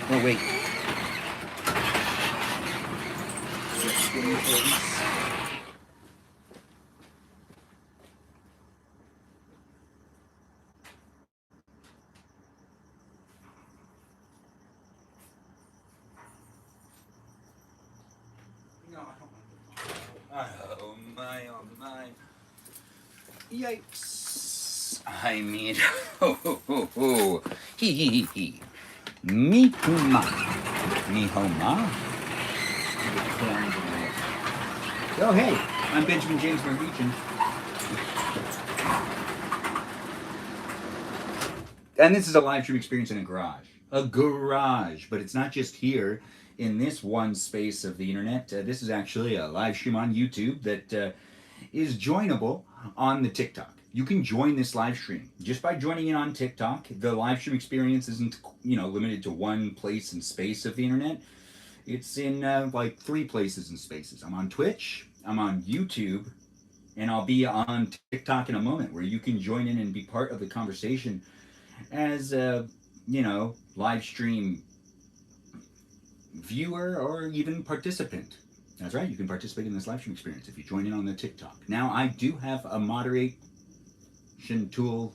Oh, wait. No, I don't want to. Oh my, oh my. Yikes. I mean, ho ho ho ho. He. Me huma. Me homa. Oh, hey, I'm Benjamin James Magrdichian. And this is a live stream experience in a garage. A garage. But it's not just here in this one space of the internet. This is actually a live stream on YouTube that is joinable on the TikTok. You can join this live stream just by joining in on TikTok. The live stream experience isn't, limited to one place and space of the internet. It's in like 3 places and spaces. I'm on Twitch, I'm on YouTube, and I'll be on TikTok in a moment where you can join in and be part of the conversation as a, live stream viewer or even participant. That's right, you can participate in this live stream experience if you join in on the TikTok. Now, I do have a moderation tool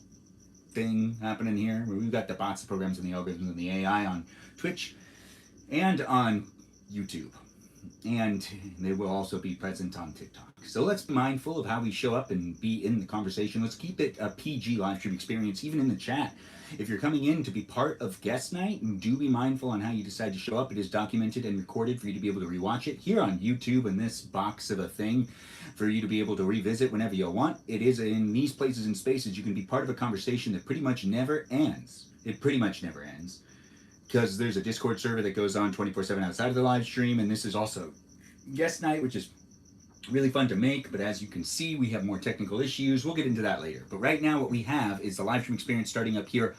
thing happening here where we've got the bots, the programs, and the algorithms and the AI on Twitch and on YouTube. And they will also be present on TikTok. So let's be mindful of how we show up and be in the conversation. Let's keep it a PG live stream experience, even in the chat. If you're coming in to be part of guest night, do be mindful on how you decide to show up. It is documented and recorded for you to be able to rewatch it here on YouTube in this box of a thing for you to be able to revisit whenever you want. It is in these places and spaces you can be part of a conversation that pretty much never ends. It pretty much never ends. Because there's a Discord server that goes on 24/7 outside of the live stream, and this is also guest night, which is really fun to make, but as you can see, we have more technical issues. We'll get into that later. But right now, what we have is the live stream experience starting up here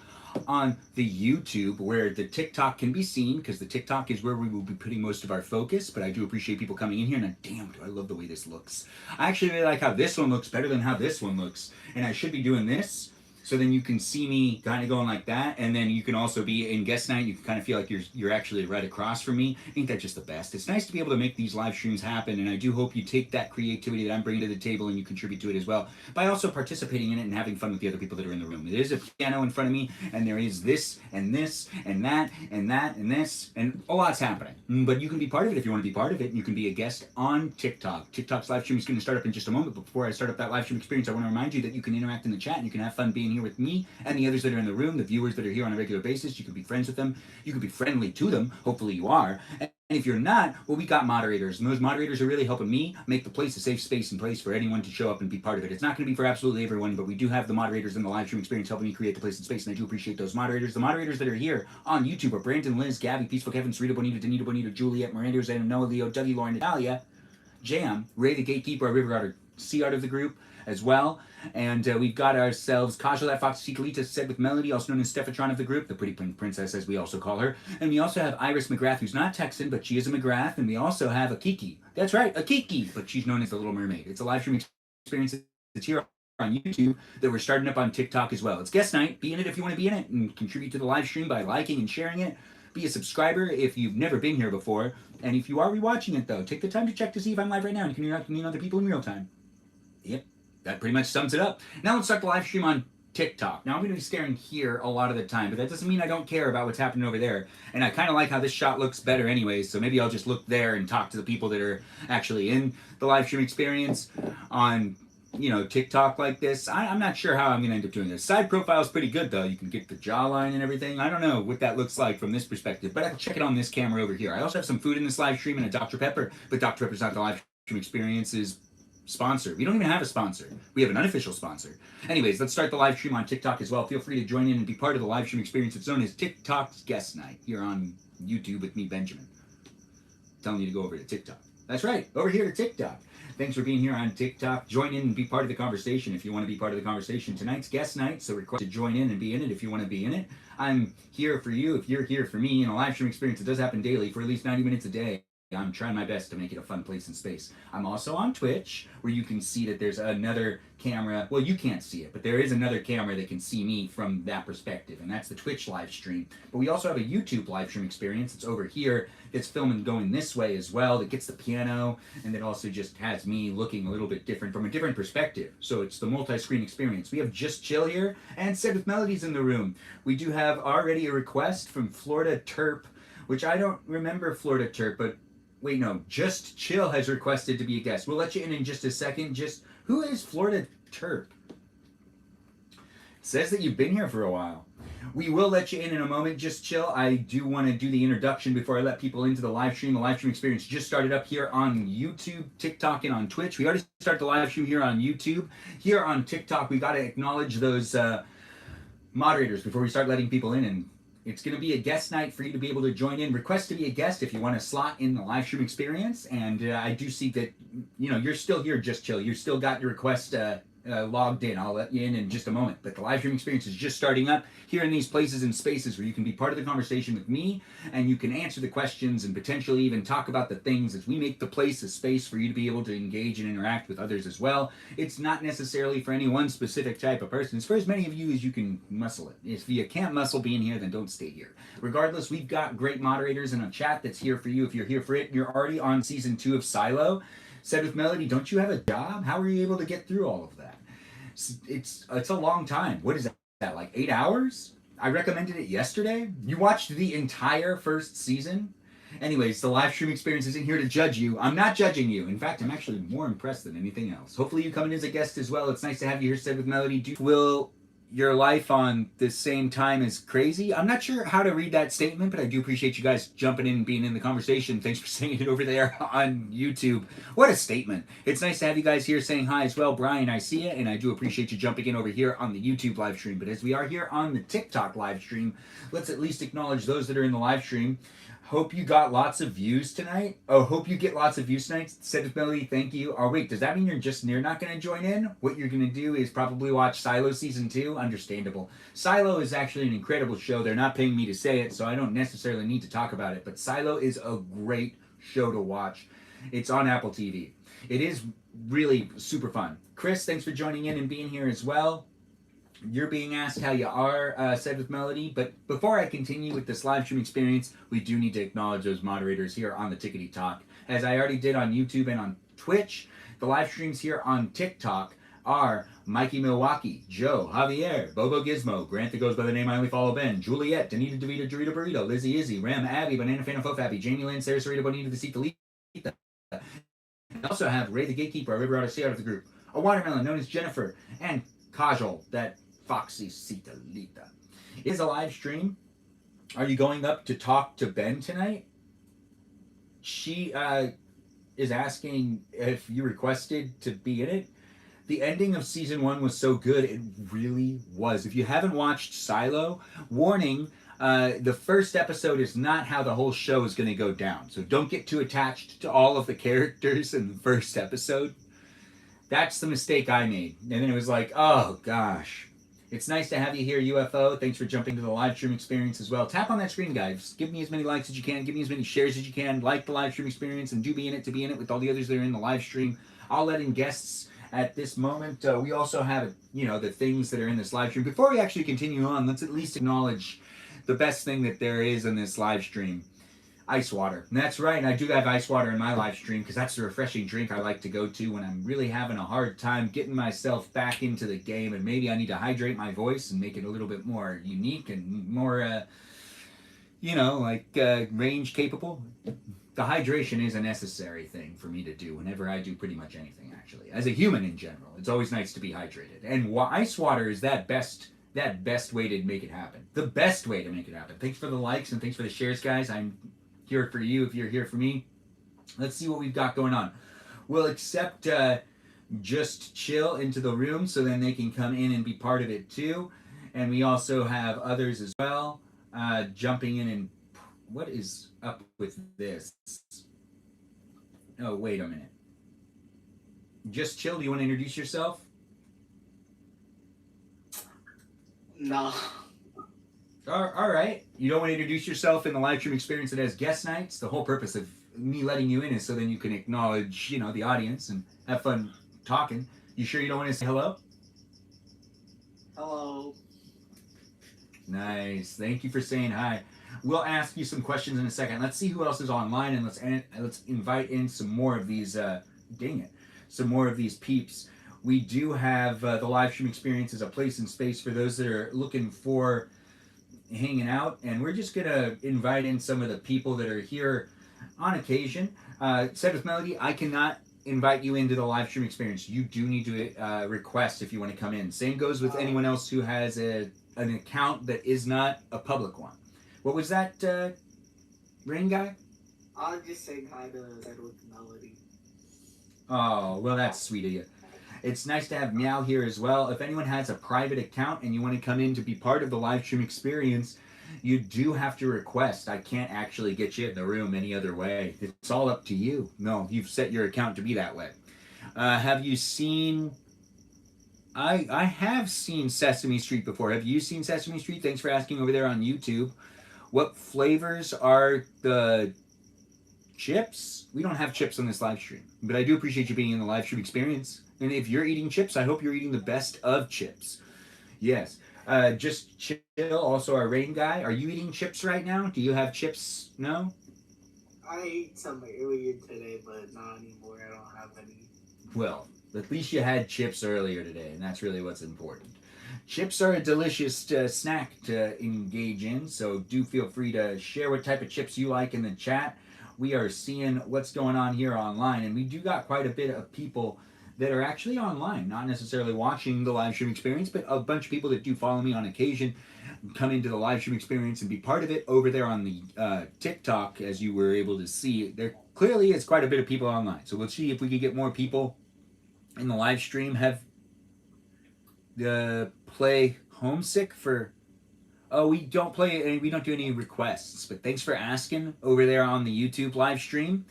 on the YouTube, where the TikTok can be seen, because the TikTok is where we will be putting most of our focus, but I do appreciate people coming in here, and damn, do I love the way this looks. I actually really like how this one looks better than how this one looks, and I should be doing this, so then you can see me kind of going like that, and then you can also be in guest night. You can kind of feel like you're actually right across from me. Ain't that just the best? It's nice to be able to make these live streams happen, and I do hope you take that creativity that I'm bringing to the table and you contribute to it as well by also participating in it and having fun with the other people that are in the room. There is a piano in front of me, and there is this and this and that and that and this, and a lot's happening. But you can be part of it if you want to be part of it, and you can be a guest on TikTok. TikTok's live stream is going to start up in just a moment, but before I start up that live stream experience, I want to remind you that you can interact in the chat and you can have fun being here with me and the others that are in the room, the viewers that are here on a regular basis. You can be friends with them. You can be friendly to them. Hopefully you are. And if you're not, well, we got moderators, and those moderators are really helping me make the place a safe space and place for anyone to show up and be part of it. It's not going to be for absolutely everyone, but we do have the moderators in the live stream experience helping me create the place and space, and I do appreciate those moderators. The moderators that are here on YouTube are Brandon, Liz, Gabby, Peaceful Kevin, Sarita, Bonita, Danita, Bonita, Juliet, Miranda, Rosanna, Noah, Leo, W, Lauren, Natalia, Jam, Ray the Gatekeeper, our River Otter Sea Art of the group as well. And we've got ourselves Kaja, that Fox Chicolita, said with Melody, also known as Stephatron of the group, the pretty princess as we also call her. And we also have Iris McGrath, who's not Texan, but she is a McGrath. And we also have a Kiki. That's right, a Kiki, but she's known as the Little Mermaid. It's a live stream experience that's here on YouTube that we're starting up on TikTok as well. It's guest night. Be in it if you want to be in it and contribute to the live stream by liking and sharing it. Be a subscriber if you've never been here before. And if you are rewatching it, though, take the time to check to see if I'm live right now and you can interact with me and other people in real time. Yep, that pretty much sums it up. Now let's start the live stream on TikTok. Now I'm going to be staring here a lot of the time, but that doesn't mean I don't care about what's happening over there. And I kind of like how this shot looks better anyways, so maybe I'll just look there and talk to the people that are actually in the live stream experience on TikTok like this. I'm not sure how I'm going to end up doing this. Side profile's pretty good, though. You can get the jawline and everything. I don't know what that looks like from this perspective, but I can check it on this camera over here. I also have some food in this live stream and a Dr. Pepper, but Dr. Pepper's not the live stream experience's sponsor. We don't even have a sponsor. We have an unofficial sponsor. Anyways, let's start the live stream on TikTok as well. Feel free to join in and be part of the live stream experience. It's known as TikTok's Guest Night here on YouTube with me, Benjamin. Telling you to go over to TikTok. That's right, over here to TikTok. Thanks for being here on TikTok. Join in and be part of the conversation if you want to be part of the conversation. Tonight's guest night, so request to join in and be in it if you want to be in it. I'm here for you if you're here for me in a live stream experience that does happen daily for at least 90 minutes a day. I'm trying my best to make it a fun place and space. I'm also on Twitch, where you can see that there's another camera. Well, you can't see it, but there is another camera that can see me from that perspective, and that's the Twitch live stream. But we also have a YouTube live stream experience. It's over here. It's filming going this way as well. That gets the piano, and it also just has me looking a little bit different from a different perspective. So it's the multi-screen experience. We have Just Chill here, and Said with Melodies in the room. We do have already a request from Florida Terp, which I don't remember Florida Terp, but wait, no, Just Chill has requested to be a guest. We'll let you in just a second. Just who is Florida Terp? Says that you've been here for a while. We will let you in a moment. Just Chill. I do want to do the introduction before I let people into the live stream. The live stream experience just started up here on YouTube, TikTok, and on Twitch. We already started the live stream here on YouTube. Here on TikTok, we got to acknowledge those moderators before we start letting people in, and it's going to be a guest night for you to be able to join in. Request to be a guest if you want a slot in the live stream experience. And I do see that, you're still here, Just Chill. You still got your request logged in. I'll let you in just a moment. But the live stream experience is just starting up here in these places and spaces where you can be part of the conversation with me, and you can answer the questions and potentially even talk about the things as we make the place a space for you to be able to engage and interact with others as well. It's not necessarily for any one specific type of person. It's for as many of you as you can muscle it. If you can't muscle being here, then don't stay here. Regardless, we've got great moderators in a chat that's here for you. If you're here for it, you're already on season 2 of Silo. Said with Melody, don't you have a job? How are you able to get through all of that? It's a long time. What is that, like 8 hours? I recommended it yesterday. You watched the entire first season? Anyways, the live stream experience isn't here to judge you. I'm not judging you. In fact, I'm actually more impressed than anything else. Hopefully you come in as a guest as well. It's nice to have you here, Said with Melody. Will your life on the same time as crazy? I'm not sure how to read that statement, but I do appreciate you guys jumping in and being in the conversation. Thanks for saying it over there on YouTube. What a statement. It's nice to have you guys here saying hi as well. Brian, I see you, and I do appreciate you jumping in over here on the YouTube live stream. But as we are here on the TikTok live stream, let's at least acknowledge those that are in the live stream. Hope you got lots of views tonight. Oh, hope you get lots of views tonight. Said with Melody, thank you. Oh, wait, does that mean you're not going to join in? What you're going to do is probably watch Silo Season 2? Understandable. Silo is actually an incredible show. They're not paying me to say it, so I don't necessarily need to talk about it. But Silo is a great show to watch. It's on Apple TV. It is really super fun. Chris, thanks for joining in and being here as well. You're being asked how you are, Said with Melody, but before I continue with this live stream experience, we do need to acknowledge those moderators here on the Tickety Talk. As I already did on YouTube and on Twitch, the live streams here on TikTok are Mikey Milwaukee, Joe, Javier, Bobo Gizmo, Grant that goes by the name I Only Follow Ben, Juliet, Danita DeVita, Dorita Burrito, Lizzie Izzy, Ram, Abby, Banana Fan of Fofabby, Jamie Lynn, Sarah Sarita, Bonita, the Seat, Lita. I also have Ray the Gatekeeper, a River out of the group, a watermelon known as Jennifer, and Kajal, that Foxy Citalita. Is a live stream. Are you going up to talk to Ben tonight? She is asking if you requested to be in it. The ending of season 1 was so good. It really was. If you haven't watched Silo, warning, the first episode is not how the whole show is going to go down. So don't get too attached to all of the characters in the first episode. That's the mistake I made. And then it was like, oh gosh. It's nice to have you here, UFO. Thanks for jumping to the live stream experience as well. Tap on that screen, guys. Give me as many likes as you can. Give me as many shares as you can. Like the live stream experience and do be in it to be in it with all the others that are in the live stream. I'll let in guests at this moment. We also have, the things that are in this live stream. Before we actually continue on, let's at least acknowledge the best thing that there is in this live stream. Ice water. And that's right, I do have ice water in my live stream because that's the refreshing drink I like to go to when I'm really having a hard time getting myself back into the game, and maybe I need to hydrate my voice and make it a little bit more unique and more, range capable. The hydration is a necessary thing for me to do whenever I do pretty much anything, actually. As a human in general, it's always nice to be hydrated. And ice water is that best way to make it happen. The best way to make it happen. Thanks for the likes and thanks for the shares, guys. I'm here for you if you're here for me. Let's see what we've got going on. We'll accept Just Chill into the room so then they can come in and be part of it too. And we also have others as well jumping in. And what is up with this? Oh, wait a minute. Just Chill, do you want to introduce yourself? No. All right. You don't want to introduce yourself in the live stream experience that has guest nights? The whole purpose of me letting you in is so then you can acknowledge, the audience and have fun talking. You sure you don't want to say hello? Hello. Nice. Thank you for saying hi. We'll ask you some questions in a second. Let's see who else is online, and let's invite in some more of these. Dang it, some more of these peeps. We do have the live stream experience as a place and space for those that are looking for hanging out, and we're just gonna invite in some of the people that are here on occasion. Said with Melody, I cannot invite you into the live stream experience. You do need to request if you want to come in. Same goes with anyone else who has an account that is not a public one. What was that, Rain Guy? I'll just say hi to Said with Melody. Oh, well, that's sweet of you. It's nice to have Meow here as well. If anyone has a private account and you want to come in to be part of the live stream experience, you do have to request. I can't actually get you in the room any other way. It's all up to you. No, you've set your account to be that way. Have you seen... I have seen Sesame Street before. Have you seen Sesame Street? Thanks for asking over there on YouTube. What flavors are the chips? We don't have chips on this live stream, but I do appreciate you being in the live stream experience. And if you're eating chips, I hope you're eating the best of chips. Yes. Just chill. Also, our Rain Guy. Are you eating chips right now? Do you have chips? No? I ate some earlier today, but not anymore. I don't have any. Well, at least you had chips earlier today, and that's really what's important. Chips are a delicious snack to engage in, so do feel free to share what type of chips you like in the chat. We are seeing what's going on here online, and we do got quite a bit of people that are actually online, not necessarily watching the live stream experience, but a bunch of people that do follow me on occasion come into the live stream experience and be part of it over there on the TikTok, as you were able to see. There clearly is quite a bit of people online, so we'll see if we can get more people in the live stream. Have play Homesick for... Oh, we don't do any requests, but thanks for asking over there on the YouTube live stream.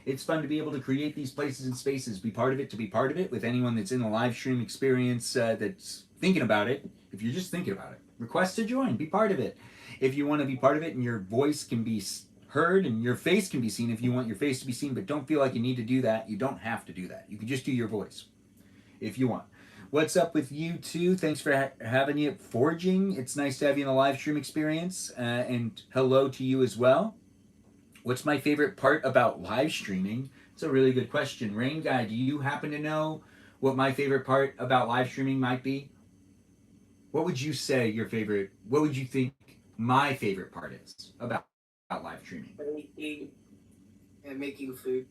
It's fun to be able to create these places and spaces, be part of it with anyone that's in the live stream experience that's thinking about it. If you're just thinking about it, request to join, be part of it. If you want to be part of it and your voice can be heard and your face can be seen, if you want your face to be seen, but don't feel like you need to do that, you don't have to do that. You can just do your voice if you want. What's up with you too? Thanks for having you at Forging. It's nice to have you in the live stream experience, and hello to you as well. What's my favorite part about live streaming? It's a really good question. Rain Guy, do you happen to know what my favorite part about live streaming might be? What would you say what would you think my favorite part is about live streaming? Eating and making food.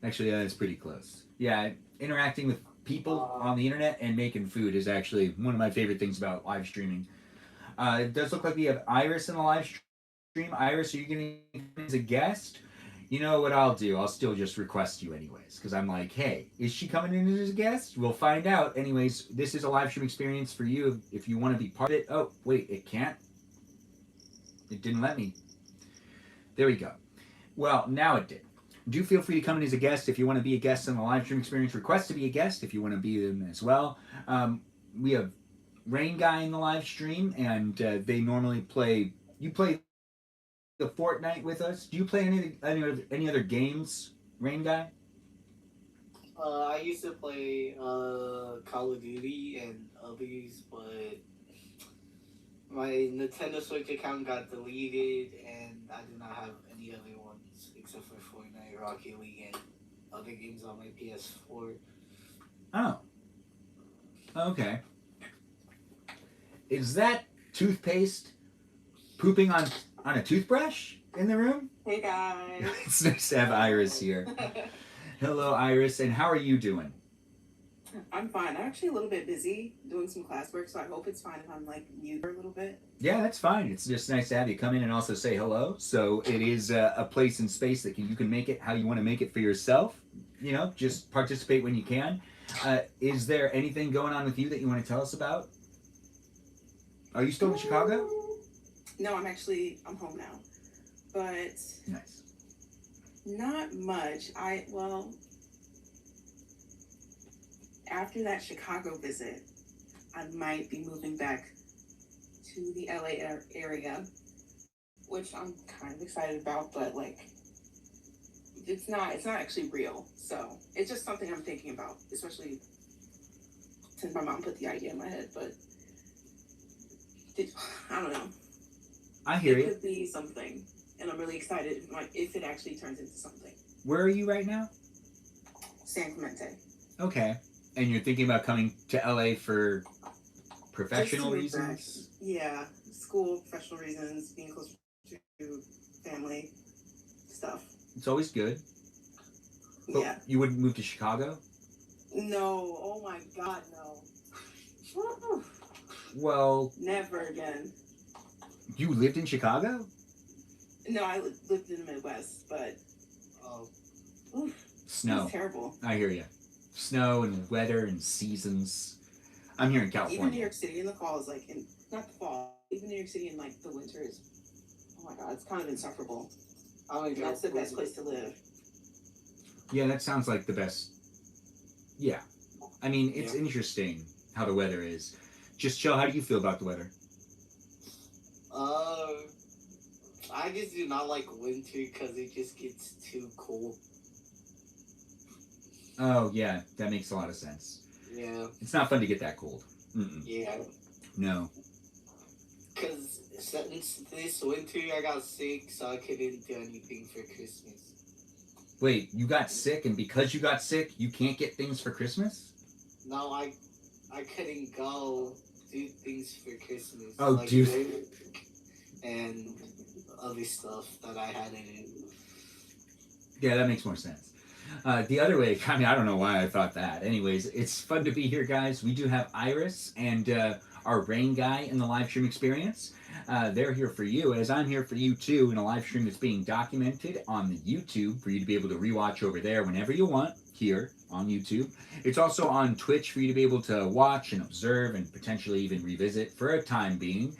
Actually, that's pretty close. Yeah, interacting with people on the internet and making food is actually one of my favorite things about live streaming. It does look like we have Iris in the live stream. Iris, are you going to come as a guest? You know what I'll do? I'll still just request you anyways, because I'm like, hey, is she coming in as a guest? We'll find out. Anyways, this is a live stream experience for you if you want to be part of it. Oh, wait, it can't? It didn't let me. There we go. Well, now it did. Do feel free to come in as a guest if you want to be a guest in the live stream experience. Request to be a guest if you want to be them as well. We have Rain Guy in the live stream, and they normally play... You play the Fortnite with us. Do you play any other games, Rain Guy? I used to play Call of Duty and others, but my Nintendo Switch account got deleted, and I do not have any other ones except for Fortnite, Rocket League, and other games on my PS4. Oh. Okay. Is that toothpaste pooping on a toothbrush in the room? Hey guys. It's nice to have Iris here. Hello, Iris, and how are you doing? I'm fine. I'm actually a little bit busy doing some classwork, so I hope it's fine if I'm like mute for a little bit. Yeah, that's fine. It's just nice to have you come in and also say hello. So it is a place and space that you can make it how you want to make it for yourself. You know, just participate when you can. Is there anything going on with you that you want to tell us about? Are you still in Chicago? No, I'm home now. But Nice. not much. After that Chicago visit, I might be moving back to the LA area, which I'm kind of excited about, but like it's not actually real. So it's just something I'm thinking about, especially since my mom put the idea in my head. But I don't know. I hear It you. could be something, and I'm really excited if it actually turns into something. Where are you right now? San Clemente. Okay. And you're thinking about coming to LA for professional Just to move back. reasons? Yeah, school, professional reasons, being closer to family stuff. It's always good. But Yeah. you wouldn't move to Chicago? No. Oh my God, no. Woo. Well, Never again. you lived in Chicago? No, I lived in the Midwest, but oof, it Snow. was terrible. I hear you. Snow and weather and seasons. I'm here in Even California. New York City in the fall is like, not the fall, even New York City in like the winter is, oh my God, it's kind of insufferable. That's the best place to live. Yeah, that sounds like the best. Yeah. I mean, it's interesting how the weather is. Just chill, how do you feel about the weather? I just do not like winter because it just gets too cold. Oh, yeah, that makes a lot of sense. Yeah. It's not fun to get that cold. Mm-mm. Yeah. No. Because since this winter I got sick, so I couldn't do anything for Christmas. Wait, you got sick, and because you got sick, you can't get things for Christmas? No, I couldn't go do things for Christmas. Oh, like dude. work and other stuff that I had in it. Yeah, that makes more sense. The other way, I mean, I don't know why I thought that. Anyways, it's fun to be here, guys. We do have Iris and our rain guy in the live stream experience. They're here for you, as I'm here for you too, in a live stream that's being documented on the YouTube for you to be able to rewatch over there whenever you want here on YouTube. It's also on Twitch for you to be able to watch and observe and potentially even revisit for a time being.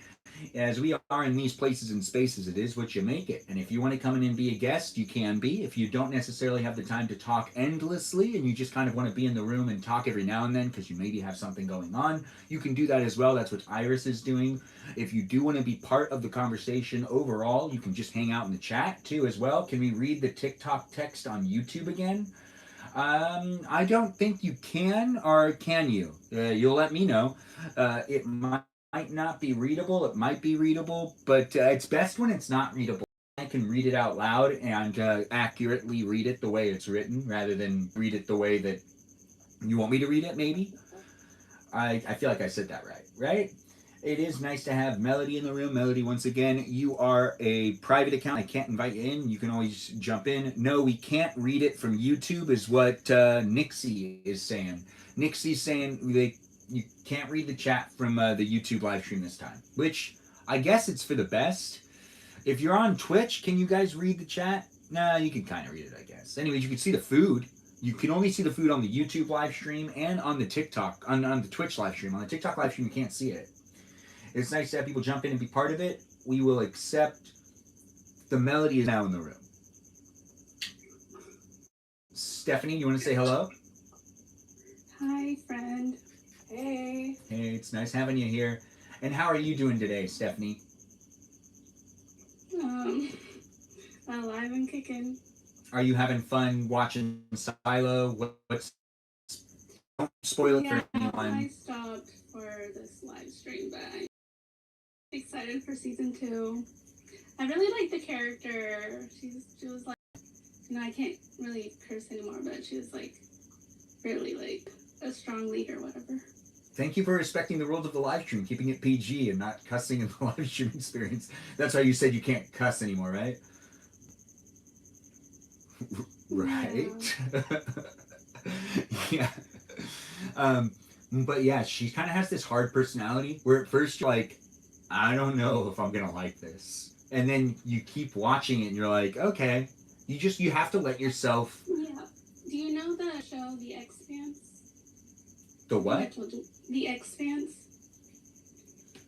As we are in these places and spaces, it is what you make it. And if you want to come in and be a guest, you can be. If you don't necessarily have the time to talk endlessly and you just kind of want to be in the room and talk every now and then because you maybe have something going on, you can do that as well. That's what Iris is doing. If you do want to be part of the conversation overall, you can just hang out in the chat too as well. Can we read the TikTok text on YouTube again? I don't think you can, or can you? You'll let me know. It might not be readable. It might be readable, but it's best when it's not readable. I can read it out loud and accurately read it the way it's written, rather than read it the way that you want me to read it. Maybe I feel like I said that right, right? It is nice to have Melody in the room. Melody, once again, you are a private account. I can't invite you in. You can always jump in. No, we can't read it from YouTube, is what Nixie is saying. Nixie's saying you can't read the chat from the YouTube live stream this time, which I guess it's for the best. If you're on Twitch, can you guys read the chat? Nah, you can kind of read it, I guess. Anyways, you can see the food. You can only see the food on the YouTube live stream and on the TikTok, on the Twitch live stream. On the TikTok live stream, you can't see it. It's nice to have people jump in and be part of it. We will accept. The Melody is now in the room. Stephanie, you want to say hello? Hi, friend. Hey. Hey, it's nice having you here. And how are you doing today, Stephanie? Alive and kicking. Are you having fun watching Silo? What's don't spoil it for anyone. I stopped for this live stream, but I'm excited for season 2. I really like the character. She was like, I can't really curse anymore, but she was like really like a strong lead or whatever. Thank you for respecting the rules of the live stream, keeping it PG and not cussing in the live stream experience. That's why you said you can't cuss anymore, right? Right. Yeah. But yeah, she kind of has this hard personality where at first you're like, I don't know if I'm gonna like this, and then you keep watching it and you're like, okay. You have to let yourself. Yeah. Do you know the show The Expanse? The what? The Expanse.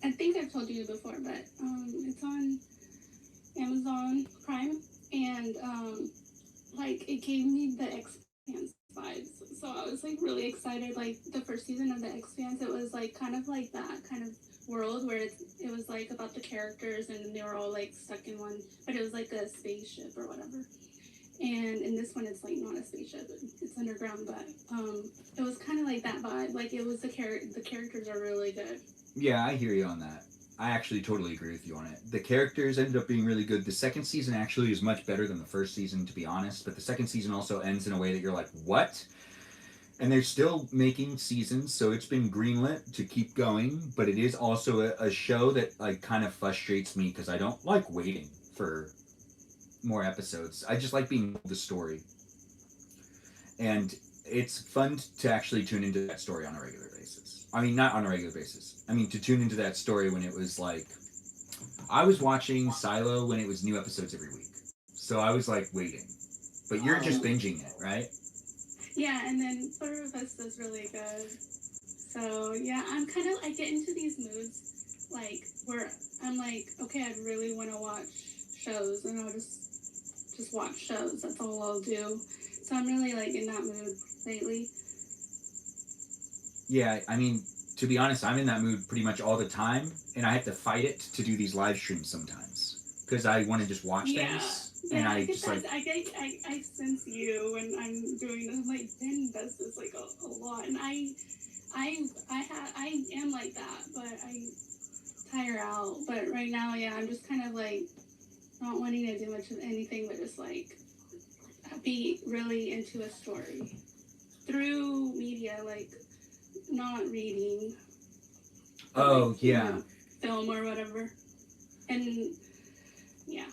I think I've told you before, but it's on Amazon Prime, and like it gave me the Expanse vibes. So I was like really excited. Like the first season of The Expanse, it was like kind of like that kind of world where it was like about the characters and they were all like stuck in one, but it was like a spaceship or whatever. And in this one, it's like not a spaceship; it's underground. But it was kind of like that vibe. Like it was the characters are really good. Yeah, I hear you on that. I actually totally agree with you on it. The characters ended up being really good. The second season actually is much better than the first season, to be honest. But the second season also ends in a way that you're like, what? And they're still making seasons, so it's been greenlit to keep going. But it is also a show that like kind of frustrates me because I don't like waiting for more episodes. I just like being told the story, and it's fun to actually tune into that story on a regular basis. I mean, not on a regular basis. I mean, to tune into that story when it was like, I was watching Silo when it was new episodes every week, so I was like waiting. But you're just binging it, right? Yeah, and then Puerto Vista is really good. So yeah, I'm kind of, I get into these moods like where I'm like, okay, I really want to watch shows, and I'll just watch shows. That's all I'll do. So I'm really like in that mood lately. Yeah, I mean, to be honest, I'm in that mood pretty much all the time, and I have to fight it to do these live streams sometimes because I want to just watch Yeah. things, Yeah, and I I get just that. like, I sense you when I'm doing this. I'm like, Ben does this like a lot, and I am like that, but I tire out. But right now, yeah, I'm just kind of like not wanting to do much of anything, but just like be really into a story through media, like not reading. oh Like, yeah, film or whatever, and yeah.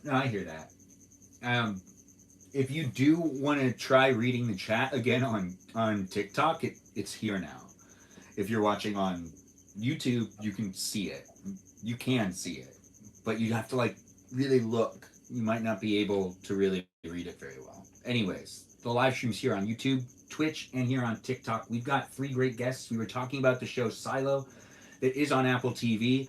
no, I hear that. If you do want to try reading the chat again on TikTok, it's here now. If you're watching on YouTube, you can see it. You can see it, but you have to like really look. You might not be able to really read it very well. Anyways, the live streams here on YouTube, Twitch, and here on TikTok. We've got 3 great guests. We were talking about the show Silo that is on Apple TV.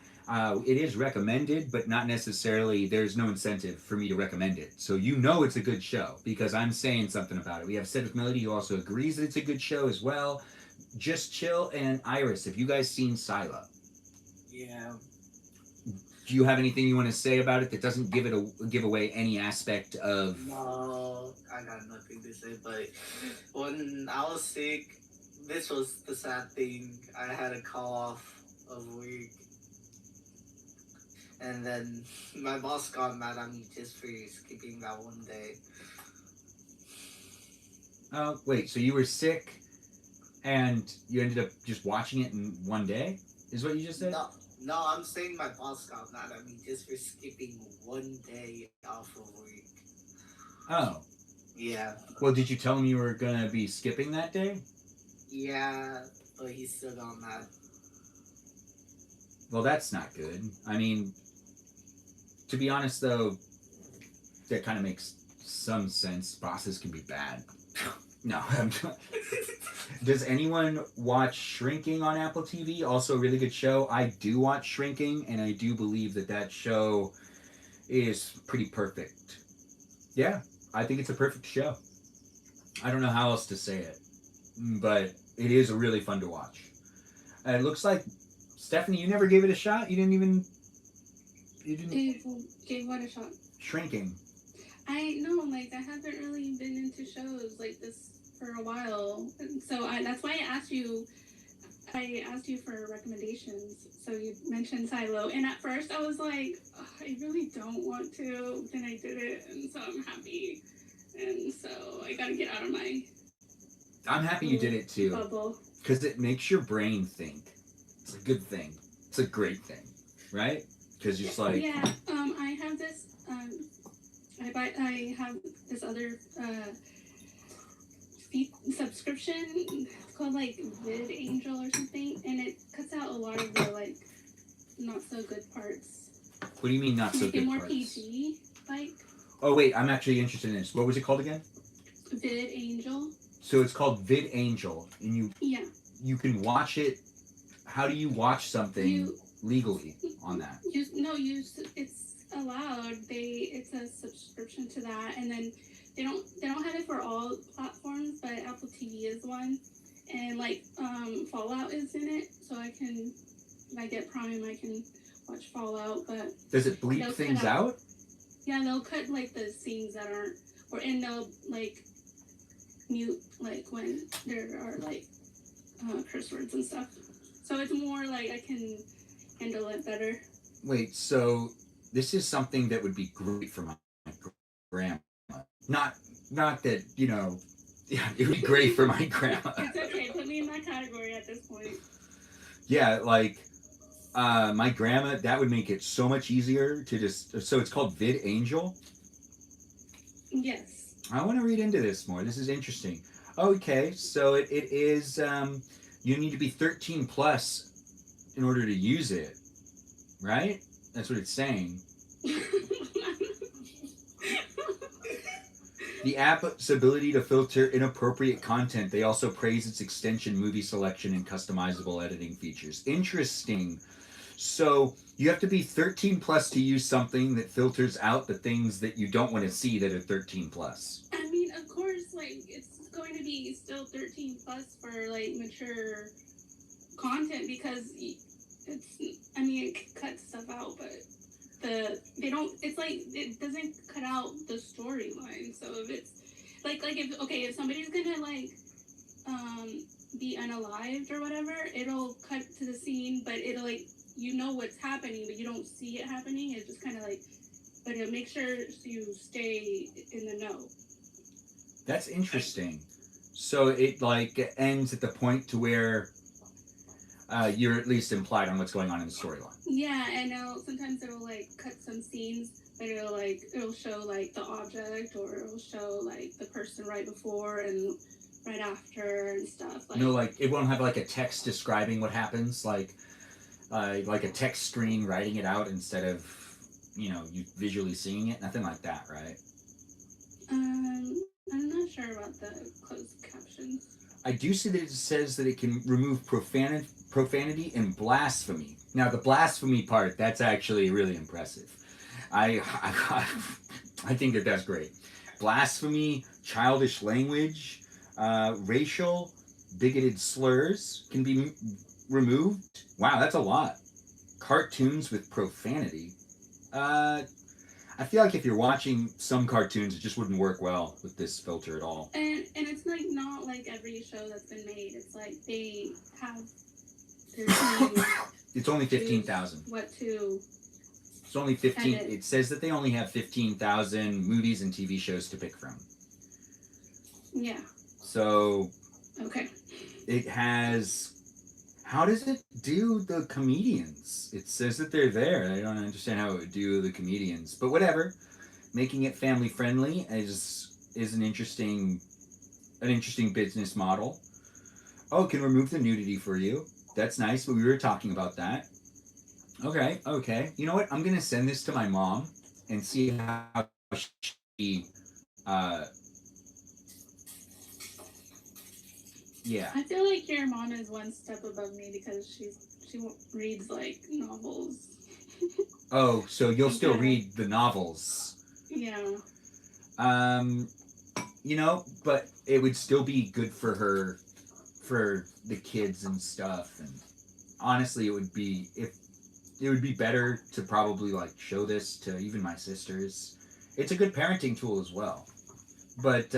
It is recommended, but not necessarily. There's no incentive for me to recommend it. So you know it's a good show because I'm saying something about it. We have Cedric Melody who also agrees that it's a good show as well. Just Chill and Iris, have you guys seen Silo? Yeah. Do you have anything you want to say about it that doesn't give away any aspect of? No, I got nothing to say. But when I was sick, this was the sad thing. I had a call off of work, and then my boss got mad at me just for skipping that one day. Oh, wait, so you were sick and you ended up just watching it in one day? Is what you just said? No, I'm saying my boss got mad at me just for skipping one day off of work. Oh. Yeah. Well, did you tell him you were gonna be skipping that day? Yeah, but he still got mad. Well, that's not good. I mean, to be honest, though, that kind of makes some sense. Bosses can be bad. No. Does anyone watch Shrinking on Apple TV? Also a really good show. I do watch Shrinking, and I do believe that show is pretty perfect. Yeah, I think it's a perfect show. I don't know how else to say it, but it is really fun to watch. And it looks like, Stephanie, you never gave it a shot? You didn't... Gave what a shot? Shrinking. I know, like, I haven't really been into shows like this for a while. And so that's why I asked you for recommendations. So you mentioned Silo. And at first I was like, oh, I really don't want to. Then I did it. And so I'm happy. And so I got to get out of my I'm happy you did it too. bubble. Because it makes your brain think. It's a good thing. It's a great thing. Right? Because you're just like... Yeah, I have this... I have this other subscription. It's called like VidAngel or something, and it cuts out a lot of the like not so good parts. What do you mean not so Make it good more parts? PG, like. Oh wait, I'm actually interested in this. What was it called again? VidAngel. So it's called VidAngel, and you can watch it. How do you watch something legally on that? It's allowed. It's a subscription to that, and then they don't have it for all platforms, but Apple TV is one, and like Fallout is in it, so if I get Prime, I can watch Fallout. But does it bleep things out? Yeah, they'll cut like the scenes that aren't, and they'll like mute like when there are like curse words and stuff. So it's more like I can handle it better. Wait, so this is something that would be great for my grandma. Not, not that yeah, it would be great for my grandma. It's okay. Put me in that category at this point. Yeah, like my grandma. That would make it so much easier to just. So it's called VidAngel. Yes. I want to read into this more. This is interesting. Okay, so it is. You need to be 13 plus in order to use it, right? That's what it's saying. The app's ability to filter inappropriate content. They also praise its extension, movie selection, and customizable editing features. Interesting. So you have to be 13 plus to use something that filters out the things that you don't want to see that are 13 plus. I mean, of course, like it's going to be still 13 plus for like mature content because it's. I mean, it cuts stuff out, but they don't. It's like it doesn't cut out the storyline. So if it's if somebody's gonna like be unalived or whatever, it'll cut to the scene, but it'll like what's happening, but you don't see it happening. It's just kind of like, but it'll make sure you stay in the know. That's interesting. So it like ends at the point to where you're at least implied on what's going on in the storyline. Yeah, and sometimes it'll like cut some scenes, but it'll show like the object, or it'll show like the person right before and right after and stuff. Like, Like it won't have like a text describing what happens, like a text screen writing it out instead of you visually seeing it. Nothing like that, right? I'm not sure about the closed captions. I do see that it says that it can remove profanity and blasphemy. Now, the blasphemy part, that's actually really impressive. I think that that's great. Blasphemy, childish language, racial, bigoted slurs can be removed. Wow, that's a lot. Cartoons with profanity. I feel like if you're watching some cartoons, it just wouldn't work well with this filter at all. And it's like not like every show that's been made. It's like they have their team. It's only 15,000. What to? It's only 15. Edit. It says that they only have 15,000 movies and TV shows to pick from. Yeah. So. Okay. It has. How does it do the comedians? It says that they're there. I don't understand how it would do the comedians, but whatever. Making it family friendly is an interesting business model. Oh, it can remove the nudity for you. That's nice, but we were talking about that. Okay. You know what? I'm gonna send this to my mom and see how she. Yeah. I feel like your mom is one step above me because she reads like novels. Oh, so you'll still read the novels. Yeah. But it would still be good for her, for the kids and stuff. And honestly, it would be better to probably like show this to even my sisters. It's a good parenting tool as well. But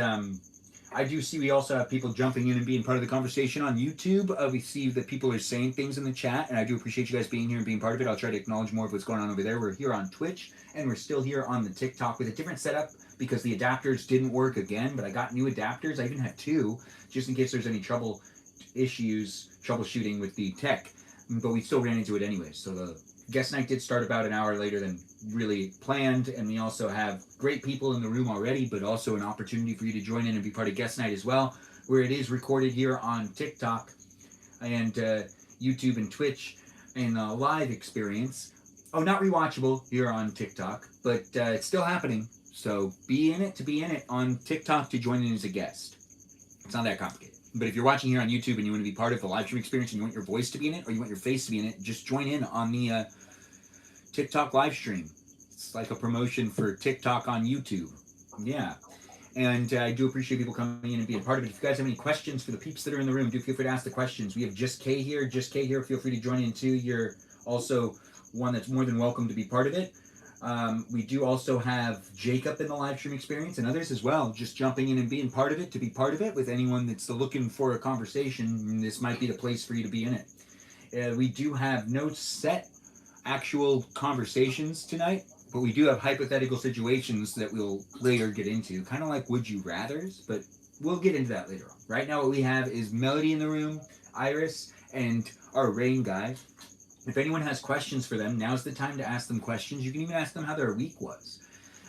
I do see we also have people jumping in and being part of the conversation on YouTube. We see that people are saying things in the chat, and I do appreciate you guys being here and being part of it. I'll try to acknowledge more of what's going on over there. We're here on Twitch, and we're still here on the TikTok with a different setup because the adapters didn't work again, but I got new adapters. I even have two, just in case there's any troubleshooting with the tech, but we still ran into it anyway. So the guest night did start about an hour later than really planned, and we also have great people in the room already, but also an opportunity for you to join in and be part of guest night as well, where it is recorded here on TikTok and YouTube and Twitch in a live experience. Oh, not rewatchable here on TikTok, but it's still happening. So be in it on TikTok to join in as a guest. It's not that complicated. But if you're watching here on YouTube and you want to be part of the live stream experience and you want your voice to be in it or you want your face to be in it, just join in on the TikTok live stream. It's like a promotion for TikTok on YouTube. Yeah. And I do appreciate people coming in and being part of it. If you guys have any questions for the peeps that are in the room, do feel free to ask the questions. We have Just K here. Feel free to join in too. You're also one that's more than welcome to be part of it. We do also have Jacob in the live stream experience and others as well, just jumping in and being part of it, to be part of it with anyone that's looking for a conversation. This might be the place for you to be in it. We do have no set actual conversations tonight, but we do have hypothetical situations that we'll later get into, kind of like would you rathers, but we'll get into that later on. Right now, what we have is Melody in the room, Iris, and our Rain guy. If anyone has questions for them, now's the time to ask them questions. You can even ask them how their week was.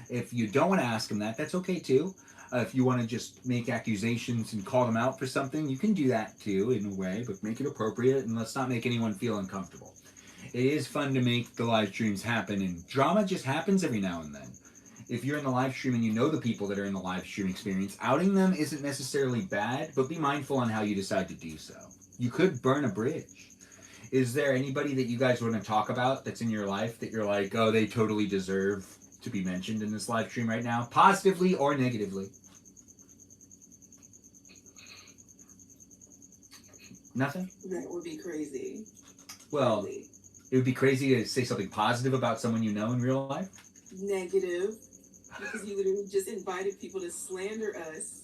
If you don't want to ask them that, that's okay too. If you want to just make accusations and call them out for something, you can do that too in a way, but make it appropriate and let's not make anyone feel uncomfortable. It is fun to make the live streams happen, and drama just happens every now and then. If you're in the live stream and you know the people that are in the live stream experience, outing them isn't necessarily bad, but be mindful on how you decide to do so. You could burn a bridge. Is there anybody that you guys want to talk about that's in your life that you're like, oh, they totally deserve to be mentioned in this live stream right now, positively or negatively? Nothing? That would be crazy. Well, Really. it would be crazy to say something positive about someone you know in real life. Negative. Because you literally just invited people to slander us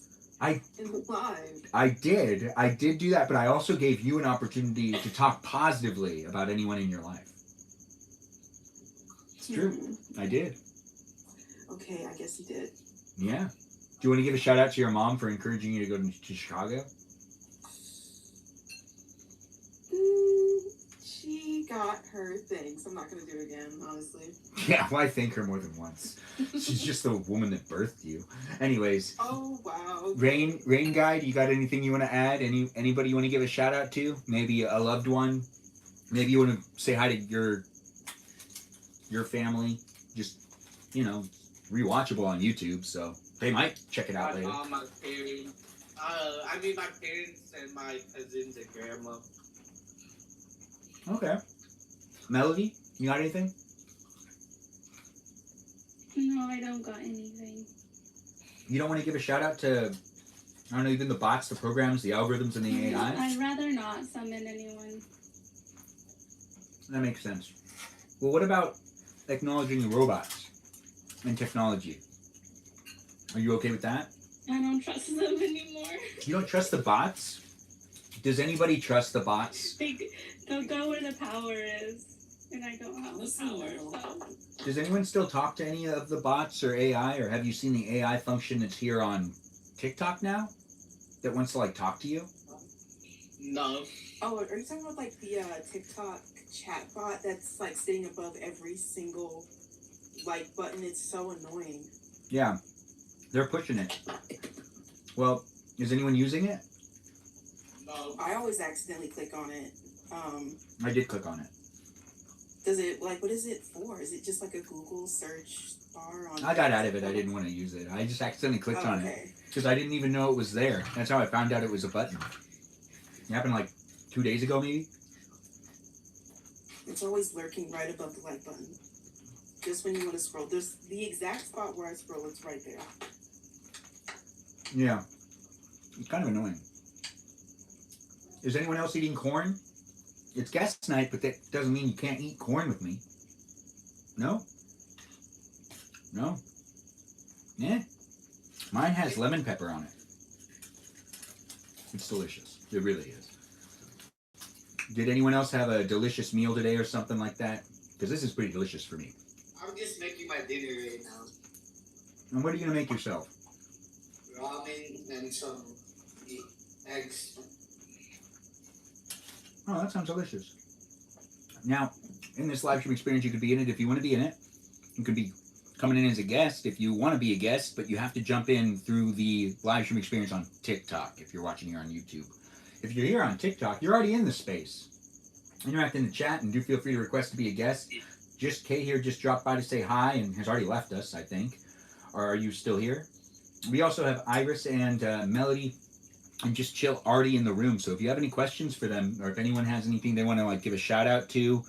in the live. I did do that, but I also gave you an opportunity to talk positively about anyone in your life. It's true. I did. Okay, I guess you did. Yeah. Do you want to give a shout out to your mom for encouraging you to go to Chicago? She got her thing, so I'm not going to do it again, honestly. Yeah, well, I thank her more than once. She's just the woman that birthed you. Anyways. Oh, wow. Rain guy, do you got anything you want to add? Anybody you want to give a shout out to? Maybe a loved one? Maybe you want to say hi to your family? Just, rewatchable on YouTube, so they might check it out My later. mom, my parents. My parents and my cousins and grandma. Okay. Melody, you got anything? No, I don't got anything. You don't want to give a shout out to, I don't know, even the bots, the programs, the algorithms, and the AI? I'd rather not summon anyone. That makes sense. Well, what about acknowledging the robots and technology? Are you okay with that? I don't trust them anymore. You don't trust the bots? Does anybody trust the bots? They'll go where the power is, and I don't have the power, so... Does anyone still talk to any of the bots or AI, or have you seen the AI function that's here on TikTok now that wants to talk to you? No. Oh, are you talking about the TikTok chat bot that's sitting above every single button? It's so annoying. Yeah, they're pushing it. Well, is anyone using it? No. I always accidentally click on it. I did click on it. Does it what is it for? Is it just a Google search bar on? I got out of it. I didn't want to use it. I just accidentally clicked on it because I didn't even know it was there. That's how I found out it was a button. It happened 2 days ago, maybe. It's always lurking right above the like button. Just when you want to scroll, there's the exact spot where I scroll. It's right there. Yeah, it's kind of annoying. Is anyone else eating corn? It's guest night, but that doesn't mean you can't eat corn with me. No? No? Yeah. Mine has lemon pepper on it. It's delicious. It really is. Did anyone else have a delicious meal today or something like that? Because this is pretty delicious for me. I'm just making my dinner right now. And what are you going to make yourself? Ramen and some eggs. Oh, that sounds delicious. Now, in this live stream experience, you could be in it if you want to be in it. You could be coming in as a guest if you want to be a guest, but you have to jump in through the live stream experience on TikTok if you're watching here on YouTube. If you're here on TikTok, you're already in the space. Interact in the chat and do feel free to request to be a guest. Just Kay here just dropped by to say hi and has already left us, I think. Or are you still here? We also have Iris and Melody and Just Chill already in the room. So if you have any questions for them, or if anyone has anything they want to give a shout out to,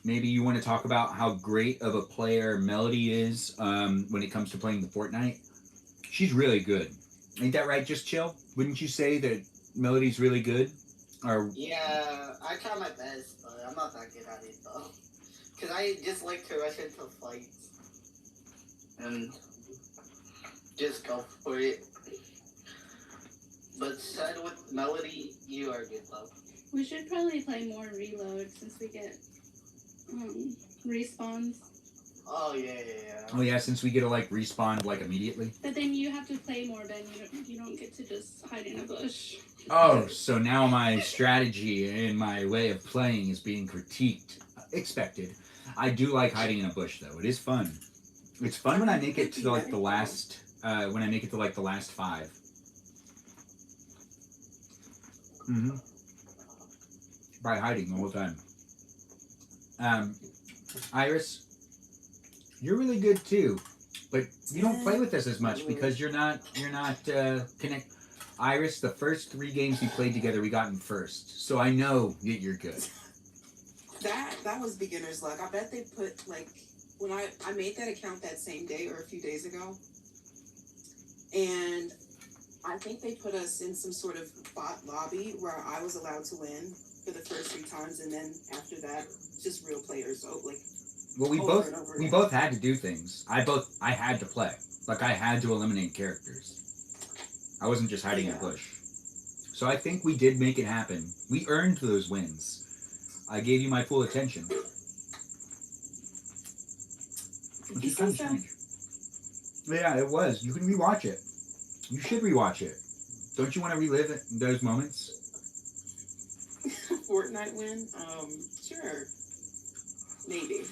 maybe you want to talk about how great of a player Melody is when it comes to playing the Fortnite. She's really good. Ain't that right, Just Chill? Wouldn't you say that Melody's really good? Or Yeah, I try my best, but I'm not that good at it though. Cause I just like to rush into fights. and just go for it. But side with Melody, you are good, love. We should probably play more Reload since we get respawns. Oh yeah. Oh yeah, since we get to like respawn like immediately. But then you have to play more, Ben. You don't get to just hide in a bush. Oh, so now my strategy and my way of playing is being critiqued. Expected. I do like hiding in a bush though. It is fun. It's fun when I make it to like the last when I make it to like the last 5. Mm-hmm. By hiding the whole time. Iris, you're really good too, but you don't play with us as much because you're not connect. Iris, the first 3 games we played together, we got in first, so I know that you're good. That was beginner's luck. I bet they put like when I made that account that same day or a few days ago, and I think they put us in some sort of bot lobby where I was allowed to win for the first 3 times, and then after that, just real players. So like, well, we both had to do things. I had to play. Like I had to eliminate characters. I wasn't just hiding in a bush. So I think we did make it happen. We earned those wins. I gave you my full attention. Which is kind of strange. Yeah, it was. You can rewatch it. You should rewatch it. Don't you want to relive those moments? Fortnite win? Sure. Maybe.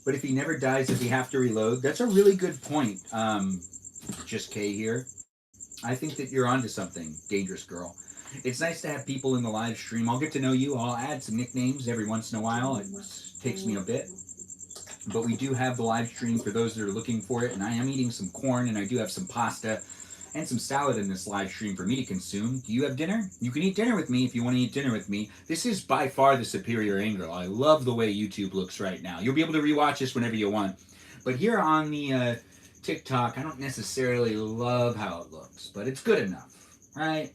But if he never dies, does he have to reload? That's a really good point. Just K here. I think that you're onto something, dangerous girl. It's nice to have people in the live stream. I'll get to know you. I'll add some nicknames every once in a while. It takes me a bit. But we do have the live stream for those that are looking for it. And I am eating some corn, and I do have some pasta and some salad in this live stream for me to consume. Do you have dinner? You can eat dinner with me if you want to eat dinner with me. This is by far the superior angle. I love the way YouTube looks right now. You'll be able to rewatch this whenever you want. But here on the TikTok, I don't necessarily love how it looks, but it's good enough, right?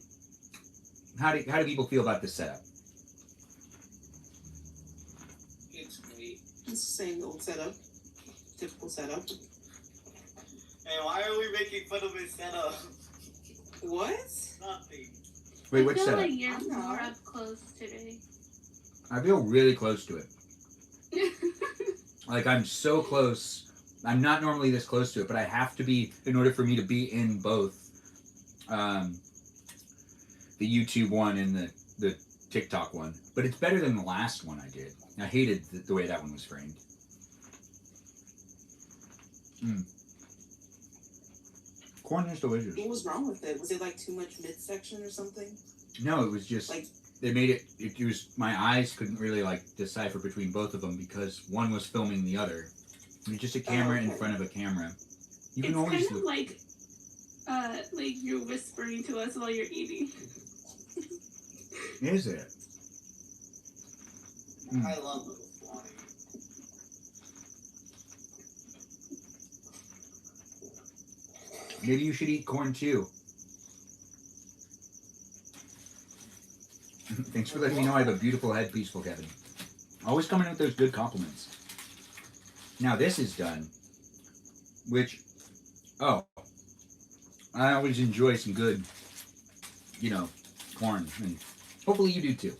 How do people feel about this setup? It's great. It's the same old setup. Typical setup. Hey, why are we making fun of his setup? What? Nothing. Wait, which I feel setup? like you're more up close today. I feel really close to it. Like I'm so close. I'm not normally this close to it, but I have to be in order for me to be in both the YouTube one and the TikTok one. But it's better than the last one I did. I hated the way that one was framed. Corn is delicious. What was wrong with it? Was it like too much midsection or something? No, it was just Like, they made it was my eyes couldn't really like decipher between both of them because one was filming the other. It's just a camera in front of a camera. You can It's always kind of like you're whispering to us while you're eating. Is it? I love little flying. Maybe you should eat corn too. Thanks for letting me know I have a beautiful head, Peaceful Kevin. Always coming in with those good compliments. Now this is done, which, I always enjoy some good, corn, and hopefully you do too.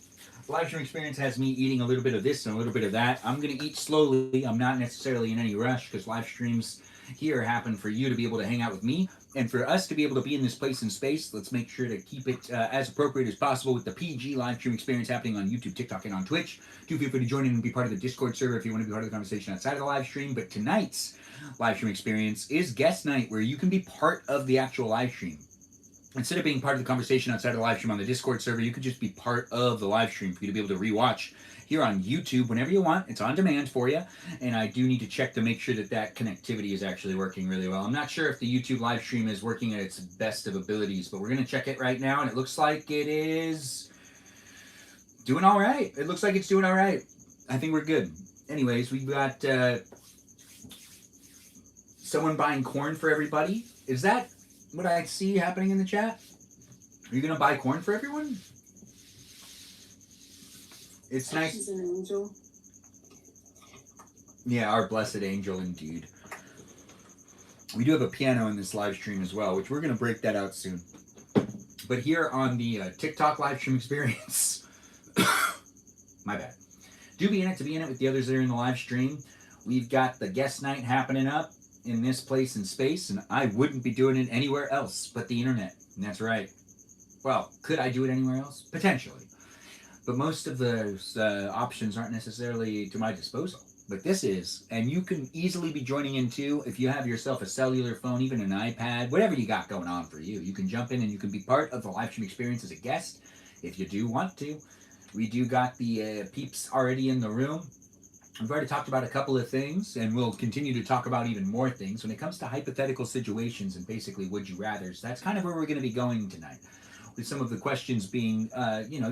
Live stream experience has me eating a little bit of this and a little bit of that. I'm going to eat slowly. I'm not necessarily in any rush because live streams here happen for you to be able to hang out with me and for us to be able to be in this place and space. Let's make sure to keep it as appropriate as possible with the PG live stream experience happening on YouTube, TikTok, and on Twitch. Do feel free to join in and be part of the Discord server if you want to be part of the conversation outside of the live stream. But tonight's live stream experience is guest night, where you can be part of the actual live stream. Instead of being part of the conversation outside of the live stream on the Discord server, you could just be part of the live stream for you to be able to rewatch here on YouTube whenever you want. It's on demand for you, and I do need to check to make sure that connectivity is actually working really well. I'm not sure if the YouTube live stream is working at its best of abilities, but we're going to check it right now, and it looks like it is doing all right. It looks like it's doing all right. I think we're good. Anyways, we've got someone buying corn for everybody. Is that what I see happening in the chat? Are you going to buy corn for everyone? It's nice. She's an angel. Yeah, our blessed angel indeed. We do have a piano in this live stream as well, which we're going to break that out soon. But here on the TikTok live stream experience, my bad. Do be in it to be in it with the others that are in the live stream. We've got the guest night happening up in this place in space, and I wouldn't be doing it anywhere else but the internet. And that's right. Well, could I do it anywhere else? Potentially. But most of those options aren't necessarily to my disposal. But this is, and you can easily be joining in too if you have yourself a cellular phone, even an iPad, whatever you got going on for you. You can jump in and you can be part of the live stream experience as a guest if you do want to. We do got the peeps already in the room. We've already talked about a couple of things, and we'll continue to talk about even more things when it comes to hypothetical situations and basically would you rathers. That's kind of where we're going to be going tonight, with some of the questions being,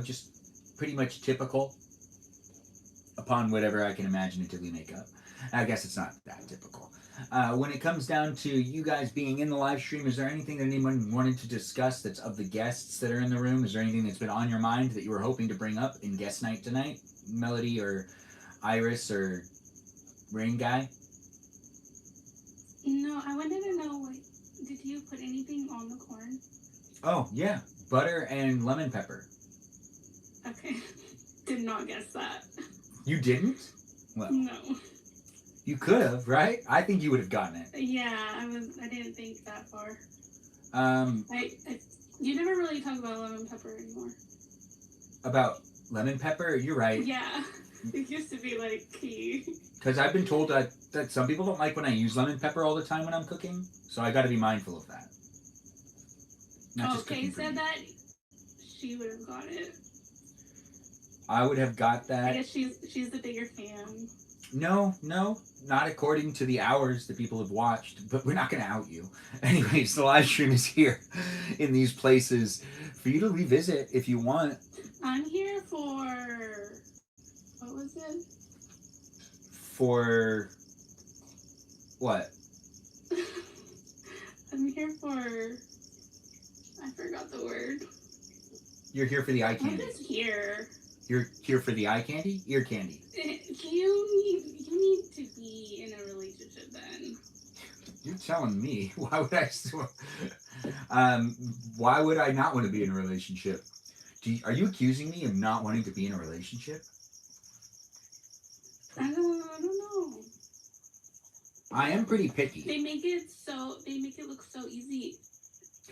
just pretty much typical upon whatever I can imaginatively make up. I guess it's not that typical. When it comes down to you guys being in the live stream, is there anything that anyone wanted to discuss that's of the guests that are in the room? Is there anything that's been on your mind that you were hoping to bring up in guest night tonight? Melody or Iris or Rain Guy? No, I wanted to know, like, did you put anything on the corn? Oh, yeah. Butter and lemon pepper. Okay. Did not guess that. You didn't? Well, No. you could have, right? I think you would have gotten it. Yeah, I didn't think that far. Um, You never really talk about lemon pepper anymore. about lemon pepper? You're right. Yeah. It used to be like key. Because I've been told that some people don't like when I use lemon pepper all the time when I'm cooking, so I got to be mindful of that. Not just Okay, cooking for said me. that she would have got it. I would have got that. I guess she's the bigger fan. No, not according to the hours that people have watched, but we're not going to out you. Anyways, the live stream is here in these places for you to revisit if you want. I'm here for... What was it? For what? I'm here for... I forgot the word. You're here for the eye I'm candy. just here. You're here for the eye candy? Ear candy. You need to be in a relationship then. You're telling me. Why would I? Why would I not want to be in a relationship? Are you accusing me of not wanting to be in a relationship? I don't know. I am pretty picky. They make it look so easy.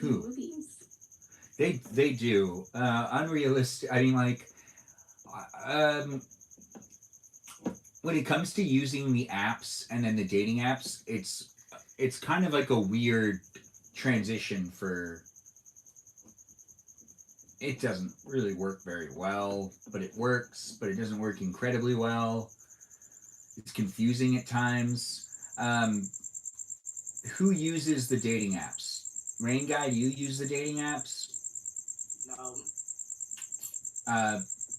In Who? movies. They do. Unrealistic. I mean, like, when it comes to using the apps and then the dating apps, it's kind of like a weird transition for. It doesn't really work very well, but it works, but it doesn't work incredibly well. It's confusing at times. Who uses the dating apps? Rain Guy, do you use the dating apps? No.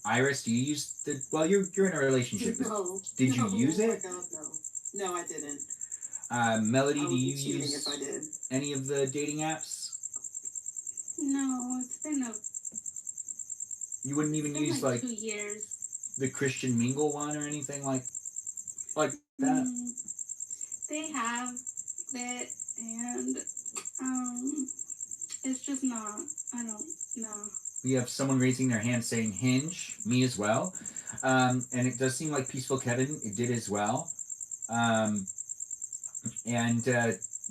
Iris, do you use the? Well, you're in a relationship. No. Did you use Oh my it? God, no. No, I didn't. Melody, I would do be you cheating use if I did. any of the dating apps? No, it's been You wouldn't even use like like 2 years. the Christian Mingle one or anything like that. They have it, and it's just not. I don't know. We have someone raising their hand saying Hinge, me as well, and it does seem like Peaceful Kevin it did as well, and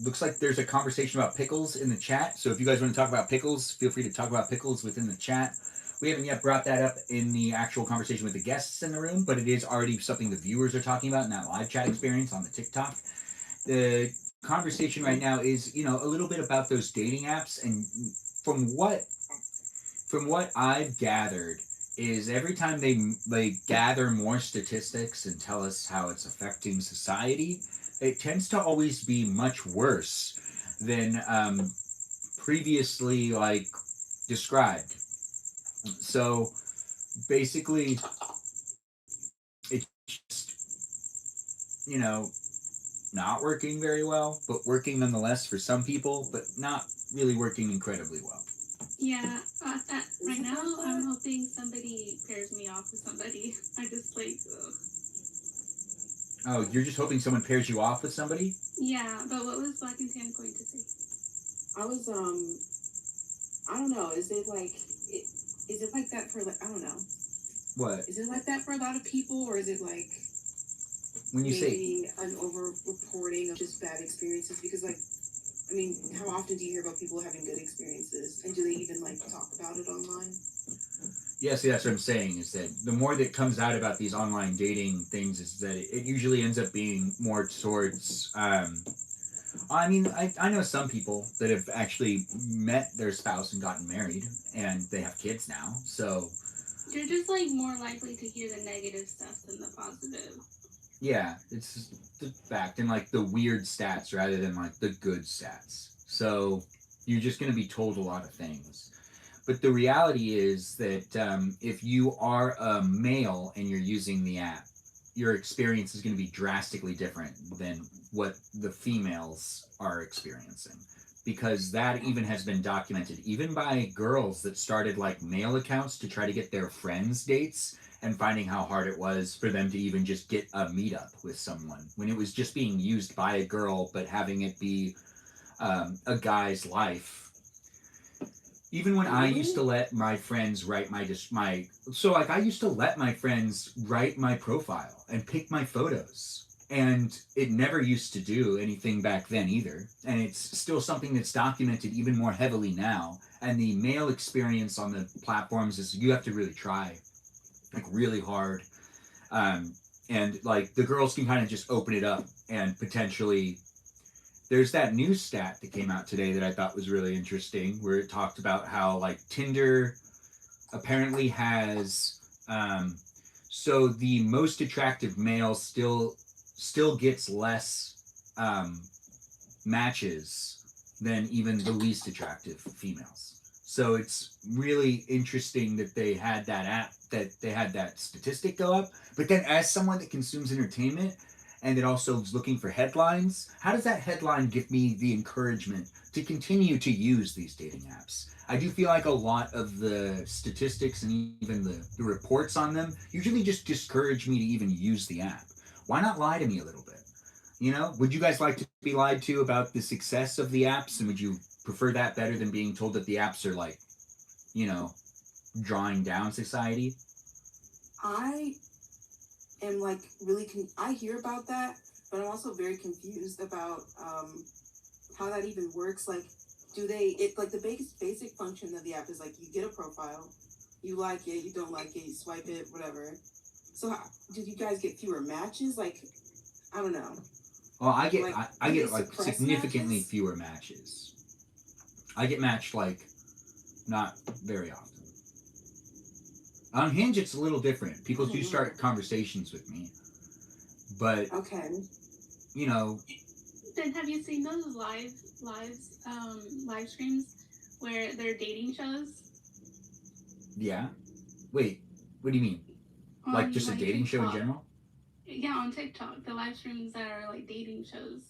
looks like there's a conversation about pickles in the chat. So if you guys want to talk about pickles, feel free to talk about pickles within the chat. We haven't yet brought that up in the actual conversation with the guests in the room, but it is already something the viewers are talking about in that live chat experience on the TikTok. The conversation right now is, a little bit about those dating apps, and from what I've gathered is every time they gather more statistics and tell us how it's affecting society, it tends to always be much worse than previously described. So basically, it's just, not working very well, but working nonetheless for some people, but not really working incredibly well. Yeah, right now I'm hoping somebody pairs me off with somebody. I just ugh. Oh, you're just hoping someone pairs you off with somebody? Yeah, but what was Black and Tan going to say? I was I don't know. Is it like that for like I don't know. What? Is it like that for a lot of people, or is it like When you say maybe an over reporting of just bad experiences? Because like I mean, how often do you hear about people having good experiences, and do they even like talk about it online? yeah, see, that's what I'm saying is that the more that comes out about these online dating things is that it usually ends up being more towards. I mean, I know some people that have actually met their spouse and gotten married, and they have kids now. So You're just like more likely to hear the negative stuff than the positive. yeah, it's the fact and like the weird stats rather than like the good stats. So you're just going to be told a lot of things. But the reality is that if you are a male and you're using the app, your experience is going to be drastically different than what the females are experiencing. Because that even has been documented, even by girls that started like male accounts to try to get their friends' dates and finding how hard it was for them to even just get a meetup with someone when it was just being used by a girl, but having it be a guy's life. Even when I used to let my friends write my so like I used to let my friends write my profile and pick my photos. And it never used to do anything back then either. And it's still something that's documented even more heavily now. And the male experience on the platforms is you have to really try, like really hard. And like the girls can kind of just open it up and potentially there's that news stat that came out today that I thought was really interesting, where it talked about how like Tinder apparently has so the most attractive male still gets less matches than even the least attractive females. So it's really interesting that they had that app that they had that statistic go up. But then as someone that consumes entertainment and that also is looking for headlines, how does that headline give me the encouragement to continue to use these dating apps? I do feel like a lot of the statistics and even the reports on them usually just discourage me to even use the app. Why not lie to me a little bit? You know, would you guys like to be lied to about the success of the apps, and would you prefer that better than being told that the apps are like, you know, drawing down society? I am like I hear about that, but I'm also very confused about how that even works. Like, do they? It like the basic function of the app is like you get a profile, you like it, you don't like it, you swipe it, whatever. So, did you guys get fewer matches? Like, I don't know. Well, Like, I do they get like suppress significantly matches? fewer matches. I get matched like not very often. On Hinge, it's a little different. I People don't do know. start conversations with me, but Okay. you know, Then have you seen those live streams where they're dating shows yeah. Wait, what do you mean? Like on just a like dating show in TikTok? general? Yeah, on TikTok, the live streams that are like dating shows.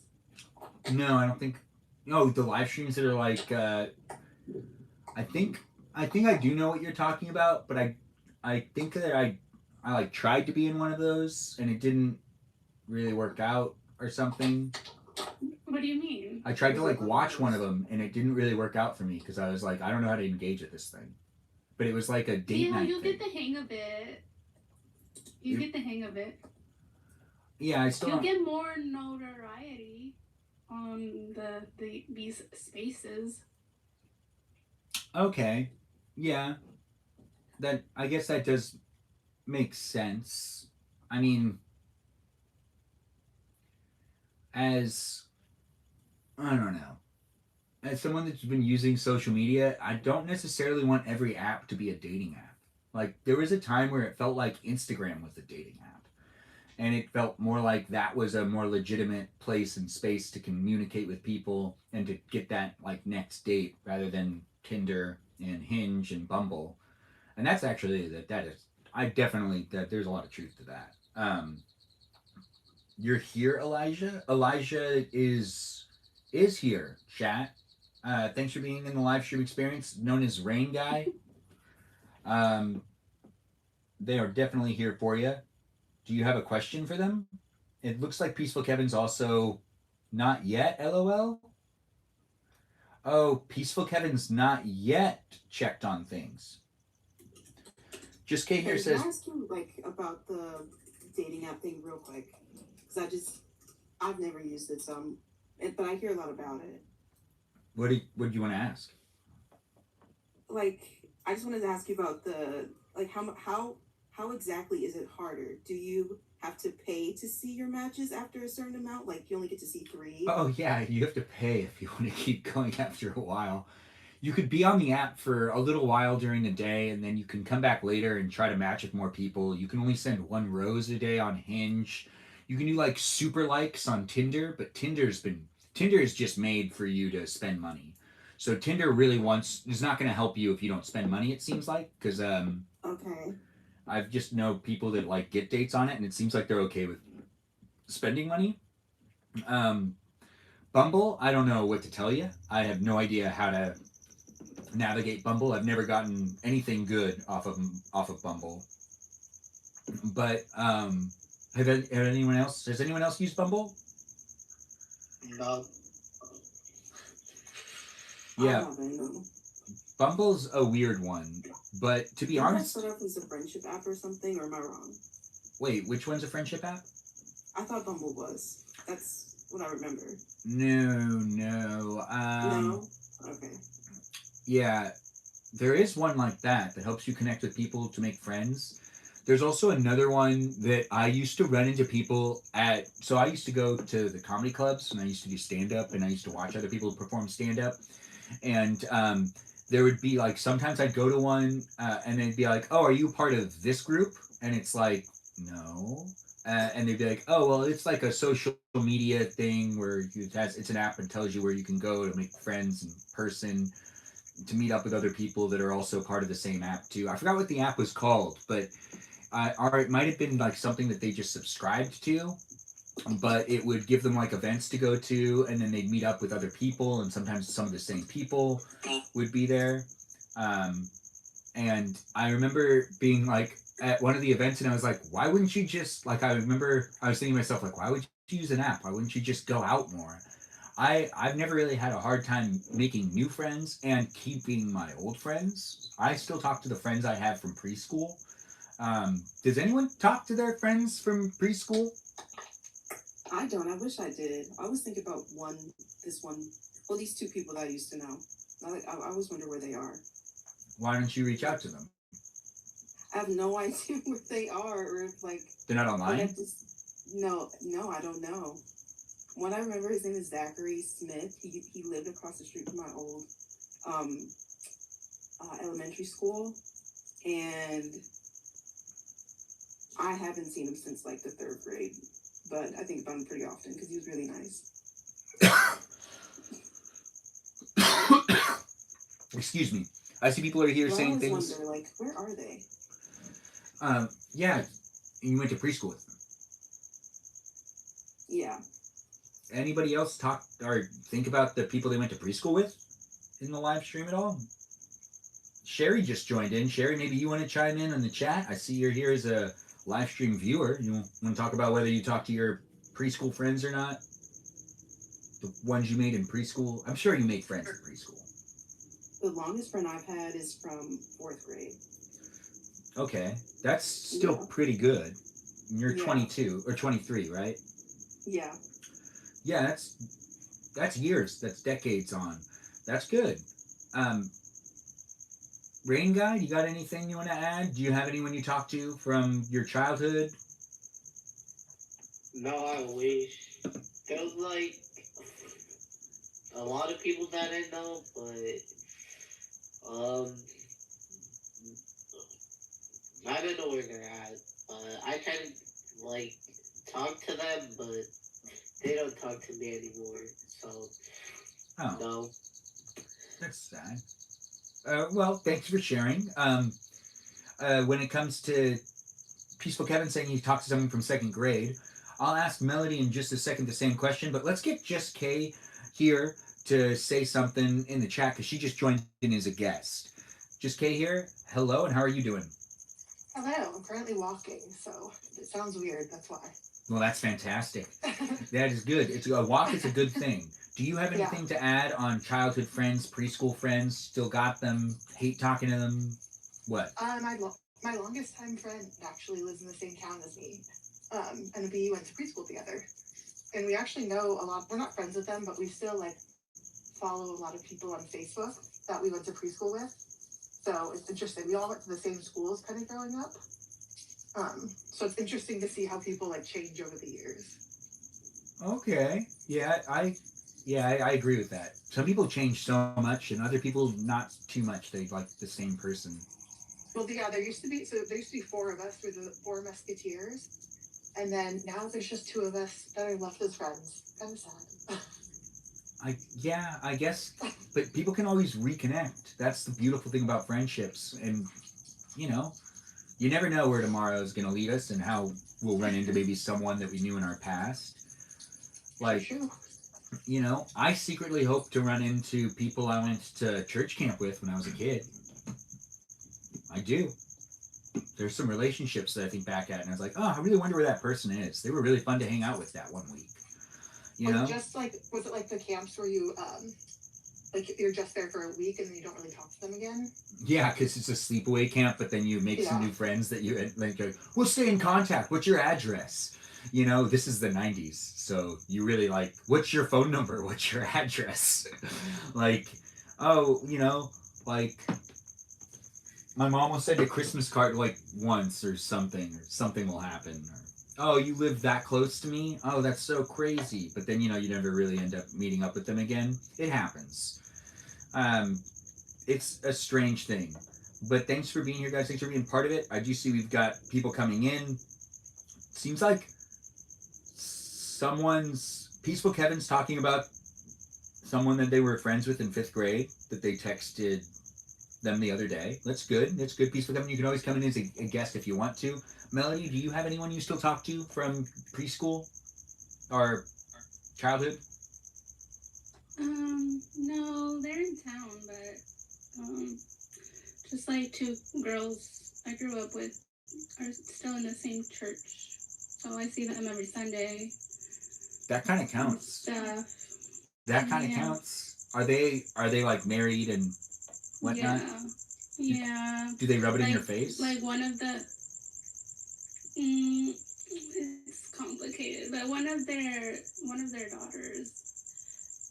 No, I don't think. No, the live streams that are like, I think, I think I do know what you're talking about, but I think that I like tried to be in one of those and it didn't really work out or something. What do you mean? I tried to Was it like one of watch one of those? them and it didn't really work out for me because I was like, I don't know how to engage with this thing. But it was like a date Yeah, night you'll thing. get the hang of it. You get the hang of it. Yeah, I still You'll don't. get more notoriety on these spaces. Okay, yeah, that I guess that does make sense. I mean, as I don't know, as someone that's been using social media, I don't necessarily want every app to be a dating app. Like there was a time where it felt like Instagram was a dating app, and it felt more like that was a more legitimate place and space to communicate with people and to get that like next date rather than Tinder and Hinge and Bumble. And that's actually that is I definitely that there's a lot of truth to that. You're here, Elijah. Elijah is here. Chat. Thanks for being in the live stream experience, known as Rain Guy. Um, they are definitely here for you. Do you have a question for them? It looks like Peaceful Kevin's also not yet, LOL. Oh, Peaceful Kevin's not yet checked on things. Just K here Hey, can I says, ask you like about the dating app thing real quick? Because I've never used it, but I hear a lot about it. what do you want to ask? Like, I just wanted to ask you about the like how exactly is it harder? Do you have to pay to see your matches after a certain amount? Like, you only get to see three. Oh yeah, you have to pay if you want to keep going after a while. You could be on the app for a little while during the day, and then you can come back later and try to match with more people. You can only send one rose a day on Hinge. You can do like super likes on Tinder, but Tinder is just made for you to spend money. So Tinder really wants is not going to help you if you don't spend money. It seems like because Okay. I've just know people that like get dates on it, and it seems like they're okay with spending money. Um, Bumble, I don't know what to tell you. I have no idea how to navigate Bumble. I've never gotten anything good off of Bumble. But have anyone else? Has anyone else used Bumble? No. I Yeah, haven't. No. Bumble's a weird one. But to be Didn't that honest, start off as a friendship app or something, or am I wrong? wait, which one's a friendship app? I thought Bumble was. That's what I remember. No. No? Okay. Yeah, there is one like that helps you connect with people to make friends. There's also another one that I used to run into people at. So I used to go to the comedy clubs and I used to do stand up and I used to watch other people perform stand up. And there would be like sometimes I'd go to one and they'd be like, "Oh, are you part of this group?" And it's like, "No." And they'd be like, "Oh, well, it's like a social media thing where it's an app and tells you where you can go to make friends in person, to meet up with other people that are also part of the same app too." I forgot what the app was called, but or it might have been like something that they just subscribed to. But it would give them like events to go to, and then they'd meet up with other people, and sometimes some of the same people would be there. Um, and I remember being like at one of the events, and I was like, "Why wouldn't you just like?" I remember I was thinking to myself like, "Why would you use an app? Why wouldn't you just go out more?" I've never really had a hard time making new friends and keeping my old friends. I still talk to the friends I have from preschool. Does anyone talk to their friends from preschool? I don't. I wish I did. I always think about this one, well, these two people that I used to know. I always wonder where they are. Why don't you reach out to them? I have no idea where they are, or if like They're not I online? have just no, I don't know. One I remember, his name is Zachary Smith. He lived across the street from my old um, elementary school, and I haven't seen him since like the third grade. But I think about him pretty often because he was really nice. Excuse me. I see people are here But I saying always things. wonder, like, where are they? Yeah, you went to preschool with them. Yeah. Anybody else talk or think about the people they went to preschool with in the live stream at all? Sherry just joined in. Sherry, maybe you want to chime in on the chat. I see you're here as a live stream viewer. You want to talk about whether you talk to your preschool friends or not? The ones you made in preschool? I'm sure you made friends in preschool. The longest friend I've had is from fourth grade. Okay, that's still Yeah. pretty good. You're Yeah. 22 or 23, right? Yeah. Yeah, that's years. That's decades on. That's good. Um, Rain Guy, you got anything you want to add? Do you have anyone you talk to from your childhood? No, I wish. There's like a lot of people that I know, but I don't know where they're at. I try to like talk to them, but they don't talk to me anymore. So Oh, no. that's sad. Well, thanks for sharing. When it comes to Peaceful Kevin saying he talked to someone from second grade, I'll ask Melody in just a second the same question, but let's get Just Kay here to say something in the chat because she just joined in as a guest. Just Kay here. Hello, and how are you doing? Hello, I'm currently walking, so it sounds weird. That's why. Well, that's fantastic. That is good. It's a walk is a good thing. Do you have Yeah. anything to add on childhood friends, preschool friends? Still got them? Hate talking to them? What? My longest time friend actually lives in the same town as me, and we went to preschool together. And we actually know a lot. We're not friends with them, but we still like follow a lot of people on Facebook that we went to preschool with. So it's interesting. We all went to the same schools, kind of growing up. So it's interesting to see how people like change over the years. Okay. I agree with that. Some people change so much, and other people not too much. They like the same person. Well, yeah, there used to be four of us. We're the four Musketeers, and then now there's just two of us that are left as friends. Kind of sad. I guess, but people can always reconnect. That's the beautiful thing about friendships, and you know, you never know where tomorrow is going to lead us and how we'll run into maybe someone that we knew in our past. Like, True. I secretly hope to run into people I went to church camp with when I was a kid. I do. There's some relationships that I think back at, and I was like, oh, I really wonder where that person is. They were really fun to hang out with that one week. Just like, was it like the camps where you like you're just there for a week and then you don't really talk to them again? Yeah, because it's a sleepaway camp, but then you make some Yeah. new friends that you like. We'll stay in contact. What's your address? This is the '90s, so you really like. What's your phone number? What's your address? Like, oh, like my mom will send a Christmas card like once or something will happen. Or, oh, you live that close to me? Oh, that's so crazy. But then you never really end up meeting up with them again. It happens. Um, it's a strange thing. But thanks for being here, guys. Thanks for being part of it. I do see we've got people coming in. Seems like someone's Peaceful Kevin's talking about someone that they were friends with in 5th grade that they texted them the other day. That's good. That's good. Peaceful Kevin, you can always come in as a guest if you want to. Melody, do you have anyone you still talk to from preschool or childhood? No, they're in town, but just like two girls I grew up with are still in the same church, so I see them every Sunday. That kind of counts. Stuff. That kind of counts. Are they like married and whatnot? Yeah. Do they rub it in your face? Like one of the. It's complicated, but one of their daughters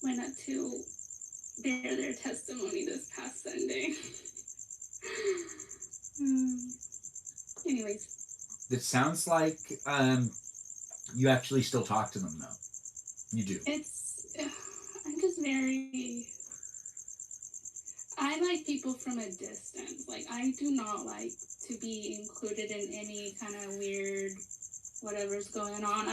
went up to bear their testimony this past Sunday. Anyways. It sounds like you actually still talk to them, though. You do. I'm just very... I like people from a distance. Like, I do not like to be included in any kind of weird whatever's going on.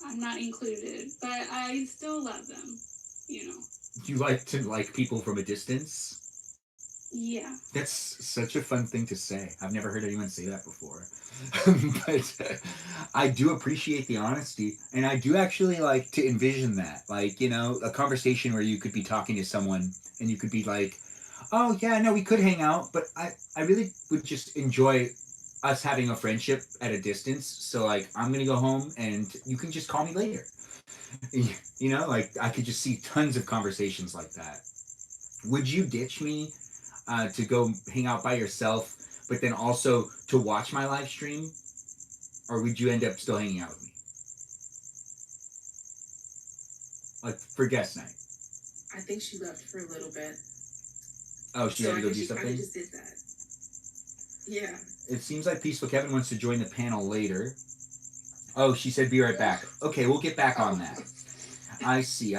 I'm not included, but I still love them, You like to like people from a distance? Yeah. That's such a fun thing to say. I've never heard anyone say that before. But I do appreciate the honesty, and I do actually like to envision that. Like, a conversation where you could be talking to someone and you could be like, oh, yeah, no, we could hang out, but I really would just enjoy us having a friendship at a distance. So, like, I'm going to go home and you can just call me later. Like, I could just see tons of conversations like that. Would you ditch me to go hang out by yourself, but then also to watch my live stream? Or would you end up still hanging out with me? Like, for guest night. I think she left for a little bit. Oh, she had to go do something? I just did that. Yeah. It seems like Peaceful Kevin wants to join the panel later. Oh, she said be right back. Okay, we'll get back on that. I see.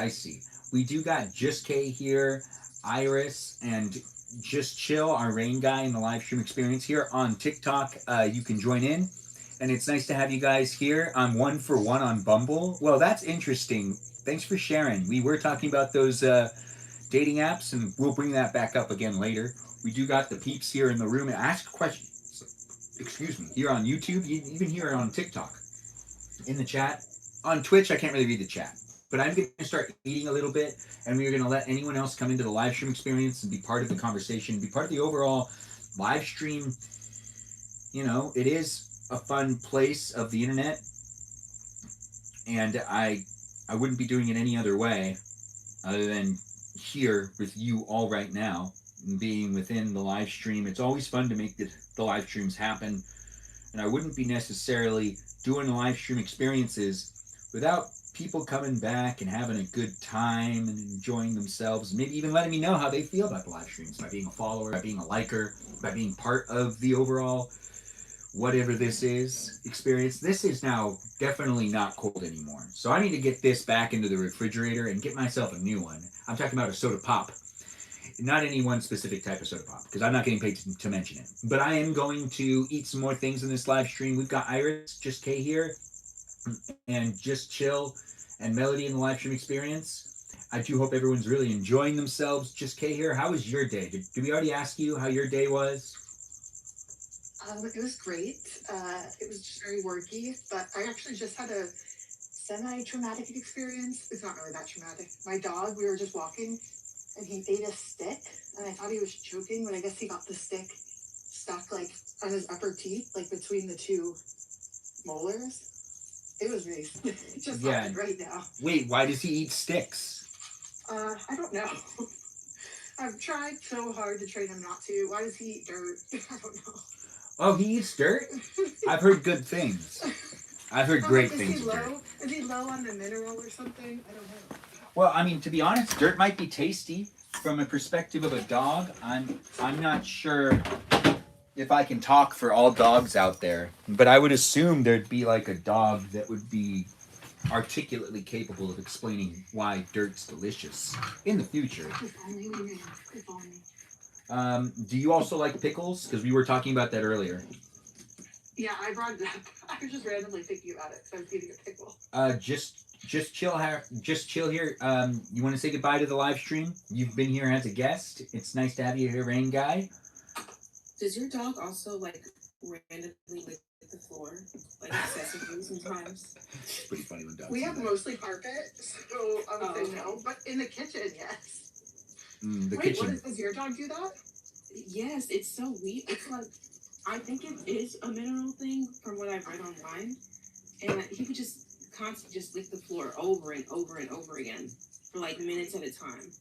We do got Just K here, Iris, and Just Chill, our rain guy in the live stream experience here on TikTok. You can join in. And it's nice to have you guys here. I'm 1 for 1 on Bumble. Well, that's interesting. Thanks for sharing. We were talking about those dating apps, and we'll bring that back up again later. We do got the peeps here in the room and ask questions. Excuse me. Here on YouTube, even here on TikTok. In the chat. On Twitch, I can't really read the chat. But I'm going to start eating a little bit, and we're going to let anyone else come into the live stream experience and be part of the conversation, be part of the overall live stream you know, it is a fun place of the internet, and I wouldn't be doing it any other way other than here with you all right now and being within the live stream. It's always fun to make the live streams happen, and I wouldn't be necessarily doing the live stream experiences without people coming back and having a good time and enjoying themselves, maybe even letting me know how they feel about the live streams by being a follower, by being a liker, by being part of the overall whatever this is experience. This is now definitely not cold anymore. So I need to get this back into the refrigerator and get myself a new one. I'm talking about a soda pop. Not any one specific type of soda pop, because I'm not getting paid to mention it. But I am going to eat some more things in this live stream. We've got Iris, Just K here, and Just Chill, and Melody in the live stream experience. I do hope everyone's really enjoying themselves. Just K here, how was your day? Did we already ask you how your day was? It was great. It was just very worky, but I actually just had a semi-traumatic experience. It's not really that traumatic. My dog, we were just walking, and he ate a stick, and I thought he was choking, but I guess he got the stick stuck, like, on his upper teeth, like, between the two molars. It was really, it just happened right now. Wait, why does he eat sticks? I don't know. I've tried so hard to train him not to. Why does he eat dirt? I don't know. Oh, he eats dirt? I've heard good things. I've heard great things. Is he low on the mineral or something? I don't know. Well, I mean, to be honest, dirt might be tasty from a perspective of a dog. I'm not sure if I can talk for all dogs out there, but I would assume there'd be like a dog that would be articulately capable of explaining why dirt's delicious in the future. Do you also like pickles? Because we were talking about that earlier. Yeah, I brought it up. I was just randomly thinking about it, so I was eating a pickle. Just chill here. Just chill here. You want to say goodbye to the live stream? You've been here as a guest. It's nice to have you here, Rain Guy. Does your dog also like randomly lick the floor, like excessively sometimes? It's pretty funny when dogs. We have mostly carpet, so I would say no. But in the kitchen, yes. The Wait, kitchen. Does your dog do that? Yes, it's so weird. It's like, I think it is a mineral thing from what I've read online, and he would just constantly just lick the floor over and over and over again for like minutes at a time.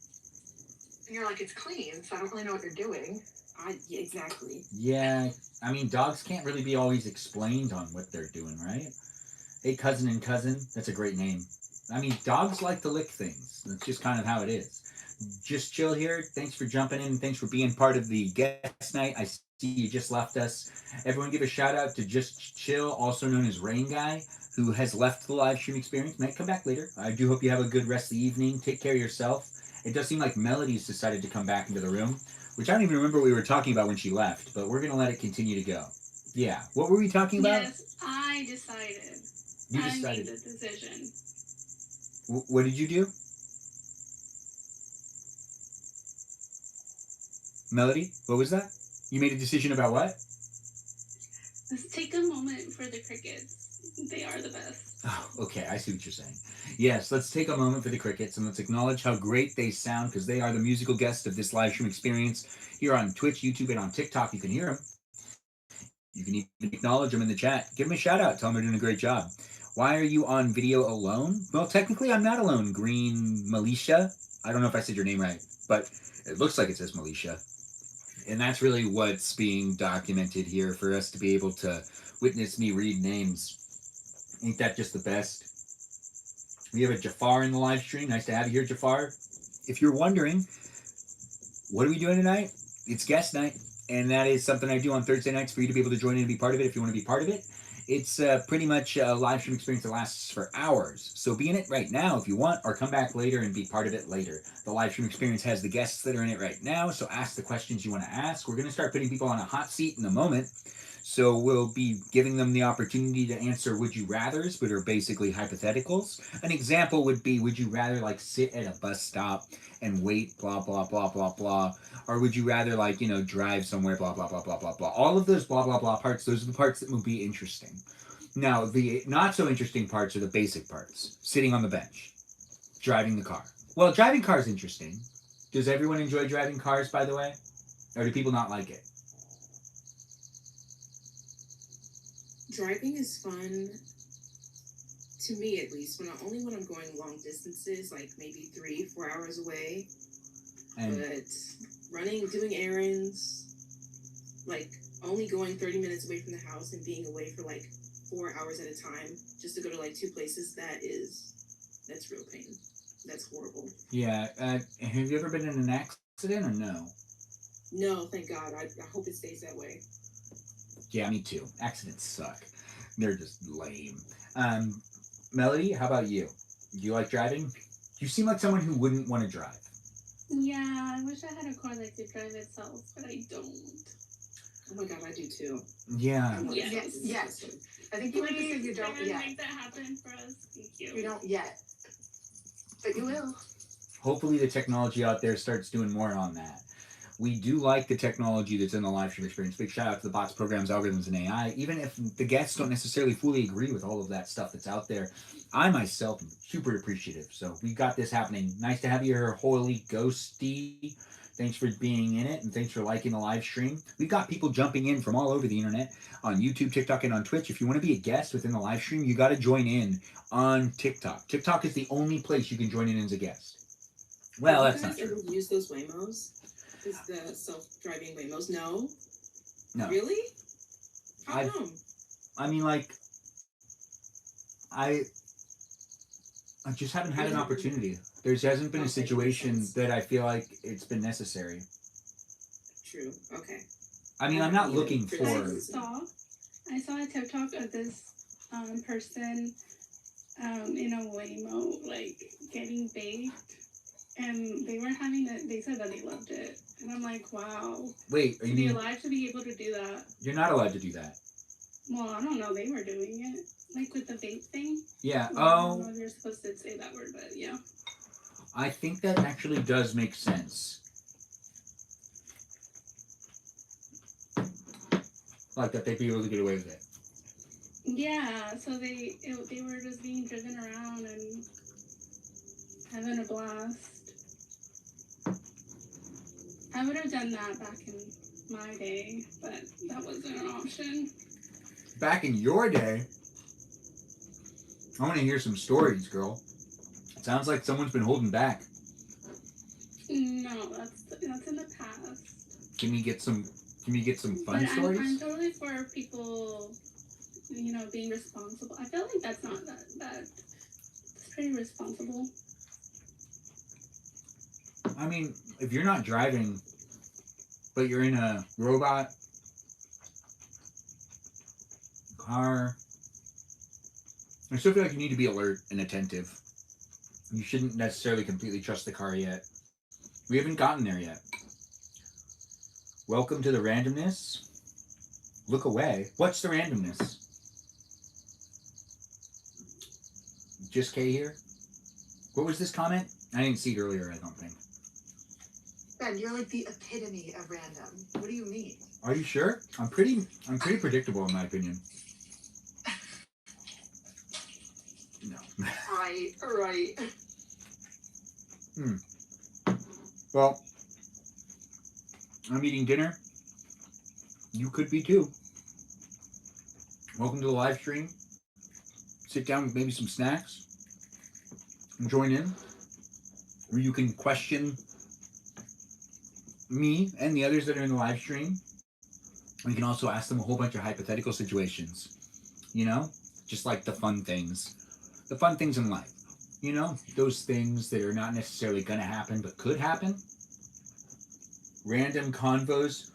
And you're like, it's clean, so I don't really know what you're doing. Yeah, exactly. Yeah, I mean, dogs can't really be always explained on what they're doing, right? Hey, cousin and cousin, that's a great name. I mean, dogs like to lick things. That's just kind of how it is. Just chill here. Thanks for jumping in. Thanks for being part of the guest night. I see you just left us. Everyone give a shout out to Just Chill, also known as Rain Guy, who has left the live stream experience. Might come back later. I do hope you have a good rest of the evening. Take care of yourself. It does seem like Melody's decided to come back into the room, which I don't even remember what we were talking about when she left, but we're going to let it continue to go. Yeah. What were we talking about? Yes, I decided. You I decided. made the decision. What did you do? Melody, what was that? You made a decision about what? Let's take a moment for the crickets. They are the best. Oh, okay, I see what you're saying. Yes, let's take a moment for the crickets and let's acknowledge how great they sound because they are the musical guests of this live stream experience here on Twitch, YouTube, and on TikTok. You can hear them. You can even acknowledge them in the chat. Give them a shout out. Tell them they're doing a great job. Why are you on video alone? Well, technically, I'm not alone. Green Militia. I don't know if I said your name right, but it looks like it says Militia. And that's really what's being documented here for us to be able to witness me read names. Ain't that just the best? We have a Jafar in the live stream. Nice to have you here, Jafar. If you're wondering, what are we doing tonight? It's guest night. And that is something I do on Thursday nights for you to be able to join in and be part of it if you want to be part of it. It's pretty much a live stream experience that lasts for hours. So be in it right now if you want, or come back later and be part of it later. The live stream experience has the guests that are in it right now, so ask the questions you want to ask. We're going to start putting people on a hot seat in a moment. So we'll be giving them the opportunity to answer would you rathers, which are basically hypotheticals. An example would be, would you rather like sit at a bus stop and wait, blah, blah, blah, blah, blah. Or would you rather like, you know, drive somewhere, blah, blah, blah, blah, blah, blah. All of those blah, blah, blah parts, those are the parts that will be interesting. Now, the not so interesting parts are the basic parts. Sitting on the bench, driving the car. Well, driving cars is interesting. Does everyone enjoy driving cars, by the way? Or do people not like it? Driving is fun, to me at least, only when I'm going long distances, like maybe 3-4 hours away. And But running, doing errands, like only going 30 minutes away from the house and being away for like 4 hours at a time just to go to like 2 places, that's real pain. That's horrible. yeah, have you ever been in an accident or no? No, thank God. I hope it stays that way. Yeah, me too. Accidents suck. They're just lame. Um, Melody, how about you? Do you like driving? You seem like someone who wouldn't want to drive. Yeah, I wish I had a car that could drive itself, but I don't. Oh my God, I do too. Yeah. Yes. I think you want to say you don't Please, yet. make that happen for us. Thank you. You don't yet. But you will. Hopefully the technology out there starts doing more on that. We do like the technology that's in the live stream experience. Big shout out to the bots, programs, algorithms, and AI. Even if the guests don't necessarily fully agree with all of that stuff that's out there, I myself am super appreciative. So we got this happening. Nice to have you here, Holy Ghosty. Thanks for being in it, and thanks for liking the live stream. We've got people jumping in from all over the internet on YouTube, TikTok, and on Twitch. If you want to be a guest within the live stream, you got to join in on TikTok. TikTok is the only place you can join in as a guest. Well, that's not Have you true. guys ever used those Waymos? Is the self-driving Waymos? No. No. Really? How I've- come? I mean, like, I just haven't had an opportunity. There hasn't been a Okay, situation makes sense. that I feel like it's been necessary. True. Okay. I mean, I'm not Yeah, looking for for. I saw a TikTok of this person in a Waymo like getting baked, and they were having that. They said that they loved it, and I'm like, wow. Wait, To you be mean alive to be able to do that. you're not allowed to do that? Well, I don't know. They were doing it like with the vape thing. Yeah. Well, I don't Oh, know if you're supposed to say that word, but yeah. I think that actually does make sense. Like that they'd be able to get away with it. Yeah, so they were just being driven around and having a blast. I would have done that back in my day, but that wasn't an option. Back in your day, I want to hear some stories, girl. It sounds like someone's been holding back. No, that's in the past. Can we get some fun But stories? I'm totally for people, being responsible. I feel like that's not that bad. It's pretty responsible. I mean, if you're not driving, but you're in a robot car, I still feel like you need to be alert and attentive. You shouldn't necessarily completely trust the car yet. We haven't gotten there yet. Welcome to the randomness. Look away. What's the randomness? Just K here? What was this comment? I didn't see it earlier, I don't think. Ben, you're like the epitome of random. What do you mean? Are you sure? I'm pretty predictable in my opinion. No. Right. Well, I'm eating dinner. You could be too. Welcome to the live stream. Sit down with maybe some snacks and join in, where you can question me and the others that are in the live stream. We can also ask them a whole bunch of hypothetical situations, just like the fun things in life, those things that are not necessarily going to happen but could happen. Random convos,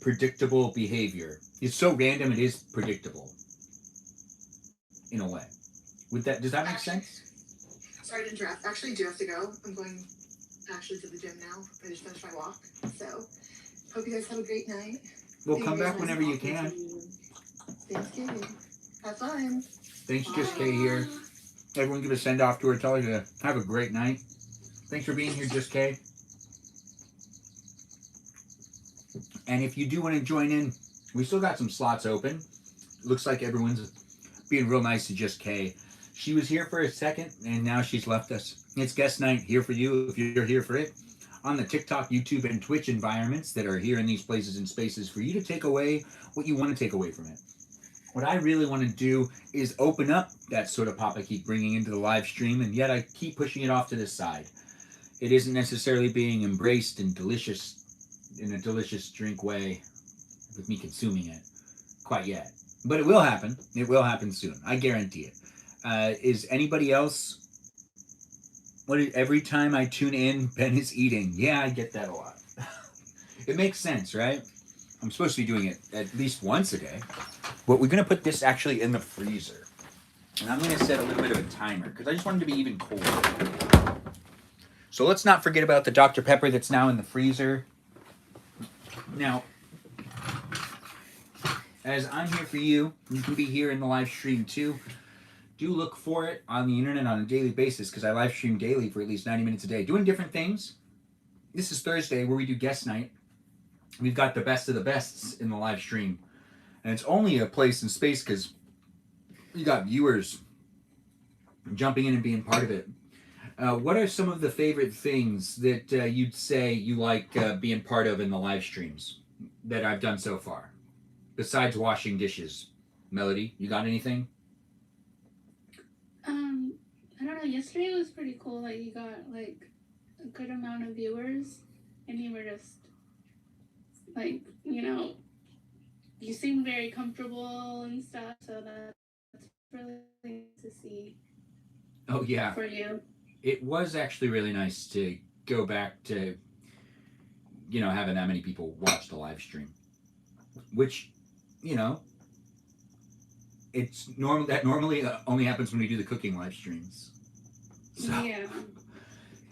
predictable behavior. It's so random it is predictable in a way. Does that make sense? Sorry to interrupt. Actually, I do have to go. I'm going to the gym now. I just finished my walk. So, hope you guys have a great night. Well, Thank come you back guys. whenever you can. Thanksgiving. Have fun. Thanks, Just K here. Everyone give a send off to her. Tell her to have a great night. Thanks for being here, Just K. And if you do want to join in, we still got some slots open. Looks like everyone's being real nice to Just K. She was here for a second, and now she's left us. It's guest night here for you if you're here for it. On the TikTok, YouTube, and Twitch environments that are here in these places and spaces for you to take away what you want to take away from it. what I really want to do is open up that soda pop I keep bringing into the live stream, and yet I keep pushing it off to the side. It isn't necessarily being embraced in a delicious drink way with me consuming it quite yet. But it will happen. It will happen soon. I guarantee it. Is anybody else? Every time I tune in, Ben is eating. Yeah, I get that a lot. It makes sense, right? I'm supposed to be doing it at least once a day. But we're going to put this actually in the freezer. And I'm going to set a little bit of a timer because I just want it to be even colder. So let's not forget about the Dr. Pepper that's now in the freezer. Now, as I'm here for you, you can be here in the live stream too. Do look for it on the internet on a daily basis because I live stream daily for at least 90 minutes a day, doing different things. This is Thursday where we do guest night. We've got the best of the bests in the live stream. And it's only a place and space because you got viewers jumping in and being part of it. What are some of the favorite things that you'd say you like being part of in the live streams that I've done so far? Besides washing dishes. Melody, you got anything? I don't know. Yesterday was pretty cool. Like you got like a good amount of viewers, and you were just like, you seemed very comfortable and stuff. So that's really nice to see. Oh yeah. For you. It was actually really nice to go back to, having that many people watch the live stream, which, it's normal. That normally only happens when we do the cooking live streams. So, yeah.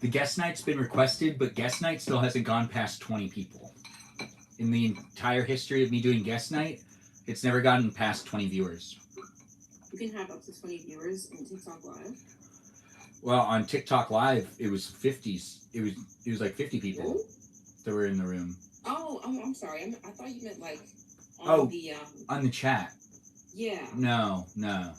The guest night's been requested, but guest night still hasn't gone past 20 people. In the entire history of me doing guest night, it's never gotten past 20 viewers. You can have up to 20 viewers on TikTok Live. Well, on TikTok Live, it was 50s. It was like 50 people Really? that were in the room. Oh, I'm sorry. I thought you meant like on the chat. Yeah. No.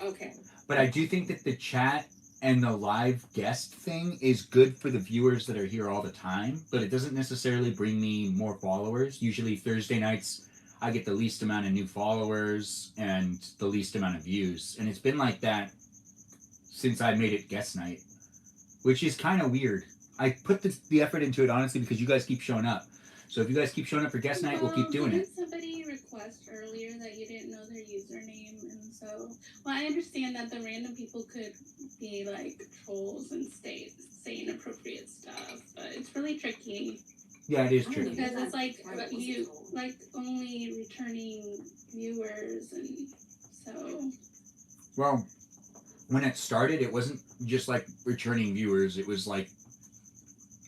Okay. But I do think that the chat and the live guest thing is good for the viewers that are here all the time, but it doesn't necessarily bring me more followers. Usually Thursday nights, I get the least amount of new followers and the least amount of views. And it's been like that since I made it guest night, which is kind of weird. I put the effort into it, honestly, because you guys keep showing up. So if you guys keep showing up for guest night, we'll keep doing it. Didn't somebody request earlier that you didn't know their username? And so, I understand that the random people could be like trolls and say inappropriate stuff, but it's really tricky. Yeah, it is tricky. Because it's like only returning viewers, and so. Well, when it started, it wasn't just like returning viewers. It was like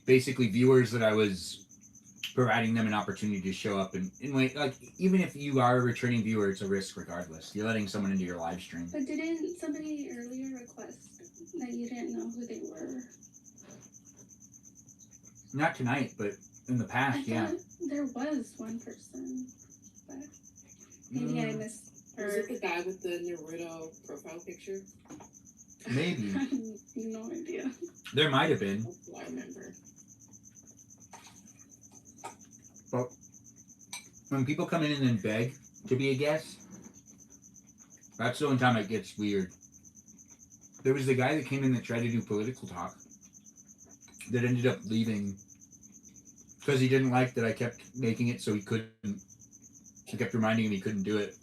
basically viewers that I was providing them an opportunity to show up and wait. Like, even if you are a returning viewer, it's a risk regardless. You're letting someone into your live stream. But didn't somebody earlier request that you didn't know who they were? Not tonight, but in the past, yeah. There was one person, but maybe I misheard. Was it the guy with the Naruto profile picture? Maybe. I have no idea. There might have been. Oh, I remember. But when people come in and then beg to be a guest, that's the only time it gets weird. There was the guy that came in that tried to do political talk that ended up leaving because he didn't like that I kept making it so he couldn't. I kept reminding him he couldn't do it.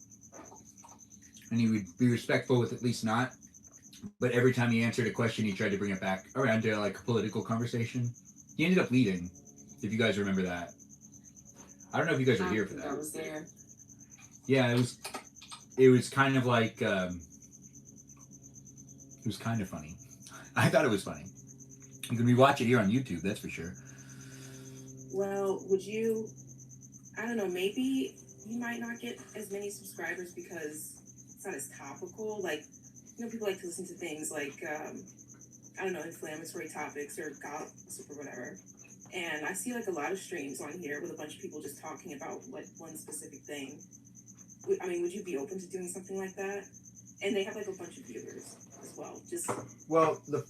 And he would be respectful with at least not. But every time he answered a question, he tried to bring it back around to like a political conversation. He ended up leaving, if you guys remember that. I don't know if you guys were here for that. I was there. Yeah, it was kind of like, it was kind of funny. I thought it was funny. You can rewatch it here on YouTube, that's for sure. Well, would you, I don't know, maybe you might not get as many subscribers because it's not as topical. Like, people like to listen to things like, I don't know, inflammatory topics or gossip or whatever. And I see like a lot of streams on here with a bunch of people just talking about like one specific thing. I mean, would you be open to doing something like that? And they have like a bunch of viewers as well. Well, the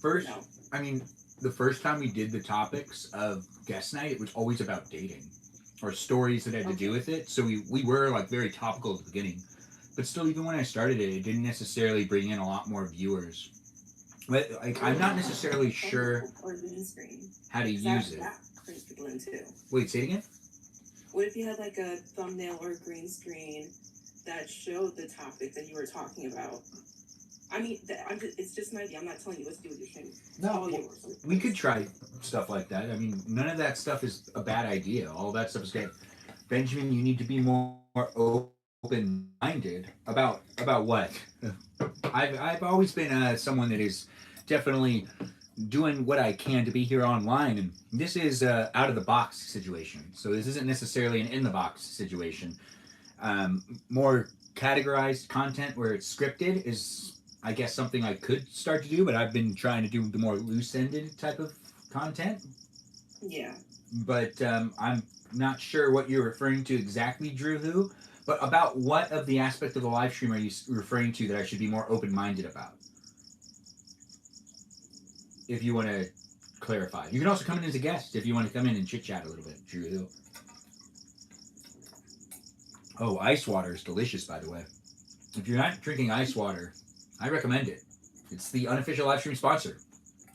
first time we did the topics of guest night, it was always about dating or stories that had to do with it. So we were like very topical at the beginning. but still, even when I started it, it didn't necessarily bring in a lot more viewers. But like, I'm not necessarily sure Or green screen. how to use it. That brings people in too. Wait, say it again. What if you had like a thumbnail or a green screen that showed the topic that you were talking about? I mean, it's just an idea. I'm not telling you what to do with your stream. It's all yours. We could try stuff like that. I mean, none of that stuff is a bad idea. All that stuff is great. Benjamin, you need to be more open-minded about what. I've always been someone that is definitely doing what I can to be here online, and this is out of the box situation. So this isn't necessarily an in the box situation. More categorized content where it's scripted is, I guess, something I could start to do, but I've been trying to do the more loose-ended type of content. Yeah. But I'm not sure what you're referring to exactly, Drew Who, but about what of the aspect of the live stream are you referring to that I should be more open-minded about? If you want to clarify. You can also come in as a guest if you want to come in and chit-chat a little bit, Drew Who. Oh, ice water is delicious, by the way. If you're not drinking ice water, I recommend it. It's the unofficial live stream sponsor.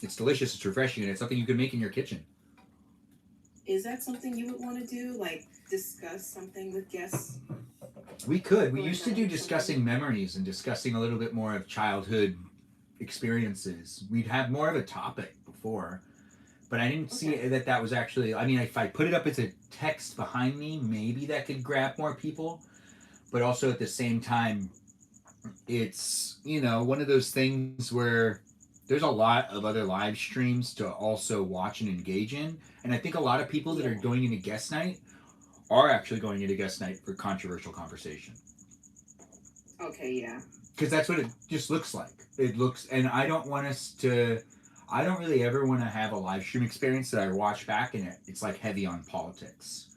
It's delicious, it's refreshing, and it's something you can make in your kitchen. Is that something you would want to do? Like, discuss something with guests? We could. We used to do discussing memories and discussing a little bit more of childhood experiences. We'd have more of a topic before, but I didn't see that was actually, I mean, if I put it up as a text behind me, maybe that could grab more people, but also at the same time, it's, one of those things where there's a lot of other live streams to also watch and engage in, and I think a lot of people that are going into guest night are actually going into guest night for controversial conversation. Okay, yeah. Because that's what it just looks like. It looks, and I don't really ever want to have a live stream experience that I watch back and it's like heavy on politics.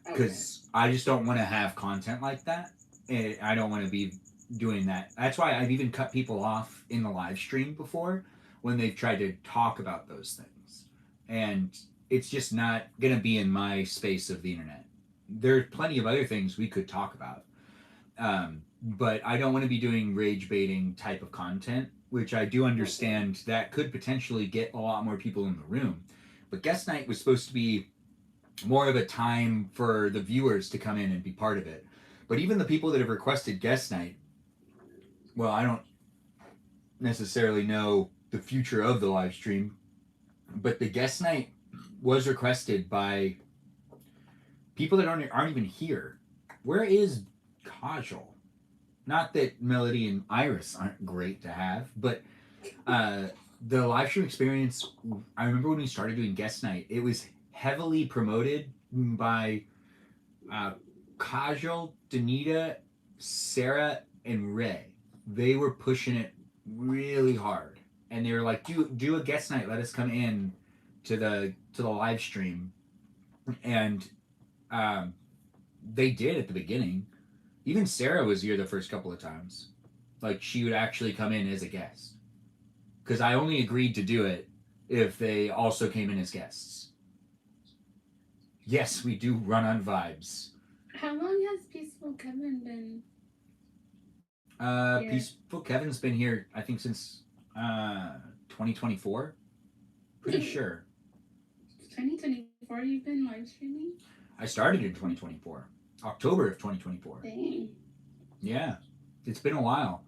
Because I just don't want to have content like that. And I don't want to be doing that. That's why I've even cut people off in the live stream before when they've tried to talk about those things. And it's just not going to be in my space of the internet. There are plenty of other things we could talk about. But I don't want to be doing rage baiting type of content, which I do understand that could potentially get a lot more people in the room. But guest night was supposed to be more of a time for the viewers to come in and be part of it. But even the people that have requested guest night, well, I don't necessarily know the future of the live stream, but the guest night was requested by people that aren't even here. Where is Kajal? Not that Melody and Iris aren't great to have, but the live stream experience, I remember when we started doing guest night, it was heavily promoted by Kajal, Danita, Sarah, and Ray. They were pushing it really hard, and they were like, do a guest night, let us come in to the live stream. And they did at the beginning. Even Sarah was here the first couple of times. Like, she would actually come in as a guest. Because I only agreed to do it if they also came in as guests. Yes, we do run on vibes. How long has Peaceful Kevin been? Peaceful Kevin's been here, I think, since 2024. Pretty sure. 2024 you've been live streaming? I started in 2024. October of 2024. Dang. Yeah, it's been a while.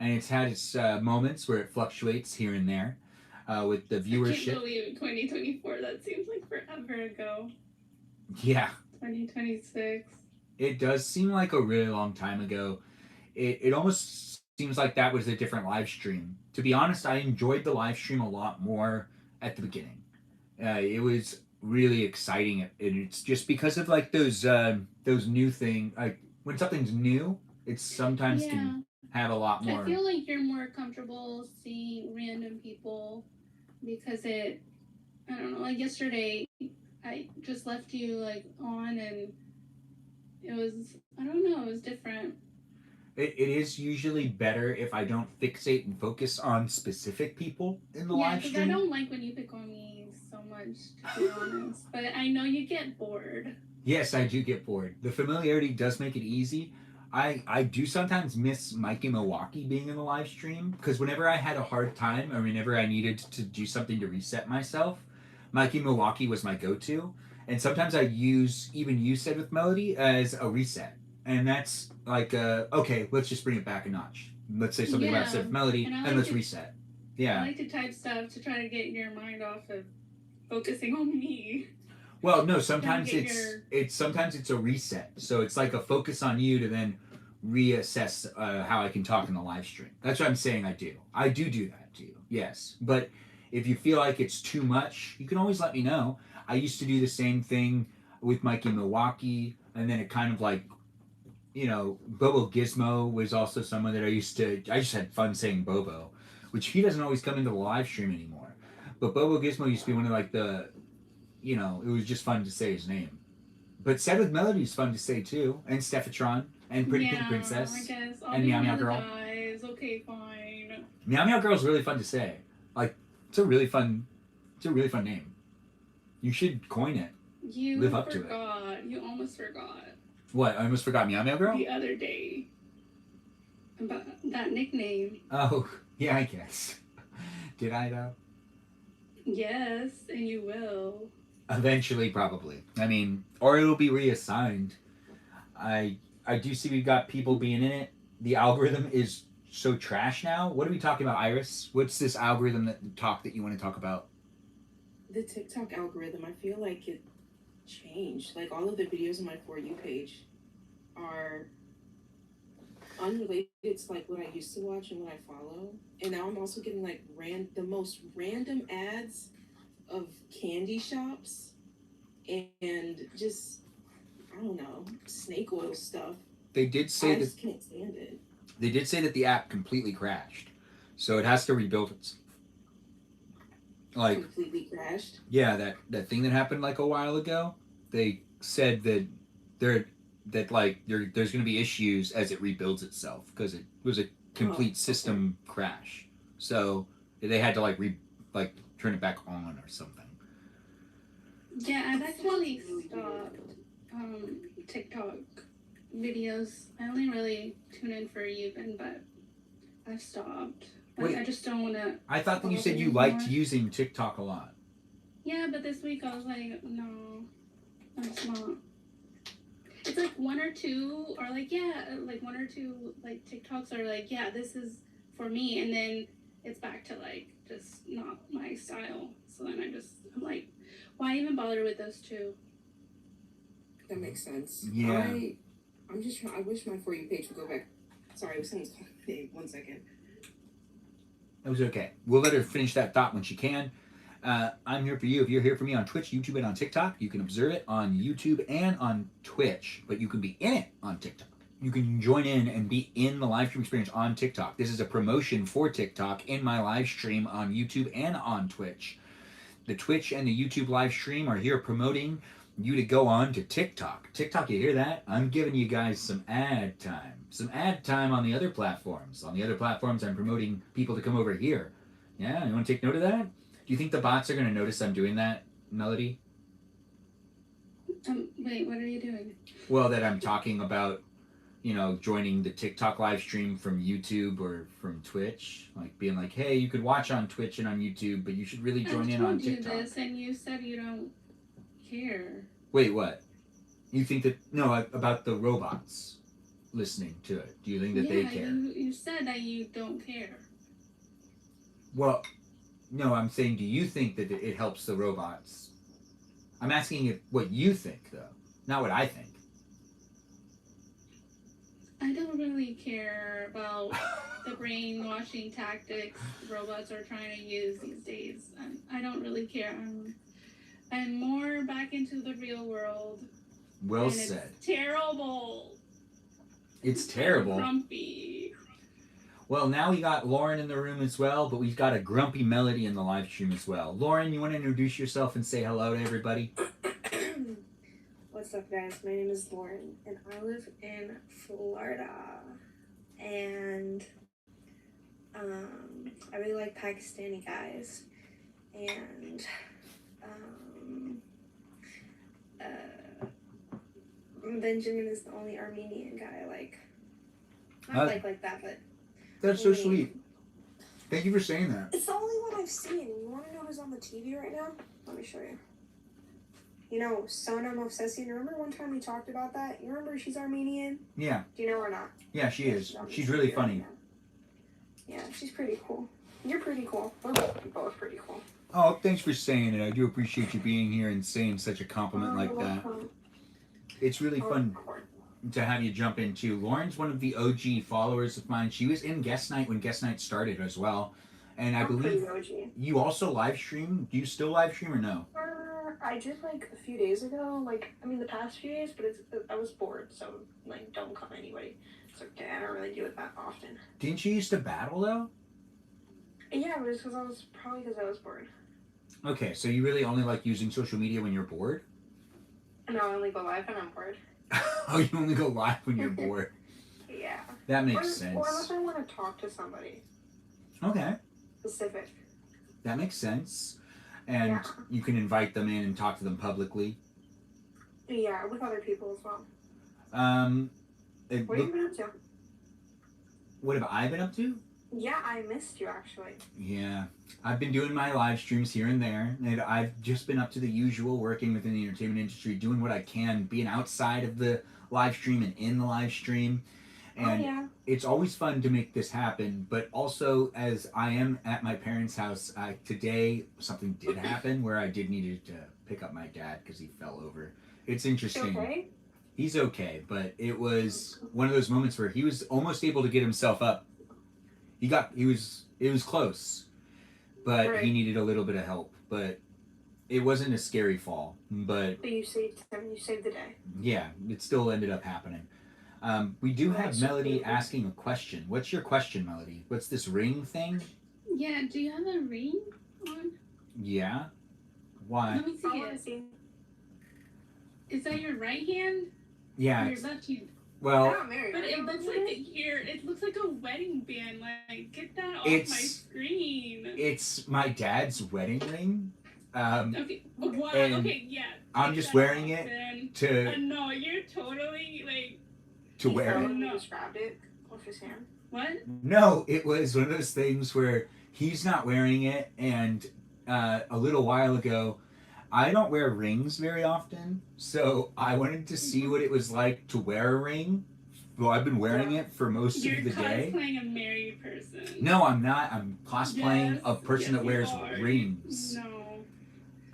And it's had its moments where it fluctuates here and there with the viewership. I can't believe 2024. That seems like forever ago. Yeah. 2026. It does seem like a really long time ago. It almost seems like that was a different live stream. To be honest, I enjoyed the live stream a lot more at the beginning. It was really exciting, and it's just because of like those new thing, like when something's new, it sometimes can have a lot more. I feel like you're more comfortable seeing random people because I don't know, like yesterday I just left you like on and it was, I don't know, it was different. It is usually better if I don't fixate and focus on specific people in the live stream. Yeah, because I don't like when you pick on me so much, to be honest. But I know you get bored. Yes, I do get bored. The familiarity does make it easy. I do sometimes miss Mikey Milwaukee being in the live stream because whenever I had a hard time or whenever I needed to do something to reset myself, Mikey Milwaukee was my go-to. And sometimes I use Said with Melody as a reset. And that's like, okay, let's just bring it back a notch. Let's say something about Said Yeah, with Melody and and let's reset. I Yeah. like to type stuff to try to get your mind off of focusing on me. Well, no, Don't sometimes get it's your it's sometimes it's a reset. So it's like a focus on you to then reassess how I can talk in the live stream. That's what I'm saying. I do that to you. Yes, but if you feel like it's too much, you can always let me know. I used to do the same thing with Mikey Milwaukee, and then it kind of like Bobo Gizmo was also someone that I just had fun saying Bobo, which he doesn't always come into the live stream anymore. But Bobo Gizmo used to be one of like it was just fun to say his name. But Said with Melody is fun to say too, and Steffatron, and Pretty Pink I Princess, guess I'll and be Meow one Meow of the Girl. guys. Okay, fine. Meow Meow Girl is really fun to say. Like it's a really fun name. You should coin it. You Live up to it. forgot. You almost forgot What? I almost forgot Meow Meow Girl. the other day about that nickname. Oh yeah, I guess. Did I though? Yes, and you will. Eventually, probably. I mean, or it'll be reassigned. I do see we've got people being in it. The algorithm is so trash now. What are we talking about, Iris? What's this algorithm that you want to talk about? The TikTok algorithm, I feel like it changed. Like all of the videos on my For You page are unrelated to like what I used to watch and what I follow. And now I'm also getting like the most random ads of candy shops and just I don't know, snake oil stuff. They did say I that just can't stand it. they did say that the app completely crashed, so it has to rebuild itself. Like Completely crashed. yeah, that thing that happened like a while ago. They said that there's going to be issues as it rebuilds itself because it was a complete system crash. So they had to like turn it back on or something. Yeah, I've actually stopped TikTok videos. I only really tune in for Yuban, but I've stopped. Like, Wait. I just don't want to. I thought that you said you liked using TikTok a lot. Yeah, but this week I was like, no, it's not. It's like one or two like TikToks are like, yeah, this is for me, and then it's back to like just not my style. So then I'm like, why even bother with those two? That makes sense. Yeah. I'm just trying. I wish my For You page would go back. Sorry, someone's calling my name. 1 second. That was okay. We'll let her finish that thought when she can. I'm here for you. If you're here for me on Twitch, YouTube, and on TikTok, you can observe it on YouTube and on Twitch, but you can be in it on TikTok. You can join in and be in the live stream experience on TikTok. This is a promotion for TikTok in my live stream on YouTube and on Twitch. The Twitch and the YouTube live stream are here promoting you to go on to TikTok. TikTok, you hear that? I'm giving you guys some ad time. Some ad time on the other platforms. On the other platforms, I'm promoting people to come over here. Yeah, you want to take note of that? Do you think the bots are going to notice I'm doing that, Melody? Wait, what are you doing? Well, that I'm talking about, joining the TikTok live stream from YouTube or from Twitch. Like being like, hey, you could watch on Twitch and on YouTube, but you should really join in on TikTok. I told you this, and you said you don't care. Wait, what? You think that, no, about the robots listening to it. Do you think that they care? You said that you don't care. Well, no, I'm saying, do you think that it helps the robots? I'm asking what you think, though, not what I think. I don't really care about the brainwashing tactics robots are trying to use these days. I don't really care. I'm more back into the real world. Well said. It's terrible. It's terrible. Grumpy. Well, now we got Lauren in the room as well, but we've got a grumpy Melody in the live stream as well. Lauren, you want to introduce yourself and say hello to everybody? What's up, guys? My name is Lauren, and I live in Florida. And I really like Pakistani guys. And Benjamin is the only Armenian guy I like. Not Uh, like that, but That's so maybe. sweet. Thank you for saying that. It's the only one I've seen. You want to know who's on the TV right now? Let me show you. You know, Sona Movsesian. Remember one time we talked about that? You remember she's Armenian? Yeah. Do you know her or not? Yeah, she is. on the She's TV really right funny. now. Yeah, she's pretty cool. You're pretty cool. We're both pretty cool. Oh, thanks for saying it. I do appreciate you being here and saying such a compliment like You're that. welcome. It's really fun to have you jump in too. Lauren's one of the OG followers of mine. She was in Guest Night when Guest Night started as well. And I believe pretty OG. you also live stream. Do you still live stream or no? I did like a few days ago, the past few days, but I was bored, so don't come anybody. It's okay, I don't really do it that often. Didn't you used to battle though? Yeah, but it's because I was bored. Okay, so you really only like using social media when you're bored? No, I only go live when I'm bored. Oh, you only go live when you're bored. Yeah. That makes Or sense. unless I want to talk to somebody Okay, specific. that makes sense. And Yeah. you can invite them in and talk to them publicly. Yeah, with other people as well. It What have look- you been up to? what have I been up to? Yeah, I missed you actually. Yeah, I've been doing my live streams here and there, and I've just been up to the usual, working within the entertainment industry, doing what I can, being outside of the live stream and in the live stream. And yeah. it's always fun to make this happen, but also as I am at my parents' house, today something did happen where I did need to pick up my dad because he fell over. It's interesting. Okay. He's okay, but it was one of those moments where he was almost able to get himself up. It was close, but Right. he needed a little bit of help. But it wasn't a scary fall, but So you saved him. You saved the day. yeah, it still ended up happening. We do have Nice. Melody asking a question. What's your question, Melody? What's this ring thing? Yeah, do you have a ring on? Yeah. Why? Let me see I want to it. see. Is that your right hand? Or Yeah. your left hand? Well, I'm not married. But Are it you looks married? like it looks like a wedding band. Like, get that off It's- my screen. it's my dad's wedding ring. Okay, wow, and okay, yeah. I'm take just that wearing off it then. to No, you're totally like, wear Oh, it. he No. just grabbed it with his hand. what? No, it was one of those things where he's not wearing it, and a little while ago, I don't wear rings very often, so I wanted to see what it was like to wear a ring. Well, I've been wearing it for most You're of the day. cosplaying a married person. No, I'm not. I'm cosplaying Yes, a person yes, that you wears are. rings. No,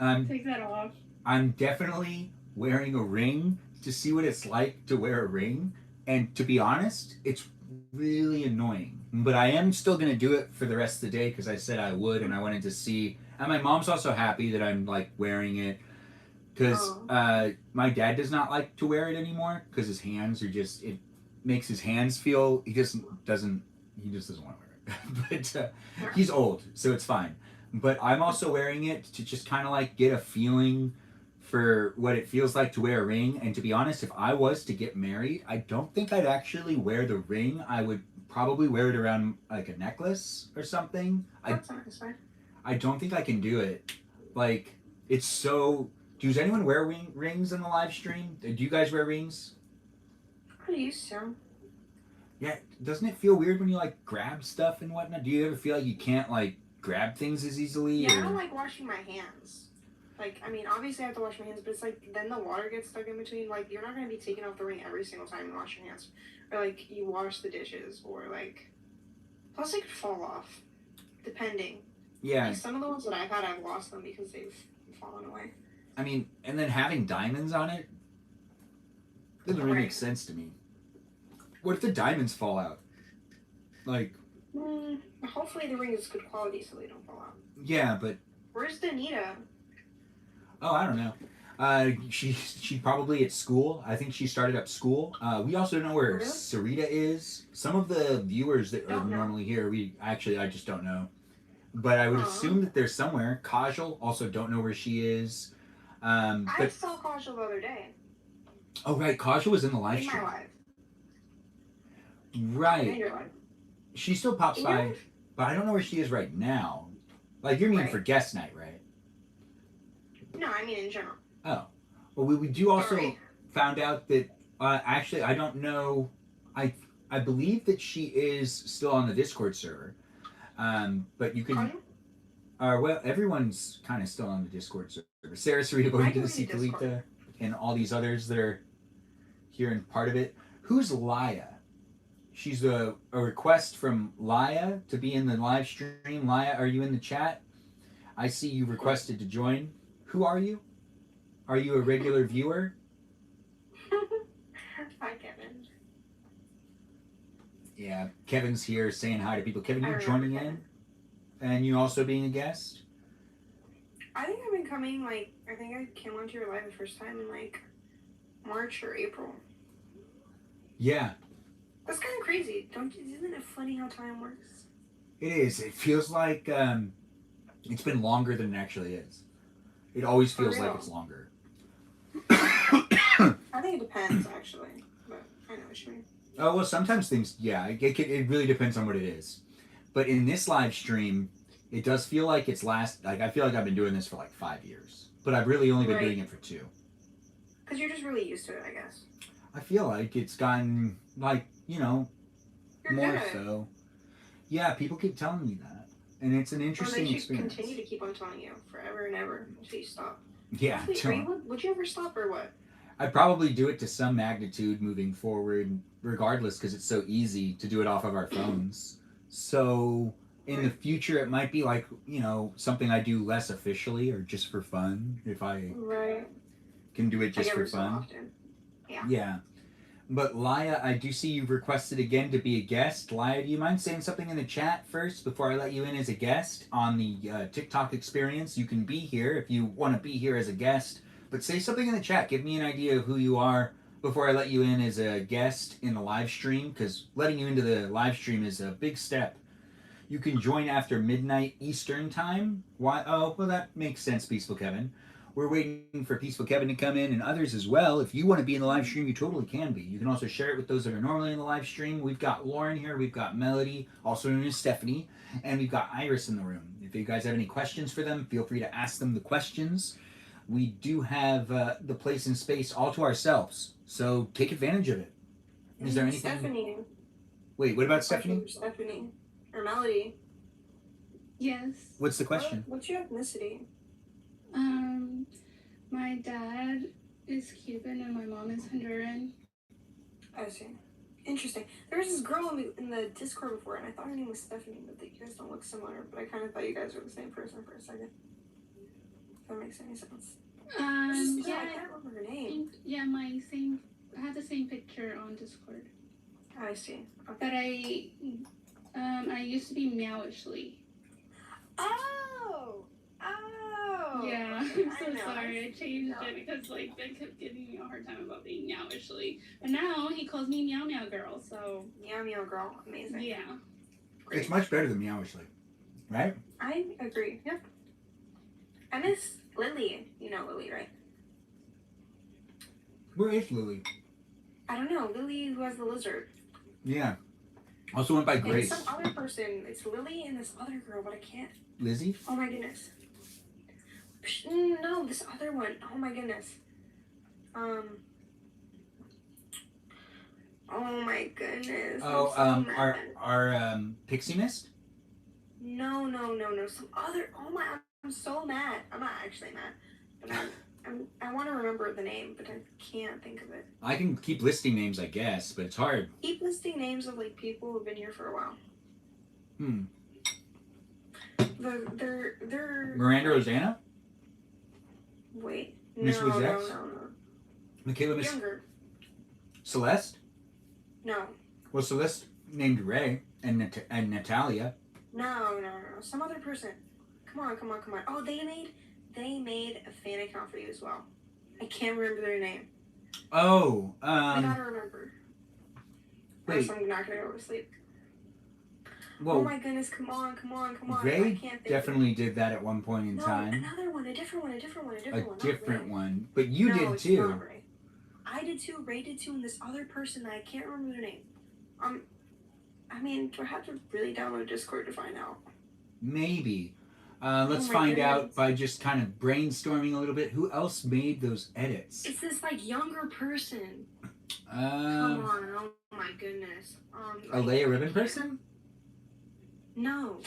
I'm take that off. I'm definitely wearing a ring to see what it's like to wear a ring, and to be honest, it's really annoying. But I am still gonna do it for the rest of the day because I said I would, and I wanted to see. And my mom's also happy that I'm like wearing it because Oh. my dad does not like to wear it anymore because his hands are just it makes his hands feel he just doesn't want to wear it. But he's old, so it's fine. But I'm also wearing it to just kind of like get a feeling for what it feels like to wear a ring. And to be honest, if I was to get married, I don't think I'd actually wear the ring. I would probably wear it around like a necklace or something. That's nice, right? I don't think I can do it. Like, it's so. Does anyone wear rings in the live stream? Do you guys wear rings? I used to. Yeah. Doesn't it feel weird when you like grab stuff and whatnot? Do you ever feel like you can't like grab things as easily? Yeah, I or- don't like washing my hands. Obviously I have to wash my hands, but it's like then the water gets stuck in between. Like, you're not gonna be taking off the ring every single time you wash your hands, or like you wash the dishes, or like. Plus, it could fall off, depending. Yeah. Like, some of the ones that I've had, I've lost them because they've fallen away. I mean, and then having diamonds on it doesn't really make Right. sense to me. What if the diamonds fall out? Like, Hopefully the ring is good quality so they don't fall out. yeah, but Where's Danita? oh, I don't know. She probably at school. I think she started up school. We also know where Really? Sarita is. Some of the viewers that are Don't know. normally here, I just don't know. But I would Aw. assume that they're somewhere. Kajal also don't know where she is. I But saw Kajal the other day. oh right, Kajal was in the live In my stream. life. Right. In your life. She still pops In by, your life? but I don't know where she is right now. Like you mean Right. for guest night, right? No, I mean in general. Oh, well, we do also Sorry. found out that actually I don't know. I believe that she is still on the Discord server. But you Are can. you? Well, everyone's kind of still on the Discord server. Sarah Cerrito, I to joined see the Discord. Kalita, and all these others that are here and part of it. Who's Laya? She's a request from Laya to be in the live stream. Laya, are you in the chat? I see you requested to join. Who are you? Are you a regular viewer? Hi, Kevin. Yeah, Kevin's here saying hi to people. Kevin, I you remember joining Kevin. in? And you also being a guest? I think I've been coming, like, I think I came onto your live the first time in, like, March or April. Yeah, That's kind of crazy. Isn't it funny how time works? it is. It feels like it's been longer than it actually is. It always For feels like real. it's longer. I think it depends, actually. But I know what you mean. Oh, well, sometimes things, yeah, it really depends on what it is. But in this live stream, it does feel like I feel like I've been doing this for like 5 years. But I've really only been Right. doing it for 2. Because you're just really used to it, I guess. I feel like it's gotten, like, You're more good at it. so. Yeah, people keep telling me that. And it's an Or interesting they should experience. continue to keep on telling you forever and ever until you stop. Yeah, Actually, would you ever stop or what? I'd probably do it to some magnitude moving forward, regardless, because it's so easy to do it off of our phones. So in the future, it might be like, something I do less officially or just for fun, if I Right. can do it just like for every so fun. often. Yeah. Yeah. But Laya, I do see you've requested again to be a guest. Laya, do you mind saying something in the chat first before I let you in as a guest on the TikTok experience? You can be here if you want to be here as a guest, but say something in the chat. Give me an idea of who you are before I let you in as a guest in the live stream, because letting you into the live stream is a big step. You can join after midnight Eastern time. Why? Oh, well, that makes sense, Peaceful Kevin. We're waiting for Peaceful Kevin to come in and others as well. If you want to be in the live stream, you totally can be. You can also share it with those that are normally in the live stream. We've got Lauren here, we've got Melody, also known as Stephanie, and we've got Iris in the room. If you guys have any questions for them, feel free to ask them the questions. We do have the place and space all to ourselves, so take advantage of it. Is there anything? Stephanie. Wait, what about Question Stephanie? for Stephanie. Or Melody. Yes. What's the question? What's your ethnicity? My dad is Cuban and my mom is Honduran. I see. Interesting. There was this girl in the Discord before, and I thought her name was Stephanie, but you guys don't look similar. But I kind of thought you guys were the same person for a second. If that makes any sense. Yeah, I can't remember her name. yeah, I have the same picture on Discord. I see. Okay. But I used to be Meowishly. Oh! Yeah, I'm so know. sorry. I changed it because they kept giving me a hard time about being Meowishly. But now he calls me Meow Meow Girl, so Meow Meow Girl. Amazing. yeah. Great. It's much better than Meowishly, right? I agree. Yep. I miss Lily. You know Lily, right? Where is Lily? I don't know. Lily who has the lizard. Yeah. Also went by And Grace. some other person. It's Lily and this other girl, but I can't. Lizzie? Oh my goodness. No, this other one. Oh my goodness. Oh my goodness. Oh, I'm so mad. our Pixie Mist? No. Some other. Oh my. I'm so mad. I'm not actually mad, but I want to remember the name, but I can't think of it. I can keep listing names, I guess, but it's hard. Keep listing names of like people who've been here for a while. They're Miranda Rosanna? Wait. Miss No. Wizex? Michaela Miss Younger. Celeste? No. Well, Celeste named Ray and Natalia. No. Some other person. Come on. Oh, they made a fan account for you as well. I can't remember their name. Oh, I gotta remember. Or wait. else I'm not gonna go to sleep. Well, Oh my goodness, come on. Ray I can't think definitely did that at one point in No, time. another one, a different one. A not different Ray. one. But you No, did it's too. not Ray. I did too, Ray did too, and this other person that I can't remember their name. I mean, do I have to really download Discord to find out? Maybe. Let's Oh my find out goodness. by just kind of brainstorming a little bit. Who else made those edits? It's this like younger person. Come Um, on, oh my goodness. A Leia Ribbon person? No.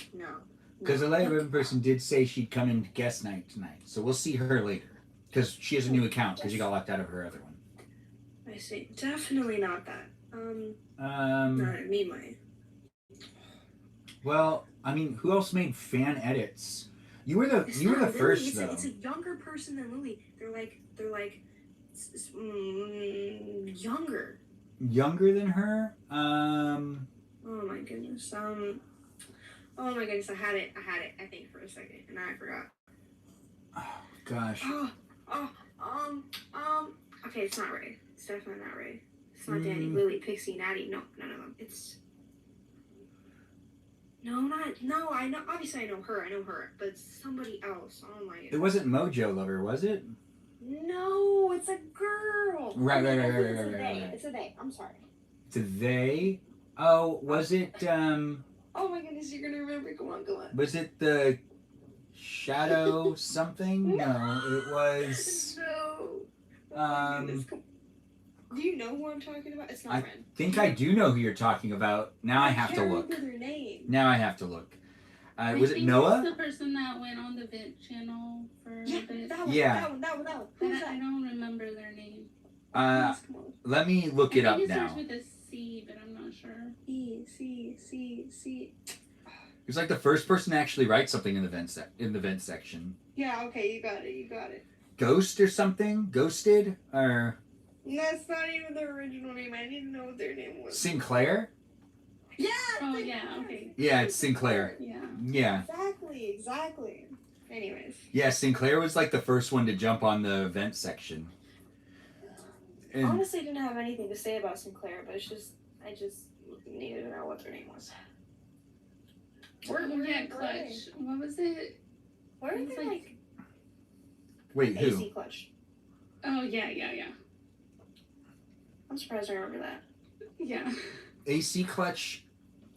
Because a Leia Ribbon person did say she'd come in guest night tonight, so we'll see her later. Because she has a new account because she got locked out of her other one. I see. Definitely not that. Not me, my. Well, I mean, who else made fan edits? You were the It's you were not the Lily, first it's though. it's a younger person than Lily. They're like younger. Younger than her? Oh my goodness. Oh my goodness. I had it. I think for a second, and now I forgot. Oh, gosh. Okay, it's not Ray. It's definitely not Ray. It's not Danny, Lily, Pixie, Natty. No, none of them. It's no. I know. Obviously, I know her, but it's somebody else. Oh my goodness. It wasn't Mojo Lover, was it? No, it's a girl. Right. It's a they. I'm sorry. It's a they. Oh, was it? Oh my goodness, you're gonna remember. Go on. Was it the Shadow something? No, it was. No. Oh my goodness. Do you know who I'm talking about? It's not I Ren. think I do know who you're talking about. Now I have to can't look. remember their name. Now I have to look. I Was it think Noah? it's the person that went on the Vent channel for Yeah, a bit. that one. Yeah. That one. But Who's I that? don't remember their name. Let me look it I up think it now. starts with a C, but I'm not sure. C. It was like the first person to actually write something in the vent section. Yeah, okay, you got it. Ghost or something? Ghosted or That's not even their original name. I didn't know what their name was. Sinclair? Yeah. Oh, yeah, okay. Yeah, it's Sinclair. Yeah. Yeah. Exactly. Anyways. Yeah, Sinclair was like the first one to jump on the vent section. And Honestly, I didn't have anything to say about Sinclair, but I just needed to know what their name was. Clutch. What was it? Where are It was they like- wait, who? AC Clutch? Oh, yeah. I'm surprised I remember that. Yeah. AC Clutch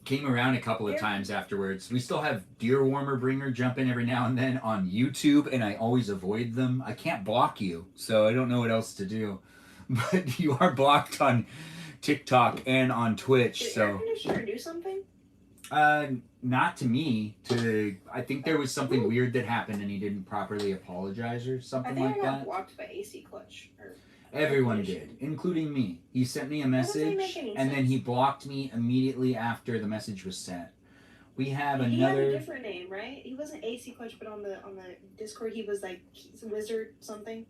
came around a couple of times afterwards. We still have Deer Warmer Bringer jump in every now and then on YouTube, and I always avoid them. I can't block you, so I don't know what else to do. But you are blocked on TikTok and on Twitch, Did so air conditioner do something? not to me. I think there was something weird that happened, and he didn't properly apologize or I something think like I got that. blocked by AC Clutch. Everyone did, including me. He sent me a doesn't make message, any and then sense. he blocked me immediately after the message was sent. We have He had a another. different name, right? He wasn't AC Clutch, but on the Discord he was like Wizard something.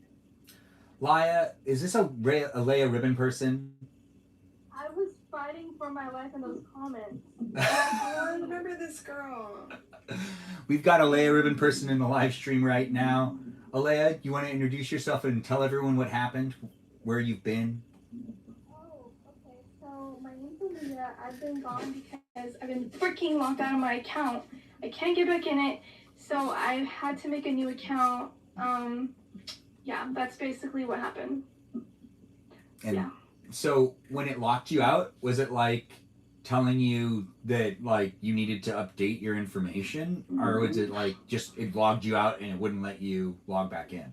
Laya, is this a Leia Ribbon person? I was fighting for my life in those comments. I remember this girl. We've got a Leia Ribbon person in the live stream right now. Alea, you want to introduce yourself and tell everyone what happened, where you've been? Oh, okay. So my name's Aaliyah. I've been gone because I've been freaking locked out of my account. I can't get back in it, so I had to make a new account. Yeah, that's basically what happened. And Yeah. so when it locked you out, was it like telling you that like you needed to update your information, or was it like just it logged you out and it wouldn't let you log back in?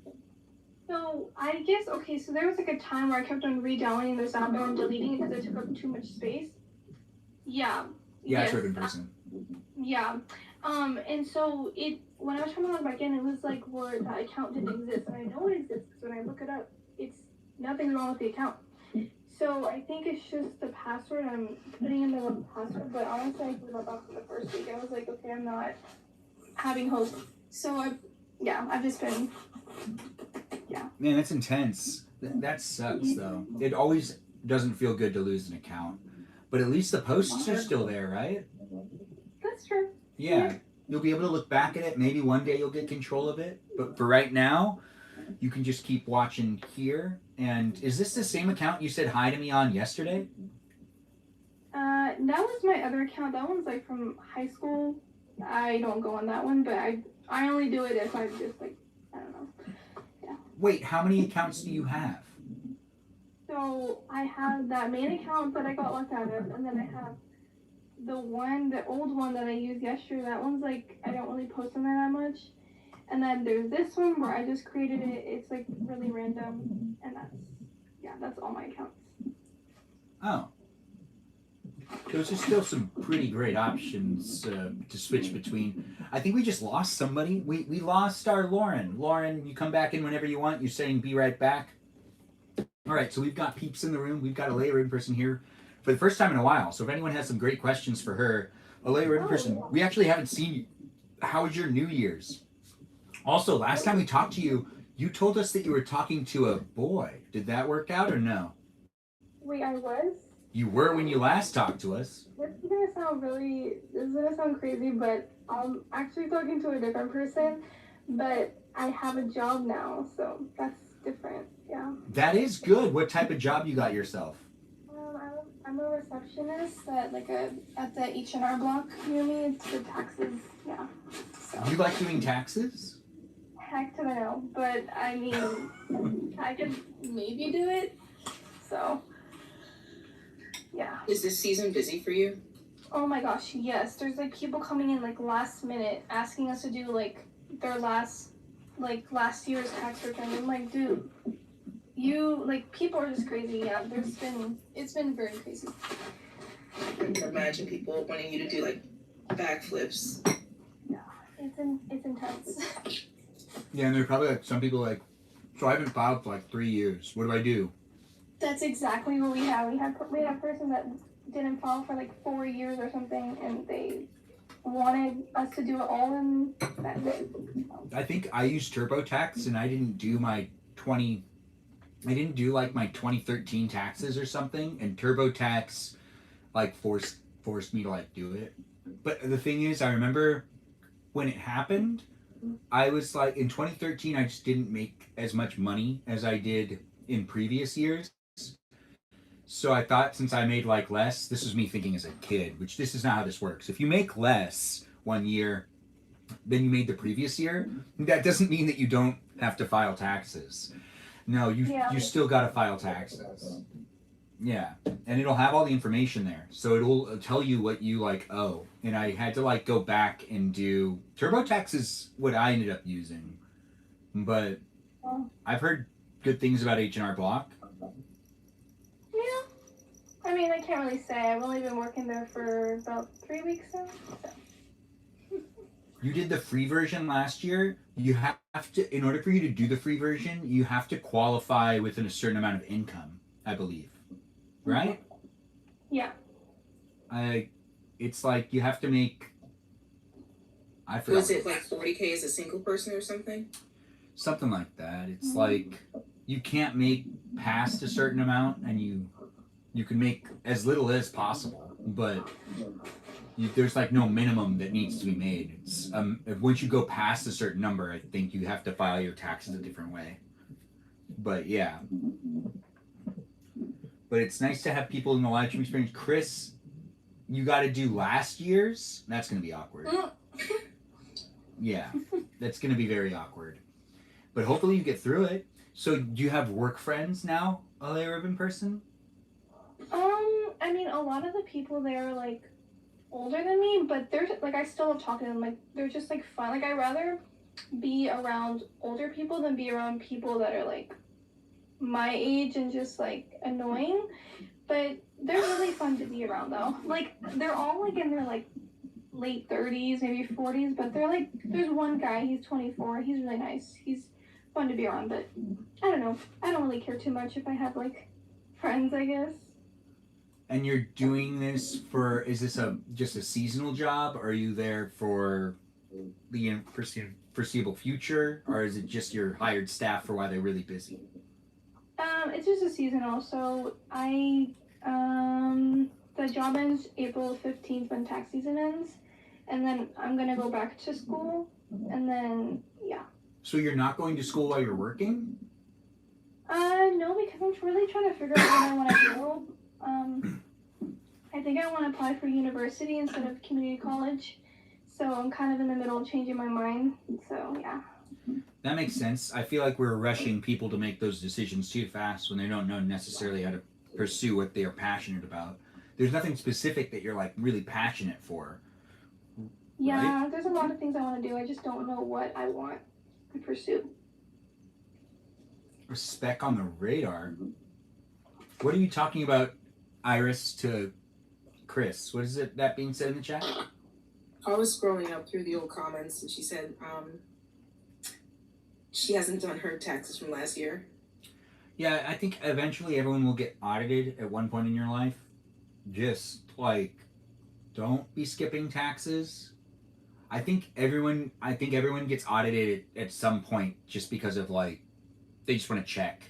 So I guess, okay, so there was like a time where I kept on re-downloading this app and then deleting it because it took up too much space. Yeah. Yeah, yes. it's Ribbon person. Yeah. And so when I was trying to log back in, it was like where that account didn't exist. And I know it exists because when I look it up, it's nothing's wrong with the account. So I think it's just the password. I'm putting in the wrong password, but honestly, I gave up after the first week. I was like, okay, I'm not having hope. So I've just been, Man, that's intense. That sucks though. It always doesn't feel good to lose an account, but at least the posts are still there, right? that's true. Yeah. You'll be able to look back at it. Maybe one day you'll get control of it. But for right now, you can just keep watching here. And is this the same account you said hi to me on yesterday? That was my other account. That one's like from high school. I don't go on that one, but I only do it if I just like, I don't know. Wait, how many accounts do you have? So I have that main account that I got locked out of, and then I have the old one that I used yesterday. That one's like, I don't really post on there that much. And then there's this one where I just created it. It's like really random, and that's all my accounts. Oh. Those are still some pretty great options to switch between. I think we just lost somebody. We lost our Lauren. Lauren, you come back in whenever you want. You're saying be right back. All right, so we've got peeps in the room. We've got a Leia in person here for the first time in a while. So if anyone has some great questions for her, a Leia in person, we actually haven't seen you. How was your New Year's? Also, last time we talked to you, you told us that you were talking to a boy. Did that work out or no? Wait, I was? You were when you last talked to us. This is gonna sound crazy, but I'm actually talking to a different person, but I have a job now, so that's different, yeah. That is good. What type of job you got yourself? I'm a receptionist at the H&R block near me. It's the taxes, yeah. So. You like doing taxes? Heck to the no, but I mean, I could maybe do it, so. Yeah. Is this season busy for you? Oh my gosh, yes. There's like people coming in like last minute asking us to do like their last year's tax return. I'm like, dude, you like people are just crazy. Yeah, it's been very crazy. I can imagine people wanting you to do like backflips. Yeah, it's intense. Yeah, and there are probably like some people like, so I haven't filed for like 3 years. What do I do? That's exactly what we had. We had a person that didn't file for like 4 years or something, and they wanted us to do it all in that day. I think I used TurboTax and I didn't do my 2013 taxes or something, and TurboTax like forced me to like do it. But the thing is, I remember when it happened, I was like in 2013 I just didn't make as much money as I did in previous years. So I thought since I made like less, this was me thinking as a kid, which this is not how this works. If you make less one year than you made the previous year, that doesn't mean that you don't have to file taxes. No, you still got to file taxes. Yeah, and it'll have all the information there, so it'll tell you what you like owe. And I had to like go back and do TurboTax is what I ended up using, but I've heard good things about H&R Block. Yeah, I mean I can't really say. I've only been working there for about 3 weeks now. So. You did the free version last year. You have to, in order for you to do the free version, you have to qualify within a certain amount of income, I believe. Right? Yeah. It's like you have to make. I forgot. Was it like 40K as a single person or something? Something like that. It's like you can't make past a certain amount, and you can make as little as possible, but there's like no minimum that needs to be made. It's once you go past a certain number, I think you have to file your taxes a different way. But yeah. But it's nice to have people in the live stream experience. Chris, you got to do last year's. That's going to be awkward. Yeah, that's going to be very awkward. But hopefully you get through it. So do you have work friends now, a Leia Ribbon person? I mean, a lot of the people there are like older than me, but they're like I still have talked to them. Like they're just like fun. Like I'd rather be around older people than be around people that are like my age and just like annoying, but they're really fun to be around though. Like they're all like in their like late 30s, maybe 40s, but they're like there's one guy, he's 24, he's really nice, he's fun to be around, but I don't know, I don't really care too much if I have like friends, I guess. And you're doing this for, is this just a seasonal job? Or are you there for the foreseeable future, or is it just your hired staff for why they're really busy? It's just a seasonal. So the job ends April 15th when tax season ends, and then I'm gonna go back to school, and then yeah. So you're not going to school while you're working? No, because I'm really trying to figure out what I want to do. I think I want to apply for university instead of community college, so I'm kind of in the middle of changing my mind. So yeah. That makes sense. I feel like we're rushing people to make those decisions too fast when they don't know necessarily how to pursue what they are passionate about. There's nothing specific that you're like really passionate for. Yeah, right? There's a lot of things I want to do. I just don't know what I want to pursue. A speck on the radar. What are you talking about, Iris, to Chris, what is it that being said in the chat? I was scrolling up through the old comments, and she said she hasn't done her taxes from last year. Yeah, I think eventually everyone will get audited at one point in your life. Just like, don't be skipping taxes. I think everyone gets audited at some point just because of like they just want to check.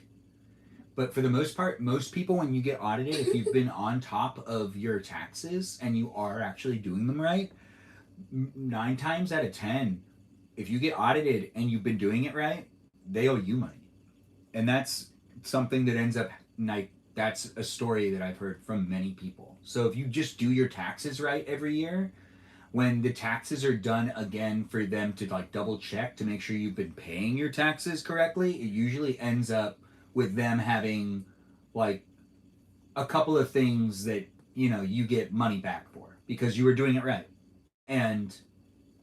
But for the most part, most people when you get audited, if you've been on top of your taxes and you are actually doing them right, 9 times out of 10, if you get audited and you've been doing it right, they owe you money. And that's something that ends up like that's a story that I've heard from many people. So if you just do your taxes right every year, when the taxes are done again for them to like double check to make sure you've been paying your taxes correctly, it usually ends up with them having like a couple of things that, you know, you get money back for because you were doing it right. And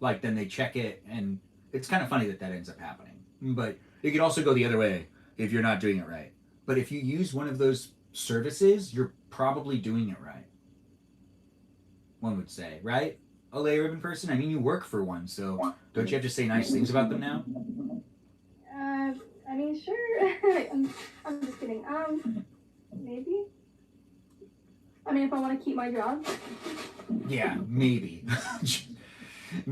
like then they check it, and it's kind of funny that ends up happening. But it could also go the other way if you're not doing it right. But if you use one of those services, you're probably doing it right. One would say, right? A lay ribbon person? I mean, you work for one, so don't you have to say nice things about them now? I mean, sure. I'm just kidding. Maybe. I mean, if I want to keep my job. Yeah, maybe.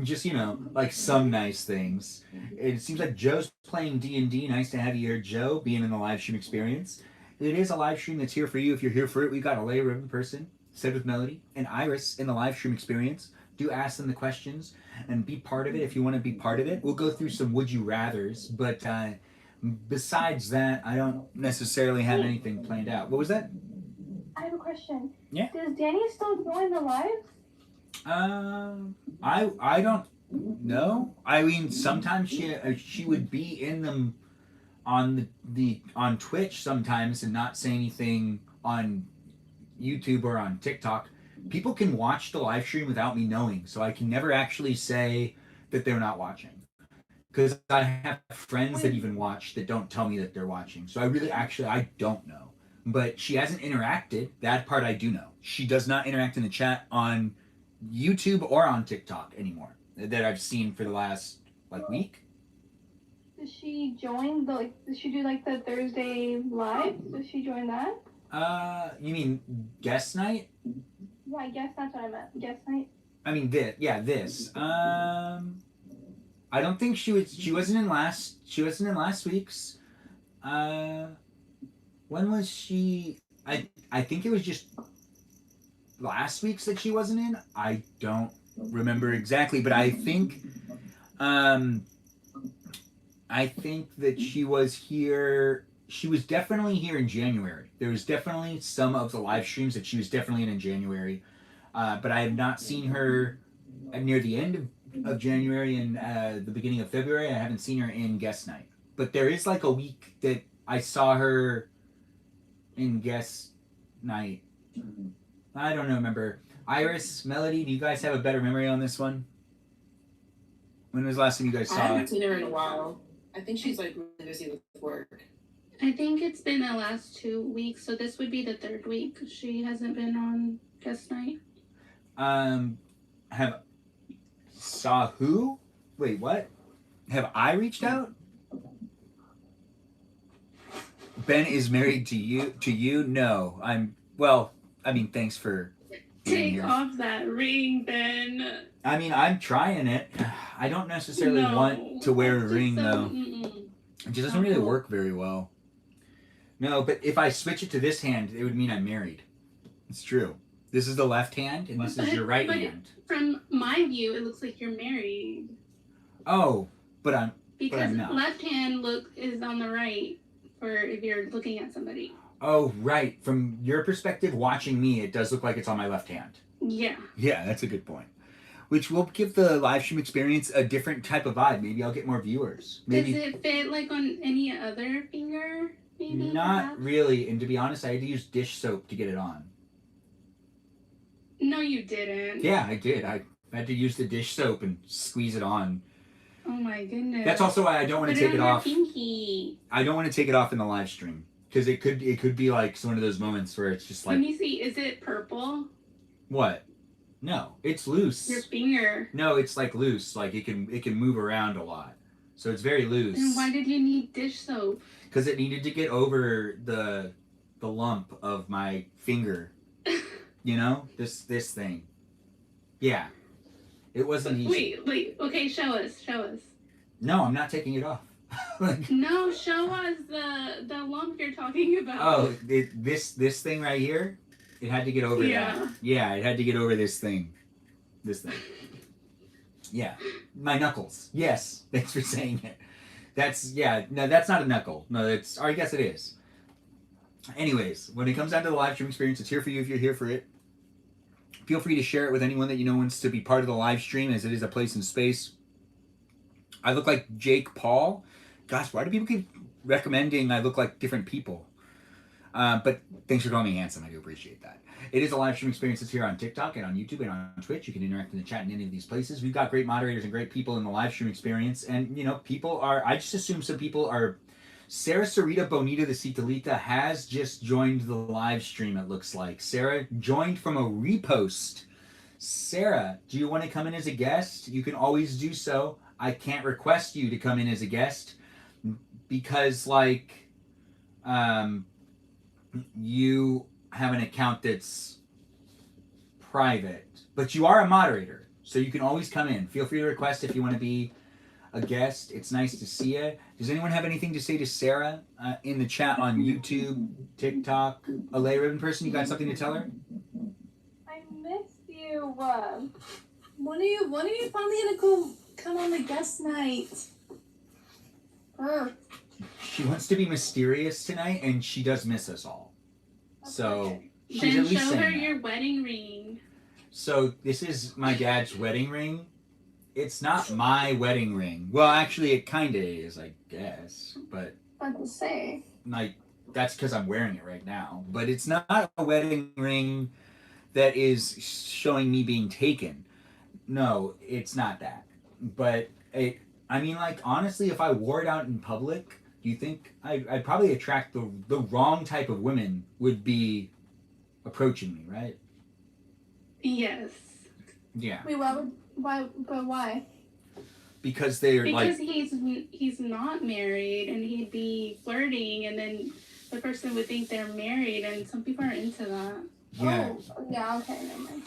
Just, you know, like some nice things. It seems like Joe's playing D&D. Nice to have you here, Joe, being in the live stream experience. It is a live stream that's here for you. If you're here for it, we've got a lay ribbon person, Said with Melody, and Iris in the live stream experience. Do ask them the questions and be part of it if you want to be part of it. We'll go through some would you rathers, but besides that, I don't necessarily have anything planned out. What was that? I have a question. Yeah. Does Danny still join the lives? I don't know. I mean, sometimes she would be in them on on Twitch sometimes and not say anything on YouTube or on TikTok. People can watch the live stream without me knowing, so I can never actually say that they're not watching. Because I have friends that even watch that don't tell me that they're watching. So I don't know. But she hasn't interacted. That part I do know. She does not interact in the chat on YouTube or on TikTok anymore that I've seen for the last week. Does she join does she do the Thursday live? Does she join that? You mean guest night? Yeah, I guess that's what I meant. Guest night. I mean this. I don't think she wasn't in last week's. When was she? I think it was just last week's that she wasn't in. I don't remember exactly, but I think that she was here. She was definitely here in January. There was definitely some of the live streams that she was definitely in January, but I have not seen her near the end of January and the beginning of February. I haven't seen her in guest night, but there is a week that I saw her in guest night. I don't know, remember. Iris, Melody, do you guys have a better memory on this one? When was the last time you guys saw her? I haven't seen her in a while. I think she's really busy with work. I think it's been the last 2 weeks, so this would be the 3rd week. She hasn't been on guest night. Saw who? Wait, what? Have I reached out? Ben is married to you? No. Thanks for being Take here. off that ring, Ben. I mean, I'm trying it. I don't necessarily want to wear a ring, though. It just doesn't really work very well. No, but if I switch it to this hand, it would mean I'm married. It's true. This is the left hand, and this is your right hand. From my view, it looks like you're married. Oh, but I'm not. Left hand is on the right for if you're looking at somebody. Oh, right. From your perspective, watching me, it does look like it's on my left hand. Yeah. Yeah, that's a good point. Which will give the live stream experience a different type of vibe. Maybe I'll get more viewers. Maybe. Does it fit on any other finger? Maybe. Not really. And to be honest, I had to use dish soap to get it on. No, you didn't. Yeah, I did. I had to use the dish soap and squeeze it on. Oh my goodness. That's also why I don't want to take it off. Pinky. I don't want to take it off in the live stream because it could be one of those moments where it's just Let me see. Is it purple? What? No, it's loose. Your finger. No, it's like loose. Like it can move around a lot. So it's very loose. And why did you need dish soap? Because it needed to get over the lump of my finger. You know? This thing. Yeah. It wasn't easy. Wait. Okay, show us. No, I'm not taking it off. Like, No, show us the lump you're talking about. oh, this thing right here? It had to get over that. Yeah, it had to get over this thing. This thing. Yeah. My knuckles. Yes. Thanks for saying it. No, that's not a knuckle. No, that's, or I guess it is. Anyways, when it comes down to the live stream experience, it's here for you if you're here for it. Feel free to share it with anyone that you know wants to be part of the live stream, as it is a place and space. I look like Jake Paul. Gosh, why do people keep recommending I look like different people? But thanks for calling me handsome. I do appreciate that. It is a live stream experience. It's here on TikTok and on YouTube and on Twitch. You can interact in the chat in any of these places. We've got great moderators and great people in the live stream experience. And, you know, people are, I just assume some people are, Sarah Sarita Bonita de Citalita has just joined the live stream, it looks like. Sarah joined from a repost. Sarah, do you want to come in as a guest? You can always do so. I can't request you to come in as a guest because, like, you have an account that's private, but you are a moderator, so you can always come in. Feel free to request if you want to be a guest. It's nice to see you. Does anyone have anything to say to Sarah in the chat on YouTube, TikTok? Alay Ribbon Person, you got something to tell her? I missed you. When are you finally gonna come on the guest night? She wants to be mysterious tonight, and she does miss us all. So she's Then at least show her saying that. your wedding ring. So this is my dad's wedding ring. It's not my wedding ring. Well, actually, it kind of is, I guess. But About to say. like, that's because I'm wearing it right now. But it's not a wedding ring that is showing me being taken. No, it's not that. But I mean, like, honestly, if I wore it out in public, do you think I'd probably attract the wrong type of women would be approaching me, right? Yes. Yeah. Wait, why? Because they're Because like, he's not married and he'd be flirting and then the person would think they're married and some people are into that. yeah, Oh, yeah, okay, never mind.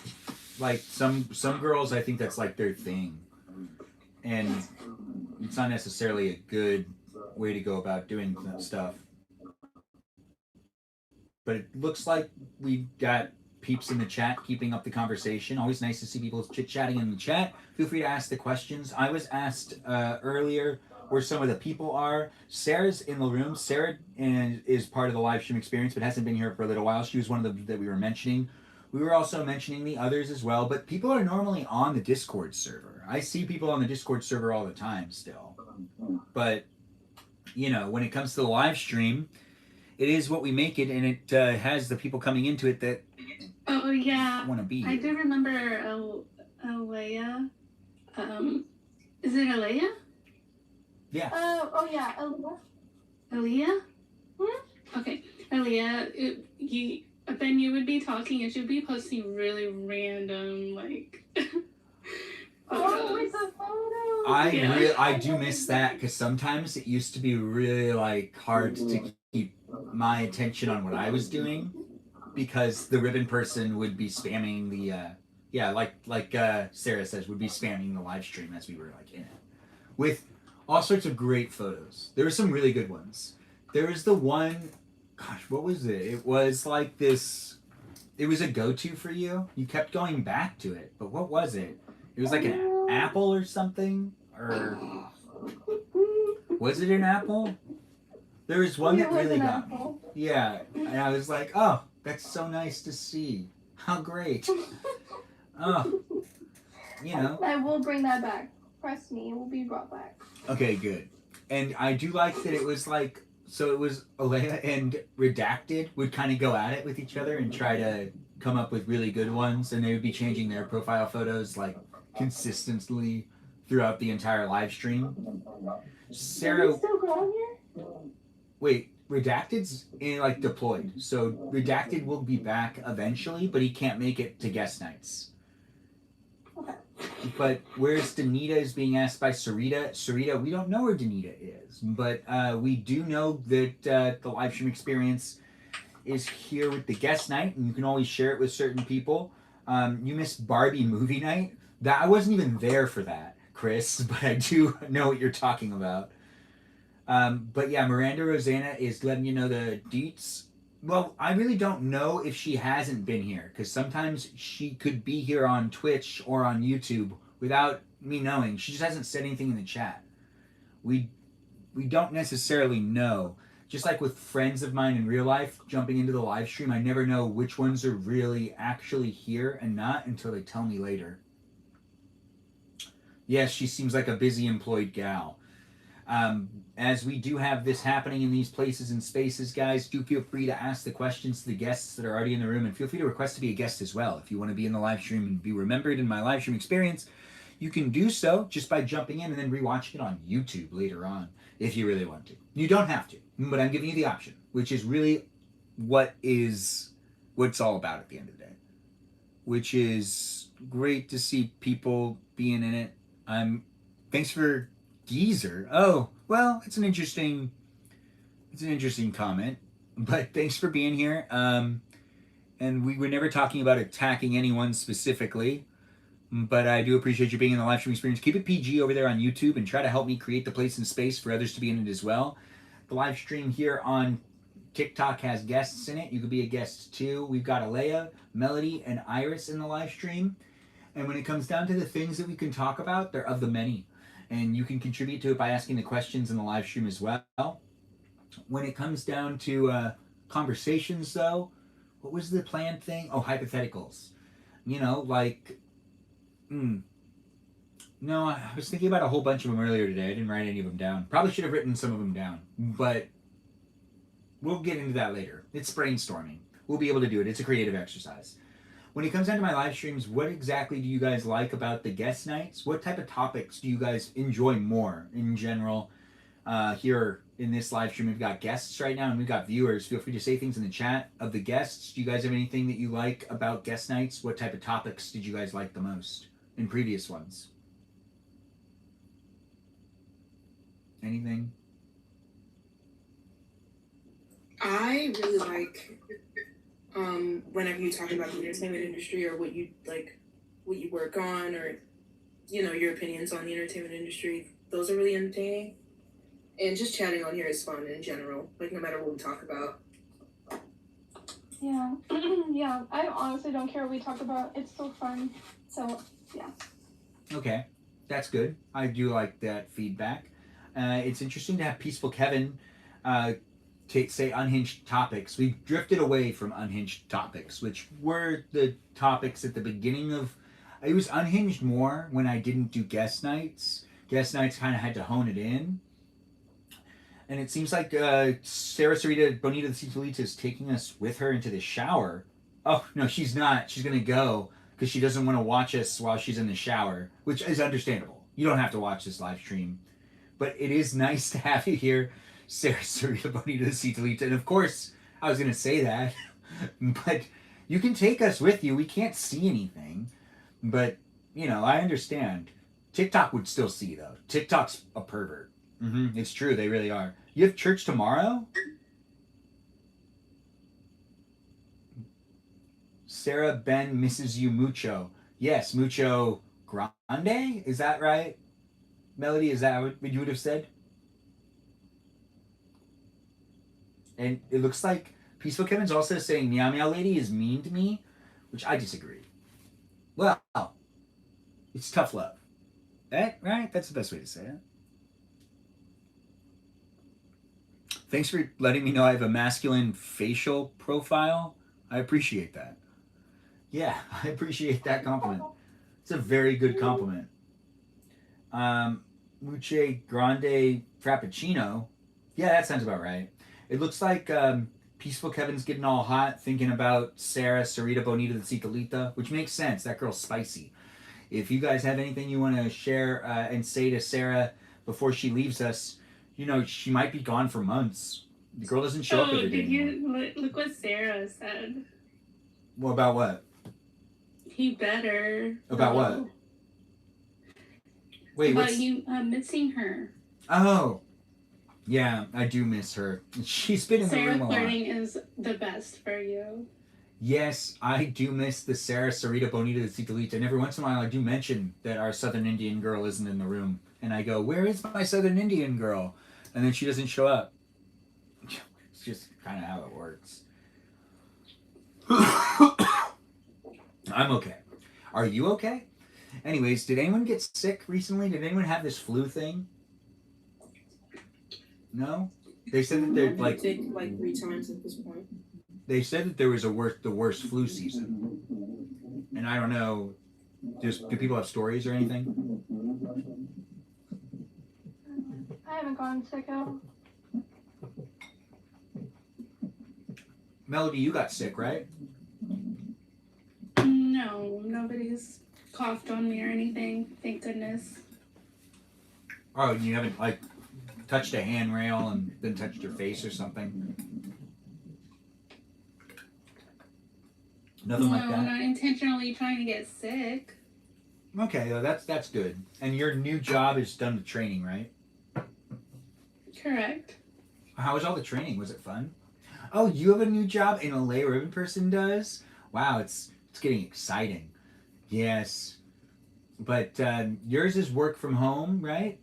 like some girls, I think that's like their thing, and it's not necessarily a good way to go about doing that stuff. But it looks like we got peeps in the chat keeping up the conversation. Always nice to see people chit-chatting in the chat. Feel free to ask the questions. I was asked earlier where some of the people are. Sarah's in the room. Sarah is part of the live stream experience, but hasn't been here for a little while. She was one of them that we were mentioning. We were also mentioning the others as well, but people are normally on the Discord server. I see people on the Discord server all the time still. But, you know, when it comes to the live stream, it is what we make it, and it has the people coming into it that Oh yeah. want to be I here. do remember Alea. Is it Alea? Yeah. Oh yeah, Alea? Okay. Alea, then you would be talking and she'd be posting really random, like, with photos. the photo. I do miss that because sometimes it used to be really like hard to keep my attention on what I was doing because the ribbon person would be spamming the like Sarah says, would be spamming the live stream as we were like in it with all sorts of great photos. There were some really good ones. There was the one, gosh, what was it? It was like this. It was a go-to for you. You kept going back to it, but what was it? It was like an apple or something, or was it an apple? There was one that really got me. Yeah, and I was like, oh, that's so nice to see. How great. Oh, you know. I will bring that back. Trust me, it will be brought back. Okay, good. And I do like that it was like, so it was Alea and Redacted would kind of go at it with each other and try to come up with really good ones, and they would be changing their profile photos like consistently throughout the entire live stream. Are Sarah, we still going here? wait, Redacted's in, like, deployed, so Redacted will be back eventually, but he can't make it to guest nights. Okay. But where's Danita is being asked by Sarita. Sarita, we don't know where Danita is, but we do know that the live stream experience is here with the guest night, and you can always share it with certain people. You missed Barbie movie night. That I wasn't even there for that, Chris, but I do know what you're talking about. But yeah, Miranda Rosanna is letting you know the deets. Well, I really don't know if she hasn't been here, because sometimes she could be here on Twitch or on YouTube without me knowing. She just hasn't said anything in the chat. We don't necessarily know. Just like with friends of mine in real life jumping into the live stream, I never know which ones are really actually here and not until they tell me later. Yes, she seems like a busy employed gal. As we do have this happening in these places and spaces, guys, do feel free to ask the questions to the guests that are already in the room, and feel free to request to be a guest as well. If you want to be in the live stream and be remembered in my live stream experience, you can do so just by jumping in and then rewatching it on YouTube later on, if you really want to. You don't have to, but I'm giving you the option, which is really what it's all about at the end of the day. Which is great to see people being in it. Thanks for Geezer. Oh, well, it's an interesting comment. But thanks for being here. And we were never talking about attacking anyone specifically. But I do appreciate you being in the live stream experience. Keep it PG over there on YouTube and try to help me create the place and space for others to be in it as well. The live stream here on TikTok has guests in it. You could be a guest too. We've got Alea, Melody, and Iris in the live stream. And when it comes down to the things that we can talk about, they're of the many. And you can contribute to it by asking the questions in the live stream as well. When it comes down to conversations, though, what was the planned thing? Oh, hypotheticals. You know, like... No, I was thinking about a whole bunch of them earlier today. I didn't write any of them down. Probably should have written some of them down. But we'll get into that later. It's brainstorming. We'll be able to do it. It's a creative exercise. When it comes down to my live streams, what exactly do you guys like about the guest nights? What type of topics do you guys enjoy more in general? Here in this live stream, we've got guests right now and we've got viewers. Feel free to say things in the chat of the guests. Do you guys have anything that you like about guest nights? What type of topics did you guys like the most in previous ones? Anything? I really like whenever you talk about the entertainment industry or what you work on, or your opinions on the entertainment industry. Those are really entertaining, and just chatting on here is fun in general. Like no matter what we talk about. Yeah, yeah. I honestly don't care what we talk about. It's still fun. So yeah. Okay, that's good. I do like that feedback. It's interesting to have Peaceful Kevin say unhinged topics. We've drifted away from unhinged topics, which were the topics at the beginning of... It was unhinged more when I didn't do guest nights. Guest nights kind of had to hone it in. And it seems like Sarah Sarita Bonita the Citolita is taking us with her into the shower. Oh, no, she's not. She's going to go because she doesn't want to watch us while she's in the shower, which is understandable. You don't have to watch this live stream. But it is nice to have you here, Sarah Sarita Bonita the Citolita. And of course, I was going to say that, but you can take us with you. We can't see anything, but, I understand. TikTok would still see, though. TikTok's a pervert. It's true. They really are. You have church tomorrow? Sarah Ben misses you mucho. Yes, mucho grande? Is that right? Melody, is that what you would have said? And it looks like Peaceful Kevin's also saying Meow Meow Lady is mean to me, which I disagree. Well, it's tough love. Right? That's the best way to say it. Thanks for letting me know I have a masculine facial profile. I appreciate that. Yeah, I appreciate that compliment. It's a very good compliment. Muche Grande Frappuccino. Yeah, that sounds about right. It looks like Peaceful Kevin's getting all hot thinking about Sarah Sarita Bonita the Citolita, which makes sense. That girl's spicy. If you guys have anything you want to share and say to Sarah before she leaves us, she might be gone for months. The girl doesn't show up Oh, every day did anymore. you look what Sarah said? Well, about what? He better. About what? Wait, About what's... you missing her. Oh, yeah, I do miss her. She's been in the Sarah room a lot. flirting is the best for you. Yes, I do miss the Sarah Sarita Bonita de Citalita, and every once in a while I do mention that our Southern Indian girl isn't in the room, and I go, "Where is my Southern Indian girl?" And then she doesn't show up. It's just kind of how it works. I'm okay. Are you okay? Anyways, did anyone get sick recently? Did anyone have this flu thing? No? They said that they're I've been sick like 3 times at this point. They said that there was the worst flu season. And I don't know, do people have stories or anything? I haven't gone sicko. Melody, you got sick, right? No, nobody's coughed on me or anything. Thank goodness. Oh, you haven't, like, touched a handrail and then touched your face or something? Nothing like No, that? not intentionally trying to get sick. Okay, well, that's good. And your new job is done with training, right? Correct. How was all the training? Was it fun? Oh, you have a new job and a lay ribbon person does? Wow, it's getting exciting. Yes. But yours is work from home, right?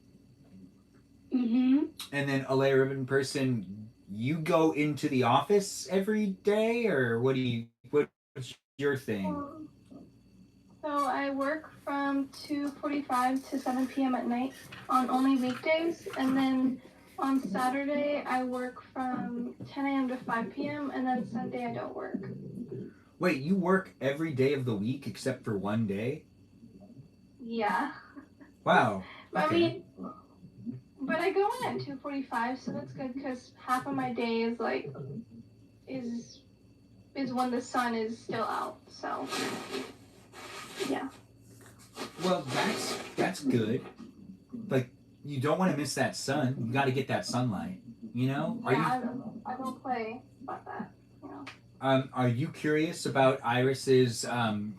Mm-hmm. And then a lay ribbon person, you go into the office every day, or what's your thing? So I work from 2:45 to 7 p.m. at night on only weekdays, and then on Saturday I work from 10 a.m. to 5 p.m. and then Sunday I don't work. Wait, you work every day of the week except for one day? Yeah. Wow. I Okay. mean, but I go in at 2:45, so that's good because half of my day is like is when the sun is still out. So yeah. Well, that's good. Like, you don't want to miss that sun. You got to get that sunlight. You know? I don't play about that. You know. Are you curious about Iris's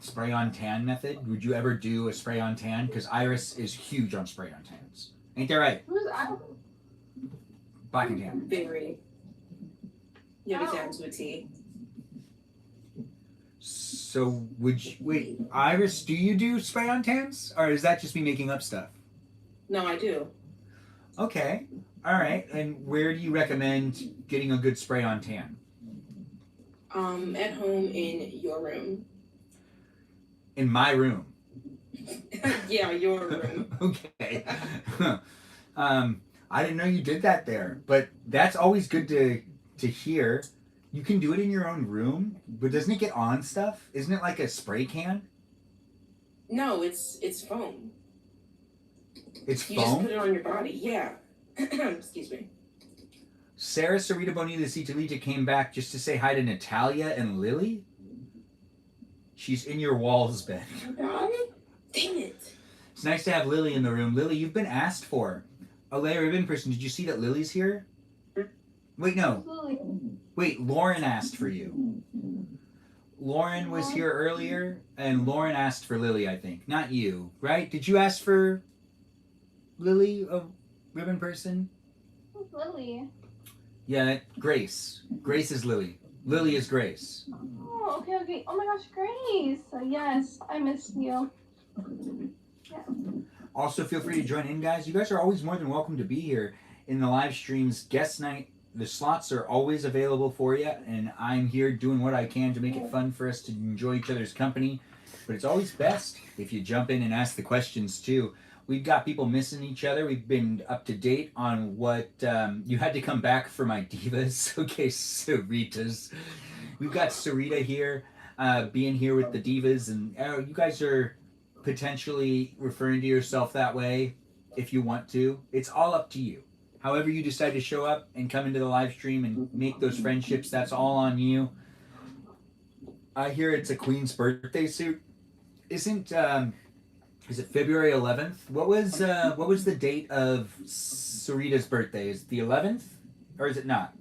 spray-on tan method? Would you ever do a spray-on tan? Because Iris is huge on spray-on tans. Ain't that right? Who's I? Black and tan. Very. You have it down to a T. So wait, Iris, do you do spray-on tans? Or is that just me making up stuff? No, I do. Okay. All right. And where do you recommend getting a good spray-on tan? At home in your room. In my room. Yeah, your room. Okay. I didn't know you did that there, but that's always good to hear. You can do it in your own room, but doesn't it get on stuff? Isn't it like a spray can? No, it's foam. It's You just foam? put it on your body. Yeah. Excuse me. Sarah Sarita Bonita Citalita came back just to say hi to Natalia and Lily? She's in your walls, Ben. Dang it. It's nice to have Lily in the room. Lily, you've been asked for. A lay ribbon person, did you see that Lily's here? Wait, no. Lily. Wait, Lauren asked for you. Lauren was here earlier, and Lauren asked for Lily, I think. Not you, right? Did you ask for Lily, a ribbon person? Who's Lily? Yeah, Grace. Grace is Lily. Lily is Grace. Oh, okay. Oh my gosh, Grace. Yes, I miss you. Yeah. Also, feel free to join in, guys. You guys are always more than welcome to be here in the live streams. Guest night, the slots are always available for you, and I'm here doing what I can to make it fun for us to enjoy each other's company. But it's always best if you jump in and ask the questions, too. We've got people missing each other. We've been up to date on what... you had to come back for my divas. Okay, Saritas. We've got Sarita here, being here with the divas. And you guys are potentially referring to yourself that way if you want to. It's all up to you. However you decide to show up and come into the live stream and make those friendships, that's all on you. I hear it's a Queen's birthday suit. Isn't... is it February 11th? What was the date of Sarita's birthday? Is it the 11th? Or is it not?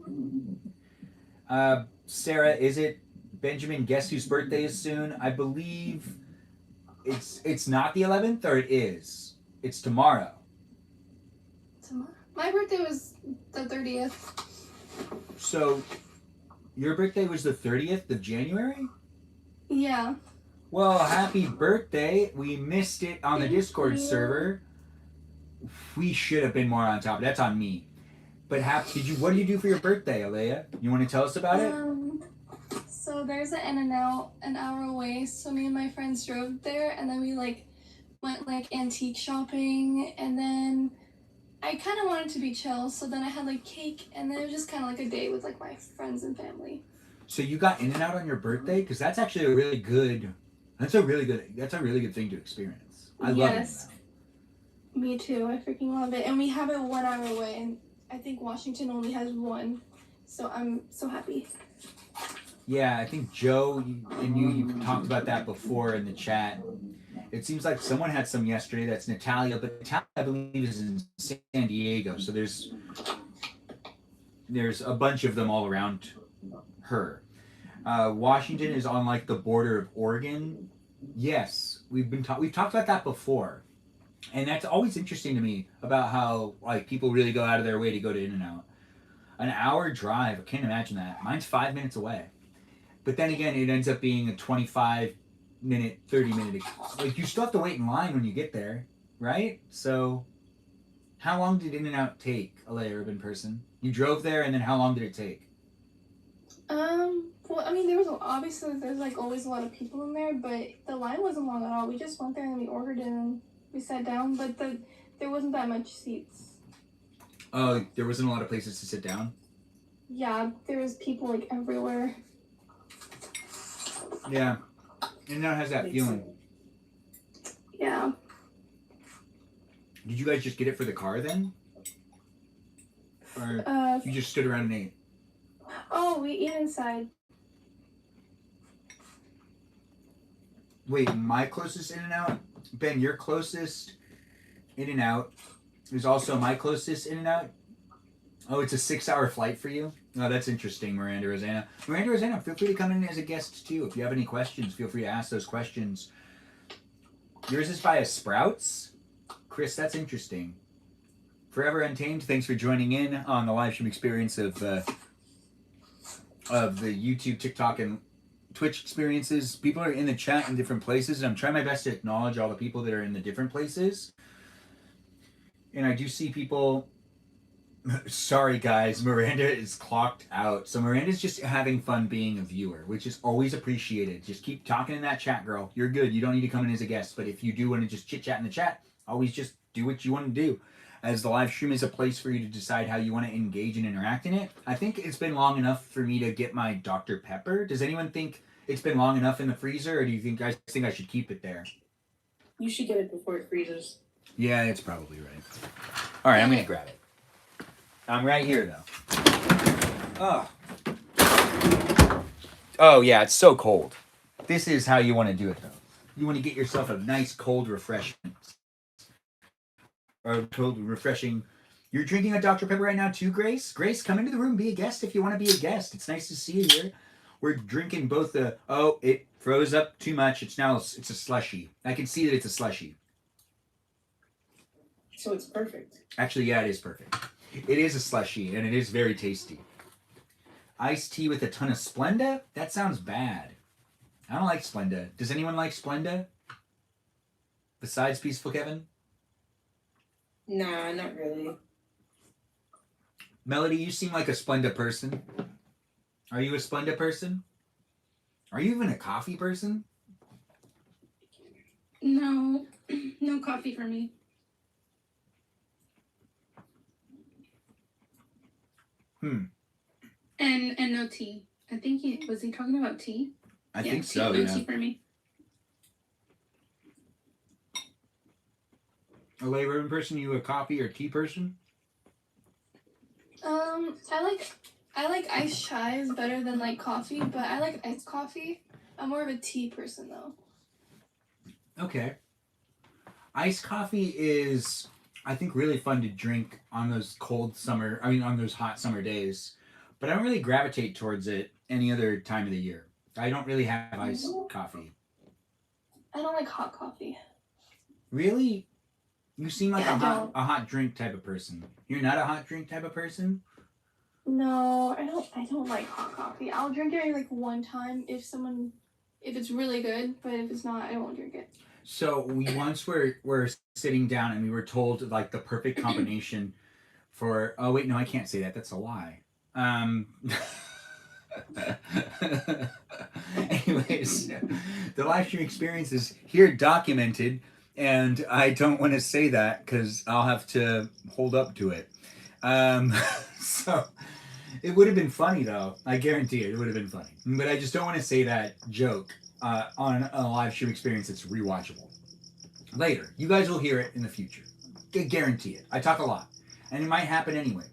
Sarah, is it Benjamin Guess Whose birthday is soon? I believe it's not the 11th, or it is? It's tomorrow. Tomorrow. My birthday was the 30th. So, your birthday was the 30th of January? Yeah. Well, happy birthday. We missed it on the Thank Discord you. server. We should have been more on top. That's on me. But what did you do for your birthday, Alea? You want to tell us about it? So there's an In-N-Out an hour away. So me and my friends drove there, and then we went antique shopping, and then I kind of wanted to be chill. So then I had cake, and then it was just kind of a day with my friends and family. So you got In-N-Out on your birthday? Because that's actually a really good. That's a really good thing to experience. I love Yes. In-N-Out. Me too. I freaking love it, and we have it 1 hour away, and I think Washington only has one. So I'm so happy. Yeah, I think Joe and you talked about that before in the chat. It seems like someone had some yesterday. That's Natalia, but Natalia, I believe, is in San Diego. So there's a bunch of them all around her. Washington is on the border of Oregon. Yes, we've talked about that before, and that's always interesting to me about how people really go out of their way to go to In-N-Out. An hour drive, I can't imagine that. Mine's 5 minutes away. But then again, it ends up being a 25-minute, 30-minute. You still have to wait in line when you get there, right? So, how long did In-N-Out take, Alea Urban Person? You drove there, and then how long did it take? Well, I mean, there's always a lot of people in there, but the line wasn't long at all. We just went there and we ordered it and we sat down, but there wasn't that much seats. Oh, there wasn't a lot of places to sit down? Yeah, there was people everywhere. Yeah. In-N-Out has that feeling. Yeah. Did you guys just get it for the car then? Or you just stood around and ate? Oh, we eat inside. Wait, my closest In-N-Out? Ben, your closest In-N-Out is also my closest In-N-Out? Oh, it's a 6-hour flight for you? Oh, that's interesting, Miranda Rosanna. Miranda Rosanna, feel free to come in as a guest too. If you have any questions, feel free to ask those questions. Yours is by a Sprouts? Chris, that's interesting. Forever Untamed, thanks for joining in on the live stream experience of the YouTube, TikTok, and Twitch experiences. People are in the chat in different places, and I'm trying my best to acknowledge all the people that are in the different places. And I do see people... Sorry, guys. Miranda is clocked out. So Miranda's just having fun being a viewer, which is always appreciated. Just keep talking in that chat, girl. You're good. You don't need to come in as a guest. But if you do want to just chit-chat in the chat, always just do what you want to do. As the live stream is a place for you to decide how you want to engage and interact in it. I think it's been long enough for me to get my Dr. Pepper. Does anyone think it's been long enough in the freezer, or do you guys think I should keep it there? You should get it before it freezes. Yeah, it's probably right. All right, I'm going to grab it. I'm right here, though. Oh, yeah, it's so cold. This is how you want to do it, though. You want to get yourself a nice cold refreshment. Or cold refreshing. You're drinking a Dr. Pepper right now, too, Grace? Grace, come into the room. Be a guest if you want to be a guest. It's nice to see you here. We're drinking both the... Oh, it froze up too much. It's a slushie. I can see that it's a slushie. So it's perfect. Actually, yeah, it is perfect. It is a slushie, and it is very tasty. Iced tea with a ton of Splenda? That sounds bad. I don't like Splenda. Does anyone like Splenda? Besides Peaceful Kevin? Nah, not really. Melody, you seem like a Splenda person. Are you a Splenda person? Are you even a coffee person? No, no coffee for me. And no tea. I think was he talking about tea? I think tea, so, no yeah. tea for me. A labor person, you a coffee or tea person? I like iced chais better than coffee, but I like iced coffee. I'm more of a tea person though. Okay. Iced coffee is I think really fun to drink on those on those hot summer days. But I don't really gravitate towards it any other time of the year. I don't really have iced coffee. I don't like hot coffee. Really? You seem like Yeah, I don't. a hot drink type of person. You're not a hot drink type of person? No, I don't like hot coffee. I'll drink it like one time if it's really good, but if it's not, I won't drink it. So we once were sitting down and we were told like the perfect combination for oh wait, no, I can't say that. That's a lie. Anyways, the live stream experience is here documented, and I don't want to say that because I'll have to hold up to it. So it would have been funny though. I guarantee it would have been funny. But I just don't want to say that joke on a live stream experience that's rewatchable. Later, you guys will hear it in the future. I guarantee it. I talk a lot, and it might happen anyways.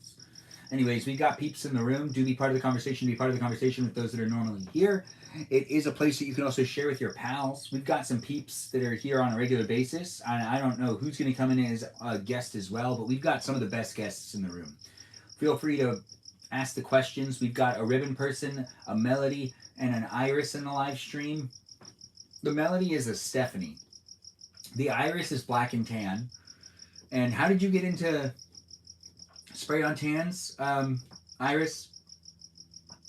Anyways, we got peeps in the room. Do be part of the conversation. Be part of the conversation with those that are normally here. It is a place that you can also share with your pals. We've got some peeps that are here on a regular basis. I don't know who's going to come in as a guest as well, but we've got some of the best guests in the room. Feel free to ask the questions. We've got a ribbon person, a Melody, and an Iris in the live stream. The Melody is a Stephanie. The Iris is black and tan. And how did you get into spray on tans, Iris?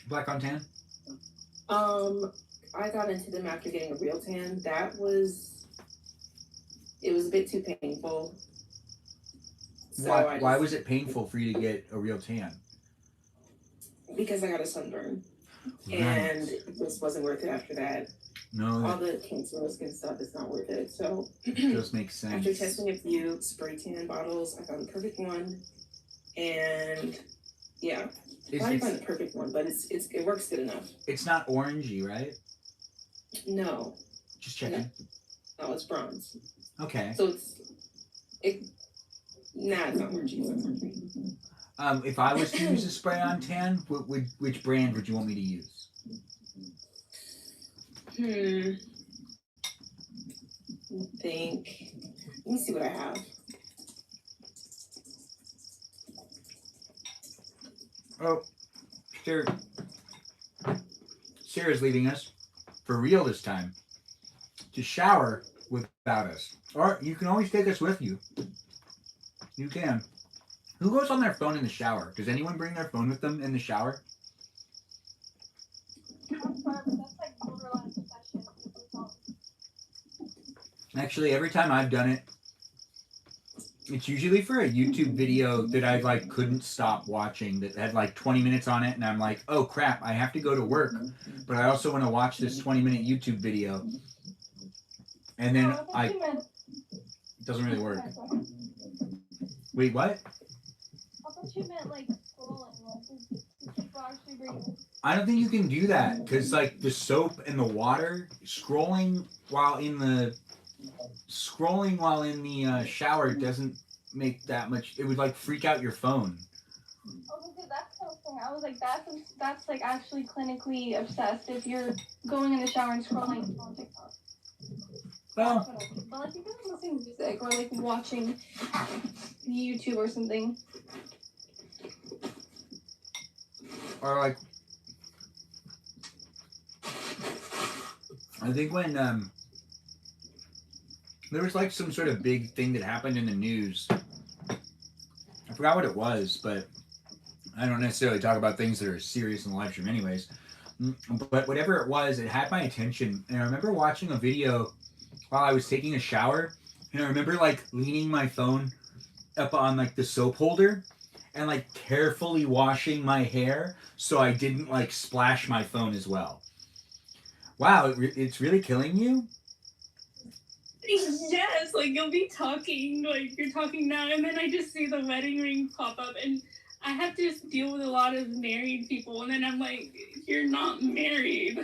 Black on tan? I got into them after getting a real tan. It was a bit too painful. So why was it painful for you to get a real tan? Because I got a sunburn. Right. And it just wasn't worth it after that. No. All the cancer risk and stuff is not worth it. So it does make sense. After testing a few spray tan bottles, I found the perfect one. And yeah, I didn't find the perfect one, but it works good enough. It's not orangey, right? No. Just checking. No, it's bronze. Okay. So it's not orangey. It's not orangey. If I was to use a spray-on tan, which brand would you want me to use? I think. Let me see what I have. Oh, Sarah's leaving us for real this time to shower without us. Or you can always take us with you. You can. Who goes on their phone in the shower? Does anyone bring their phone with them in the shower? Actually, every time I've done it, it's usually for a YouTube video that I like couldn't stop watching that had like 20 minutes on it, and I'm like, oh crap, I have to go to work, but I also want to watch this 20-minute YouTube video. And then it doesn't really work. Wait, what? I thought you meant like scrolling, like people actually bring. I don't think you can do that because like the soap and the water, scrolling while in the shower doesn't make that much. It would like freak out your phone. Okay, that's something. I was like, that's like actually clinically obsessed if you're going in the shower and scrolling on TikTok. Well, but like you guys are listening to music or like watching YouTube or something. or like I think when there was like some sort of big thing that happened in the news. I forgot what it was, but I don't necessarily talk about things that are serious in the live stream anyways. But whatever it was, it had my attention. And I remember watching a video while I was taking a shower. And I remember like leaning my phone up on like the soap holder and like carefully washing my hair so I didn't like splash my phone as well. Wow, it's really killing you? Yes, like you'll be talking, like you're talking now, and then I just see the wedding ring pop up, and I have to just deal with a lot of married people, and then I'm like, you're not married.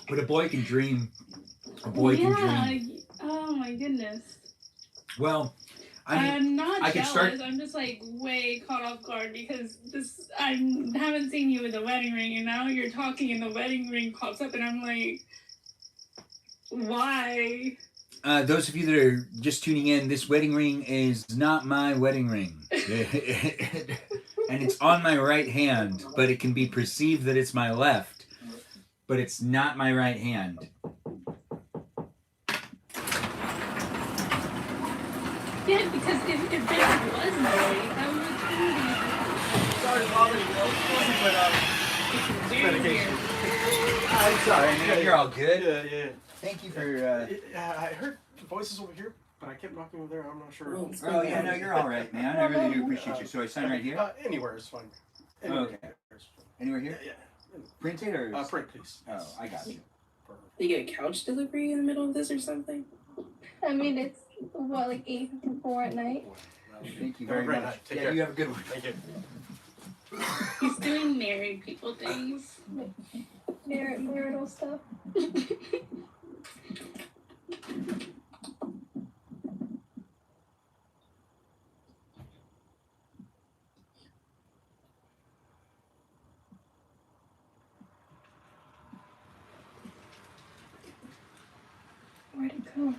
But a boy can dream. A boy can dream. Oh my goodness. Well, I'm not jealous. I'm just like way caught off guard because I haven't seen you with a wedding ring, and now you're talking, and the wedding ring pops up, and I'm like, why? those of you that are just tuning in, this wedding ring is not my wedding ring. And it's on my right hand, but it can be perceived that it's my left, but it's not my right hand. Yeah, because if it was married, that would be Sorry, Molly. It's medication. I'm sorry, man. You're all good. Yeah. Thank you for. I heard voices over here, but I kept knocking over there. I'm not sure. Oh yeah, no, you're all right, man. I really do appreciate you. So I sign right here. Anywhere is fine. Okay. Anywhere here? Yeah. Print it or? Print, please. Oh, I got you. You get a couch delivery in the middle of this or something? I mean, it's what, like 8 to 4 at night. Thank you very much. Take Yeah, care. you have a good one. Thank you. He's doing married people things. Marital stuff. Where'd it go?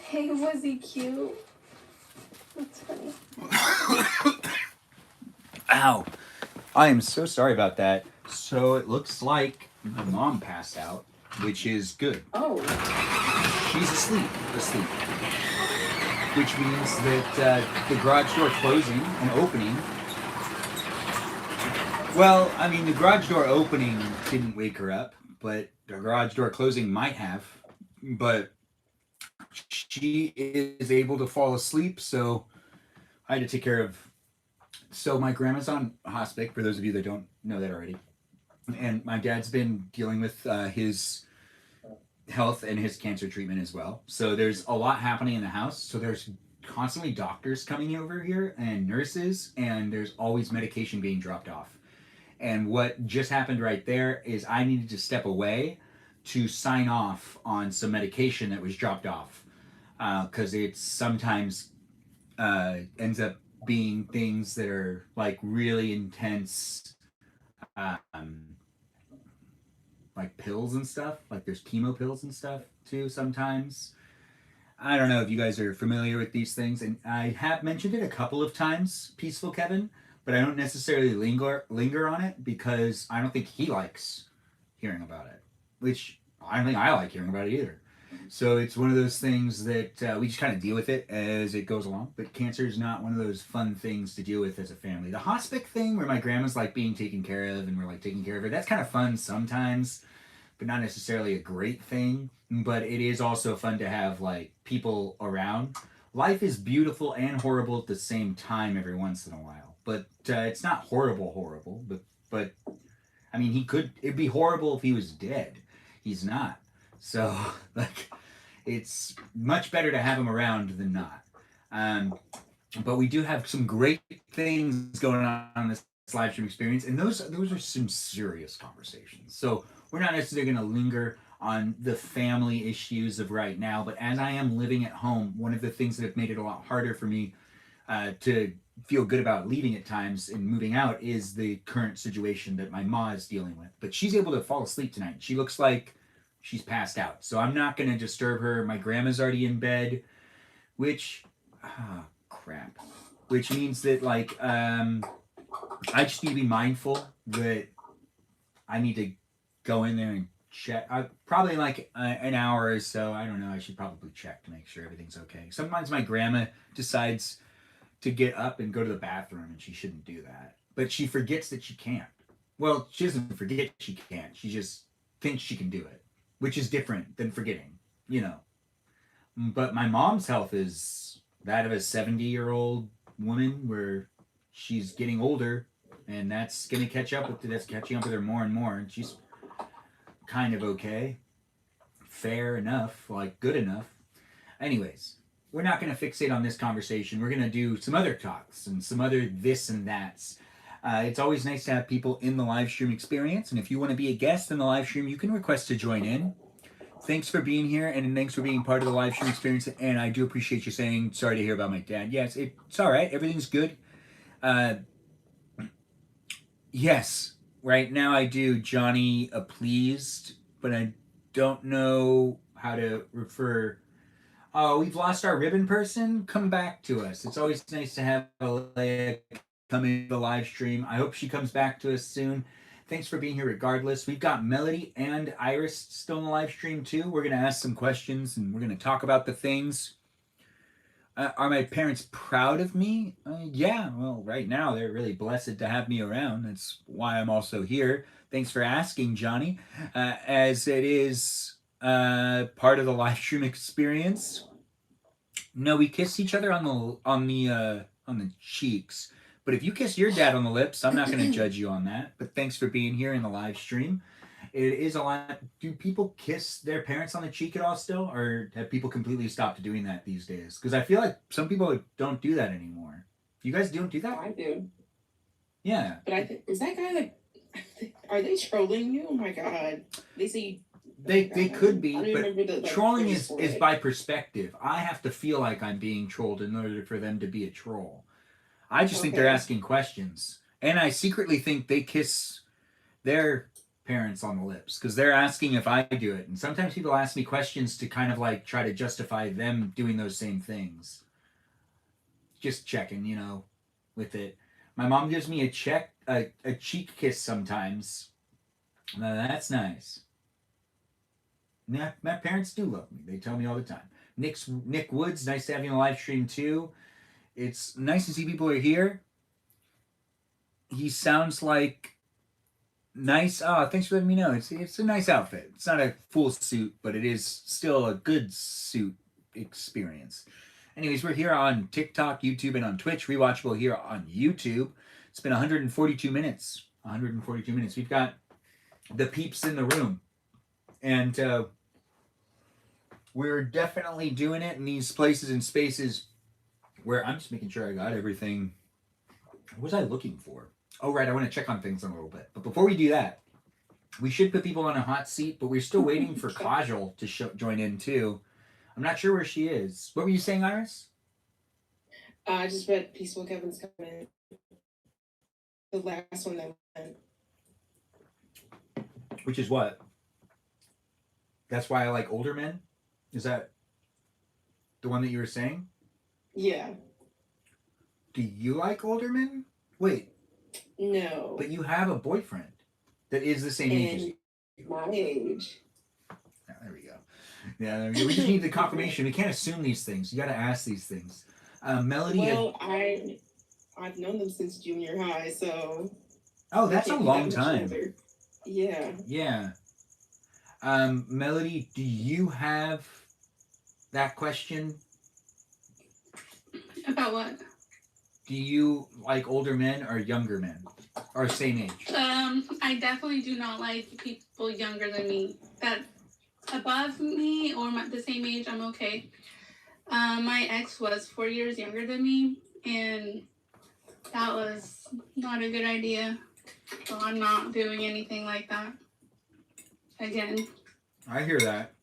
Hey, was he cute? That's funny. Ow. I am so sorry about that. So it looks like my mom passed out, which is good. Oh. She's asleep. Which means that the garage door closing and opening. Well, I mean, the garage door opening didn't wake her up, but the garage door closing might have. But she is able to fall asleep, so I had to take care of. So my grandma's on hospice, for those of you that don't know that already. And my dad's been dealing with his health and his cancer treatment as well. So there's a lot happening in the house. So there's constantly doctors coming over here and nurses, and there's always medication being dropped off. And what just happened right there is I needed to step away to sign off on some medication that was dropped off. Because it sometimes ends up being things that are like really intense, like pills and stuff. Like there's chemo pills and stuff too sometimes. I don't know if you guys are familiar with these things, and I have mentioned it a couple of times, Peaceful Kevin, but I don't necessarily linger on it because I don't think he likes hearing about it, which I don't think I like hearing about it either. So it's one of those things that we just kind of deal with it as it goes along. But cancer is not one of those fun things to deal with as a family. The hospice thing where my grandma's like being taken care of and we're like taking care of her, that's kind of fun sometimes, but not necessarily a great thing. But it is also fun to have like people around. Life is beautiful and horrible at the same time every once in a while. But it's not horrible, but I mean, it'd be horrible if he was dead. He's not. So, like, it's much better to have him around than not. But we do have some great things going on in this live stream experience, and those are some serious conversations. So we're not necessarily going to linger on the family issues of right now, but as I am living at home, one of the things that have made it a lot harder for me to feel good about leaving at times and moving out is the current situation that my ma is dealing with. But she's able to fall asleep tonight. She looks like she's passed out. So I'm not going to disturb her. My grandma's already in bed, which means that like I just need to be mindful that I need to go in there and check. Probably like an hour or so. I don't know. I should probably check to make sure everything's okay. Sometimes my grandma decides to get up and go to the bathroom, and she shouldn't do that. But she forgets that she can't. Well, she doesn't forget she can't. She just thinks she can do it, which is different than forgetting, you know. But my mom's health is that of a 70-year-old woman where she's getting older, and that's going to catching up with her more and more, and she's kind of okay. Fair enough, like good enough. Anyways, we're not going to fixate on this conversation. We're going to do some other talks and some other this and that's. It's always nice to have people in the live stream experience, and if you want to be a guest in the live stream, you can request to join in. Thanks for being here, and thanks for being part of the live stream experience, and I do appreciate you saying sorry to hear about my dad. Yes, it's all right. Everything's good. Yes, right now I do Johnny pleased, but I don't know how to refer. Oh, we've lost our ribbon person. Come back to us. It's always nice to have Alea come into the live stream. I hope she comes back to us soon. Thanks for being here regardless. We've got Melody and Iris still in the live stream too. We're going to ask some questions and we're going to talk about the things. Are my parents proud of me? Yeah, well, right now they're really blessed to have me around. That's why I'm also here. Thanks for asking, Johnny. As it is part of the live stream experience. No, we kiss each other on the cheeks. But if you kiss your dad on the lips, I'm not going to judge you on that. But thanks for being here in the live stream. It is a lot. Do people kiss their parents on the cheek at all still, or have people completely stopped doing that these days? Because I feel like some people don't do that anymore. You guys don't do that? I do. Yeah. But I think, is that guy like, are they trolling you? Oh my god. They say they could be, but like, trolling is by perspective. I have to feel like I'm being trolled in order for them to be a troll. I just think they're asking questions. And I secretly think they kiss their parents on the lips because they're asking if I do it. And sometimes people ask me questions to kind of like try to justify them doing those same things. Just checking, with it. My mom gives me a cheek kiss sometimes. Now that's nice. My parents do love me. They tell me all the time. Nick Woods, nice to have you on the live stream too. It's nice to see people are here. He sounds like nice. Oh, thanks for letting me know. It's a nice outfit. It's not a full suit, but it is still a good suit experience. Anyways, we're here on TikTok, YouTube, and on Twitch. Rewatchable here on YouTube. It's been 142 minutes. 142 minutes. We've got the peeps in the room. And we're definitely doing it in these places and spaces where I'm just making sure I got everything. What was I looking for? Oh, right. I want to check on things in a little bit. But before we do that, we should put people on a hot seat, but we're still waiting for Kajal to join in too. I'm not sure where she is. What were you saying, Iris? I just read Peaceful Kevin's comment. The last one that went. Which is what? That's why I like older men? Is that the one that you were saying? Yeah. Do you like older men? Wait. No. But you have a boyfriend that is the same age as you. My age. Yeah, there we go. Yeah, there we go. We just need the confirmation. We can't assume these things. You got to ask these things. Melody. Well, I've known them since junior high, so. Oh, that's a long time. Older. Yeah. Yeah. Melody, do you have that question? About what? Do you like older men or younger men? Or same age? I definitely do not like people younger than me. That above me or the same age, I'm okay. My ex was 4 years younger than me, and that was not a good idea. So I'm not doing anything like that again. I hear that.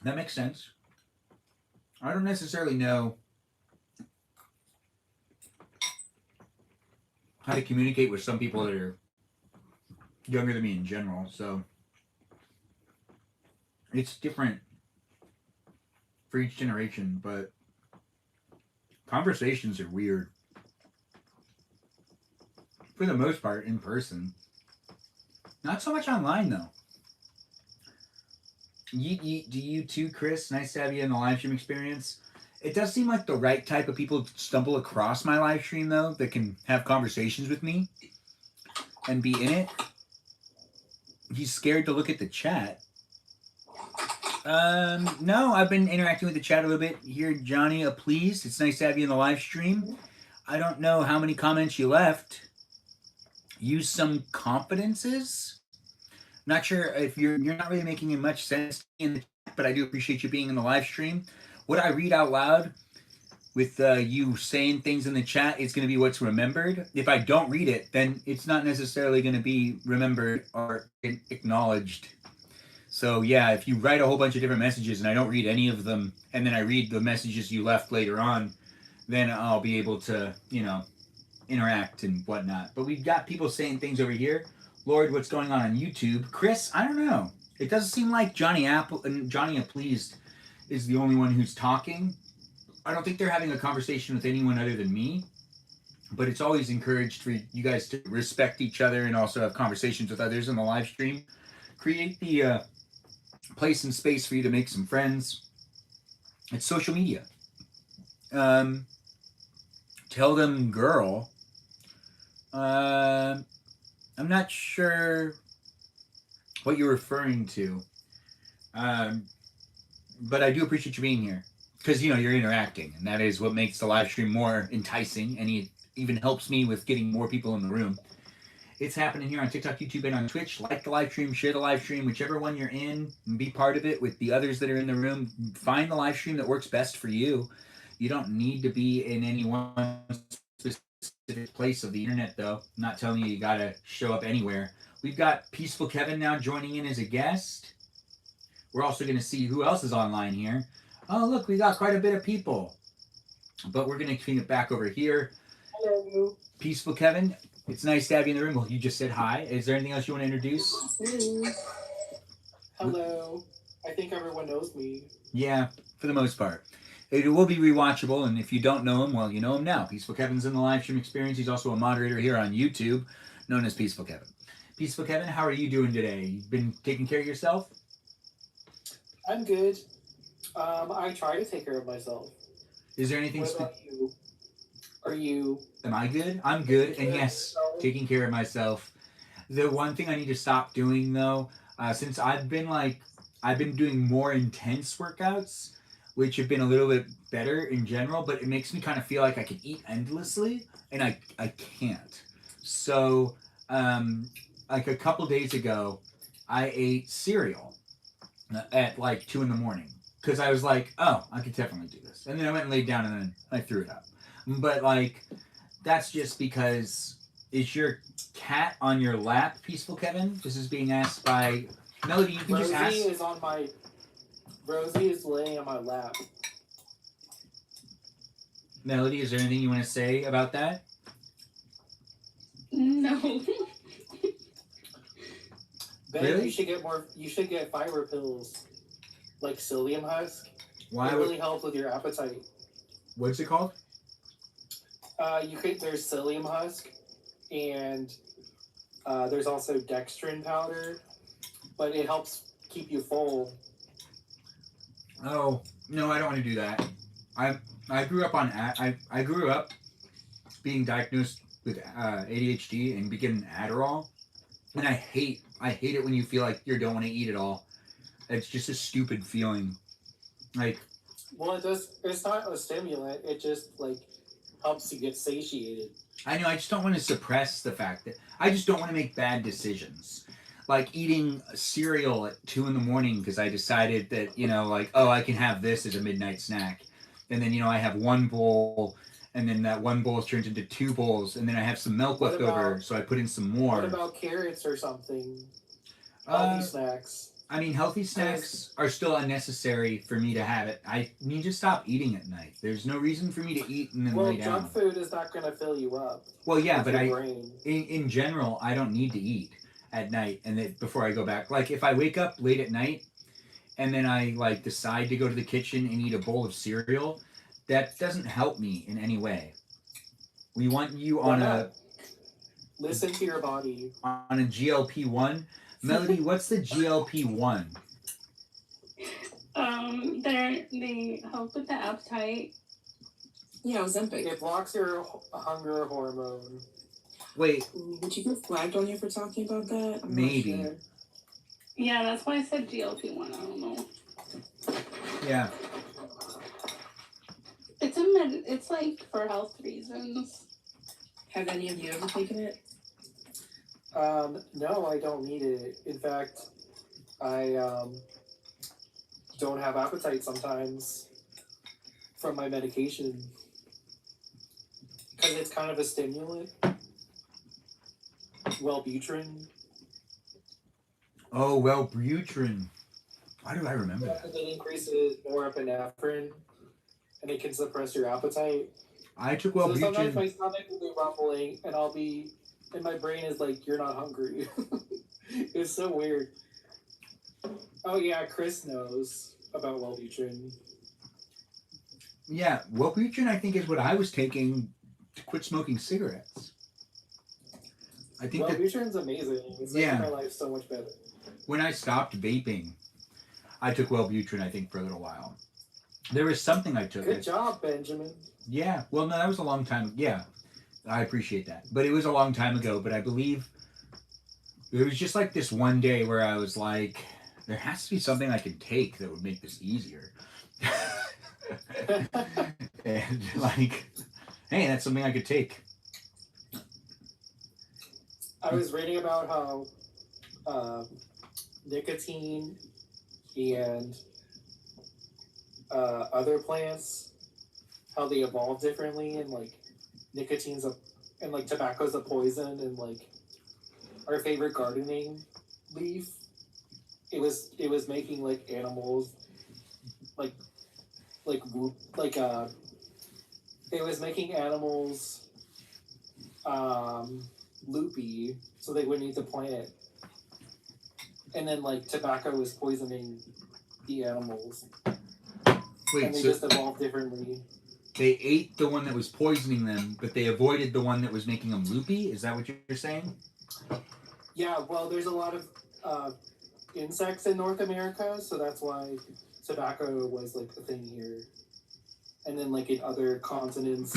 That makes sense. I don't necessarily know how to communicate with some people that are younger than me in general, so it's different for each generation, but conversations are weird. For the most part, in person. Not so much online, though. Do you too, Chris? Nice to have you in the live stream experience. It does seem like the right type of people stumble across my live stream, though, that can have conversations with me and be in it. He's scared to look at the chat. No, I've been interacting with the chat a little bit here, Johnny. Please, it's nice to have you in the live stream. I don't know how many comments you left. Use some confidences. Not sure if you're not really making much sense in the chat, but I do appreciate you being in the live stream. What I read out loud with you saying things in the chat is going to be what's remembered. If I don't read it, then it's not necessarily going to be remembered or acknowledged. So yeah, if you write a whole bunch of different messages and I don't read any of them, and then I read the messages you left later on, then I'll be able to, interact and whatnot. But we've got people saying things over here. Lord, what's going on YouTube? Chris, I don't know. It doesn't seem like Johnny Appleased is the only one who's talking. I don't think they're having a conversation with anyone other than me. But it's always encouraged for you guys to respect each other and also have conversations with others in the live stream. Create the place and space for you to make some friends. It's social media. Tell them, girl. I'm not sure what you're referring to. But I do appreciate you being here. Because, you're interacting. And that is what makes the live stream more enticing. And it even helps me with getting more people in the room. It's happening here on TikTok, YouTube, and on Twitch. Like the live stream, share the live stream, whichever one you're in, and be part of it with the others that are in the room. Find the live stream that works best for you. You don't need to be in any one specific place of the internet, though. I'm not telling you got to show up anywhere. We've got Peaceful Kevin now joining in as a guest. We're also going to see who else is online here. Oh, look, we got quite a bit of people. But we're going to clean it back over here. Hello. Peaceful Kevin, it's nice to have you in the room. Well, you just said hi. Is there anything else you want to introduce? Hello. I think everyone knows me. Yeah, for the most part. It will be rewatchable, and if you don't know him, well, you know him now. Peaceful Kevin's in the live stream experience. He's also a moderator here on YouTube, known as Peaceful Kevin. Peaceful Kevin, how are you doing today? You been taking care of yourself? I'm good. I try to take care of myself. Is there anything... What about you? Are you... Am I good? I'm good, and yes, taking care of myself. The one thing I need to stop doing, though, since I've been doing more intense workouts, which have been a little bit better in general, but it makes me kind of feel like I can eat endlessly, and I can't. So, like a couple days ago, I ate cereal at like 2 a.m. because I was like, oh, I could definitely do this. And then I went and laid down and then I threw it up. But like, that's just because, is your cat on your lap, Peaceful Kevin? This is being asked by Melody. You can just ask. Rosie is laying on my lap. Melody, is there anything you want to say about that? No. Ben, Really? You should get fiber pills, like psyllium husk. Why? It really helps with your appetite. What's it called? There's psyllium husk, and there's also dextrin powder, but it helps keep you full. Oh no, I don't want to do that. I grew up on I grew up being diagnosed with ADHD and getting Adderall, and I hate it when you feel like you don't want to eat at all. It's just a stupid feeling. Like, well, it's not a stimulant. It just like helps you get satiated. I know. I just don't want to suppress the fact that I just don't want to make bad decisions. Like eating cereal at 2 a.m. because I decided that, I can have this as a midnight snack. And then, I have one bowl, and then that one bowl turns into 2 bowls, and then I have some milk left over, so I put in some more. What about carrots or something? Healthy snacks. I mean, healthy snacks are still unnecessary for me to have it. I need to stop eating at night. There's no reason for me to eat and then lay down. Well, junk food is not going to fill you up. Well, yeah, but in general, I don't need to eat at night and then before I go back. Like if I wake up late at night and then I decide to go to the kitchen and eat a bowl of cereal, that doesn't help me in any way. We want you listen to your body. On a GLP-1. Melody, what's the GLP-1? They help with the appetite. Yeah, Ozempic. It blocks your hunger hormone. Wait. Would you get flagged on you for talking about that? I'm maybe. Not sure. Yeah, that's why I said GLP-1. I don't know. Yeah. It's like for health reasons. Have any of you ever taken it? No, I don't need it. In fact, I don't have appetite sometimes from my medication because it's kind of a stimulant. Wellbutrin. Oh, Wellbutrin. Why do I remember that? It increases norepinephrine, and it can suppress your appetite. I took So sometimes Wellbutrin. my stomach will be rumbling, and I'll be, and my brain is like, "You're not hungry." It's so weird. Oh yeah, Chris knows about Wellbutrin. Yeah, Wellbutrin I think is what I was taking to quit smoking cigarettes. I think that Wellbutrin's amazing. It's making Yeah. my life so much better. when I stopped vaping, I took Wellbutrin I think for a little while. There was something I took. Good job, Benjamin. Yeah, well, no, that was a long time. Yeah, I appreciate that, but it was a long time ago. But I believe it was just like this one day where I was like, there has to be something I can take that would make this easier. And like, hey, that's something I could take. I was reading about how nicotine and other plants, how they evolve differently, and like nicotine's a and like tobacco's a poison, and like our favorite gardening leaf, it was making like animals like whoop like it was making animals loopy so they wouldn't eat the plant, and then like tobacco was poisoning the animals, Wait, and they so just evolved differently. they ate the one that was poisoning them, but they avoided the one that was making them loopy? Is that what you're saying? Yeah, well, there's a lot of insects in North America, so that's why tobacco was like a thing here, and then like in other continents,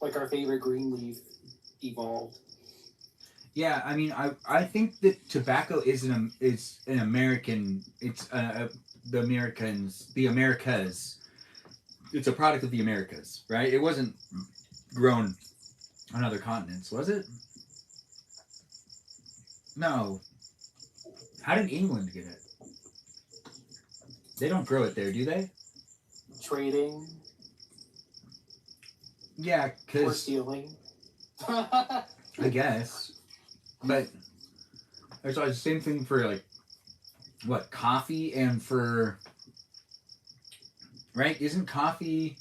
like our favorite green leaf evolved. Yeah, I mean, I think that tobacco is an American. It's the Americas. It's a product of the Americas, right? It wasn't grown on other continents, was it? No. How did England get it? They don't grow it there, do they? Trading Yeah, or because stealing. I guess. But there's the same thing for like what coffee and for right? Isn't coffee?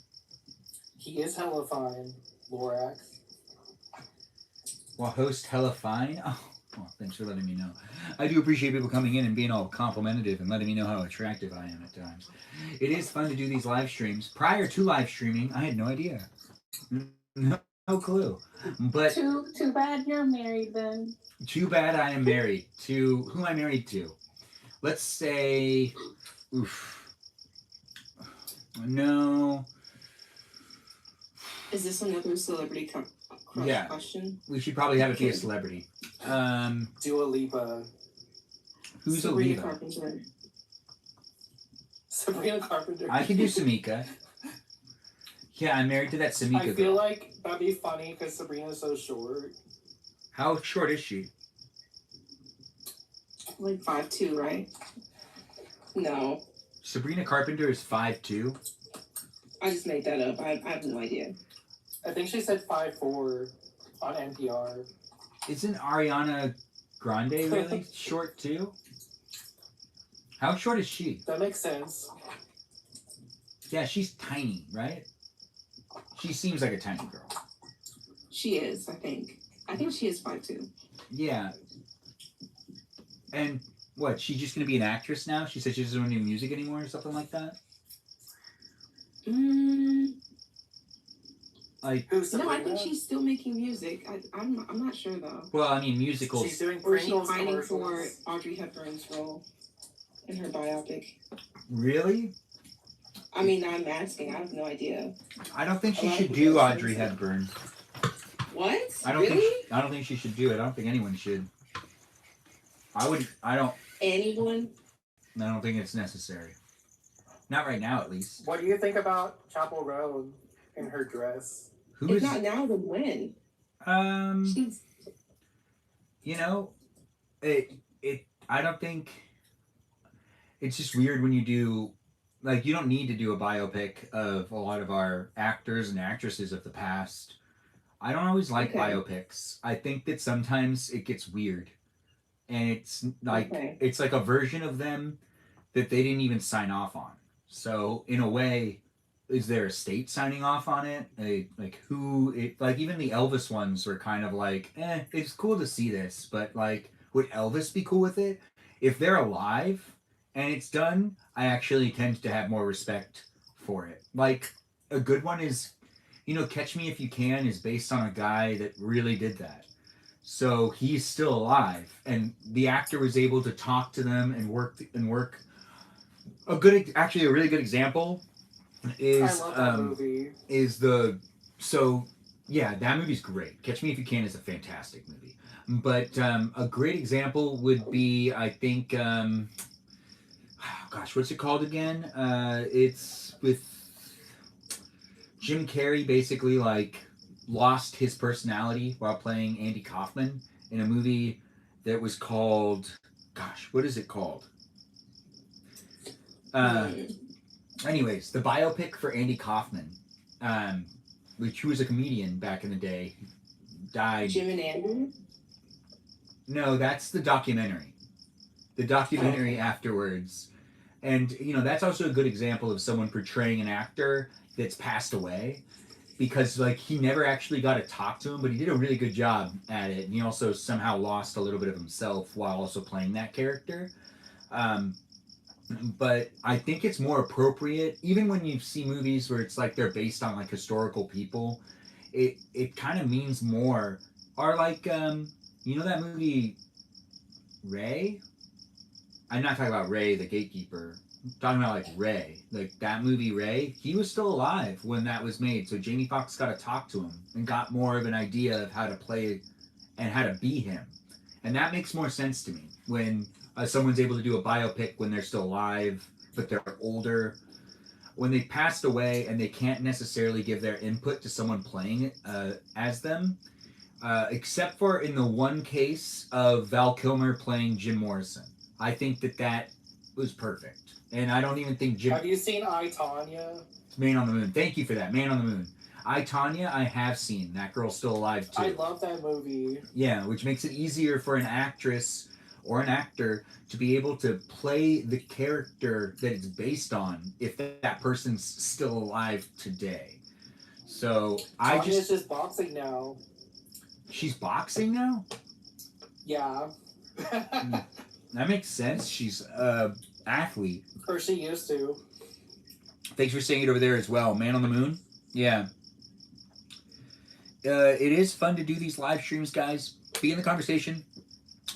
He is hella fine, Lorax. Well, host hella fine. Oh, well, thanks for letting me know. I do appreciate people coming in and being all complimentary and letting me know how attractive I am at times. It is fun to do these live streams. Prior to live streaming, I had no idea. No clue. But Too bad you're married then. too bad I am married to who am I married to? Let's say, oof. No. Is this another celebrity crush Yeah. question? We should probably have it be a celebrity. Dua Lipa. Who's Sabrina Oliva? Carpenter. Sabrina Carpenter. I can do Samika. Yeah, I'm married to that Samika I feel girl. like that'd be funny because Sabrina's so short. How short is she? Like 5'2", right? No, Sabrina Carpenter is 5'2". I just made that up. I have no idea. I think she said 5'4" on NPR. Isn't Ariana Grande really short too? How short is she? That makes sense. Yeah, she's tiny, right? She seems like a tiny girl. She is, I think. I think she is 5'2". Yeah. And what? She's just gonna be an actress now? She said she doesn't want to do music anymore or something like that? Like, Who's No, I Sabrina? think she's still making music. I'm not sure though. well, I mean, musicals. She's doing Or is she Pringles fighting for commercials. Audrey Hepburn's role in her biopic? Really? I mean, I'm asking. I have no idea. I don't think she A lot should of do people say Audrey so. Hepburn. What? I don't Really? think. I don't think she should do it. I don't think anyone should. I would. I don't. Anyone? I don't think it's necessary. Not right now, at least. What do you think about Chapel Roan in her dress? Who If is? not now, then when? She's You know, it. I don't think. It's just weird when you do. Like, you don't need to do a biopic of a lot of our actors and actresses of the past. I don't always like Okay. biopics. I think that sometimes it gets weird. And it's like Okay. it's like a version of them that they didn't even sign off on. So in a way, is their estate signing off on it? Like who it like even the Elvis ones were kind of like, it's cool to see this, but like would Elvis be cool with it? If they're alive and it's done, I actually tend to have more respect for it. Like a good one is, Catch Me If You Can is based on a guy that really did that. So he's still alive, and the actor was able to talk to them and work. Actually, a really good example I is love that movie. that movie's great. Catch Me If You Can is a fantastic movie, but a great example would be I think gosh, what's it called again? It's with Jim Carrey basically like lost his personality while playing Andy Kaufman in a movie that was called gosh, what is it called? Anyways, the biopic for Andy Kaufman, which was a comedian back in the day, died. Jim and Andy? No, that's the documentary. The documentary afterwards. And, that's also a good example of someone portraying an actor that's passed away. Because, like, he never actually got to talk to him, but he did a really good job at it. And he also somehow lost a little bit of himself while also playing that character. But I think it's more appropriate, even when you see movies where it's like they're based on like historical people, it kind of means more. Or like, that movie Ray? I'm not talking about Ray the Gatekeeper. I'm talking about like Ray. Like that movie Ray, he was still alive when that was made. So Jamie Foxx got to talk to him and got more of an idea of how to play and how to be him. And that makes more sense to me when someone's able to do a biopic when they're still alive, but they're older. When they passed away and they can't necessarily give their input to someone playing it as them, except for in the one case of Val Kilmer playing Jim Morrison. I think that was perfect. And I don't even think Jim... Have you seen I, Tonya? Man on the Moon. Thank you for that. Man on the Moon. I, Tonya, I have seen. That girl's still alive, too. I love that movie. Yeah, which makes it easier for an actress or an actor to be able to play the character that it's based on if that person's still alive today. So Tanya's just boxing now. She's boxing now? Yeah. That makes sense. She's a athlete. Or she used to. Thanks for saying it over there as well. Man on the Moon? Yeah. It is fun to do these live streams, guys. Be in the conversation.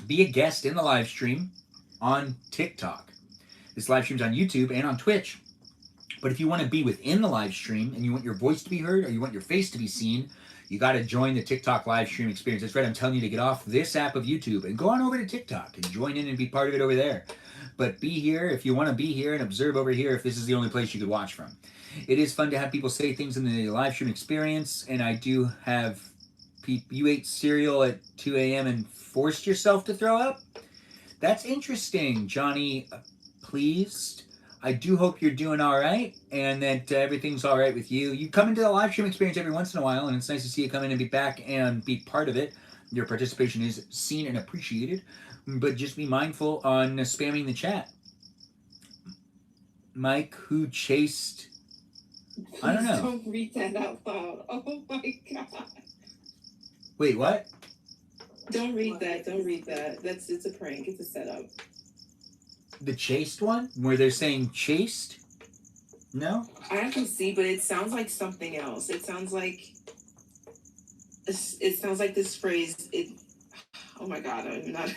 Be a guest in the live stream on TikTok. This live stream's on YouTube and on Twitch. But if you want to be within the live stream and you want your voice to be heard or you want your face to be seen, you got to join the TikTok live stream experience. That's right. I'm telling you to get off this app of YouTube and go on over to TikTok and join in and be part of it over there. But be here if you want to be here and observe over here if this is the only place you could watch from. It is fun to have people say things in the live stream experience. And I do have you ate cereal at 2 a.m. and forced yourself to throw up? That's interesting, Johnny. Pleased. I do hope you're doing all right and that everything's all right with you. You come into the live stream experience every once in a while, and it's nice to see you come in and be back and be part of it. Your participation is seen and appreciated, but just be mindful on spamming the chat. Mike, who chased... I don't know. Don't read that out loud. Oh my god. Wait, what? Don't read that. Don't read that. It's a prank. It's a setup. The chased one? Where they're saying chased? No? I have to see, but it sounds like something else. It sounds like this phrase. Oh my god, I'm not.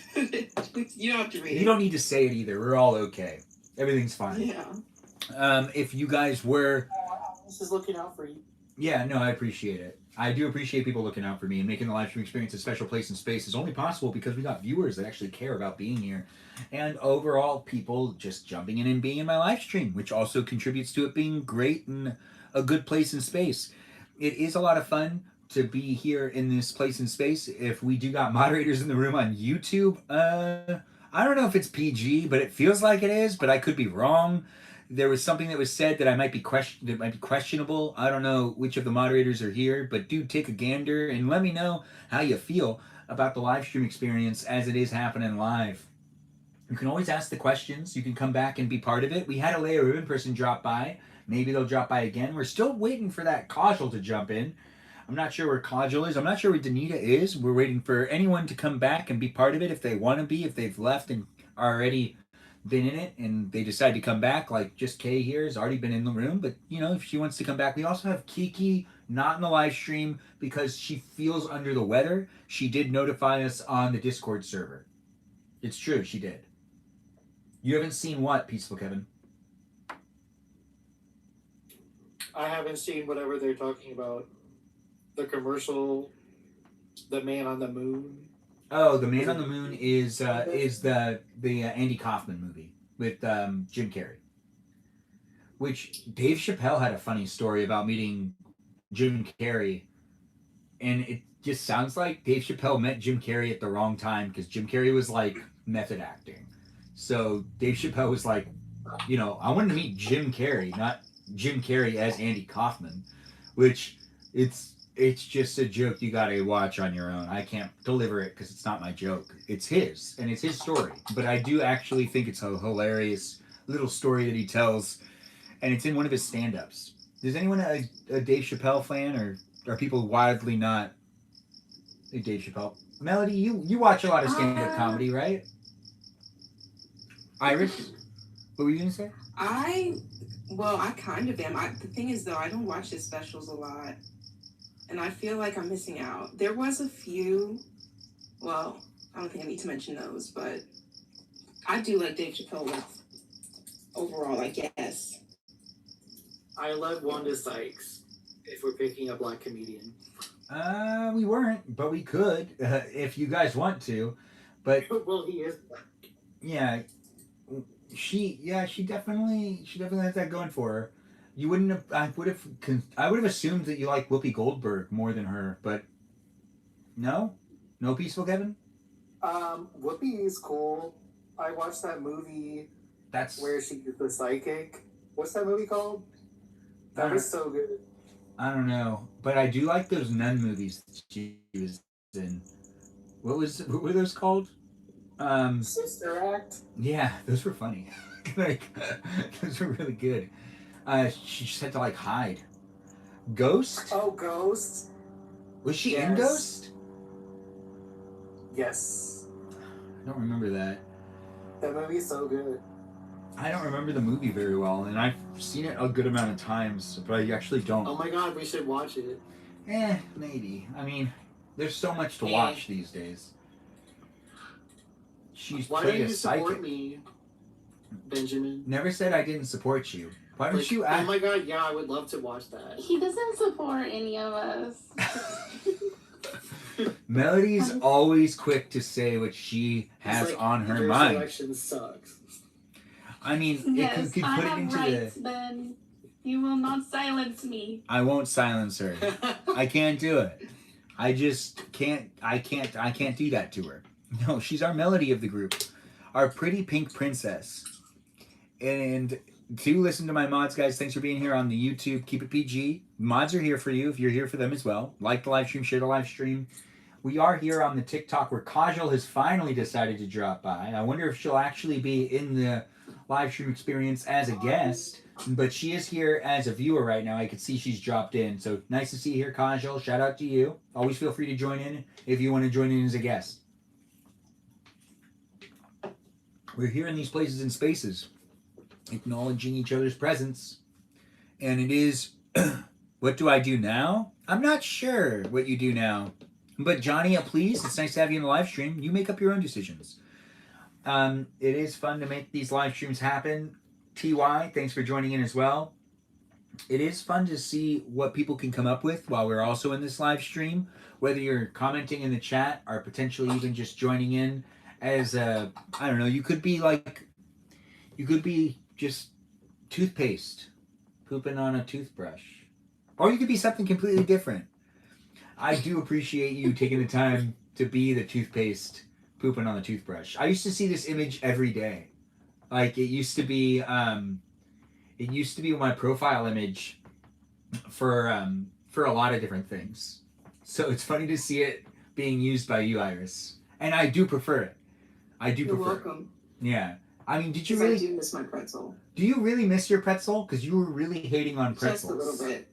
You don't have to read it. You don't need to say it either. We're all okay. Everything's fine. Yeah. If you guys were... This is looking out for you. Yeah, no, I appreciate it. I do appreciate people looking out for me, and making the live stream experience a special place in space is only possible because we got viewers that actually care about being here. And overall, people just jumping in and being in my live stream, which also contributes to it being great and a good place in space. It is a lot of fun to be here in this place in space. If we do got moderators in the room on YouTube, I don't know if it's PG, but it feels like it is, but I could be wrong. There was something that was said that might be questionable. I don't know which of the moderators are here, but do take a gander and let me know how you feel about the live stream experience as it is happening live. You can always ask the questions. You can come back and be part of it. We had a Leia Ribbon person drop by. Maybe they'll drop by again. We're still waiting for that Kajal to jump in. I'm not sure where Kajal is. I'm not sure where Danita is. We're waiting for anyone to come back and be part of it if they want to be, if they've left and already been in it and they decide to come back. Like just Kay here has already been in the room, but you know, if she wants to come back. We also have Kiki not in the live stream because she feels under the weather. She did notify us on the Discord server. It's true, she did. You haven't seen what, Peaceful Kevin? I haven't seen whatever they're talking about. The commercial, the Man on the Moon. Oh, the Man on the Moon is the Andy Kaufman movie with Jim Carrey. Which Dave Chappelle had a funny story about meeting Jim Carrey, and it just sounds like Dave Chappelle met Jim Carrey at the wrong time because Jim Carrey was like method acting. So Dave Chappelle was like, you know, I wanted to meet Jim Carrey, not Jim Carrey as Andy Kaufman, which it's just a joke you gotta watch on your own. I can't deliver it because it's not my joke. It's his, and it's his story. But I do actually think it's a hilarious little story that he tells, and it's in one of his stand-ups. Is anyone a Dave Chappelle fan, or are people wildly not a Dave Chappelle? Melody, you watch a lot of stand-up comedy, right? Iris, what were you gonna say? I kind of am. The thing is, though, I don't watch his specials a lot, and I feel like I'm missing out. There was a few. Well, I don't think I need to mention those, but I do like Dave Chappelle overall, I guess. I love Wanda Sykes, if we're picking a black comedian. We weren't, but we could if you guys want to. But well, he is black. Yeah, she definitely has that going for her. You wouldn't have. I would have assumed that you like Whoopi Goldberg more than her, but no, Peaceful Kevin. Whoopi is cool. I watched that movie. That's where she's the psychic. What's that movie called? That was so good. I don't know, but I do like those nun movies that she was in. What were those called? Sister Act. Yeah, those were funny. Like those were really good. She just had to like hide. Ghost? Oh, Ghost. Was she in Ghost? Yes. I don't remember that. That movie is so good. I don't remember the movie very well, and I've seen it a good amount of times, but I actually don't. Oh my god, we should watch it. Maybe. I mean, there's so much to watch these days. She's Why played don't a you psychic. support me, Benjamin? Never said I didn't support you. Why don't you ask? Oh my god, yeah, I would love to watch that. He doesn't support any of us. Melody's always quick to say what she has on her mind. Your selection sucks. I mean, yes, you could I put it have into rights, Ben. You will not silence me. I won't silence her. I can't do it. I just can't. I can't do that to her. No, she's our Melody of the group, our pretty pink princess. And do listen to my mods, guys. Thanks for being here on the YouTube. Keep it PG. Mods are here for you if you're here for them as well. Like the live stream, share the live stream. We are here on the TikTok where Kajal has finally decided to drop by. I wonder if she'll actually be in the live stream experience as a guest, but she is here as a viewer right now. I can see she's dropped in. So nice to see you here, Kajal. Shout out to you. Always feel free to join in if you want to join in as a guest. We're here in these places and spaces, acknowledging each other's presence. And it is, what do I do now? I'm not sure what you do now. But Johnny, please, it's nice to have you in the live stream. You make up your own decisions. It is fun to make these live streams happen. TY, thanks for joining in as well. It is fun to see what people can come up with while we're also in this live stream, whether you're commenting in the chat or potentially even just joining in as I don't know, you could be just toothpaste pooping on a toothbrush, or you could be something completely different. I do appreciate you taking the time to be the toothpaste pooping on the toothbrush. I used to see this image every day. Like it used to be my profile image for a lot of different things. So it's funny to see it being used by you, Iris. And I do prefer it. You're welcome. Yeah. I mean, did you 'Cause I really? do miss my pretzel. Do you really miss your pretzel? Because you were really hating on pretzels. Just a little bit.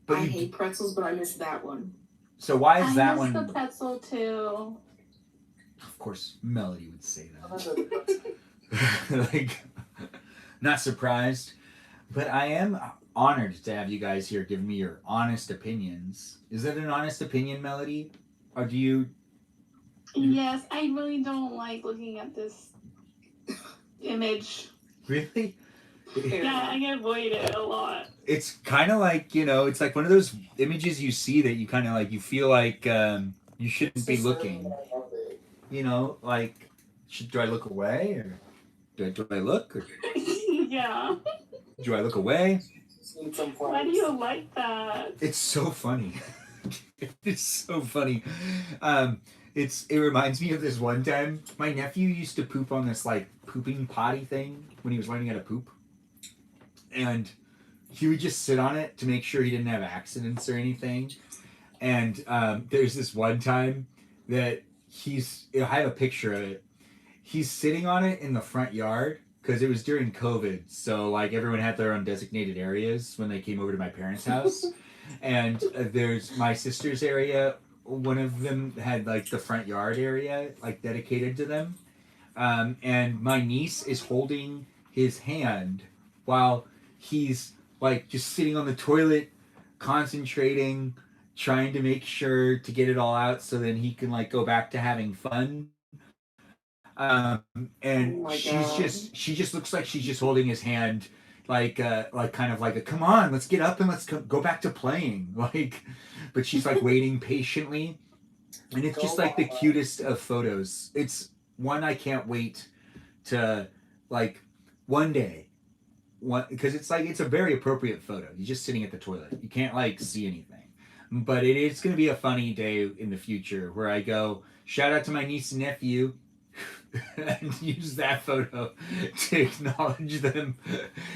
But I you, hate pretzels, but I miss that one. so why is I that miss one? the pretzel too. Of course, Melody would say that. Like, not surprised. But I am honored to have you guys here giving me your honest opinions. Is that an honest opinion, Melody? Or do you... Yes, I really don't like looking at this image. Really? Yeah, I get avoided a lot. It's kind of like, you know, it's like one of those images you see that you kind of like, you feel like you shouldn't be looking. You know, like, do I look away? Or do I look? Or Yeah. do I look away? Why do you like that? It's so funny. It's so funny. It reminds me of this one time. My nephew used to poop on this like pooping potty thing when he was learning how to poop, and he would just sit on it to make sure he didn't have accidents or anything. And there's this one time that I have a picture of it. He's sitting on it in the front yard because it was during COVID, so like everyone had their own designated areas when they came over to my parents' house. And there's my sister's area. One of them had like the front yard area like dedicated to them, and my niece is holding his hand while he's like just sitting on the toilet, concentrating, trying to make sure to get it all out so then he can like go back to having fun. And she just looks like she's just holding his hand like kind of like a come on, let's get up and let's go back to playing, like, but she's like waiting patiently, and it's just like the cutest of photos. It's one I can't wait to like one day, because it's like it's a very appropriate photo. You're just sitting at the toilet, you can't like see anything, but it's going to be a funny day in the future where I go shout out to my niece and nephew and use that photo to acknowledge them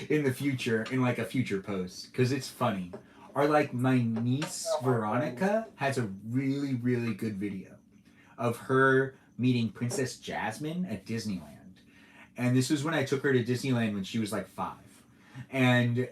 in the future, in like a future post, because it's funny. Or like my niece Veronica has a really, really good video of her meeting Princess Jasmine at Disneyland. And this was when I took her to Disneyland when she was like 5. And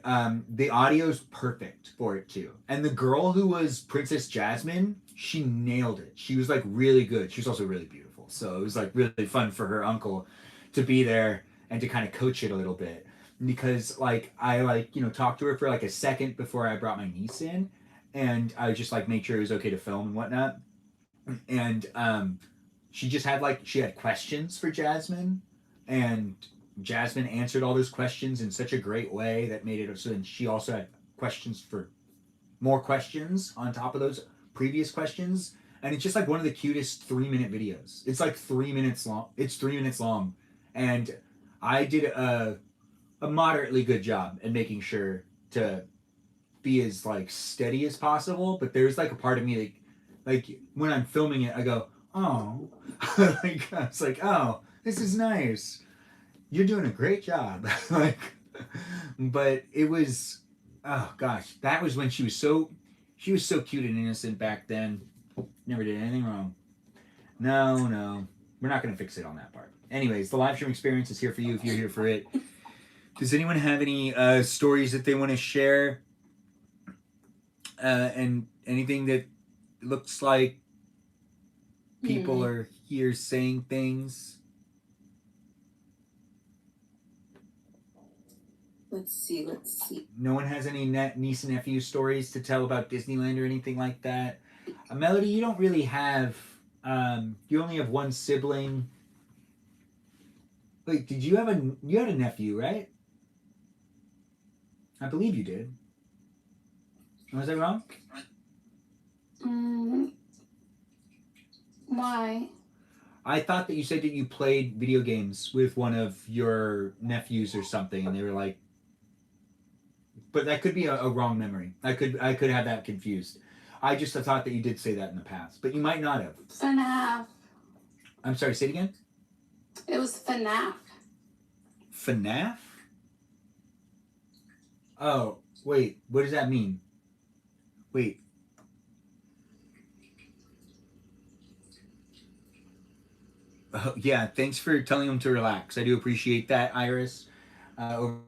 the audio's perfect for it too. And the girl who was Princess Jasmine, she nailed it. She was like really good. She was also really beautiful. So it was like really fun for her uncle to be there and to kind of coach it a little bit. Because like I like, you know, talked to her for like a second before I brought my niece in, and I just like made sure it was okay to film and whatnot. And she just had like, she had questions for Jasmine, and Jasmine answered all those questions in such a great way that made it so then she also had questions for more questions on top of those previous questions. And it's just like one of the cutest 3-minute videos. It's like 3 minutes long. It's 3 minutes long. And I did a moderately good job at making sure to be as like steady as possible. But there's like a part of me like when I'm filming it, I go, oh, like I was like, oh, this is nice. You're doing a great job. Like, but it was, oh gosh, that was when she was so cute and innocent back then. Never did anything wrong. No, we're not gonna fix it on that part. Anyways, the live stream experience is here for you if you're here for it. Does anyone have any stories that they want to share? And anything that looks like people are here saying things? Let's see. No one has any niece and nephew stories to tell about Disneyland or anything like that? Melody, you don't really have, you only have one sibling. Wait, you had a nephew, right? I believe you did. Was I wrong? Why? I thought that you said that you played video games with one of your nephews or something, and they were like, but that could be a wrong memory. I could have that confused. I just thought that you did say that in the past, but you might not have. FNAF. I'm sorry, say it again? It was FNAF. FNAF? Oh, wait, what does that mean? Wait. Yeah, thanks for telling him to relax. I do appreciate that, Iris, over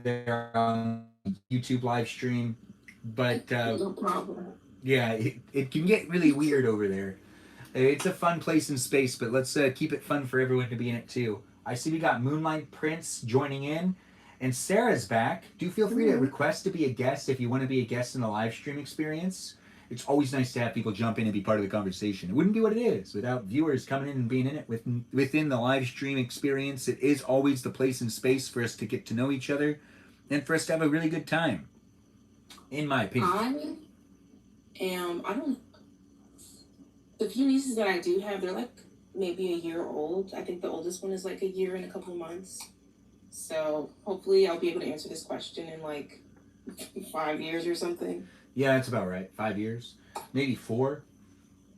there on YouTube live stream. But No problem. yeah, it can get really weird over there. It's a fun place and space, but let's keep it fun for everyone to be in it too. I see we got Moonlight Prince joining in, and Sarah's back. Do feel free to request to be a guest if you want to be a guest in the live stream experience. It's always nice to have people jump in and be part of the conversation. It wouldn't be what it is without viewers coming in and being in it within the live stream experience. It is always the place and space for us to get to know each other and for us to have a really good time, in my opinion. I don't. The few nieces that I do have, they're like maybe a year old. I think the oldest one is like a year and a couple of months. So hopefully I'll be able to answer this question in like 5 years or something. Yeah, that's about right. 5 years, maybe 4.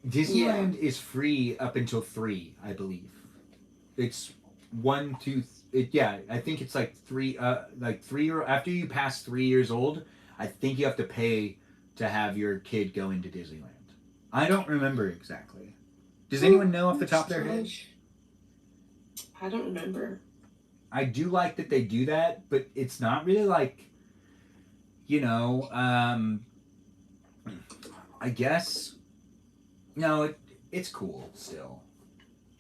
Disneyland is free up until 3, I believe. It's 1, 2. I think it's like 3. Like 3 or after you pass 3 years old, I think you have to pay to have your kid go into Disneyland. I don't remember exactly. Does anyone know off the top of their head? I don't remember. I do like that they do that, but it's not really like, I guess. No, it's cool still.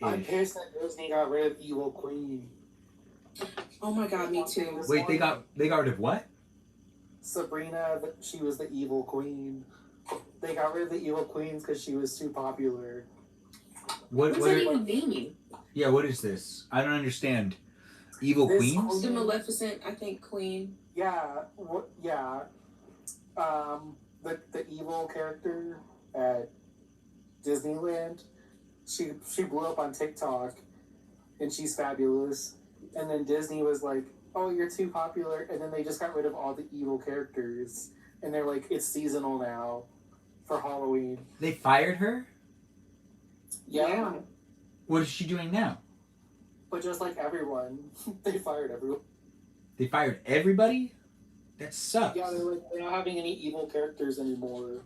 I'm pissed that Disney got rid of Evil Queen. Oh my god, me too. Wait, they got rid of what? Sabrina, she was the Evil Queen. They got rid of the Evil Queens because she was too popular. What does that even mean? Yeah, what is this? I don't understand. Evil Queens? The Maleficent, I think, queen. Yeah, yeah. The evil character at Disneyland, she blew up on TikTok, and she's fabulous. And then Disney was like, "Oh, you're too popular," and then they just got rid of all the evil characters, and they're like, "It's seasonal now for Halloween." They fired her? Yeah. What is she doing now? But just like everyone, they fired everyone. They fired everybody? That sucks. Yeah, they're not having any evil characters anymore.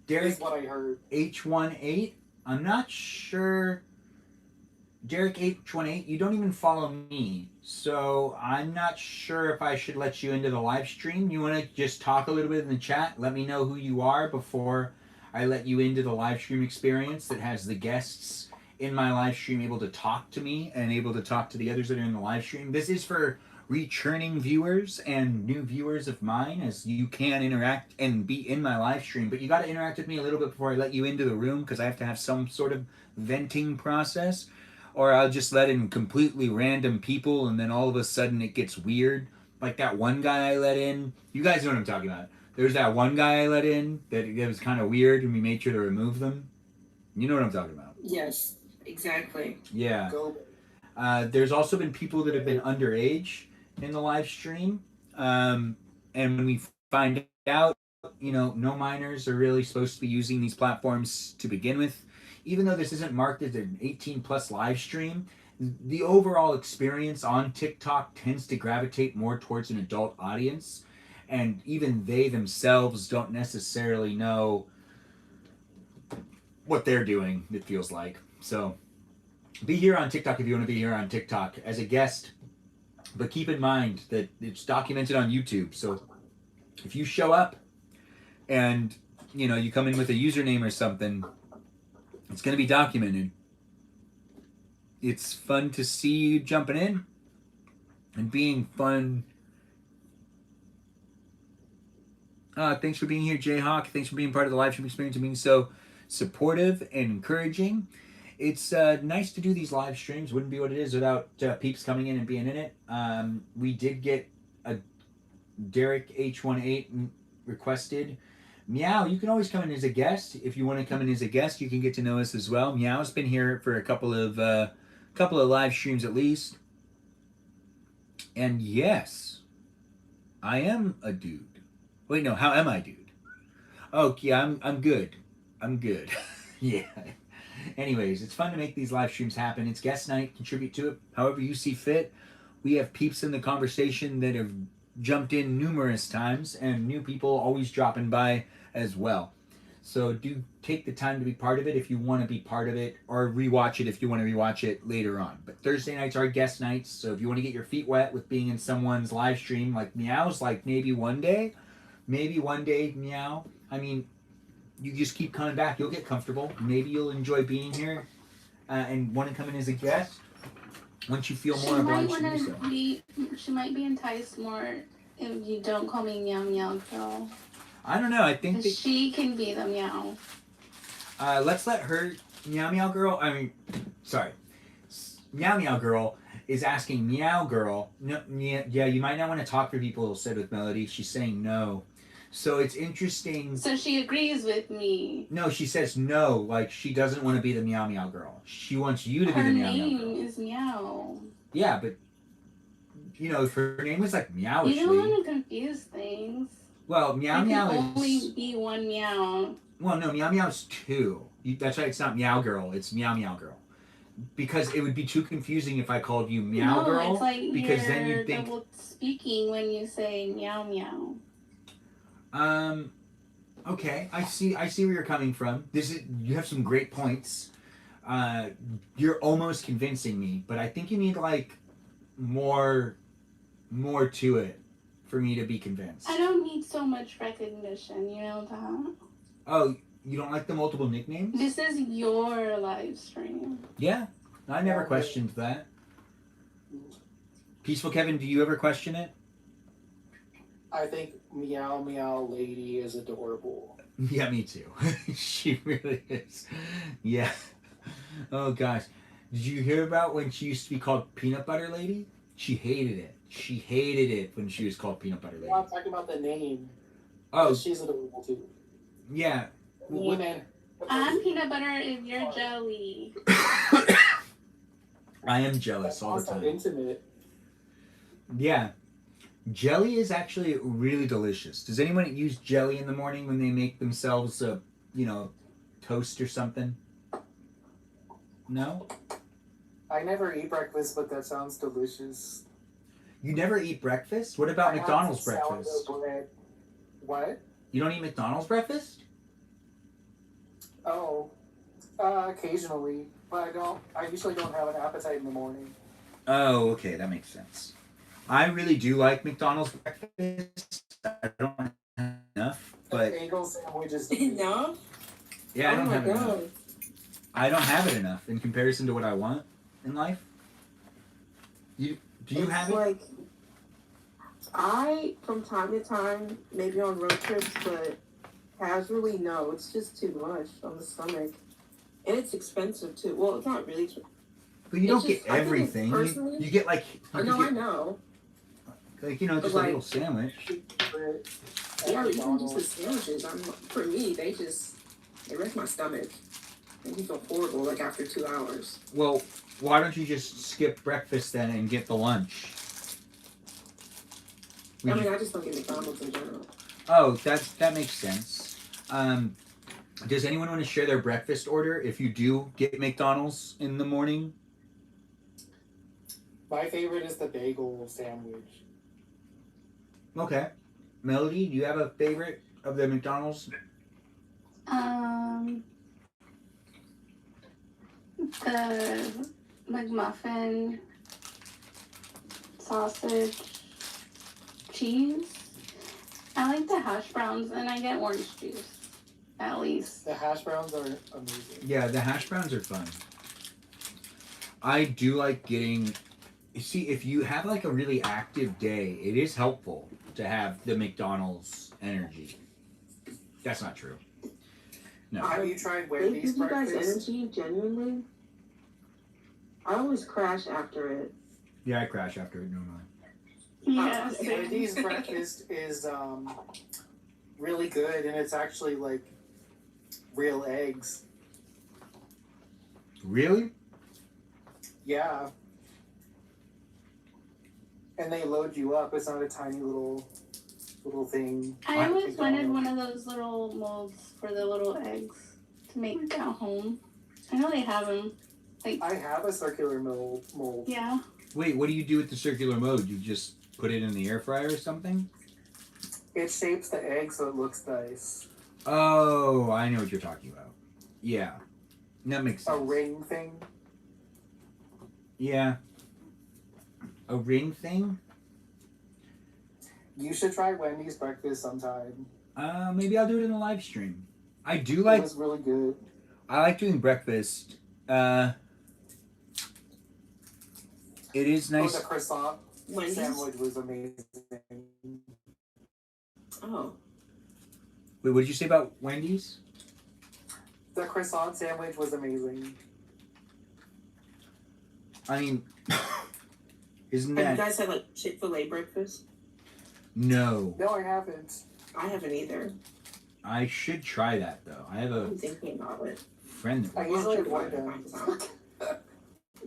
Derek, is what I heard. H18? I'm not sure. Derek H18, you don't even follow me, so I'm not sure if I should let you into the live stream. You want to just talk a little bit in the chat? Let me know who you are before I let you into the live stream experience that has the guests in my live stream able to talk to me and able to talk to the others that are in the live stream. This is for returning viewers and new viewers of mine, as you can interact and be in my live stream, but you got to interact with me a little bit before I let you into the room, because I have to have some sort of venting process, or I'll just let in completely random people and then all of a sudden it gets weird, like that one guy I let in. You guys know what I'm talking about. There's that one guy I let in that it was kind of weird, and we made sure to remove them. You know what I'm talking about. Yes, exactly. Yeah. There's also been people that have been underage in the live stream, and when we find out, no minors are really supposed to be using these platforms to begin with, even though this isn't marked as an 18 plus live stream. The overall experience on TikTok tends to gravitate more towards an adult audience, and even they themselves don't necessarily know what they're doing, it feels like. So be here on TikTok if you want to be here on TikTok as a guest. But keep in mind that it's documented on YouTube. So if you show up and, you come in with a username or something, it's going to be documented. It's fun to see you jumping in and being fun. Thanks for being here, Jayhawk. Thanks for being part of the live stream experience and being so supportive and encouraging. It's nice to do these live streams. Wouldn't be what it is without peeps coming in and being in it. We did get a Derek H18 requested. Meow, you can always come in as a guest. If you want to come in as a guest, you can get to know us as well. Meow's been here for a couple of live streams at least. And yes, I am a dude. Wait, no, how am I, dude? Oh, yeah, I'm good. I'm good. Yeah. Anyways, it's fun to make these live streams happen. It's guest night. Contribute to it however you see fit. We have peeps in the conversation that have jumped in numerous times, and new people always dropping by as well. So do take the time to be part of it if you want to be part of it, or rewatch it if you want to rewatch it later on. But Thursday nights are guest nights, so if you want to get your feet wet with being in someone's live stream like Meow's, like maybe one day, Meow. I mean, you just keep coming back. You'll get comfortable. Maybe you'll enjoy being here and want to come in as a guest once you feel more obliged to do so. She might be enticed more if you don't call me Meow Meow Girl. I don't know. I think that She can be the meow. let's let her Meow Meow Girl. Sorry, Meow Meow Girl is asking Meow Girl. No, yeah, you might not want to talk for people. Said with Melody, she's saying no. So it's interesting. So she agrees with me. No, she says no. Like she doesn't want to be the Meow Meow Girl. She wants you to be the Meow Meow Girl. Her name is Meow. Yeah, but you know, if her name was like You Meowishly. don't want to confuse things. Well, Meow There Meow can is. only be one meow. Well, no, Meow Meow's two. That's right. It's not Meow Girl. It's Meow Meow Girl. Because it would be too confusing if I called you Meow No, Girl. it's like because you're then you'd think. double speaking when you say meow meow. Okay, I see where you're coming from. You have some great points. You're almost convincing me, but I think you need like more to it for me to be convinced. I don't need so much recognition, you know that? Oh, you don't like the multiple nicknames? This is your live stream. Yeah, I never questioned that. Peaceful Kevin, do you ever question it? I think Meow Meow Lady is adorable. Yeah, me too. She really is. Yeah. Oh gosh. Did you hear about when she used to be called Peanut Butter Lady? She hated it. She hated it when she was called Peanut Butter Lady. Well, I'm talking about the name. Oh, She's adorable too. yeah. Women. I'm peanut butter if you're jelly. I am jealous all the Also time. intimate. Yeah. Jelly is actually really delicious. Does anyone use jelly in the morning when they make themselves a, toast or something? No? I never eat breakfast, but that sounds delicious. You never eat breakfast? What about I have McDonald's some breakfast? sourdough bread. What? You don't eat McDonald's breakfast? Oh, occasionally, but I usually don't have an appetite in the morning. Oh, okay, that makes sense. I really do like McDonald's breakfast. I don't have enough, but Bagel sandwiches. Enough? yeah, I Oh don't my have God. enough. I don't have it enough in comparison to what I want in life. Do you It's have it? like I, from time to time, maybe on road trips, but casually, no. It's just too much on the stomach, and it's expensive too. Well, it's not really expensive. But you don't It's get just- I think everything. personally- You get like I know, I know. just a like- little sandwich. Yeah, even just the sandwiches. For me, they wreck my stomach. Make me feel horrible. Like after 2 hours. Well, why don't you just skip breakfast then and get the lunch? I mean, I just don't get McDonald's in general. Oh, that makes sense. Does anyone want to share their breakfast order if you do get McDonald's in the morning? My favorite is the bagel sandwich. Okay. Melody, do you have a favorite of the McDonald's? The McMuffin, sausage, cheese. I like the hash browns, and I get orange juice, at least. The hash browns are amazing. Yeah, the hash browns are fun. I do like getting. You see, if you have like a really active day, it is helpful to have the McDonald's energy. That's not true. No. Have you tried They Wendy's give you guys breakfast? energy, genuinely. I always crash after it. Yeah, I crash after it normally. Yeah. Wendy's breakfast is really good, and it's actually like real eggs. Really? Yeah. And they load you up. It's not a tiny little thing. I always wanted one of those little molds for the little eggs to make at home. I know they have them. I have a circular mold. Yeah. Wait, what do you do with the circular mode? You just put it in the air fryer or something? It shapes the egg so it looks nice. Oh, I know what you're talking about. Yeah, that makes A sense. ring thing. Yeah, a ring thing. You should try Wendy's breakfast sometime. Maybe I'll do it in a live stream. I do It like. was really good. I like doing breakfast. It is Oh, nice. the croissant Wendy's? sandwich was amazing. Oh. Wait, what did you say about Wendy's? The croissant sandwich was amazing. I mean, isn't Have you that guys had like Chick-fil-A breakfast? no? No, I haven't. I haven't either. I should try that though. I have a I'm thinking about it. friend that I works. usually Chick-fil-A avoid them. breakfast.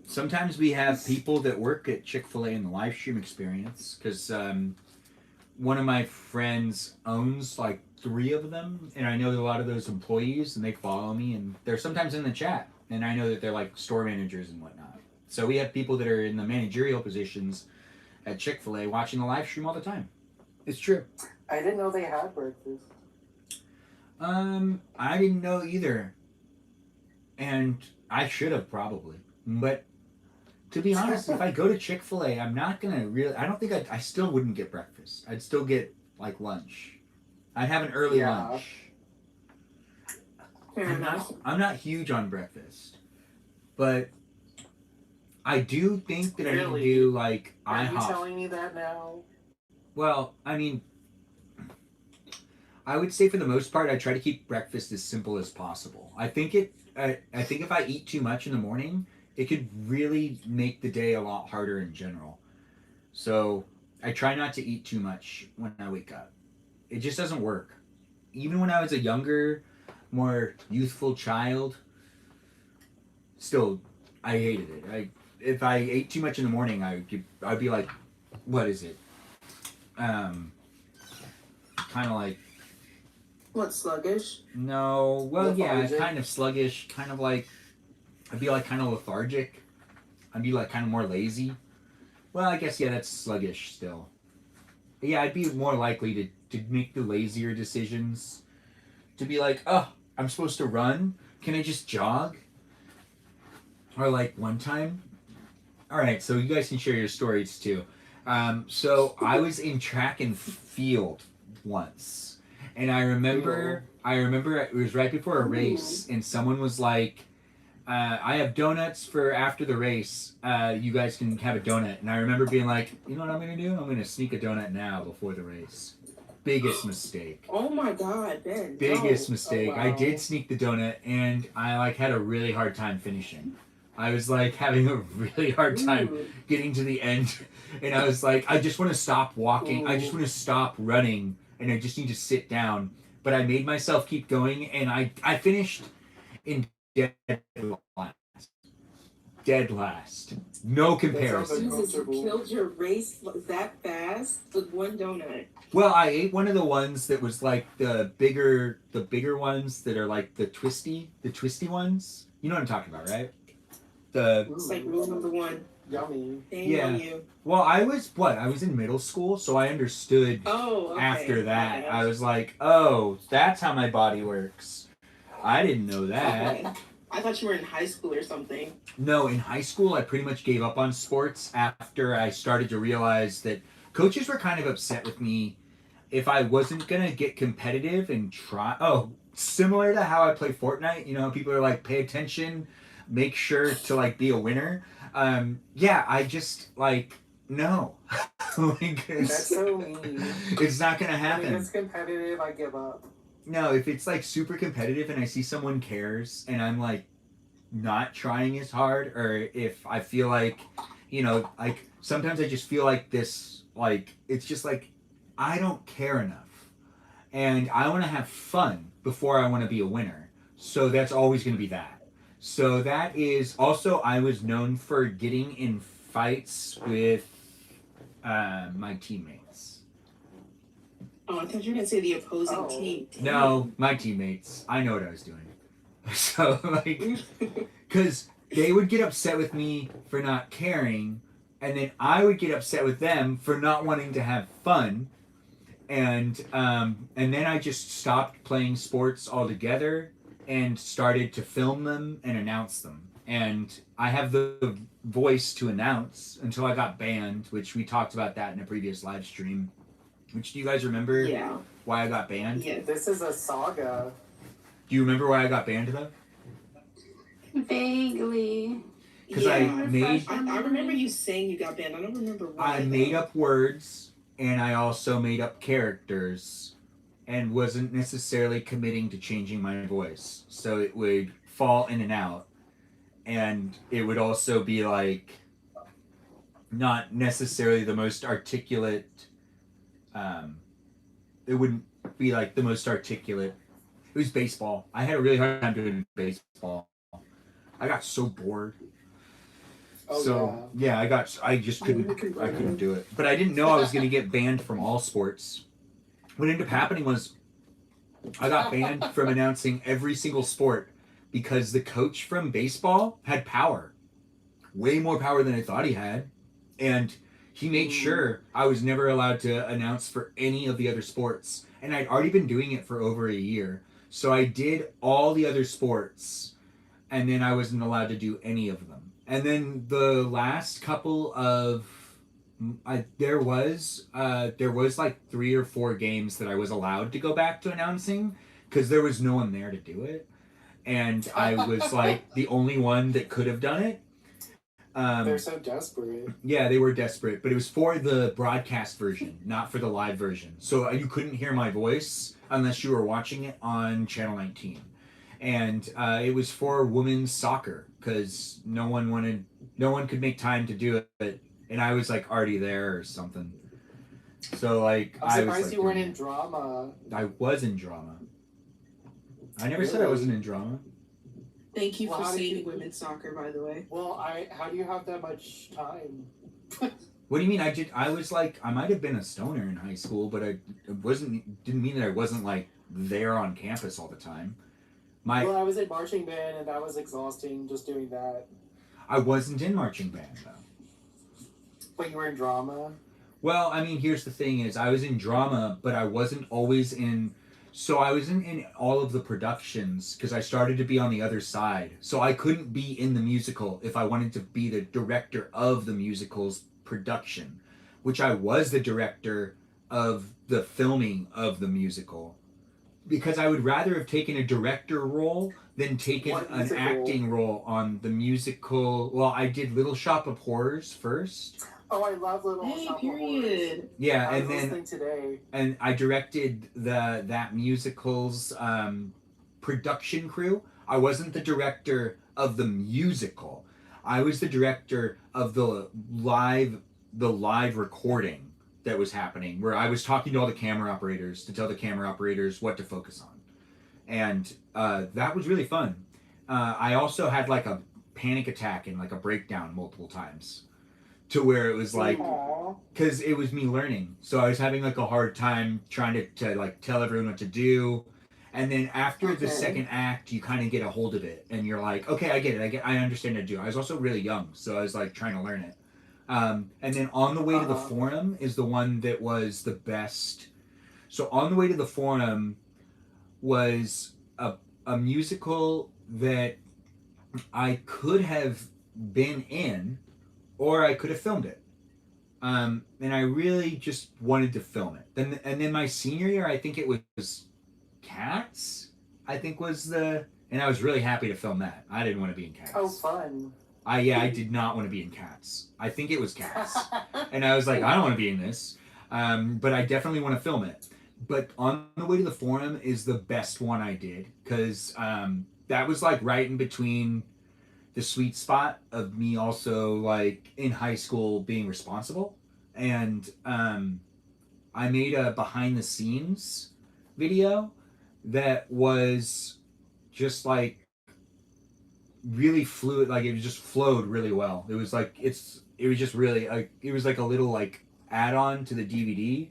Sometimes we have people that work at Chick-fil-A in the live stream experience because one of my friends owns like 3 of them, and I know that a lot of those employees, and they follow me, and they're sometimes in the chat, and I know that they're like store managers and whatnot. So we have people that are in the managerial positions at Chick-fil-A watching the live stream all the time. It's true. I didn't know they had breakfast. I didn't know either, and I should have probably, but to be honest, if I go to Chick-fil-A, I'm not gonna really. I don't think I still wouldn't get breakfast. I'd still get like lunch. I'd have an early Yeah. lunch. Fair enough. I'm not huge on breakfast, but I do think that I need to Really? do like Are you IHOP. telling me that now? Well, I mean, I would say for the most part, I try to keep breakfast as simple as possible. I think if I eat too much in the morning, it could really make the day a lot harder in general. So I try not to eat too much when I wake up. It just doesn't work. Even when I was a younger, more youthful child, still, I hated it. If I ate too much in the morning, I'd be like, what is it? Kind of like, What, sluggish? no, well, yeah, Lethargic? kind of sluggish, kind of like, I'd be like kind of lethargic. I'd be like kind of more lazy. Well, I guess, yeah, that's sluggish still. But yeah, I'd be more likely to make the lazier decisions. To be like, oh, I'm supposed to run? Can I just jog? Or like one time. Alright, so you guys can share your stories too. So I was in track and field once. And I remember it was right before a race, and someone was like, I have donuts for after the race. You guys can have a donut. And I remember being like, you know what I'm going to do? I'm going to sneak a donut now before the race. Biggest mistake. Oh my god, Ben. Biggest no. mistake. Oh, wow. I did sneak the donut, and I like had a really hard time finishing. I was like having a really hard time Ooh. getting to the end, and I was like, I just want to stop walking. I just want to stop running, and I just need to sit down. But I made myself keep going, and I finished in dead last. Dead last. No comparison. Jesus, you killed your race that fast with one donut. Well, I ate one of the ones that was like the bigger ones that are like the twisty ones. You know what I'm talking about, right? It's like rule number 1. Yummy. Shame on you. Well, I was in middle school, so I understood Oh, okay. after that. Okay. I was like, oh, that's how my body works. I didn't know that. Okay. I thought you were in high school or something. No, in high school, I pretty much gave up on sports after I started to realize that coaches were kind of upset with me if I wasn't going to get competitive and try. Oh, similar to how I play Fortnite. You know, people are like, pay attention, make sure to like be a winner. Yeah, I just like, no. Like, That's so mean. it's not going to I happen. mean, it's competitive. I give up. No, if it's like super competitive and I see someone cares and I'm like not trying as hard, or if I feel like, you know, like sometimes I just feel like this, like, it's just like, I don't care enough. And I want to have fun before I want to be a winner. So that's always going to be that. So that is also, I was known for getting in fights with my teammates. Oh, I thought you were going to say the opposing Oh. team. No, my teammates. I know what I was doing. So, like, because they would get upset with me for not caring, and then I would get upset with them for not wanting to have fun, and then I just stopped playing sports altogether and started to film them and announce them. And I have the voice to announce until I got banned, which we talked about that in a previous live stream. Which, do you guys remember Yeah. why I got banned? Yeah. This is a saga. Do you remember why I got banned though? Vaguely. Because Yeah. I remember you saying you got banned. I don't remember why. I made up words and I also made up characters and wasn't necessarily committing to changing my voice. So it would fall in and out. And it would also be like not necessarily the most articulate. It wouldn't be like the most articulate. It was baseball. I had a really hard time doing baseball. I got so bored. Oh, So yeah, I just couldn't do it. But I didn't know I was gonna get banned from all sports. What ended up happening was I got banned from announcing every single sport because the coach from baseball had power. Way more power than I thought he had. And he made sure I was never allowed to announce for any of the other sports. And I'd already been doing it for over a year. So I did all the other sports and then I wasn't allowed to do any of them. And then the last couple of there was like 3 or 4 games that I was allowed to go back to announcing because there was no one there to do it, and I was like the only one that could have done it. They're so desperate. Yeah, they were desperate, but it was for the broadcast version, not for the live version. So you couldn't hear my voice unless you were watching it on Channel 19. And it was for women's soccer because no one could make time to do it, and I was like already there or something. So like I'm surprised you weren't in drama. I was in drama. I never said I wasn't in drama. Thank you for How did saying you- women's soccer, by the way. Well, how do you have that much time? What do you mean? I was like, I might have been a stoner in high school, but didn't mean that I wasn't like there on campus all the time. Well, I was in marching band and that was exhausting just doing that. I wasn't in marching band though. But you were in drama? Well, I mean, here's the thing is I was in drama, but I wasn't always in. So I was in all of the productions because I started to be on the other side. So I couldn't be in the musical if I wanted to be the director of the musical's production, which I was the director of the filming of the musical. Because I would rather have taken a director role than taken an acting role on the musical. Well, I did Little Shop of Horrors first. Oh, I love Little Shop of Horrors. Yeah, I was and then listening today. and I directed that musical's production crew. I wasn't the director of the musical. I was the director of the live recording that was happening, where I was talking to all the camera operators to tell the camera operators what to focus on, and that was really fun. I also had like a panic attack and like a breakdown multiple times, to where it was like, because it was me learning, so I was having like a hard time trying to like tell everyone what to do, and then after the second act, you kind of get a hold of it, and you're like, okay, I get it, I understand how to do it. I was also really young, so I was like trying to learn it. And then On the Way to the Forum is the one that was the best. So On the Way to the Forum was a musical that I could have been in, or I could have filmed it. And I really just wanted to film it. Then my senior year, I think it was Cats. And I was really happy to film that. I didn't want to be in Cats. Oh, fun. I did not want to be in Cats. I think it was Cats. And I was like, I don't want to be in this. But I definitely want to film it. But On the Way to the Forum is the best one I did. Because that was like right in between the sweet spot of me also like in high school being responsible. And I made a behind the scenes video that was just like really fluid, like it just flowed really well. It was like it was just really it was like a little like add-on to the DVD,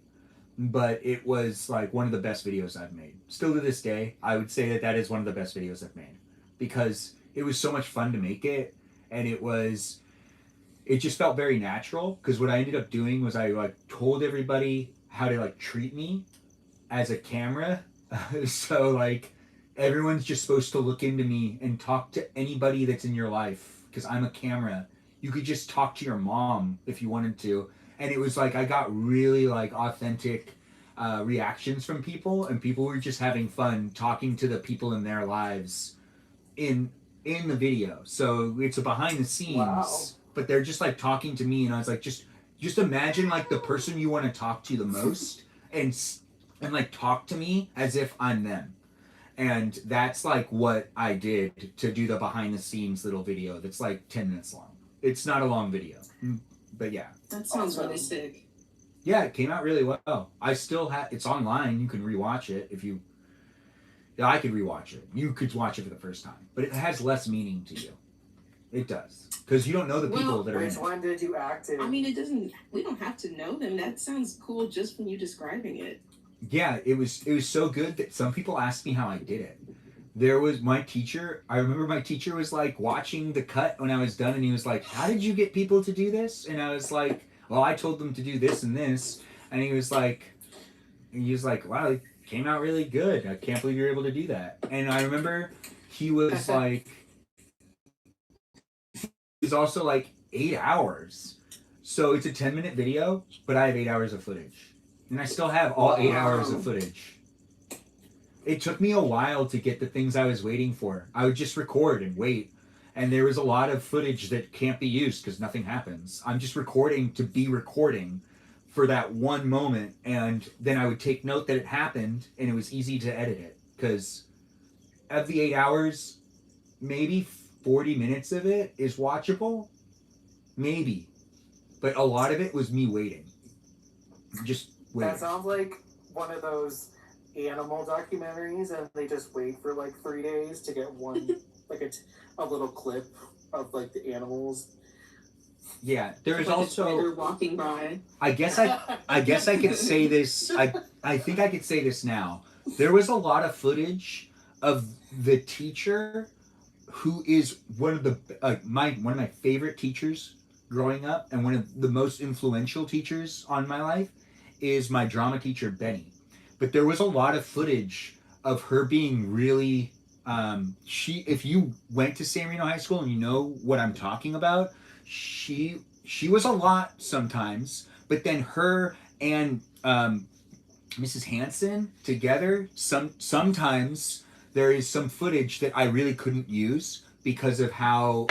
but it was like one of the best videos I've made. Still to this day, I would say that is one of the best videos I've made because it was so much fun to make it, and it just felt very natural because what I ended up doing was I like told everybody how to like treat me as a camera. So like everyone's just supposed to look into me and talk to anybody that's in your life because I'm a camera. You could just talk to your mom if you wanted to. And it was like I got really like authentic reactions from people, and people were just having fun talking to the people in their lives in the video. So it's a behind the scenes, Wow. but they're just like talking to me, and I was like, just imagine like the person you want to talk to the most, and like talk to me as if I'm them. And that's like what I did to do the behind the scenes little video that's like 10 minutes long. It's not a long video, but yeah. That sounds Awesome. really sick. Yeah, it came out really well. I still have it's online. You can rewatch it if you. Yeah, I could rewatch it. You could watch it for the first time, but it has less meaning to you. It does because you don't know the people Well, that are in Which it. one did you act in? I mean, it doesn't. We don't have to know them. That sounds cool just from you describing it. Yeah, it was so good that some people asked me how I did it. There was my teacher. I remember my teacher was like watching the cut when I was done, and he was like, "How did you get people to do this?" And I was like, "Well, I told them to do this and this." And he was like, "Wow, it came out really good. I can't believe you're able to do that." And I remember he was like, it's also like 8 hours. So it's a 10-minute video, but I have 8 hours of footage. And I still have all 8 hours of footage. It took me a while to get the things I was waiting for. I would just record and wait. And there was a lot of footage that can't be used because nothing happens. I'm just recording to be recording for that one moment. And then I would take note that it happened, and it was easy to edit it. Because of the 8 hours, maybe 40 minutes of it is watchable. Maybe. But a lot of it was me waiting. Just waiting. That sounds like one of those animal documentaries, and they just wait for like 3 days to get one, like a little clip of like the animals. Yeah, there is Like a also. spider walking by. I guess I could say this. I think I could say this now. There was a lot of footage of the teacher who is one of the one of my favorite teachers growing up, and one of the most influential teachers on my life is my drama teacher Benny. But there was a lot of footage of her being really if you went to San Marino High School and you know what I'm talking about, she was a lot sometimes, but then her and Mrs. Hanson together sometimes there is some footage that I really couldn't use because of how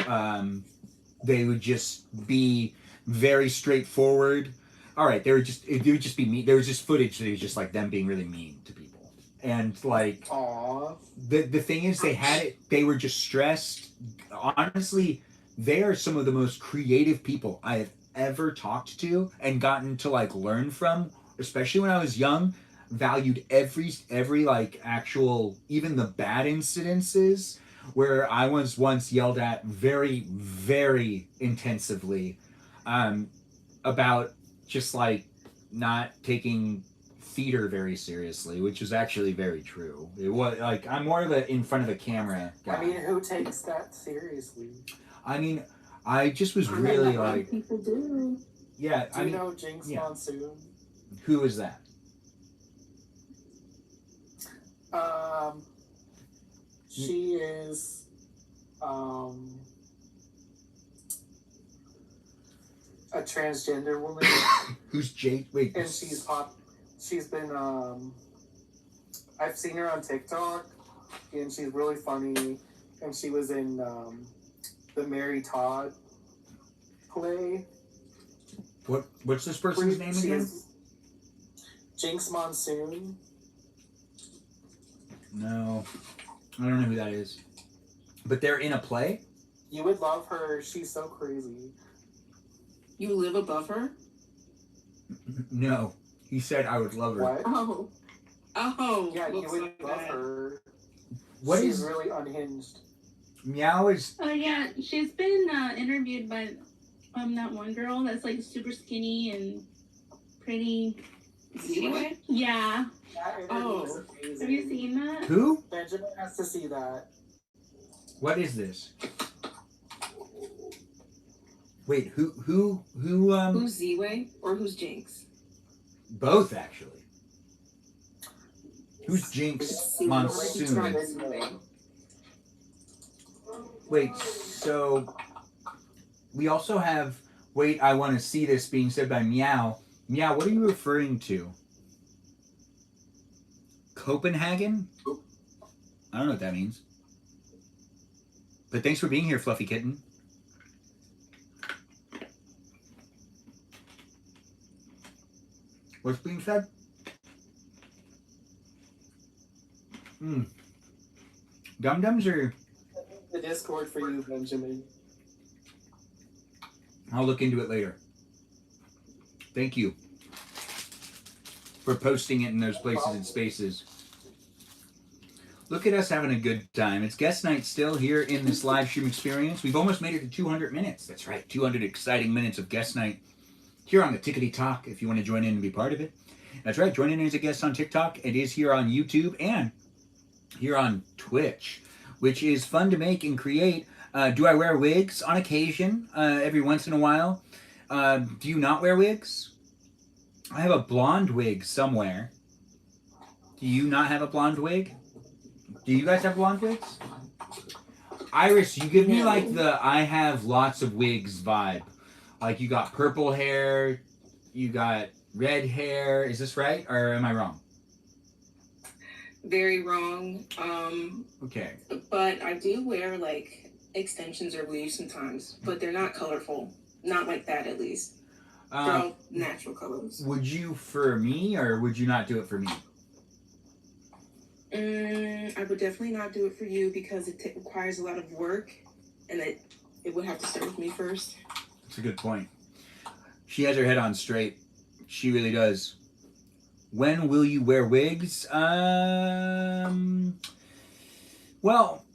they would just be very straightforward. All right, it would just be mean. There was just footage that was just like them being really mean to people, and like Aww. the thing is they were just stressed. Honestly, they are some of the most creative people I have ever talked to and gotten to like learn from, especially when I was young. Valued every like actual, even the bad incidences where I was once yelled at very, very intensively about just like not taking theater very seriously, which is actually very true. It was like I'm more of a in front of a camera guy. I mean, who takes that seriously? I mean, I just was really like, People do. yeah. Do you know Jinx Monsoon? Who is that? She is a transgender woman. Who's Jake? Wait. And she's been I've seen her on TikTok, and she's really funny, and she was in the Mary Todd play. What's this person's name again? Jinx Monsoon. No, I don't know who that is. But they're in a play? You would love her. She's so crazy. You live above her? No. He said I would love her. What? Oh. Yeah, you Looks would like love that. her. She's She's really unhinged. Meow is. Oh yeah, she's been interviewed by that one girl that's like super skinny and pretty. Anyway? Yeah. That interview Oh. is amazing. Have you seen that? Who? Benjamin has to see that. What is this? Wait, who Who's Z-Way or who's Jinx? Both, actually. Who's Jinx Monsoon? Wait, so we also have wait, I want to see this being said by Meow. Meow, what are you referring to? Copenhagen? I don't know what that means. But thanks for being here, Fluffy Kitten. What's being said? Dum-dums are... The Discord for you, Benjamin. I'll look into it later. Thank you for posting it in those places and spaces. Look at us having a good time. It's guest night still here in this live stream experience. We've almost made it to 200 minutes. That's right, 200 exciting minutes of guest night here on the Tickety Talk if you want to join in and be part of it. That's right, join in as a guest on TikTok. It is here on YouTube and here on Twitch, which is fun to make and create. Do I wear wigs on occasion, every once in a while? Do you not wear wigs? I have a blonde wig somewhere. Do you not have a blonde wig? Do you guys have blonde wigs? Iris, you give me like the I have lots of wigs vibe. Like you got purple hair, you got red hair. Is this right or am I wrong? Very wrong. Okay. But I do wear like extensions or weaves sometimes, but they're not colorful. Not like that, at least. They're all natural colors. Would you for me or would you not do it for me? I would definitely not do it for you because it requires a lot of work, and it would have to start with me first. That's a good point. She has her head on straight. She really does. When will you wear wigs? Well,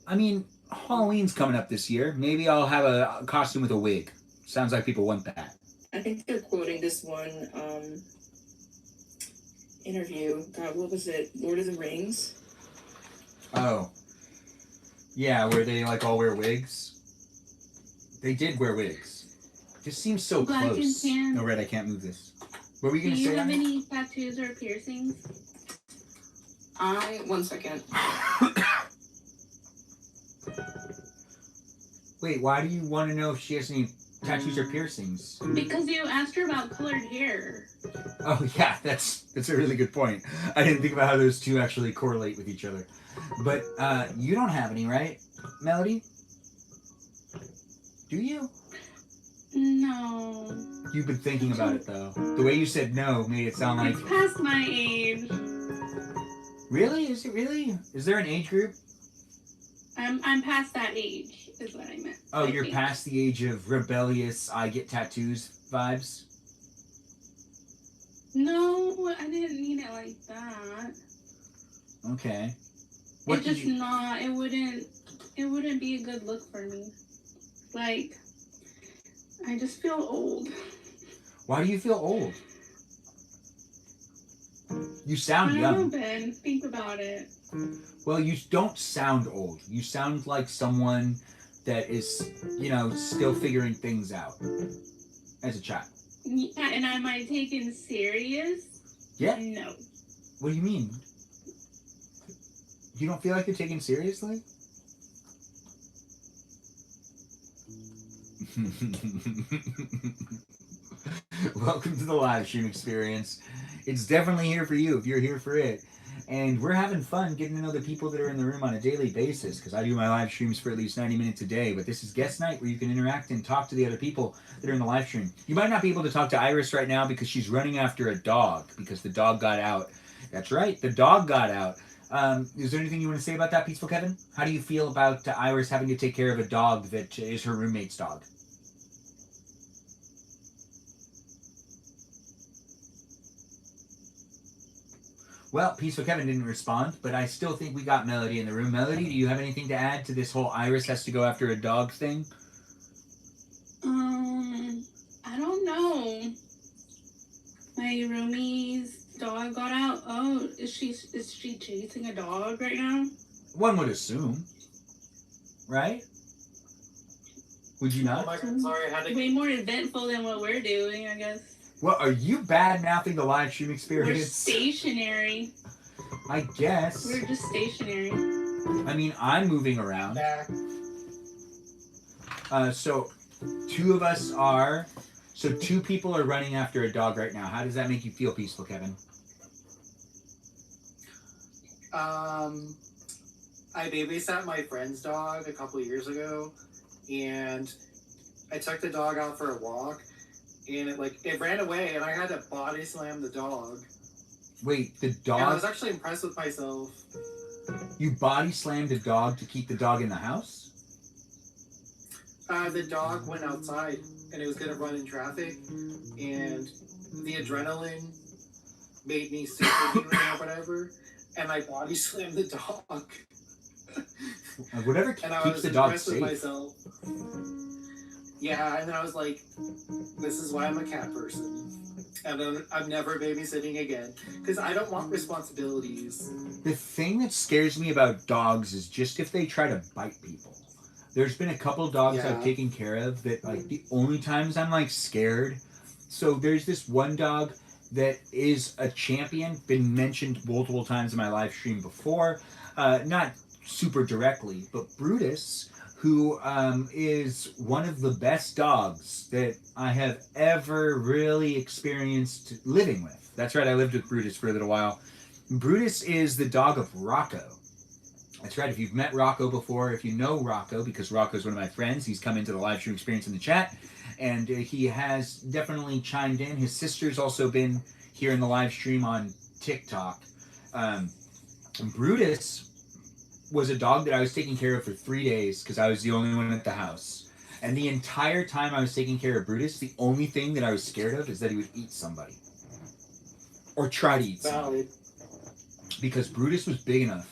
I mean, Halloween's coming up this year. Maybe I'll have a costume with a wig. Sounds like people want that. I think they're quoting this one interview. God, what was it? Lord of the Rings? Oh. Yeah, where they like all wear wigs. They did wear wigs. This seems so Black close. and tan. No, Red, I can't move this. What were you Do going to you say? have Anna? any tattoos or piercings? One second. Wait, why do you want to know if she has any tattoos or piercings? Because you asked her about colored hair. Oh yeah, that's a really good point. I didn't think about how those two actually correlate with each other. But you don't have any, right, Melody? Do you? No. You've been thinking about it though. The way you said no made it sound like. It's past my age. Really? Is it really? Is there an age group? I'm past that age, is what I meant. Oh, I you're think. past the age of rebellious I get tattoos vibes? No, I didn't mean it like that. Okay. It wouldn't be a good look for me. Like, I just feel old. Why do you feel old? You sound I don't young. know, Ben. Think about it. Well, you don't sound old. You sound like someone that is, still figuring things out as a child. Yeah, and am I taken serious? Yeah. No. What do you mean? You don't feel like you're taken seriously? Welcome to the live stream experience. It's definitely here for you if you're here for it. And we're having fun getting to know the people that are in the room on a daily basis because I do my live streams for at least 90 minutes a day. But this is guest night where you can interact and talk to the other people that are in the live stream. You might not be able to talk to Iris right now because she's running after a dog because the dog got out. That's right, the dog got out. Is there anything you want to say about that, Peaceful Kevin? How do you feel about Iris having to take care of a dog that is her roommate's dog? Well, Peaceful Kevin didn't respond, but I still think we got Melody in the room. Melody, do you have anything to add to this whole Iris has to go after a dog thing? I don't know. My roomie's dog got out. Oh, is she chasing a dog right now? One would assume, right? Would you not? Oh my God, sorry, I had to. Way more eventful than what we're doing, I guess. What, are you bad mouthing the live stream We're experience? stationary. I guess. We're just stationary. I mean, I'm moving around. So, two people are running after a dog right now. How does that make you feel, Peaceful Kevin? I babysat my friend's dog a couple years ago, and I took the dog out for a walk, and it ran away, and I had to body slam the dog. Wait, the dog? And I was actually impressed with myself. You body slammed a dog to keep the dog in the house? The dog went outside, and it was going to run in traffic, and the adrenaline made me superhuman or whatever, and I body slammed the dog. Whatever keeps the dog safe. Myself. Yeah, and then I was like, this is why I'm a cat person. And I'm never babysitting again. Because I don't want responsibilities. The thing that scares me about dogs is just if they try to bite people. There's been a couple dogs I've taken care of that, like, the only times I'm, like, scared. So there's this one dog that is a champion, been mentioned multiple times in my live stream before. Not super directly, but Brutus, who is one of the best dogs that I have ever really experienced living with. That's right, I lived with Brutus for a little while. Brutus is the dog of Rocco. That's right, if you've met Rocco before, if you know Rocco, because Rocco's one of my friends, he's come into the live stream experience in the chat, and he has definitely chimed in. His sister's also been here in the live stream on TikTok. Brutus was a dog that I was taking care of for 3 days because I was the only one at the house. And the entire time I was taking care of Brutus, the only thing that I was scared of is that he would eat somebody. Or try to eat somebody. Because Brutus was big enough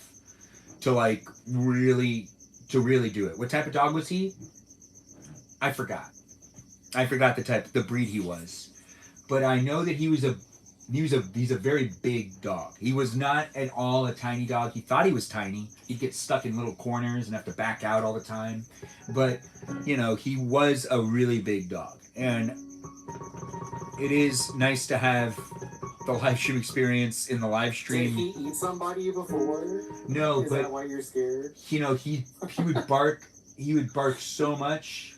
to, like, really do it. What type of dog was he? I forgot the breed he was. But I know that he's a very big dog. He was not at all a tiny dog. He thought he was tiny. He'd get stuck in little corners and have to back out all the time. But, you know, he was a really big dog. And it is nice to have the live stream experience in the live stream. Did he eat somebody before? No, Is that why you're scared? You know, he would bark. He would bark so much.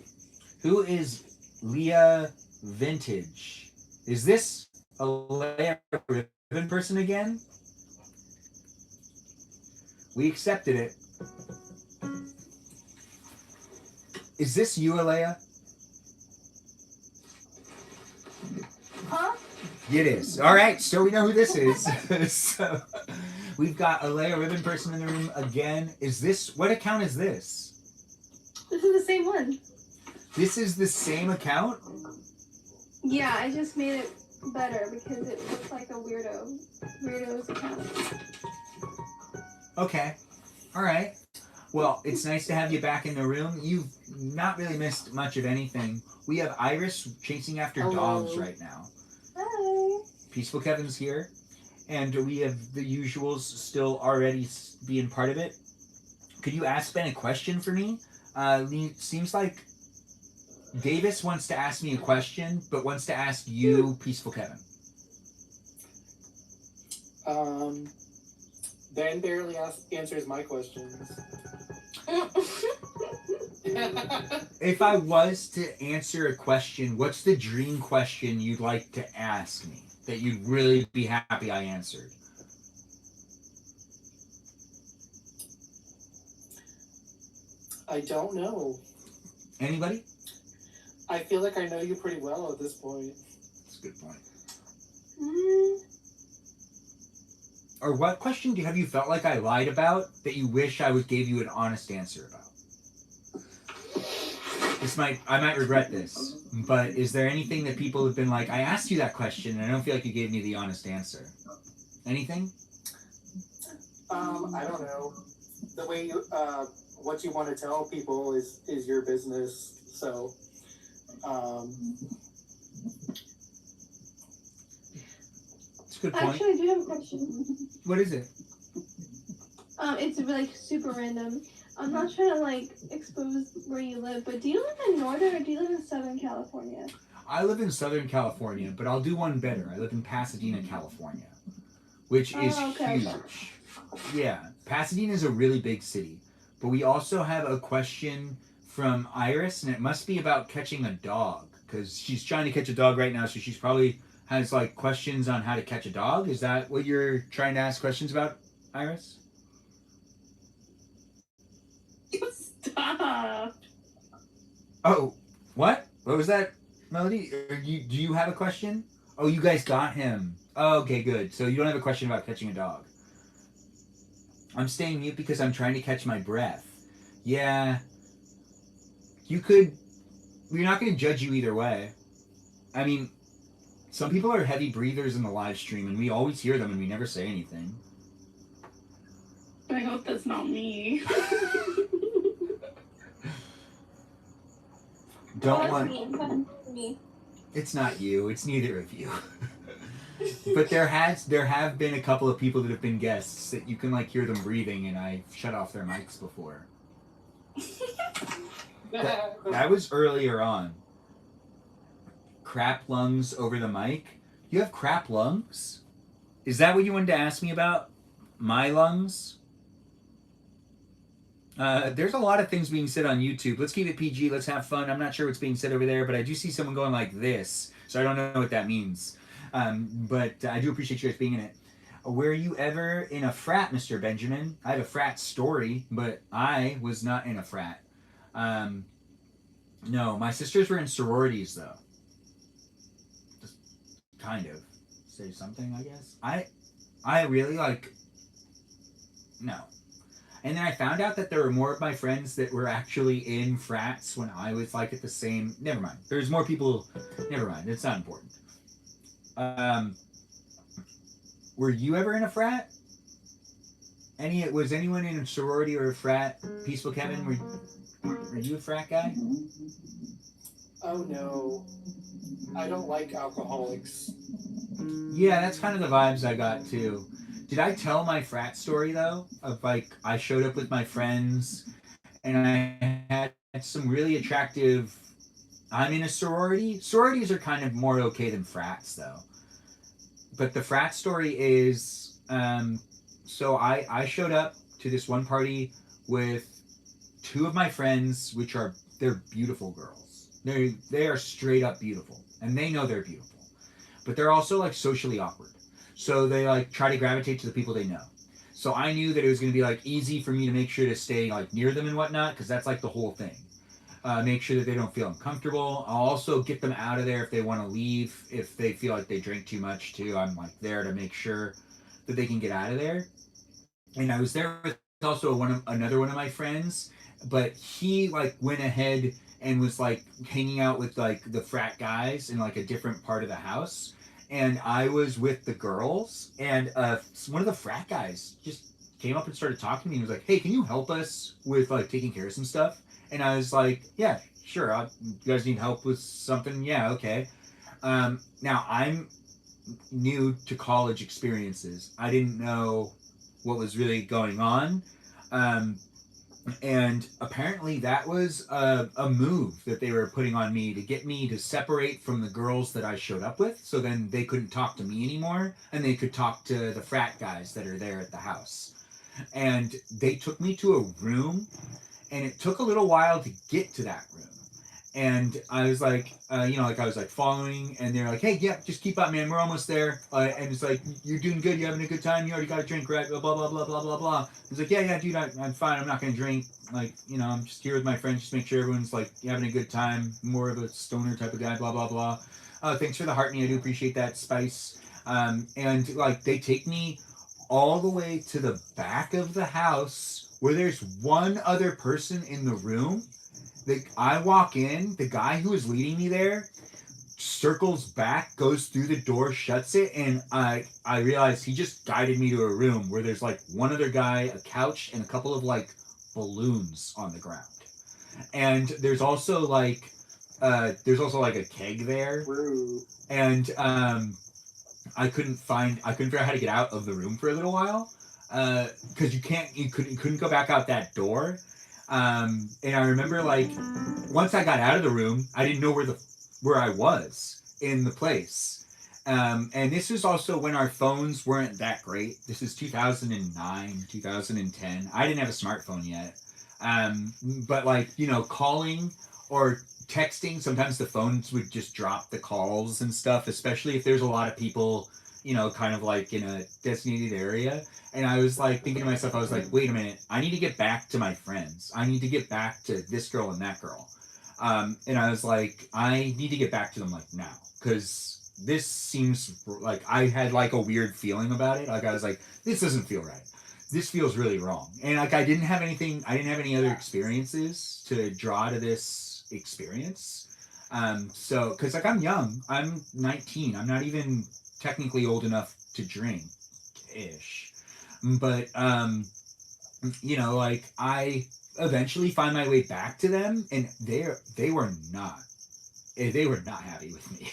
Who is Leah Vintage? Is this a Leia Ribbon person again? We accepted it. Is this you, Alea? Huh? It is. All right, so we know who this is. So we've got a Leia Ribbon person in the room again. Is this, what account is this? This is the same one. This is the same account? Yeah, I just made it better because it looks like a weirdo's account. Okay. All right. Well, it's nice to have you back in the room. You've not really missed much of anything. We have Iris chasing after dogs right now. Hi. Peaceful Kevin's here. And we have the usuals still already being part of it. Could you ask Ben a question for me? Seems like Davis wants to ask me a question, but wants to ask you, Peaceful Kevin. Ben barely answers my questions. If I was to answer a question, what's the dream question you'd like to ask me that you'd really be happy I answered? I don't know. Anybody? I feel like I know you pretty well at this point. That's a good point. Or what question have you felt like I lied about that you wish I would give you an honest answer about? I might regret this, but is there anything that people have been like, I asked you that question and I don't feel like you gave me the honest answer? Anything? I don't know. The way you, what you want to tell people is your business. So, it's a good point. Actually, I do have a question. What is it? It's like super random. I'm not trying to like expose where you live, but do you live in Northern or do you live in Southern California? I live in Southern California, but I'll do one better. I live in Pasadena, California, which is okay. huge. Yeah, Pasadena is a really big city. But we also have a question from Iris, and it must be about catching a dog, because she's trying to catch a dog right now, so she's probably has like questions on how to catch a dog. Is that what you're trying to ask questions about, Iris? Stop. Oh, what? What was that, Melody? Do you have a question? Oh, you guys got him. Oh, okay, good. So you don't have a question about catching a dog. I'm staying mute because I'm trying to catch my breath. Yeah. You could. We're not going to judge you either way. I mean, some people are heavy breathers in the live stream, and we always hear them, and we never say anything. I hope that's not me. Don't Oh, want. that's me. It's not you. It's neither of you. But there have been a couple of people that have been guests that you can like hear them breathing, and I shut off their mics before. That was earlier on. Crap lungs over the mic. You have crap lungs? Is that what you wanted to ask me about? My lungs? There's a lot of things being said on YouTube. Let's keep it PG. Let's have fun. I'm not sure what's being said over there, but I do see someone going like this, so I don't know what that means. But I do appreciate you guys being in it. Were you ever in a frat, Mr. Benjamin? I have a frat story, but I was not in a frat. No, my sisters were in sororities, though. Just kind of. Say something, I guess. I really, like... No. And then I found out that there were more of my friends that were actually in frats when I was, like, at the same... Never mind. There's more people... Never mind. It's not important. Were you ever in a frat? Was anyone in a sorority or a frat? Peaceful Kevin, were you a frat guy? Oh no. I don't like alcoholics. Yeah, that's kind of the vibes I got too. Did I tell my frat story though? Of like, I showed up with my friends and I had some really attractive... I'm in a sorority. Sororities are kind of more okay than frats though. But the frat story is, so I showed up to this one party with two of my friends, they're beautiful girls. They are straight up beautiful, and they know they're beautiful, but they're also like socially awkward. So they like try to gravitate to the people they know. So I knew that it was going to be like easy for me to make sure to stay like near them and whatnot, because that's like the whole thing. Make sure that they don't feel uncomfortable. I'll also get them out of there if they want to leave. If they feel like they drink too much too, I'm like there to make sure that they can get out of there. And I was there with also another one of my friends, but he like went ahead and was like hanging out with like the frat guys in like a different part of the house. And I was with the girls, and one of the frat guys just came up and started talking to me. He was like, "Hey, can you help us with like taking care of some stuff?" And I was like, "Yeah, sure. You guys need help with something? Yeah, okay." Now, I'm new to college experiences. I didn't know what was really going on. And apparently that was a move that they were putting on me to get me to separate from the girls that I showed up with, so then they couldn't talk to me anymore, and they could talk to the frat guys that are there at the house. And they took me to a room, and it took a little while to get to that room. And I was like, I was like following, and they're like, "Hey, yeah, just keep up, man. We're almost there." And it's like, "You're doing good. You're having a good time. You already got a drink, right?" Blah, blah, blah, blah, blah, blah. He's like, "Yeah, dude, I'm fine. I'm not going to drink. Like, I'm just here with my friends. Just make sure everyone's, like, having a good time. More of a stoner type of guy, blah, blah, blah. Thanks for the heart, me. I do appreciate that, Spice." And, like, they take me all the way to the back of the house where there's one other person in the room. I walk in, the guy who is leading me there circles back, goes through the door, shuts it, and I realize he just guided me to a room where there's like one other guy, a couch, and a couple of like balloons on the ground. And there's also like a keg there. And I couldn't figure out how to get out of the room for a little while. Because you couldn't go back out that door. And I remember, like, once I got out of the room, I didn't know where where I was in the place. And this was also when our phones weren't that great. This is 2009, 2010. I didn't have a smartphone yet. But like, you know, calling or texting, sometimes the phones would just drop the calls and stuff, especially if there's a lot of people, you know, kind of like in a designated area. And I was like thinking to myself, I was like, wait a minute, I need to get back to my friends. I need to get back to this girl and that girl. And I was like, I need to get back to them like now, because this seems like I had like a weird feeling about it. Like I was like, this doesn't feel right. This feels really wrong. And like I didn't have any other experiences to draw to this experience. So because like I'm young, I'm 19. I'm not even technically old enough to drink ish. But you know, like I eventually find my way back to them, and they were not happy with me.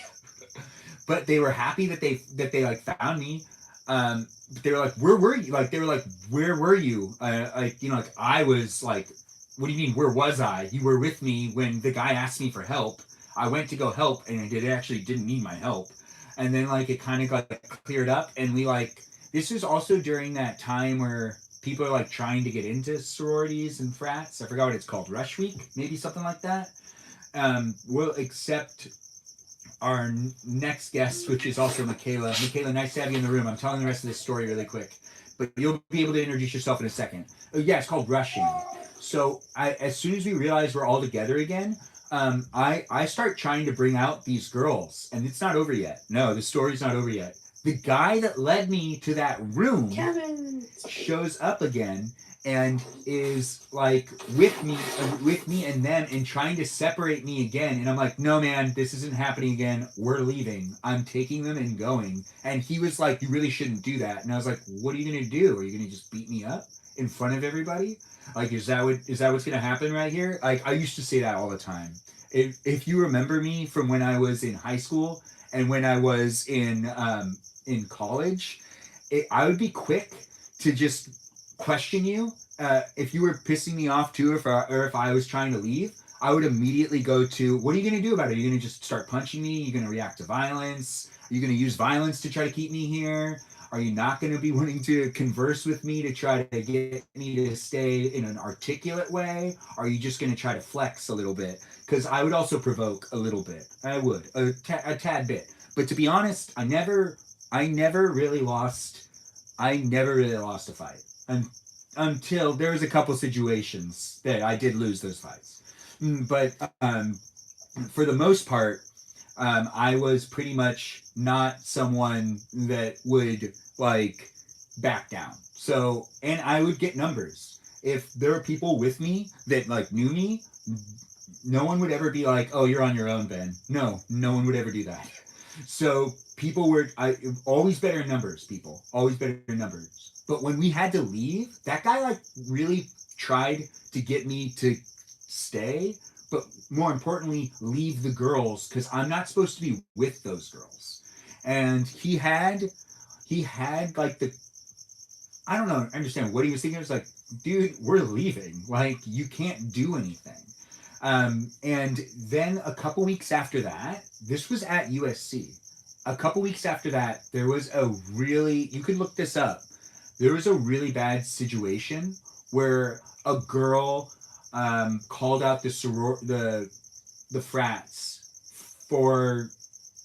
But they were happy that they like found me. But they were like, where were you? Like they were like, where were you? Like, you know, like I was like, what do you mean, where was I? You were with me when the guy asked me for help. I went to go help, and it actually didn't need my help. And then like it kind of got cleared up, and we like, this was also during that time where people are like trying to get into sororities and frats. I forgot what it's called, Rush Week, maybe something like that. We'll accept our next guest, which is also Michaela. Michaela, nice to have you in the room. I'm telling the rest of this story really quick, but you'll be able to introduce yourself in a second. Oh, yeah, it's called rushing. So as soon as we realize we're all together again, I start trying to bring out these girls, and it's not over yet. No, the story's not over yet. The guy that led me to that room Kevin shows up again and is like with me and them, and trying to separate me again. And I'm like, no, man, this isn't happening again. We're leaving. I'm taking them and going. And he was like, you really shouldn't do that. And I was like, what are you gonna do? Are you gonna just beat me up in front of everybody? Like, is that what's gonna happen right here? Like, I used to say that all the time. If you remember me from when I was in high school and when I was in college, I would be quick to just question you. If you were pissing me off too, or if I was trying to leave, I would immediately go to, what are you going to do about it? Are you going to just start punching me? Are you going to react to violence? Are you going to use violence to try to keep me here? Are you not going to be wanting to converse with me to try to get me to stay in an articulate way? Are you just going to try to flex a little bit? Because I would also provoke a little bit. I would, a tad bit. But to be honest, I never really lost a fight. Until there was a couple situations that I did lose those fights. But for the most part, I was pretty much not someone that would like back down. So, and I would get numbers. If there were people with me that like knew me, no one would ever be like, oh, you're on your own, Ben. No one would ever do that. So people were always better in numbers, people. Always better in numbers. But when we had to leave, that guy like really tried to get me to stay, but more importantly, leave the girls, because I'm not supposed to be with those girls. And he had like I don't know, understand what he was thinking. It was like, dude, we're leaving. Like, you can't do anything. And then a couple weeks after that, this was at USC. A couple weeks after that, there was you could look this up. There was a really bad situation where a girl called out the frats for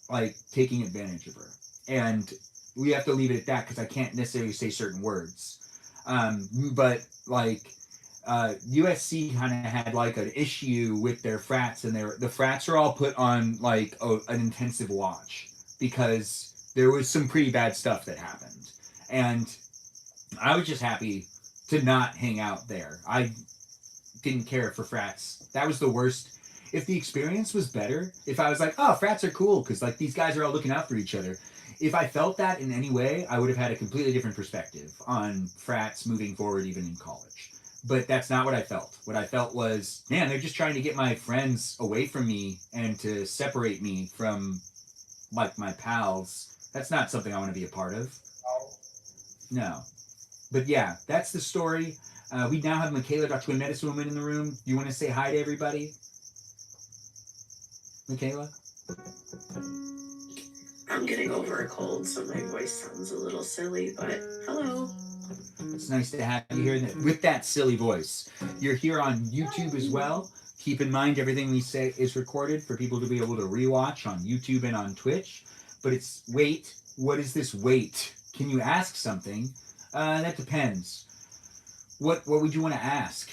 like taking advantage of her. And we have to leave it at that because I can't necessarily say certain words. But like USC kind of had like an issue with their frats, and the frats are all put on like an intensive watch because there was some pretty bad stuff that happened. And I was just happy to not hang out there. I didn't care for frats. That was the worst. If the experience was better, if I was like, oh, frats are cool because like these guys are all looking out for each other. If I felt that in any way, I would have had a completely different perspective on frats moving forward, even in college. But that's not what I felt. What I felt was, man, they're just trying to get my friends away from me and to separate me from like my pals. That's not something I want to be a part of. No. But yeah, that's the story. We now have Michaela, our twin medicine woman, in the room. You want to say hi to everybody? Michaela? I'm getting over a cold, so my voice sounds a little silly, but hello. It's nice to have you here with that silly voice. You're here on YouTube as well. Keep in mind everything we say is recorded for people to be able to rewatch on YouTube and on Twitch. But it's wait. What is this wait? Can you ask something? That depends. What would you want to ask?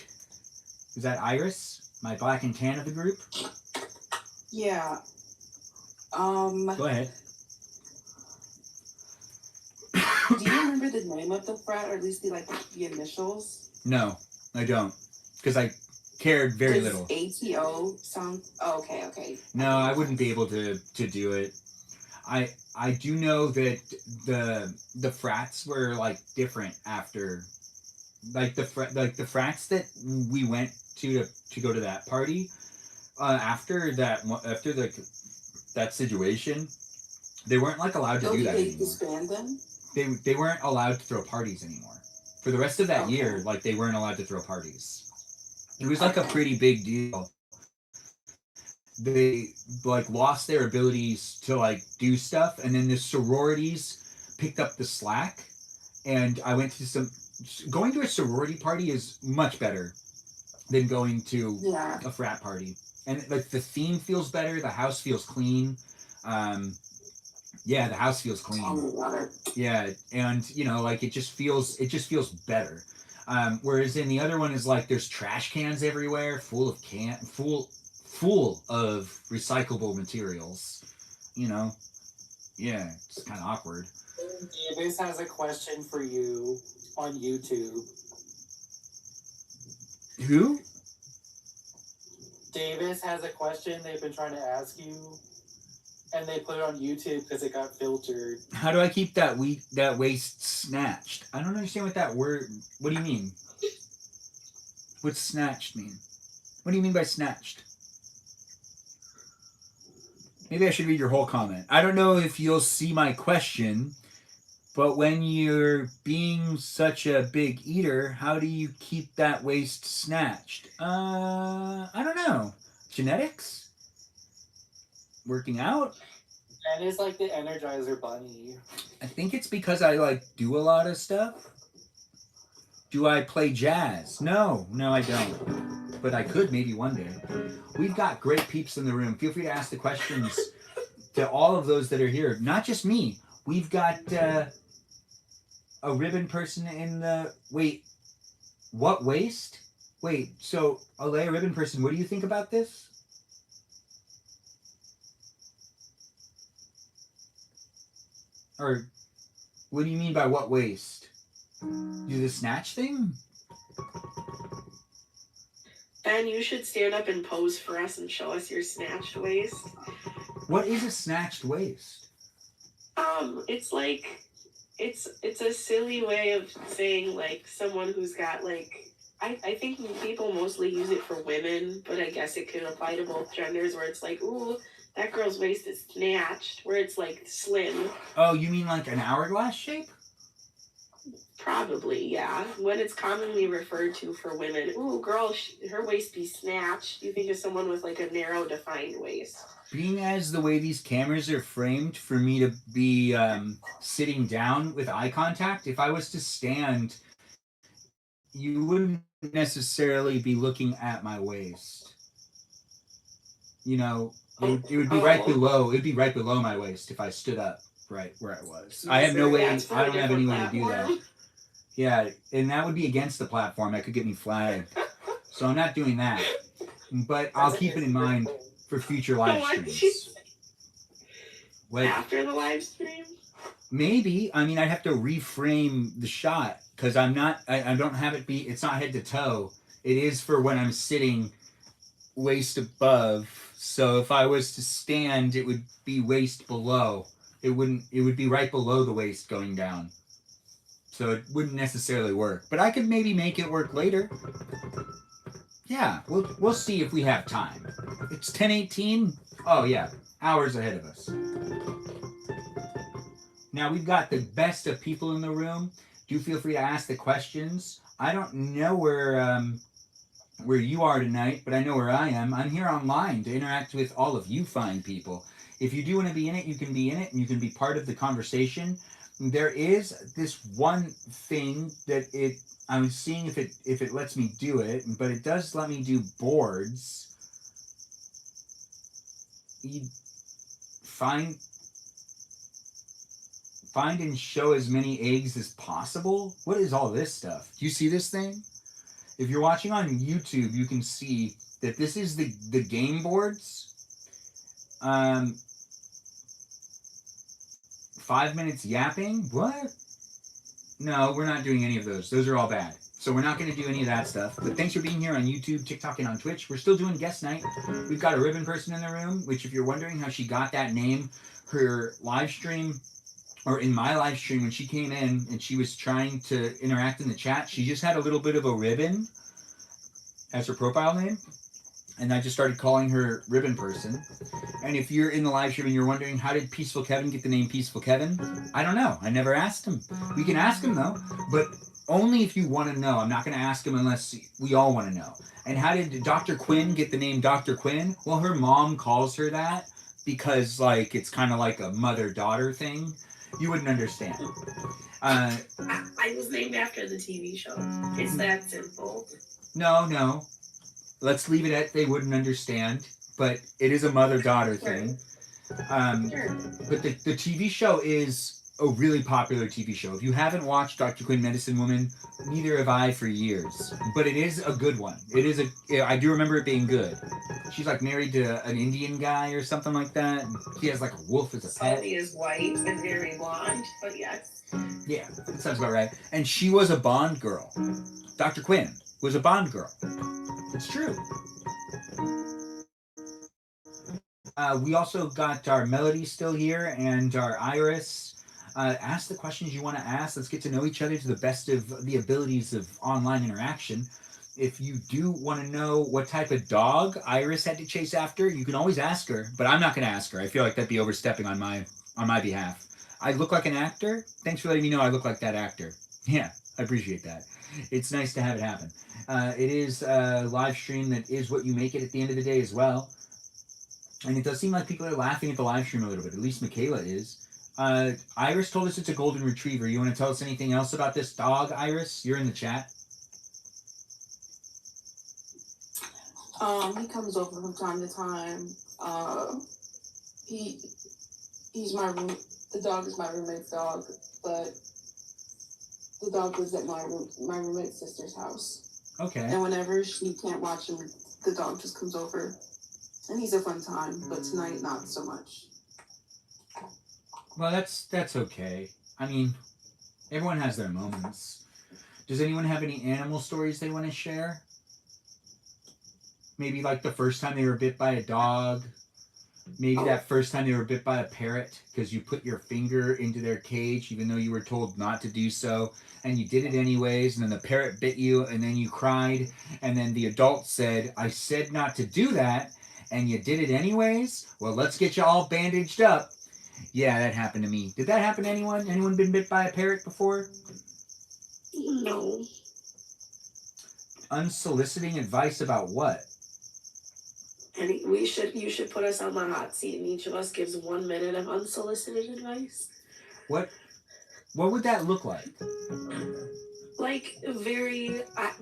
Is that Iris, my black and tan of the group? Yeah. Go ahead. Do you remember the name of the frat, or at least the initials? No, I don't, because I cared very Does little. ATO sound? Oh, okay. No, I wouldn't be able to do it. I do know that the frats were like different after, like the frats that we went to go to that party. After that situation, they weren't like allowed to do that they anymore. disband them? They weren't allowed to throw parties anymore. For the rest of that year, like they weren't allowed to throw parties. It was like a pretty big deal. They like lost their abilities to like do stuff, and then the sororities picked up the slack. And I went to going to a sorority party is much better than going to a frat party. And like the theme feels better, the house feels clean. Yeah, the house feels clean. Yeah, and you know, like it just feels better. Whereas in the other one is like there's trash cans everywhere, full of recyclable materials. You know, yeah, it's kind of awkward. Davis has a question for you on YouTube. Who? Davis has a question they've been trying to ask you, and they put it on YouTube because it got filtered. How do I keep that waist snatched? I don't understand what that word. What do you mean? What's snatched mean? What do you mean by snatched? Maybe I should read your whole comment. I don't know if you'll see my question, but when you're being such a big eater, how do you keep that waist snatched? I don't know. Genetics? Working out? That is like the Energizer Bunny. I think it's because I like do a lot of stuff. Do I play jazz? No, I don't. But I could maybe one day. We've got great peeps in the room. Feel free to ask the questions to all of those that are here. Not just me. We've got a ribbon person in the... Wait, what waist? Wait, so Alea ribbon person, what do you think about this? Or what do you mean by what waist? Do the snatch thing? Ben, you should stand up and pose for us and show us your snatched waist. What is a snatched waist? It's like it's a silly way of saying like someone who's got like I think people mostly use it for women, but I guess it can apply to both genders where it's like, ooh, that girl's waist is snatched, where it's like slim. Oh, you mean like an hourglass shape? Probably, yeah. When it's commonly referred to for women, ooh, girl, her waist be snatched. You think of someone with like a narrow, defined waist. Being as the way these cameras are framed for me to be sitting down with eye contact, if I was to stand, you wouldn't necessarily be looking at my waist. You know, it would be right below. It'd be right below my waist if I stood up right where I was. I have no way. I don't have any way to do that. Yeah, and that would be against the platform. That could get me flagged. So I'm not doing that. But I'll keep it in mind for future live streams. What? After the live stream? Maybe. I mean, I'd have to reframe the shot because I don't have it be. It's not head to toe. It is for when I'm sitting waist above. So if I was to stand, it would be waist below. It would be right below the waist going down. So it wouldn't necessarily work. But I could maybe make it work later. Yeah, we'll see if we have time. It's 10:18. Oh yeah, hours ahead of us. Now we've got the best of people in the room. Do feel free to ask the questions. I don't know where you are tonight, but I know where I am. I'm here online to interact with all of you fine people. If you do want to be in it, you can be in it, and you can be part of the conversation. There is this one thing that I'm seeing if it lets me do it, but it does let me do boards. You find and show as many eggs as possible. What is all this stuff? Do you see this thing? If you're watching on YouTube, you can see that this is the game boards. 5 minutes yapping? What? No, we're not doing any of those. Those are all bad. So we're not going to do any of that stuff. But thanks for being here on YouTube, TikTok, and on Twitch. We're still doing guest night. We've got a ribbon person in the room, which if you're wondering how she got that name, her live stream, or in my live stream when she came in and she was trying to interact in the chat, she just had a little bit of a ribbon as her profile name. And I just started calling her Ribbon Person. And if you're in the live stream and you're wondering, how did Peaceful Kevin get the name Peaceful Kevin? I don't know. I never asked him. We can ask him, though. But only if you want to know. I'm not going to ask him unless we all want to know. And how did Dr. Quinn get the name Dr. Quinn? Well, her mom calls her that because, like, it's kind of like a mother-daughter thing. You wouldn't understand. I was named after the TV show. It's that simple. No. Let's leave it at they wouldn't understand, but it is a mother-daughter thing. But the TV show is a really popular TV show. If you haven't watched Dr. Quinn Medicine Woman, neither have I for years. But it is a good one. I do remember it being good. She's like married to an Indian guy or something like that. He has like a wolf as a pet. Salty is white and very blonde, but yes. Yeah, that sounds about right. And she was a Bond girl. Dr. Quinn was a Bond girl. It's true. We also got our Melody still here and our Iris. Ask the questions you want to ask. Let's get to know each other to the best of the abilities of online interaction. If you do want to know what type of dog Iris had to chase after, you can always ask her, but I'm not going to ask her. I feel like that'd be overstepping on my behalf. I look like an actor? Thanks for letting me know I look like that actor. Yeah, I appreciate that. It's nice to have it happen. It is a live stream that is what you make it at the end of the day as well. And it does seem like people are laughing at the live stream a little bit. At least Michaela is. Iris told us it's a golden retriever. You want to tell us anything else about this dog, Iris? You're in the chat. He comes over from time to time. He's my room. The dog is my roommate's dog, but the dog lives at my roommate's sister's house. Okay. And whenever she can't watch him, the dog just comes over, and he's a fun time. But tonight, not so much. Well, that's okay. I mean, everyone has their moments. Does anyone have any animal stories they want to share? Maybe like the first time they were bit by a dog. Maybe that first time they were bit by a parrot because you put your finger into their cage even though you were told not to do so, and you did it anyways, and then the parrot bit you, and then you cried, and then the adult said, I said not to do that, and you did it anyways? Well, let's get you all bandaged up. Yeah, that happened to me. Did that happen to anyone? Anyone been bit by a parrot before? No. Unsoliciting advice about what? And you should put us on the hot seat, and each of us gives 1 minute of unsolicited advice. What would that look like? Like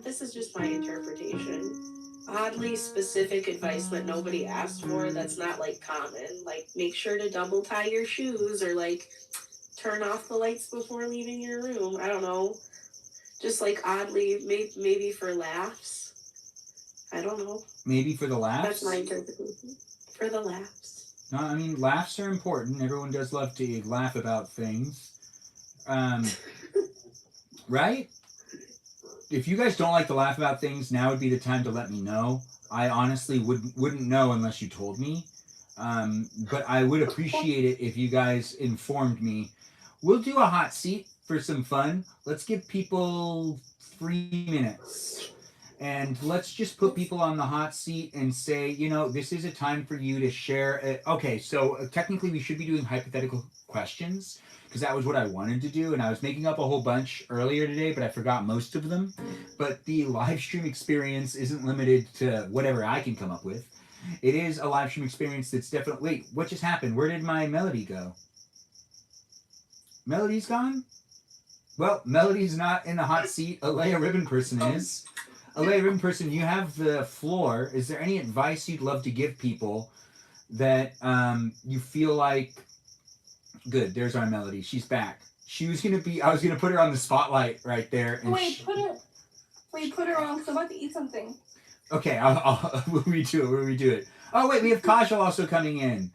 this is just my interpretation. Oddly specific advice that nobody asked for. That's not like common. Like make sure to double tie your shoes, or like turn off the lights before leaving your room. I don't know. Just like oddly, maybe for laughs. I don't know. Maybe for the laughs? That's my interpretation. For the laughs. No, I mean, laughs are important. Everyone does love to laugh about things. Right? If you guys don't like to laugh about things, now would be the time to let me know. I honestly wouldn't know unless you told me. But I would appreciate it if you guys informed me. We'll do a hot seat for some fun. Let's give people 3 minutes. And let's just put people on the hot seat and say, this is a time for you to share. Okay, so technically we should be doing hypothetical questions because that was what I wanted to do. And I was making up a whole bunch earlier today, but I forgot most of them. But the live stream experience isn't limited to whatever I can come up with. It is a live stream experience that's definitely. Wait, what just happened? Where did my Melody go? Melody's gone? Well, Melody's not in the hot seat. Alea Ribbon Person is. Alea Ribbon Person, you have the floor. Is there any advice you'd love to give people that you feel like... Good, there's our Melody. She's back. She was going to be... I was going to put her on the spotlight right there. And put her on, because I'm about to eat something. Okay, we'll redo it. Oh, wait, we have Kajal also coming in.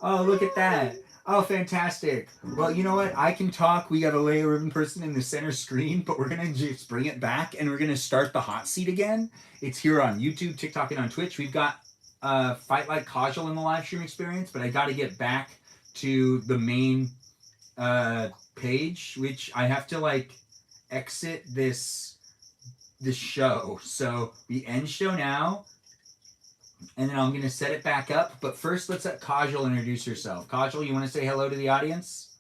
Oh, look at that. Oh, fantastic. Well, you know what? I can talk. We got a Alea Ribbon Person in the center screen, but we're going to just bring it back, and we're going to start the hot seat again. It's here on YouTube, TikTok, and on Twitch. We've got Fight Like Kajal in the live stream experience, but I got to get back to the main page, which I have to, like, exit this show. So we end show now, and then I'm going to set it back up. But first, let's let Kajal introduce herself. Kajal, you want to say hello to the audience?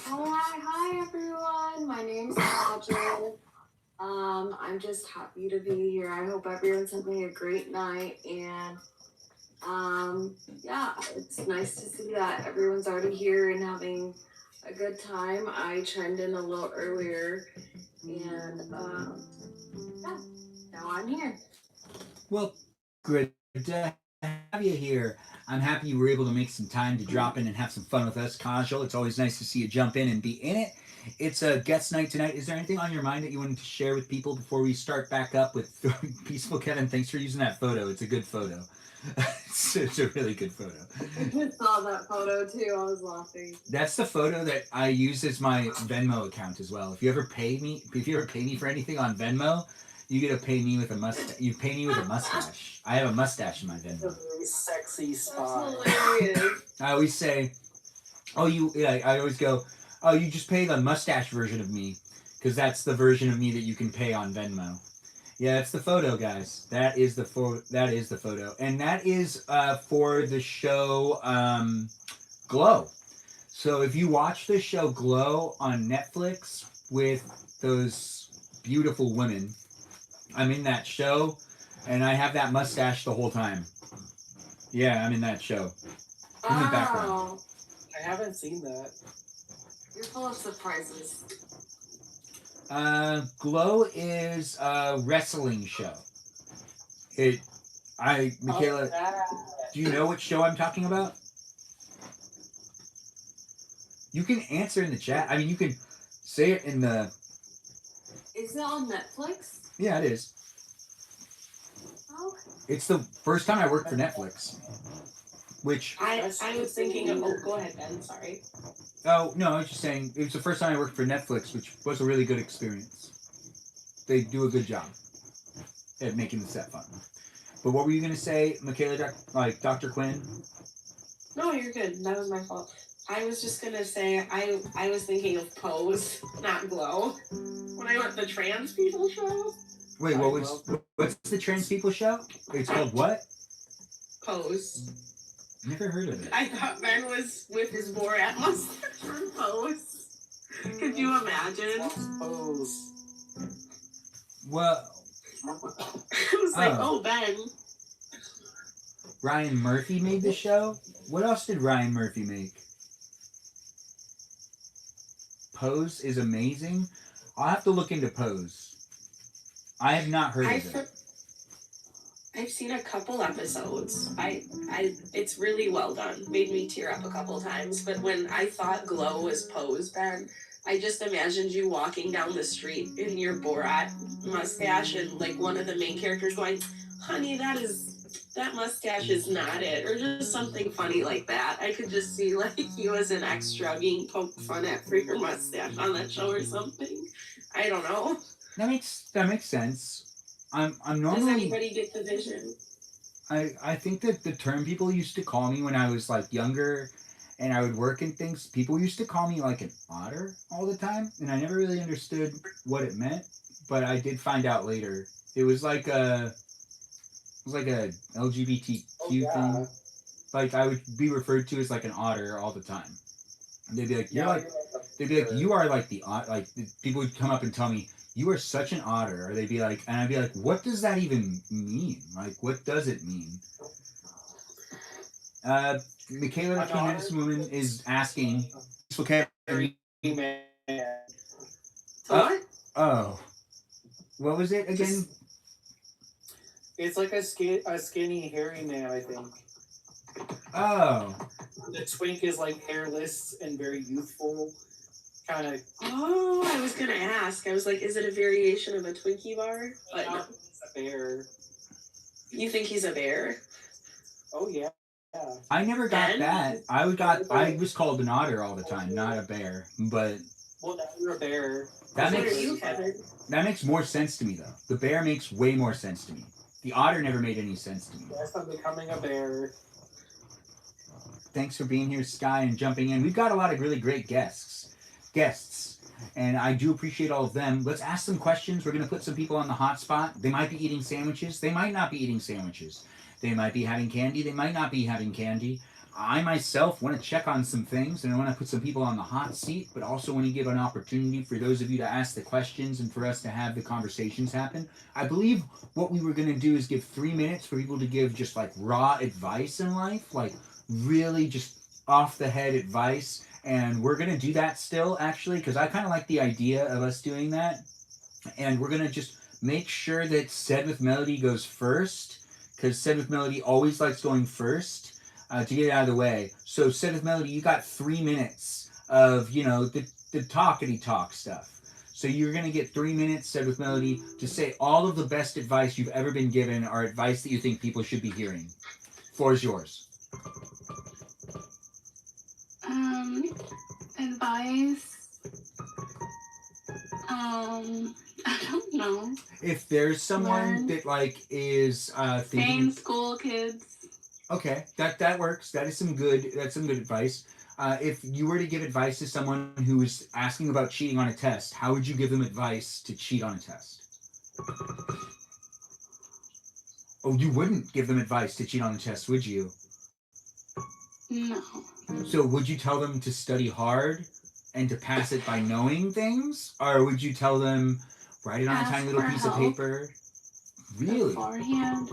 Hi everyone. My name's Kajal. I'm just happy to be here. I hope everyone's having a great night, and yeah, it's nice to see that everyone's already here and having a good time. I chimed in a little earlier, and yeah, now I'm here. Well, good to have you here. I'm happy you were able to make some time to drop in and have some fun with us, Kajal. It's always nice to see you jump in and be in it. It's a guest night tonight. Is there anything on your mind that you wanted to share with people before we start back up with Peaceful Kevin? Thanks for using that photo. It's a good photo. It's a really good photo. I just saw that photo too. I was laughing. That's the photo that I use as my Venmo account as well. If you ever pay me for anything on Venmo, you get to pay me with a mustache. You pay me with a mustache. I have a mustache in my Venmo. Really sexy spot. That's hilarious. I always say, I always go, oh, you just pay the mustache version of me, because that's the version of me that you can pay on Venmo. Yeah, that's the photo, guys. That is the photo, and that is for the show Glow. So if you watch the show Glow on Netflix with those beautiful women, I'm in that show, and I have that mustache the whole time. Yeah, I'm in that show. In the background. I haven't seen that. You're full of surprises. Glow is a wrestling show. Michaela, do you know what show I'm talking about? You can answer in the chat. I mean, you can say it in the... Is it on Netflix? Yeah, it is. Oh. It's the first time I worked for Netflix. Which... I was thinking of... Oh, go ahead, Ben. Sorry. Oh, no, I was just saying, it was the first time I worked for Netflix, which was a really good experience. They do a good job at making the set fun. But what were you going to say, Michaela, Dr. Quinn? No, you're good. That was my fault. I was just going to say, I was thinking of Pose, not Glow. When I went to the trans people show. Wait, what's the trans people show? It's called what? Pose. Never heard of it. I thought Ben was with his Borat mustache from Pose. Could you imagine? Pose. Well, I was like, oh, Ben. Ryan Murphy made the show? What else did Ryan Murphy make? Pose is amazing. I'll have to look into Pose. I have not heard of it. I've seen a couple episodes. It's really well done. Made me tear up a couple times. But when I thought Glow was Pose, Ben, I just imagined you walking down the street in your Borat mustache and like one of the main characters going, honey, that mustache is not it, or just something funny like that. I could just see like you as an extra being poked fun at for your mustache on that show or something. I don't know. That makes sense. I'm normally. Does anybody get the vision? I think that the term people used to call me when I was like younger, and I would work in things. People used to call me like an otter all the time, and I never really understood what it meant. But I did find out later. It was like a LGBTQ thing. Like I would be referred to as like an otter all the time. And they'd be like, you are like the otter. Like people would come up and tell me, you are such an otter. Or they'd be like, and I'd be like, what does that even mean? Like, what does it mean? Michaela, the An King otter? Medicine Woman, is asking. Okay. Man. What? Oh. What was it again? It's like a skinny, hairy man, I think. Oh. The twink is like hairless and very youthful. Kind of. Oh, I was gonna ask. I was like, is it a variation of a Twinkie bar? But no. It's a bear. You think he's a bear? Oh yeah. I never got Ben? that. I was called an otter all the time, not a bear. But Well, now you're a bear. that What makes are you, Kevin? that makes more sense to me though. The bear makes way more sense to me. The otter never made any sense to me. Yes, I'm becoming a bear. Thanks for being here, Sky, and jumping in. We've got a lot of really great guests, and I do appreciate all of them. Let's ask some questions. We're going to put some people on the hot spot. They might be eating sandwiches. They might not be eating sandwiches. They might be having candy. They might not be having candy. I myself want to check on some things, and I want to put some people on the hot seat, but also want to give an opportunity for those of you to ask the questions and for us to have the conversations happen. I believe what we were going to do is give 3 minutes for people to give just like raw advice in life, like really just off the head advice. And we're going to do that still, actually, because I kind of like the idea of us doing that. And we're going to just make sure that Said with Melody goes first, because Said with Melody always likes going first. To get it out of the way. So, Said with Melody, you got 3 minutes of, the talkity talk stuff. So you're going to get 3 minutes, Said with Melody, to say all of the best advice you've ever been given or advice that you think people should be hearing. Floor is yours. Advice. I don't know. If there's someone that is Stay thinking, in school, kids. okay, that works. That's some good advice. If you were to give advice to someone who is asking about cheating on a test, how would you give them advice to cheat on a test? Oh, you wouldn't give them advice to cheat on a test, would you? No. So would you tell them to study hard and to pass it by knowing things? Or would you tell them write it on a Ask tiny little for piece of help paper? Really? Beforehand.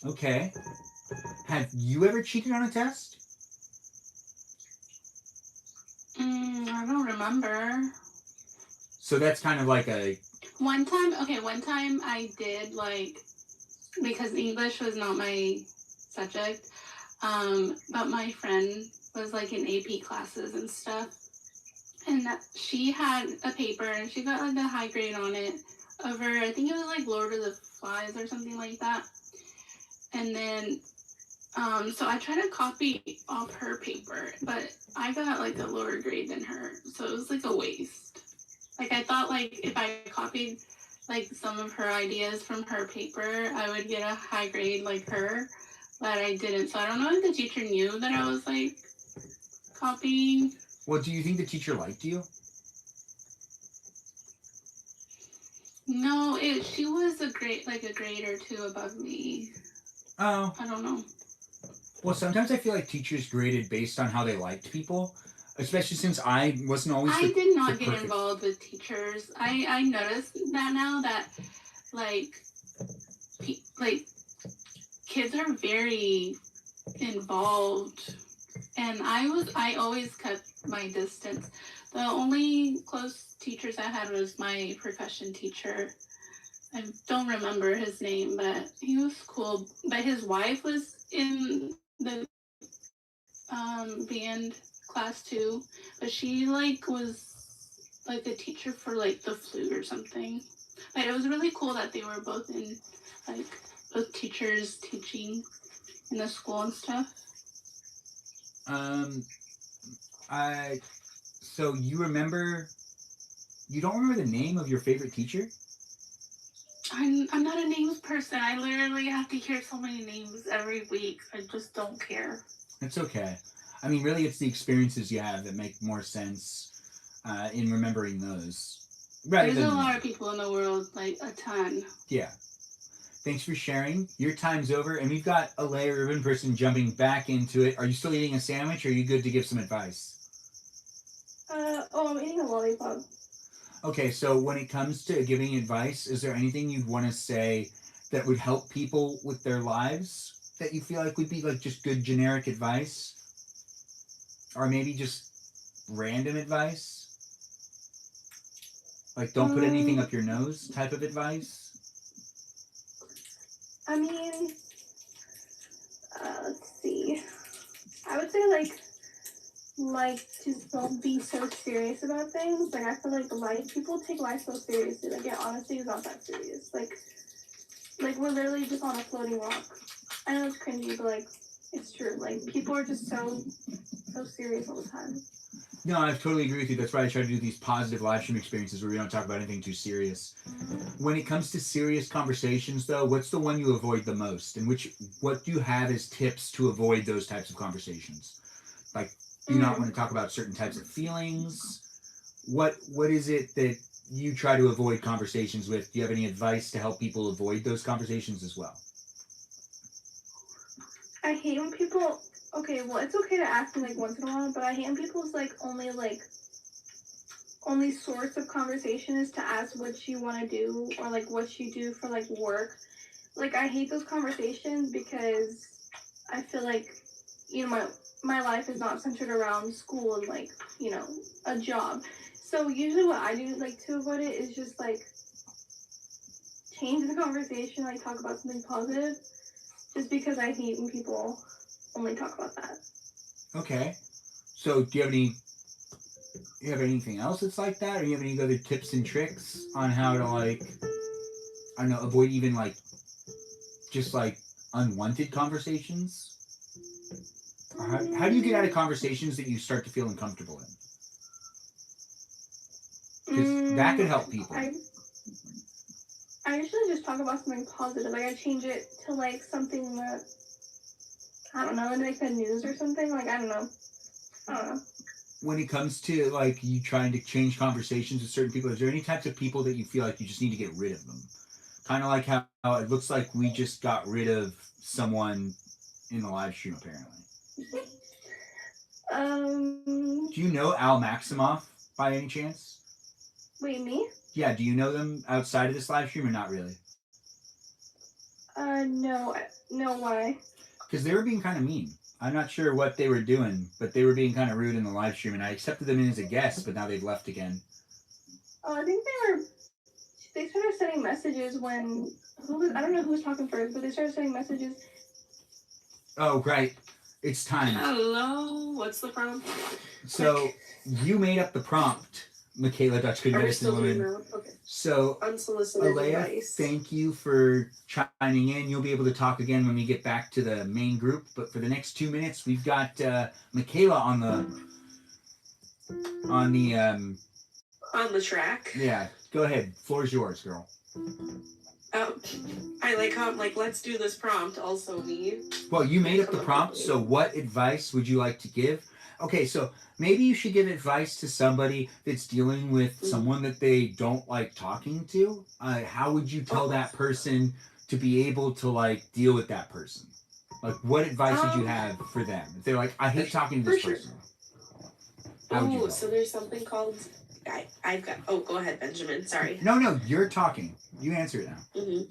Okay. Have you ever cheated on a test? I don't remember. So that's kind of like a... One time I did, because English was not my subject, but my friend was, in AP classes and stuff, and she had a paper, and she got, a high grade on it over, I think it was, Lord of the Flies or something like that, and then, so I tried to copy off her paper, but I got, a lower grade than her, so it was, a waste. I thought, if I copied, some of her ideas from her paper, I would get a high grade like her, but I didn't. So I don't know if the teacher knew that I was, copying. Well, do you think the teacher liked you? No, she was a grade or two above me. Oh. I don't know. Well, sometimes I feel like teachers graded based on how they liked people, especially since I wasn't always I did not get involved with teachers. I noticed that now that, kids are very involved, and I always kept my distance. The only close teachers I had was my percussion teacher. I don't remember his name, but he was cool. But his wife was in the band class too, but she was a teacher for the flute or something. But it was really cool that they were both in both teachers teaching in the school and stuff. So you don't remember the name of your favorite teacher? I'm not a names person. I literally have to hear so many names every week. I just don't care. It's okay. I mean, really, it's the experiences you have that make more sense in remembering those. There's a lot of people in the world, a ton. Yeah. Thanks for sharing. Your time's over, and we've got a layer ribbon person jumping back into it. Are you still eating a sandwich, or are you good to give some advice? I'm eating a lollipop. Okay, so when it comes to giving advice, is there anything you'd want to say that would help people with their lives that you feel like would be like just good generic advice? Or maybe just random advice? Like don't put anything up your nose type of advice? I mean, let's see. I would say just don't be so serious about things. Like I feel like people take life so seriously. Like it honestly is not that serious. Like we're literally just on a floating rock. I know it's cringy, but like it's true. Like people are just so serious all the time. No, I totally agree with you. That's why I try to do these positive live stream experiences where we don't talk about anything too serious. When it comes to serious conversations, though, what's the one you avoid the most? And what do you have as tips to avoid those types of conversations? Like, do you not want to talk about certain types of feelings? What is it that you try to avoid conversations with? Do you have any advice to help people avoid those conversations as well? I hate when people. Okay, well, it's okay to ask me like once in a while, but I hate when people's only source of conversation is to ask what you want to do or like what you do for like work. Like I hate those conversations because I feel like my life is not centered around school and like a job. So usually what I do like to avoid it is just like change the conversation, like talk about something positive, just because I hate when people only talk about that. Okay. So do you have anything else that's like that? Or do you have any other tips and tricks on how to like, I don't know, avoid even like, just like unwanted conversations? Or how do you get out of conversations that you start to feel uncomfortable in? Because that could help people. I usually just talk about something positive. Like I change it to like something that I don't know, like the news or something. Like I don't know. When it comes to like you trying to change conversations with certain people, is there any types of people that you feel like you just need to get rid of them? Kind of like how it looks like we just got rid of someone in the live stream apparently. Do you know Al Maximoff by any chance? Wait, me? Yeah, do you know them outside of this live stream or not really? No. No, why? Because they were being kind of mean. I'm not sure what they were doing, but they were being kind of rude in the live stream, and I accepted them in as a guest, but now they've left again. Oh, I think they started sending messages when, I don't know who was talking first, but they started sending messages. Oh, right. It's time. Hello, what's the prompt? So, you made up the prompt, Michaela Dutch Good Medicine Woman. Okay. So, unsolicited Alea, advice. thank you for chiming in. You'll be able to talk again when we get back to the main group. But for the next 2 minutes, we've got Michaela on the track. Yeah, go ahead. Floor's yours, girl. I like how I'm like, let's do this prompt. Also me. Well, you made up the prompt. So, what advice would you like to give? Okay, so maybe you should give advice to somebody that's dealing with someone that they don't like talking to. How would you tell that person to be able to like deal with that person? Like, what advice would you have for them if they're like, I hate talking to this person? Oh, so there's something called. I've got. Oh, go ahead, Benjamin. Sorry. No, you're talking. You answer it now. Mm-hmm.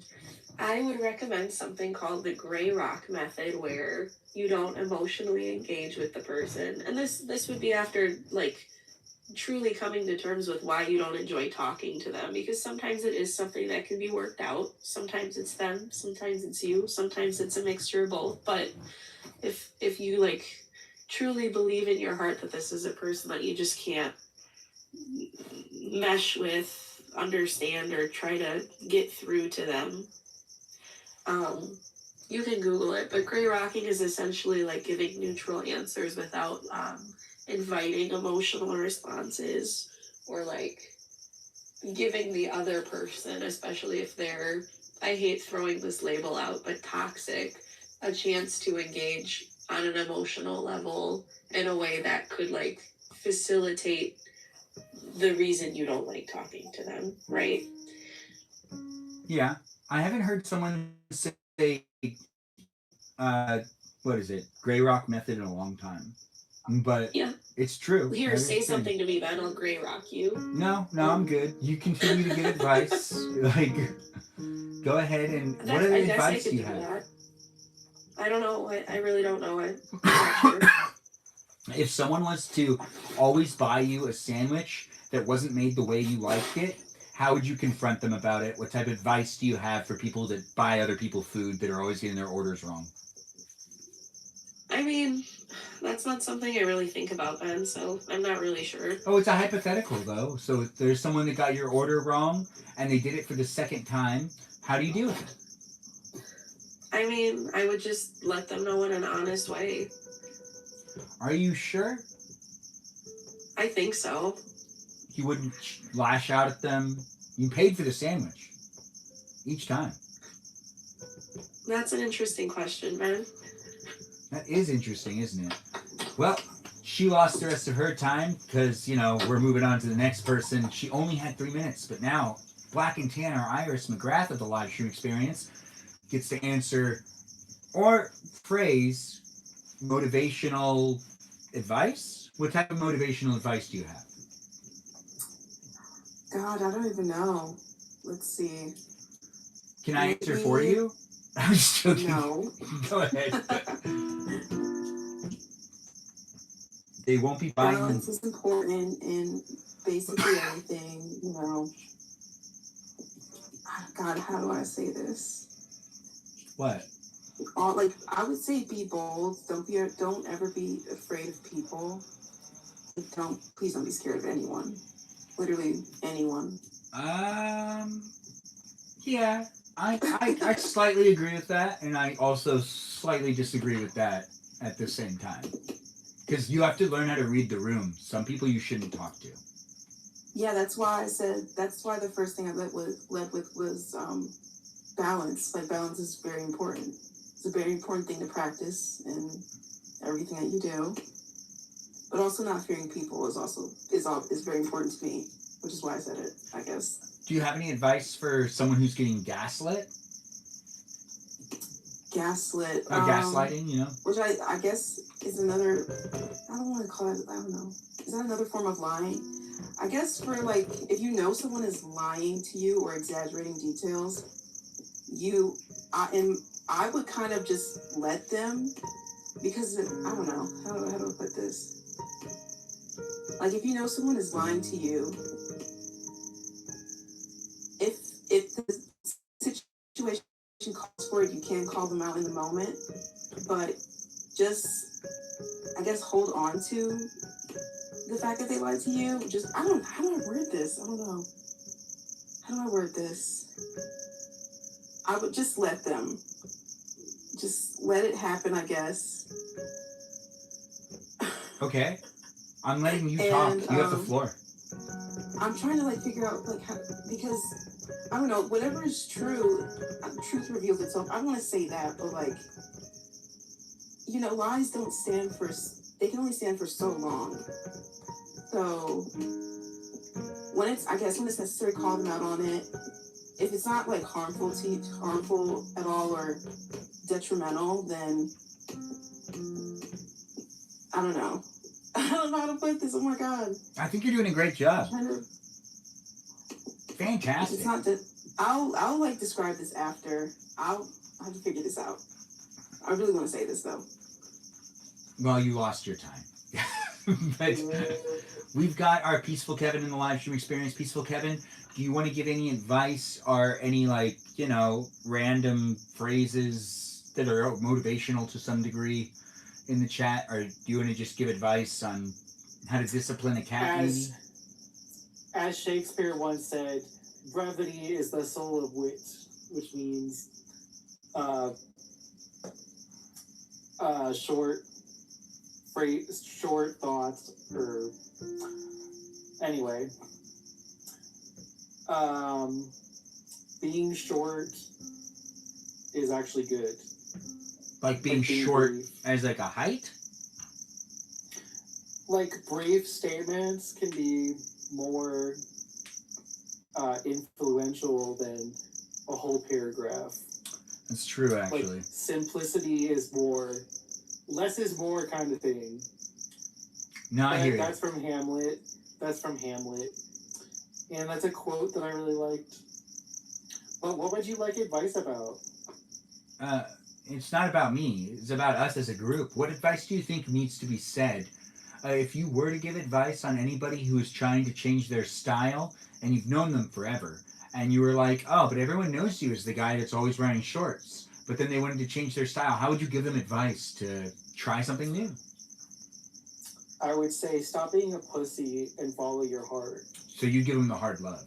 I would recommend something called the gray rock method, where you don't emotionally engage with the person, and this would be after like truly coming to terms with why you don't enjoy talking to them, because sometimes it is something that can be worked out. Sometimes it's them, sometimes it's you, sometimes it's a mixture of both. But if you like truly believe in your heart that this is a person that you just can't mesh with, understand, or try to get through to them, you can Google it, but gray rocking is essentially like giving neutral answers without inviting emotional responses, or like giving the other person, especially if they're, I hate throwing this label out, but toxic, a chance to engage on an emotional level in a way that could like facilitate the reason you don't like talking to them, right? Yeah, I haven't heard someone say, what is it, gray rock method in a long time. But yeah, It's true. Here, say Everything. something to me, Ben. I'll gray rock you. No, I'm good. You continue to give advice. Like, go ahead and what other I guess I advice could do you do have? that. I don't know. I really don't know it. I'm not sure. If someone was to always buy you a sandwich that wasn't made the way you liked it, how would you confront them about it? What type of advice do you have for people that buy other people food that are always getting their orders wrong? I mean, that's not something I really think about, Ben, so I'm not really sure. Oh, it's a hypothetical, though. So if there's someone that got your order wrong and they did it for the second time, how do you deal with it? I mean, I would just let them know in an honest way. Are you sure? I think so. You wouldn't lash out at them? You paid for the sandwich. Each time. That's an interesting question, Ben. That is interesting, isn't it? Well, she lost the rest of her time because, we're moving on to the next person. She only had 3 minutes, but now Black and Tan, our Iris McGrath of the live stream experience, gets to answer or phrase motivational advice. What type of motivational advice do you have? God, I don't even know. Let's see. Can I answer for you? I'm just joking. No. Go ahead. They won't be buying. Balance is important in basically everything, God, how do I say this? What? I would say be bold. Don't ever be afraid of people. Please don't be scared of anyone. Literally anyone. Yeah. I slightly agree with that, and I also slightly disagree with that at the same time. Because you have to learn how to read the room. Some people you shouldn't talk to. Yeah, that's why the first thing I led with was balance. Like, balance is very important. It's a very important thing to practice in everything that you do. But also not fearing people is very important to me, which is why I said it, I guess. Do you have any advice for someone who's getting gaslit? Gaslit. Gaslighting, Which I guess is another, I don't want to call it, I don't know. Is that another form of lying? I guess for if you know someone is lying to you or exaggerating details, I would kind of just let them, because I don't know, how do I put this? If you know someone is lying to you, if the situation calls for it, you can call them out in the moment, but just, I guess, hold on to the fact that they lied to you. How do I word this? I don't know. How do I word this? I would just let them. Just let it happen, I guess. Okay. I'm letting you talk. You have the floor. I'm trying to figure out how, because I don't know, whatever is true, truth reveals itself. I don't want to say that, but lies don't stand for, they can only stand for so long. So when it's necessary, call them out on it. If it's not harmful at all or detrimental, then I don't know. I don't know how to put this. Oh my God. I think you're doing a great job. Fantastic. It's not that I'll describe this after. I'll have to figure this out. I really want to say this though. Well, you lost your time. But we've got our Peaceful Kevin in the live stream experience. Peaceful Kevin, do you want to give any advice or any random phrases that are motivational to some degree in the chat, or do you want to just give advice on how to discipline a cat? As Shakespeare once said, brevity is the soul of wit, which means short thoughts, or anyway. Being short is actually good. Being short brief. As a height? Brief statements can be more influential than a whole paragraph. That's true, actually. Simplicity is more, less is more kind of thing. No, I hear you. That's from Hamlet. That's from Hamlet. And that's a quote that I really liked. But what would you like advice about? It's not about me. It's about us as a group. What advice do you think needs to be said? If you were to give advice on anybody who is trying to change their style, and you've known them forever, and you were like, oh, but everyone knows you as the guy that's always wearing shorts, but then they wanted to change their style, how would you give them advice to try something new? I would say stop being a pussy and follow your heart. So you give them the hard love.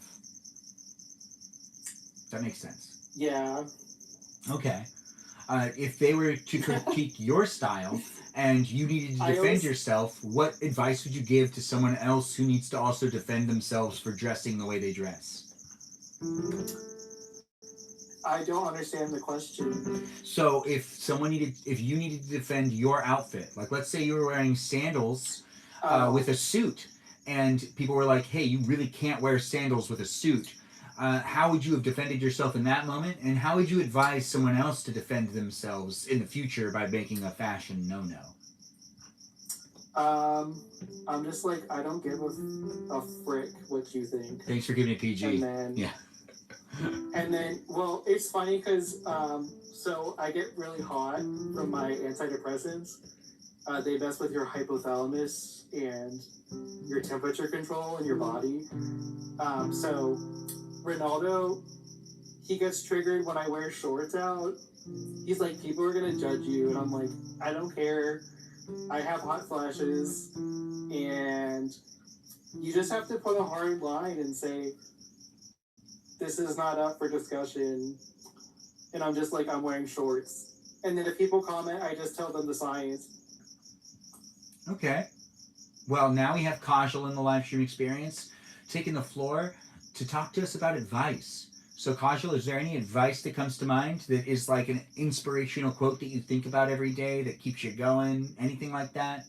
That makes sense. Yeah. Okay. If they were to critique your style and you needed to defend yourself, what advice would you give to someone else who needs to also defend themselves for dressing the way they dress? I don't understand the question. So if you needed to defend your outfit, like let's say you were wearing sandals with a suit, and people were like, hey, you really can't wear sandals with a suit. How would you have defended yourself in that moment? And how would you advise someone else to defend themselves in the future by making a fashion no-no? I'm just like, I don't give a frick what you think. Thanks for giving it PG. And then, yeah. And then, well, it's funny because, so I get really hot from my antidepressants. They mess with your hypothalamus and your temperature control in your body. So Ronaldo, he gets triggered when I wear shorts out. He's like, people are gonna judge you, and I'm like, I don't care. I have hot flashes, and you just have to put a hard line and say, this is not up for discussion. And I'm just like, I'm wearing shorts. And then if people comment, I just tell them the science. Okay. Well, now we have Kajal in the live stream experience taking the floor to talk to us about advice. So Kajal, is there any advice that comes to mind that is like an inspirational quote that you think about every day that keeps you going? Anything like that?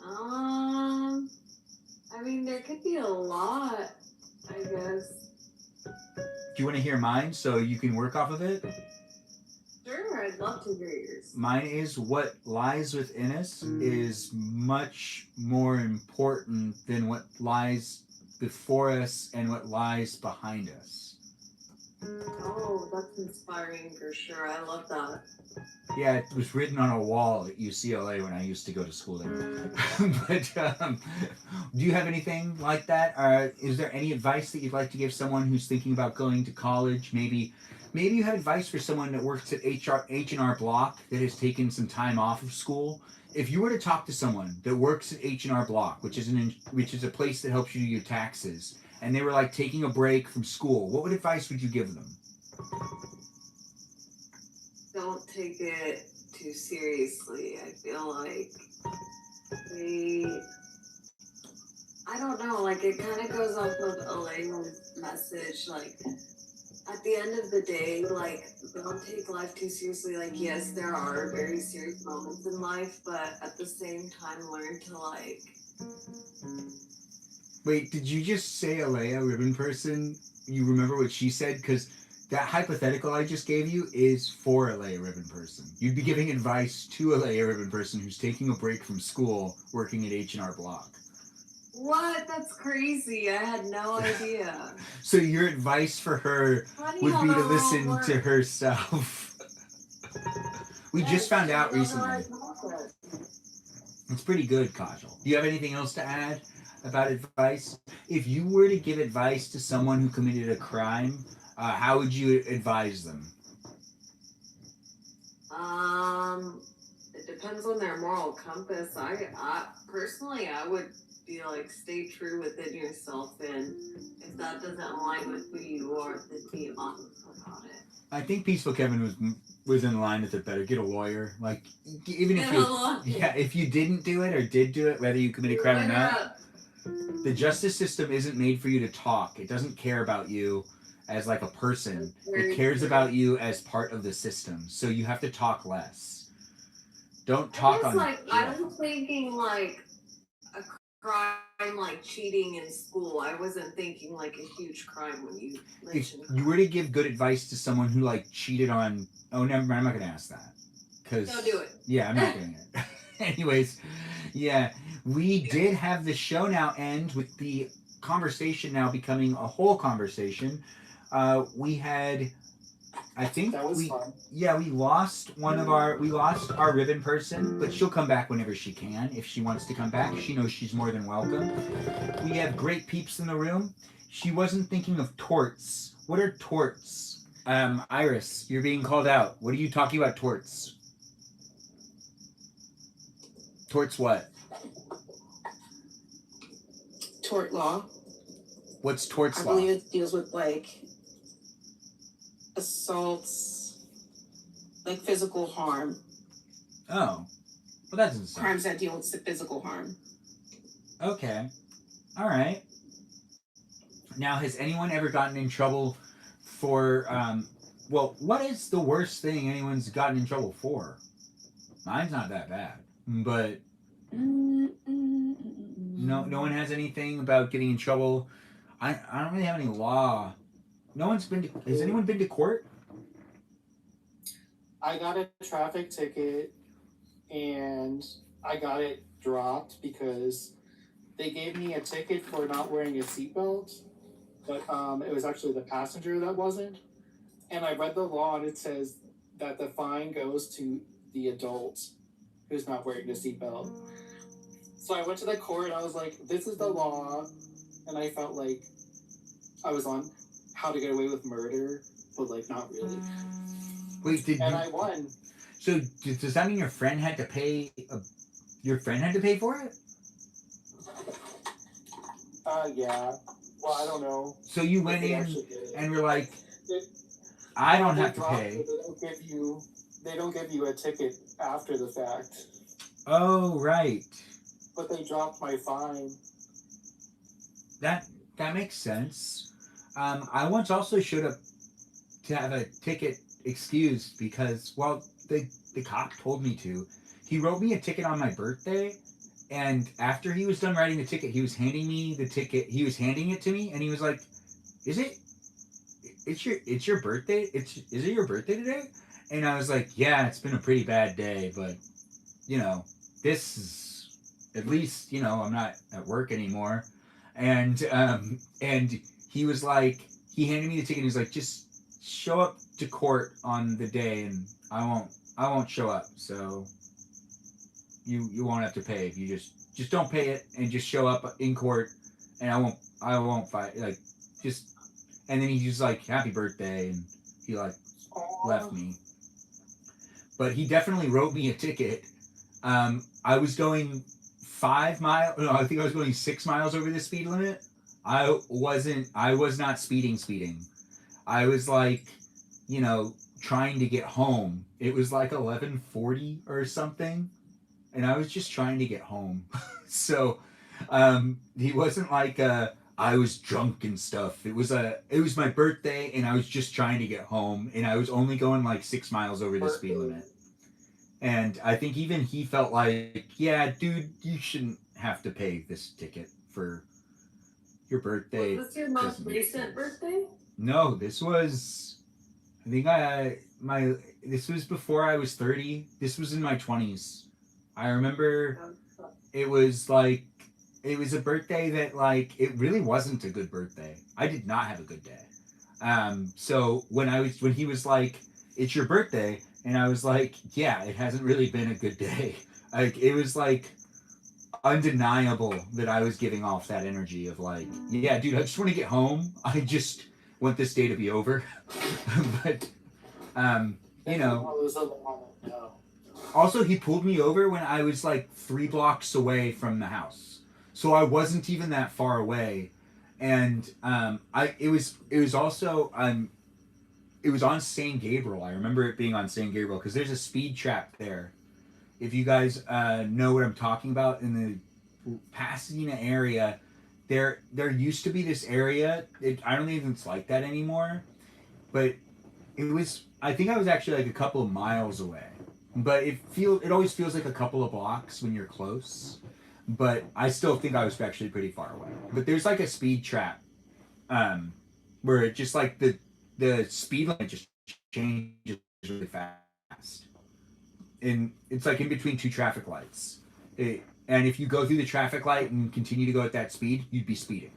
I mean, there could be a lot, I guess. Do you want to hear mine so you can work off of it? Sure, I'd love to hear yours. Mine is, what lies within us is much more important than what lies before us and what lies behind us. Oh, that's inspiring for sure. I love that. Yeah, it was written on a wall at UCLA when I used to go to school there. But do you have anything like that? Is there any advice that you'd like to give someone who's thinking about going to college? Maybe you have advice for someone that works at H&R Block that has taken some time off of school. If you were to talk to someone that works at H&R Block, which is a place that helps you do your taxes, and they were like taking a break from school, what advice would you give them? Don't take it too seriously. I feel like I don't know, like it kind of goes off of Elena's message, like at the end of the day, like don't take life too seriously. Like yes, there are very serious moments in life, but at the same time learn to like. Wait, did you just say Alea ribbon person? You remember what she said? Because that hypothetical I just gave you is for a Leia ribbon person. You'd be giving advice to a Leia ribbon person who's taking a break from school working at H&R Block. What? That's crazy. I had no idea. So your advice for her would be to listen to herself. We just found out recently. It's pretty good, Kajal. Do you have anything else to add about advice? If you were to give advice to someone who committed a crime, how would you advise them? It depends on their moral compass. I personally, I would be like, stay true within yourself, and if that doesn't align with who you are, then be honest about it. I think Peaceful Kevin was in line with it better. Get a lawyer. Like, even if if you didn't do it or did do it, whether you committed a crime or not, the justice system isn't made for you to talk. It doesn't care about you as like a person. It cares about you as part of the system. So you have to talk less. Don't talk on. I'm thinking like a crime like cheating in school. I wasn't thinking like a huge crime when you mentioned. If you were to give good advice to someone who like cheated on, oh never mind, I'm not gonna ask that. Don't do it. Yeah, I'm not doing it. Anyways, yeah, we did have the show now end with the conversation now becoming a whole conversation. We had, I think That was we, fun. yeah, we lost our ribbon person, but she'll come back whenever she can. If she wants to come back, she knows she's more than welcome. We have great peeps in the room. She wasn't thinking of torts. What are torts? Iris, you're being called out. What are you talking about, torts? Torts what? Tort law. What's torts I law? believe it deals with like assaults, like physical harm, Oh, well, that doesn't sound. crimes that deal with physical harm. Okay, all right. Now, has anyone ever gotten in trouble for? Well, what is the worst thing anyone's gotten in trouble for? Mine's not that bad, but no one has anything about getting in trouble. I don't really have any law. No one's been. Has anyone been to court? I got a traffic ticket and I got it dropped because they gave me a ticket for not wearing a seatbelt, but it was actually the passenger that wasn't. And I read the law and it says that the fine goes to the adult who's not wearing the seatbelt. So I went to the court and I was like, this is the law. And I felt like I was on How to Get Away with Murder, but like not really. Wait, And I won. So does that mean your friend had to pay? Your friend had to pay for it? Yeah. Well, I don't know. So you went in and were like, I don't have to pay. They don't give you a ticket after the fact. Oh, right. But they dropped my fine. That makes sense. I once also showed up to have a ticket excused because, well, the cop told me to. He wrote me a ticket on my birthday, and after he was done writing the ticket, he was handing me the ticket. He was handing it to me, and he was like, "Is it? It's your birthday? Is it your birthday today?" And I was like, "Yeah, it's been a pretty bad day, but this is at least I'm not at work anymore." And he was like, he handed me the ticket. And he was like, "Just show up to court on the day, and I won't show up. So you won't have to pay. If you just don't pay it and just show up in court, and I won't fight. Like just." And then he was like, "Happy birthday," and he like left me. But he definitely wrote me a ticket. I was going 5 miles. No, I think I was going 6 miles over the speed limit. I was not speeding. I was like, trying to get home. It was like 11:40 or something, and I was just trying to get home. So, he wasn't like I was drunk and stuff. It was my birthday, and I was just trying to get home, and I was only going like 6 miles over the speed limit. And I think even he felt like, yeah, dude, you shouldn't have to pay this ticket for your birthday. Was this your most recent birthday? No, this was, I think this was before I was 30. This was in my 20s. I remember it was a birthday that it really wasn't a good birthday. I did not have a good day. So when he was like, "It's your birthday," and I was like, "Yeah, it hasn't really been a good day." It was undeniable that I was giving off that energy of "Yeah, dude, I just want to get home. I just want this day to be over." But also he pulled me over when I was 3 blocks away from the house, so I wasn't even that far away, and it was also it was on San Gabriel. I remember it being on San Gabriel because there's a speed trap there. If you guys know what I'm talking about, in the Pasadena area, there used to be this area. I don't think it's like that anymore, but it was. I think I was actually a couple of miles away, but it always feels like a couple of blocks when you're close. But I still think I was actually pretty far away. But there's a speed trap, where it just the speed limit just changes really fast. it's like in between two traffic lights. And if you go through the traffic light and continue to go at that speed, you'd be speeding.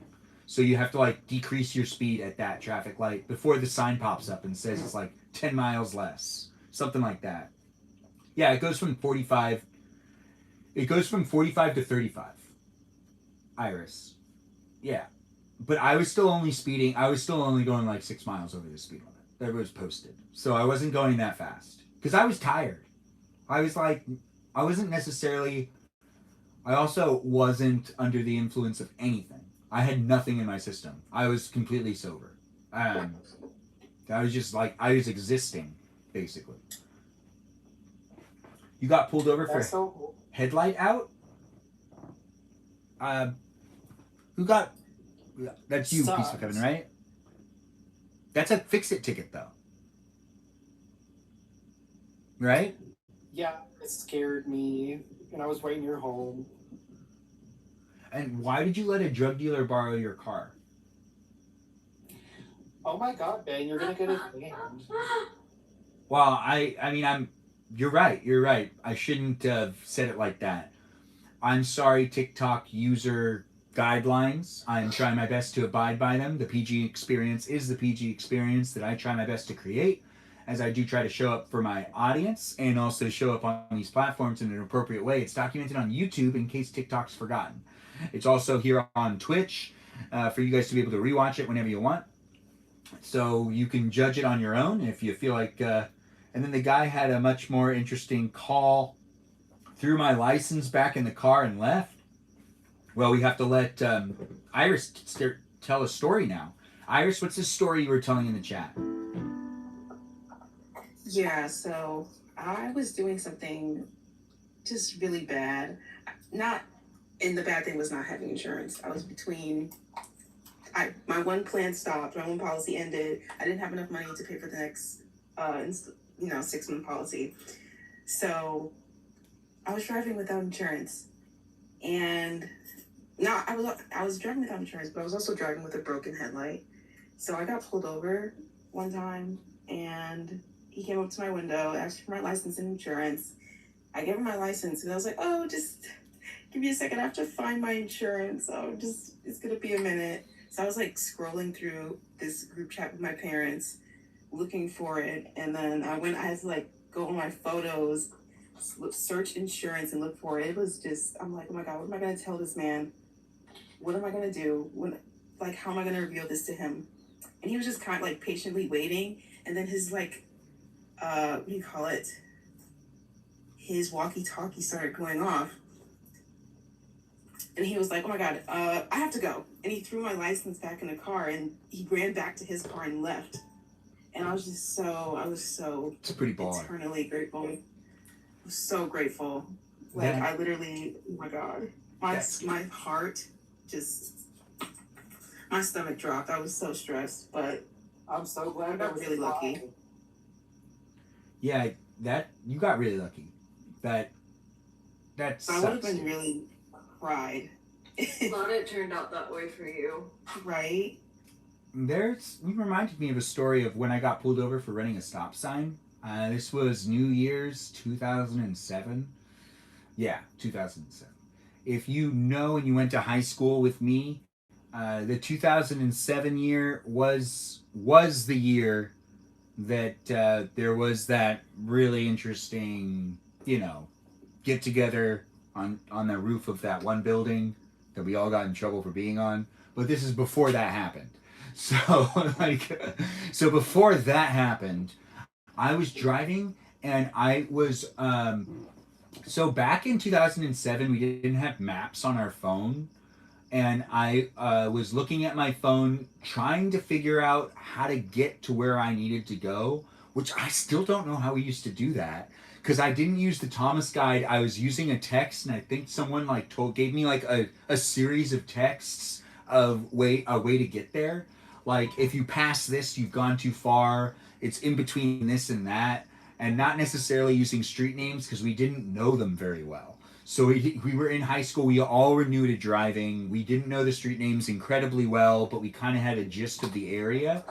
So you have to like decrease your speed at that traffic light before the sign pops up and says it's like 10 miles less, something like that. Yeah, it goes from 45. It goes from 45 to 35. Iris. Yeah. But I was still only speeding. I was still only going like 6 miles over the speed limit that was posted. So I wasn't going that fast because I was tired. I was like, I wasn't necessarily. I also wasn't under the influence of anything. I had nothing in my system. I was completely sober. I was just like, I was existing, basically. You got pulled over for headlight out? Who got... That's you, Peace of Heaven, right? That's a fix-it ticket, though. Right? Yeah, it scared me, and I was right near home. And why did you let a drug dealer borrow your car? Oh my god, Ben, you're gonna get it banned. Well, you're right. I shouldn't have said it like that. I'm sorry, TikTok user guidelines. I'm trying my best to abide by them. The PG experience is the PG experience that I try my best to create, as I do try to show up for my audience and also show up on these platforms in an appropriate way. It's documented on YouTube in case TikTok's forgotten. It's also here on Twitch for you guys to be able to rewatch it whenever you want. So you can judge it on your own if you feel like... and then the guy had a much more interesting call, threw my license back in the car and left. Well, we have to let Iris tell a story now. Iris, what's the story you were telling in the chat? Yeah, so I was doing something just really bad. And the bad thing was not having insurance. I was between... my one plan stopped, my one policy ended. I didn't have enough money to pay for the next, 6-month policy. So I was driving without insurance. And I was driving without insurance, but I was also driving with a broken headlight. So I got pulled over one time, and he came up to my window, asked for my license and insurance. I gave him my license, and I was like, oh, just give me a second. I have to find my insurance. It's going to be a minute. So I was like scrolling through this group chat with my parents, looking for it. And then I had to like go on my photos, search insurance and look for it. It was just, I'm like, oh my God, what am I going to tell this man? What am I going to do? How am I going to reveal this to him? And he was just kind of like patiently waiting. And then his what do you call it? His walkie-talkie started going off. And he was like, oh my God, I have to go. And he threw my license back in the car and he ran back to his car and left. And I was so it's pretty baller. Eternally grateful. I was so grateful. I literally, oh my God, my heart just, my stomach dropped. I was so stressed, but I'm so glad I got really lucky. Yeah, you got really lucky. That sucks. I would have been really cried. Glad it turned out that way for you. Right? You reminded me of a story of when I got pulled over for running a stop sign. This was New Year's 2007. Yeah, 2007. If you know and you went to high school with me, the 2007 year was the year that there was that really interesting, get together on the roof of that one building that we all got in trouble for being on. But this is before that happened. So before that happened, I was driving and I was so back in 2007 we didn't have maps on our phone, and I was looking at my phone trying to figure out how to get to where I needed to go, which I still don't know how we used to do that. Because I didn't use the Thomas guide, I was using a text, and I think someone gave me a series of texts of a way to get there. Like, if you pass this, you've gone too far. It's in between this and that, and not necessarily using street names because we didn't know them very well. So we were in high school. We all were new to driving. We didn't know the street names incredibly well, but we kind of had a gist of the area.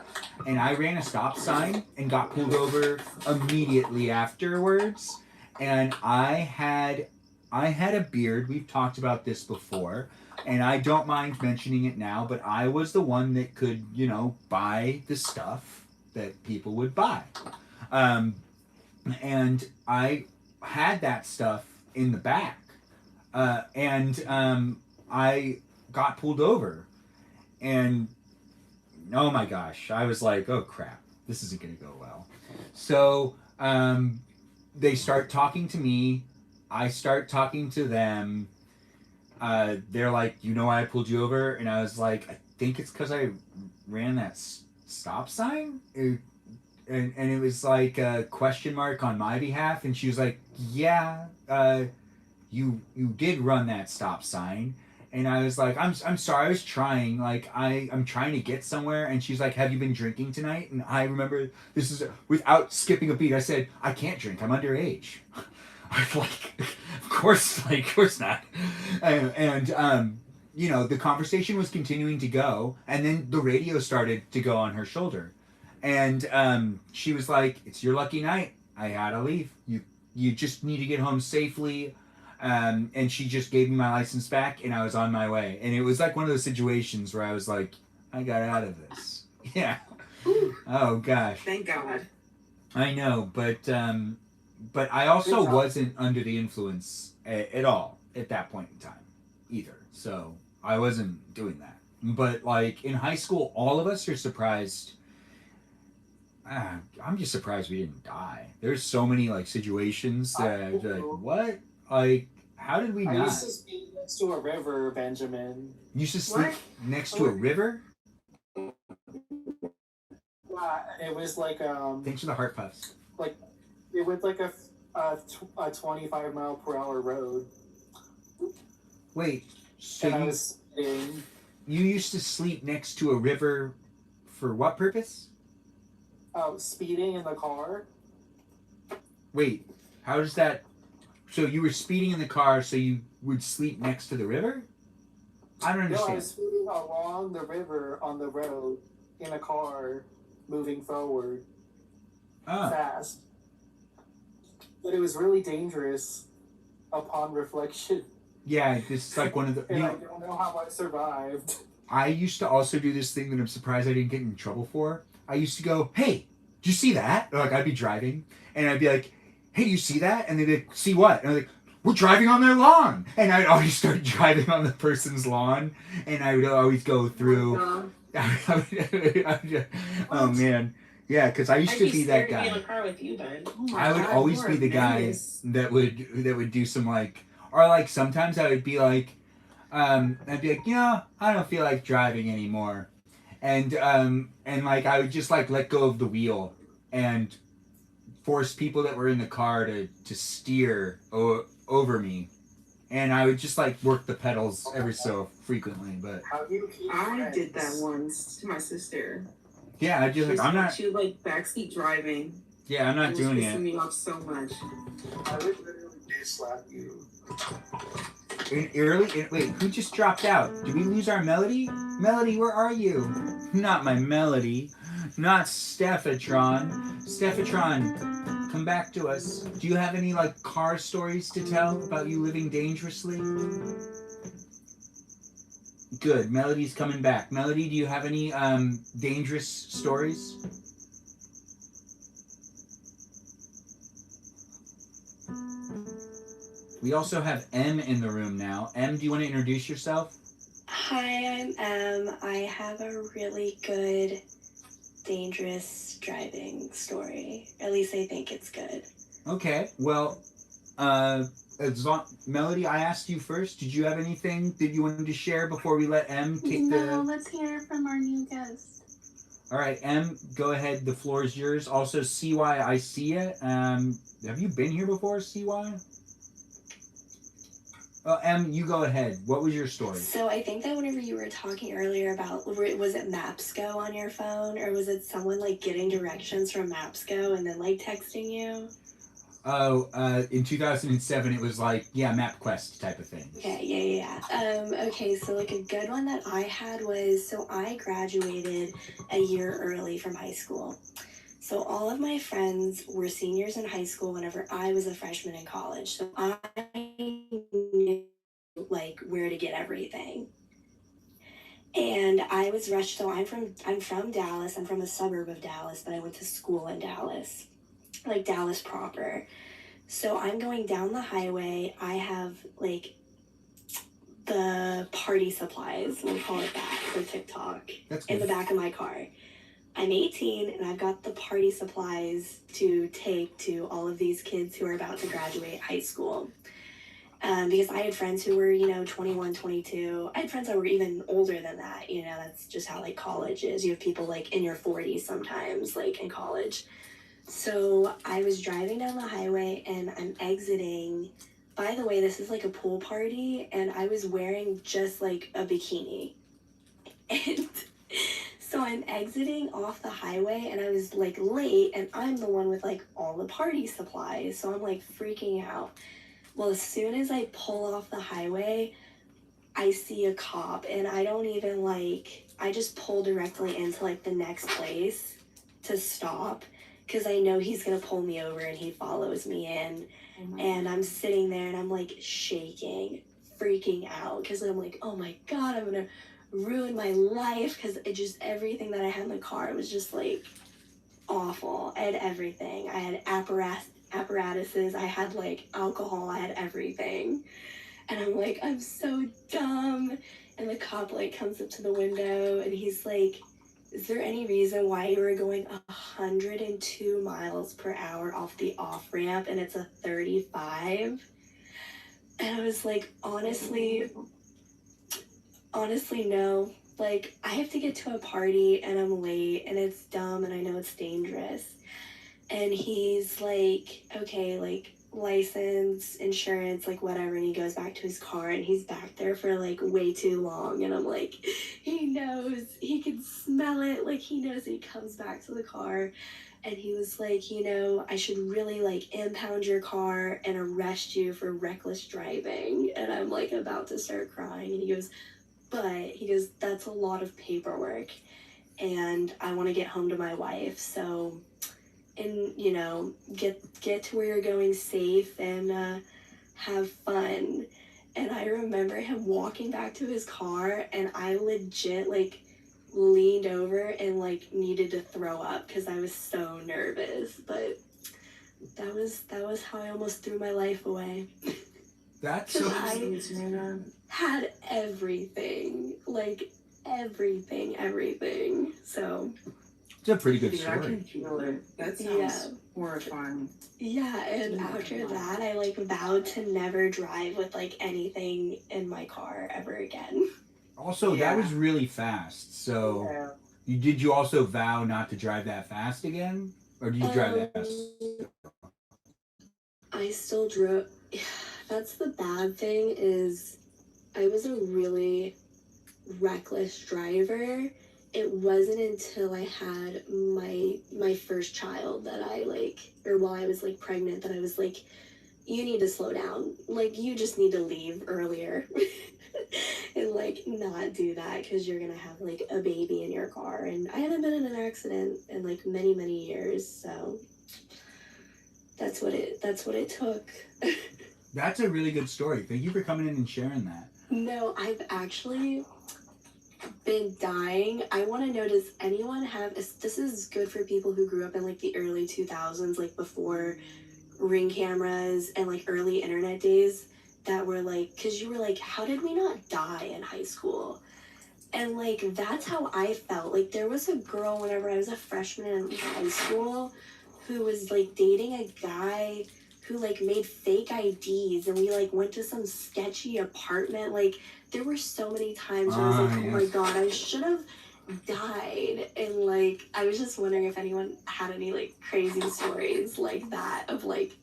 And I ran a stop sign and got pulled over immediately afterwards. and I had a beard. We've talked about this before, and I don't mind mentioning it now, but I was the one that could, buy the stuff that people would buy. Um, and I had that stuff in the back. And I got pulled over. And oh my gosh, I was like, oh crap, this isn't going to go well. So they start talking to me. I start talking to them. They're like, you know why I pulled you over? And I was like, I think it's because I ran that stop sign. And it was like a question mark on my behalf. And she was like, yeah, you did run that stop sign. And I was like, I'm sorry, I was trying. Like, I'm trying to get somewhere. And she's like, have you been drinking tonight? And I remember, this is, without skipping a beat, I said, I can't drink, I'm underage. I'm like, of course not. And the conversation was continuing to go. And then the radio started to go on her shoulder. And she was like, it's your lucky night. I had to leave. You just need to get home safely. And she just gave me my license back, and I was on my way. And it was like one of those situations where I was like, I got out of this. Yeah. Ooh, Oh gosh. thank God. I know, but I also wasn't under the influence at all at that point in time either. So I wasn't doing that. But like in high school, all of us are surprised. I'm just surprised we didn't die. There's so many like situations that like, what? Like, how did we I not? used to sleep next to a river, Benjamin. You used to sleep next to a river? It was like Thanks for the heart puffs. like it was like a 25-mile-per-hour road. Wait, so and I was sitting. You used to sleep next to a river for what purpose? Speeding in the car. Wait, how does that? So you were speeding in the car, so you would sleep next to the river? I don't understand. No, I was speeding along the river on the road in a car, moving forward fast. But it was really dangerous upon reflection. Yeah, this is like one of the. And I don't know how I survived. I used to also do this thing that I'm surprised I didn't get in trouble for. I used to go, hey, do you see that? Or like I'd be driving, and I'd be like, hey, do you see that? And they'd be like, see what? And I'm like, we're driving on their lawn. And I'd always start driving on the person's lawn, and I would always go through. Oh man, yeah, because I used to be that guy. I'd be in a car with you, Ben. I would always be the guy that would do some like, or like sometimes I would be like, I'd be like, I don't feel like driving anymore, and like I would just like let go of the wheel and force people that were in the car to steer over me, and I would just like work the pedals every so frequently. But I did that once to my sister. yeah, I just like, I'm not. She like backseat driving. Yeah, I'm not doing it. it. Pissing me off so much. I would literally slap you. Wait, who just dropped out? Did we lose our Melody? Melody, where are you? Not my Melody. Not Stephatron. Stephatron, come back to us. Do you have any like car stories to tell about you living dangerously? Good. Melody's coming back. Melody, do you have any dangerous stories? We also have M in the room now. M, do you want to introduce yourself? Hi, I'm M. I have a really good, dangerous driving story. At least I think it's good. Okay. Well, Melody, I asked you first. Did you have anything that you wanted to share before we let M take No, let's hear from our new guest. All right, M, go ahead. The floor is yours. Also, CY, I see it. Have you been here before, CY? Oh, M, you go ahead. What was your story? So I think that whenever you were talking earlier about, was it MapsGo on your phone, or was it someone like getting directions from MapsGo and then like texting you? Oh, in 2007, it was like, yeah, MapQuest type of thing. Yeah. Okay, so like a good one that I had was, so I graduated a year early from high school. So all of my friends were seniors in high school whenever I was a freshman in college. So I knew like where to get everything. And I was rushed. So I'm from Dallas. I'm from a suburb of Dallas, but I went to school in Dallas, like Dallas proper. So I'm going down the highway. I have like the party supplies, we'll call it that for TikTok, in the back of my car. I'm 18 and I've got the party supplies to take to all of these kids who are about to graduate high school. Because I had friends who were, 21, 22. I had friends that were even older than that. That's just how like college is. You have people like in your 40s sometimes, like in college. So I was driving down the highway and I'm exiting. By the way, this is like a pool party and I was wearing just like a bikini. And so I'm exiting off the highway and I was like late and I'm the one with like all the party supplies. So I'm like freaking out. Well, as soon as I pull off the highway, I see a cop and I don't even I just pull directly into like the next place to stop because I know he's going to pull me over and he follows me in. And I'm sitting there and I'm like shaking, freaking out because I'm like, oh my God, I'm going to ruin my life because it just everything that I had in the car was just like awful. I had everything. I had apparatuses, I had like alcohol, I had everything. And I'm like, I'm so dumb. And the cop like comes up to the window and he's like, is there any reason why you were going 102 miles per hour off the off ramp and it's a 35? And I was like, honestly, no. Like, I have to get to a party and I'm late and it's dumb and I know it's dangerous. And he's like, okay, like license, insurance, like whatever. And he goes back to his car and he's back there for like way too long. And I'm like, he knows, he can smell it. Like he knows. He comes back to the car and he was like, I should really like impound your car and arrest you for reckless driving. And I'm like about to start crying. And he goes, that's a lot of paperwork and I want to get home to my wife. So, and get to where you're going safe and have fun. And I remember him walking back to his car and I legit like leaned over and like needed to throw up because I was so nervous. But that was how I almost threw my life away. That's so I had everything, like everything. So it's a pretty good Dude, I story. can feel it. That sounds horrifying. Yeah, and after that, I like vowed to never drive with like anything in my car ever again. Also, that was really fast. So, did you also vow not to drive that fast again, or do you drive that fast? I still drove. That's the bad thing is, I was a really reckless driver. It wasn't until I had my first child that while I was like pregnant that I was like, you need to slow down. Like you just need to leave earlier and like not do that because you're gonna have like a baby in your car. And I haven't been in an accident in like many years, so that's what it took. That's a really good story. Thank you for coming in and sharing that. No, I've actually been dying. I want to know, does anyone have, this is good for people who grew up in like the early 2000s, like before Ring cameras and like early internet days that were like, because you were like, how did we not die in high school? And like, that's how I felt. Like there was a girl whenever I was a freshman in high school who was like dating a guy who like made fake IDs and we like went to some sketchy apartment. Like there were so many times where I was like, oh my God, I should have died. And like, I was just wondering if anyone had any like crazy stories like that of like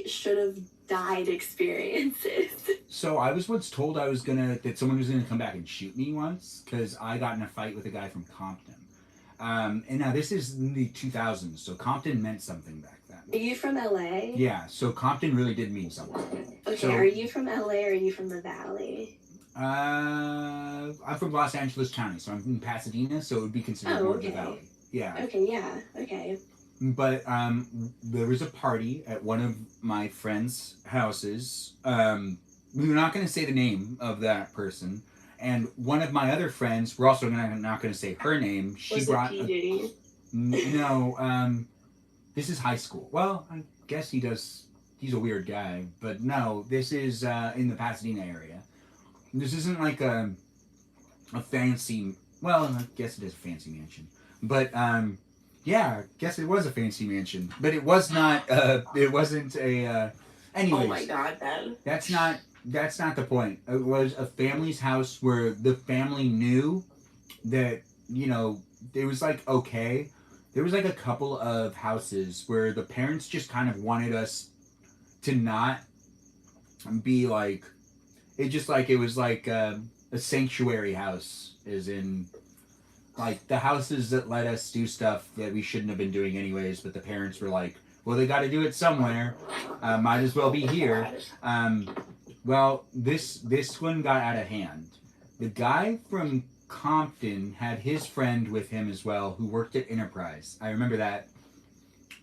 should have died experiences. So I was once told that someone was gonna come back and shoot me once because I got in a fight with a guy from Compton. And now this is in the 2000s, so Compton meant something back then. Are you from LA? Yeah, so Compton really did mean something. Okay, so, are you from LA or are you from the Valley? I'm from Los Angeles County, so I'm from Pasadena, so it would be considered more of the Valley. Yeah. Okay, yeah, okay. But there was a party at one of my friends' houses. We're not going to say the name of that person. And one of my other friends, we're also not going to say her name. She Was brought it P. Diddy? no. This is high school. Well, I guess he's a weird guy, but no, this is in the Pasadena area. This isn't like a fancy. Well, I guess it is a fancy mansion, but yeah, I guess it was a fancy mansion, but it was not. It wasn't a. Anyways, Oh my god, Ben. that's not the point. It was a family's house where the family knew that it was like okay. There was like a couple of houses where the parents just kind of wanted us to not be like it was like a sanctuary house, as in like the houses that let us do stuff that we shouldn't have been doing anyways, but the parents were like, well, they got to do it somewhere, might as well be here. Well, this one got out of hand. The guy from Compton had his friend with him as well who worked at Enterprise. I remember that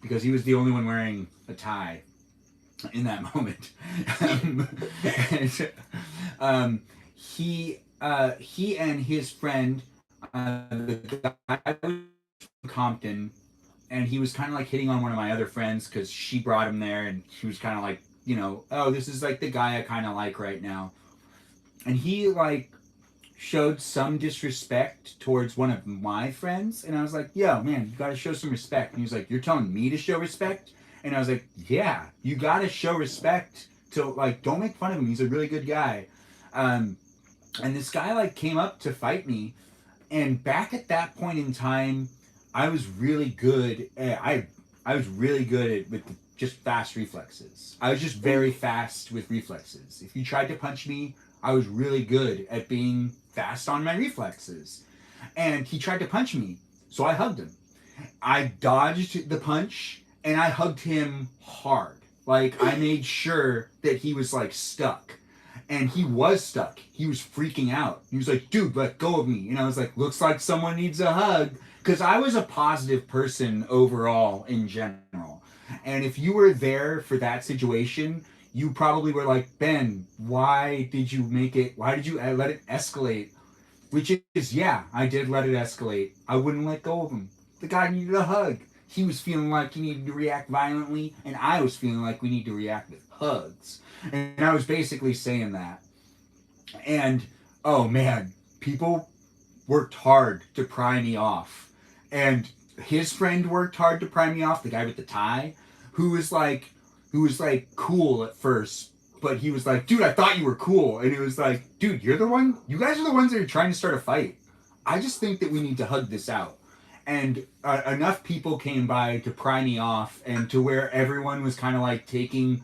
because he was the only one wearing a tie in that moment. He and his friend, the guy was from Compton, and he was kind of like hitting on one of my other friends because she brought him there, and she was kind of like, oh, this is like the guy I kind of like right now. And he like showed some disrespect towards one of my friends, and I was like, yo, man, you gotta show some respect. And he was like, you're telling me to show respect? And I was like, yeah, you gotta show respect to, like, don't make fun of him. He's a really good guy. And this guy, like, came up to fight me. And back at that point in time, I was really good at, I was really good at with just fast reflexes. I was just very fast with reflexes. If you tried to punch me, I was really good at being fast on my reflexes. And he tried to punch me, so I hugged him. I dodged the punch, and I hugged him hard. Like, I made sure that he was, like, stuck. And he was stuck. He was freaking out. He was like, dude, let go of me. And I was like, looks like someone needs a hug. Because I was a positive person overall in general. And if you were there for that situation, you probably were like, Ben, why did you let it escalate? Which is, yeah, I did let it escalate. I wouldn't let go of him. The guy needed a hug. He was feeling like he needed to react violently, and I was feeling like we need to react with hugs. And I was basically saying that. And, oh man, people worked hard to pry me off. And his friend worked hard to pry me off, the guy with the tie, who was like cool at first, but he was like, dude, I thought you were cool. And it was like, dude, you guys are the ones that are trying to start a fight. I just think that we need to hug this out. And enough people came by to pry me off, and to where everyone was kind of like taking,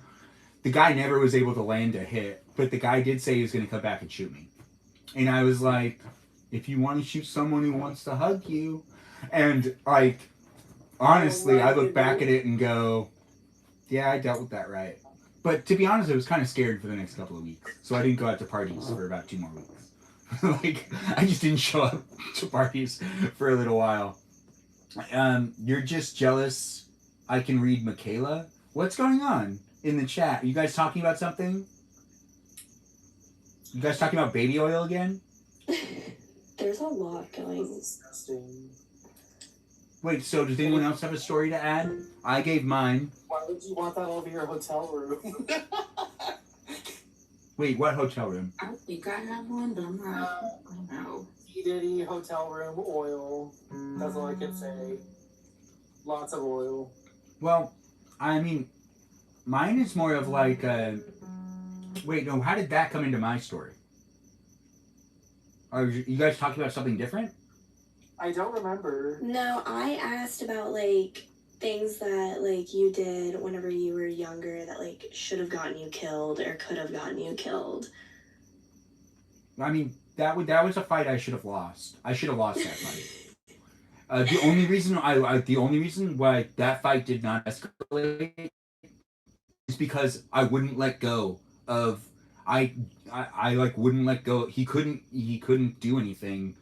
the guy never was able to land a hit, but the guy did say he was going to come back and shoot me. And I was like, if you want to shoot someone who wants to hug you, and like, honestly, I look back at it and go, yeah, I dealt with that right. But to be honest, I was kind of scared for the next couple of weeks. So I didn't go out to parties for about 2 more weeks. Like, I just didn't show up to parties for a little while. You're just jealous I can read Michaela? What's going on in the chat? Are you guys talking about something? You guys talking about baby oil again? There's a lot going. Disgusting. Wait, so does anyone else have a story to add? I gave mine. Why would you want that over your hotel room? Wait, what hotel room? I think I have one, but I'm not. I don't know. P. Diddy, hotel room, oil. That's all I can say. Lots of oil. Well, I mean, mine is more of like a... Wait, no, how did that come into my story? Are you guys talking about something different? I don't remember. No, I asked about like things that like you did whenever you were younger that like should have gotten you killed or could have gotten you killed. I mean, that was a fight I should have lost. I should have lost that fight. The only reason why that fight did not escalate is because I wouldn't let go of. I like wouldn't let go. He couldn't do anything.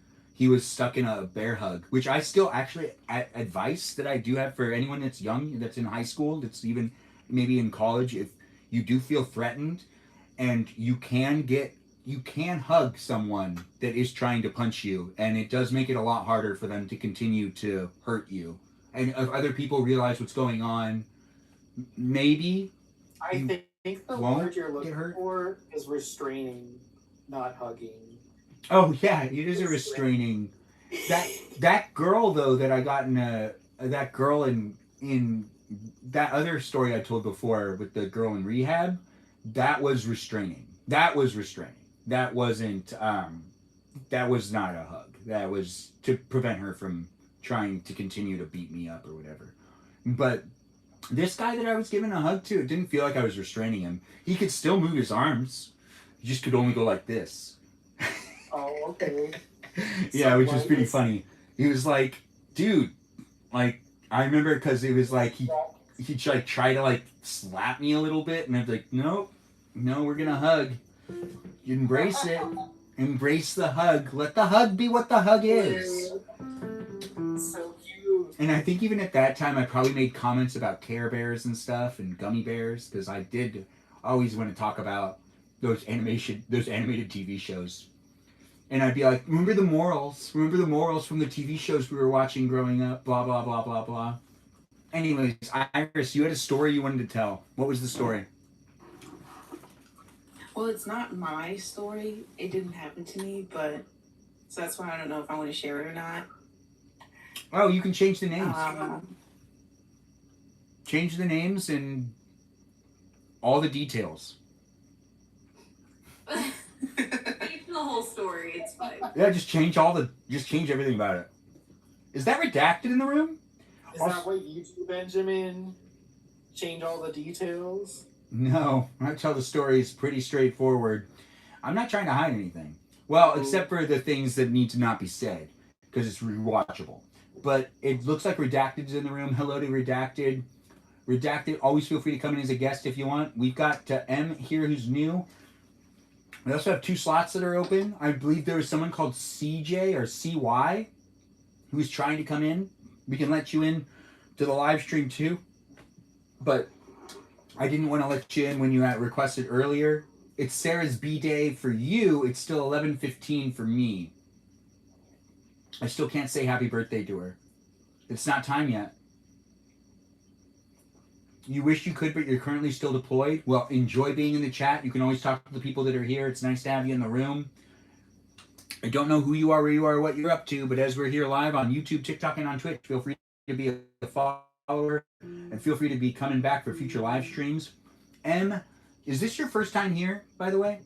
he was stuck in a bear hug, which I still actually advice that I do have for anyone that's young, that's in high school, that's even maybe in college. If you do feel threatened, and you can hug someone that is trying to punch you, and it does make it a lot harder for them to continue to hurt you. And if other people realize what's going on, maybe I think the won't word you're get looking hurt. for is restraining, not hugging. Oh yeah, it is a restraining. That girl though that I got in that girl in that other story I told before with the girl in rehab, that was restraining. That was restraining. That wasn't that was not a hug. That was to prevent her from trying to continue to beat me up or whatever. But this guy that I was giving a hug to, it didn't feel like I was restraining him. He could still move his arms. He just could only go like this. Oh, okay. Yeah, which was pretty funny. He was like, dude, like, I remember because it was like, he like try to like slap me a little bit, and I was like, nope, no, we're gonna hug. You embrace it. Embrace the hug. Let the hug be what the hug is. So cute. And I think even at that time, I probably made comments about Care Bears and stuff and gummy bears, because I did always want to talk about those animated TV shows. And I'd be like, remember the morals? Remember the morals from the TV shows we were watching growing up? Blah, blah, blah, blah, blah. Anyways, Iris, you had a story you wanted to tell. What was the story? Well, it's not my story. It didn't happen to me, but so that's why I don't know if I want to share it or not. Oh, you can change the names. Change the names and all the details. The whole story, it's fine. Yeah, just change everything about it. Is that redacted in the room? Is that what you do, Benjamin? Change all the details? No, I tell the stories pretty straightforward. I'm not trying to hide anything. Well, except for the things that need to not be said, because it's rewatchable. But it looks like Redacted's in the room. Hello to Redacted. Redacted, always feel free to come in as a guest if you want. We've got M here who's new. We also have 2 slots that are open. I believe there was someone called CJ or CY who's trying to come in. We can let you in to the live stream too. But I didn't want to let you in when you had requested earlier. It's Sarah's B-Day for you. It's still 11:15 for me. I still can't say happy birthday to her. It's not time yet. You wish you could, but you're currently still deployed. Well, enjoy being in the chat. You can always talk to the people that are here. It's nice to have you in the room. I don't know who you are, where you are, what you're up to, but as we're here live on YouTube, TikTok, and on Twitch, feel free to be a follower, and feel free to be coming back for future live streams. M, is this your first time here, by the way?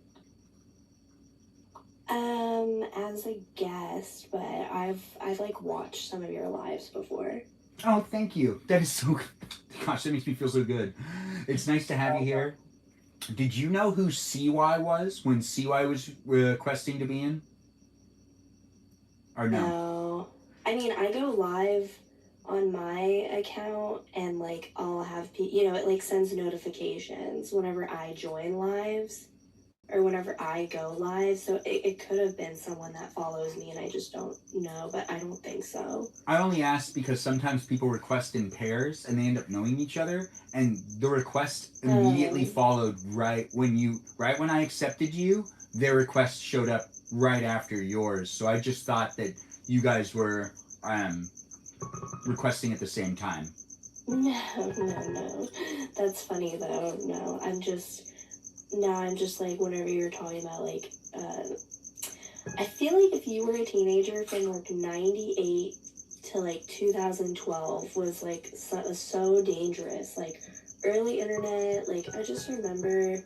As a guest, but I've like watched some of your lives before. Oh, thank you. That is so good. Gosh, that makes me feel so good. It's nice to have you here. Did you know who CY was when CY was requesting to be in? Or no? No. I mean, I go live on my account and like I'll have it like sends notifications whenever I join lives or whenever I go live. So it could have been someone that follows me and I just don't know, but I don't think so. I only asked because sometimes people request in pairs and they end up knowing each other, and the request immediately followed right when I accepted you, their request showed up right after yours. So I just thought that you guys were requesting at the same time. No. That's funny though. No, I'm just like, whenever you're talking about like, I feel like if you were a teenager from like 98 to like 2012 was like so dangerous. Like early internet, like I just remember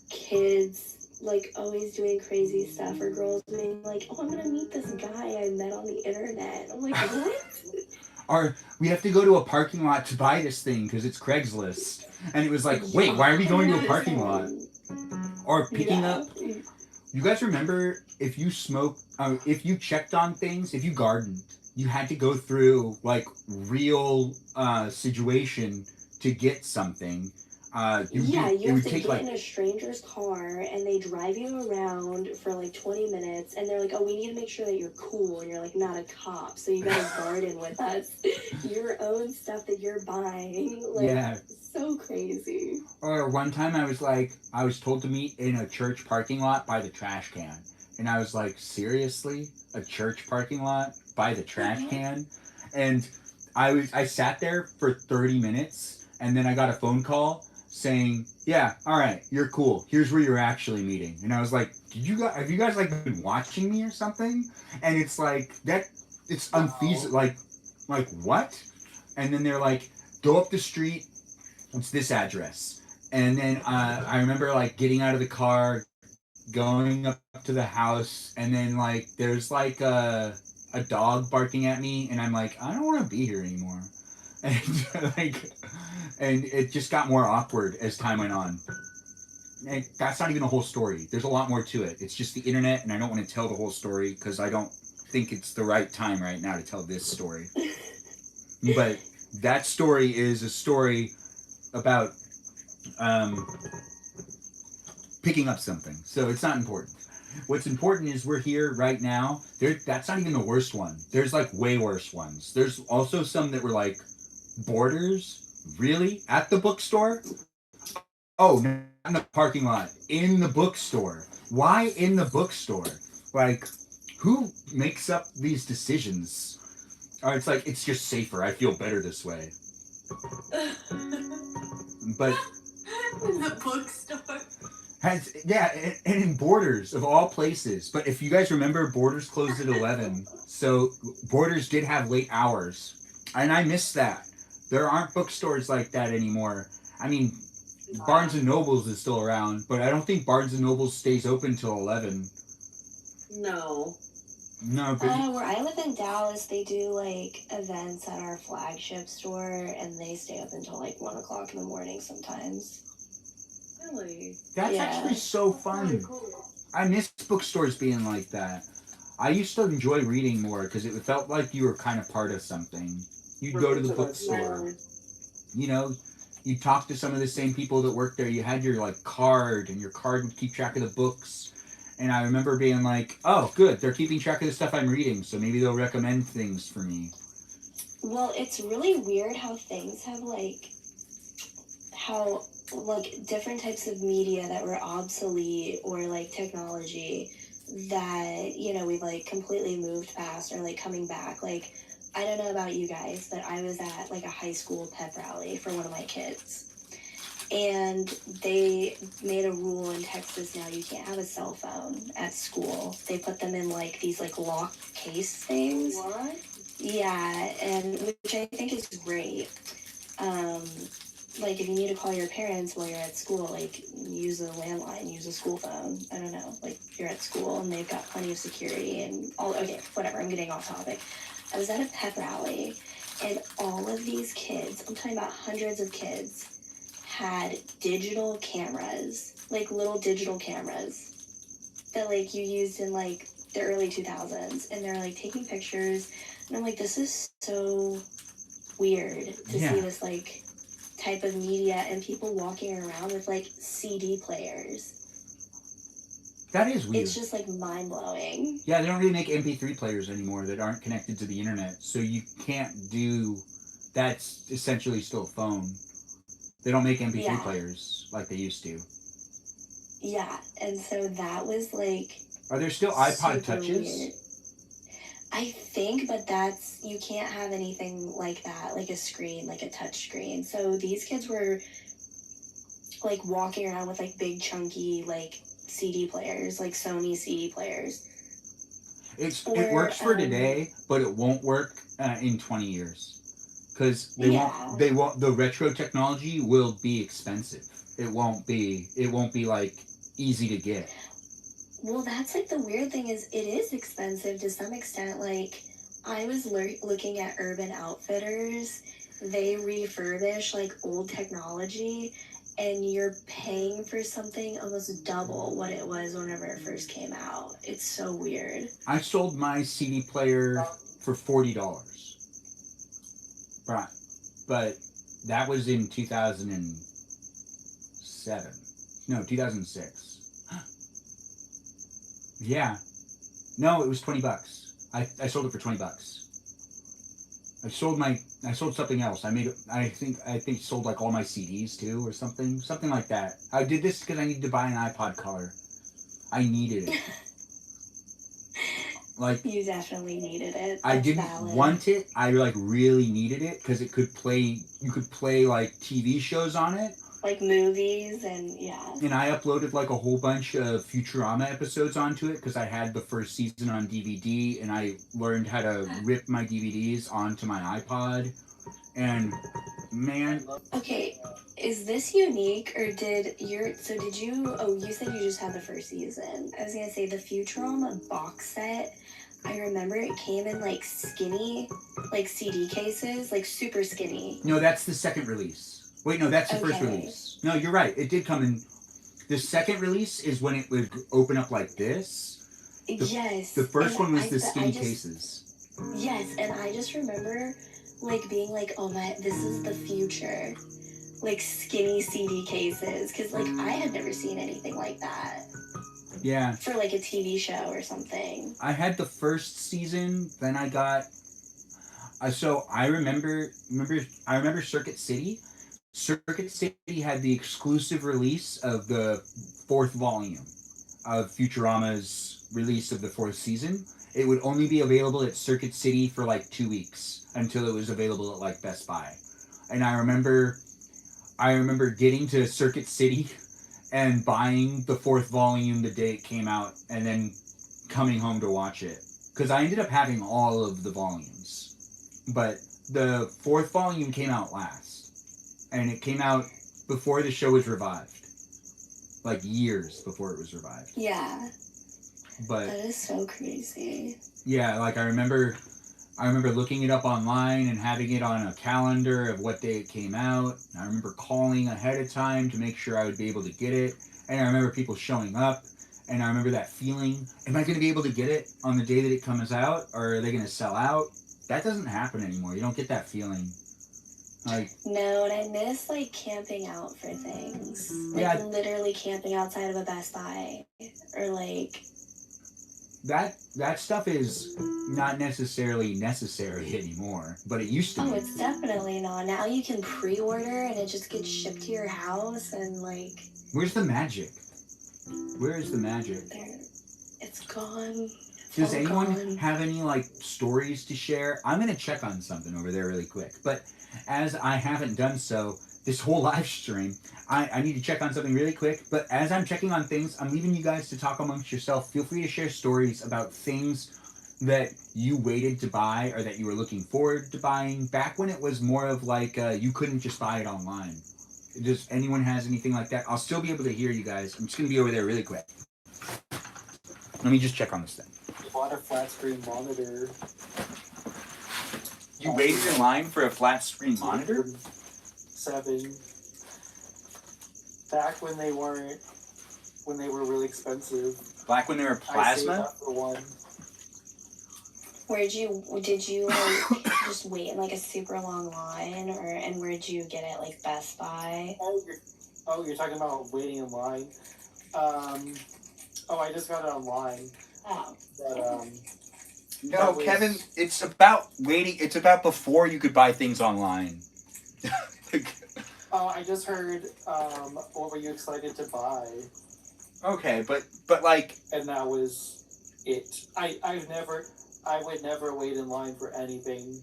kids like always doing crazy stuff, or girls being like, oh, I'm gonna meet this guy I met on the internet. I'm like, what? Or we have to go to a parking lot to buy this thing because it's Craigslist. And it was like, wait, why are we going to a parking lot? Or picking up. You guys remember if you if you checked on things, if you gardened, you had to go through like real situation to get something. You it have would to take get like in a stranger's car and they drive you around for like 20 minutes and they're like, oh, we need to make sure that you're cool and you're like not a cop, so you gotta garden with us. Your own stuff that you're buying. Like, yeah. so crazy. Or one time I was told to meet in a church parking lot by the trash can. And I was like, seriously? A church parking lot by the trash can? And I sat there for 30 minutes and then I got a phone call saying, yeah, all right, you're cool. Here's where you're actually meeting. And I was like, have you guys like been watching me or something? And it's like it's unfeasible. Like what? And then they're like, go up the street. It's this address. And then I remember like getting out of the car, going up to the house, and then like there's like a dog barking at me, and I'm like, I don't want to be here anymore. And and it just got more awkward as time went on. And that's not even the whole story. There's a lot more to it. It's just the internet, and I don't want to tell the whole story because I don't think it's the right time right now to tell this story. But that story is a story about picking up something. So it's not important. What's important is we're here right now. That's not even the worst one. There's like way worse ones. There's also some that were like borders. Really? At the bookstore? Oh, not in the parking lot. In the bookstore. Why in the bookstore? Like, who makes up these decisions? Or it's like, it's just safer. I feel better this way. But in the bookstore. And in Borders of all places. But if you guys remember, Borders closed at 11, so Borders did have late hours, and I miss that. There aren't bookstores like that anymore. I mean, Barnes and Nobles is still around, but I don't think Barnes and Nobles stays open till 11. No. No, but Where I live in Dallas, they do like events at our flagship store, and they stay up until like 1 o'clock in the morning sometimes. Really? that's actually so fun. I miss bookstores being like that. I used to enjoy reading more because it felt like you were kind of part of something. You'd go to the bookstore. You know, you talk to some of the same people that work there. You had your like card, and your card would keep track of the books. And I remember being like, oh, good, they're keeping track of the stuff I'm reading, so maybe they'll recommend things for me. Well, it's really weird how things have how different types of media that were obsolete or like technology that, you know, we've like completely moved past or like coming back. Like, I don't know about you guys, but I was at like a high school pep rally for one of my kids. And they made a rule in Texas now you can't have a cell phone at school. They put them in like these like lock case things. What? Yeah, and which I think is great. Like if you need to call your parents while you're at school, like use a landline, use a school phone. I don't know, like you're at school and they've got plenty of security and all. Okay, whatever. I'm getting off topic. I was at a pep rally, and all of these kids, I'm talking about hundreds of kids, had digital cameras, like little digital cameras that like you used in like the early 2000s, and they're like taking pictures, and I'm like, this is so weird to see this like type of media and people walking around with like CD players. That is weird. It's just like mind-blowing. Yeah, they don't really make MP3 players anymore that aren't connected to the internet, so you can't do. That's essentially still a phone. They don't make MP3 players like they used to. Yeah, and so that was like. Are there still iPod Touches? Weird. I think, but you can't have anything like that, like a screen, like a touch screen. So these kids were like walking around with like big chunky like CD players, like Sony CD players. It works for today, but it won't work in 20 years. Because the retro technology will be expensive. It won't be like easy to get. Well, that's like the weird thing is it is expensive to some extent. Like I was looking at Urban Outfitters, they refurbish like old technology, and you're paying for something almost double what it was whenever it first came out. It's so weird. I sold my CD player for $40. Right. But that was in 2000 and 2007. No, 2006. Yeah. No, it was $20. I sold it for $20. I sold something else. I think sold like all my CDs too or something like that. I did this because I needed to buy an iPod Color. I needed it. Like, you definitely needed it. I That's didn't valid. want it. I like really needed it because it could play. You could play like TV shows on it. Like movies and yeah. And I uploaded like a whole bunch of Futurama episodes onto it because I had the first season on DVD, and I learned how to rip my DVDs onto my iPod. And man, Okay, is this unique or did you? Oh, you said you just had the first season. I was gonna say the Futurama box set. I remember it came in like skinny, like CD cases, like super skinny. no, that's the second release. Wait, no, that's the first release. No, you're right. It did come in. The second release is when it would open up like this. Yes. The first one was the skinny cases. Yes, and I just remember like being like, oh this is the future. Like skinny CD cases. Because like I had never seen anything like that. Yeah. For like a TV show or something. I had the first season, then I got. So I remember Circuit City. Circuit City had the exclusive release of the 4th volume of Futurama's release of the 4th season. It would only be available at Circuit City for like 2 weeks until it was available at like Best Buy. And I remember getting to Circuit City and buying the 4th volume the day it came out and then coming home to watch it. Because I ended up having all of the volumes. But the 4th volume came out last. And it came out before the show was revived. Like years before it was revived. Yeah. But that is so crazy. Yeah, like I remember looking it up online and having it on a calendar of what day it came out. I remember calling ahead of time to make sure I would be able to get it. And I remember people showing up. And I remember that feeling. Am I going to be able to get it on the day that it comes out? Or are they going to sell out? That doesn't happen anymore. You don't get that feeling. Like, no, and I miss like camping out for things. Like literally camping outside of a Best Buy. Or like that stuff is not necessarily necessary anymore, but it used to be. Oh, it's definitely not. Now you can pre-order and it just gets shipped to your house and like. Where's the magic? Where is the magic? It's gone. Does anyone have any like stories to share? I'm gonna check on something over there really quick, but as I haven't done so this whole live stream, I need to check on something really quick. But as I'm checking on things, I'm leaving you guys to talk amongst yourself. Feel free to share stories about things that you waited to buy or that you were looking forward to buying back when it was more of like you couldn't just buy it online. Does anyone has anything like that? I'll still be able to hear you guys. I'm just gonna be over there really quick. Let me just check on this thing. Bought a flat screen monitor. You waited in line for a flat screen monitor? 7. Back when they were really expensive. Back when they were plasma? I saved up for one. Did you like just wait in like a super long line and where'd you get it, like Best Buy? You're talking about waiting in line. I just got it online. Oh. But, no, Kevin, it's about waiting. It's about before you could buy things online. I just heard, what were you excited to buy? Okay, but like... And that was it. I would never wait in line for anything.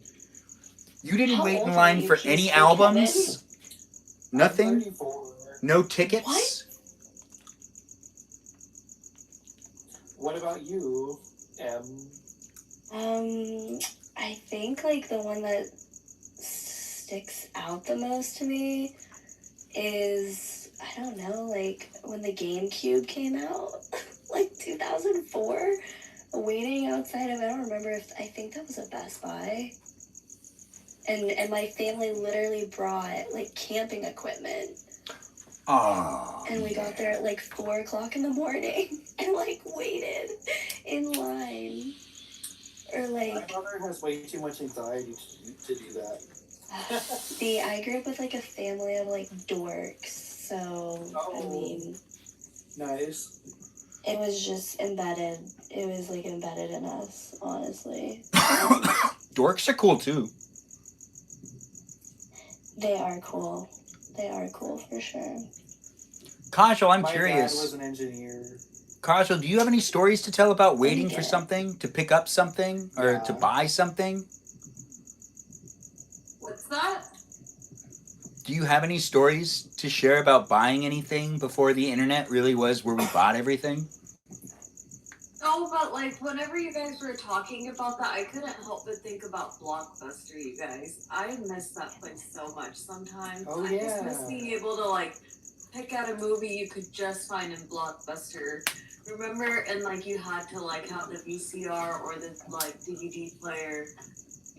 You didn't wait in line for any albums? Nothing? 34. No tickets? What about you, Em? I think like the one that sticks out the most to me is, I don't know, like when the GameCube came out, like 2004, waiting outside of, I don't remember I think that was a Best Buy. And my family literally brought like camping equipment. Oh. And we got there at like 4 o'clock in the morning and like waited in line. Or like. My mother has way too much anxiety to do that. See, I grew up with like a family of like dorks. So, I mean, Nice. it was just embedded. It was like embedded in us, honestly. Dorks are cool too. They are cool. They are cool for sure. Kajal, I'm My curious. dad was an engineer. Kajal, do you have any stories to tell about waiting get for it. something, to pick up something, or to Yeah. buy something? What's that? Do you have any stories to share about buying anything before the internet really was where we bought everything? No, but like whenever you guys were talking about that, I couldn't help but think about Blockbuster, you guys. I miss that place so much sometimes. Oh, I just yeah. miss being able to like pick out a movie you could just find in Blockbuster. Remember? And like you had to like have the VCR or the like DVD player.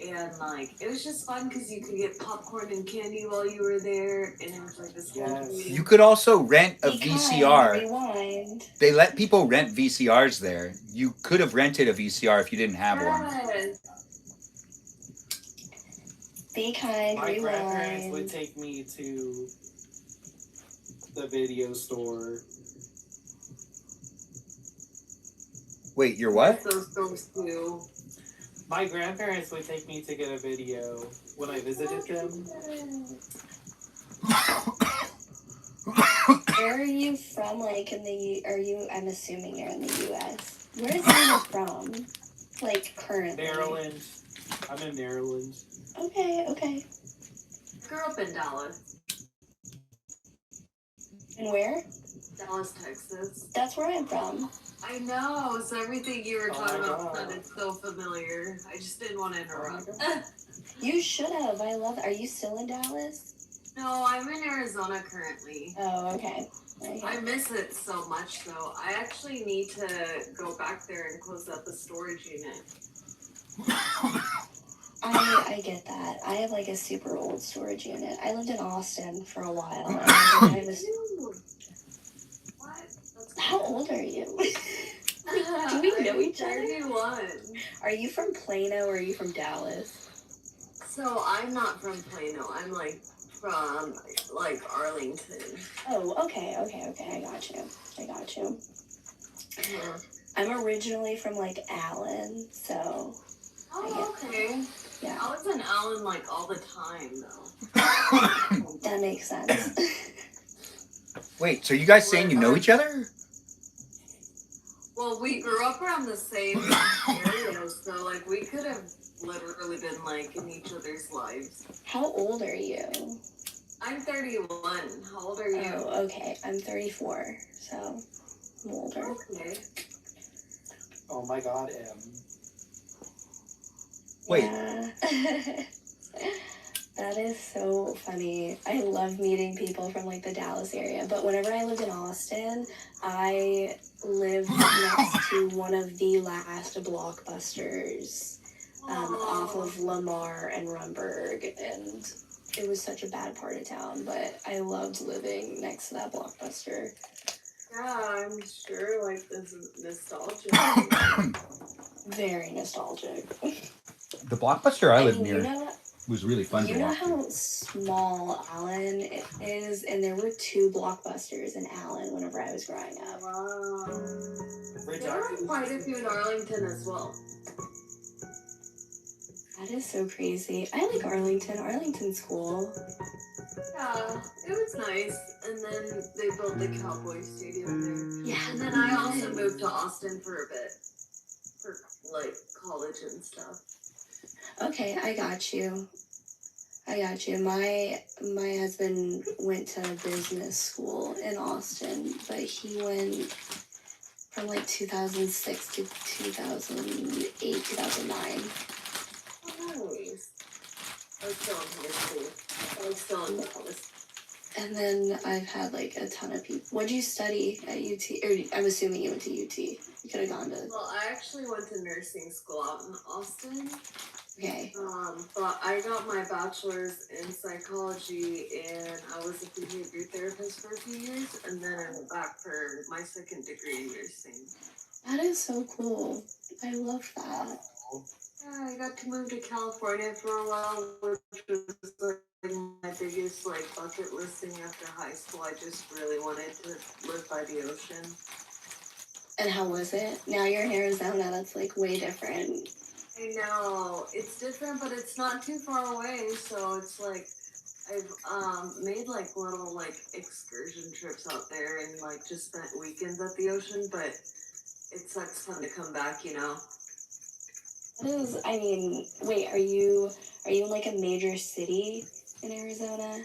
And like it was just fun because you could get popcorn and candy while you were there, and it was like this whole Yes. community. You could also rent a Be kind, VCR. rewind. They let people rent VCRs there. You could have rented a VCR if you didn't have one. Yes. Be kind, My grandparents would rewind. take me to the video store. Wait, you're what? Those films too. My grandparents would take me to get a video when I visited them. Where are you from? Like in the? Are you? I'm assuming you're in the U.S. Where is Lena from? Like currently. Maryland. I'm in Maryland. Okay. Okay. Grew up in Dallas. And where? Dallas, Texas. That's where I'm from. I know, so everything you were Oh talking my about God. sounded so familiar. I just didn't want to interrupt. You should have. I love. Are you still in Dallas? No, I'm in Arizona currently. Oh, okay. I miss it so much though. I actually need to go back there and close up the storage unit. I get that. I have like a super old storage unit. I lived in Austin for a while. And I was, What? That's how old are you? Do we know each other? 31. Are you from Plano or are you from Dallas? So I'm not from Plano. I'm like from like Arlington. Oh, okay. I got you. Yeah. I'm originally from like Allen, so Oh, okay. yeah, I was in Allen like all the time though. that makes sense. Wait, so you guys saying you know each other? Well, we grew up around the same area, so like we could have literally been like in each other's lives. How old are you? I'm 31. How old are you? Oh, okay. I'm 34, so I'm older. Okay. Oh my God, M. Wait. Yeah. That is so funny. I love meeting people from like the Dallas area, but whenever I lived in Austin, I lived next to one of the last Blockbusters off of Lamar and Rumberg, and it was such a bad part of town, but I loved living next to that Blockbuster. Yeah, I'm sure like this is nostalgic. Very nostalgic. The Blockbuster I lived mean, near you know, was really fun you to know walk how small Allen is, and there were 2 Blockbusters in Allen whenever I was growing up. Wow. There are quite a few in Arlington as well. That is so crazy. I like Arlington. Arlington's cool. Yeah, it was nice. And then they built the Cowboy Stadium there. Yeah. And then I also moved to Austin for a bit. For like college and stuff. Okay, I got you. My husband went to business school in Austin, but he went from like 2006 to 2008, 2009. Oh, nice. I was still in high school. I was still in Dallas. And then I've had like a ton of people. What'd you study at UT? Or I'm assuming you went to UT. You could have gone to. Well, I actually went to nursing school out in Austin. Okay. But I got my bachelor's in psychology and I was a behavior therapist for a few years, and then I went back for my second degree in nursing. That is so cool. I love that. Yeah, I got to move to California for a while, which was like my biggest like bucket list thing after high school. I just really wanted to live by the ocean. And how was it? Now you're in Arizona, that's like way different. I know it's different, but it's not too far away. So it's like I've made like little like excursion trips out there and like just spent weekends at the ocean. But it sucks time to come back, you know. What is, I mean, wait, are you in like a major city in Arizona?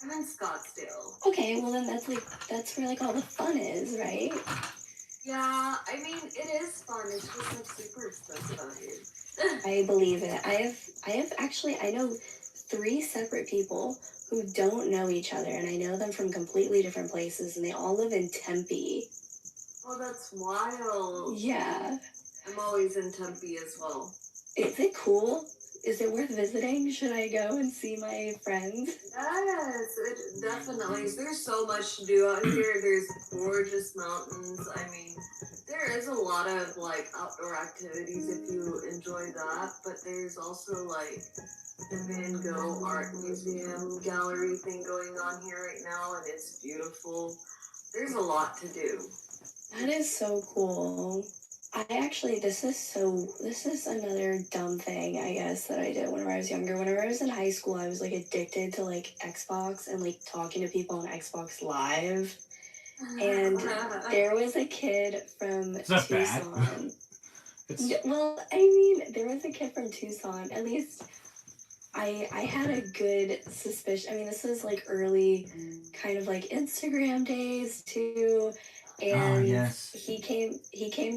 I'm in Scottsdale. Okay, well then that's where like all the fun is, right? Yeah, I mean it is fun. It's just like super expensive out here. I believe it. I have actually, I know 3 separate people who don't know each other, and I know them from completely different places, and they all live in Tempe. Oh, that's wild. Yeah. I'm always in Tempe as well. Is it cool? Is it worth visiting? Should I go and see my friends? Yes, it definitely. There's so much to do out here. There's gorgeous mountains. I mean, there is a lot of like outdoor activities if you enjoy that, but there's also like the Van Gogh Art Museum gallery thing going on here right now, and it's beautiful. There's a lot to do. That is so cool. I actually, this is another dumb thing, I guess, that I did whenever I was younger. Whenever I was in high school, I was like addicted to like Xbox and like talking to people on Xbox Live. And there was a kid from It's not bad. Tucson. It's Well, I mean, there was a kid from Tucson. At least I had a good suspicion. I mean, this was like early kind of like Instagram days too. And yes. he came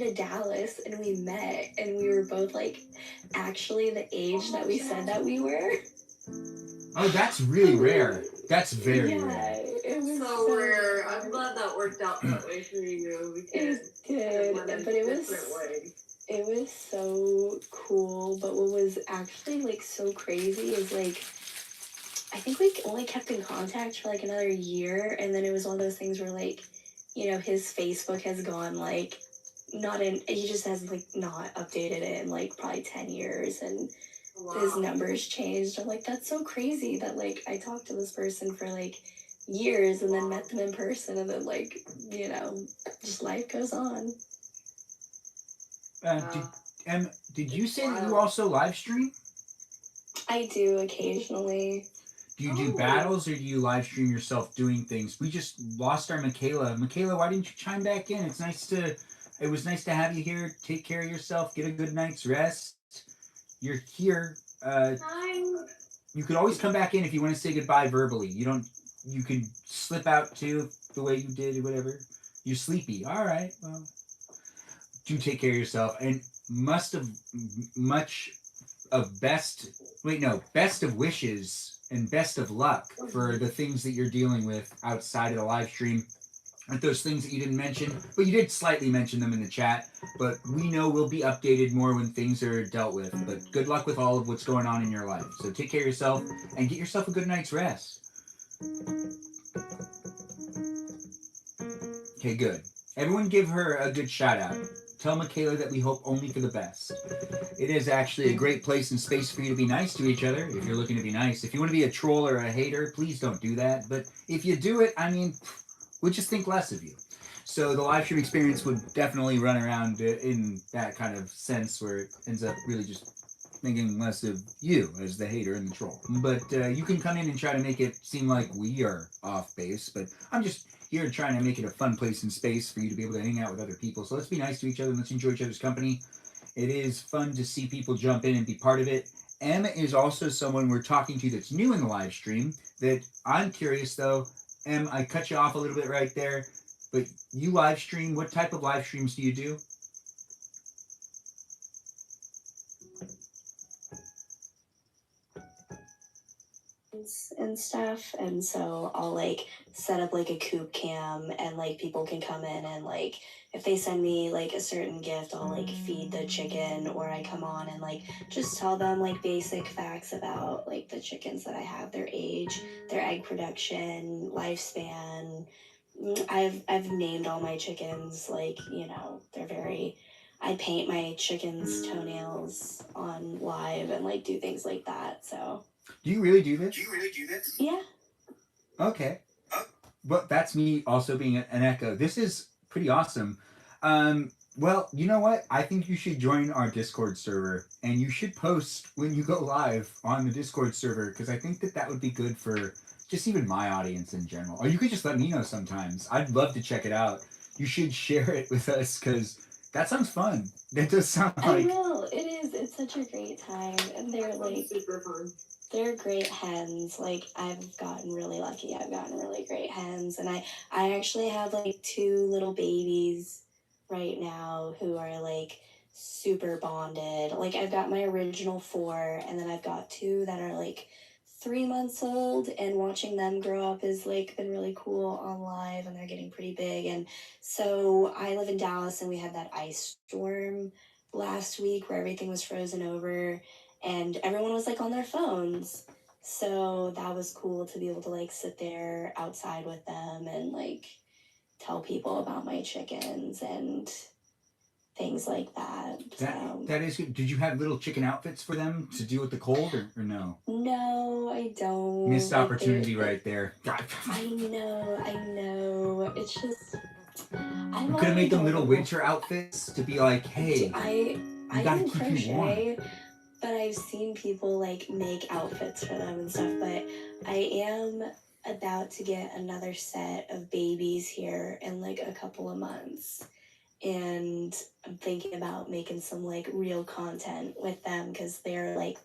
to Dallas and we met and we were both like actually the age that we said that we were. Oh, that's really rare. That's very rare. It was so rare. I'm glad that worked out that way for you. It did, but it was so cool. But what was actually like so crazy is like I think we only kept in contact for like another year, and then it was one of those things where like, you know, his Facebook has gone like not in, he just has like not updated it in like probably 10 years, and his numbers changed. I'm like, that's so crazy that like I talked to this person for like years and then met them in person, and then like, you know, just life goes on. Did you say that you also live stream? I do occasionally. Do you do battles or do you live stream yourself doing things? We just lost our Michaela. Michaela, why didn't you chime back in? It was nice to have you here. Take care of yourself. Get a good night's rest. You're here. You could always come back in if you want to say goodbye verbally. You can slip out too, the way you did or whatever. You're sleepy. All right. Well, do take care of yourself. And best of wishes and best of luck for the things that you're dealing with outside of the live stream. Aren't those things that you didn't mention? But you did slightly mention them in the chat. But we know we'll be updated more when things are dealt with. But good luck with all of what's going on in your life. So take care of yourself and get yourself a good night's rest. Okay, good. Everyone give her a good shout out. Tell Michaela that we hope only for the best. It is actually a great place and space for you to be nice to each other if you're looking to be nice. If you want to be a troll or a hater, please don't do that. But if you do it, I mean, we'll just think less of you. So the live stream experience would definitely run around in that kind of sense where it ends up really just thinking less of you as the hater and the troll. But you can come in and try to make it seem like we are off base. But I'm just here trying to make it a fun place and space for you to be able to hang out with other people. So let's be nice to each other and let's enjoy each other's company. It is fun to see people jump in and be part of it. Em is also someone we're talking to that's new in the live stream that I'm curious though. Em, I cut you off a little bit right there, but you live stream. What type of live streams do you do? And stuff, and so I'll like set up like a coop cam and like people can come in and like if they send me like a certain gift, I'll like feed the chicken, or I come on and like just tell them like basic facts about like the chickens that I have, their age, their egg production, lifespan. I've named all my chickens, like, you know, they're very I paint my chicken's toenails on live and like do things like that. So. Do you really do this? Yeah. Okay. Well, that's me also being an echo. This is pretty awesome. Well, you know what? I think you should join our Discord server, and you should post when you go live on the Discord server, because I think that that would be good for just even my audience in general. Or you could just let me know sometimes. I'd love to check it out. You should share it with us, because that sounds fun. That does sound like... I will. It is. It's such a great time, and they're like super fun. They're great hens. Like, I've gotten really lucky. I've gotten really great hens, and I actually have like 2 little babies right now who are like super bonded. Like, I've got my original 4, and then I've got 2 that are like 3 months old, and watching them grow up has like been really cool on live, and they're getting pretty big. And so I live in Dallas, and we had that ice storm last week where everything was frozen over and everyone was like on their phones. So that was cool to be able to like sit there outside with them and like tell people about my chickens and things like that. That is good. Did you have little chicken outfits for them to deal with the cold, or no? No, I don't. Missed opportunity right there. I know. It's just You could have made them little winter outfits to be like, hey, I gotta don't keep you warm. crochet, but I've seen people like make outfits for them and stuff. But I am about to get another set of babies here in like a couple of months, and I'm thinking about making some like real content with them because they're like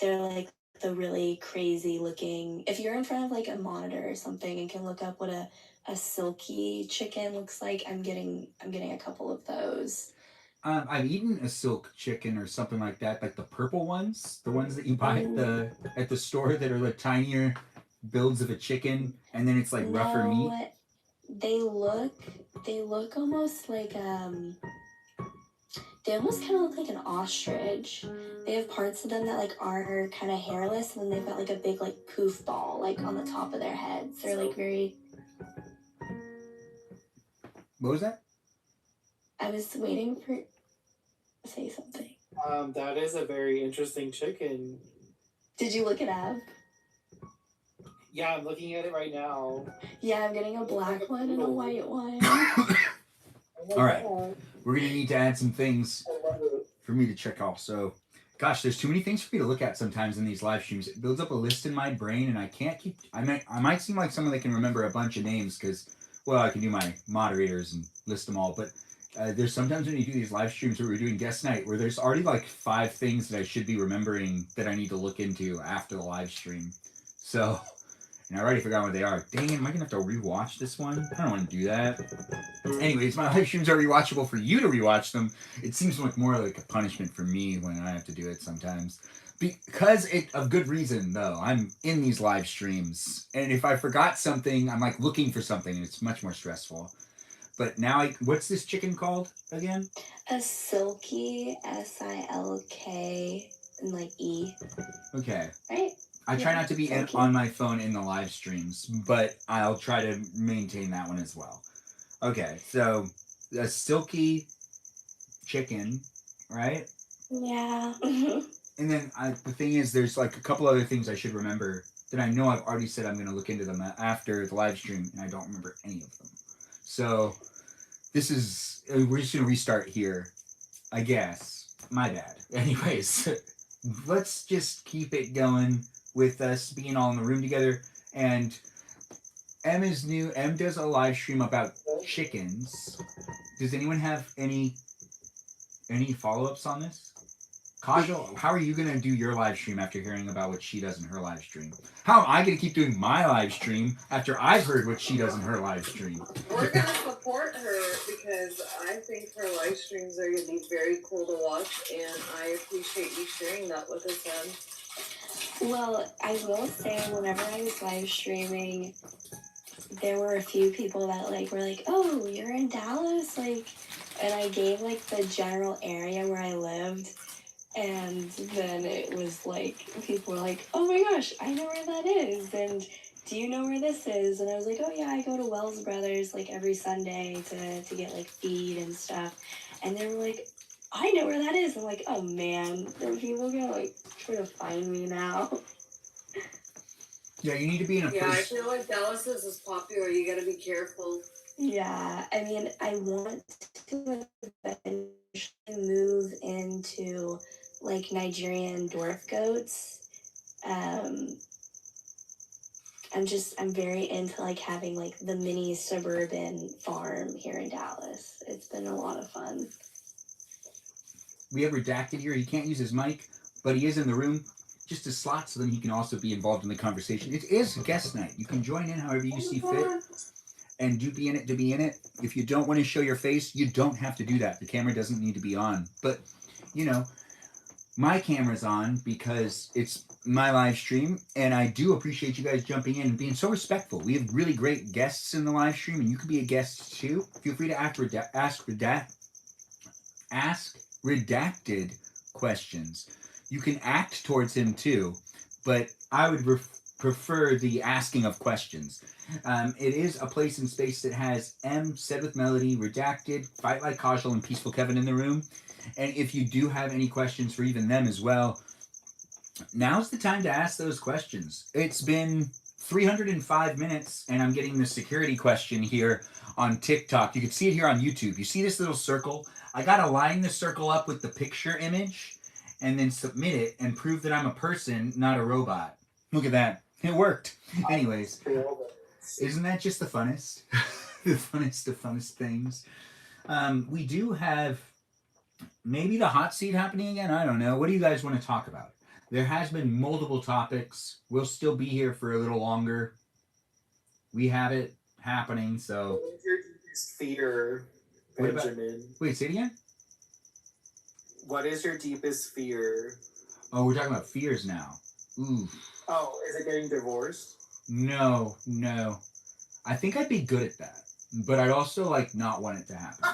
the really crazy looking. If you're in front of like a monitor or something and can look up what a silky chicken looks like, I'm getting a couple of those. I've eaten a silk chicken or something like that, like the purple ones, the ones that you buy at the store that are the tinier builds of a chicken, and then it's like rougher meat. They look almost like they almost kind of look like an ostrich. They have parts of them that like are kind of hairless, and then they've got like a big like poof ball like on the top of their heads. They're like very. What was that? I was waiting for say something. That is a very interesting chicken. Did you look it up? Yeah, I'm looking at it right now. Yeah, I'm getting a black one and a white one. All right, we're gonna need to add some things for me to check off. So, gosh, there's too many things for me to look at sometimes in these live streams. It builds up a list in my brain, and I can't keep. I might seem like someone that can remember a bunch of names because, well, I can do my moderators and list them all, but. There's sometimes when you do these live streams where we're doing guest night where there's already like 5 things that I should be remembering that I need to look into after the live stream. So, and I already forgot what they are. Dang it, am I going to have to rewatch this one? I don't want to do that. Anyways, my live streams are rewatchable for you to rewatch them. It seems like more like a punishment for me when I have to do it sometimes. Because of good reason, though. I'm in these live streams. And if I forgot something, I'm like looking for something and it's much more stressful. But now, what's this chicken called again? A silky, Silk, and like E. Okay. Right? I try not to be on my phone in the live streams, but I'll try to maintain that one as well. Okay, so a silky chicken, right? Yeah. And then the thing is, there's like a couple other things I should remember that I know I've already said I'm going to look into them after the live stream, and I don't remember any of them. So this is, we're just going to restart here, I guess. My bad. Anyways, let's just keep it going with us being all in the room together. And M is new. M does a live stream about chickens. Does anyone have any follow-ups on this? Kajal, how are you going to do your live stream after hearing about what she does in her live stream? How am I going to keep doing my live stream after I've heard what she does in her live stream? We're going to support her because I think her live streams are going to be very cool to watch, and I appreciate you sharing that with us, Em. Well, I will say, whenever I was live streaming, there were a few people that like were like, "Oh, you're in Dallas," like, and I gave like the general area where I lived. And then it was like, people were like, "Oh my gosh, I know where that is." And do you know where this is? And I was like, oh yeah, I go to Wells Brothers like every Sunday to get like feed and stuff. And they were like, I know where that is. I'm like, oh man, are people gonna like try to find me now? Yeah, you need to be in a Yeah, I place. feel like Dallas is as popular. You gotta be careful. Yeah, I mean, I want to eventually move into like Nigerian dwarf goats. I'm very into like having like the mini suburban farm here in Dallas. It's been a lot of fun. We have Redacted here. He can't use his mic, but he is in the room. Just a slot so then he can also be involved in the conversation. It is guest night. You can join in however you see fit. And do be in it to be in it. If you don't want to show your face, you don't have to do that. The camera doesn't need to be on. But, you know, my camera's on because it's my live stream, and I do appreciate you guys jumping in and being so respectful. We have really great guests in the live stream, and you can be a guest too. Feel free to ask redacted questions. You can act towards him too, but I would prefer the asking of questions. It is a place and space that has M, Said with Melody, Redacted, Fight Like Casual, and Peaceful Kevin in the room. And if you do have any questions for even them as well, now's the time to ask those questions. It's been 305 minutes, and I'm getting the security question here on TikTok. You can see it here on YouTube. You see this little circle? I gotta line the circle up with the picture image and then submit it and prove that I'm a person, not a robot. Look at that. It worked. Anyways, isn't that just the funnest? The funnest things. We do have maybe the hot seat happening again. I don't know. What do you guys want to talk about? There has been multiple topics. We'll still be here for a little longer. We have it happening, so. What is your deepest fear, Benjamin? Wait, say it again? What is your deepest fear? Oh, we're talking about fears now. Ooh. Oh, is it getting divorced? No. I think I'd be good at that, but I'd also like not want it to happen.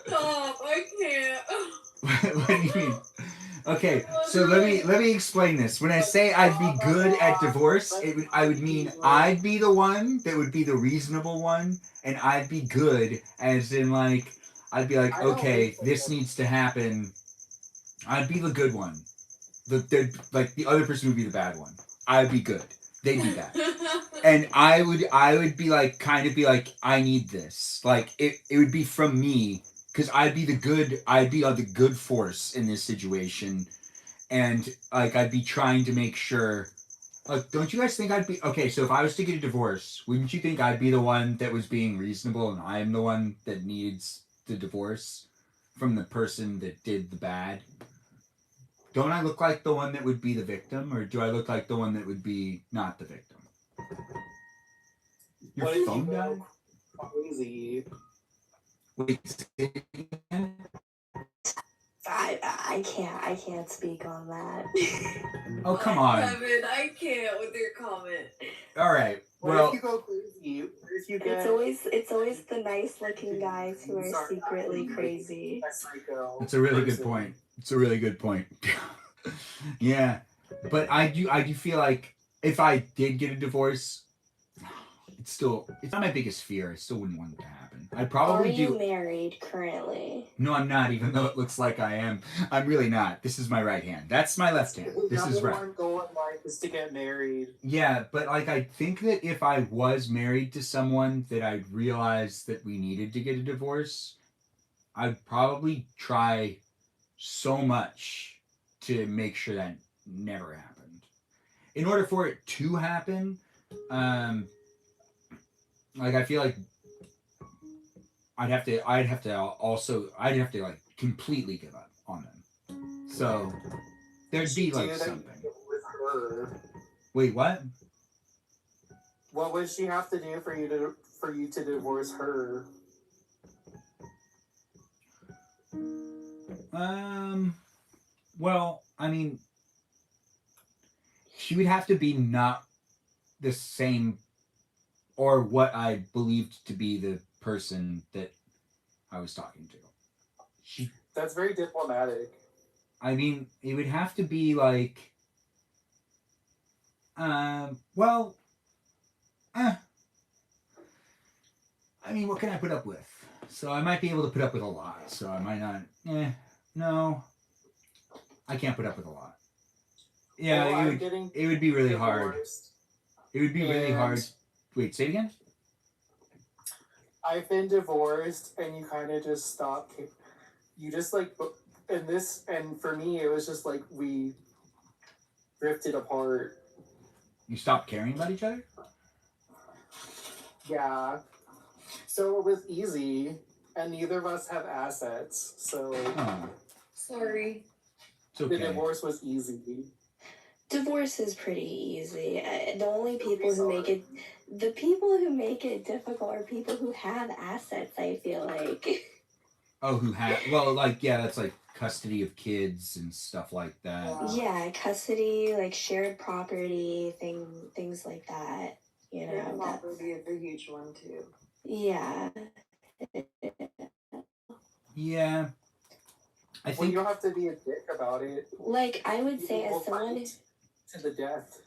Stop! I can't. What do you mean? Okay, so let me explain this. When I say I'd be good at divorce, I would mean I'd be the one that would be the reasonable one, and I'd be good as in like I'd be like, okay, this needs to happen. I'd be the good one. The other person would be the bad one. I'd be good. They'd be bad. And I would be like kind of be like, I need this. Like it would be from me. Because I'd be the good force in this situation, and like I'd be trying to make sure. Like, don't you guys think I'd be okay? So if I was to get a divorce, wouldn't you think I'd be the one that was being reasonable, and I'm the one that needs the divorce from the person that did the bad? Don't I look like the one that would be the victim, or do I look like the one that would be not the victim? Your what phone died? Crazy. Wait, I can't speak on that. oh come on! Kevin, I can't with your comment. All right. What Well, if you go crazy? What if you get? It's always the nice looking guys who are secretly crazy. That's a really good point. It's a really good point. Yeah, but I do feel like if I did get a divorce, it's not my biggest fear. I still wouldn't want it to happen. I'd probably Are you married currently? No, I'm not, even though it looks like I am. I'm really not. This is my right hand. That's my left hand. This is right. Number one goal in life is to get married. Yeah, but like I think that if I was married to someone that I'd realized that we needed to get a divorce, I'd probably try so much to make sure that never happened. In order for it to happen, like I feel like I'd have to like completely give up on them. So there'd be like something. With her. Wait, what? What would she have to do for you to divorce her? Well, I mean, she would have to be not the same or what I believed to be the person that I was talking to. That's very diplomatic. I mean, it would have to be like Well, eh, I mean, what can I put up with? So I might be able to put up with a lot. So I might not. No, I can't put up with a lot. Yeah, Well, it I'm would. getting It would be really hard. divorced, It would be really hard. and Wait, say it again. I've been divorced, and you kind of just stop. You just like, and this, and for me, it was just like we drifted apart. You stopped caring about each other. Yeah. So it was easy, and neither of us have assets, so Oh, Sorry. it's the okay. divorce was easy. Divorce is pretty easy. The only people who Sorry. make it, the people who make it difficult are people who have assets, I feel like. Oh, who had? Well, like yeah, that's like custody of kids and stuff like that. Yeah, custody, like shared property, things like that. You Shared know, that's, property is a huge one too. yeah. Yeah, I Well, think. you don't have to be a dick about it. Like, I would You say, can as both someone, fight to the death.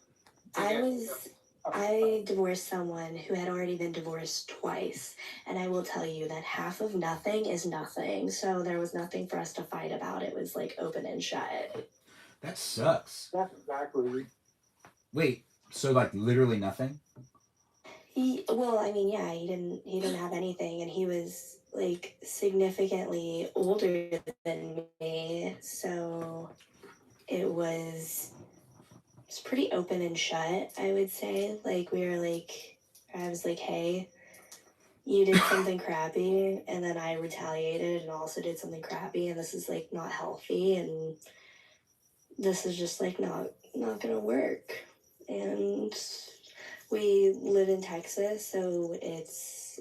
To I get was, I divorced someone who had already been divorced twice, and I will tell you that half of nothing is nothing. So there was nothing for us to fight about. It was like open and shut. That sucks. That's exactly. Wait, so like literally nothing? Well, I mean, yeah, he didn't have anything, and he was like significantly older than me, so it was it's pretty open and shut, I would say. Like we were like, I was like, hey, you did something crappy, and then I retaliated and also did something crappy, and this is like not healthy, and this is just like not gonna work. And we live in Texas, so it's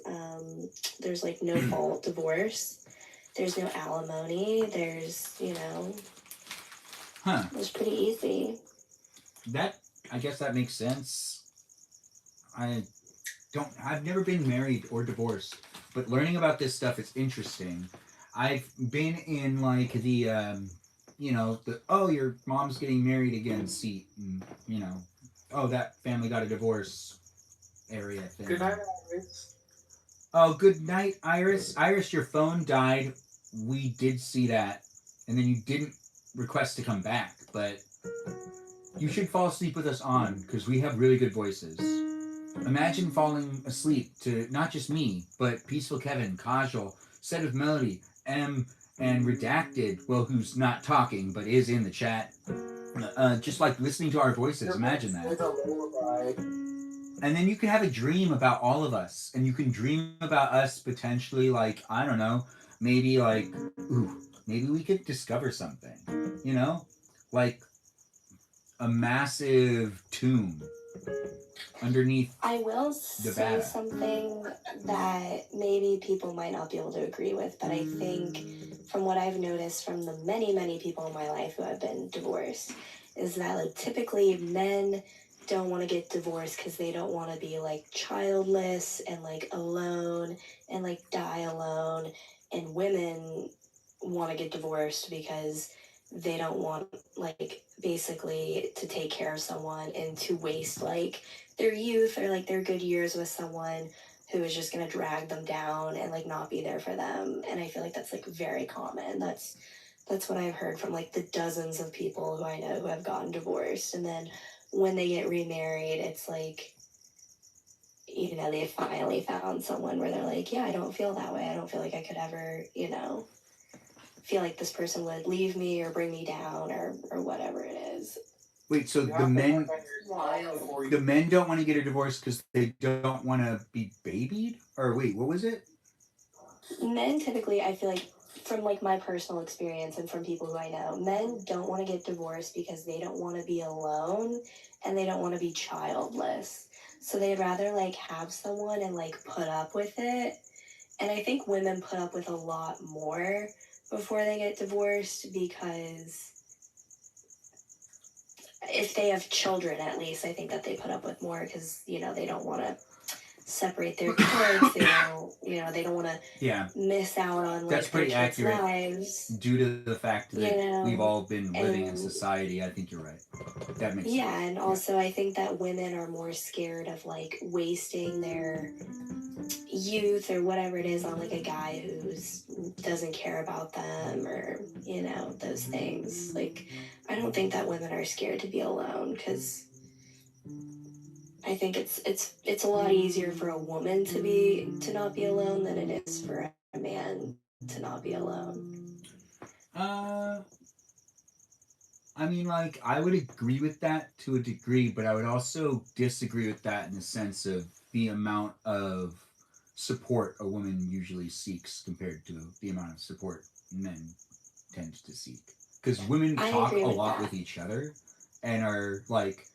there's like no fault divorce. There's no alimony. There's Huh. it was pretty easy. That I guess that makes sense. I I've never been married or divorced, but learning about this stuff is interesting. I've been in like the the oh your mom's getting married again seat, and oh that family got a divorce area thing. Good night, Iris. Oh, good night, Iris. Iris, your phone died. We did see that, and then you didn't request to come back, but you should fall asleep with us on because we have really good voices. Imagine falling asleep to not just me, but Peaceful Kevin, Kajal, Set of Melody, M, and Redacted, well, who's not talking but is in the chat. Just like listening to our voices. Imagine that. There's a lullaby. And then you can have a dream about all of us, and you can dream about us potentially, like, I don't know, maybe like, ooh, maybe we could discover something, like a massive tomb underneath. I will Nevada. say something that maybe people might not be able to agree with, but I think from what I've noticed from the many, many people in my life who have been divorced is that like typically men don't want to get divorced because they don't want to be like childless and like alone and like die alone, and women want to get divorced because they don't want like basically to take care of someone and to waste like their youth or like their good years with someone who is just going to drag them down and like not be there for them. And I feel like that's like very common. That's what I've heard from like the dozens of people who I know who have gotten divorced, and then when they get remarried, it's like, they finally found someone where they're like, yeah, I don't feel that way. I don't feel like I could ever, feel like this person would leave me or bring me down or whatever it is. Wait, so the men don't want to get a divorce because they don't want to be babied? Or wait, what was it? Men typically, I feel like, from like my personal experience and from people who I know, men don't want to get divorced because they don't want to be alone and they don't want to be childless. So they'd rather like have someone and like put up with it. And I think women put up with a lot more before they get divorced because if they have children, at least I think that they put up with more because they don't want to separate their kids. They don't, they don't want to Yeah, miss out on like that's pretty their kids' accurate. lives. Due to the fact that we've all been living in and society, I think you're right. That makes sense. yeah, and also I think that women are more scared of like wasting their youth or whatever it is on like a guy who's doesn't care about them, or those things. Like, I don't think that women are scared to be alone, because I think it's a lot easier for a woman to not be alone than it is for a man to not be alone. I mean, like, I would agree with that to a degree, but I would also disagree with that in the sense of the amount of support a woman usually seeks compared to the amount of support men tend to seek. Because women I talk agree a with lot that. with each other and are like,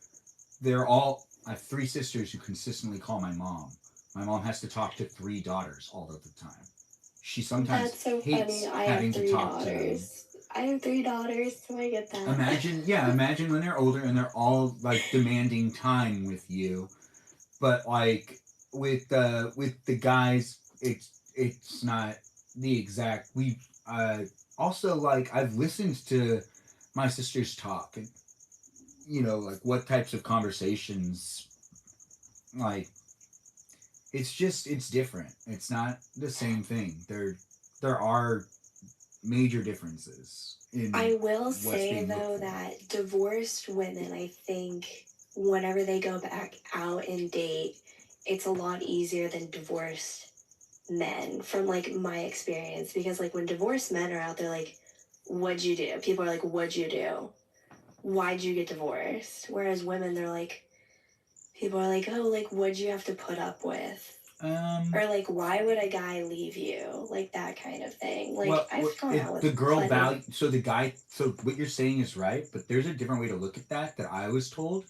they're all. I have 3 sisters who consistently call my mom. My mom has to talk to 3 daughters all of the time. She sometimes That's so hates funny. I have having to 3 talk to them. daughters. I have 3 daughters, so I get that. Imagine when they're older and they're all like demanding time with you, but like with the guys, it's not the exact. We also, like, I've listened to my sisters talk, and like what types of conversations, like, it's different. It's not the same thing. There are major differences in I will what's say being looked though for. that divorced women, I think, whenever they go back out and date, it's a lot easier than divorced men, from like my experience, because like when divorced men are out there, like, what'd you do? People are like, what'd you do? Why'd you get divorced? Whereas women, they're like, people are like, oh, like, what'd you have to put up with? Or like, why would a guy leave you? Like that kind of thing. Like, Well, I've gone out with the girl plenty. value. So the guy. So what you're saying is right, but there's a different way to look at that I was told,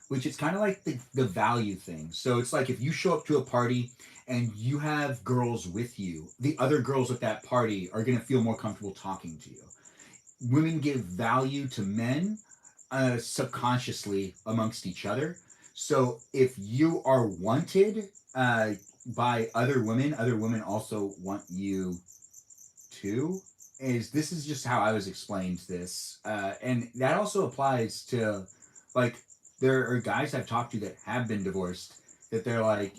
which is kind of like the value thing. So it's like if you show up to a party and you have girls with you, the other girls at that party are gonna feel more comfortable talking to you. Women give value to men subconsciously amongst each other. So if you are wanted by other women also want you too. This is just how I was explained this, and that also applies to, like, there are guys I've talked to that have been divorced, that they're like,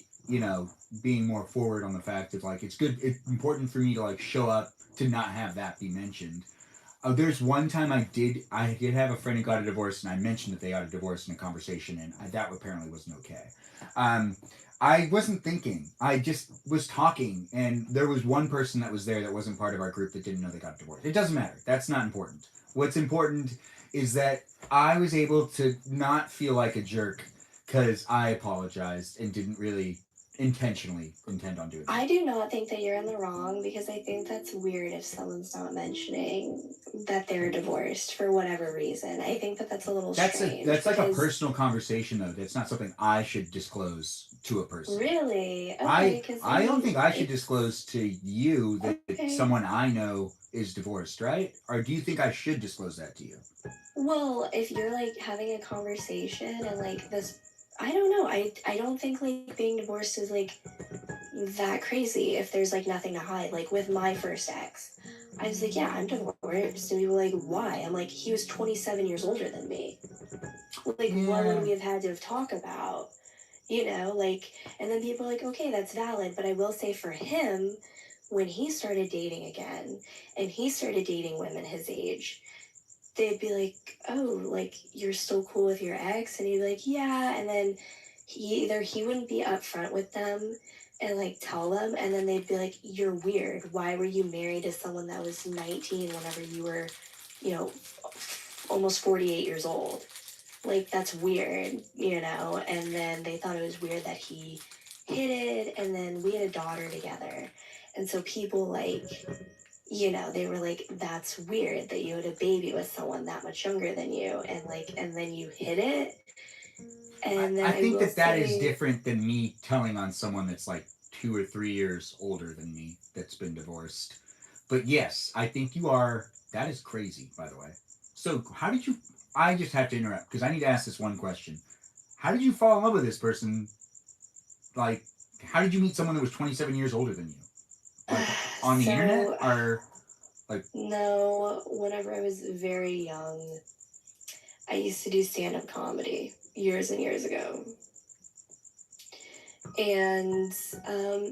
being more forward on the fact of like it's important for me to like show up to not have that be mentioned. There's one time I did have a friend who got a divorce, and I mentioned that they got a divorce in a conversation, and that apparently wasn't okay. I wasn't thinking. I just was talking, and there was one person that was there that wasn't part of our group that didn't know they got divorced. It doesn't matter. That's not important. What's important is that I was able to not feel like a jerk because I apologized and didn't really intentionally intend on doing that. I do not think that you're in the wrong, because I think that's weird if someone's not mentioning that they're divorced for whatever reason. I think that that's a little strange. That's like a personal conversation though. That's not something I should disclose to a person. Really? Okay, I don't think I should disclose to you that someone I know is divorced, right? Or do you think I should disclose that to you? Well, if you're like having a conversation and like this, I don't know. I don't think like being divorced is like that crazy if there's like nothing to hide. Like with my first ex, I was like, yeah, I'm divorced. And people were like, why? I'm like, he was 27 years older than me. Like, what would we have had to have talked about? Like, and then people are like, okay, that's valid. But I will say for him, when he started dating again and he started dating women his age, they'd be like, oh, like, you're still cool with your ex? And he'd be like, yeah. And then he wouldn't be upfront with them and like tell them, and then they'd be like, you're weird. Why were you married to someone that was 19 whenever you were, almost 48 years old? Like, that's weird, And then they thought it was weird that he hid it, and then we had a daughter together. And so people like, they were like, that's weird that you had a baby with someone that much younger than you, and then you hid it. And then I think that is different than me telling on someone that's like 2 or 3 years older than me that's been divorced. But yes, I think you are. That is crazy, by the way. So how did you? I just have to interrupt because I need to ask this one question. How did you fall in love with this person? Like, how did you meet someone that was 27 years older than you? Like on the internet, or like? No, whenever I was very young, I used to do stand-up comedy years and years ago. And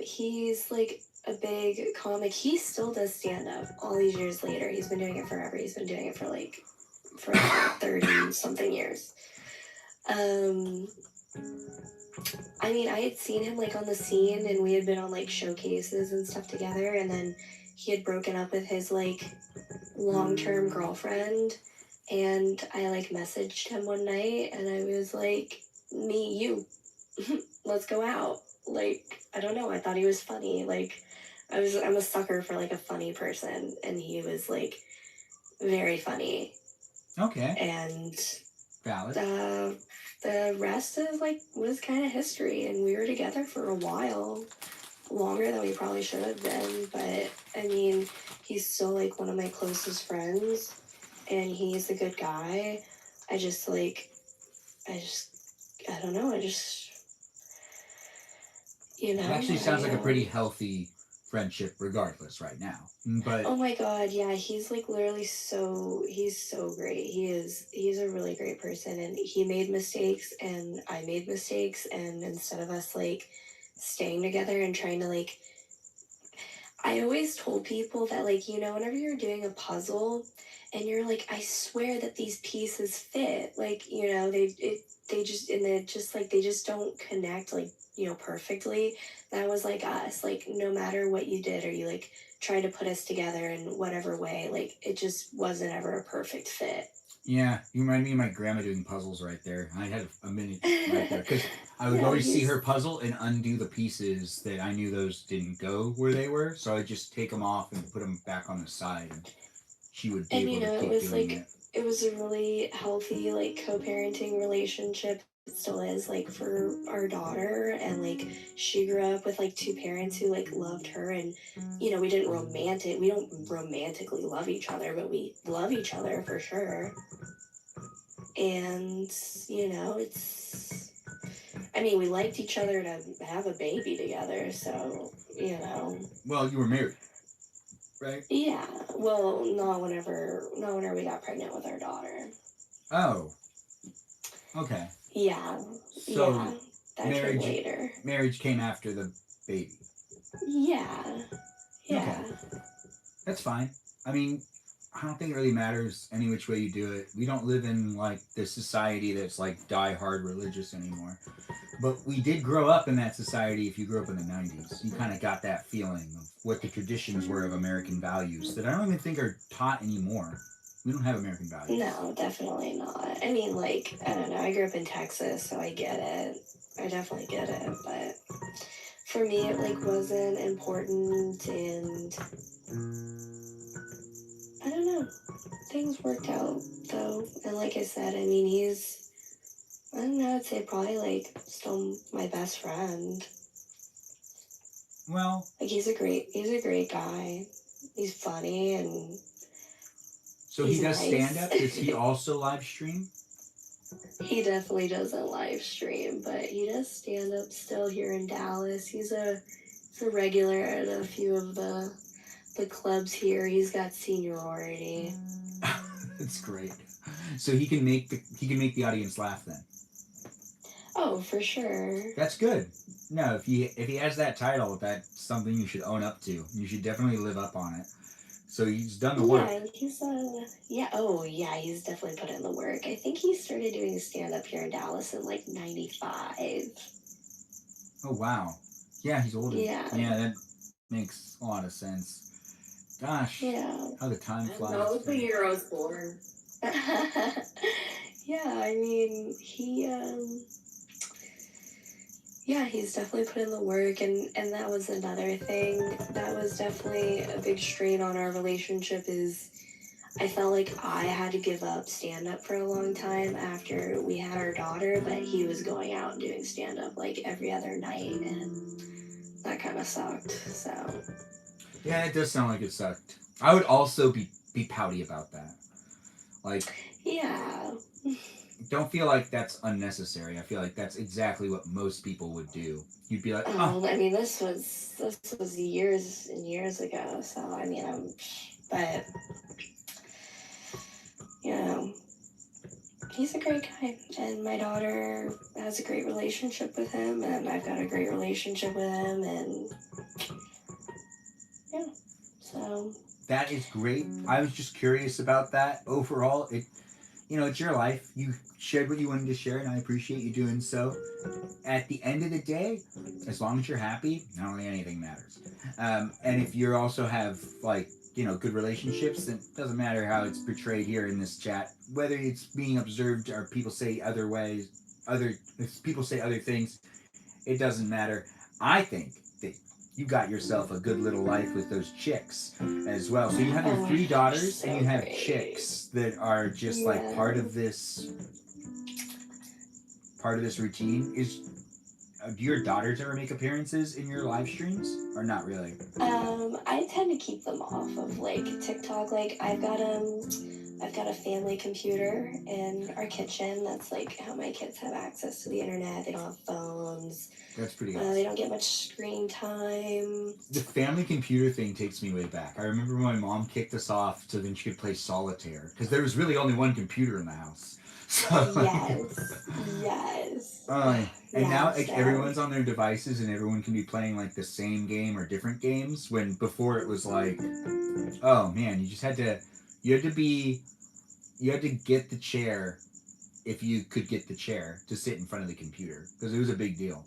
he's like a big comic. He still does stand-up all these years later. He's been doing it forever. He's been doing it for like 30 something years. I mean, I had seen him like on the scene, and we had been on like showcases and stuff together, and then he had broken up with his like long-term girlfriend, and I like messaged him one night, and I was like, me, you, let's go out. Like, I don't know, I thought he was funny. Like, I'm a sucker for like a funny person, and he was like very funny. Okay. And valid. The rest is like was kind of history, and we were together for a while, longer than we probably should have been. But I mean, he's still like one of my closest friends, and he's a good guy. I don't know. You know. It actually sounds like a pretty healthy friendship regardless right now. But oh my god, yeah, he's like literally he's so great. He's a really great person, and he made mistakes and I made mistakes, and instead of us like staying together and trying to like, I always told people that like, you know, whenever you're doing a puzzle and you're like, I swear that these pieces fit, like, you know, they just don't connect like, you know, perfectly. That was like us, like no matter what you did or you like tried to put us together in whatever way, like it just wasn't ever a perfect fit. yeah, you remind me of my grandma doing puzzles right there. I had a minute right there because I would always see her puzzle and undo the pieces that I knew those didn't go where they were, so I'd just take them off and put them back on the side, and she would be able to keep doing it. It was a really healthy like co-parenting relationship. It still is, like, for our daughter, and like she grew up with like two parents who like loved her, and you know, we don't romantically love each other, but we love each other for sure. And you know, we liked each other to have a baby together, so you know. Well, you were married, right? Yeah, well, not whenever we got pregnant with our daughter. Oh, okay. Yeah. So yeah, that came later. Marriage came after the baby. Yeah. Yeah. Okay. That's fine. I mean, I don't think it really matters any which way you do it. We don't live in like this society that's like die-hard religious anymore. But we did grow up in that society. If you grew up in the 90s, you kind of got that feeling of what the traditions were of American values that I don't even think are taught anymore. We don't have American values. No, definitely not. I mean, like, I don't know. I grew up in Texas, so I get it. I definitely get it. But for me, it, like, wasn't important, and I don't know. Things worked out, though. And like I said, I mean, I don't know, I'd say probably, like, still my best friend. Well, like, he's a great guy. He's funny, and so he does stand up. Does he also live stream? He definitely doesn't live stream, but he does stand up still here in Dallas. He's a regular at a few of the clubs here. He's got seniority. That's great. So he can make the audience laugh then. Oh, for sure. That's good. No, if he has that title, that's something you should own up to. You should definitely live up on it. So he's done the work. Yeah, he's definitely put in the work. I think he started doing stand-up here in Dallas in, like, 95. Oh, wow. Yeah, he's older. Yeah. Yeah, that makes a lot of sense. Gosh. Yeah. How the time flies. That was the year I was born. Yeah, I mean, he's definitely put in the work, and that was another thing that was definitely a big strain on our relationship. Is I felt like I had to give up stand-up for a long time after we had our daughter, but he was going out and doing stand-up like every other night, and that kind of sucked. So yeah, it does sound like it sucked. I would also be pouty about that. Like, yeah. don't feel like that's unnecessary. I feel like that's exactly what most people would do. You'd be like, oh, I mean, this was years and years ago. So I mean, but you know, he's a great guy, and my daughter has a great relationship with him, and I've got a great relationship with him, and yeah, so that is great. I was just curious about that. Overall, it's your life. You shared what you wanted to share, and I appreciate you doing so. At the end of the day, as long as you're happy, not only anything matters. And if you also have good relationships, then it doesn't matter how it's portrayed here in this chat, whether it's being observed or people say other ways, if people say other things, it doesn't matter. I think that you got yourself a good little life with those chicks as well. So you have your 3 daughters so and you have great. chicks that are just like part of this routine. Do your daughters ever make appearances in your live streams or not really? I tend to keep them off of like TikTok. Like I've got a family computer in our kitchen. That's like how my kids have access to the internet. They don't have phones. That's pretty awesome. They don't get much screen time. The family computer thing takes me way back. I remember when my mom kicked us off so then she could play solitaire because there was really only one computer in the house. So, Yes. And now everyone's on their devices and everyone can be playing like the same game or different games. When before it was like, oh man, you had to get the chair if you could get the chair to sit in front of the computer because it was a big deal.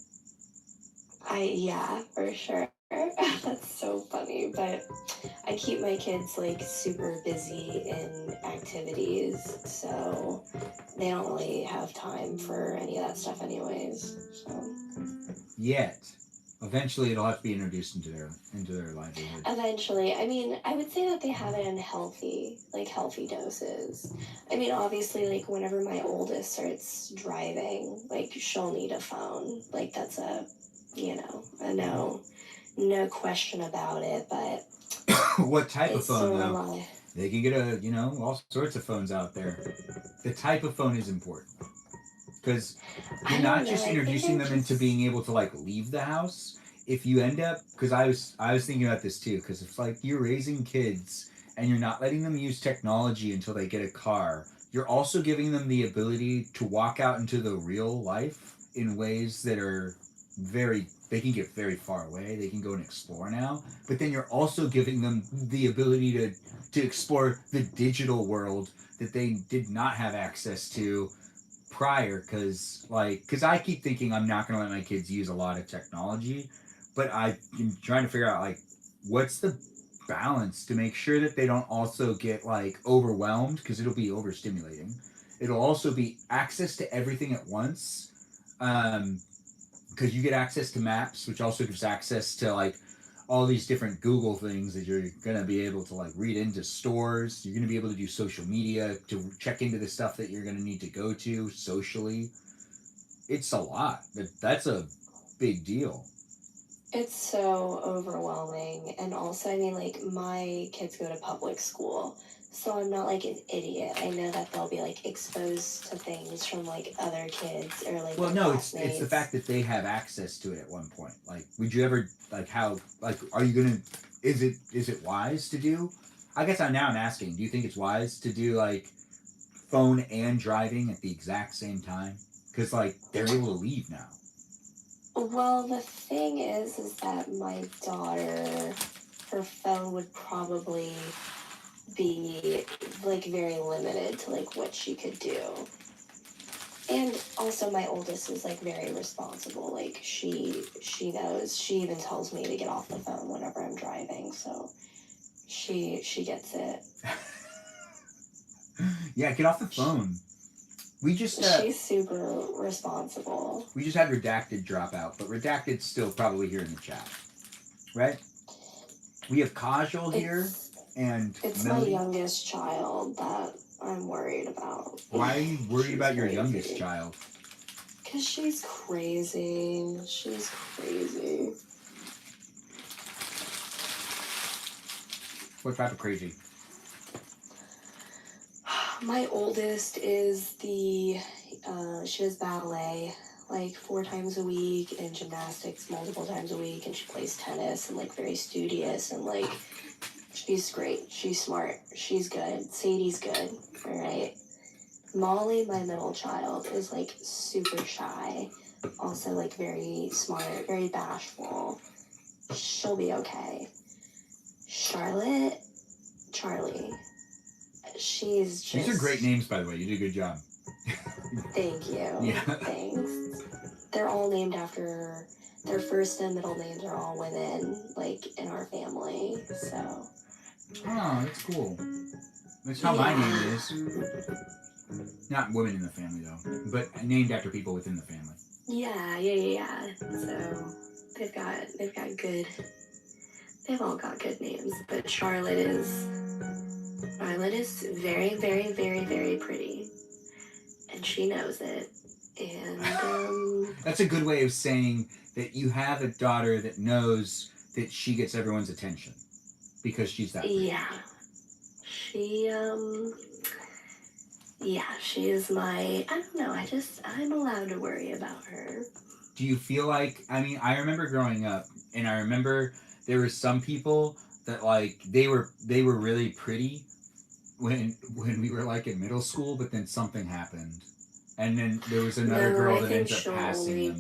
Yeah, for sure. That's so funny, but I keep my kids like super busy in activities, so they don't really have time for any of that stuff anyways. So Yet. Eventually it'll have to be introduced into their livelihood. Eventually. I mean, I would say that they have it in healthy doses. I mean, obviously, like, whenever my oldest starts driving, like, she'll need a phone. Like, that's a no question about it, but what type of phone, so though? They can get all sorts of phones out there. The type of phone is important. Because you're not just introducing them into being able to like leave the house. If you end up, because I was thinking about this too, because it's like you're raising kids and you're not letting them use technology until they get a car. You're also giving them the ability to walk out into the real life in ways that are they can get very far away. They can go and explore now. But then you're also giving them the ability to explore the digital world that they did not have access to prior, because I keep thinking I'm not going to let my kids use a lot of technology, but I'm trying to figure out like what's the balance to make sure that they don't also get like overwhelmed, because it'll be overstimulating. It'll also be access to everything at once, because you get access to maps, which also gives access to like all these different Google things that you're going to be able to like read into stores. You're going to be able to do social media to check into the stuff that you're going to need to go to socially. It's a lot. That's a big deal. It's so overwhelming. And also, I mean, like, my kids go to public school, so I'm not like an idiot. I know that they'll be like exposed to things from like other kids or like. Well, no, it's the fact that they have access to it at one point. Like, would you ever are you gonna? Is it wise to do? I guess I'm asking. Do you think it's wise to do like phone and driving at the exact same time? Because like they're able to leave now. Well, the thing is that my daughter, her phone would probably be like very limited to like what she could do. And also my oldest is like very responsible. Like she knows. She even tells me to get off the phone whenever I'm driving, so she gets it. Yeah, get off the phone. We just she's super responsible. We just had Redacted drop out, but Redacted's still probably here in the chat, right? We have Kajal here, and it's Melody. My youngest child that I'm worried about. Why are you worried about your youngest child? Because she's crazy. She's crazy. What type of crazy? My oldest is the She does ballet like 4 times a week and gymnastics multiple times a week, and she plays tennis and like very studious and like she's great. She's smart. She's good. Sadie's good. All right. Molly, my middle child, is like super shy. Also like very smart, very bashful. She'll be okay. Charlotte, Charlie. She's just... These are great names, by the way. You did a good job. Thank you. Yeah. Thanks. They're all named after... Their first and middle names are all women, like, in our family, so... Oh, that's cool. That's how my name is. Not women in the family, though, but named after people within the family. Yeah. So, they've all got good names, but Charlotte is very, very, very, very pretty. And she knows it. And, That's a good way of saying that you have a daughter that knows that she gets everyone's attention. Because she's that pretty. Yeah. She is my, I don't know, I'm allowed to worry about her. Do you feel like, I mean, I remember growing up, and I remember there were some people that, like, they were really pretty when we were, like, in middle school, but then something happened. And then there was another girl that ends up passing them. I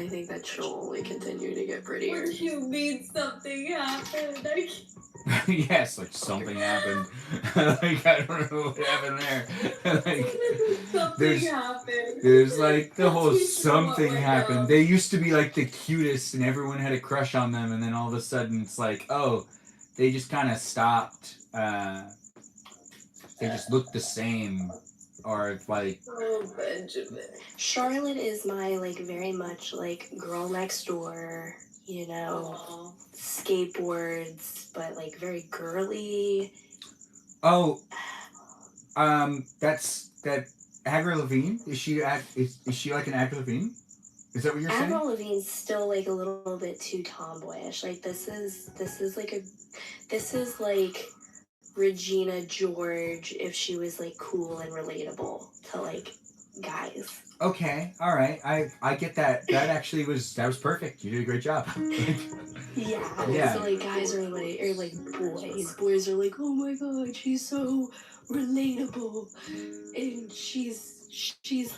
think that she'll only continue to get prettier. What do you mean something happened? Yes, like something happened. Like, I don't know what happened there. Like, there's like the whole something happened. They used to be like the cutest and everyone had a crush on them, and then all of a sudden it's like, oh, they just kind of stopped. They just looked the same. Or like... Oh, Benjamin. Charlotte is my, like, very much, like, girl next door, you know, skateboards, but, like, very girly. Oh, that's Avril Lavigne? Is she like an Avril Lavigne? Is that what you're saying? Avril Lavigne's still, like, a little bit too tomboyish. Like, this is like Regina George if she was like cool and relatable to like guys. Okay, all right. I get that. That was perfect. You did a great job. Yeah. So like guys are like boys. Boys are like, oh my god, she's so relatable, and she's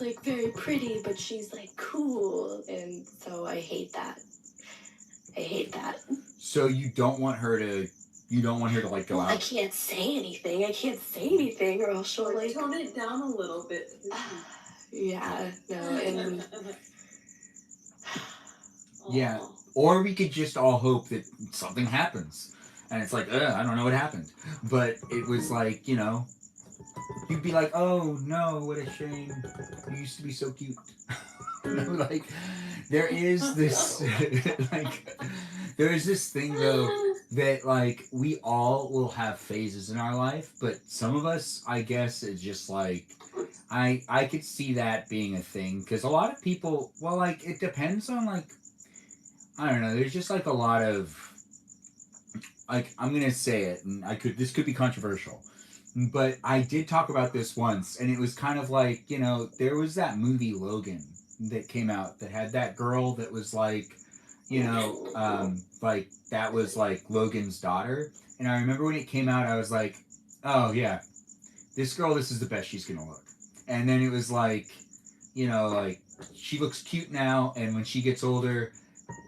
like very pretty, but she's like cool, and so I hate that. So you don't want her to like go out? I can't say anything, or else she'll like tone it down a little bit. Yeah, no, and yeah. Or we could just all hope that something happens, and it's like, I don't know what happened, but it was like, you know, you'd be like, oh no, what a shame, you used to be so cute. Like, there is this thing though that like we all will have phases in our life, but some of us, I guess, it's just like I could see that being a thing, because a lot of people, well, like, it depends on, like, I don't know, there's just like a lot of, like, I'm gonna say it, and this could be controversial, but I did talk about this once, and it was kind of like, you know, there was that movie Logan that came out that had that girl that was like, you know, like, that was like Logan's daughter, and I remember when it came out, I was like, oh yeah, this girl, this is the best she's gonna look. And then it was like, you know, like, she looks cute now, and when she gets older,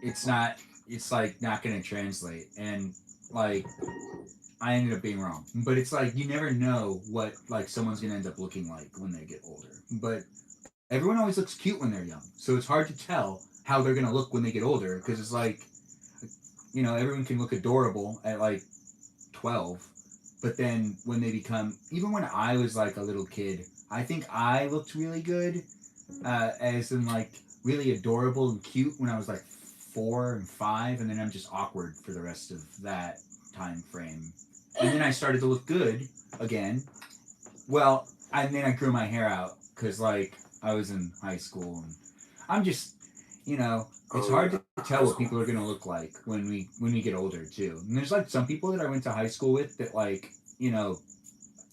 it's like not gonna translate, and like, I ended up being wrong. But it's like, you never know what like someone's gonna end up looking like when they get older. But everyone always looks cute when they're young, so it's hard to tell how they're gonna look when they get older, because it's like, you know, everyone can look adorable at like 12, but then when they become, even when I was like a little kid, I think I looked really good, as in like really adorable and cute when I was like 4 and 5, and then I'm just awkward for the rest of that time frame. And then I started to look good again. Well, and then I grew my hair out because like I was in high school, and I'm just, you know, it's hard to tell what people are gonna look like when we get older too. And there's like some people that I went to high school with that, like, you know,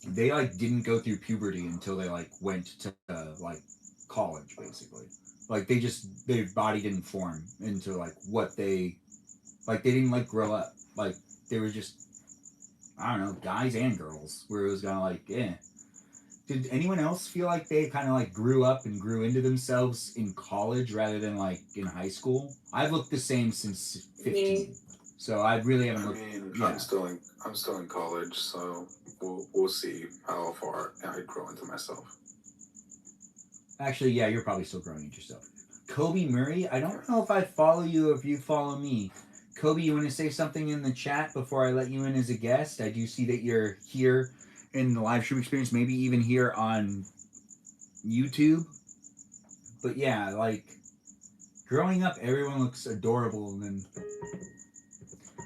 they like didn't go through puberty until they like went to like college, basically. Like their body didn't form into like what they like. They didn't like grow up. Like they were just, I don't know, guys and girls. Where it was kind of like, eh. Did anyone else feel like they kind of like grew up and grew into themselves in college rather than like in high school? I've looked the same since 15, so I really haven't I looked. mean, Yeah. I'm still in college, so we'll see how far I grow into myself. Actually, yeah, you're probably still growing into yourself. Kobe Murray, I don't know if I follow you or if you follow me. Kobe, you want to say something in the chat before I let you in as a guest? I do see that you're here in the live stream experience, maybe even here on YouTube. But yeah, like growing up, everyone looks adorable, and then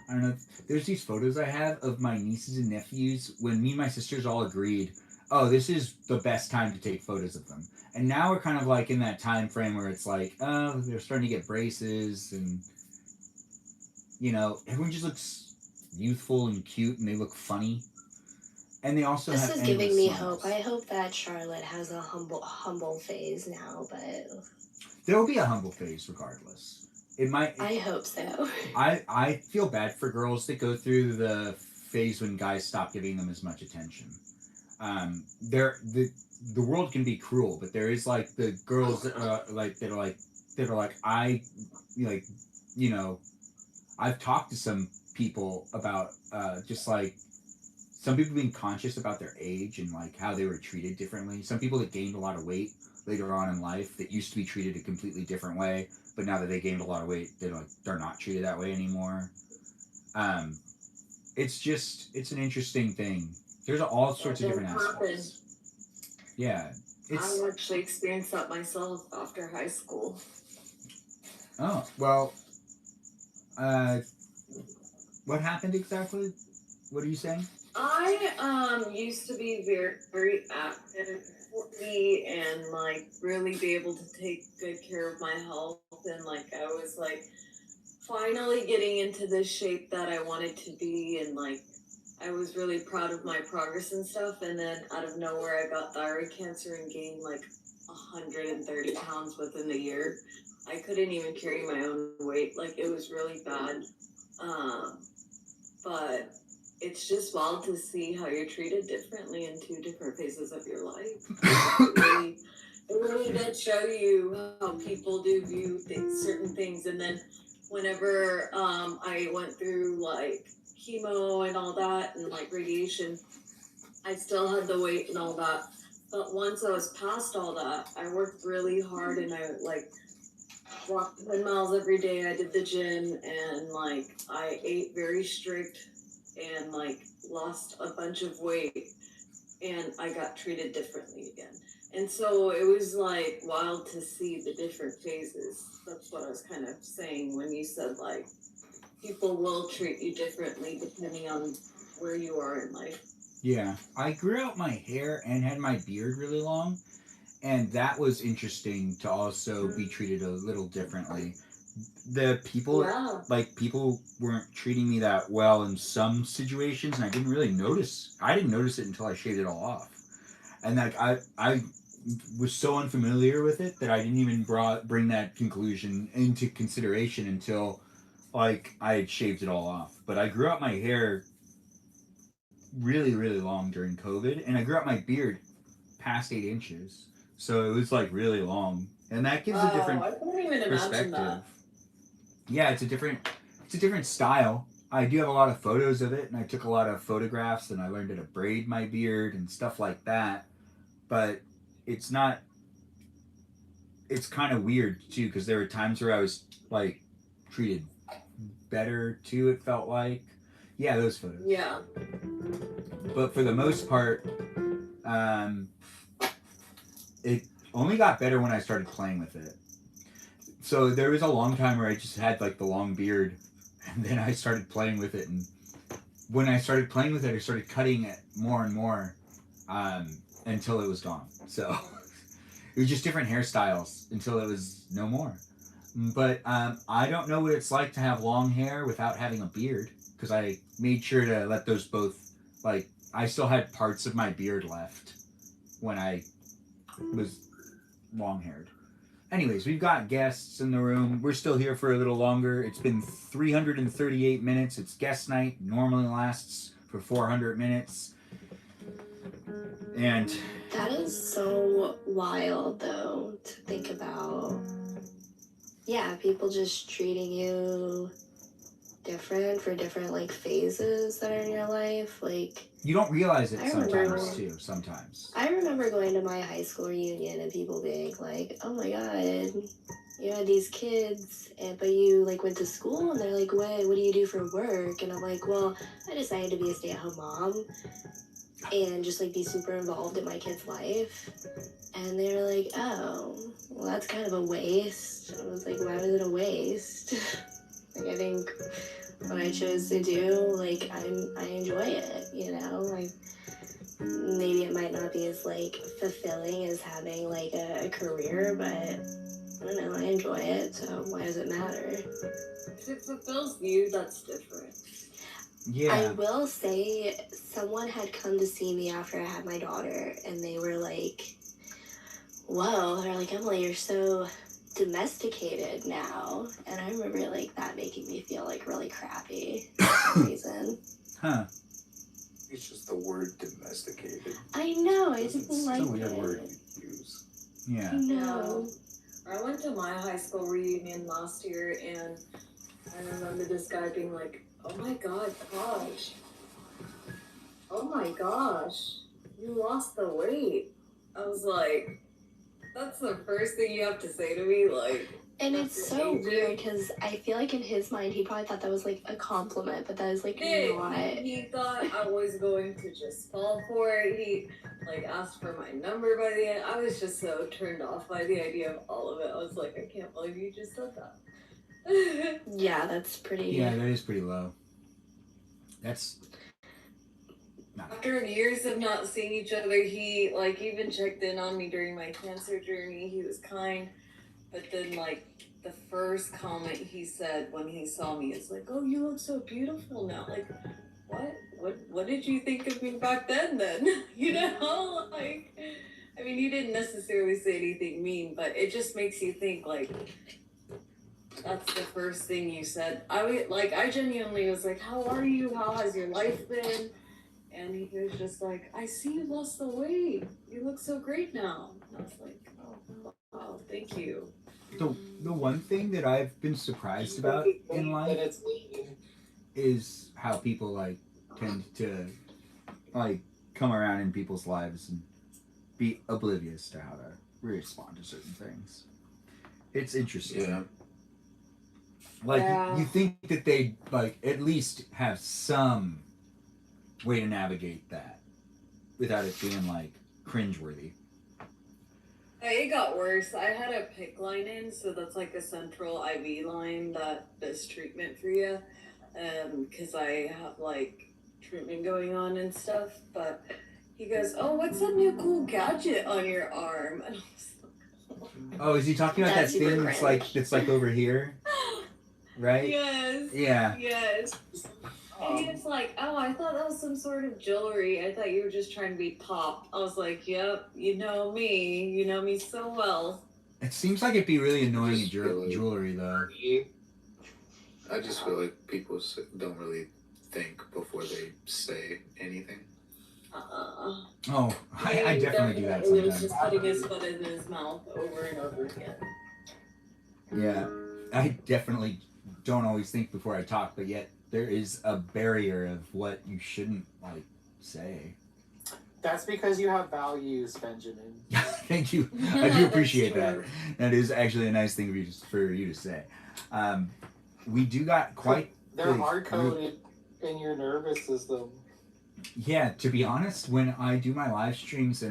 I don't know. There's these photos I have of my nieces and nephews when me and my sisters all agreed, oh, this is the best time to take photos of them. And now we're kind of like in that time frame where it's like, oh, they're starting to get braces, and you know, everyone just looks youthful and cute, and they look funny. And they also This have is giving me smiles. hope. I hope that Charlotte has a humble phase now, but There will be a humble phase regardless. It might. I hope so. I feel bad for girls that go through the phase when guys stop giving them as much attention. The world can be cruel, but there is like the girls that are like I like, you know, I've talked to some people about just like some people being conscious about their age and like how they were treated differently. Some people that gained a lot of weight later on in life that used to be treated a completely different way, but now that they gained a lot of weight, they're not treated that way anymore. It's an interesting thing. There's all sorts of different aspects. Yeah, I actually experienced that myself after high school. Oh well. What happened exactly? What are you saying? I used to be very very active and like really be able to take good care of my health, and like I was like finally getting into this shape that I wanted to be, and like I was really proud of my progress and stuff, and then out of nowhere I got thyroid cancer and gained like 130 pounds within a year. I couldn't even carry my own weight. Like it was really bad. But it's just wild to see how you're treated differently in two different phases of your life. It really did show you how people do view certain things. And then whenever I went through like chemo and all that and like radiation, I still had the weight and all that. But once I was past all that, I worked really hard and I like walked 10 miles every day. I did the gym and like I ate very strict and like lost a bunch of weight, and I got treated differently again. And so it was like wild to see the different phases. That's what I was kind of saying when you said like people will treat you differently depending on where you are in life. Yeah, I grew out my hair and had my beard really long, and that was interesting to also be treated a little differently. The people, people weren't treating me that well in some situations, and I didn't really notice. I didn't notice it until I shaved it all off, and like I was so unfamiliar with it that I didn't even bring that conclusion into consideration until like I had shaved it all off. But I grew out my hair really, really long during COVID, and I grew out my beard past 8 inches, so it was like really long, and that gives a different I couldn't even perspective. imagine that. Yeah, it's a different style. I do have a lot of photos of it, and I took a lot of photographs, and I learned how to braid my beard and stuff like that. But it's not. It's kind of weird too, because there were times where I was like treated better too. It felt like, yeah, those photos. Yeah. But for the most part, it only got better when I started playing with it. So there was a long time where I just had like the long beard, and then I started playing with it, and when I started playing with it, I started cutting it more and more until it was gone. So it was just different hairstyles until it was no more. But I don't know what it's like to have long hair without having a beard, because I made sure to let those both like I still had parts of my beard left when I was long-haired. Anyways, we've got guests in the room. We're still here for a little longer. It's been 338 minutes. It's guest night. Normally lasts for 400 minutes. And that is so wild, though, to think about. Yeah, people just treating you different for different, like, phases that are in your life. Like, you don't realize it I sometimes. I remember going to my high school reunion and people being like, oh my god, you had these kids, but you, like, went to school? And they're like, what do you do for work? And I'm like, well, I decided to be a stay-at-home mom and just, like, be super involved in my kid's life. And they're like, oh, well, that's kind of a waste. I was like, why was it a waste? Like, I think what I chose to do, like, I enjoy it, you know? Like, maybe it might not be as, like, fulfilling as having, like, a career, but I don't know, I enjoy it, so why does it matter? If it fulfills you, that's different. Yeah. I will say, someone had come to see me after I had my daughter, and they were like, whoa, they're like, Emily, you're so domesticated now. And I remember, like, that making me feel, like, really crappy for some reason. Huh. It's just the word domesticated. I know, I just like It's a weird it. word you use. Yeah. No. I went to my high school reunion last year, and I remember this guy being like, oh my god, Taj. Oh my gosh, you lost the weight. I was like, that's the first thing you have to say to me, like. And it's so weird because I feel like in his mind he probably thought that was like a compliment, but that is like not. He thought I was going to just fall for it. He like asked for my number by the end. I was just so turned off by the idea of all of it. I was like, I can't believe you just said that. Yeah, that's pretty. Yeah, that is pretty low. That's. After years of not seeing each other, he like even checked in on me during my cancer journey. He was kind. But then, like, the first comment he said when he saw me is like, oh, you look so beautiful now. Like, what did you think of me back then? You know? Like, I mean, he didn't necessarily say anything mean, but it just makes you think, like, that's the first thing you said. I genuinely was like, how are you? How has your life been? And he was just like, I see you lost the weight. You look so great now. And I was like, oh, wow, thank you. The one thing that I've been surprised about in life is how people like tend to like come around in people's lives and be oblivious to how to respond to certain things. It's interesting. Yeah. Like you think that they like at least have some way to navigate that without it being like cringeworthy. It got worse. I had a PICC line in, so that's like a central IV line that does treatment for you. Because I have like treatment going on and stuff. But he goes, oh, what's that new cool gadget on your arm? And I was like, oh, is he talking about that thing that's like over here? Right? Yes. Yeah. Yes. And he was like, oh, I thought that was some sort of jewelry. I thought you were just trying to be pop. I was like, yep, you know me. You know me so well. It seems like it'd be really annoying in jewelry, though. I just feel like people don't really think before they say anything. Oh, I definitely do that He was sometimes. just putting his foot in his mouth over and over again. Yeah, I definitely don't always think before I talk, but yet there is a barrier of what you shouldn't like say. That's because you have values, Benjamin. Thank you. I do appreciate that. That is actually a nice thing for you to say. We do got quite. They're hard-coded in your nervous system. Yeah, to be honest, when I do my live streams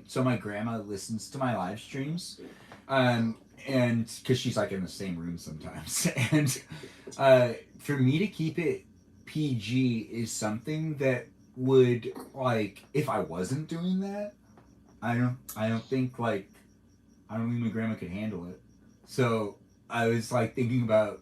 so my grandma listens to my live streams, and because she's like in the same room sometimes, and for me to keep it PG is something that would like if I wasn't doing that, I don't think my grandma could handle it. So I was like thinking about.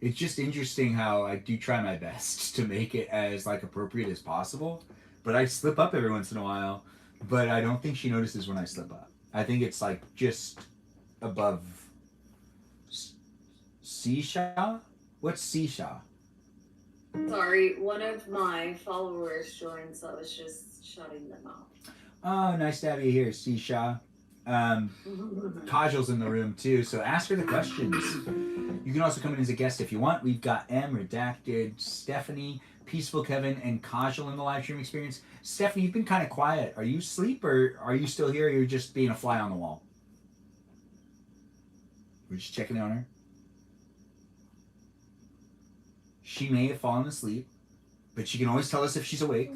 It's just interesting how I do try my best to make it as like appropriate as possible, but I slip up every once in a while. But I don't think she notices when I slip up. I think it's like just above Seashaw? What's Seashaw? Sorry, one of my followers joined, so I was just shutting them out. Oh, nice to have you here, Seashaw. Kajal's in the room too, so ask her the questions. You can also come in as a guest if you want. We've got M, Redacted, Stephanie, Peaceful Kevin, and Kajal in the live stream experience. Stephanie, you've been kind of quiet. Are you asleep or are you still here or you're just being a fly on the wall? We're just checking on her. She may have fallen asleep, but she can always tell us if she's awake.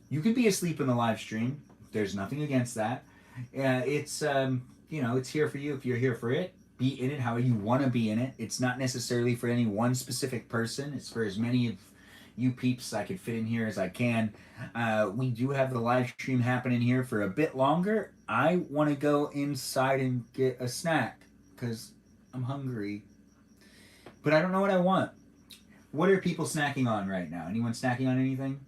You can be asleep in the live stream. There's nothing against that. It's it's here for you if you're here for it. Be in it how you want to be in it. It's not necessarily for any one specific person. It's for as many of you peeps I could fit in here as I can. We do have the live stream happening here for a bit longer. I want to go inside and get a snack because I'm hungry. But I don't know what I want. What are people snacking on right now? Anyone snacking on anything?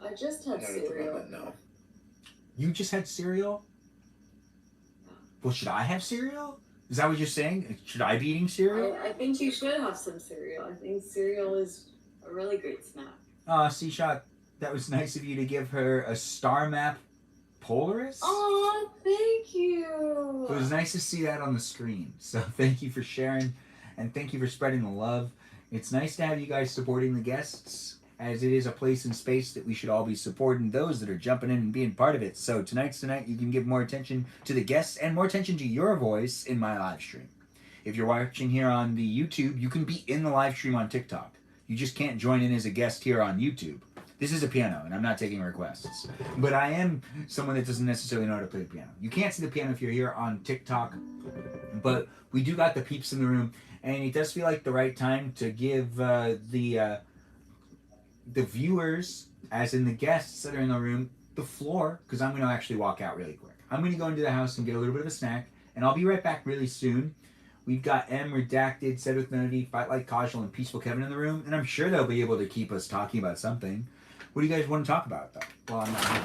I just had cereal. No. You just had cereal? Well, should I have cereal? Is that what you're saying? Should I be eating cereal? I think you should have some cereal. I think cereal is a really great snack. C-Shot, that was nice of you to give her a star map Polaris. Oh, thank you. It was nice to see that on the screen. So thank you for sharing and thank you for spreading the love. It's nice to have you guys supporting the guests, as it is a place and space that we should all be supporting those that are jumping in and being part of it. So tonight's the night you can give more attention to the guests and more attention to your voice in my live stream. If you're watching here on the YouTube, you can be in the live stream on TikTok. You just can't join in as a guest here on YouTube. This is a piano, and I'm not taking requests. But I am someone that doesn't necessarily know how to play the piano. You can't see the piano if you're here on TikTok, but we do got the peeps in the room, and it does feel like the right time to give the viewers, as in the guests that are in the room, the floor, because I'm going to actually walk out really quick. I'm going to go into the house and get a little bit of a snack, and I'll be right back really soon. We've got M, Redacted, Said with Melody, Fight Like Casual, and Peaceful Kevin in the room, and I'm sure they'll be able to keep us talking about something. What do you guys want to talk about, though? Well, I'm not here.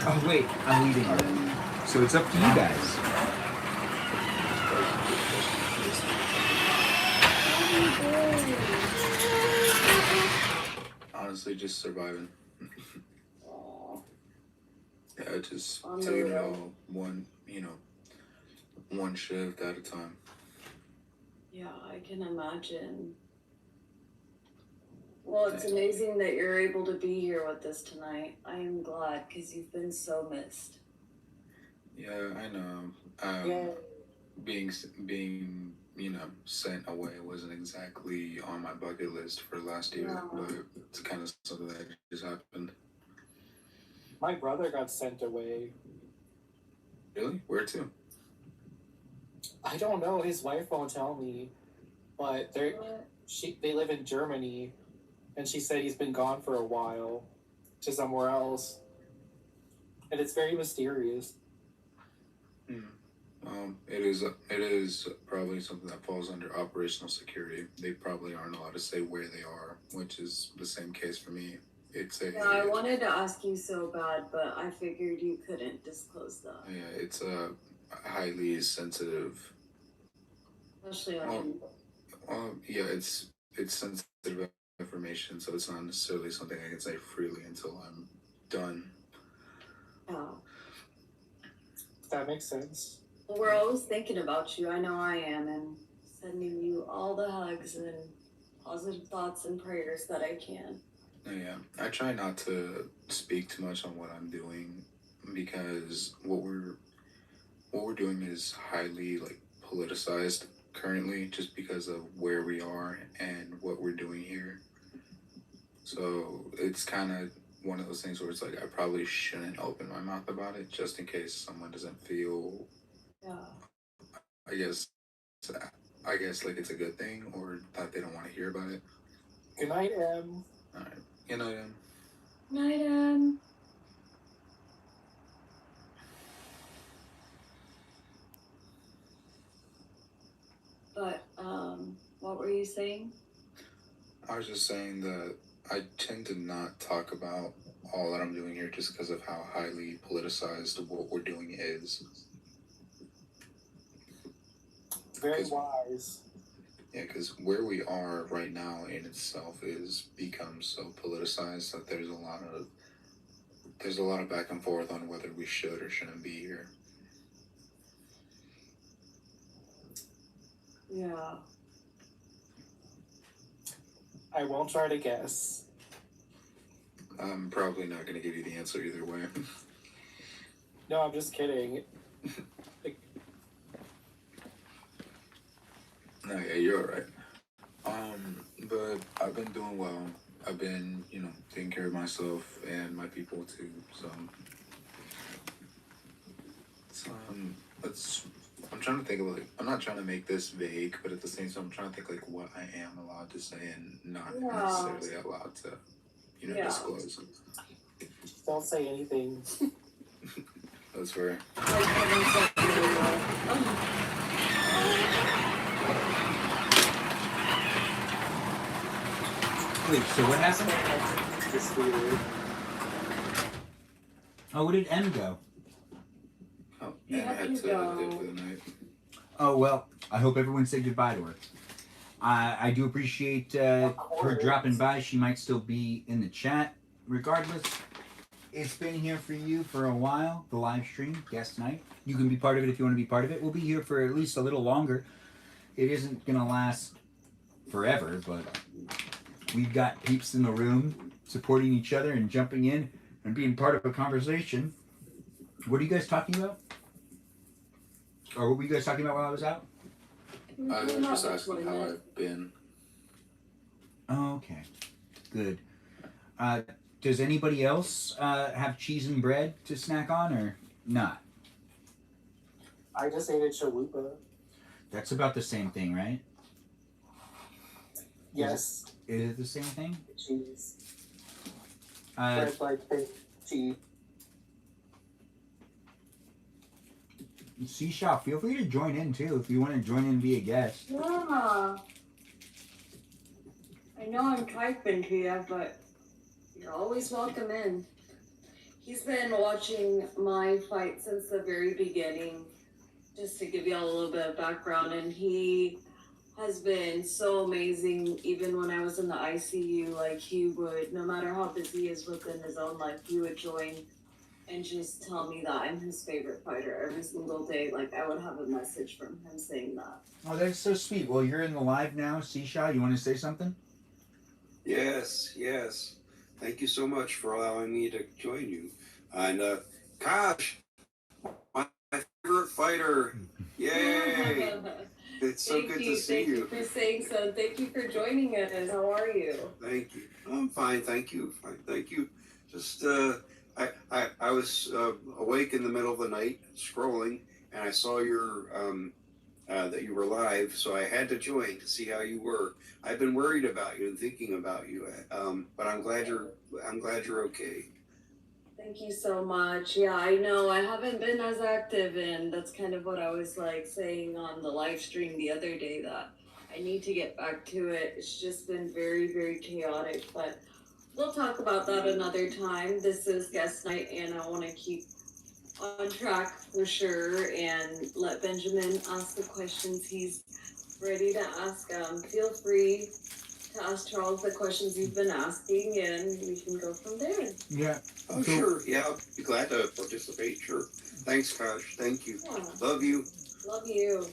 Oh, wait, I'm leaving already. So it's up to you guys. Honestly, just surviving. Yeah, just taking it all one shift at a time. Yeah, I can imagine. Well, it's amazing that you're able to be here with us tonight. I am glad because you've been so missed. Yeah, I know. Being sent away wasn't exactly on my bucket list for last year, but it's kind of something that just happened. My brother got sent away. Really? Where to? I don't know. His wife won't tell me, but they live in Germany, and she said he's been gone for a while to somewhere else, and it's very mysterious. It is probably something that falls under operational security. They probably aren't allowed to say where they are, which is the same case for me. I wanted to ask you so bad, but I figured you couldn't disclose that. Yeah, it's a highly sensitive. Especially on. Yeah, it's sensitive information, so it's not necessarily something I can say freely until I'm done. Oh. That makes sense. Well, we're always thinking about you. I know I am, and sending you all the hugs and positive thoughts and prayers that I can. Yeah, I try not to speak too much on what I'm doing because what we're doing is highly politicized currently, just because of where we are and what we're doing here. So it's kind of one of those things where it's like I probably shouldn't open my mouth about it, just in case someone doesn't feel. Yeah. I guess like it's a good thing, or that they don't want to hear about it. Good night, Em. All right. Good night, Em. Night, Em. But what were you saying? I was just saying that I tend to not talk about all that I'm doing here just because of how highly politicized what we're doing is. Very wise. Yeah, because where we are right now in itself is become so politicized that there's a lot of back and forth on whether we should or shouldn't be here. Yeah. I won't try to guess. I'm probably not going to give you the answer either way. No, I'm just kidding. No, yeah, you're all right. But I've been doing well. I've been, taking care of myself and my people too. So, I'm trying to think of I'm not trying to make this vague, but at the same time, I'm trying to think what I am allowed to say and not necessarily allowed to, disclose. Don't say anything. That's fair. Wait, so what happened? Just weird. Oh, where did M go? Oh, M had to live for the night. Oh, well, I hope everyone said goodbye to her. I do appreciate her dropping by. She might still be in the chat. Regardless, it's been here for you for a while, the live stream, guest night. You can be part of it if you want to be part of it. We'll be here for at least a little longer. It isn't going to last forever, but we've got peeps in the room supporting each other and jumping in and being part of a conversation. What are you guys talking about? Or what were you guys talking about while I was out? I was just asking how I've been. Oh, okay. Good. Does anybody else have cheese and bread to snack on or not? I just ate a chalupa. That's about the same thing, right? Yes. Is it the same thing? Cheese. Uh, Bread like fake cheese. Seashell, feel free to join in too if you want to join in and be a guest. Yeah. I know I'm typing to you, but you're always welcome in. He's been watching my fight since the very beginning, just to give you all a little bit of background, and he has been so amazing. Even when I was in the ICU, like he would, no matter how busy he is within his own life, he would join and just tell me that I'm his favorite fighter every single day. Like I would have a message from him saying that. Oh, that's so sweet. Well, you're in the live now. Seashell, you want to say something? Yes. Thank you so much for allowing me to join you. And Kosh, my favorite fighter. Yay! It's so good to see you. Thank you for saying so. Thank you for joining us. How are you? Thank you. I'm fine. Thank you. Fine. Thank you. Just I was awake in the middle of the night scrolling, and I saw your that you were live, so I had to join to see how you were. I've been worried about you and thinking about you, but I'm glad you're okay. Thank you so much. Yeah, I know I haven't been as active, and that's kind of what I was like saying on the live stream the other day, that I need to get back to it. It's just been very, very chaotic, but we'll talk about that another time. This is guest night, and I want to keep on track for sure and let Benjamin ask the questions he's ready to ask. Feel free to ask Charles the questions you've been asking, and we can go from there. Yeah. Oh, sure. Yeah, I'll be glad to participate. Sure. Thanks, Kosh. Thank you. Yeah. Love you. Love you.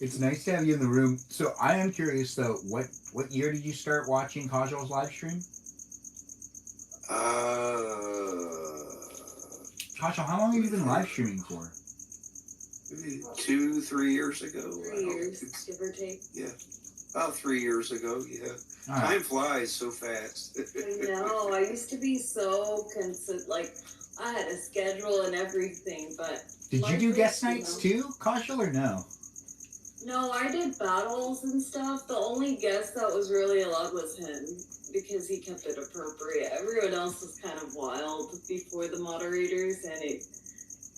It's nice to have you in the room. So I am curious though, what year did you start watching Kajal's live stream? Kajal, how long have you been live streaming for? Maybe 2-3 years ago. 3 years, give or take. Yeah. About 3 years ago, yeah. All right. Time flies so fast. I know. I used to be so like I had a schedule and everything, but Did you do guest nights too, Kajal, or no? No, I did battles and stuff. The only guest that was really allowed was him because he kept it appropriate. Everyone else was kind of wild before the moderators, and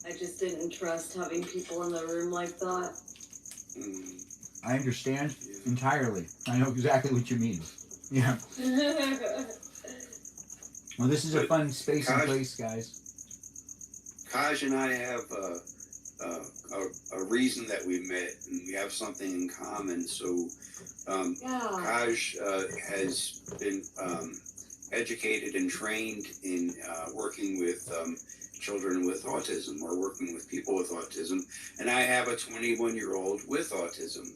I just didn't trust having people in the room like that. I understand entirely. I know exactly what you mean. Yeah. Well, this is a But fun space and Kaj- place, guys. Kaj and I have a reason that we met, and we have something in common. So, Kaj has been educated and trained in working with children with autism or working with people with autism, and I have a 21-year-old with autism.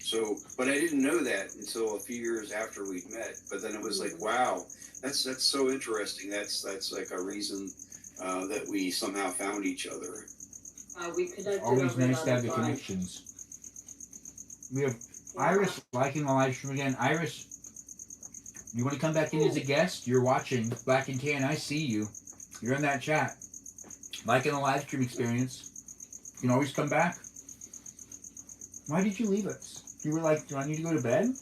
So, but I didn't know that until a few years after we'd met. But then it was like, wow, that's so interesting. That's like a reason that we somehow found each other. We connected Always over nice to have the the phone. connections. We have Iris liking the live stream again. Iris, you want to come back in as a guest? You're watching Black and Tan. I see you. You're in that chat. Liking the live stream experience. You can always come back. Why did you leave us? You were like, do I need to go to bed?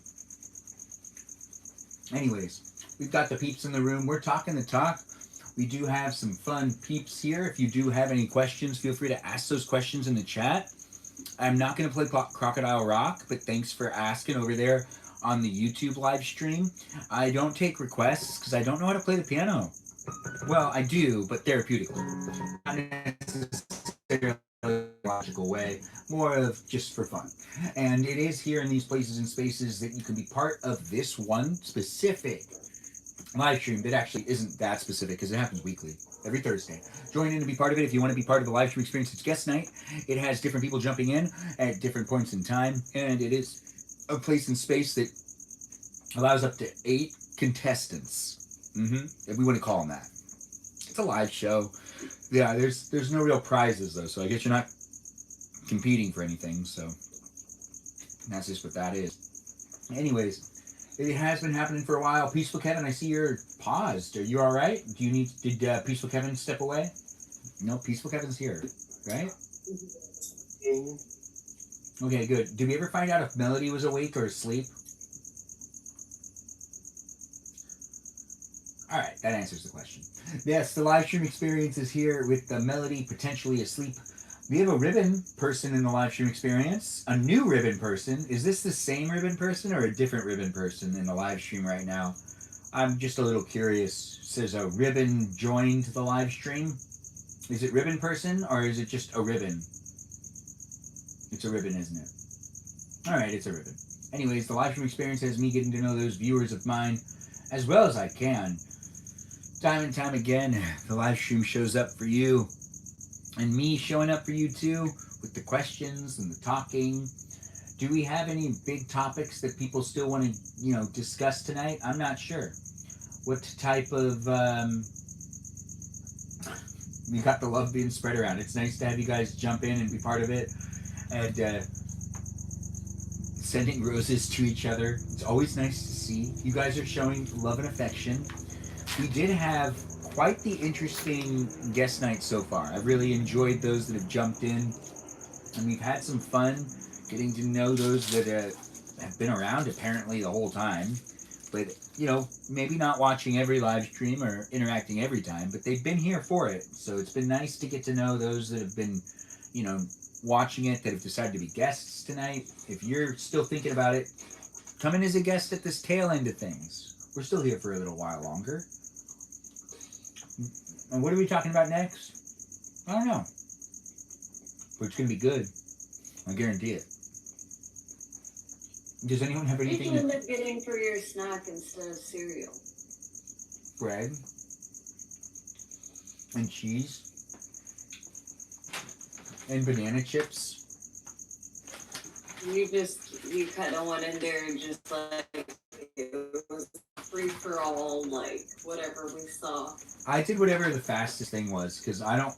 Anyways, we've got the peeps in the room. We're talking the talk. We do have some fun peeps here. If you do have any questions, feel free to ask those questions in the chat. I'm not going to play Crocodile Rock, but thanks for asking over there on the YouTube live stream. I don't take requests because I don't know how to play the piano. Well, I do, but therapeutically. Not necessarily a logical way, more of just for fun. And it is here in these places and spaces that you can be part of this one specific live stream that actually isn't that specific because it happens weekly, every Thursday. Join in to be part of it if you want to be part of the live stream experience. It's guest night. It has different people jumping in at different points in time, and it is a place and space that allows up to 8 contestants. If we want to call them that. It's a live show. Yeah, there's no real prizes though, so I guess you're not competing for anything. So that's just what that is. Anyways. It has been happening for a while. Peaceful Kevin, I see you're paused. Are you all right? Did Peaceful Kevin step away? No, Peaceful Kevin's here, right? Okay, good. Did we ever find out if Melody was awake or asleep? All right, that answers the question. Yes, the live stream experience is here with Melody potentially asleep. We have a ribbon person in the live stream experience. A new ribbon person. Is this the same ribbon person or a different ribbon person in the live stream right now? I'm just a little curious. It says a ribbon joined the live stream. Is it ribbon person or is it just a ribbon? It's a ribbon, isn't it? All right, it's a ribbon. Anyways, the live stream experience has me getting to know those viewers of mine as well as I can. Time and time again, the live stream shows up for you. And me showing up for you too with the questions and the talking. Do we have any big topics that people still want to, discuss tonight? I'm not sure. What type of we got the love being spread around. It's nice to have you guys jump in and be part of it. And sending roses to each other. It's always nice to see. You guys are showing love and affection. We did have quite the interesting guest night so far. I've really enjoyed those that have jumped in, and we've had some fun getting to know those that have been around apparently the whole time, but maybe not watching every live stream or interacting every time, but they've been here for it. So it's been nice to get to know those that have been watching it, that have decided to be guests tonight. If you're still thinking about it, come in as a guest at this tail end of things. We're still here for a little while longer. And what are we talking about next? I don't know. But it's going to be good. I guarantee it. Does anyone have What did anything? you end up getting for your snack instead of cereal? Bread. And cheese. And banana chips. You kind of went in there and just like, it was free for all, like, whatever we saw. I did whatever the fastest thing was, because I don't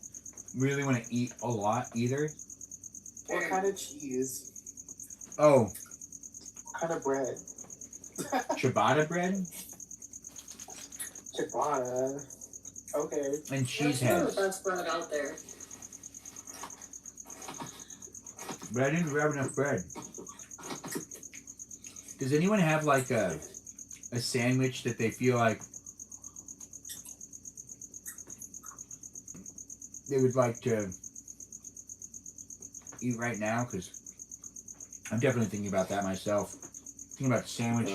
really want to eat a lot either. What kind of cheese? Oh. What kind of bread? Ciabatta bread? Ciabatta. Okay. And cheese That's heads. the best bread out there. But I didn't grab enough bread. Does anyone have like a sandwich that they feel like they would like to eat right now? Because I'm definitely thinking about that myself. Thinking about the sandwich.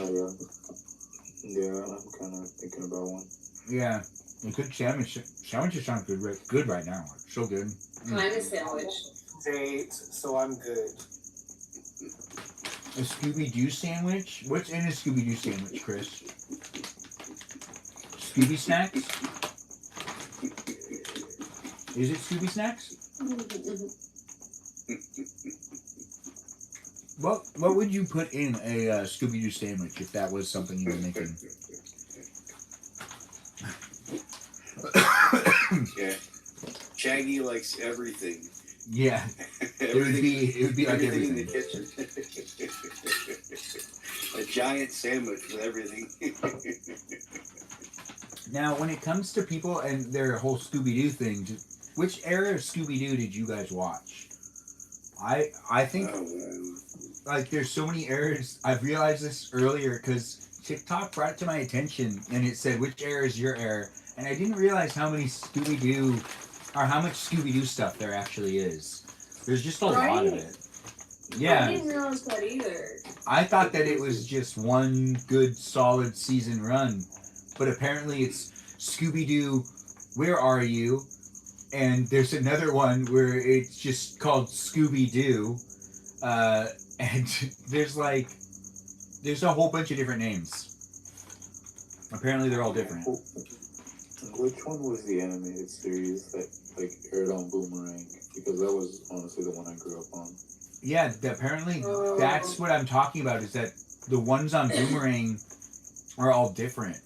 Yeah, I'm kind of thinking about one. Yeah. A good sandwich. Sandwiches sound good right now. So good. I'm a sandwich. Date, so I'm good. A Scooby-Doo sandwich? What's in a Scooby-Doo sandwich, Chris? Scooby Snacks? Is it Scooby Snacks? What would you put in a Scooby-Doo sandwich if that was something you were making? Yeah. Shaggy likes everything. Yeah. It would be like everything everything. in the kitchen. A giant sandwich with everything. Now, when it comes to people and their whole Scooby-Doo thing, which era of Scooby-Doo did you guys watch? I think like there's so many eras. I've realized this earlier because TikTok brought it to my attention and it said which era is your era, and I didn't realize how many Scooby-Doo or how much Scooby-Doo stuff there actually is. There's just a lot of it. Yeah. I didn't realize that either. I thought that it was just one good solid season run, but apparently it's Scooby-Doo, Where Are You? And there's another one where it's just called Scooby-Doo, and there's a whole bunch of different names. Apparently they're all different. Which one was the animated series that aired on Boomerang? Because that was honestly the one I grew up on. Yeah, apparently that's what I'm talking about, is that the ones on Boomerang are all different.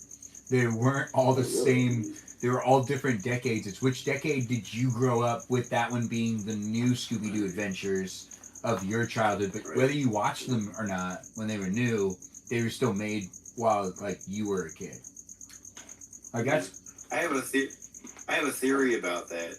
They weren't all the same. They were all different decades. It's which decade did you grow up with that one being the new Scooby-Doo adventures of your childhood? But whether you watched them or not when they were new, they were still made while you were a kid. I guess I have a theory about that,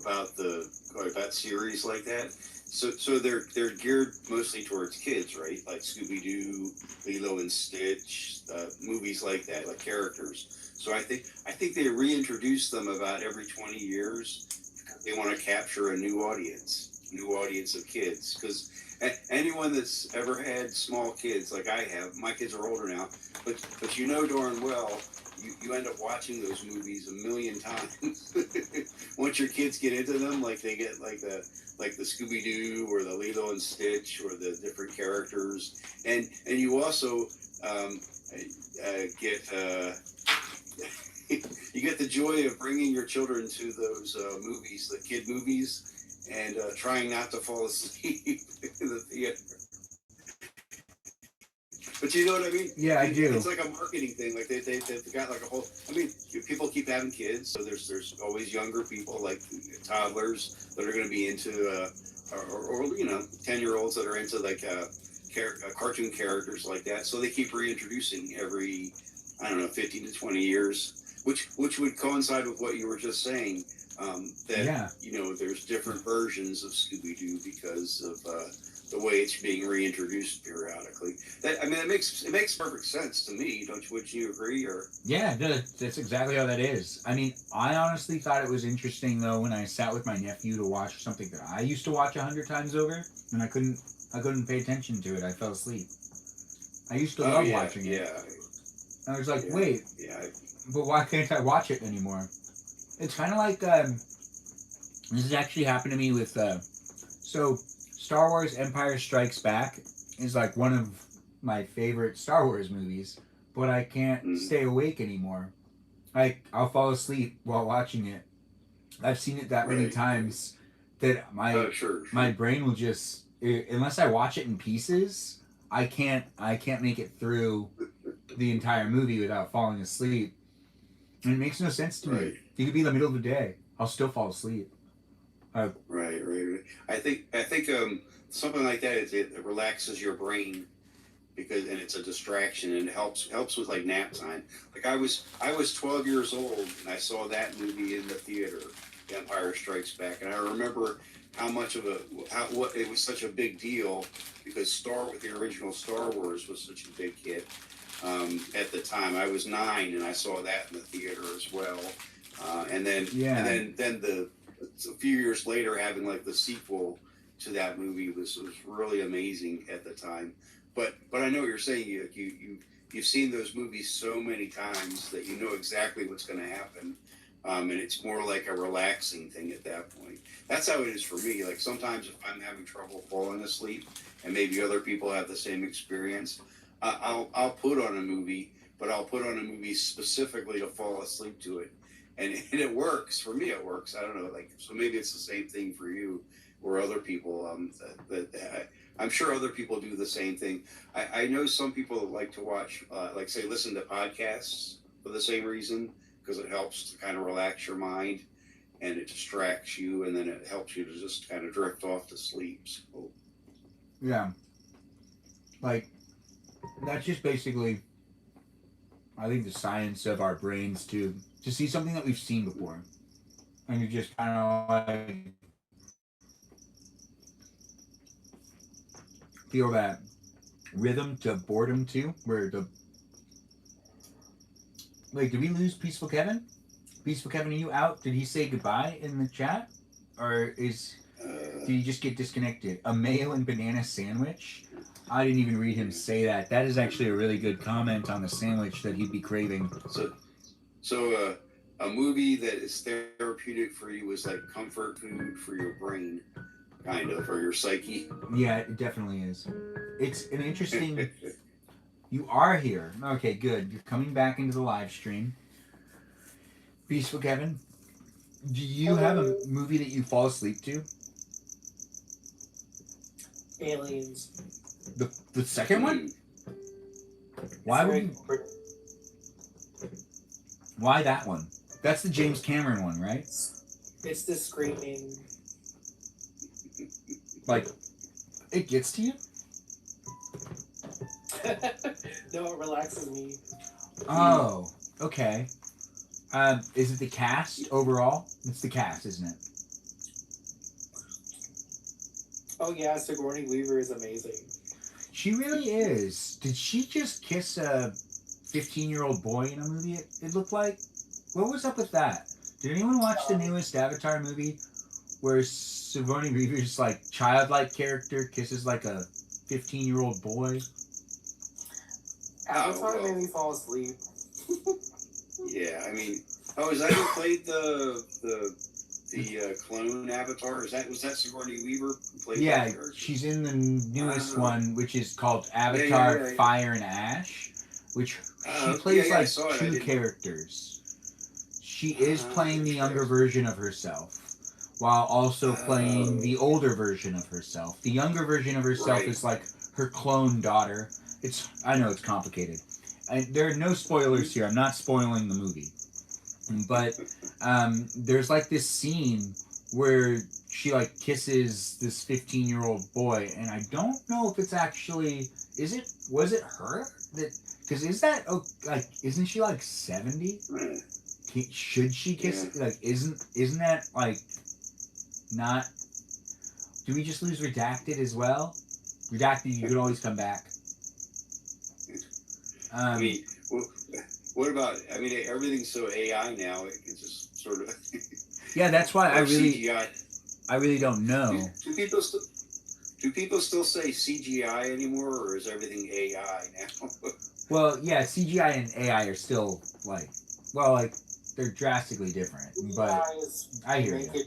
about series like that. So they're geared mostly towards kids, right? Like Scooby-Doo, Lilo and Stitch, movies like that, like characters. So I think they reintroduce them about every 20 years because they want to capture a new audience of kids. Because anyone that's ever had small kids like I have, my kids are older now, but you know darn well you end up watching those movies a million times. Once your kids get into them, they get the Scooby-Doo or the Lilo and Stitch or the different characters, and you also get you get the joy of bringing your children to those movies, the kid movies, and trying not to fall asleep in the theater. But you know what I mean? Yeah, I do. It's like a marketing thing. Like they've got like a whole. I mean, people keep having kids, so there's always younger people, like toddlers, that are going to be into, or 10-year-olds that are into cartoon characters like that. So they keep reintroducing every, 15 to 20 years, which would coincide with what you were just saying. There's different versions of Scooby-Doo because of the way it's being reintroduced periodically. It makes perfect sense to me. Would you agree? Or yeah, that's exactly how that is. I mean, I honestly thought it was interesting though when I sat with my nephew to watch something that I used to watch 100 times over, and I couldn't pay attention to it. I fell asleep. I used to love watching it. I was like, wait, but why can't I watch it anymore? It's kind of like this has actually happened to me with so Star Wars Empire Strikes Back is like one of my favorite Star Wars movies, but I can't stay awake anymore. I'll fall asleep while watching it. I've seen it that many times that my brain will just, unless I watch it in pieces, I can't make it through the entire movie without falling asleep. And it makes no sense to me. It could be in the middle of the day. I'll still fall asleep. Right. I think something like that it relaxes your brain and it's a distraction and it helps with like nap time. Like I was 12 years old and I saw that movie in the theater, The Empire Strikes Back, and I remember how it was such a big deal because the original Star Wars was such a big hit. At the time, I was 9 and I saw that in the theater as well. And then a few years later, having like the sequel to that movie was really amazing at the time. But I know what you're saying. You've seen those movies so many times that you know exactly what's going to happen. And it's more like a relaxing thing at that point. That's how it is for me. Like sometimes if I'm having trouble falling asleep, and maybe other people have the same experience, I'll put on a movie, but I'll put on a movie specifically to fall asleep to it, and it works for me. It works. I don't know, like so maybe it's the same thing for you or other people. I'm sure other people do the same thing. I know some people like to watch, like say, listen to podcasts for the same reason because it helps to kind of relax your mind and it distracts you, and then it helps you to just kind of drift off to sleep. So. Yeah. Like, that's just basically, I think, the science of our brains to see something that we've seen before. And you just kind of like feel that rhythm to boredom too, where the wait, did we lose Peaceful Kevin? Peaceful Kevin, are you out? Did he say goodbye in the chat, or did he just get disconnected? A mayo and banana sandwich? I didn't even read him say that. That is actually a really good comment on the sandwich that he'd be craving. So a movie that is therapeutic for you is like comfort food for your brain, kind of, or your psyche. Yeah, it definitely is. It's an interesting. You are here. Okay, good. You're coming back into the live stream. Peaceful Kevin, do you have a movie that you fall asleep to? Aliens. The second one? Why would you? Why that one? That's the James Cameron one, right? It's the screaming. Like, it gets to you? No, it relaxes me. Oh, okay. Is it the cast overall? It's the cast, isn't it? Oh yeah, Sigourney Weaver is amazing. She really is. Did she just kiss a 15-year-old boy in a movie, it looked like? What was up with that? Did anyone watch the newest Avatar movie where Sigourney Weaver's like childlike character kisses like a 15-year-old boy? Avatar made me fall asleep. Yeah, I mean, is that who played the clone Avatar? Was that Sigourney Weaver who played that character? She's in the newest one, which is called Avatar Fire and Ash, which she plays two characters. She is playing the younger version of herself, while also playing the older version of herself. The younger version of herself is like her clone daughter. I know it's complicated. There are no spoilers here. I'm not spoiling the movie. But there's like this scene where she like kisses this 15-year-old boy, and I don't know if it's actually was it her that, because isn't she like 70? Should she kiss like isn't that like not? Do we just lose Redacted as well? Redacted, you could always come back. I mean, what about? I mean, everything's so AI now. It can just sort of. Yeah, that's why I CGI. really don't know. Do people still say CGI anymore, or is everything AI now? Well, yeah, CGI and AI are still they're drastically different. But I hear you. Okay.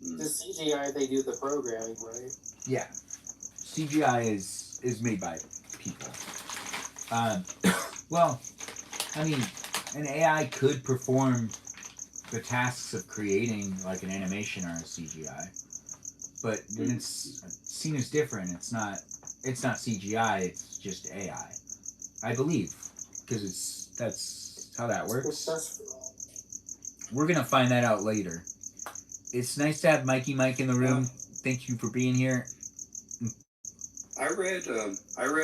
The CGI, they do the programming, right? Yeah, CGI is made by people. Well, I mean, an AI could perform the tasks of creating like an animation or a CGI, but then it's seen as different. It's not CGI. It's just AI, I believe, because that's how that works. We're gonna find that out later. It's nice to have Mikey Mike in the room. Thank you for being here. I read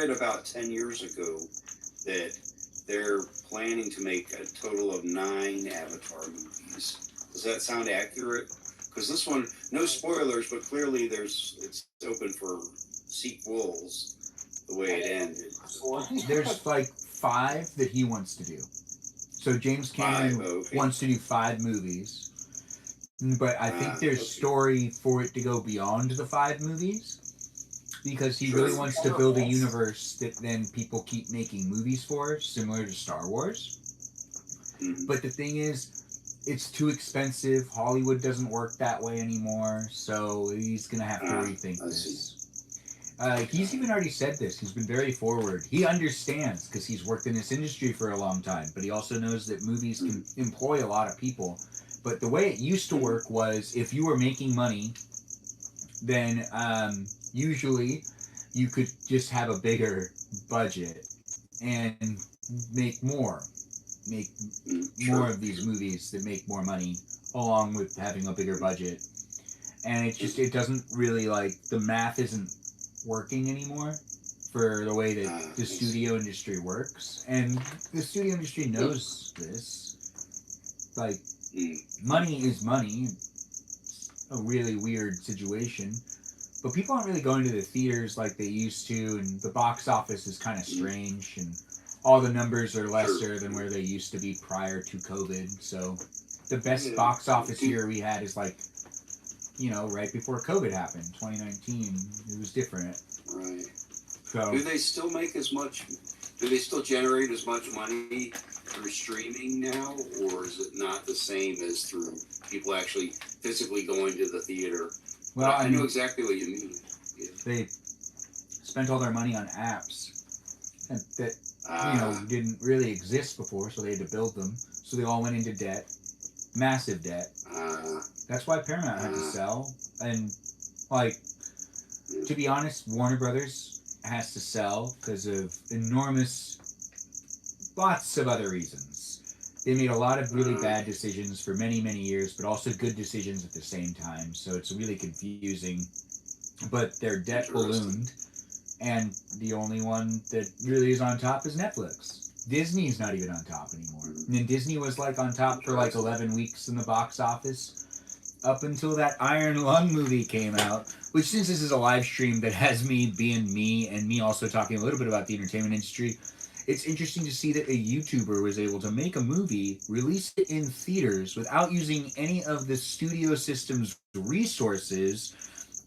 about 10 years ago that they're planning to make a total of 9 Avatar movies. Does that sound accurate? Because this one, no spoilers, but clearly it's open for sequels the way it ended. There's like 5 that he wants to do. So James Cameron wants to do 5 movies. But I think there's story for it to go beyond the 5 movies. because he Sure. really wants to build a universe that then people keep making movies for, similar to Star Wars. But the thing is, it's too expensive. Hollywood doesn't work that way anymore, so he's gonna have to rethink this. He's even already said this. He's been very forward. He understands because he's worked in this industry for a long time, but he also knows that movies can employ a lot of people. But the way it used to work was if you were making money, then usually you could just have a bigger budget and make more of these movies that make more money along with having a bigger budget. And it doesn't really, like, the math isn't working anymore for the way that the studio industry works. And the studio industry knows this. Like, money is money. It's a really weird situation. But people aren't really going to the theaters like they used to, and the box office is kind of strange, and all the numbers are lesser than where they used to be prior to COVID. So the best box office year we had is like, right before COVID happened, 2019. It was different. Right. So do they still make as much? Do they still generate as much money through streaming now, or is it not the same as through people actually physically going to the theater? Well, I know exactly what you mean. Yeah. They spent all their money on apps that didn't really exist before, so they had to build them. So they all went into debt, massive debt. That's why Paramount had to sell. And, like, to be honest, Warner Brothers has to sell because of lots of other reasons. They made a lot of really bad decisions for many, many years, but also good decisions at the same time. So it's really confusing. But their debt ballooned, and the only one that really is on top is Netflix. Disney's not even on top anymore. And then Disney was like on top for like 11 weeks in the box office up until that Iron Lung movie came out, which, since this is a live stream that has me being me and me also talking a little bit about the entertainment industry, it's interesting to see that a YouTuber was able to make a movie, release it in theaters without using any of the studio system's resources,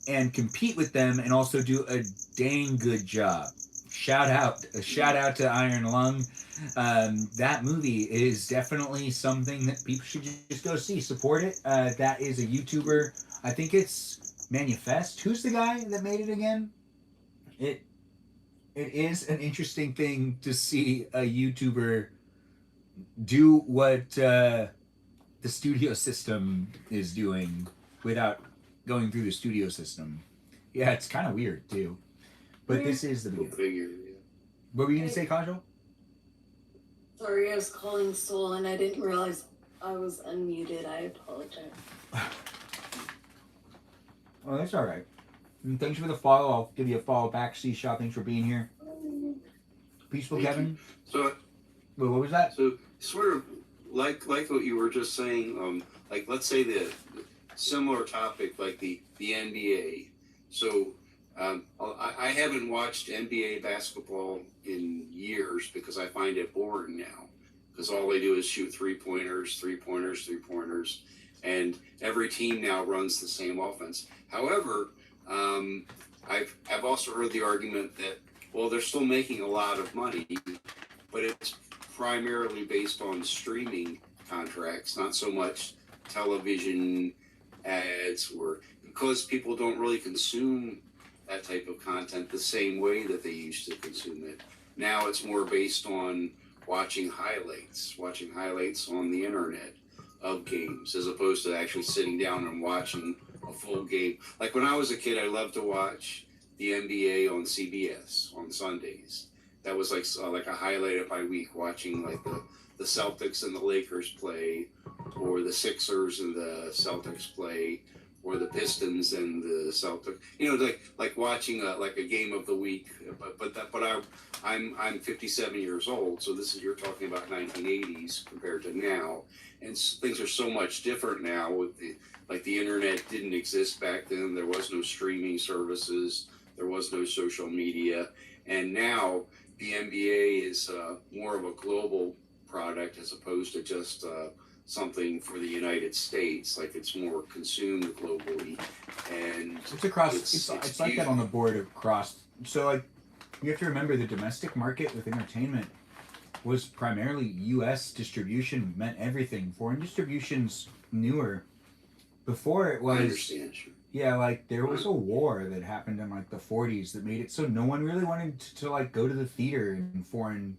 and compete with them and also do a dang good job. Shout out to Iron Lung. That movie is definitely something that people should just go see. Support it. That is a YouTuber. I think it's Manifest. Who's the guy that made it again? It is an interesting thing to see a YouTuber do what the studio system is doing without going through the studio system. Yeah, it's kind of weird too. But this is the beginning. What were you going to say, Kajal? Sorry, I was calling Soul and I didn't realize I was unmuted. I apologize. Oh, that's all right. And thanks for the follow. I'll give you a follow back. C-Shot, thanks for being here. Peaceful Thank Kevin. you. So, what was that? So, sort of like what you were just saying. Like, let's say the similar topic, like the NBA. So, I haven't watched NBA basketball in years because I find it boring now. Because all they do is shoot three-pointers, and every team now runs the same offense. However, I've also heard the argument that, well, they're still making a lot of money, but it's primarily based on streaming contracts, not so much television ads, or because people don't really consume that type of content the same way that they used to consume it. Now it's more based on watching highlights on the internet of games, as opposed to actually sitting down and watching a full game. Like when I was a kid, I loved to watch the NBA on CBS on Sundays. That was like a highlight of my week, watching like the Celtics and the Lakers play, or the Sixers and the Celtics play, or the Pistons and the Celtics. Like watching a game of the week. But I'm 57 years old, so you're talking about 1980s compared to now, and things are so much different now. With the internet didn't exist back then. There was no streaming services. There was no social media, and now the NBA is more of a global product as opposed to just something for the United States, like it's more consumed globally, and it's across. It's like that on the board across. So like, you have to remember the domestic market with entertainment was primarily U.S. distribution meant everything. Foreign distribution's newer. Before it was. I understand. Sure. Yeah, like there was a war that happened in like the 40s that made it so no one really wanted to like go to the theater in foreign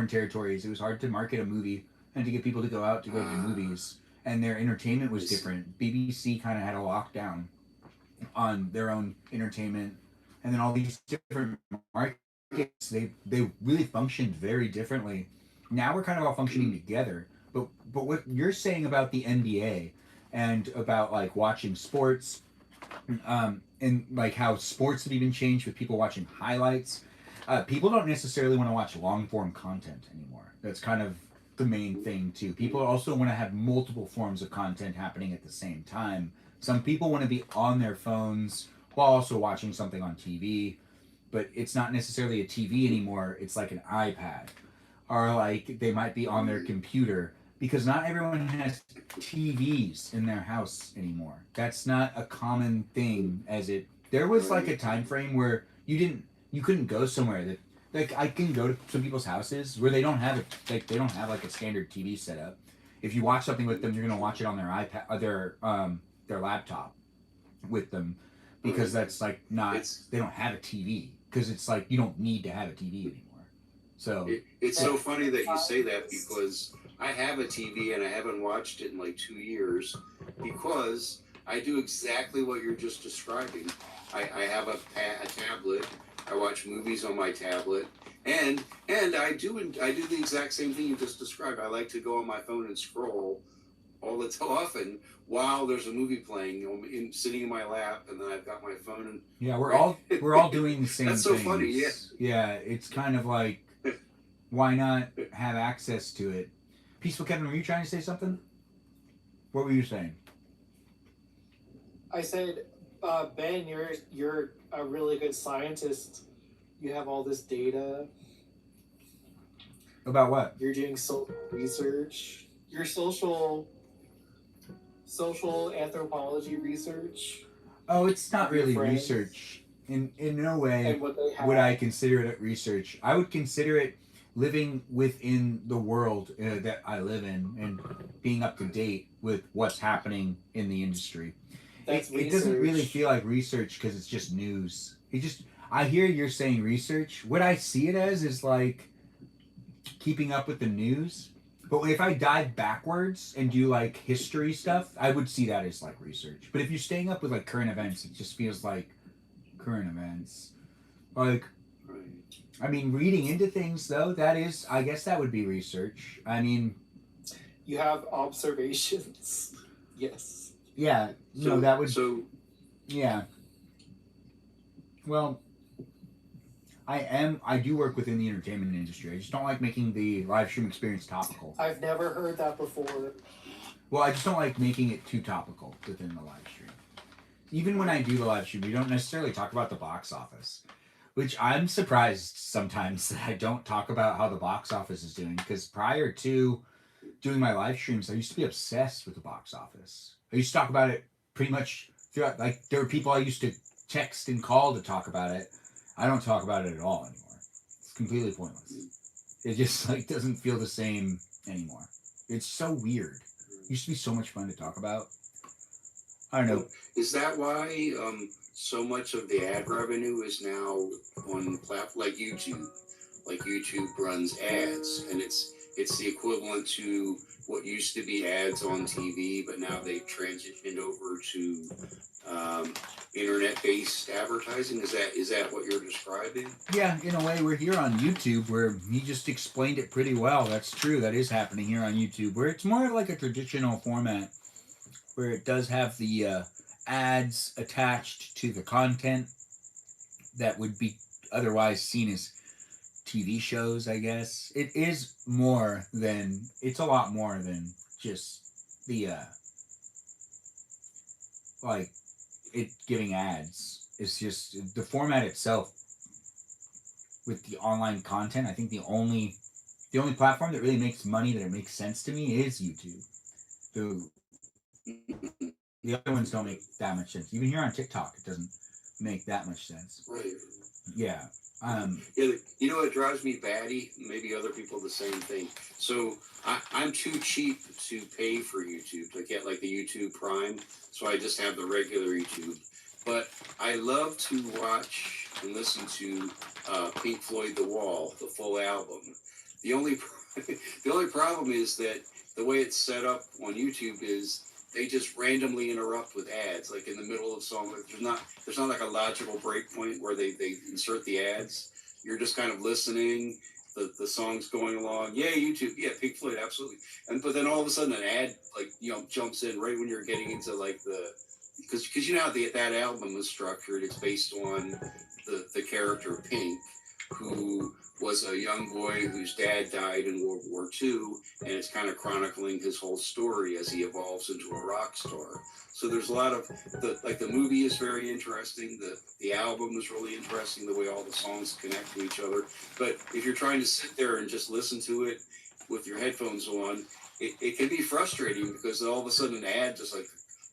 territories. It was hard to market a movie and to get people to go out to go to the movies, and their entertainment was different. BBC kind of had a lockdown on their own entertainment, and then all these different markets they really functioned very differently. Now we're kind of all functioning together. But what you're saying about the NBA and about like watching sports, and like how sports have even changed with people watching highlights. People don't necessarily want to watch long form content anymore. That's kind of the main thing too. People also want to have multiple forms of content happening at the same time. Some people want to be on their phones while also watching something on TV, but it's not necessarily a TV anymore. It's like an iPad, or like they might be on their computer, because not everyone has TVs in their house anymore. That's not a common thing as it. There was like a time frame where you couldn't go somewhere that like I can go to some people's houses where they don't have it, like they don't have like a standard TV setup. If you watch something with them, you're gonna watch it on their iPad, their laptop with them, because that's like not they don't have a TV, because it's like you don't need to have a TV anymore. So it's so funny that you say that, because I have a TV and I haven't watched it in like 2 years, because I do exactly what you're just describing. I have a tablet. I watch movies on my tablet, and I do the exact same thing you just described. I like to go on my phone and scroll all the too often while there's a movie playing, sitting in my lap, and then I've got my phone. And yeah, we're all doing the same. That's so things. funny. Yeah. Yeah, it's kind of like, why not have access to it? Peaceful Kevin, were you trying to say something? What were you saying? I said, Ben, you're a really good scientist. You have all this data. About what? You're doing social research. Your social anthropology research. Oh, it's not really research. In no way would I consider it research. I would consider it living within the world that I live in and being up to date with what's happening in the industry. It doesn't really feel like research because it's just news. I hear you're saying research. What I see it as is like keeping up with the news. But if I dive backwards and do like history stuff, I would see that as like research. But if you're staying up with like current events, it just feels like current events. Like, I mean, reading into things though, I guess that would be research. I mean, you have observations. Yes. Yeah. No, that would. So. Yeah. Well, I do work within the entertainment industry. I just don't like making the live stream experience topical. I've never heard that before. Well, I just don't like making it too topical within the live stream. Even when I do the live stream, we don't necessarily talk about the box office, which I'm surprised sometimes that I don't talk about how the box office is doing, because prior to doing my live streams, I used to be obsessed with the box office. I used to talk about it pretty much throughout. Like, there were people I used to text and call to talk about it. I don't talk about it at all anymore. It's completely pointless. It just like doesn't feel the same anymore. It's so weird. It used to be so much fun to talk about. I don't know. Is that why so much of the ad revenue is now on platforms like YouTube? Like YouTube runs ads, and it's the equivalent to what used to be ads on TV, but now they've transitioned over to internet-based advertising. Is that what you're describing? Yeah, in a way, we're here on YouTube, where you just explained it pretty well. That's true. That is happening here on YouTube, where it's more like a traditional format, where it does have the ads attached to the content that would be otherwise seen as TV shows, I guess. It's a lot more than just the like it giving ads. It's just the format itself with the online content. I think the only The only platform that really makes money that it makes sense to me is YouTube. The other ones don't make that much sense. Even here on TikTok, it doesn't make that much sense. Right. Yeah. Yeah, you know what drives me batty? Maybe other people the same thing. So I'm too cheap to pay for YouTube to get like the YouTube Prime, so I just have the regular YouTube. But I love to watch and listen to Pink Floyd The Wall, the full album. The only the only problem is that the way it's set up on YouTube is they just randomly interrupt with ads, like in the middle of song. Like there's not like a logical break point where they insert the ads. You're just kind of listening. The song's going along. Yeah, YouTube. Yeah, Pink Floyd, absolutely. But then all of a sudden an ad jumps in right when you're getting into like because you know how that album was structured. It's based on the character Pink, who was a young boy whose dad died in World War II, and it's kind of chronicling his whole story as he evolves into a rock star. So there's a lot of the movie is very interesting. The album is really interesting, the way all the songs connect to each other. But if you're trying to sit there and just listen to it with your headphones on, it can be frustrating because all of a sudden an ad just like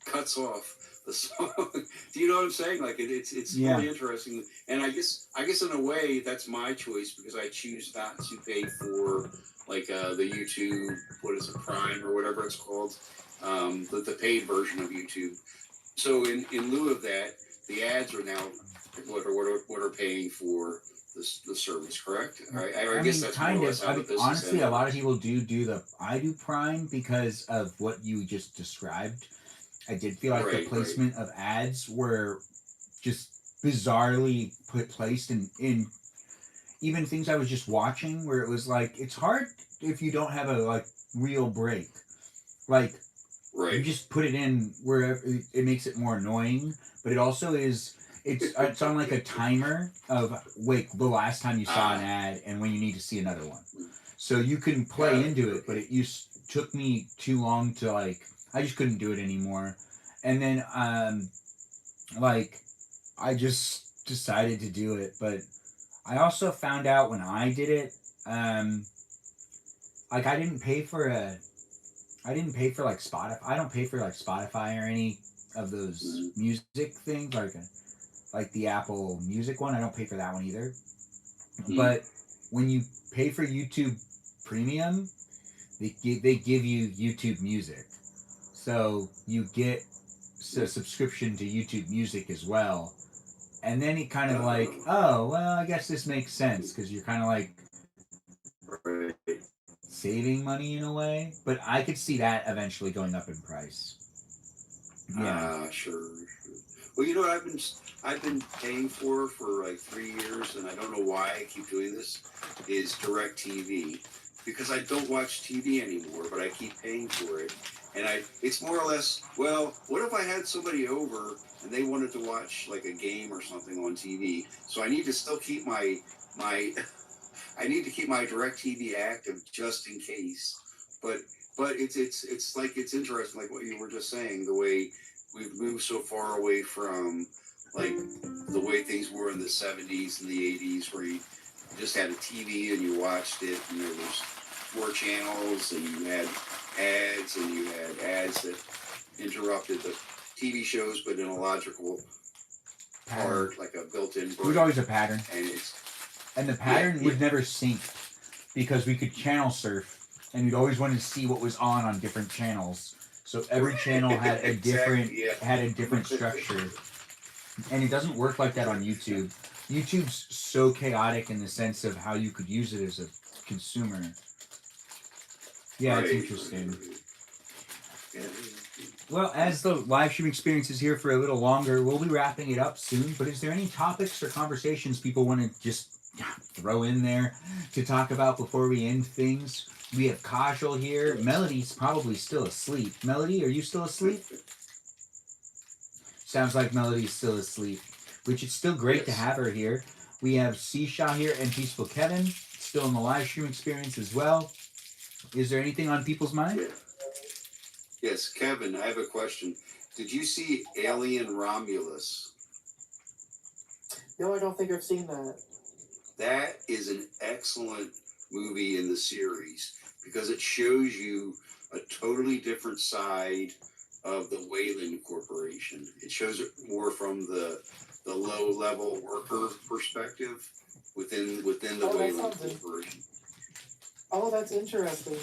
cuts off the song. Do you know what I'm saying? Like it's really interesting. And I guess in a way that's my choice because I choose not to pay for like the YouTube, what is it, Prime or whatever it's called, the paid version of YouTube. So in lieu of that, the ads are now what are paying for the service, correct? I guess that's kind more or of. less how the business Honestly, a ends. lot of people do I do Prime because of what you just described. I did feel like the placement of ads were just bizarrely placed in even things I was just watching where it was like it's hard if you don't have a like real break. Like you just put it in where it makes it more annoying, but it also is it's on like a timer of wait the last time you saw an ad and when you need to see another one. So you can play into it, but it took me too long to like I just couldn't do it anymore. And then like I just decided to do it, but I also found out when I did it like I didn't pay for like Spotify. I don't pay for like Spotify or any of those music things like the Apple Music one. I don't pay for that one either. But when you pay for YouTube Premium, they give you YouTube Music. So you get a subscription to YouTube Music as well. And then it kind of like, oh, well, I guess this makes sense because you're kind of like saving money in a way. But I could see that eventually going up in price. Yeah. Sure. Well, you know what I've been paying for like 3 years, and I don't know why I keep doing this, is DirecTV. Because I don't watch TV anymore, but I keep paying for it. And it's more or less, well, what if I had somebody over and they wanted to watch like a game or something on TV? So I need to still keep my I need to keep my DirecTV active just in case. But it's like it's interesting, like what you were just saying, the way we've moved so far away from like the way things were in the 70s and the 80s, where you just had a TV and you watched it, and there was 4 channels, and you had ads, and you had ads that interrupted the TV shows, but in a logical part, like a built-in break. It was always a pattern. And the pattern would never sync because we could channel surf, and we'd always want to see what was on different channels. So every channel had a different structure, and it doesn't work like that on YouTube. YouTube's so chaotic in the sense of how you could use it as a consumer. Yeah, it's interesting. Well, as the live stream experience is here for a little longer, we'll be wrapping it up soon. But is there any topics or conversations people want to just throw in there to talk about before we end things? We have Kajal here. Melody's probably still asleep. Melody, are you still asleep? Sounds like Melody's still asleep, which it's still great to have her here. We have Seashaw here and Peaceful Kevin still in the live stream experience as well. Is there anything on people's mind? Yes, Kevin, I have a question. Did you see Alien Romulus? No, I don't think I've seen that. That is an excellent movie in the series because it shows you a totally different side of the Wayland Corporation. It shows it more from the low level worker perspective within the Wayland Corporation. Oh, that's interesting.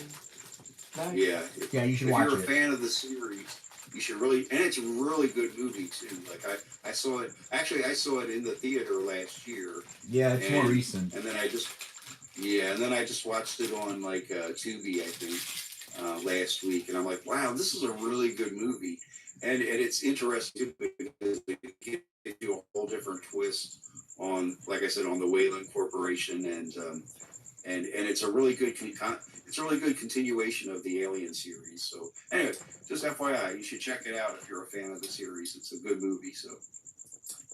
Nice. Yeah. Yeah, you should if watch you're a it. fan of the series, you should really, and it's a really good movie too. Like I saw it. Actually, I saw it in the theater last year. Yeah, it's more recent. And then I just watched it on like Tubi, I think, last week, and I'm like, wow, this is a really good movie, and it's interesting because it gives you a whole different twist on, like I said, on the Wayland Corporation, and it's a really good continuation of the Alien series. So anyway, just FYI, you should check it out if you're a fan of the series. It's a good movie. So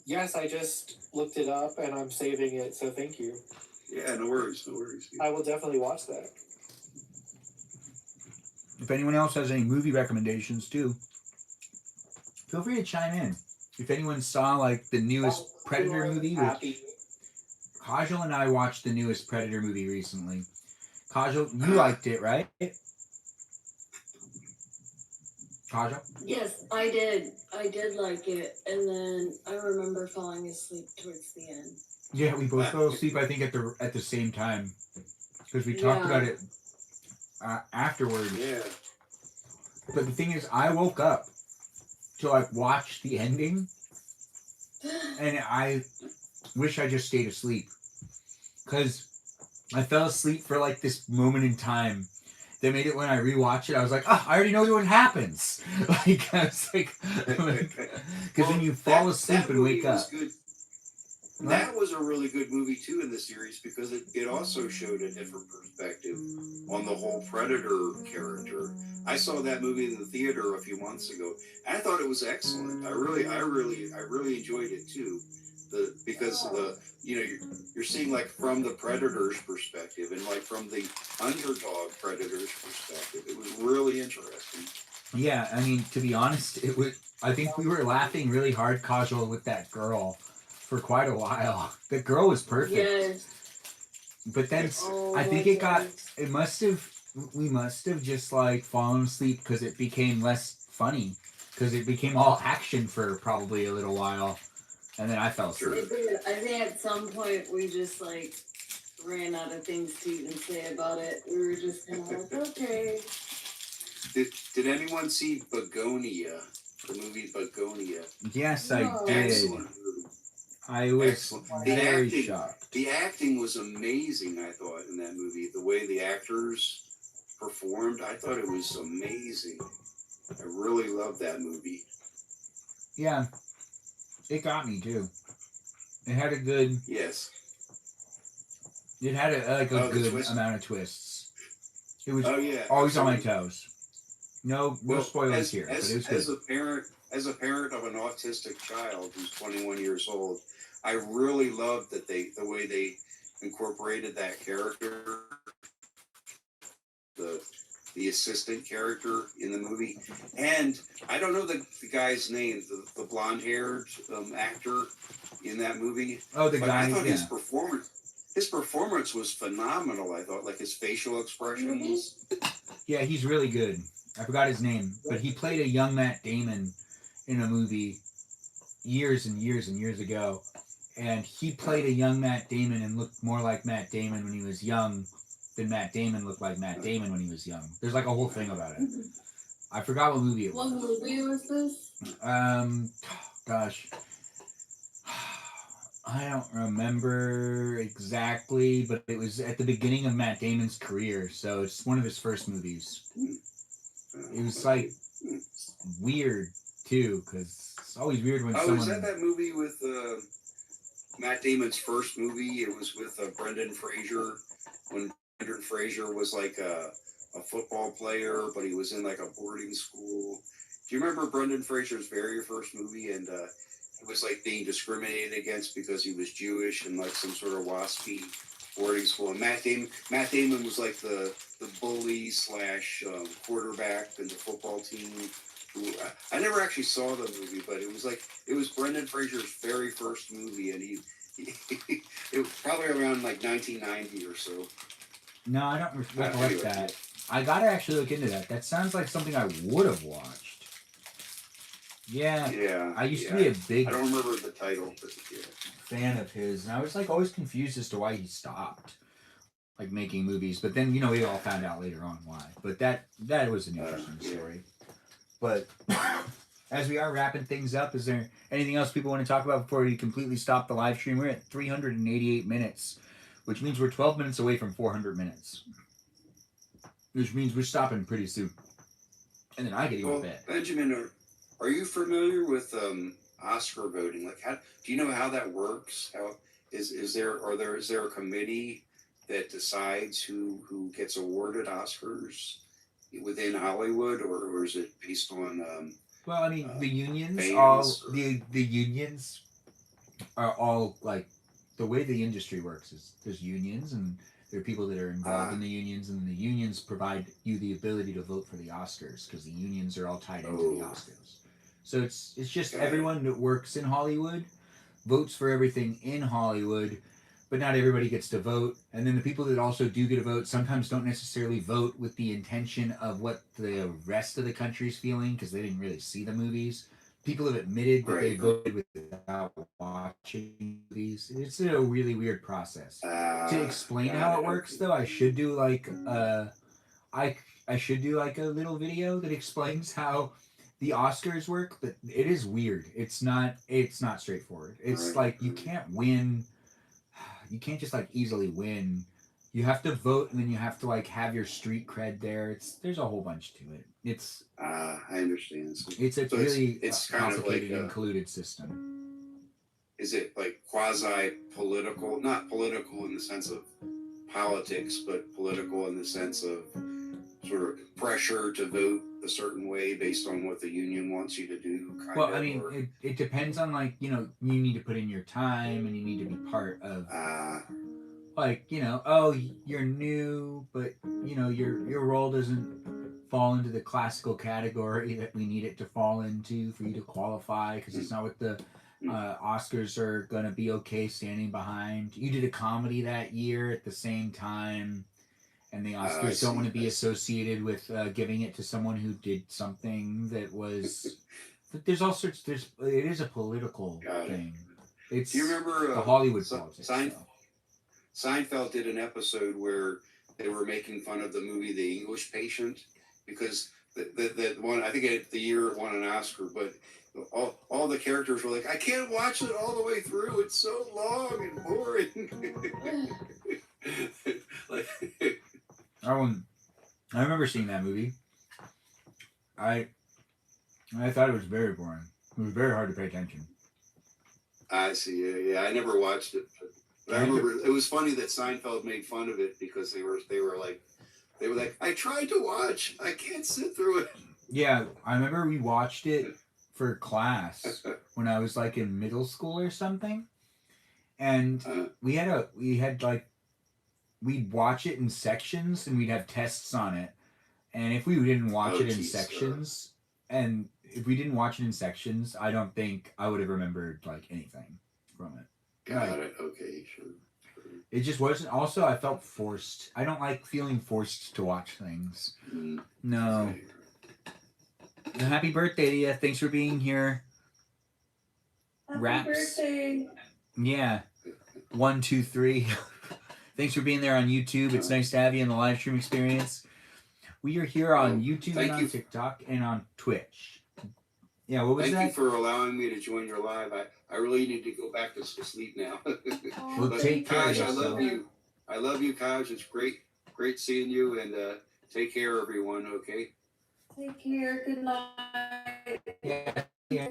Yes, I just looked it up and I'm saving it, so thank you. yeah, no worries. I will definitely watch that. If anyone else has any movie recommendations too, feel free to chime in. If anyone saw like the newest Predator movie, Kajal and I watched the newest Predator movie recently. Kajal, you liked it, right? Kajal? Yes, I did. I did like it, and then I remember falling asleep towards the end. Yeah, we both fell asleep. I think at the same time because we talked about it afterwards. Yeah. But the thing is, I woke up to like watch the ending, and I wish I just stayed asleep because I fell asleep for like this moment in time. They made it when I rewatch it. I was like, oh, I already know what happens. Like I was like, because then you fall asleep and wake up. That was a really good movie too in the series because it also showed a different perspective on the whole Predator character. I saw that movie in the theater a few months ago. I thought it was excellent. I really enjoyed it too. Because you're seeing like from the Predator's perspective and like from the underdog Predator's perspective. It was really interesting. Yeah, I mean, to be honest, it was. I think we were laughing really hard, Kajal, with that girl for quite a while. The girl was perfect. Yes. But then I think we must have just like fallen asleep because it became less funny because it became all action for probably a little while, and then I fell asleep. I think at some point we just like ran out of things to even say about it. We were just kind of like, okay. Did anyone see Begonia? The movie Begonia? Yes, I did. Excellent movie. I was very shocked. The acting was amazing, I thought, in that movie. The way the actors performed, I thought it was amazing. I really loved that movie. Yeah, it got me too. It had a good. Yes. It had a good amount of twists. It was yeah, always on my toes. No spoilers here, but it was good. As a parent of an autistic child who's 21 years old, I really loved that the way they incorporated that character, the assistant character in the movie. And I don't know the guy's name, the blonde-haired actor in that movie. Oh, the guy. I thought yeah. his performance was phenomenal. I thought, like his facial expressions. Yeah, he's really good. I forgot his name, but he played a young Matt Damon in a movie years and years and years ago. And he played a young Matt Damon and looked more like Matt Damon when he was young than Matt Damon looked like Matt Damon when he was young. There's like a whole thing about it. I forgot what movie it was. What movie was this? Gosh. I don't remember exactly, but it was at the beginning of Matt Damon's career, so it's one of his first movies. It was like weird too, because it's always weird when someone. Was that movie with Matt Damon's first movie? It was with Brendan Fraser when Brendan Fraser was like a football player, but he was in like a boarding school. Do you remember Brendan Fraser's very first movie? And he was like being discriminated against because he was Jewish and like some sort of waspy boarding school. And Matt Damon was like the bully / quarterback in the football team. I never actually saw the movie, but it was Brendan Fraser's very first movie, and he it was probably around like 1990 or so. No, I don't recollect Anyway, that. I gotta actually look into that. That sounds like something I would have watched. Yeah. Yeah. I used to be a big I don't remember the title, but yeah. fan of his, and I was like always confused as to why he stopped like making movies. But then we all found out later on why. But that was an interesting story. But as we are wrapping things up, is there anything else people want to talk about before we completely stop the live stream? We're at 388 minutes, which means we're 12 minutes away from 400 minutes. Which means we're stopping pretty soon. And then I get to go to bed. Benjamin, are you familiar with Oscar voting? Like, how do you know how that works? How is there a committee that decides who gets awarded Oscars within Hollywood, or is it based on? Well, I mean, the unions fans, the unions are all like the way the industry works is there's unions and there are people that are involved in the unions, and the unions provide you the ability to vote for the Oscars because the unions are all tied into the Oscars. So it's just everyone that works in Hollywood votes for everything in Hollywood, but not everybody gets to vote. And then the people that also do get a vote sometimes don't necessarily vote with the intention of what the rest of the country's feeling because they didn't really see the movies. People have admitted that they voted without watching movies. It's a really weird process. To explain how it works, though, I should do like I should do like a little video that explains how the Oscars work, but it is weird. It's not straightforward. It's like you can't win. You can't just like easily win. You have to vote, and then you have to like have your street cred there. There's a whole bunch to it. It's I understand. it's a really it's kind of complicated like and colluded system. Is it like quasi political? Not political in the sense of politics, but political in the sense of sort of pressure to vote a certain way based on what the union wants you to do. Well, I mean, it depends on like you need to put in your time and you need to be part of like you're new, but your role doesn't fall into the classical category that we need it to fall into for you to qualify because it's not what the Oscars are gonna be okay standing behind. You did a comedy that year at the same time. And the Oscars don't want to be associated with giving it to someone who did something that was. There's all sorts. It is a political thing. It's do you remember the Hollywood politics? Seinfeld did an episode where they were making fun of the movie The English Patient because the one I think the year it won an Oscar, but all the characters were like, I can't watch it all the way through. It's so long and boring. Like. I remember seeing that movie. I thought it was very boring. It was very hard to pay attention. I see. Yeah, I never watched it, but I remember it was funny that Seinfeld made fun of it because they were like, I tried to watch, I can't sit through it. Yeah, I remember we watched it for class when I was like in middle school or something, and we'd watch it in sections and we'd have tests on it. And if we didn't watch it in sections, I don't think I would have remembered like anything from it. Got it. Okay, sure. It just wasn't. Also, I felt forced. I don't like feeling forced to watch things. No. Happy birthday to you. Thanks for being here. Happy birthday. Yeah. 1, 2, 3. Thanks for being there on YouTube. It's nice to have you in the live stream experience. We are here on YouTube and on TikTok and on Twitch. Yeah, what was that? Thank you for allowing me to join your live. I really need to go back to sleep now. Well, take care. Kaj, I love you. I love you, Kaj. It's great seeing you, and take care, everyone. Okay. Take care. Good night. Yeah.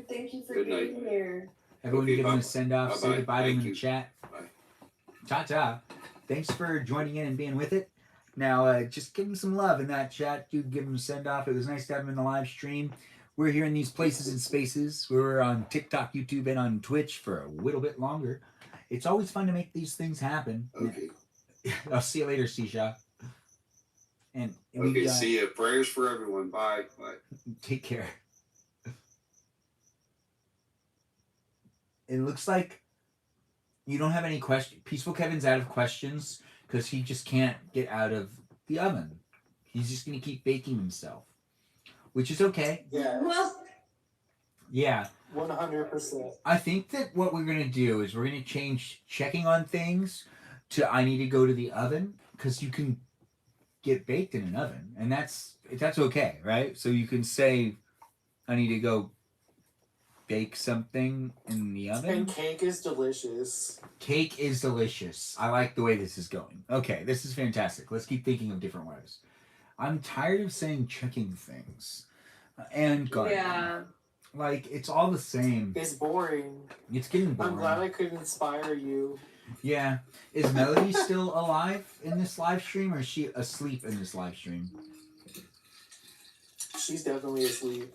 Thank you for being here. Everyone give them a send off. Say Bye-bye. goodbye to them Thank in the you. chat. Bye. Ta-ta. Thanks for joining in and being with it. Now, just give them some love in that chat. Do give them a send off. It was nice to have them in the live stream. We're here in these places and spaces. We're on TikTok, YouTube, and on Twitch for a little bit longer. It's always fun to make these things happen. Okay. I'll see you later, Sisha. And Okay, see ya. Prayers for everyone. Bye. Bye. Take care. It looks like you don't have any questions. Peaceful Kevin's out of questions. because he just can't get out of the oven. He's just going to keep baking himself, which is okay. Yeah. Well, Yeah. 100%. I think that what we're going to do is we're going to change checking on things to I need to go to the oven, because you can get baked in an oven, and that's okay, right? So you can say I need to go bake something in the oven. And cake is delicious. Cake is delicious. I like the way this is going. Okay, this is fantastic. Let's keep thinking of different words. I'm tired of saying checking things and gardening. yeah. Like, it's all the same. It's boring. It's getting boring. I'm glad I could inspire you. Yeah. Is Melody still alive in this live stream, or is she asleep in this live stream? She's definitely asleep.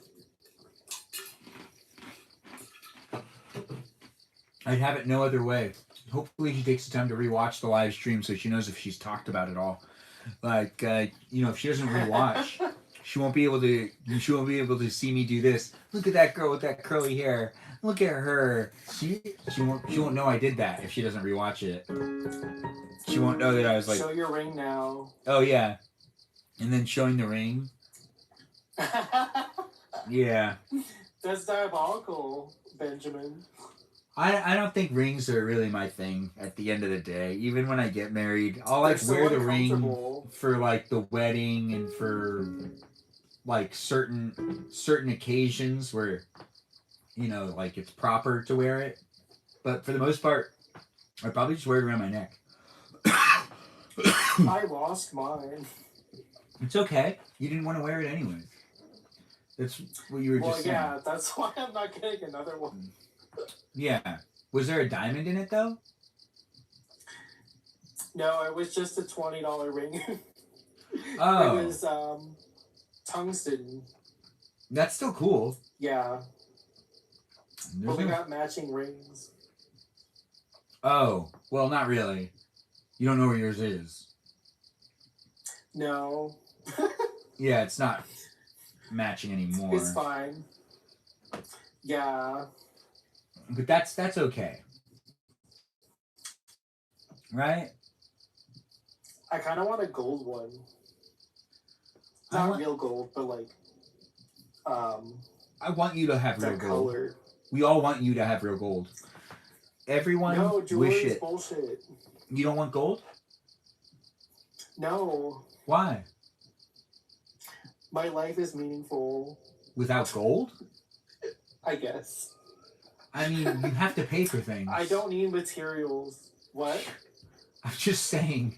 I'd have it no other way. Hopefully she takes the time to rewatch the live stream so she knows if she's talked about it all. Like, if she doesn't rewatch, she won't be able to see me do this. Look at that girl with that curly hair. Look at her. She won't know I did that if she doesn't rewatch it. She won't know that I was like, show your ring now. oh yeah, and then showing the ring. Yeah. That's diabolical, Benjamin. I don't think rings are really my thing at the end of the day. Even when I get married, I'll like They're so wear the ring uncomfortable. for like the wedding and for like certain occasions where like it's proper to wear it. But for the most part, I probably just wear it around my neck. I lost mine. It's okay. You didn't want to wear it anyway. That's what you were just saying. Yeah, that's why I'm not getting another one. Yeah. Was there a diamond in it though? No, it was just a $20 ring. Oh. It was tungsten. That's still cool. Yeah. But we no- got matching rings. Oh, well, not really. You don't know where yours is. No. Yeah, it's not matching anymore. It's fine. Yeah. But that's okay. Right? I kind of want a gold one. I Not want- real gold, but like, I want you to have that real gold. color. We all want you to have real gold. Everyone No, jewelry wish is it. bullshit. You don't want gold? No. Why? My life is meaningful, Without gold? I guess. I mean, you have to pay for things. I don't need materials. What? I'm just saying,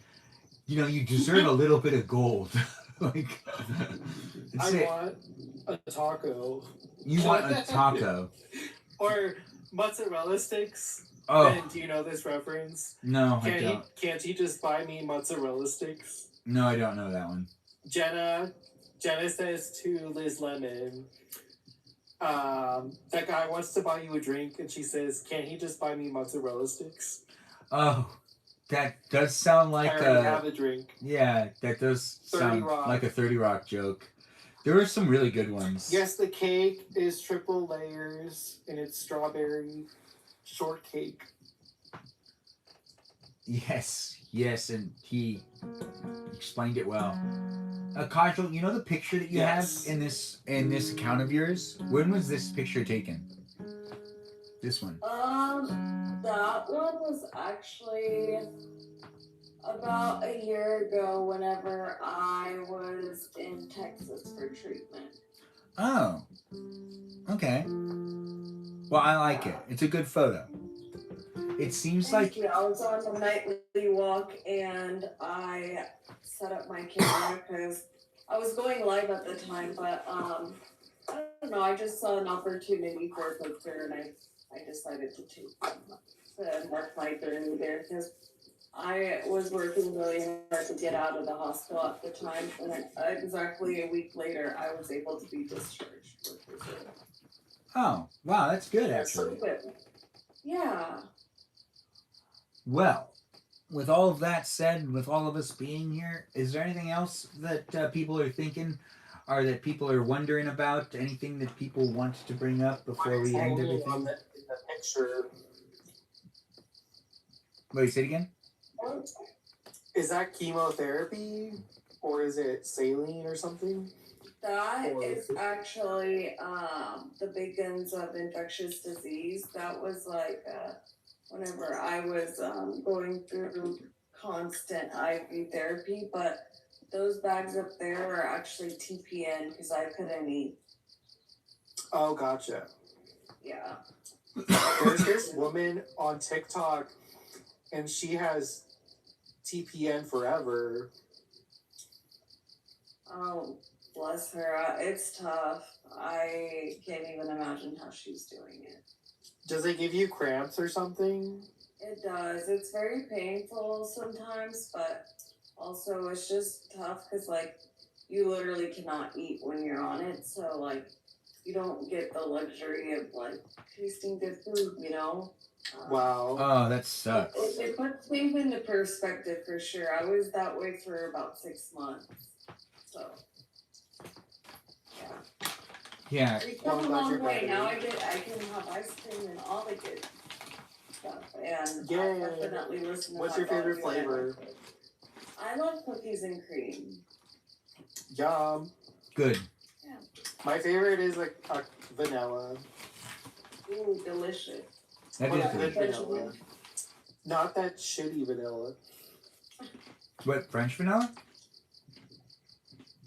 you deserve a little bit of gold. Like, I it. want a taco. You want a taco. Or mozzarella sticks. Oh. Ben, do you know this reference? No, I Can't don't. Can't he just buy me mozzarella sticks? No, I don't know that one. Jenna says to Liz Lemon, that guy wants to buy you a drink, and she says, "Can't he just buy me mozzarella sticks?" Oh, that does sound like I already have a drink. Yeah, that does 30 sound Rock. like a 30 Rock joke. There were some really good ones. Yes, the cake is triple layers, and it's strawberry shortcake. Yes, and he explained it well. Kajal, you know the picture that you Yes. have in this account of yours? When was this picture taken? This one. That one was actually about a year ago whenever I was in Texas for treatment. Oh. Okay. Well, I like it. It's a good photo. It seems like Thank you. I was on the nightly walk and I set up my camera because I was going live at the time, but I don't know, I just saw an opportunity for a picture and I decided to mark my journey there because I was working really hard to get out of the hospital at the time, and exactly a week later I was able to be discharged. oh, wow, that's good actually. Yeah. Well, with all of that said, and with all of us being here, is there anything else that people are thinking, or that people are wondering about? Anything that people want to bring up before we end everything? In the picture, Wait, say it again? Is that chemotherapy or is it saline or something? That is actually the beginnings of infectious disease. That was like whenever I was going through constant IV therapy, but those bags up there are actually TPN because I couldn't eat. Oh, gotcha. Yeah. There's this woman on TikTok, and she has TPN forever. Oh, bless her. It's tough. I can't even imagine how she's doing it. Does it give you cramps or something? It does. It's very painful sometimes, but also it's just tough because, like, you literally cannot eat when you're on it. So, like, you don't get the luxury of, like, tasting good food, you know? Wow. Oh, that sucks. It puts things into perspective for sure. I was that way for about 6 months. So, yeah. Yeah. We've come a long way. Now I can have ice cream and all the good stuff. And Yay. I'll definitely listen to What's my your favorite body when I flavor? like it. I love cookies and cream. Yum. Good. Yeah. My favorite is like a vanilla. Ooh, delicious. That Like is good good. vanilla. Not that shitty vanilla. What, French vanilla?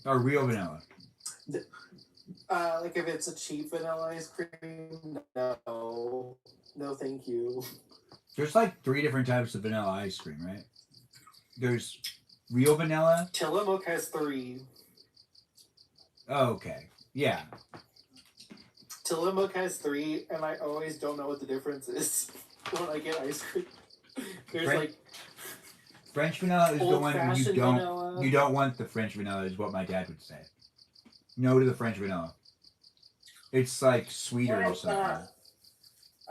Or real vanilla? Like if it's a cheap vanilla ice cream, no. No, thank you. There's like 3 different types of vanilla ice cream, right? There's real vanilla. Tillamook has 3. Oh, okay. Yeah. Tillamook has 3, and I always don't know what the difference is when I get ice cream. There's like French vanilla is the one where old-fashioned vanilla. you don't want the French vanilla is what my dad would say. No to the French vanilla. It's like sweeter or something.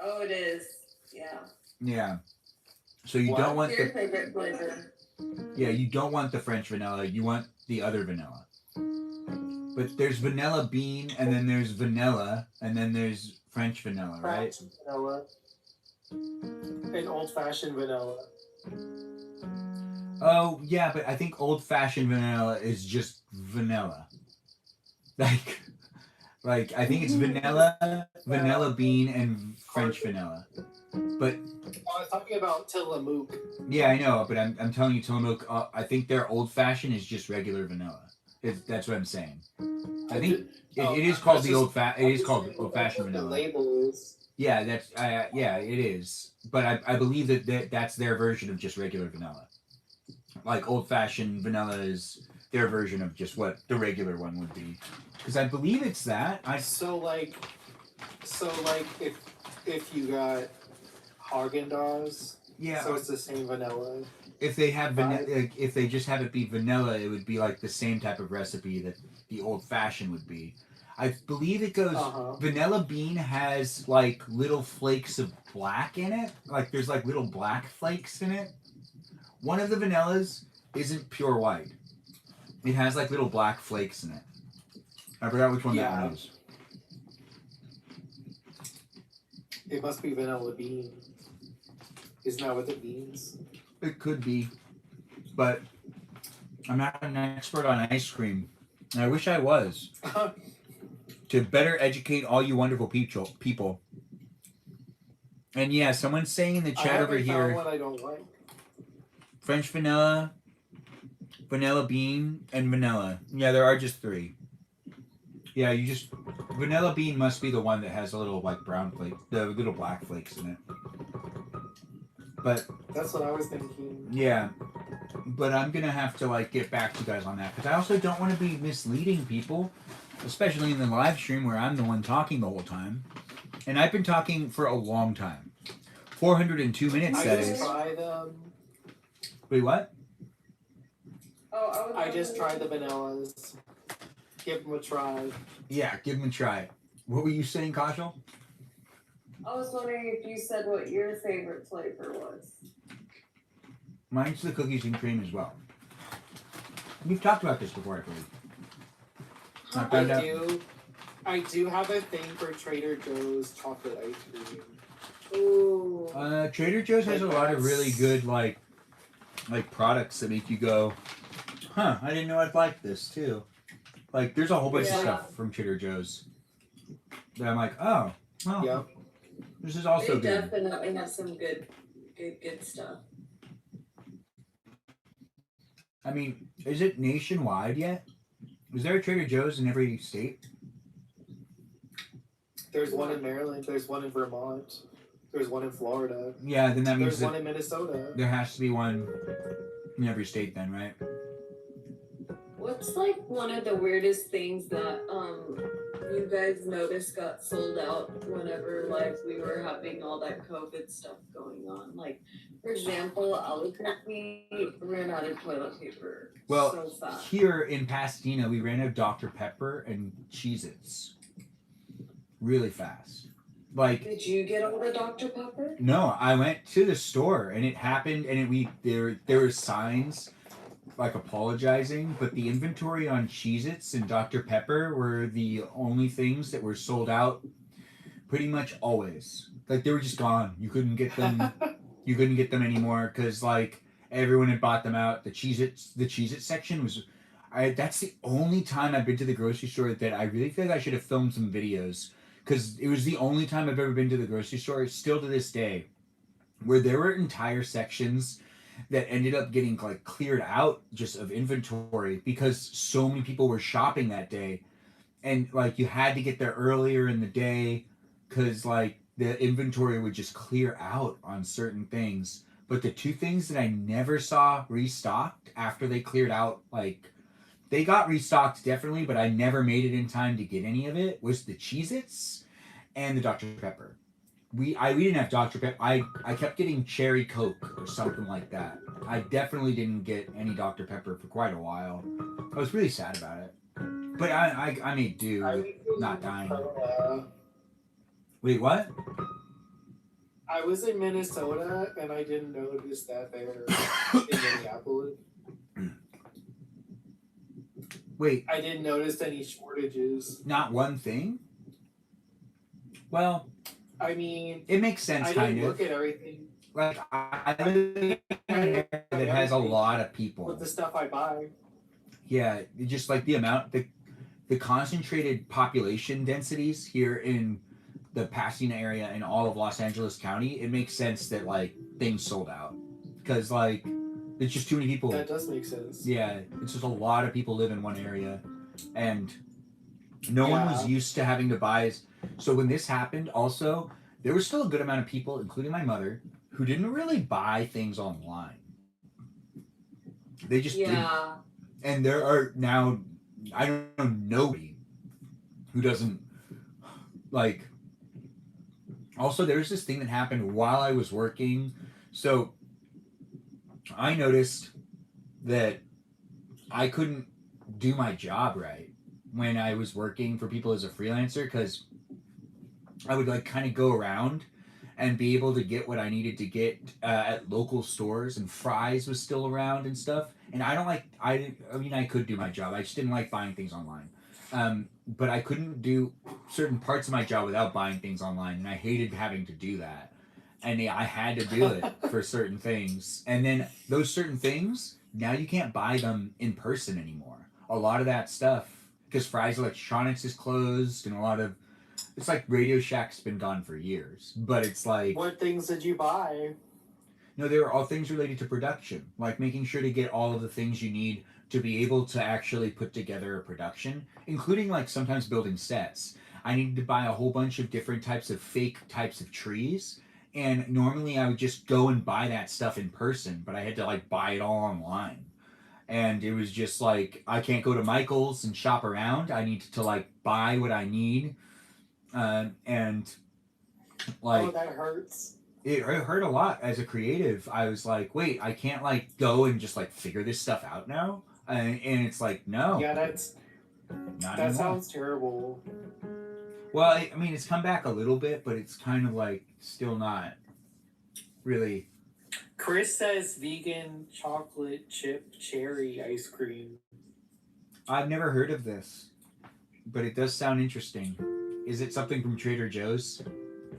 Oh, it is. Yeah. Yeah. So you don't want What's your the favorite flavor? Yeah, you don't want the French vanilla, you want the other vanilla. But there's vanilla bean and then there's vanilla and then there's French vanilla, right? Vanilla. And old-fashioned vanilla. Oh, yeah, but I think old-fashioned vanilla is just vanilla. Like I think it's vanilla bean, and French vanilla. But I was talking about Tillamook. yeah, I know, but I'm telling you, Tillamook, I think their old-fashioned is just regular vanilla. That's what I'm saying. I think it is called the old-fashioned vanilla. The label is. Yeah, yeah, it is. But I believe that that's their version of just regular vanilla. Like old-fashioned vanilla is their version of just what the regular one would be. Because I believe it's that. So like if you got Haagen-Dazs, yeah, so it's the same vanilla. If they have if they just have it be vanilla, it would be like the same type of recipe that the old-fashioned would be. I believe it goes. Vanilla bean has like little flakes of black in it. Like there's like little black flakes in it. One of the vanillas isn't pure white. It has like little black flakes in it. I forgot which one that one is. It must be vanilla bean. Isn't that what it means? It could be, but I'm not an expert on ice cream. And I wish I was. To better educate all you wonderful people. And yeah, someone's saying in the chat over here. What I don't like. French vanilla, vanilla bean, and vanilla. Yeah, there are just 3. Yeah, vanilla bean must be the one that has a little like brown flake, the little black flakes in it. But that's what I was thinking. Yeah, but I'm gonna have to like get back to you guys on that because I also don't want to be misleading people, especially in the live stream where I'm the one talking the whole time, and I've been talking for a long time, 402 minutes. That is. Try them. Wait, what? Oh, I just tried the vanillas. Give them a try. Yeah, give them a try. What were you saying, Kajal? I was wondering if you said what your favorite flavor was. Mine's the cookies and cream as well. We've talked about this before, I believe. I do have a thing for Trader Joe's chocolate ice cream. Ooh. Trader Joe's has a lot of really good like like products that make you go, huh, I didn't know I'd like this too. Like there's a whole bunch of stuff from Trader Joe's that I'm like, oh, well, this is also They good. definitely have some good stuff. I mean, is it nationwide yet? Is there a Trader Joe's in every state? There's one in Maryland. There's one in Vermont. There's one in Florida. Yeah, then that means there's one in Minnesota. There has to be one in every state then, right? What's like one of the weirdest things that you guys noticed got sold out whenever like we were having all that COVID stuff going on? Like, for example, Albuquerque ran out of toilet paper Well, so fast. here in Pasadena, we ran out of Dr. Pepper and Cheez-Its really fast. Like, did you get all the Dr. Pepper? No, I went to the store and it happened, and there were signs like apologizing, but the inventory on Cheez-Its and Dr. Pepper were the only things that were sold out pretty much always. Like they were just gone. You couldn't get them. You couldn't get them anymore because like everyone had bought them out. The Cheez-It section was. That's the only time I've been to the grocery store that I really feel like I should have filmed some videos, because it was the only time I've ever been to the grocery store, still to this day, where there were entire sections that ended up getting like cleared out just of inventory because so many people were shopping that day, and like you had to get there earlier in the day because like the inventory would just clear out on certain things. But the two things that I never saw restocked after they cleared out, like they got restocked definitely, but I never made it in time to get any of it, was the Cheez-Its and the Dr. Pepper. We didn't have Dr. Pepper. I kept getting Cherry Coke or something like that. I definitely didn't get any Dr. Pepper for quite a while. I was really sad about it. But I made do with not dying. Wait, what? I was in Minnesota and I didn't notice that there in Minneapolis. Wait. I didn't notice any shortages. Not one thing? Well, I mean, it makes sense, I kind didn't of. look at everything. Like, I live in an area that has a lot of people. With the stuff I buy. Yeah, just like the amount, the concentrated population densities here in the Pasadena area and all of Los Angeles County, it makes sense that like things sold out. Because like, it's just too many people. That does make sense. Yeah, it's just a lot of people live in one area. And no one was used to having to buy. So when this happened, also, there was still a good amount of people, including my mother, who didn't really buy things online. They just didn't. And there are now, I don't know, nobody who doesn't, like, also there's this thing that happened while I was working. So I noticed that I couldn't do my job right when I was working for people as a freelancer, because I would like kind of go around and be able to get what I needed to get at local stores, and Fry's was still around and stuff. And I mean, I could do my job. I just didn't like buying things online. But I couldn't do certain parts of my job without buying things online, and I hated having to do that. And I had to do it for certain things. And then those certain things, now you can't buy them in person anymore. A lot of that stuff, because Fry's Electronics is closed, and a lot of, it's like Radio Shack's been gone for years. But it's like, what things did you buy? No, they were all things related to production, like making sure to get all of the things you need to be able to actually put together a production, including like sometimes building sets. I needed to buy a whole bunch of different types of fake types of trees, and normally I would just go and buy that stuff in person, but I had to like buy it all online. And it was just like, I can't go to Michael's and shop around. I need to like buy what I need. And like, oh, that hurts. It hurt a lot as a creative. I was like, wait, I can't like go and just like figure this stuff out now. And it's like, no. Yeah, that anymore. Sounds terrible. Well, I mean, it's come back a little bit, but it's kind of like still not really. Chris says vegan chocolate chip cherry ice cream. I've never heard of this, but it does sound interesting. Is it something from Trader Joe's?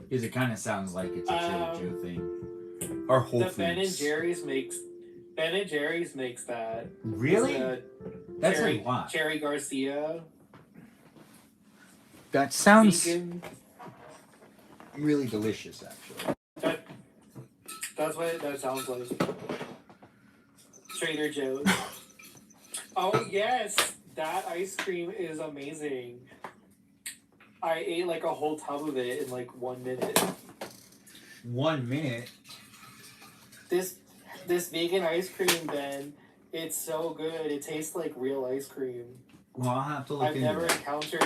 Because it kind of sounds like it's a Trader Joe thing. Or Whole Foods. Ben Ben and Jerry's makes that. Really? That's Cherry, a lot. Cherry Garcia. That sounds Vegan. really delicious, actually. That's what that sounds like. Trader Joe's. Oh yes, that ice cream is amazing. I ate like a whole tub of it in like 1 minute. 1 minute? This vegan ice cream, Ben, it's so good. It tastes like real ice cream. Well, I'll have to look I've into never that. encountered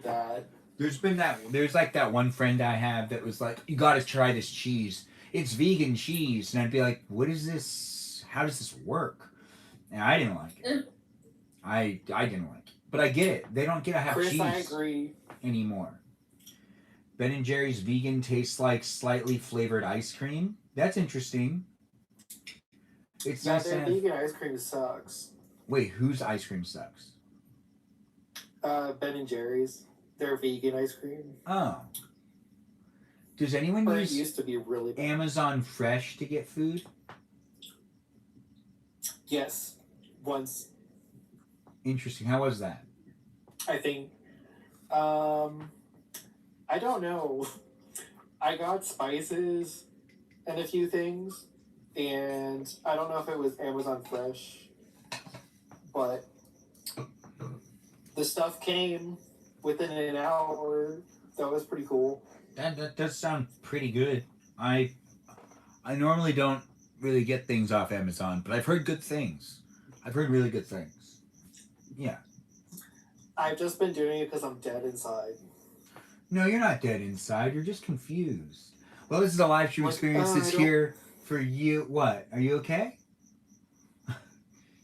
that. There's like that one friend I have that was like, you gotta try this cheese. It's vegan cheese. And I'd be like, what is this? How does this work? And I didn't like it. I didn't like it. But I get it. They don't get to have Chris, cheese I agree. anymore. Ben and Jerry's vegan tastes like slightly flavored ice cream. That's interesting. It's Yeah, nice their to have... vegan ice cream sucks. Wait, whose ice cream sucks? Ben and Jerry's. Their vegan ice cream. Oh. Does anyone Or use it used to be really bad. Amazon Fresh to get food? Yes. Once. Interesting. How was that? I think. I don't know. I got spices and a few things, and I don't know if it was Amazon Fresh, but the stuff came within an hour. That was pretty cool. That does sound pretty good. I normally don't really get things off Amazon, but I've heard good things. I've heard really good things. Yeah. I've just been doing it because I'm dead inside. No, you're not dead inside. You're just confused. Well, this is a live stream experience that's here for you. What? Are you okay?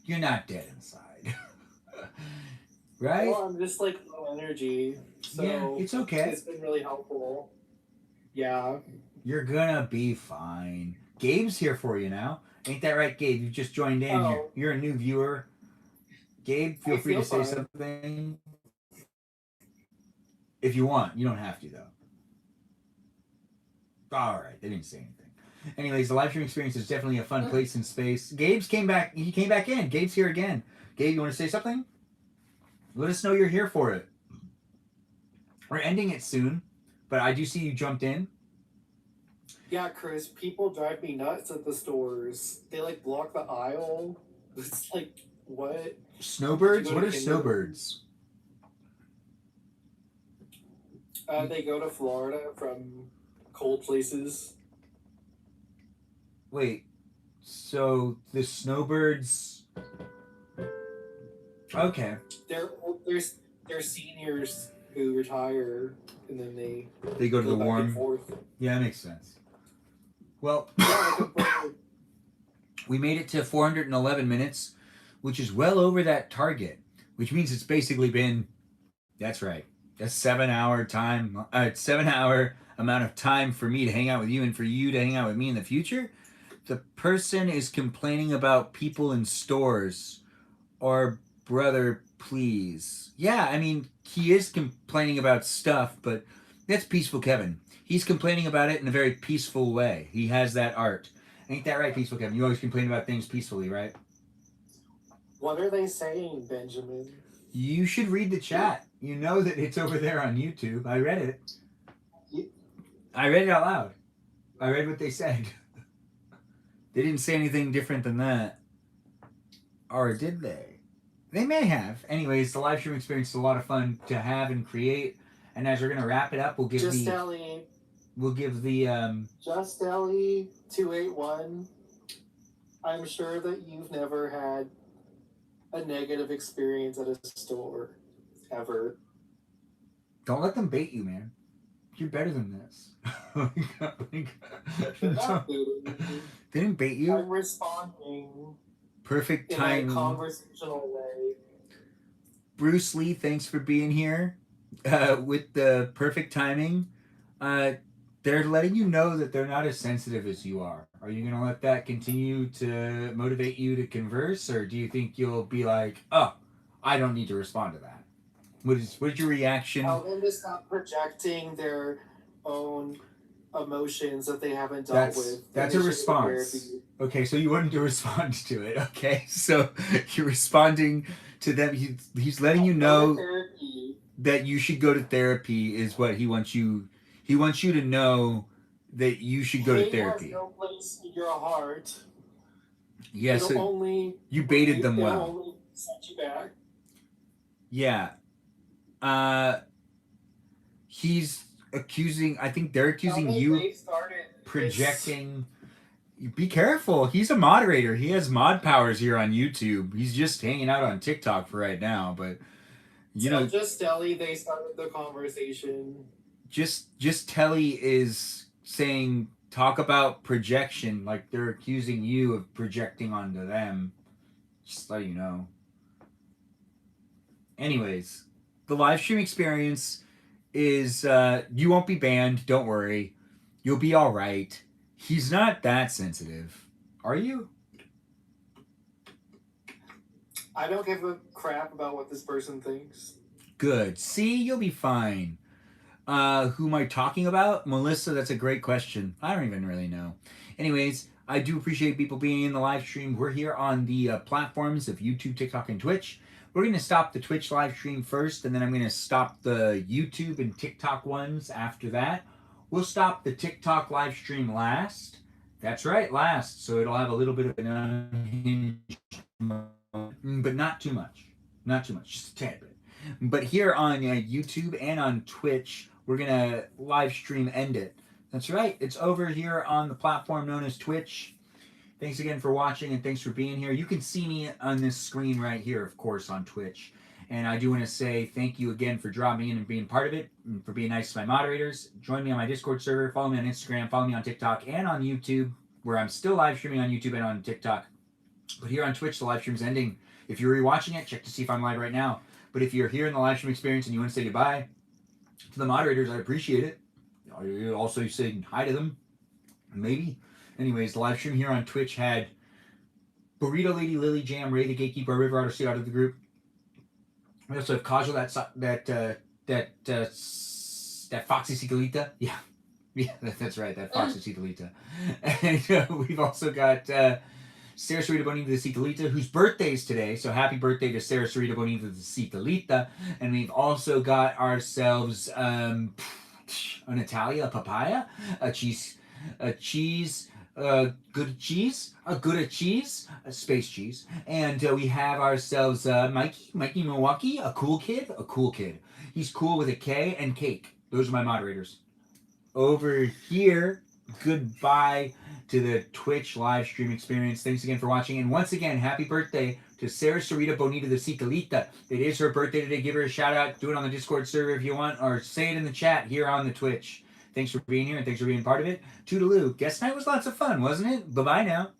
You're not dead inside. Right? Well, I'm just like low energy. So yeah, it's okay. It's been really helpful. Yeah. You're gonna be fine. Gabe's here for you now. Ain't that right, Gabe? You just joined in. Oh. You're a new viewer. Gabe, feel free to say fine. something. If you want. You don't have to, though. Alright, they didn't say anything. Anyways, the live stream experience is definitely a fun place in space. Gabe's came back. He came back in. Gabe's here again. Gabe, you want to say something? Let us know you're here for it. We're ending it soon, but I do see you jumped in. Yeah, Chris, people drive me nuts at the stores. They like block the aisle. It's like, what? Snowbirds? What are snowbirds? They go to Florida from cold places. Wait, so the snowbirds... Okay. They're seniors who retire, and then they go to the back warm... and forth. Yeah, that makes sense. Well, we made it to 411 minutes, which is well over that target, which means it's basically been... That's right. That's 7 hour time. 7 hour amount of time for me to hang out with you and for you to hang out with me in the future. The person is complaining about people in stores. Or brother, please. Yeah, I mean, he is complaining about stuff, but that's Peaceful Kevin. He's complaining about it in a very peaceful way. He has that art. Ain't that right, Peaceful Kevin? You always complain about things peacefully, right? What are they saying, Benjamin? You should read the chat. You know that it's over there on YouTube. I read it. I read it out loud. I read what they said. They didn't say anything different than that. Or did they? They may have. Anyways, the live stream experience is a lot of fun to have and create. And as we're gonna wrap it up, we'll give Just the Ellie. we'll give the Just Ellie 281. I'm sure that you've never had a negative experience at a store ever. Don't let them bait you, man. You're better than this. They didn't bait you. I'm responding Perfect in timing. a conversational way. Bruce Lee, thanks for being here with the perfect timing. They're letting you know that they're not as sensitive as you are. Are you going to let that continue to motivate you to converse, or do you think you'll be like, oh, I don't need to respond to that? What is your reaction? Tell them to stop projecting their own emotions that they haven't dealt with. That's a response. Okay, so you wanted to respond to it. Okay, so you're responding to them. He's letting you know that you should go to therapy is what he wants you. He wants you to know that you should go to therapy. Has no place in your heart. Yeah, so only you baited them they'll well. only set you back. Yeah. He's accusing. I think they're accusing you of projecting. Be careful. He's a moderator. He has mod powers here on YouTube. He's just hanging out on TikTok for right now, but you know, just Telly, they started the conversation. Just Telly is saying talk about projection, like they're accusing you of projecting onto them. Just let you know. Anyways, the live stream experience is you won't be banned, don't worry. You'll be all right. He's not that sensitive. Are you? I don't give a crap about what this person thinks. Good. See, you'll be fine. Who am I talking about? Melissa, that's a great question. I don't even really know. Anyways, I do appreciate people being in the live stream. We're here on the platforms of YouTube, TikTok, and Twitch. We're going to stop the Twitch live stream first, and then I'm going to stop the YouTube and TikTok ones after that. We'll stop the TikTok live stream last. That's right, last. So it'll have a little bit of an unhinged moment, but not too much. Not too much, just a tad bit. But here on YouTube and on Twitch, we're going to live stream end it. That's right. It's over here on the platform known as Twitch. Thanks again for watching and thanks for being here. You can see me on this screen right here, of course, on Twitch. And I do want to say thank you again for dropping in and being part of it, and for being nice to my moderators. Join me on my Discord server. Follow me on Instagram. Follow me on TikTok and on YouTube, where I'm still live streaming on YouTube and on TikTok. But here on Twitch, the live stream's ending. If you're rewatching it, check to see if I'm live right now. But if you're here in the live stream experience and you want to say goodbye to the moderators, I appreciate it. You also say hi to them, maybe. Anyways, the live stream here on Twitch had Burrito Lady, Lily Jam, Ray the Gatekeeper, River Otter, out of the group. We also have Kajal, that Foxy Cicalita. Yeah, that's right, that Foxy Cicalita. And we've also got Sarah Sarita Bonita de Cicalita, whose birthday is today. So happy birthday to Sarah Sarita Bonita de Cicalita. And we've also got ourselves a Natalia, a papaya, a space cheese, and we have ourselves Mikey Milwaukee, a cool kid. He's cool with a K, and Cake. Those are my moderators. Over here, goodbye to the Twitch live stream experience. Thanks again for watching, and once again, happy birthday to Sarah Sarita Bonita de Cicalita. It is her birthday today. Give her a shout out. Do it on the Discord server if you want, or say it in the chat here on the Twitch. Thanks for being here and thanks for being part of it. Toodaloo. Guest night was lots of fun, wasn't it? Bye-bye now.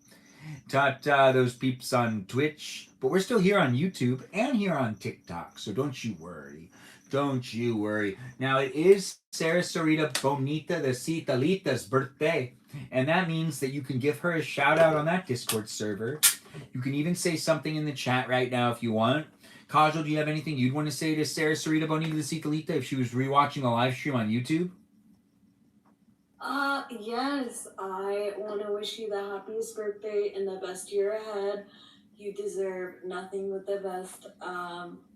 Taught those peeps on Twitch. But we're still here on YouTube and here on TikTok, so don't you worry. Don't you worry. Now, it is Sarah Sarita Bonita de Cicalita's birthday, and that means that you can give her a shout-out on that Discord server. You can even say something in the chat right now if you want. Kajal, do you have anything you'd want to say to Sarah Sarita Bonita de Cicalita if she was rewatching the live stream on YouTube? Yes, I want to wish you the happiest birthday and the best year ahead. You deserve nothing but the best.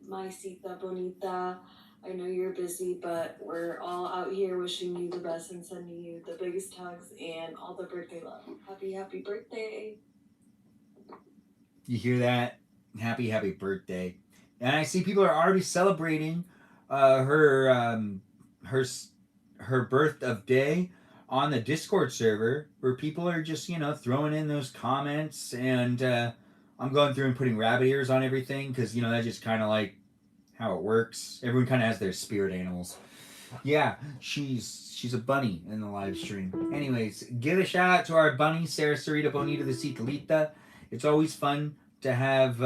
My Cita Bonita, I know you're busy, but we're all out here wishing you the best and sending you the biggest hugs and all the birthday love. Happy birthday. You hear that? Happy birthday. And I see people are already celebrating her birth of day on the Discord server, where people are just, throwing in those comments, and I'm going through and putting rabbit ears on everything, because, that's just kind of like how it works. Everyone kind of has their spirit animals. Yeah, she's a bunny in the live stream. Anyways, give a shout out to our bunny, Sarah Sarita Bonita de Cicalita. It's always fun to have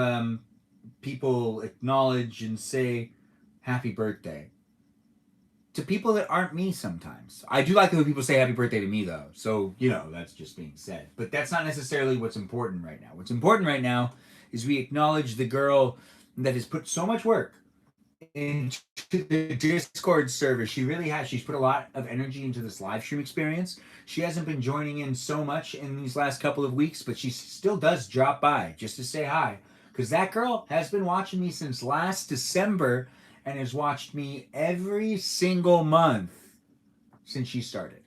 people acknowledge and say happy birthday to people that aren't me sometimes. I do like it when people say happy birthday to me, though. So, that's just being said. But that's not necessarily what's important right now. What's important right now is we acknowledge the girl that has put so much work into the Discord server. She really has. She's put a lot of energy into this live stream experience. She hasn't been joining in so much in these last couple of weeks, but she still does drop by just to say hi. Because that girl has been watching me since last December and has watched me every single month since she started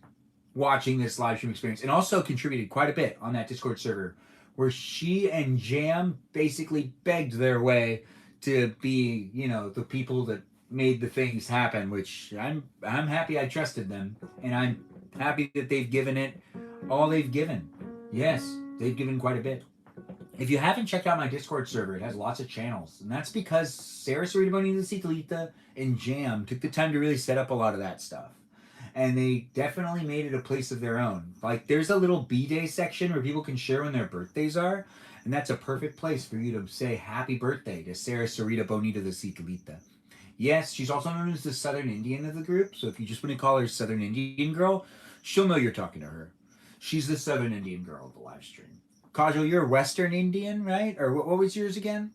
watching this live stream experience, and also contributed quite a bit on that Discord server where she and Jam basically begged their way to be, you know, the people that made the things happen, which I'm happy I trusted them, and I'm happy that they've given it all they've given. Yes, they've given quite a bit. If you haven't checked out my Discord server, it has lots of channels, and that's because Sarah Sarita Bonita Citalita and Jam took the time to really set up a lot of that stuff. And they definitely made it a place of their own. Like, there's a little B-Day section where people can share when their birthdays are, and that's a perfect place for you to say happy birthday to Sarah Sarita Bonita the Citalita. Yes, she's also known as the Southern Indian of the group, so if you just want to call her Southern Indian Girl, she'll know you're talking to her. She's the Southern Indian Girl of the live stream. Kajal, you're Western Indian, right? Or what was yours again?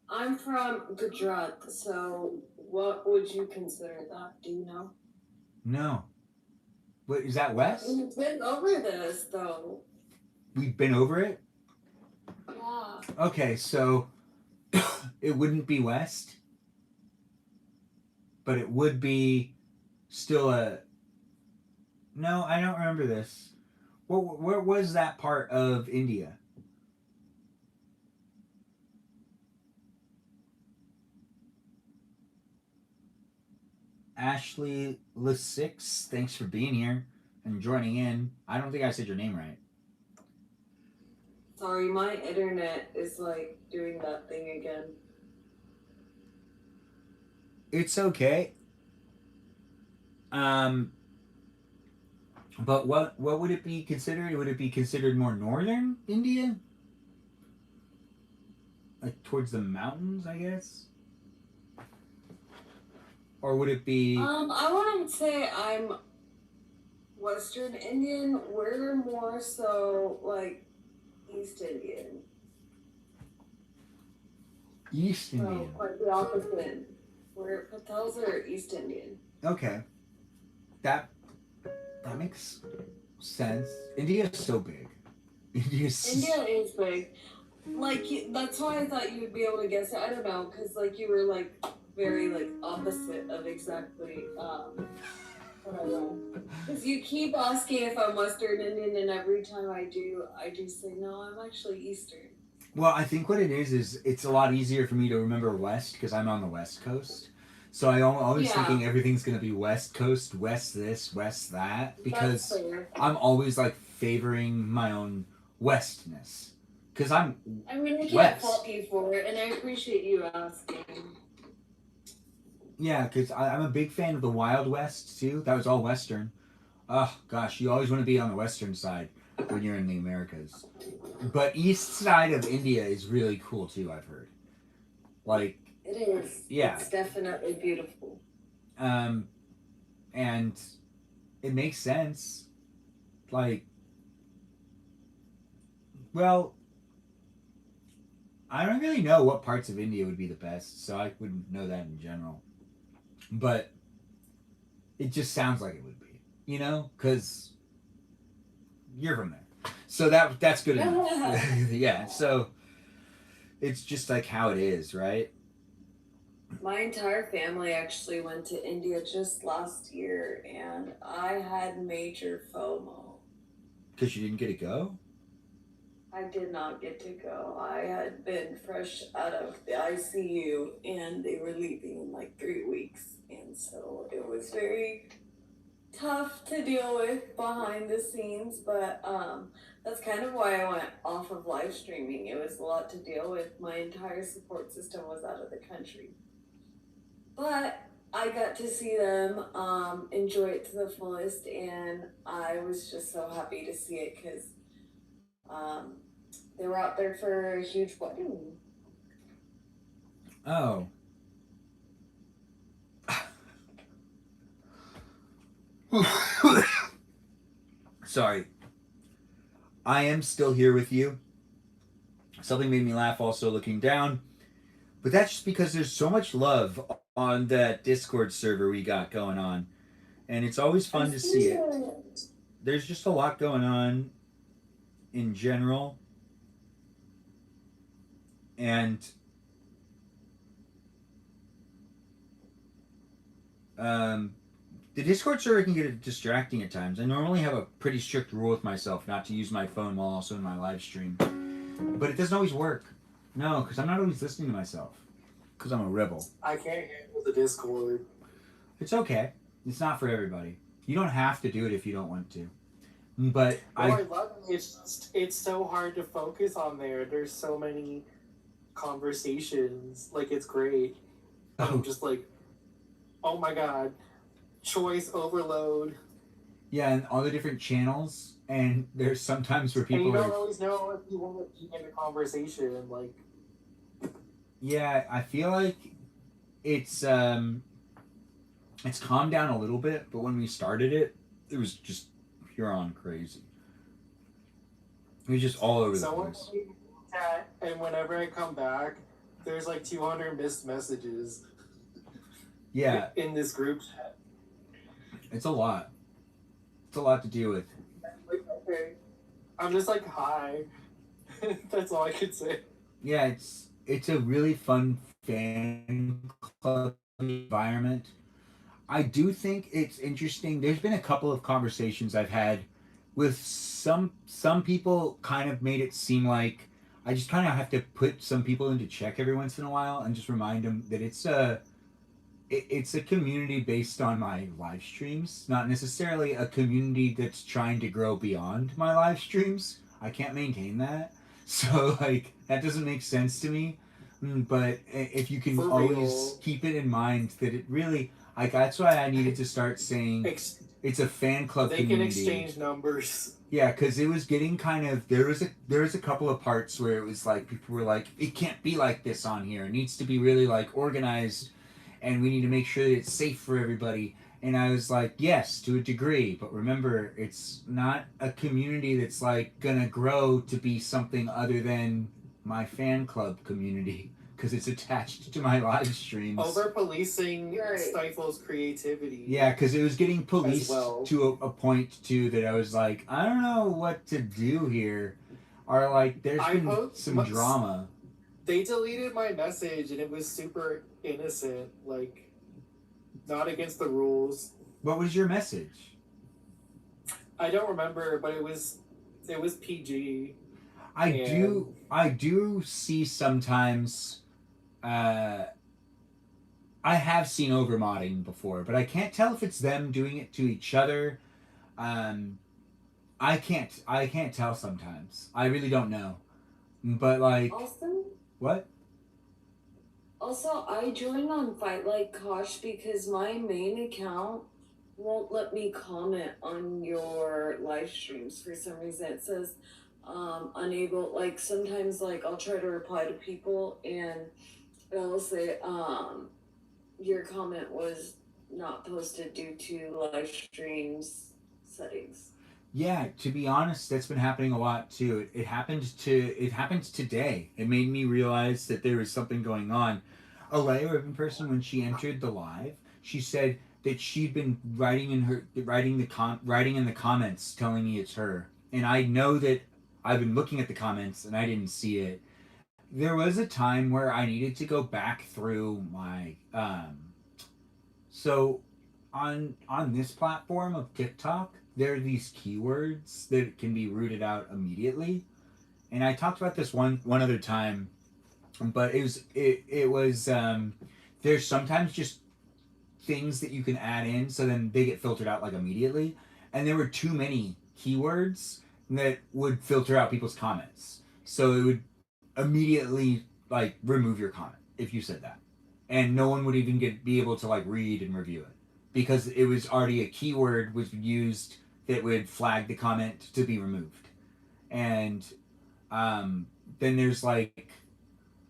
I'm from Gujarat, so what would you consider that? Do you know? No. What, is that West? We've been over this, though. We've been over it? Yeah. Okay, so it wouldn't be West, but it would be still a... No, I don't remember this. Where was that part of India? Ashley Le6, thanks for being here and joining in. I don't think I said your name right. Sorry, my internet is like doing that thing again. It's okay. But what would it be considered? Would it be considered more northern India? Like towards the mountains, I guess? Or would it be... I wouldn't say I'm Western Indian. We're more so like East Indian. East Indian? So quite the opposite. We're Patels are East Indian. Okay. That makes sense. India is so big. India is big. Like, that's why I thought you would be able to guess it. I don't know, because, like, you were, like, very, like, opposite of exactly what I want. Because you keep asking if I'm Western Indian, and every time I do say, no, I'm actually Eastern. Well, I think what it is it's a lot easier for me to remember West because I'm on the West Coast. So I'm always thinking everything's going to be West Coast, West this, West that, because I'm always, like, favoring my own Westness. Because I mean, I can't fault you for it, and I appreciate you asking. Yeah, because I'm a big fan of the Wild West, too. That was all Western. Oh, gosh, you always want to be on the Western side when you're in the Americas. But east side of India is really cool, too, I've heard. Like... It is. Yeah. It's definitely beautiful. And it makes sense. Like... Well... I don't really know what parts of India would be the best, so I wouldn't know that in general. But it just sounds like it would be, you know? Because you're from there. So that's good enough. Yeah, so it's just like how it is, right? My entire family actually went to India just last year, and I had major FOMO. Because you didn't get to go? I did not get to go. I had been fresh out of the ICU, and they were leaving in like 3 weeks. And so it was very tough to deal with behind the scenes, but that's kind of why I went off of live streaming. It was a lot to deal with. My entire support system was out of the country. But I got to see them enjoy it to the fullest, and I was just so happy to see it because they were out there for a huge wedding. Oh. Sorry. I am still here with you. Something made me laugh also looking down, but that's just because there's so much love on that Discord server we got going on, and it's always fun to see it. There's just a lot going on in general, and um, the Discord server can get distracting at times. I normally have a pretty strict rule with myself not to use my phone while also in my live stream, but it doesn't always work. No, because I'm not always listening to myself. Because I'm a rebel. I can't handle the Discord. It's okay. It's not for everybody. You don't have to do it if you don't want to. But I love it. It's so hard to focus on there. There's so many conversations. Like, it's great. I'm just like, oh my god, choice overload. Yeah, and all the different channels, and there's sometimes where And people you don't are. always know if you want to be in a conversation. Like, Yeah, I feel like it's calmed down a little bit, but when we started it, it was just pure on crazy. It was just all over the place. And whenever I come back, there's like 200 missed messages. Yeah. In this group chat. It's a lot. It's a lot to deal with. Like, okay. I'm just like, hi. That's all I could say. Yeah, it's a really fun fan club environment. I do think it's interesting. There's been a couple of conversations I've had with some people kind of made it seem like I just kind of have to put some people into check every once in a while and just remind them that it's a community based on my live streams, not necessarily a community that's trying to grow beyond my live streams. I can't maintain that. So, like, that doesn't make sense to me. But if you can always keep it in mind that it really, like, that's why I needed to start saying it's a fan club community. They can exchange numbers. Yeah, because it was getting kind of, there was a couple of parts where it was like, people were like, it can't be like this on here. It needs to be really, like, organized, and we need to make sure that it's safe for everybody. And I was like, yes, to a degree, but remember, it's not a community that's like gonna grow to be something other than my fan club community, because it's attached to my live streams. Over policing stifles creativity. Yeah, because it was getting policed to a point too that I was like, I don't know what to do here. Or like, there's been some drama. They deleted my message and it was super innocent, like, not against the rules. What was your message? I don't remember, but it was PG. I do see sometimes. I have seen overmodding before, but I can't tell if it's them doing it to each other. I can't tell sometimes. I really don't know. But like, Also, what? Also, I joined on Fight Like Kosh because my main account won't let me comment on your live streams for some reason. It says unable, like sometimes like I'll try to reply to people and it'll say your comment was not posted due to live streams settings. Yeah, to be honest, that's been happening a lot too. It happened today. It made me realize that there was something going on. A Ribbon person, when she entered the live, she said that she'd been writing in the comments telling me it's her. And I know that I've been looking at the comments and I didn't see it. There was a time where I needed to go back through my so on this platform of TikTok, there are these keywords that can be rooted out immediately. And I talked about this one other time, but it was there's sometimes just things that you can add in so then they get filtered out like immediately. And there were too many keywords that would filter out people's comments. So it would immediately like remove your comment if you said that. And no one would even be able to like read and review it because it was already a keyword was used that would flag the comment to be removed. And then there's like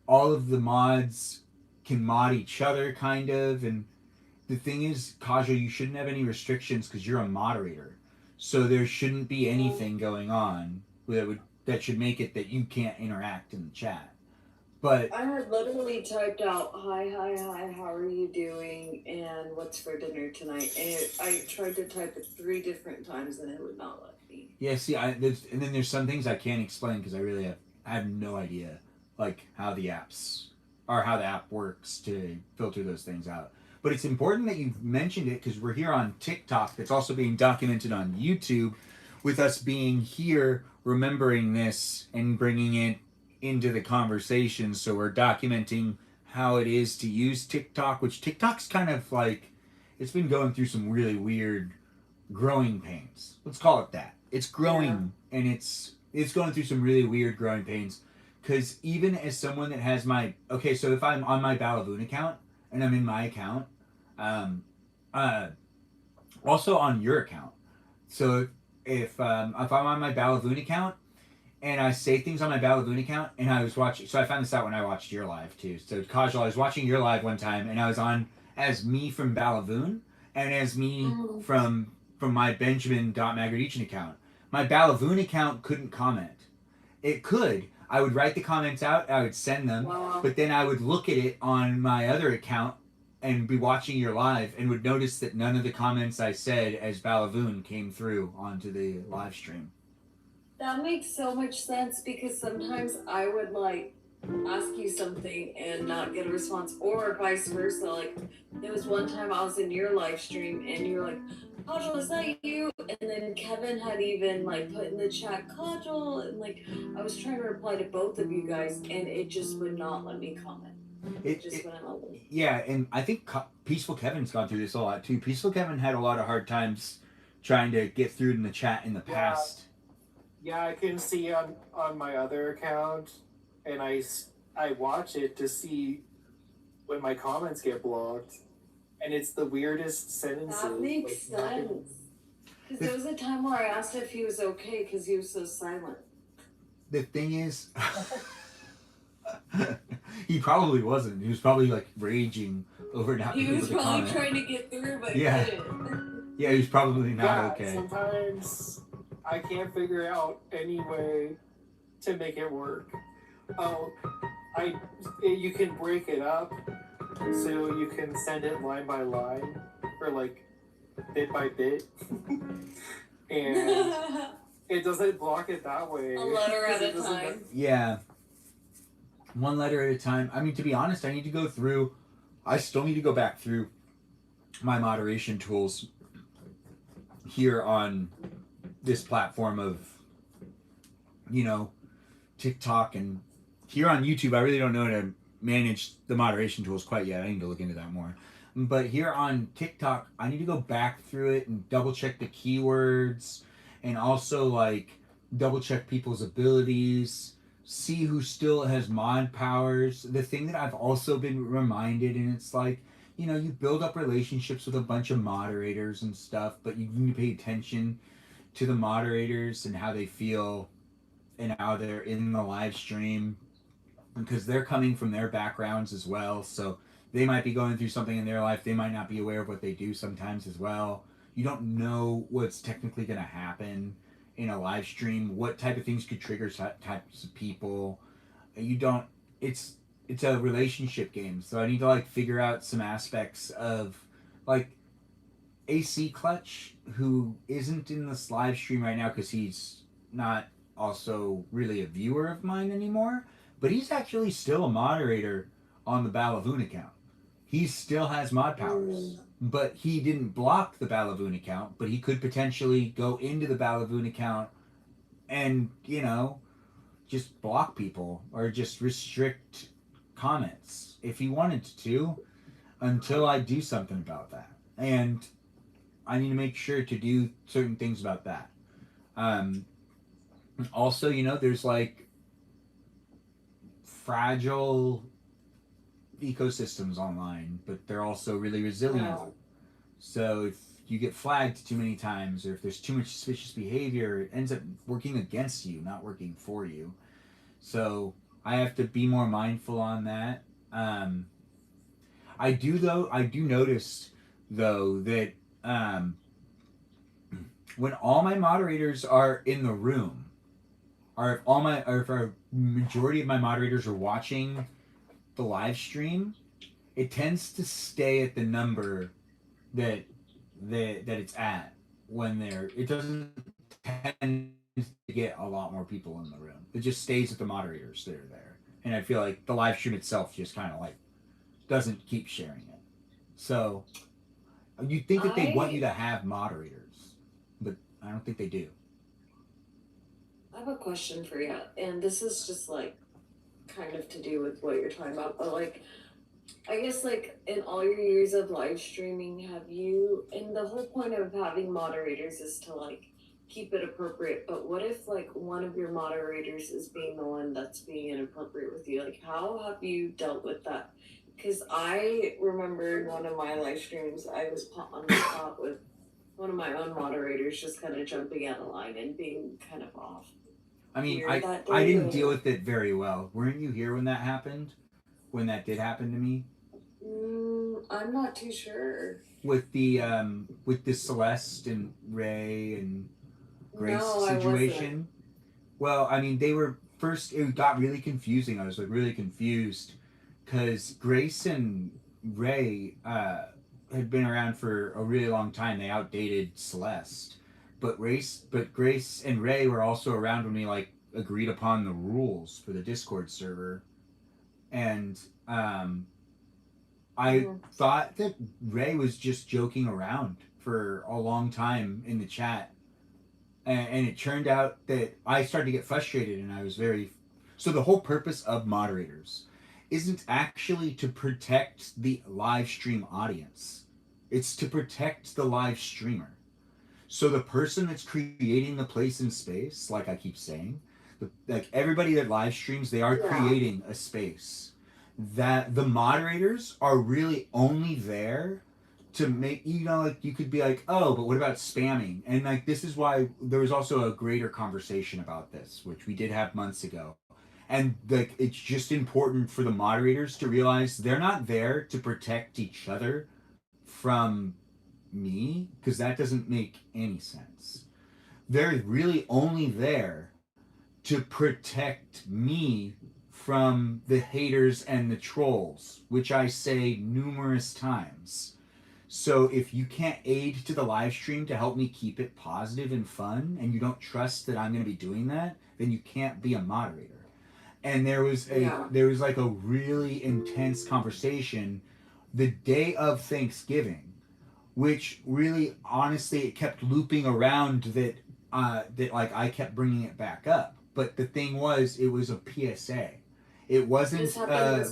all of the mods can mod each other kind of, and the thing is, Kaja, you shouldn't have any restrictions because you're a moderator. So there shouldn't be anything going on that that should make it that you can't interact in the chat. But I had literally typed out, hi, how are you doing, and what's for dinner tonight? And I tried to type it 3 different times and it would not let me. yeah, see, and then there's some things I can't explain because I have no idea, like how the app works to filter those things out. But it's important that you've mentioned it because we're here on TikTok. That's also being documented on YouTube, with us being here, remembering this and bringing it into the conversation. So we're documenting how it is to use TikTok, which TikTok's kind of like, it's been going through some really weird growing pains. Let's call it that. It's growing, and it's going through some really weird growing pains. Because even as someone that has so if I'm on my Balavoon account and I'm in my account, also on your account. So if I'm on my Balavoon account and I say things on my Balavoon account, and I was watching, so I found this out when I watched your live too. So casual, I was watching your live one time, and I was on as me from Balavoon and as me from my Benjamin Magrdichian account. My Balavoon account couldn't comment. It could. I would write the comments out, I would send them, but then I would look at it on my other account and be watching your live and would notice that none of the comments I said as Balavoon came through onto the live stream. That makes so much sense because sometimes I would like ask you something and not get a response, or vice versa. Like there was one time I was in your live stream and you were like, Kajal, is that you? And then Kevin had even like put in the chat, Kajal, and like I was trying to reply to both of you guys and it just would not let me comment. It just wouldn't let me. Yeah, and I think Peaceful Kevin's gone through this a lot too. Peaceful Kevin had a lot of hard times trying to get through in the chat in the past. Yeah, I can see on my other account, and I watch it to see when my comments get blocked, and it's the weirdest sentences. That makes sense. Because there was a time where I asked if he was okay because he was so silent. The thing is, he probably wasn't. He was probably like raging over not being able to comment. He was probably trying to get through, but he didn't. Yeah, he was probably not okay. Sometimes I can't figure out any way to make it work. You can break it up so you can send it line by line or like bit by bit, and it doesn't block it that way. A letter at a time. Yeah, one letter at a time. I mean, to be honest, I still need to go back through my moderation tools here on this platform of, TikTok, and here on YouTube. I really don't know how to manage the moderation tools quite yet. I need to look into that more. But here on TikTok, I need to go back through it and double check the keywords, and also like double check people's abilities, see who still has mod powers. The thing that I've also been reminded, and it's like, you build up relationships with a bunch of moderators and stuff, but you need to pay attention to the moderators and how they feel and how they're in the live stream, because they're coming from their backgrounds as well. So they might be going through something in their life. They might not be aware of what they do sometimes as well. You don't know what's technically going to happen in a live stream, what type of things could trigger types of people. It's a relationship game. So I need to like figure out some aspects of like AC Clutch, who isn't in this live stream right now because he's not also really a viewer of mine anymore, but he's actually still a moderator on the Balavoon account. He still has mod powers, but he didn't block the Balavoon account, but he could potentially go into the Balavoon account and, just block people or just restrict comments if he wanted to, until I do something about that. And I need to make sure to do certain things about that. Also, there's like fragile ecosystems online, but they're also really resilient. Wow. So if you get flagged too many times, or if there's too much suspicious behavior, it ends up working against you, not working for you. So I have to be more mindful on that. I do notice though that when all my moderators are in the room, if our majority of my moderators are watching the live stream, it tends to stay at the number that that it's at when they're. It doesn't tend to get a lot more people in the room. It just stays at the moderators that are there, and I feel like the live stream itself just kind of like doesn't keep sharing it. So you'd think that they want you to have moderators, but I don't think they do. I have a question for you, and this is just like kind of to do with what you're talking about, but like, I guess like in all your years of live streaming, have you, and the whole point of having moderators is to like keep it appropriate, but what if like one of your moderators is being the one that's being inappropriate with you? Like, how have you dealt with that? Because I remember in one of my live streams, I was put on the spot with one of my own moderators just kind of jumping out of line and being kind of off. I mean, Here that I day, didn't or- deal with it very well. Weren't you here when that happened? When that did happen to me? I'm not too sure. With the Celeste and Ray and Grace No, I situation. wasn't. Well, I mean, they were first. It got really confusing. I was like really confused because Grace and Ray had been around for a really long time. They outdated Celeste, but Grace and Ray were also around when we like agreed upon the rules for the Discord server, and I thought that Ray was just joking around for a long time in the chat, and it turned out that I started to get frustrated, and I was very. So the whole purpose of moderators isn't actually to protect the live stream audience; it's to protect the live streamer. So the person that's creating the place and space, like I keep saying, like everybody that live streams, they are creating a space. That the moderators are really only there to make, like you could be like, oh, but what about spamming? And like this is why there was also a greater conversation about this, which we did have months ago. And like it's just important for the moderators to realize they're not there to protect each other from me, because that doesn't make any sense. They're really only there to protect me from the haters and the trolls, which I say numerous times. So if you can't aid to the live stream to help me keep it positive and fun, and you don't trust that I'm going to be doing that, then you can't be a moderator. And there was like a really intense conversation the day of Thanksgiving, which really honestly it kept looping around that like I kept bringing it back up. But the thing was, it was a PSA. It wasn't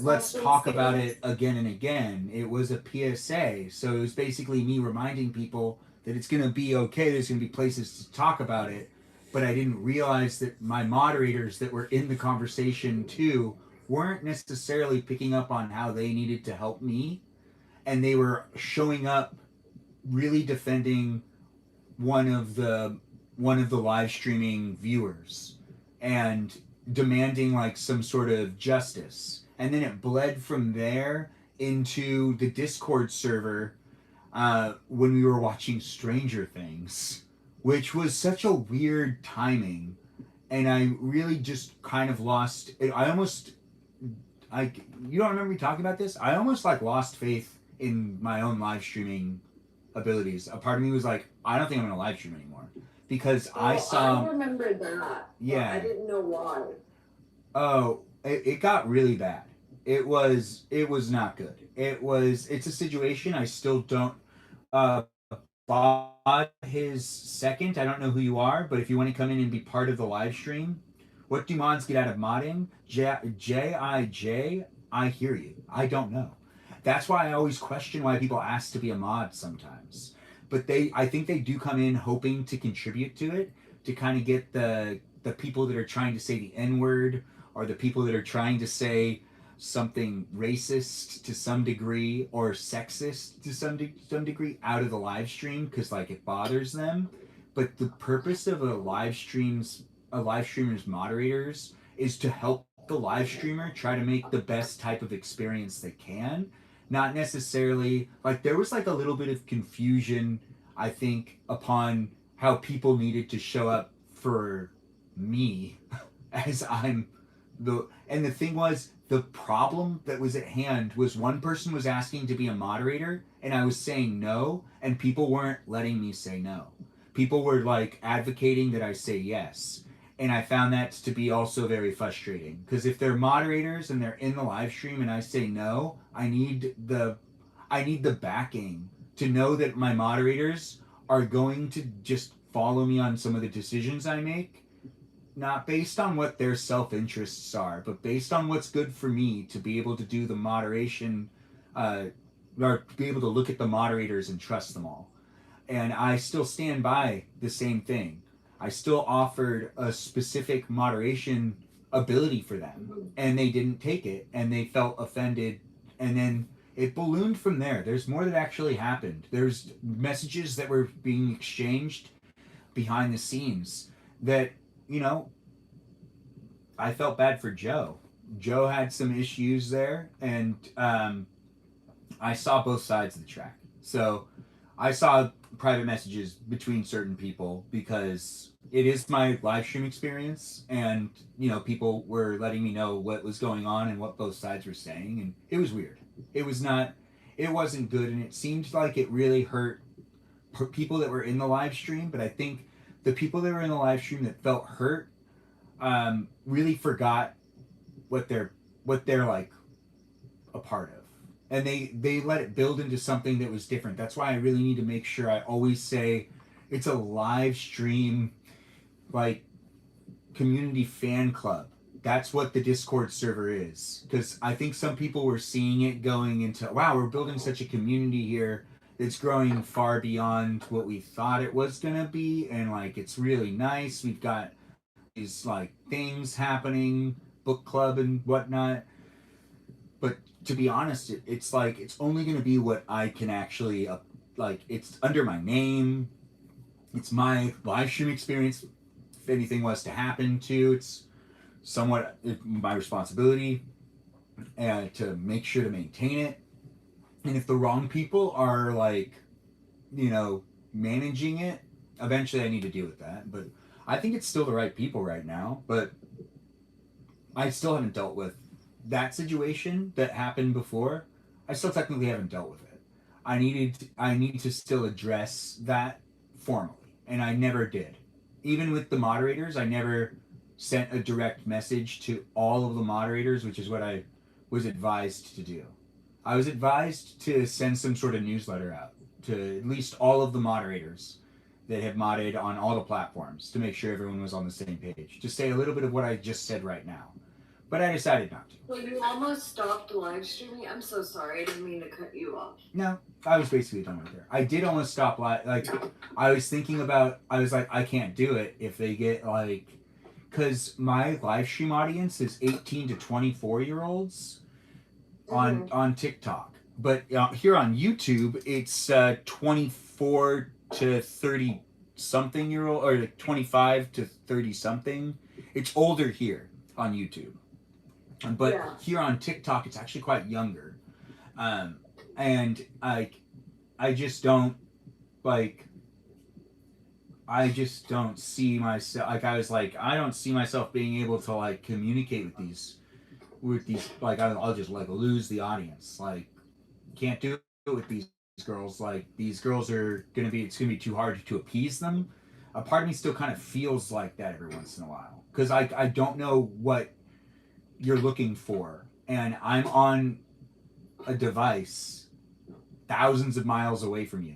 let's talk about it again and again. It was a PSA. So it was basically me reminding people that it's gonna be okay. There's gonna be places to talk about it. But I didn't realize that my moderators that were in the conversation too weren't necessarily picking up on how they needed to help me, and they were showing up really defending one of the live streaming viewers and demanding like some sort of justice. And then it bled from there into the Discord server when we were watching Stranger Things, which was such a weird timing. And I really just kind of lost. I almost, you don't remember me talking about this? I almost like lost faith in my own live streaming abilities. A part of me was like, I don't think I'm gonna live stream anymore because I saw. I remember that. Yeah. I didn't know why. Oh, it got really bad. It was not good. It's a situation I still don't. Bob his second. I don't know who you are, but if you want to come in and be part of the live stream, what do mods get out of modding? I hear you. I don't know. That's why I always question why people ask to be a mod sometimes. But I think they do come in hoping to contribute to it, to kind of get the people that are trying to say the N word, or the people that are trying to say something racist to some degree or sexist to some degree out of the live stream, because like it bothers them. But the purpose of a live streamer's moderators is to help the live streamer try to make the best type of experience they can, not necessarily like there was like a little bit of confusion, I think, upon how people needed to show up for me as I'm and the thing was, the problem that was at hand was one person was asking to be a moderator and I was saying no, and people weren't letting me say no. People were like advocating that I say yes. And I found that to be also very frustrating because if they're moderators and they're in the live stream and I say no, I need the backing to know that my moderators are going to just follow me on some of the decisions I make, not based on what their self interests are, but based on what's good for me to be able to do the moderation, uh, or to be able to look at the moderators and trust them all. And I still stand by the same thing. I still offered a specific moderation ability for them, and they didn't take it, and they felt offended, and then it ballooned from there. There's more that actually happened. There's messages that were being exchanged behind the scenes that, you know, I felt bad for Joe. Joe had some issues there, and I saw both sides of the track. So I saw private messages between certain people because it is my live stream experience, and you know, people were letting me know what was going on and what both sides were saying, and it was weird. It was not, it wasn't good, and it seemed like it really hurt people that were in the live stream. But I think the people that were in the live stream that felt hurt really forgot what they're like a part of, and they let it build into something that was different. That's why I really need to make sure I always say it's a live stream, like community fan club. That's what the Discord server is, because I think some people were seeing it going into, wow, we're building such a community here that's growing far beyond what we thought it was gonna be, and like it's really nice. We've got these like things happening, book club and whatnot. But to be honest, it's like it's only going to be what I can actually like. It's under my name. It's my live stream experience. If anything was to happen to, it's somewhat my responsibility and to make sure to maintain it. And if the wrong people are like, you know, managing it, eventually I need to deal with that. But I think it's still the right people right now. But I still haven't dealt with that situation that happened before. I still technically haven't dealt with it. I need to still address that formally, and I never did. Even with the moderators, I never sent a direct message to all of the moderators, which is what I was advised to do. I was advised to send some sort of newsletter out to at least all of the moderators that have modded on all the platforms to make sure everyone was on the same page. To say a little bit of what I just said right now. But I decided not to. Well, you almost stopped live streaming. I'm so sorry. I didn't mean to cut you off. No, I was basically done right there. I did almost stop like I was thinking about, I was like, I can't do it if they get like, because my live stream audience is 18 to 24-year-olds on TikTok. But here on YouTube, it's 24 to 30 something year old, or like 25 to 30 something. It's older here on YouTube. But Yeah. here on TikTok, it's actually quite younger. And I just don't like, I just don't see myself, like I was like, I don't see myself being able to like communicate with these like I'll just like lose the audience. Like can't do it with these girls. Like these girls are gonna be, it's gonna be too hard to appease them. A part of me still kind of feels like that every once in a while because I don't know what you're looking for, and I'm on a device thousands of miles away from you,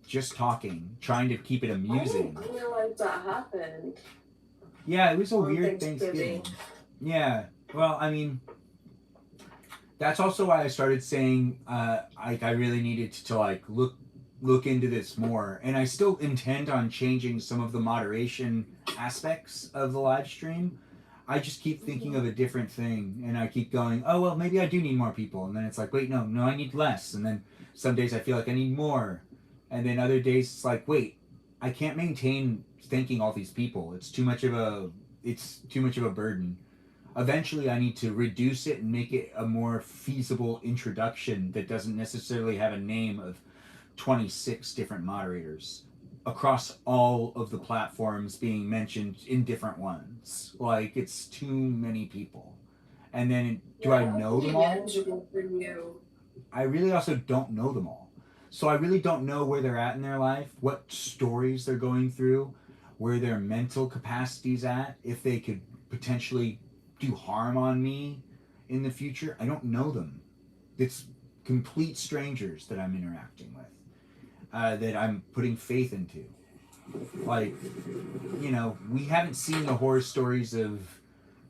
just talking, trying to keep it amusing. I didn't realize that happened. Yeah, it was a On weird Thanksgiving. Yeah, well, I mean, that's also why I started saying I really needed to like look into this more, and I still intend on changing some of the moderation aspects of the live stream. I just keep thinking of a different thing, and I keep going, oh well, maybe I do need more people, and then it's like, wait, no, I need less, and then some days I feel like I need more, and then other days it's like, wait, I can't maintain thanking all these people. It's too much of a burden. Eventually, I need to reduce it and make it a more feasible introduction that doesn't necessarily have a name of 26 different moderators across all of the platforms being mentioned in different ones. Like, it's too many people. And then, do I know them all? Manageable for you. I really also don't know them all. So I really don't know where they're at in their life, what stories they're going through, where their mental capacity's at, if they could potentially do harm on me in the future. I don't know them. It's complete strangers that I'm interacting with, that I'm putting faith into. Like, you know, we haven't seen the horror stories of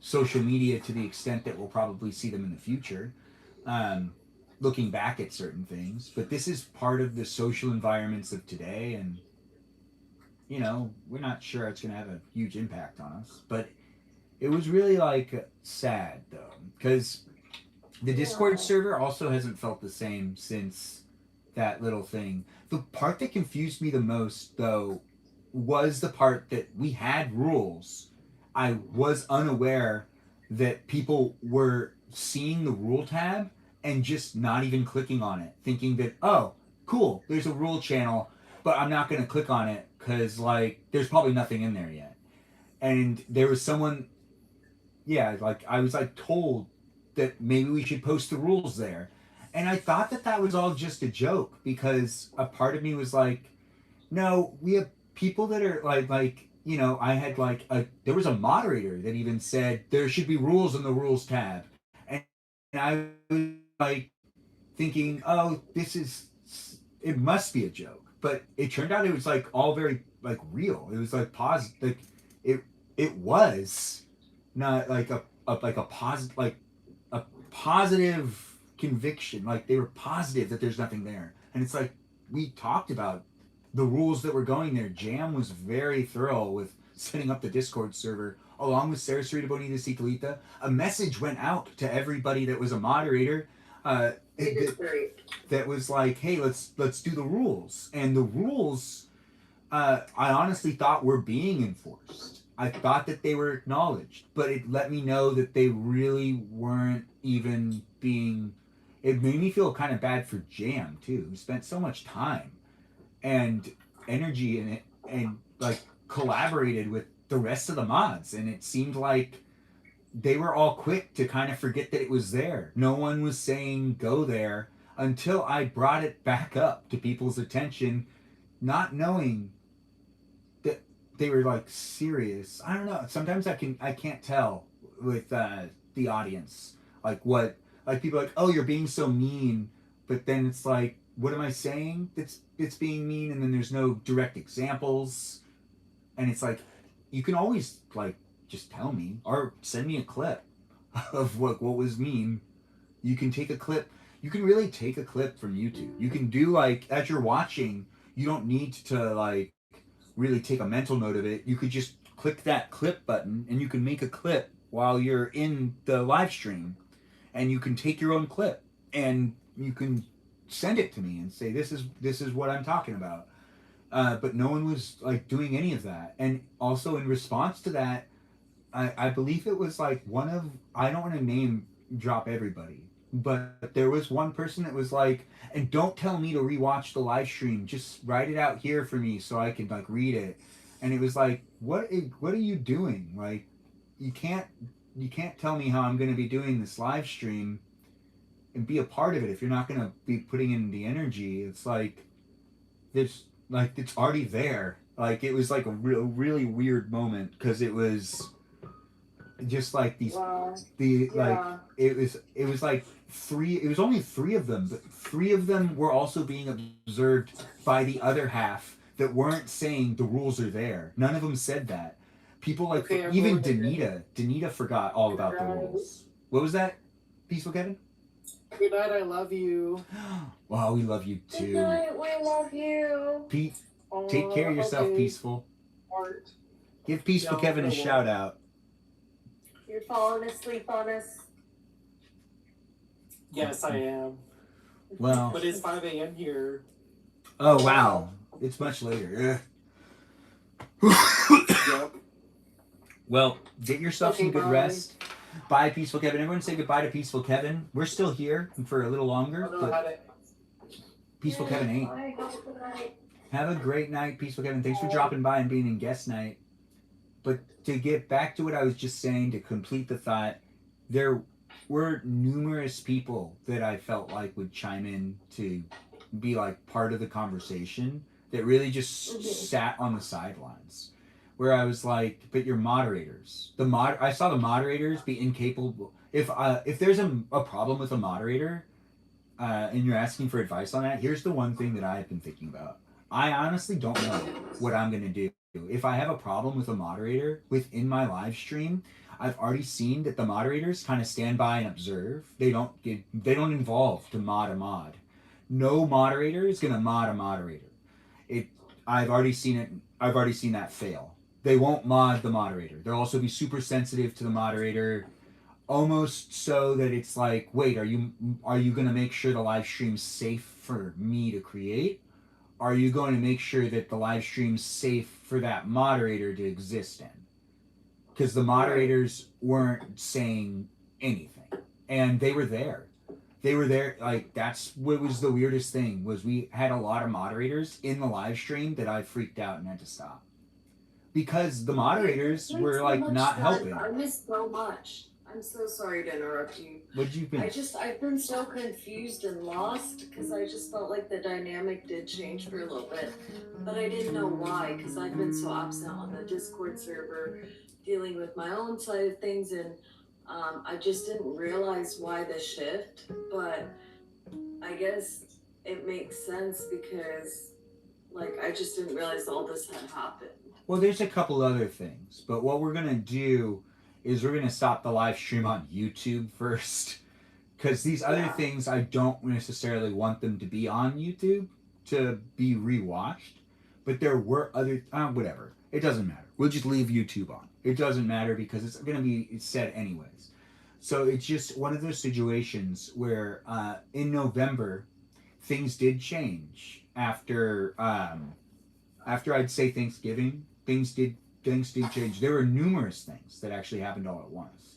social media to the extent that we'll probably see them in the future. Looking back at certain things, but this is part of the social environments of today, and you know, we're not sure it's going to have a huge impact on us, but it was really like sad though, because the Discord server also hasn't felt the same since that little thing. The part that confused me the most though was the part that we had rules. I was unaware that people were seeing the rule tab and just not even clicking on it, thinking that, oh, cool, there's a rule channel, but I'm not going to click on it because, like, there's probably nothing in there yet. And there was someone, yeah, like, I was, like, told that maybe we should post the rules there. And I thought that that was all just a joke because a part of me was like, no, we have people that are, like, you know, I had, like, there was a moderator that even said there should be rules in the rules tab. And I was like thinking, oh, it must be a joke. But it turned out it was like all very like real. It was like positive. Like it was not like a positive conviction. Like they were positive that there's nothing there. And it's like we talked about the rules that were going there. Jam was very thorough with setting up the Discord server along with Sarasrita Bonita Citalita. A message went out to everybody that was a moderator that was like, hey, let's do the rules. And the rules, I honestly thought were being enforced. I thought that they were acknowledged, but it let me know that they really weren't even being. It made me feel kind of bad for Jam too, who spent so much time and energy in it and like collaborated with the rest of the mods, and it seemed like they were all quick to kind of forget that it was there. No one was saying go there until I brought it back up to people's attention, not knowing that they were like serious. I don't know. Sometimes I can't tell with the audience like what like people are like, oh, you're being so mean, but then it's like, what am I saying? It's being mean, and then there's no direct examples, and it's like you can always like just tell me or send me a clip of what was mean. You can take a clip. You can really take a clip from YouTube. You can do like as you're watching. You don't need to like really take a mental note of it. You could just click that clip button and you can make a clip while you're in the live stream, and you can take your own clip and you can send it to me and say this is what I'm talking about. But no one was like doing any of that. And also in response to that, I believe it was like one of, I don't want to name drop everybody, but there was one person that was like, and don't tell me to rewatch the live stream, just write it out here for me so I can like read it. And it was like, what are you doing? Like you can't tell me how I'm going to be doing this live stream and be a part of it if you're not going to be putting in the energy. It's like there's like it's already there. Like it was like a really weird moment because it was just like these like it was like three, it was only three of them, but three of them were also being observed by the other half that weren't saying the rules are there. None of them said that. People like even Danita forgot all about the rules. What was that? Peaceful Kevin? Good night, I love you. Well, we love you too. Good night, we love you. Pete, take care of yourself, okay. Peaceful. Heart. Give Peaceful Kevin a shout out. You're falling asleep on us. Yes, I am. Well, but it's 5 a.m. here. Oh wow, it's much later. Yep. Well, get yourself some good bye. rest. Bye, Peaceful Kevin. Everyone say goodbye to Peaceful Kevin. We're still here for a little longer, but Peaceful Kevin ain't. Bye, good night. Have a great night, Peaceful Kevin. Thanks for dropping by and being in guest night. But to get back to what I was just saying, to complete the thought, there were numerous people that I felt like would chime in to be like part of the conversation that really just sat on the sidelines. Where I was like, but you're moderators. I saw the moderators be incapable. If there's a problem with a moderator, and you're asking for advice on that, here's the one thing that I've been thinking about. I honestly don't know what I'm gonna do. If I have a problem with a moderator within my live stream, I've already seen that the moderators kind of stand by and observe. They don't involve to mod a mod. No moderator is gonna mod a moderator. It I've already seen it. I've already seen that fail. They won't mod the moderator. They'll also be super sensitive to the moderator, almost so that it's like, wait, are you going to make sure the live stream's safe for me to create? Are you going to make sure that the live stream's safe for that moderator to exist in? Because the moderators weren't saying anything, and they were there. They were there. Like, that's what was the weirdest thing, was we had a lot of moderators in the live stream that I freaked out and had to stop because the moderators were like not helping. I missed so much. I'm so sorry to interrupt you. What'd you think? I've been so confused and lost because I just felt like the dynamic did change for a little bit, but I didn't know why because I've been so absent on the Discord server dealing with my own side of things, and I just didn't realize why the shift, but I guess it makes sense because like I just didn't realize all this had happened. Well, there's a couple other things, but what we're gonna do is we're gonna stop the live stream on YouTube first, because these other things I don't necessarily want them to be on YouTube to be rewatched. But there were other whatever. It doesn't matter. We'll just leave YouTube on. It doesn't matter because it's gonna be said anyways. So it's just one of those situations where in November things did change after I'd say Thanksgiving. Things did change. There were numerous things that actually happened all at once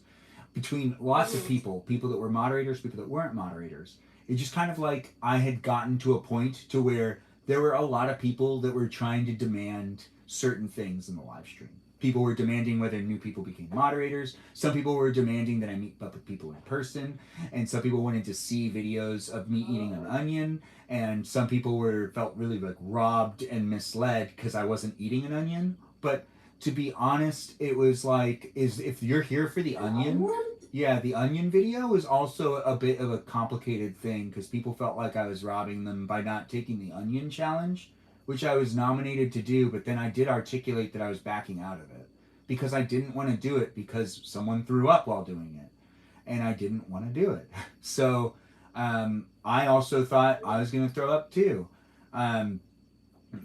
between lots of people that were moderators, people that weren't moderators. It just kind of like I had gotten to a point to where there were a lot of people that were trying to demand certain things in the live stream. People were demanding whether new people became moderators. Some people were demanding that I meet up with people in person, and some people wanted to see videos of me eating an onion, and some people felt really like robbed and misled because I wasn't eating an onion. But to be honest, it was like, if you're here for the onion, yeah, the onion video was also a bit of a complicated thing because people felt like I was robbing them by not taking the onion challenge, which I was nominated to do, but then I did articulate that I was backing out of it because I didn't want to do it because someone threw up while doing it, and I didn't want to do it. So I also thought I was going to throw up too.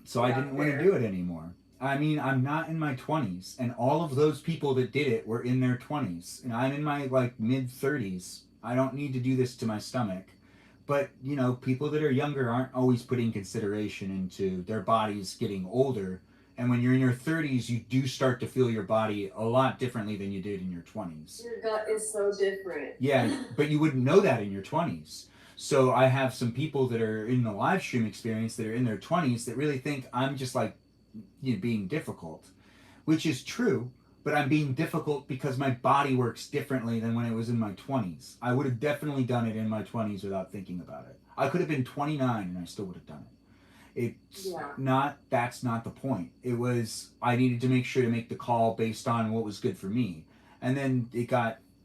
So I didn't want to do it anymore. I mean, I'm not in my 20s, and all of those people that did it were in their 20s, and I'm in my like mid 30s. I don't need to do this to my stomach. But, you know, people that are younger aren't always putting consideration into their bodies getting older. And when you're in your 30s, you do start to feel your body a lot differently than you did in your 20s. Your gut is so different. Yeah, but you wouldn't know that in your 20s. So I have some people that are in the live stream experience that are in their 20s that really think I'm just like, you know, being difficult, which is true. But I'm being difficult because my body works differently than when it was in my 20s. I would have definitely done it in my 20s without thinking about it. I could have been 29 and I still would have done it. That's not the point. It was, I needed to make sure to make the call based on what was good for me. And then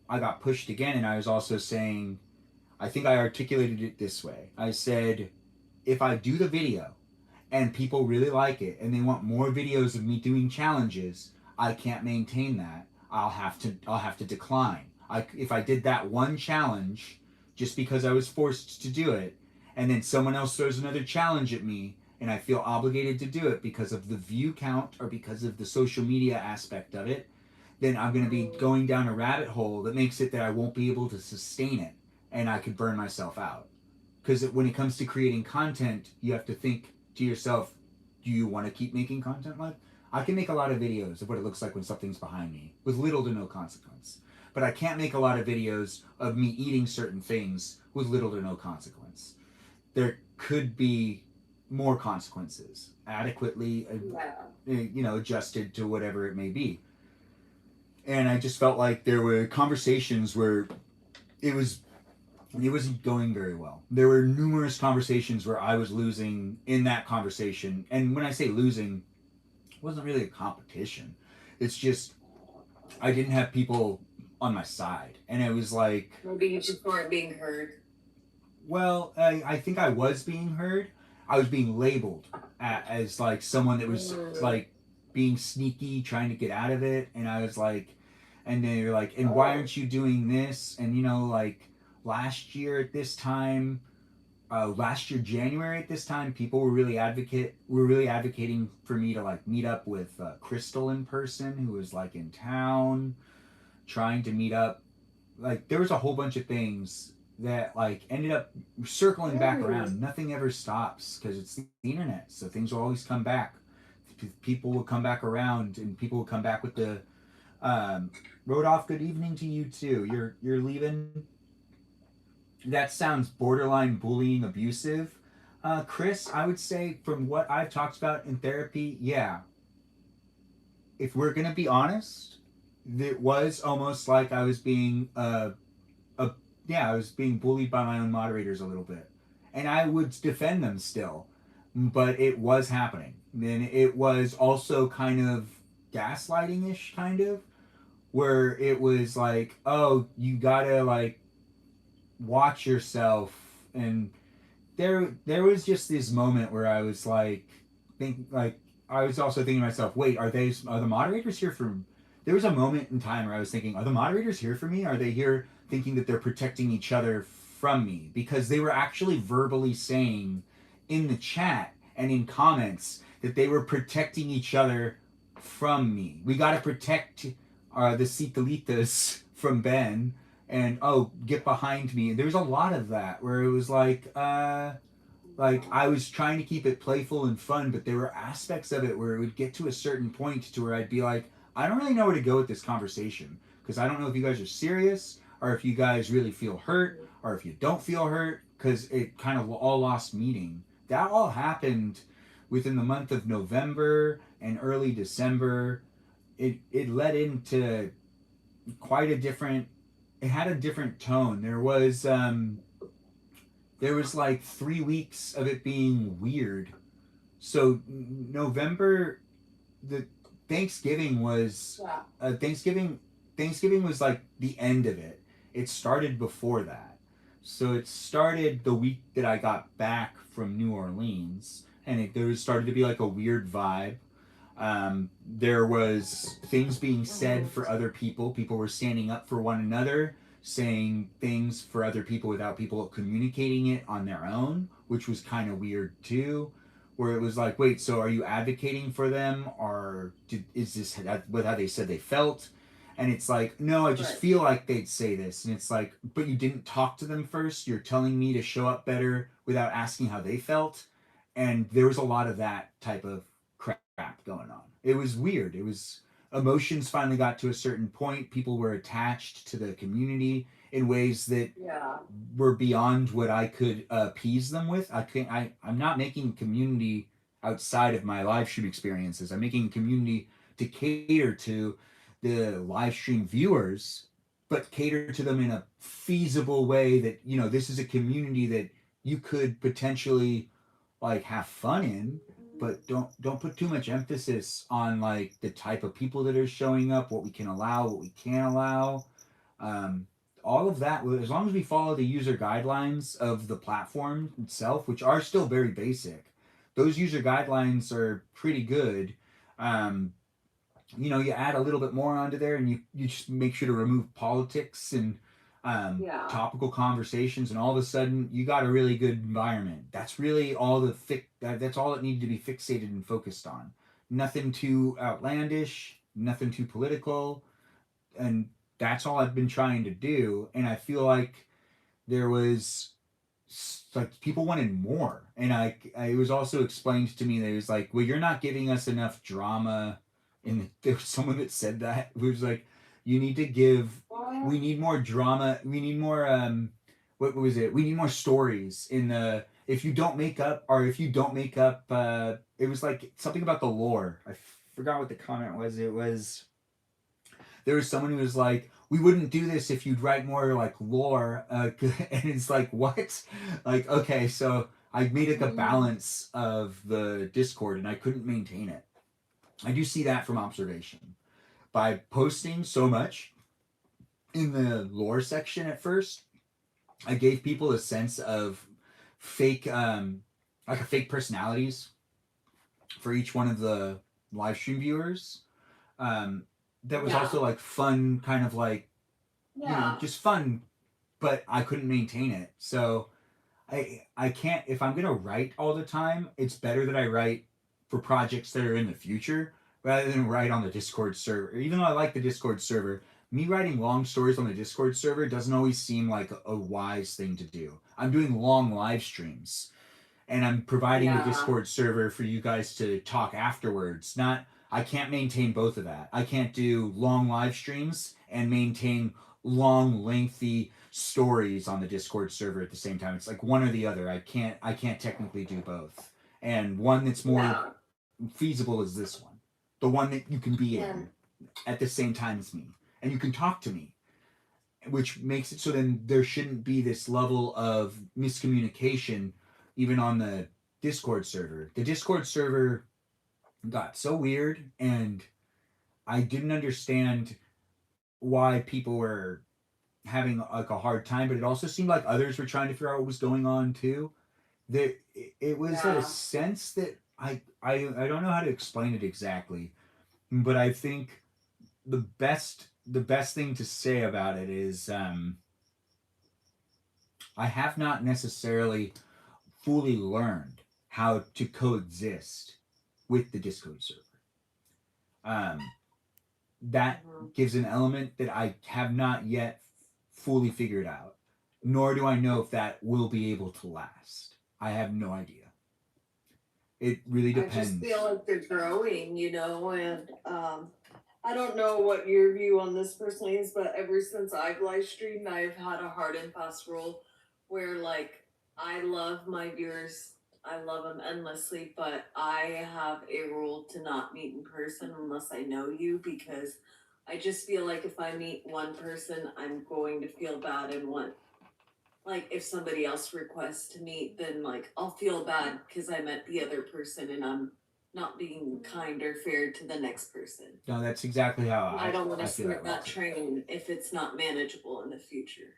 I got pushed again, and I was also saying, I think I articulated it this way. I said, if I do the video and people really like it and they want more videos of me doing challenges, I can't maintain that. I'll have to decline. If I did that one challenge just because I was forced to do it, and then someone else throws another challenge at me and I feel obligated to do it because of the view count or because of the social media aspect of it, then I'm going to be going down a rabbit hole that makes it that I won't be able to sustain it, and I could burn myself out. Because when it comes to creating content, you have to think to yourself, do you want to keep making content like? I can make a lot of videos of what it looks like when something's behind me with little to no consequence. But I can't make a lot of videos of me eating certain things with little to no consequence. There could be more consequences, adequately, adjusted to whatever it may be. And I just felt like there were conversations where it wasn't going very well. There were numerous conversations where I was losing in that conversation, and when I say losing, it wasn't really a competition. It's just I didn't have people on my side, and it was like, maybe you just weren't being heard. well, I think I was being heard. I was being labeled as like someone that was like being sneaky, trying to get out of it, and I was like, and they're like, and why aren't you doing this? And like last year at this time, last year January at this time, people were really advocating for me to like meet up with Crystal in person, who was like in town, trying to meet up. Like there was a whole bunch of things that like ended up circling back around. Nothing ever stops because it's the internet, so things will always come back. People will come back around, and people will come back with the Rodolph, good evening to you too. You're leaving. That sounds borderline bullying, abusive. Chris, I would say from what I've talked about in therapy, yeah. If we're gonna be honest, it was almost like I was being I was being bullied by my own moderators a little bit, and I would defend them still, but it was happening. Then it was also kind of gaslighting ish, kind of, where it was like, oh, you gotta like watch yourself, and there was just this moment where I was like, I was also thinking to myself, wait, are the moderators here for? There was a moment in time where I was thinking, are the moderators here for me? Are they here thinking that they're protecting each other from me? Because they were actually verbally saying in the chat and in comments that they were protecting each other from me. We got to protect the Citalitas from Ben, and oh, get behind me. There was a lot of that where it was like I was trying to keep it playful and fun, but there were aspects of it where it would get to a certain point to where I'd be like, I don't really know where to go with this conversation, because I don't know if you guys are serious or if you guys really feel hurt or if you don't feel hurt, because it kind of all lost meaning. That all happened within the month of November and early December. It led into quite a different. It had a different tone. There was like 3 weeks of it being weird. So November, the Thanksgiving was Thanksgiving was like the end of it. It started before that. So it started the week that I got back from New Orleans, and there started to be like a weird vibe. There was things being said for other people. People were standing up for one another, saying things for other people without people communicating it on their own, which was kind of weird too. Where it was like, wait, so are you advocating for them, or is this what how they said they felt? And it's like, no, I just feel like they'd say this, and it's like, but you didn't talk to them first. You're telling me to show up better without asking how they felt, and there was a lot of that type of crap going on. It was weird. It was emotions finally got to a certain point. People were attached to the community in ways that were beyond what I could appease them with. I'm not making community outside of my live stream experiences. I'm making community to cater to the live stream viewers, but cater to them in a feasible way that, this is a community that you could potentially like have fun in, but don't put too much emphasis on like the type of people that are showing up, what we can allow, what we can't allow. All of that, as long as we follow the user guidelines of the platform itself, which are still very basic, those user guidelines are pretty good. You add a little bit more onto there, and you just make sure to remove politics and topical conversations, and all of a sudden you got a really good environment. That's really all that's all it needed to be fixated and focused on. Nothing too outlandish, nothing too political, and that's all I've been trying to do. And I feel like there was like people wanted more, and it was also explained to me that it was like, well, you're not giving us enough drama. And there was someone that said that, it was like, you need to give, we need more drama, we need more what was it, we need more stories in the if you don't make up, or if you don't make up, it was like something about the lore. I forgot what the comment was. It was, there was someone who was like, we wouldn't do this if you'd write more like lore, and it's like, what? Like, okay, so I made like a balance of the Discord, and I couldn't maintain it. I do see that from observation. By posting so much in the lore section at first, I gave people a sense of fake, like a fake personalities for each one of the live stream viewers. That was also like fun, kind of like, you know, just fun, but I couldn't maintain it. So I can't, if I'm gonna write all the time, it's better that I write for projects that are in the future rather than write on the Discord server. Even though I like the Discord server, me writing long stories on the Discord server doesn't always seem like a wise thing to do. I'm doing long live streams and I'm providing the Discord server for you guys to talk afterwards. Not, I can't maintain both of that. I can't do long live streams and maintain long, lengthy stories on the Discord server at the same time. It's like one or the other. I can't technically do both. And one that's more feasible is this one. The one that you can be in at the same time as me. And you can talk to me. Which makes it so then there shouldn't be this level of miscommunication even on the Discord server. The Discord server got so weird, and I didn't understand why people were having like a hard time, but it also seemed like others were trying to figure out what was going on too. There, it was a sense that I don't know how to explain it exactly, but I think the best thing to say about it is I have not necessarily fully learned how to coexist with the Discord server. Um, that gives an element that I have not yet fully figured out, nor do I know if that will be able to last. I have no idea. It really depends. I just feel like they're growing, and I don't know what your view on this personally is, but ever since I've live streamed, I've had a hard and fast rule where, like, I love my viewers, I love them endlessly, but I have a rule to not meet in person unless I know you, because I just feel like if I meet one person, I'm going to feel bad and want, like, if somebody else requests to meet, then, like, I'll feel bad because I met the other person and I'm not being kind or fair to the next person. No, that's exactly how I don't want to feel start that train if it's not manageable in the future.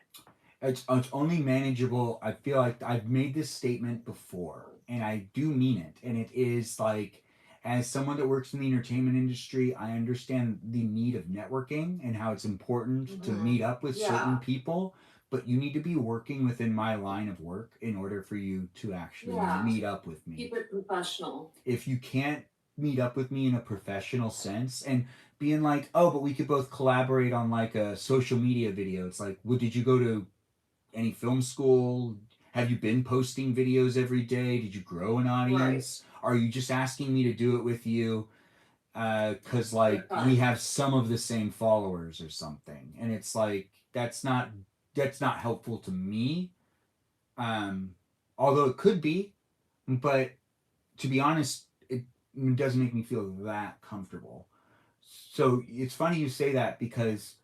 It's only manageable. I feel like I've made this statement before, and I do mean it. And it is like, as someone that works in the entertainment industry, I understand the need of networking and how it's important to meet up with certain people. But you need to be working within my line of work in order for you to actually meet up with me. Keep it professional. If you can't meet up with me in a professional sense and being like, oh, but we could both collaborate on like a social media video. It's like, well, did you go to any film school? Have you been posting videos every day? Did you grow an audience? Right. Are you just asking me to do it with you because like we have some of the same followers or something? And it's like that's not helpful to me. Although it could be, but to be honest, it doesn't make me feel that comfortable. So it's funny you say that because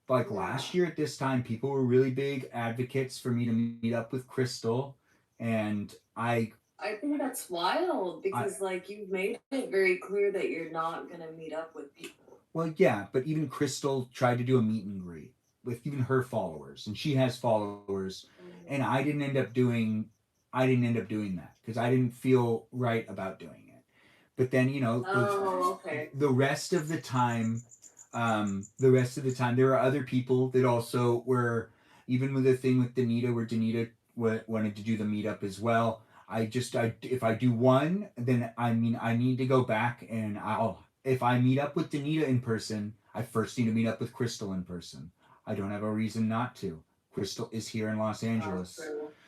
like last year at this time, people were really big advocates for me to meet up with Crystal, and I think that's wild because like you've made it very clear that you're not gonna meet up with people. Well, yeah, but even Crystal tried to do a meet and greet with even her followers, and she has followers, and I didn't end up doing that because I didn't feel right about doing it. But then the rest of the time. There were other people that also were, even with the thing with Danita, where Danita wanted to do the meetup as well. If I do one, then I need to go back and if I meet up with Danita in person, I first need to meet up with Crystal in person. I don't have a reason not to. Crystal is here in Los Angeles.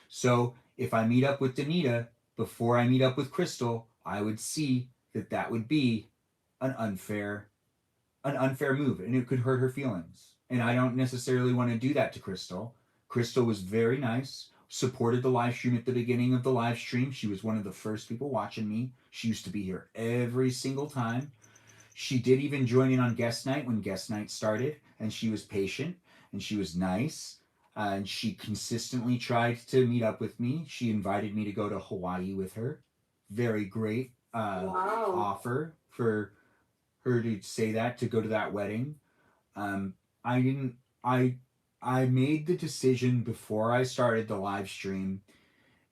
So if I meet up with Danita before I meet up with Crystal, I would see that would be an unfair move, and it could hurt her feelings. And I don't necessarily want to do that to Crystal. Crystal was very nice. supported the live stream at the beginning of the live stream. She was one of the first people watching me. She used to be here every single time. She did even join in on guest night when guest night started, and she was patient and she was nice. And she consistently tried to meet up with me. She invited me to go to Hawaii with her. Very great Wow. offer for her to say that, to go to that wedding. Um, I didn't. I made the decision before I started the live stream,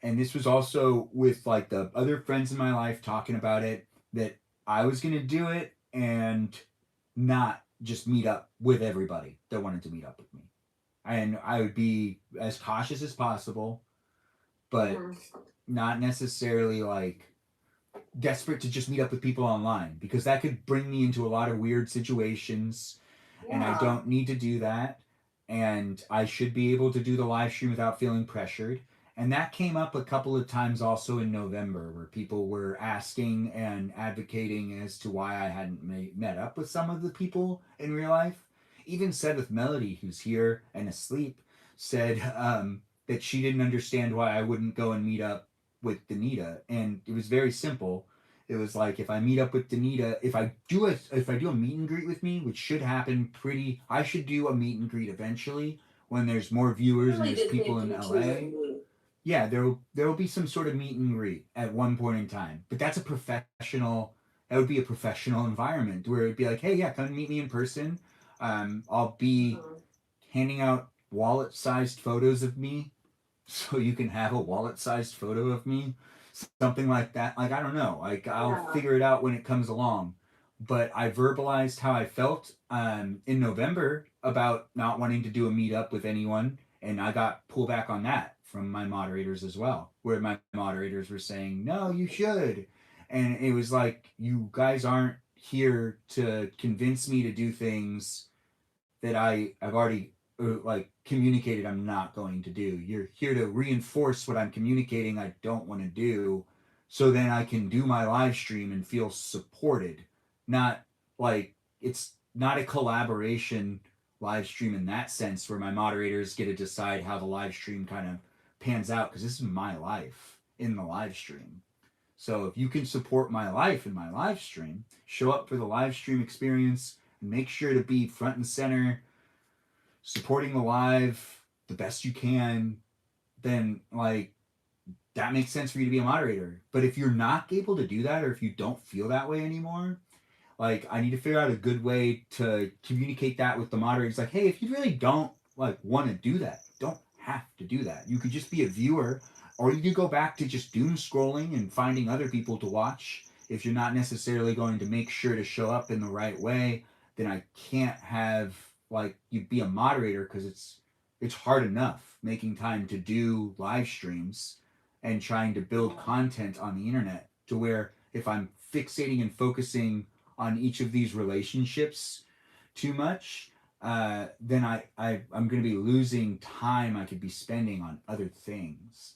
and this was also with like the other friends in my life talking about it, that I was gonna do it and not just meet up with everybody that wanted to meet up with me, and I would be as cautious as possible, but not necessarily like desperate to just meet up with people online, because that could bring me into a lot of weird situations, and I don't need to do that. And I should be able to do the live stream without feeling pressured. And that came up a couple of times also in November, where people were asking and advocating as to why I hadn't met up with some of the people in real life. Even said with Melody, who's here and asleep, said that she didn't understand why I wouldn't go and meet up with Danita, and it was very simple. It was like, if I meet up with Danita, if I do a meet and greet with me, which should happen pretty, I should do a meet and greet eventually when there's more viewers and there's people in LA. Yeah, there will be some sort of meet and greet at one point in time, but that's a professional. That would be a professional environment where it'd be like, hey, yeah, come meet me in person. I'll be handing out wallet-sized photos of me, so you can have a wallet-sized photo of me, something like that. Like, I don't know, like I'll figure it out when it comes along. But I verbalized how I felt in November about not wanting to do a meetup with anyone, and I got pullback on that from my moderators as well, where my moderators were saying, no, you should. And it was like, you guys aren't here to convince me to do things that I've already like communicated I'm not going to do. You're here to reinforce what I'm communicating I don't want to do, so then I can do my live stream and feel supported. Not like, it's not a collaboration live stream in that sense where my moderators get to decide how the live stream kind of pans out, because this is my life in the live stream. So if you can support my life in my live stream, show up for the live stream experience, and make sure to be front and center, supporting the live the best you can, then like that makes sense for you to be a moderator. But if you're not able to do that, or if you don't feel that way anymore, like I need to figure out a good way to communicate that with the moderators. Like, hey, if you really don't like want to do that, you don't have to do that. You could just be a viewer, or you could go back to just doom scrolling and finding other people to watch. If you're not necessarily going to make sure to show up in the right way, then I can't have like you be a moderator, because it's hard enough making time to do live streams and trying to build content on the internet, to where if I'm fixating and focusing on each of these relationships too much, then I'm going to be losing time I could be spending on other things,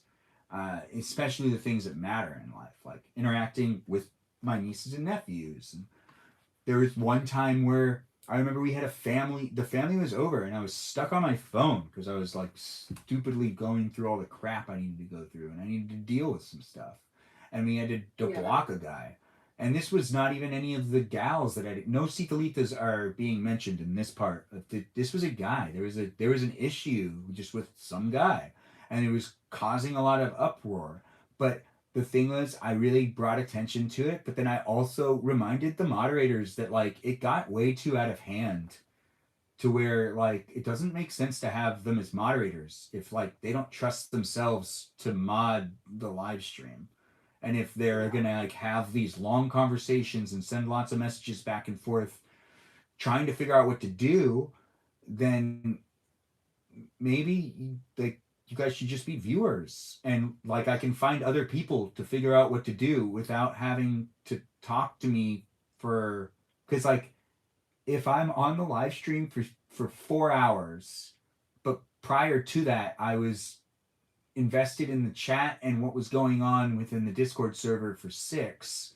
especially the things that matter in life, like interacting with my nieces and nephews. And there was one time where I remember we had the family was over, and I was stuck on my phone because I was like stupidly going through all the crap I needed to go through, and I needed to deal with some stuff. And we had to block a guy. And this was not even any of the gals that no Sitalitas are being mentioned in this part. This was a guy. There was an issue just with some guy, and it was causing a lot of uproar. But the thing was, I really brought attention to it, but then I also reminded the moderators that like it got way too out of hand, to where like it doesn't make sense to have them as moderators if like they don't trust themselves to mod the live stream. And if they're gonna like have these long conversations and send lots of messages back and forth trying to figure out what to do, then maybe like you guys should just be viewers, and like I can find other people to figure out what to do without having to talk to me for, because like if I'm on the live stream for 4 hours, but prior to that I was invested in the chat and what was going on within the Discord server for 6,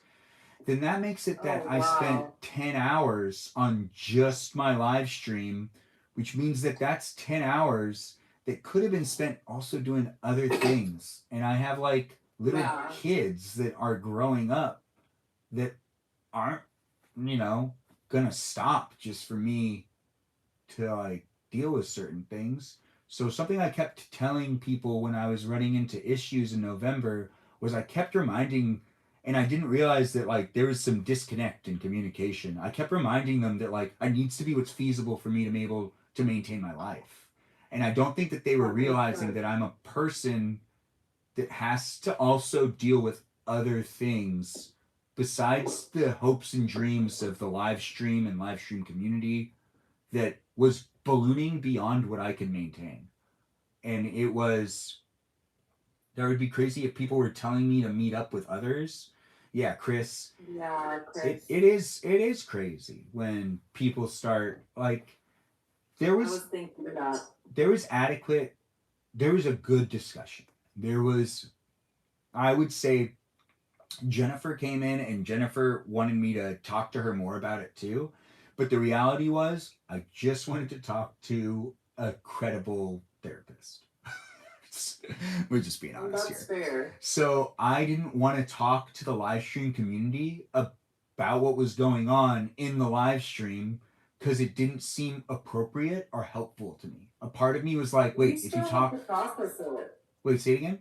then that makes it that I spent 10 hours on just my live stream, which means that that's 10 hours that could have been spent also doing other things. And I have like little Yeah. kids that are growing up that aren't, you know, gonna stop just for me to like deal with certain things. So something I kept telling people when I was running into issues in November was I kept reminding, and I didn't realize that like there was some disconnect in communication. I kept reminding them that like I needs to be what's feasible for me to be able to maintain my life. And I don't think that they were realizing that I'm a person that has to also deal with other things besides the hopes and dreams of the live stream and live stream community that was ballooning beyond what I could maintain. And it was, that would be crazy if people were telling me to meet up with others. Yeah, Chris. Yeah, Chris. It is crazy when people start like there I was was thinking that. there was adequate there was a good discussion. There was, I would say, Jennifer came in and Jennifer wanted me to talk to her more about it too. But the reality was, I just wanted to talk to a credible therapist. We're just being honest That's here. fair. So I didn't want to talk to the live stream community about what was going on in the live stream because it didn't seem appropriate or helpful to me. A part of me was like, You wait, if still you had talk. to process it. Wait, say it again?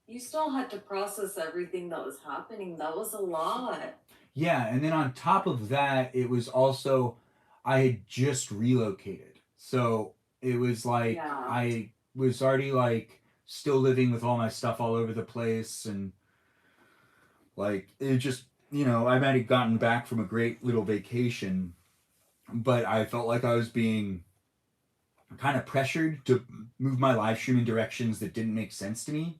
You still had to process everything that was happening. That was a lot. Yeah, and then on top of that, it was also I had just relocated. So it was like Yeah. I was already like still living with all my stuff all over the place and like it just, you know, I might have gotten back from a great little vacation, but I felt like I was being kind of pressured to move my live stream in directions that didn't make sense to me.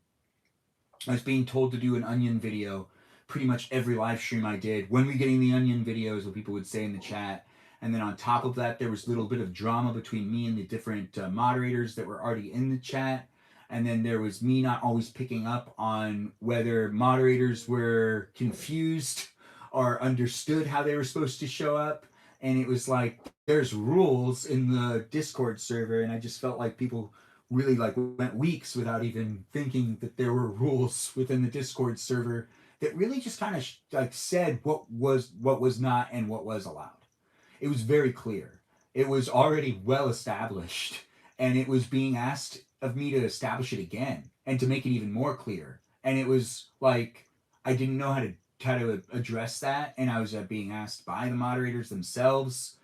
I was being told to do an onion video pretty much every live stream I did. When we getting the onion videos, what people would say in the chat. And then on top of that, there was a little bit of drama between me and the different moderators that were already in the chat. And then there was me not always picking up on whether moderators were confused or understood how they were supposed to show up. And it was like, there's rules in the Discord server. And I just felt like people really like went weeks without even thinking that there were rules within the Discord server that really just kind of like said what was not and what was allowed. It was very clear. It was already well established, and it was being asked of me to establish it again and to make it even more clear. And it was like I didn't know how to address that, and I was being asked by the moderators themselves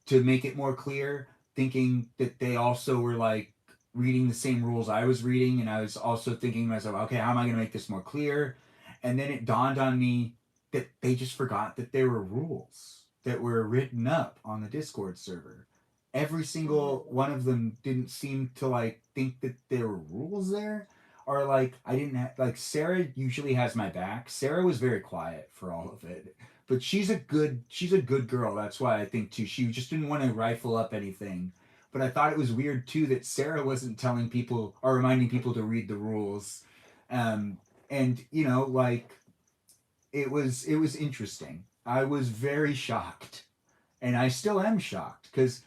to make it more clear, thinking that they also were like reading the same rules I was reading, and I was also thinking to myself, okay, how am I going to make this more clear? And then it dawned on me that they just forgot that there were rules that were written up on the Discord server. Every single one of them didn't seem to like think that there were rules there, or like I didn't have, like Sarah usually has my back. Sarah was very quiet for all of it, but she's a good girl. That's why I think too. She just didn't want to rifle up anything. But I thought it was weird too that Sarah wasn't telling people or reminding people to read the rules. And you know, like it was interesting. I was very shocked, and I still am shocked because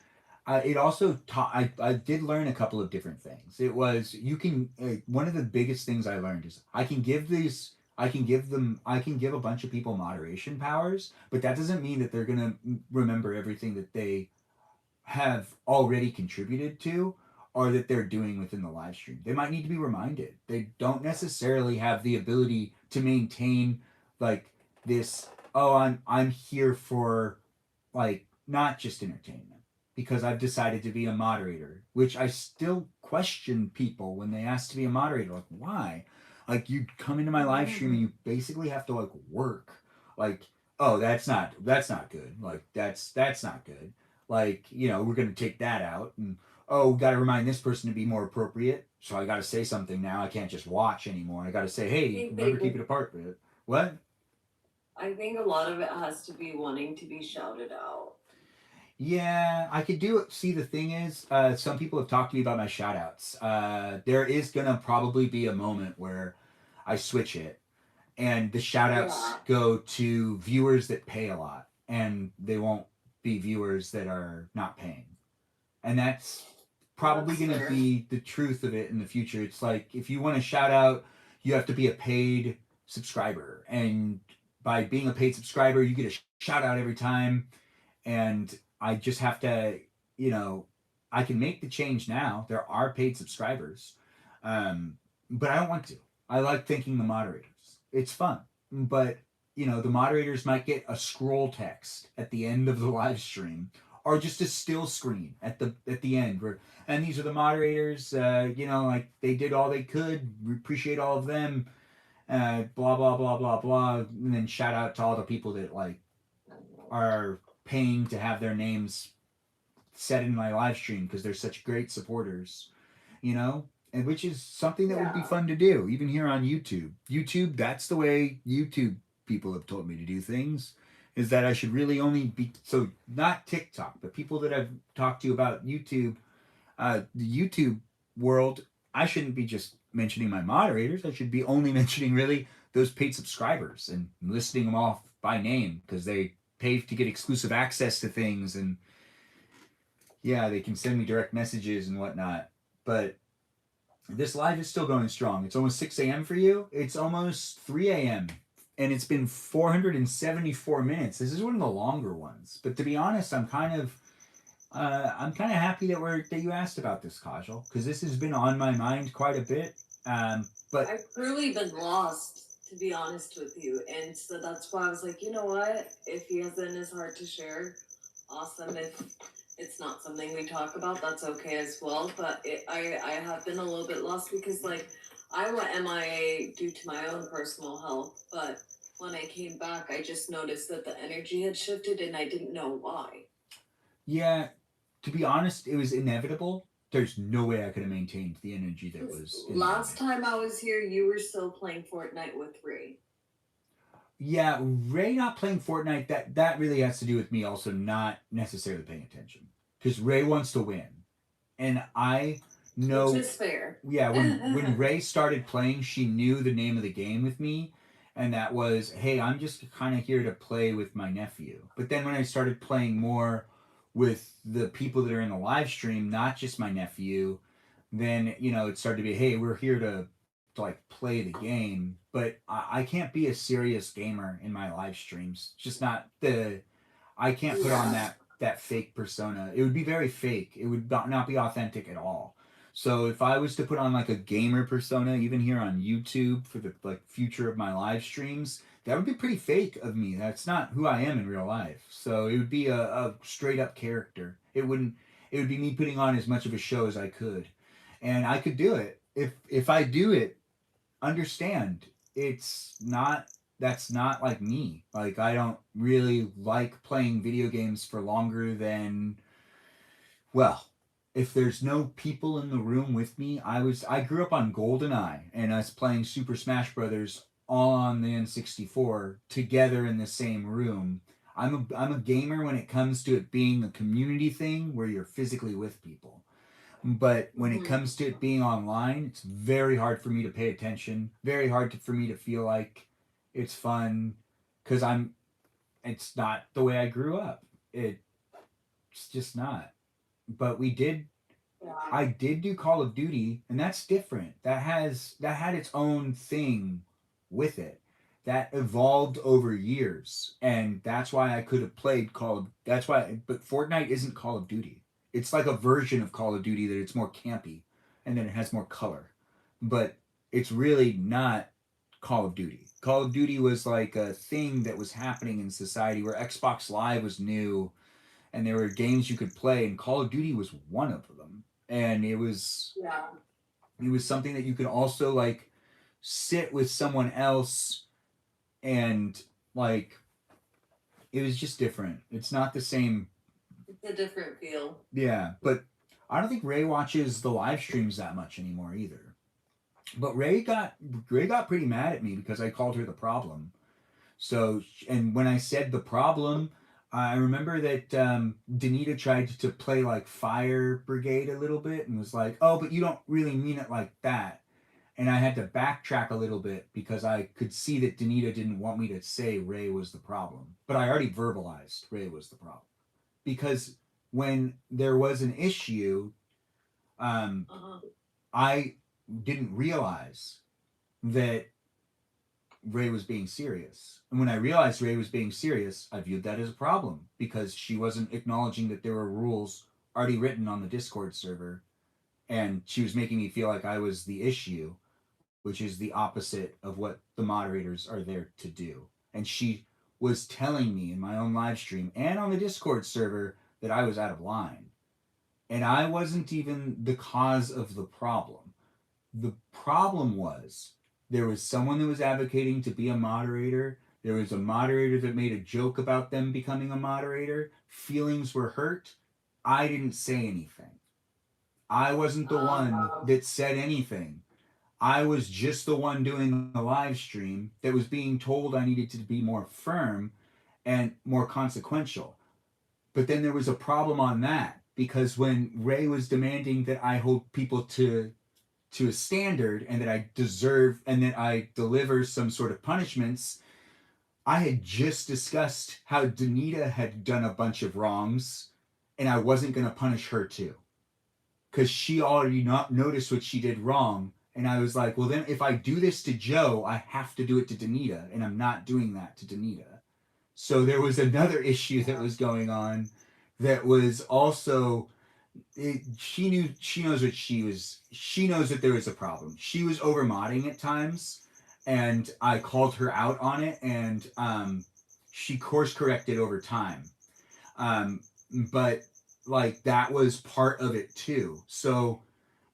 it also taught. I did learn a couple of different things. It was you can one of the biggest things I learned is I can give these. I can give a bunch of people moderation powers, but that doesn't mean that they're gonna remember everything that they have already contributed to or that they're doing within the live stream. They might need to be reminded. They don't necessarily have the ability to maintain like this, oh, I'm here for like not just entertainment because I've decided to be a moderator, which I still question people when they ask to be a moderator like why? Like you come into my live stream and you basically have to like work. Like, oh, that's not good. Like that's not good. Like, you know, we're going to take that out and oh, got to remind this person to be more appropriate. So I got to say something now. I can't just watch anymore. I got to say, hey, remember keep it apart. What? I think a lot of it has to be wanting to be shouted out. Yeah, I could do it. See, the thing is, some people have talked to me about my shout outs. There is going to probably be a moment where I switch it and the shout outs go to viewers that pay a lot and they won't be viewers that are not paying. And that's probably That's going to fair. be the truth of it in the future. It's like if you want to shout out, you have to be a paid subscriber, and by being a paid subscriber, you get a shout out every time. And I just have to, you know, I can make the change now. There are paid subscribers, but I don't want to. I like thanking the moderators. It's fun, but the moderators might get a scroll text at the end of the live stream, or just a still screen at the end where, and these are the moderators. Like they did all they could. We appreciate all of them. Blah blah blah blah blah, and then shout out to all the people that like are paying to have their names said in my live stream because they're such great supporters, and which is something that would be fun to do, even here on YouTube. YouTube, that's the way YouTube people have told me to do things, is that I should really only be, so not TikTok, but people that I've talked to about YouTube, the YouTube world, I shouldn't be just mentioning my moderators. I should be only mentioning really those paid subscribers and listing them off by name because they pay to get exclusive access to things, and yeah, they can send me direct messages and whatnot. But this live is still going strong. It's almost 6 a.m. for you. It's almost 3 a.m. And it's been 474 minutes. This is one of the longer ones. But to be honest, I'm kind of happy that you asked about this, Kajal, because this has been on my mind quite a bit. But I've truly been lost, to be honest with you, and so that's why I was like, you know what? If he has it in his heart to share, awesome. If it's not something we talk about, that's okay as well. But I have been a little bit lost because like I went MIA due to my own personal health, but when I came back, I just noticed that the energy had shifted, and I didn't know why. yeah, to be honest, it was inevitable. There's no way I could have maintained the energy that was in Last time I was here, you were still playing Fortnite with Ray. Yeah, Ray not playing Fortnite, that really has to do with me also not necessarily paying attention. Because Ray wants to win. And I know, Which is fair. yeah, when Ray started playing, she knew the name of the game with me, and that was, hey, I'm just kind of here to play with my nephew. But then when I started playing more with the people that are in the live stream, not just my nephew, then it started to be, hey, we're here to like play the game. But I can't be a serious gamer in my live streams. It's just not the, I can't put on that fake persona. It would be very fake. It would not be authentic at all. So if I was to put on like a gamer persona, even here on YouTube for the like future of my live streams, that would be pretty fake of me. That's not who I am in real life. So it would be a straight up character. It wouldn't. It would be me putting on as much of a show as I could, and I could do it. If I do it, understand it's not, that's not like me. Like I don't really like playing video games for longer than, well, if there's no people in the room with me. I grew up on GoldenEye and us playing Super Smash Brothers all on the N64 together in the same room. I'm a gamer when it comes to it being a community thing where you're physically with people. But when it comes to it being online, it's very hard for me to pay attention. Very hard for me to feel like it's fun, because it's not the way I grew up. It's just not. But I did do Call of Duty, and that's different. That had its own thing with it. That evolved over years, and that's why I could have played that's why, but Fortnite isn't Call of Duty. It's like a version of Call of Duty that it's more campy, and then it has more color. But it's really not Call of Duty. Call of Duty was like a thing that was happening in society where Xbox Live was new, and there were games you could play, and Call of Duty was one of them. And it was something that you could also like sit with someone else, and like it was just different. It's not the same. It's a different feel. Yeah, but I don't think Ray watches the live streams that much anymore either. But Ray got pretty mad at me because I called her the problem. So, and when I said the problem, I remember that Danita tried to play like Fire Brigade a little bit and was like, "Oh, but you don't really mean it like that." And I had to backtrack a little bit because I could see that Danita didn't want me to say Ray was the problem. But I already verbalized Ray was the problem. Because when there was an issue, I didn't realize that Ray was being serious. And when I realized Ray was being serious, I viewed that as a problem because she wasn't acknowledging that there were rules already written on the Discord server, and she was making me feel like I was the issue, which is the opposite of what the moderators are there to do. And she was telling me in my own live stream and on the Discord server that I was out of line. And I wasn't even the cause of the problem. The problem was there was someone that was advocating to be a moderator. There was a moderator that made a joke about them becoming a moderator. Feelings were hurt. I didn't say anything. I wasn't the one that said anything. I was just the one doing the live stream that was being told I needed to be more firm and more consequential. But then there was a problem on that because when Ray was demanding that I hold people to a standard and that I deserve and that I deliver some sort of punishments, I had just discussed how Danita had done a bunch of wrongs and I wasn't going to punish her too. Because she already not noticed what she did wrong. And I was like, well, then if I do this to Joe, I have to do it to Danita. And I'm not doing that to Danita. So there was another issue that was going on that was also she knows that there was a problem. She was over modding at times, and I called her out on it, and she course corrected over time. But like that was part of it too. So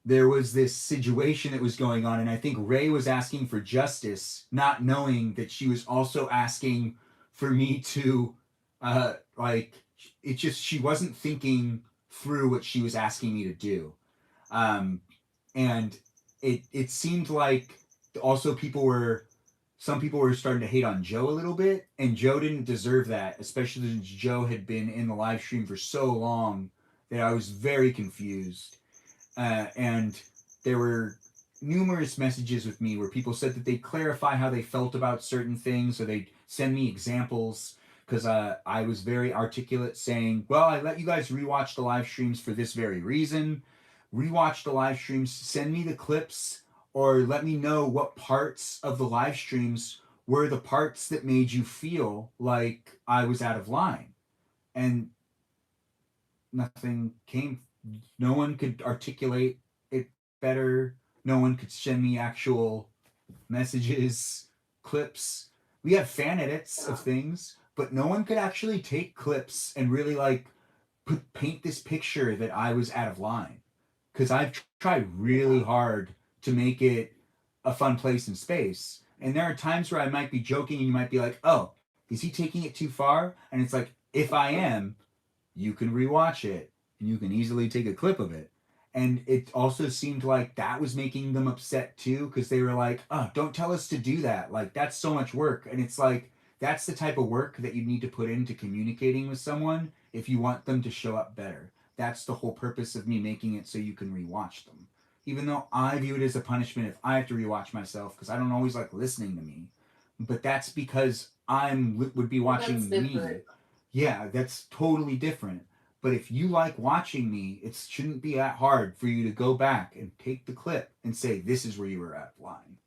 there was this situation that was going on, and I think Ray was asking for justice, not knowing that she was also asking for me to like it just she wasn't thinking through what she was asking me to do. And it seemed like also some people were starting to hate on Joe a little bit, and Joe didn't deserve that, especially since Joe had been in the live stream for so long that I was very confused. And there were numerous messages with me where people said that they'd clarify how they felt about certain things, or they'd send me examples because I was very articulate saying, well, I let you guys rewatch the live streams for this very reason. Rewatch the live streams, send me the clips, or let me know what parts of the live streams were the parts that made you feel like I was out of line. And nothing came. No one could articulate it better. No one could send me actual messages, clips. We have fan edits of things, but no one could actually take clips and really like paint this picture that I was out of line. Because I've tried really hard to make it a fun place and space. And there are times where I might be joking and you might be like, oh, is he taking it too far? And it's like, if I am, you can rewatch it and you can easily take a clip of it. And it also seemed like that was making them upset too, because they were like, oh, don't tell us to do that. Like, that's so much work. And it's like, that's the type of work that you need to put into communicating with someone if you want them to show up better. That's the whole purpose of me making it so you can rewatch them. Even though I view it as a punishment if I have to rewatch myself, because I don't always like listening to me. But that's because would be watching me. Yeah, that's totally different. But if you like watching me, it shouldn't be that hard for you to go back and take the clip and say, this is where you were out of line.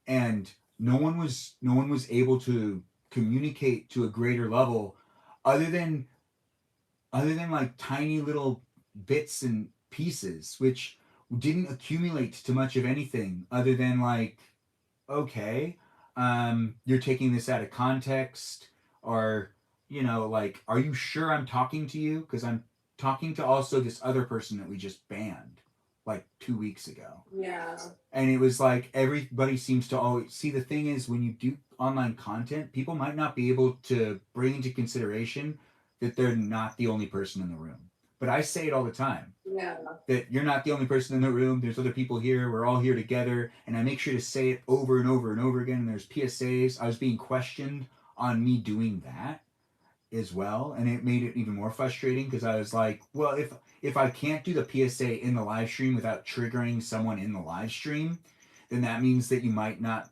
And no one was able to communicate to a greater level other than like tiny little bits and pieces, which didn't accumulate to much of anything other than like, okay, you're taking this out of context, or like, are you sure I'm talking to you? Because I'm talking to also this other person that we just banned like 2 weeks ago. Yeah. And it was like everybody seems to always see, the thing is, when you do online content, people might not be able to bring into consideration that they're not the only person in the room. But I say it all the time. Yeah. That you're not the only person in the room. There's other people here. We're all here together. And I make sure to say it over and over and over again. And there's PSAs. I was being questioned on me doing that as well. And it made it even more frustrating because I was like, well, if I can't do the PSA in the live stream without triggering someone in the live stream, then that means that you might not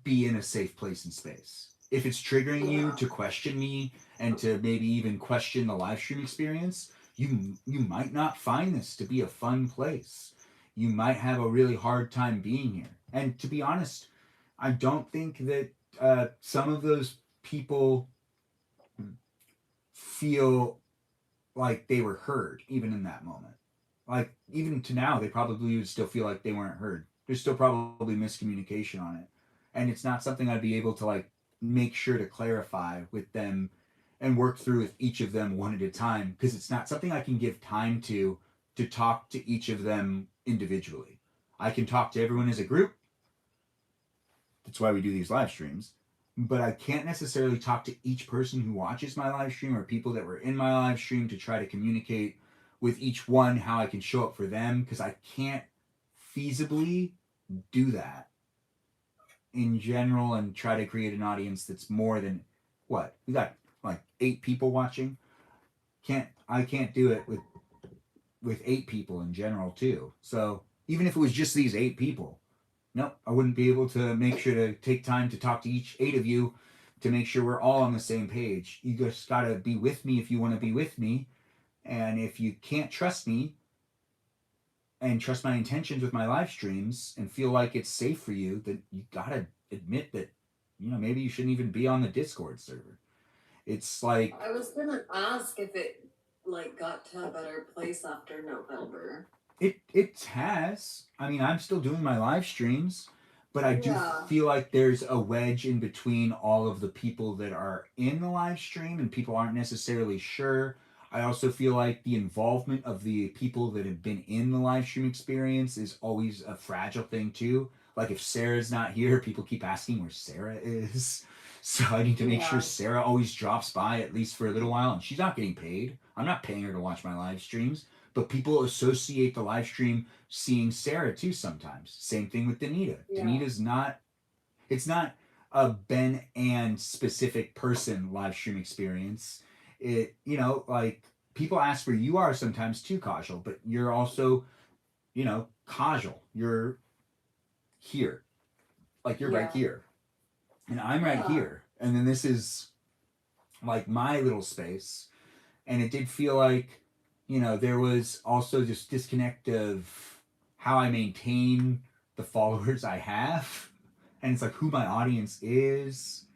be in a safe place and space. If it's triggering you to question me and to maybe even question the live stream experience, you might not find this to be a fun place. You might have a really hard time being here. And to be honest, I don't think that some of those people feel like they were heard even in that moment. Like even to now, they probably would still feel like they weren't heard. There's still probably miscommunication on it, and it's not something I'd be able to like make sure to clarify with them and work through with each of them one at a time, because it's not something I can give time to talk to each of them individually. I can talk to everyone as a group. That's why we do these live streams. But I can't necessarily talk to each person who watches my live stream or people that were in my live stream to try to communicate with each one how I can show up for them, because I can't feasibly do that in general and try to create an audience that's more than what we got, like 8 people watching. I can't do it with 8 people in general too. So even if it was just these 8 people, nope, I wouldn't be able to make sure to take time to talk to each 8 of you to make sure we're all on the same page. You just gotta be with me if you want to be with me, and if you can't trust me and trust my intentions with my live streams and feel like it's safe for you, then you gotta admit that maybe you shouldn't even be on the Discord server. It's like I was gonna ask if it like got to a better place after November. it has. I mean, I'm still doing my live streams, but I do feel like there's a wedge in between all of the people that are in the live stream and people aren't necessarily sure. I also feel like the involvement of the people that have been in the live stream experience is always a fragile thing too. Like if Sarah's not here, people keep asking where Sarah is. So I need to make sure Sarah always drops by at least for a little while, and she's not getting paid. I'm not paying her to watch my live streams, but people associate the live stream seeing Sarah too sometimes. Same thing with Danita. Yeah. Danita's not, it's not a Ben and specific person live stream experience. It, like people ask where you are sometimes too, Casual, but you're also, Casual. You're here. Like you're right here. And I'm right here. And then this is like my little space. And it did feel like, there was also this disconnect of how I maintain the followers I have. And it's like who my audience is.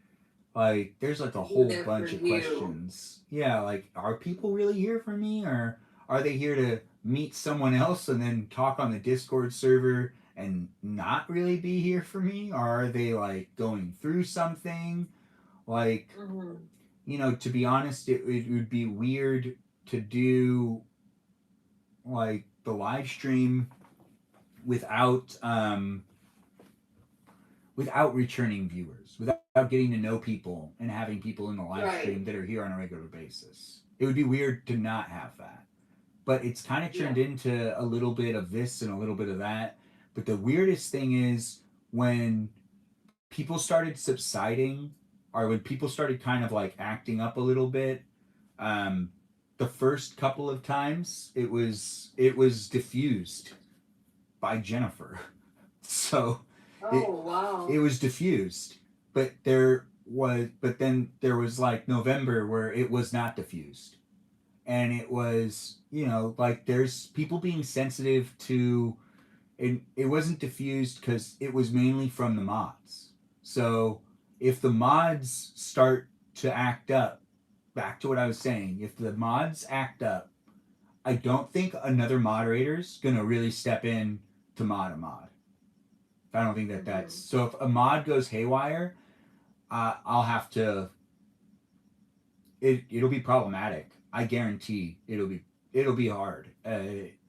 Like, there's like a whole bunch of questions. Yeah, like, are people really here for me? Or are they here to meet someone else and then talk on the Discord server and not really be here for me? Or are they like going through something? Like, to be honest, it would be weird to do like the live stream without returning viewers, without getting to know people and having people in the live stream that are here on a regular basis. It would be weird to not have that. But it's kind of turned into a little bit of this and a little bit of that. But the weirdest thing is when people started subsiding, or when people started kind of like acting up a little bit, the first couple of times it was diffused by Jennifer. So it was diffused. But then there was like November where it was not diffused. And it was, like there's people being sensitive to, and it wasn't diffused because it was mainly from the mods. So if the mods start to act up, back to what I was saying, if the mods act up, I don't think another moderator's gonna really step in to mod a mod. I don't think that's so. If a mod goes haywire, I'll have to. It'll be problematic. I guarantee it'll be hard.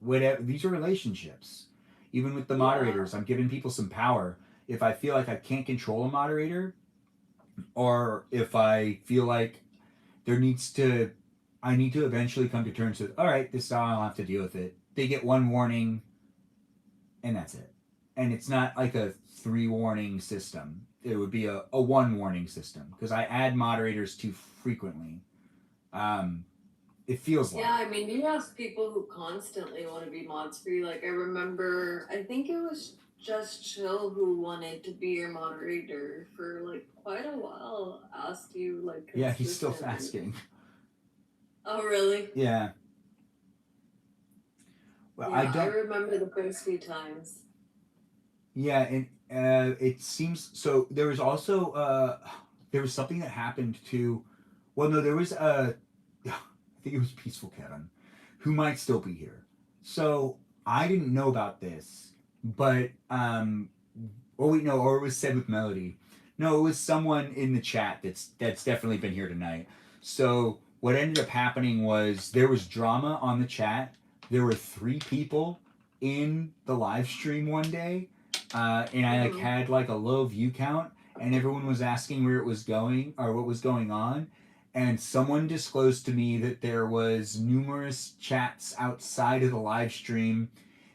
Whatever, these are relationships. Even with the moderators, I'm giving people some power. If I feel like I can't control a moderator, or if I feel like I need to eventually come to terms with, all right, this is how I'll have to deal with it. They get one warning, and that's it. And it's not like a 3 warning system. It would be a 1 warning system because I add moderators too frequently. It feels like. Yeah, I mean, you ask people who constantly want to be mods for you. Like, I remember, I think it was Just Chill who wanted to be your moderator for like quite a while. Asked you like. Yeah, he's still asking. Oh, really? Yeah. Well, Yeah, I remember the first few times. Yeah, and it seems so. There was also there was something that happened to. Well, no, there was I think it was Peaceful Kevin, who might still be here. So I didn't know about this, but oh wait, no, or it was said with Melody. No, it was someone in the chat that's definitely been here tonight. So what ended up happening was there was drama on the chat. There were 3 people in the live stream one day, and I like had like a low view count, and everyone was asking where it was going or what was going on, and someone disclosed to me that there was numerous chats outside of the live stream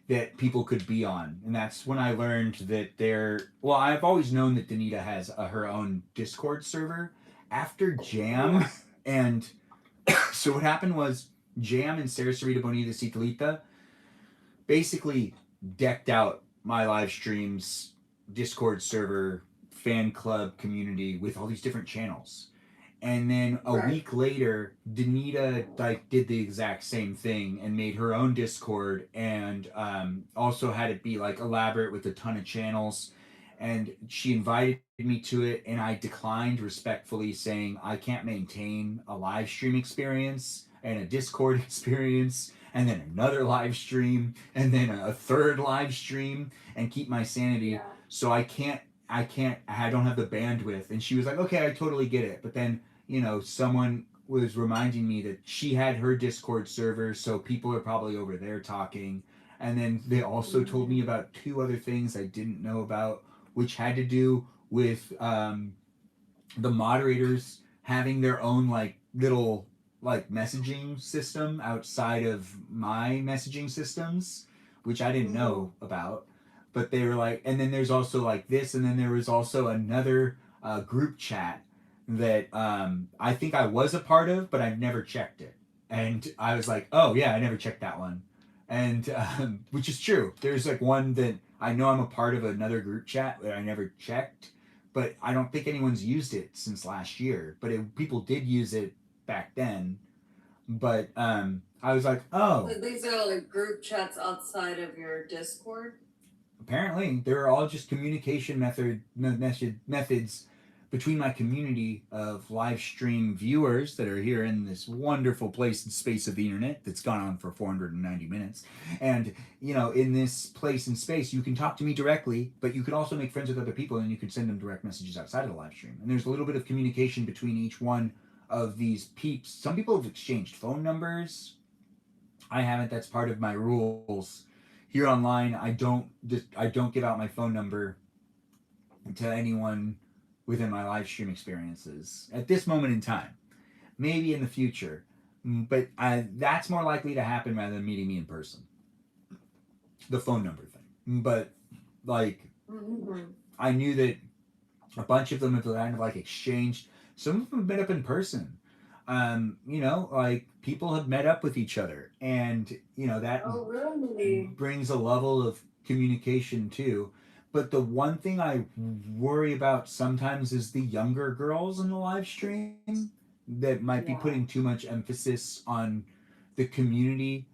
that people could be on, and that's when I learned that there. Well, I've always known that Danita has her own Discord server. After Jam, and so what happened was Jam and Sarah Sarita Bonita Citalita basically decked out my live streams, Discord server, fan club community with all these different channels. And then a week later, Danita like did the exact same thing and made her own Discord, and also had it be like elaborate with a ton of channels. And she invited me to it, and I declined respectfully, saying I can't maintain a live stream experience and a Discord experience, and then another live stream, and then a third live stream, and keep my sanity. Yeah. So I can't. I don't have the bandwidth. And she was like, okay, I totally get it. But then someone was reminding me that she had her Discord server, so people are probably over there talking. And then they also told me about 2 other things I didn't know about, which had to do with the moderators having their own like little like messaging system outside of my messaging systems, which I didn't know about. But they were like, and then there's also like this, and then there was also another group chat that I think I was a part of, but I've never checked it. And I was like, oh yeah, I never checked that one. And which is true. There's like one that I know I'm a part of another group chat that I never checked, but I don't think anyone's used it since last year. But people did use it back then. But I was like, oh. These are like group chats outside of your Discord? Apparently, they're all just communication methods between my community of live stream viewers that are here in this wonderful place and space of the internet that's gone on for 490 minutes. And, in this place and space, you can talk to me directly, but you can also make friends with other people, and you can send them direct messages outside of the live stream. And there's a little bit of communication between each one of these peeps. Some people have exchanged phone numbers. I haven't. That's part of my rules. Here online, I don't give out my phone number to anyone within my live stream experiences at this moment in time. Maybe in the future, but that's more likely to happen rather than meeting me in person. The phone number thing, but like I knew that a bunch of them have kind of like exchanged. Some of them have met up in person. Like people have met up with each other, and that brings a level of communication too. But the one thing I worry about sometimes is the younger girls in the live stream that might be putting too much emphasis on the community,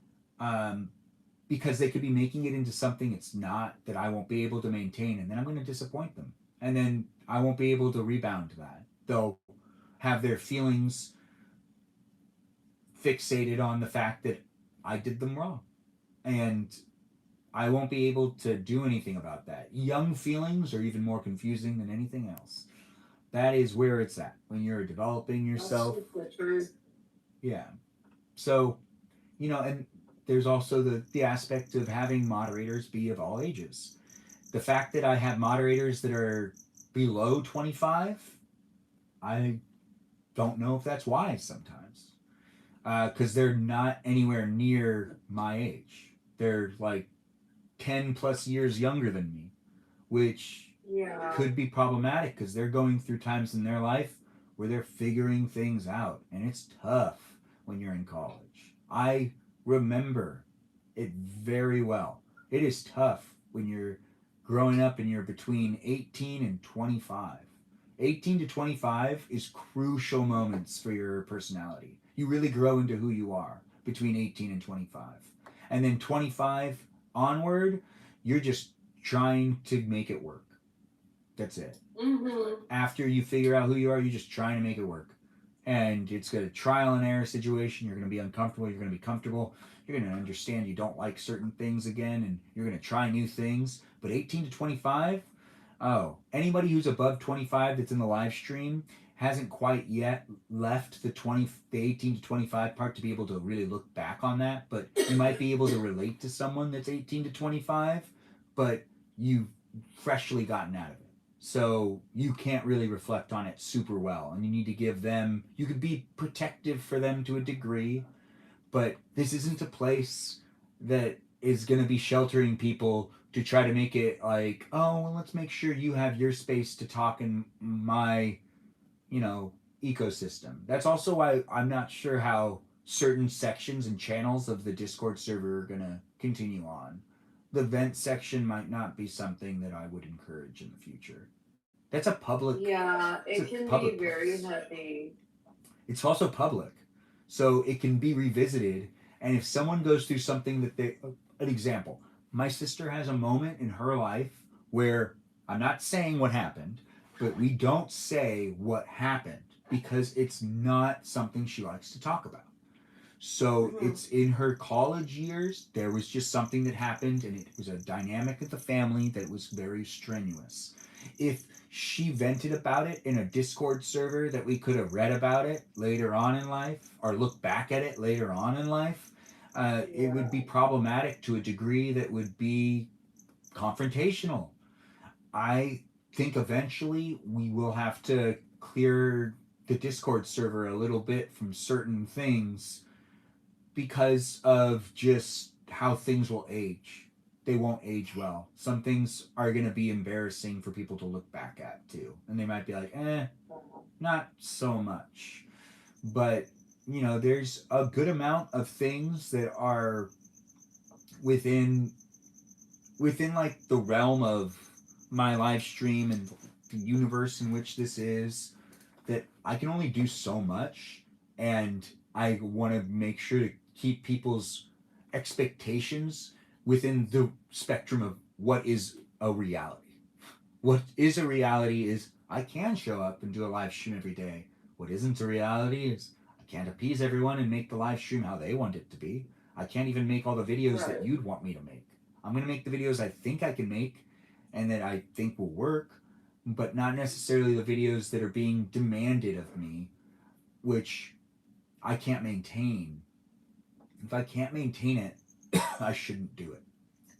because they could be making it into something it's not, that I won't be able to maintain, and then I'm going to disappoint them, and then I won't be able to rebound that. They'll have their feelings fixated on the fact that I did them wrong, and I won't be able to do anything about that. Young feelings are even more confusing than anything else. That is where it's at when you're developing yourself. Yeah. So, and there's also the aspect of having moderators be of all ages. The fact that I have moderators that are below 25, I don't know if that's wise sometimes. Because they're not anywhere near my age. They're like 10 plus years younger than me, which could be problematic because they're going through times in their life where they're figuring things out, and it's tough when you're in college. I remember it very well. It is tough when you're growing up and you're between 18 and 25. 18 to 25 is crucial moments for your personality. You really grow into who you are between 18 and 25. And then 25 onward, you're just trying to make it work. That's it. Mm-hmm. After you figure out who you are, you're just trying to make it work. And it's a trial and error situation. You're going to be uncomfortable. You're going to be comfortable. You're going to understand you don't like certain things again, and you're going to try new things. But 18 to 25, oh, anybody who's above 25 that's in the live stream hasn't quite yet left the 18 to 25 part to be able to really look back on that. But you might be able to relate to someone that's 18 to 25, but you've freshly gotten out of it. So you can't really reflect on it super well, and you need to give them, you could be protective for them to a degree, but this isn't a place that is going to be sheltering people to try to make it like, oh, well, let's make sure you have your space to talk in my, ecosystem. That's also why I'm not sure how certain sections and channels of the Discord server are going to continue on. The vent section might not be something that I would encourage in the future. That's a public. Yeah, it can be very place. heavy. It's also public, so it can be revisited. And if someone goes through something that an example, my sister has a moment in her life where I'm not saying what happened, but we don't say what happened because it's not something she likes to talk about. So it's in her college years, there was just something that happened, and it was a dynamic of the family that was very strenuous. If she vented about it in a Discord server that we could have read about it later on in life, or look back at it later on in life, it would be problematic to a degree that would be confrontational. I think eventually we will have to clear the Discord server a little bit from certain things because of just how things will age. They won't age well. Some things are going to be embarrassing for people to look back at too. And they might be like, not so much. But, there's a good amount of things that are within like the realm of my live stream and the universe in which this is that I can only do so much, and I want to make sure to keep people's expectations within the spectrum of what is a reality. What is a reality is I can show up and do a live stream every day. What isn't a reality is I can't appease everyone and make the live stream how they want it to be. I can't even make all the videos that you'd want me to make. I'm going to make the videos I think I can make and that I think will work, but not necessarily the videos that are being demanded of me, which I can't maintain. If I can't maintain it, I shouldn't do it.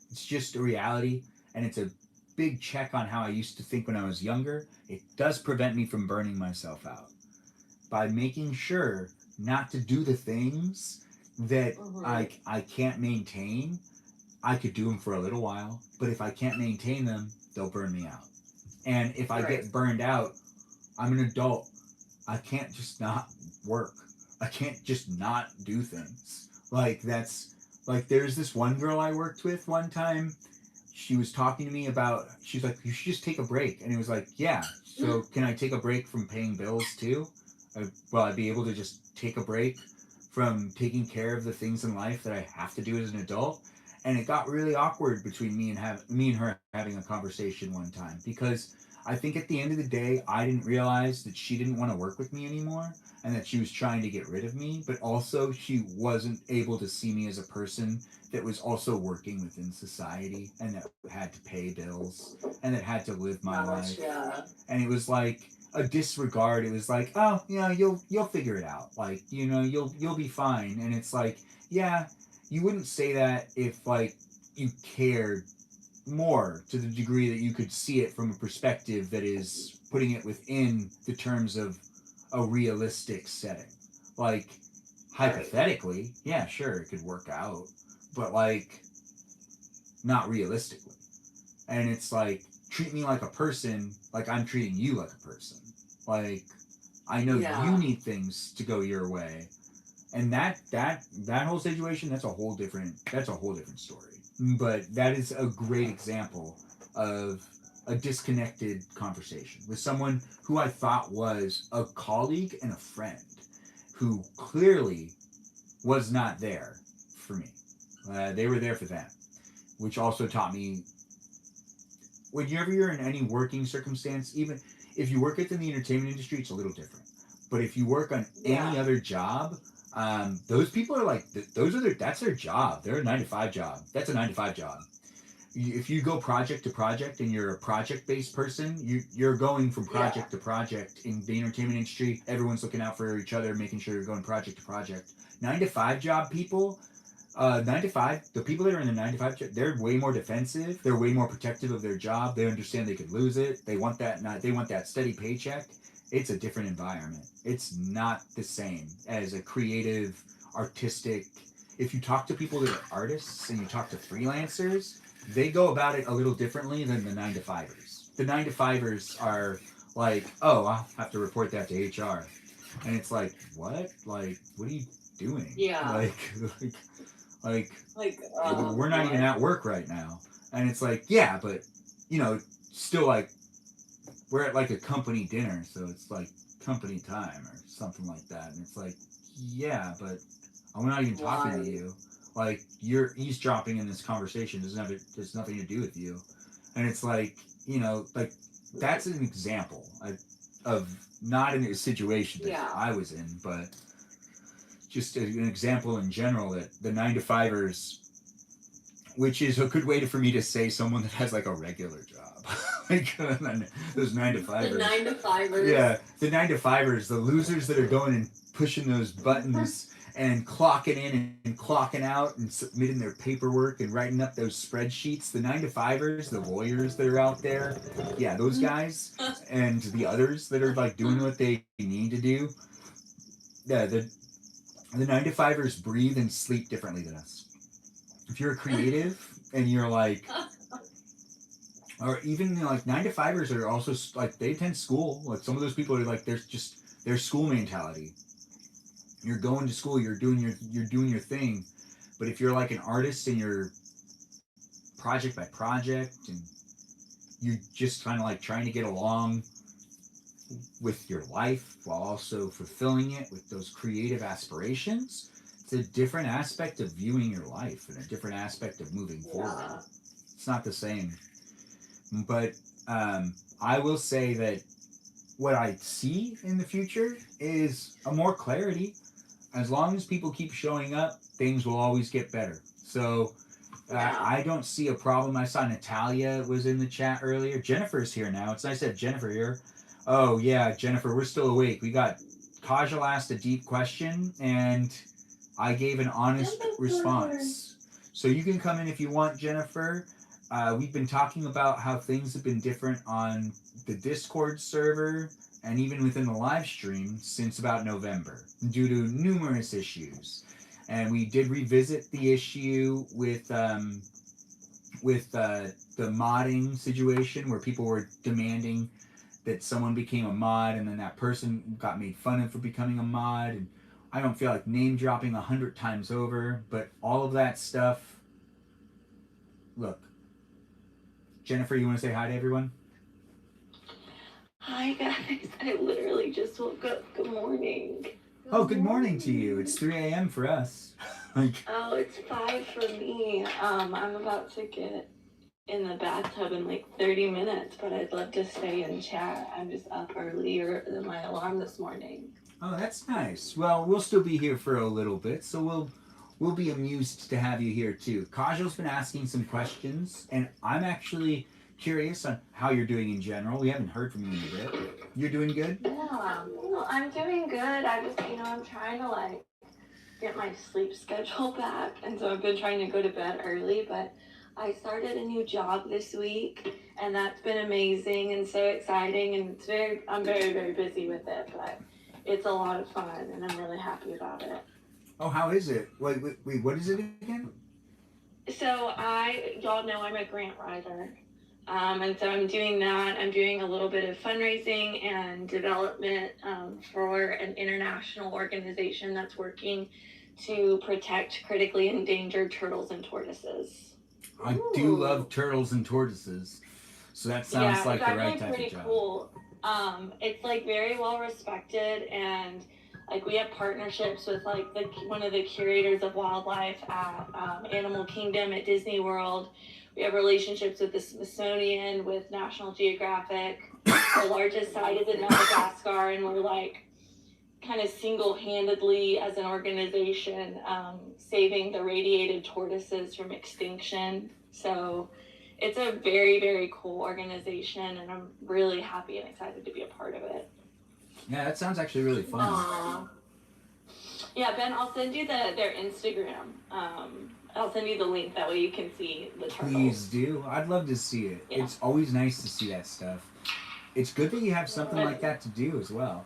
It's just a reality, and it's a big check on how I used to think when I was younger. It does prevent me from burning myself out by making sure not to do the things that I can't maintain. I could do them for a little while, but if I can't maintain them, they'll burn me out. And if I get burned out, I'm an adult. I can't just not work. I can't just not do things. There's this one girl I worked with one time. She was talking to me about, she's like, you should just take a break. And it was like, yeah, so can I take a break from paying bills too? Will I be able to just take a break from taking care of the things in life that I have to do as an adult? And it got really awkward between me and her having a conversation one time, because I think at the end of the day, I didn't realize that she didn't want to work with me anymore and that she was trying to get rid of me, but also she wasn't able to see me as a person that was also working within society and that had to pay bills and that had to live my life. Yeah. And it was like a disregard. It was like, oh, you'll figure it out. Like, you'll be fine. And it's like, yeah, you wouldn't say that if like you cared more to the degree that you could see it from a perspective that is putting it within the terms of a realistic setting. Like, hypothetically, yeah, sure, it could work out, but like, not realistically. And it's like, treat me like a person, like I'm treating you like a person. Like, I know you need things to go your way. And that whole situation, that's a whole different story. But that is a great example of a disconnected conversation with someone who I thought was a colleague and a friend who clearly was not there for me. They were there for that, which also taught me whenever you're in any working circumstance, even if you work within the entertainment industry, it's a little different. But if you work on any other job, those people are like, that's their job. They're a 9 to 5 job. That's a 9 to 5 job. If you go project to project and you're a project-based person, you're going from project to project. In the entertainment industry, everyone's looking out for each other, making sure you're going project to project. 9 to 5 job people, 9 to 5, the people that are in the 9 to 5 job, they're way more defensive. They're way more protective of their job. They understand they could lose it. They want that steady paycheck. It's a different environment. It's not the same as a creative, artistic. If you talk to people that are artists and you talk to freelancers, they go about it a little differently than the 9 to 5ers. The 9 to 5ers are like, oh, I'll have to report that to HR. And it's like, what? Like, what are you doing? Yeah. Like Like, we're not even at work right now. And it's like, yeah, but, still like, we're at like a company dinner, so it's like company time or something like that. And it's like, yeah, but I'm not even talking to you. Like, you're eavesdropping in this conversation. There's nothing to do with you. And it's like, like, that's an example of not in a situation that I was in, but just an example in general that the 9 to 5ers, which is a good way for me to say someone that has like a regular job. Like those 9 to 5ers. The 9 to 5ers. Yeah, the 9 to 5ers, the losers that are going and pushing those buttons and clocking in and clocking out and submitting their paperwork and writing up those spreadsheets. The 9 to 5ers, the lawyers that are out there, yeah, those guys and the others that are like doing what they need to do. Yeah, the 9 to 5ers breathe and sleep differently than us. If you're a creative and you're like, or even like 9 to 5ers are also like they attend school. Like some of those people are like their school mentality. You're going to school, you're doing your thing, but if you're like an artist and you're project by project and you're just kind of like trying to get along with your life while also fulfilling it with those creative aspirations, it's a different aspect of viewing your life and a different aspect of moving forward. It's not the same. But I will say that what I see in the future is a more clarity. As long as people keep showing up, things will always get better. So I don't see a problem. I saw Natalia was in the chat earlier. Jennifer's here now. It's nice to have Jennifer here. Oh, yeah, Jennifer, we're still awake. We got Kajal asked a deep question, and I gave an honest response. So you can come in if you want, Jennifer. We've been talking about how things have been different on the Discord server and even within the live stream since about November due to numerous issues. And we did revisit the issue with the modding situation where people were demanding that someone became a mod and then that person got made fun of for becoming a mod. And I don't feel like name dropping 100 times over, but all of that stuff. Look, Jennifer, you want to say hi to everyone? Hi guys, I literally just woke up. Good morning. Good morning to you. It's 3 a.m. for us. Oh, it's 5 for me. I'm about to get in the bathtub in like 30 minutes, but I'd love to stay and chat. I'm just up earlier than my alarm this morning. Oh, that's nice. Well, we'll still be here for a little bit, so we'll be amused to have you here too. Kajal's been asking some questions, and I'm actually curious on how you're doing in general. We haven't heard from you in a bit. You're doing good? Yeah, I'm doing good. I just, I'm trying to like get my sleep schedule back, and so I've been trying to go to bed early, but I started a new job this week, and that's been amazing and so exciting, and I'm very, very busy with it, but it's a lot of fun, and I'm really happy about it. Oh, how is it? Wait, what is it again? So y'all know I'm a grant writer. And so I'm doing that. I'm doing a little bit of fundraising and development for an international organization that's working to protect critically endangered turtles and tortoises. I do love turtles and tortoises. So that sounds like the right type of job. It's pretty cool. It's like very well respected, and Like we have partnerships with like one of the curators of wildlife at Animal Kingdom at Disney World. We have relationships with the Smithsonian, with National Geographic. Our largest site is in Madagascar, and we're like kind of single-handedly as an organization saving the radiated tortoises from extinction. So it's a very, very cool organization, and I'm really happy and excited to be a part of it. Yeah, that sounds actually really fun. Yeah, Ben, I'll send you their Instagram. I'll send you the link, that way you can see the turtles. Please do. I'd love to see it. Yeah. It's always nice to see that stuff. It's good that you have something like that to do as well.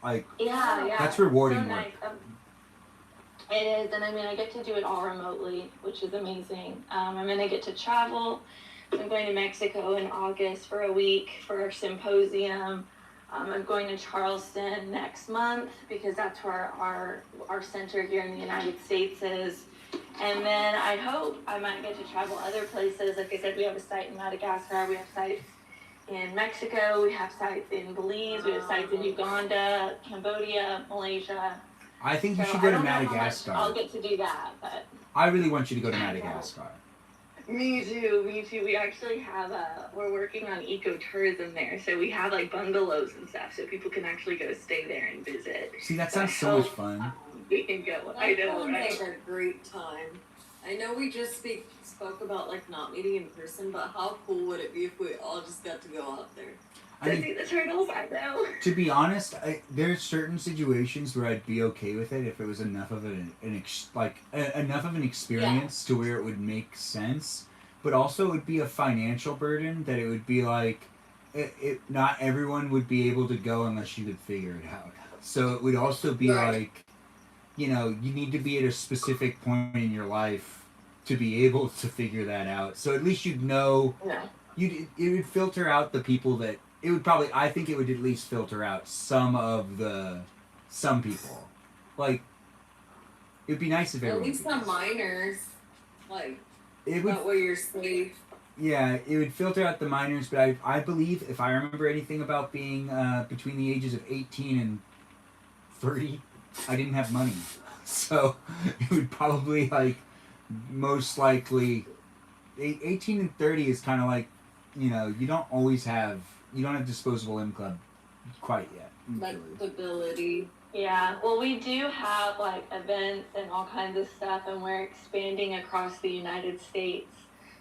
Like, yeah, that's rewarding so work. Nice. It is, and I mean, I get to do it all remotely, which is amazing. I'm gonna get to travel. I'm going to Mexico in August for a week for our symposium. I'm going to Charleston next month because that's where our center here in the United States is. And then I hope I might get to travel other places. Like I said, we have a site in Madagascar, we have sites in Mexico, we have sites in Belize, we have sites in Uganda, Cambodia, Malaysia. I think you should go to Madagascar. I'll get to do that, but I really want you to go to Madagascar. Me too. We actually have we're working on ecotourism there, so we have like bungalows and stuff, so people can actually go stay there and visit. See, that sounds so much fun. We can go. That I know, sounds right? like a great time. I know we just spoke about like not meeting in person, but how cool would it be if we all just got to go out there? I mean, see the turtles, I know. To be honest, there's certain situations where I'd be okay with it if it was enough of enough of an experience to where it would make sense. But also, it would be a financial burden that it would be like, not everyone would be able to go unless you could figure it out. So it would also be like, you need to be at a specific point in your life to be able to figure that out. So at least you'd know. Yeah. It would filter out the people that. I think it would at least filter out some people. Like, it'd be nice if At everyone. least the minors, like, It would. that way you're safe. Yeah, it would filter out the minors, but I believe, if I remember anything about being between the ages of 18 and 30, I didn't have money. So, it would probably, most likely, 18 and 30 is kind of like, you don't have disposable income quite yet. Like stability. Yeah, well, we do have events and all kinds of stuff, and we're expanding across the United States.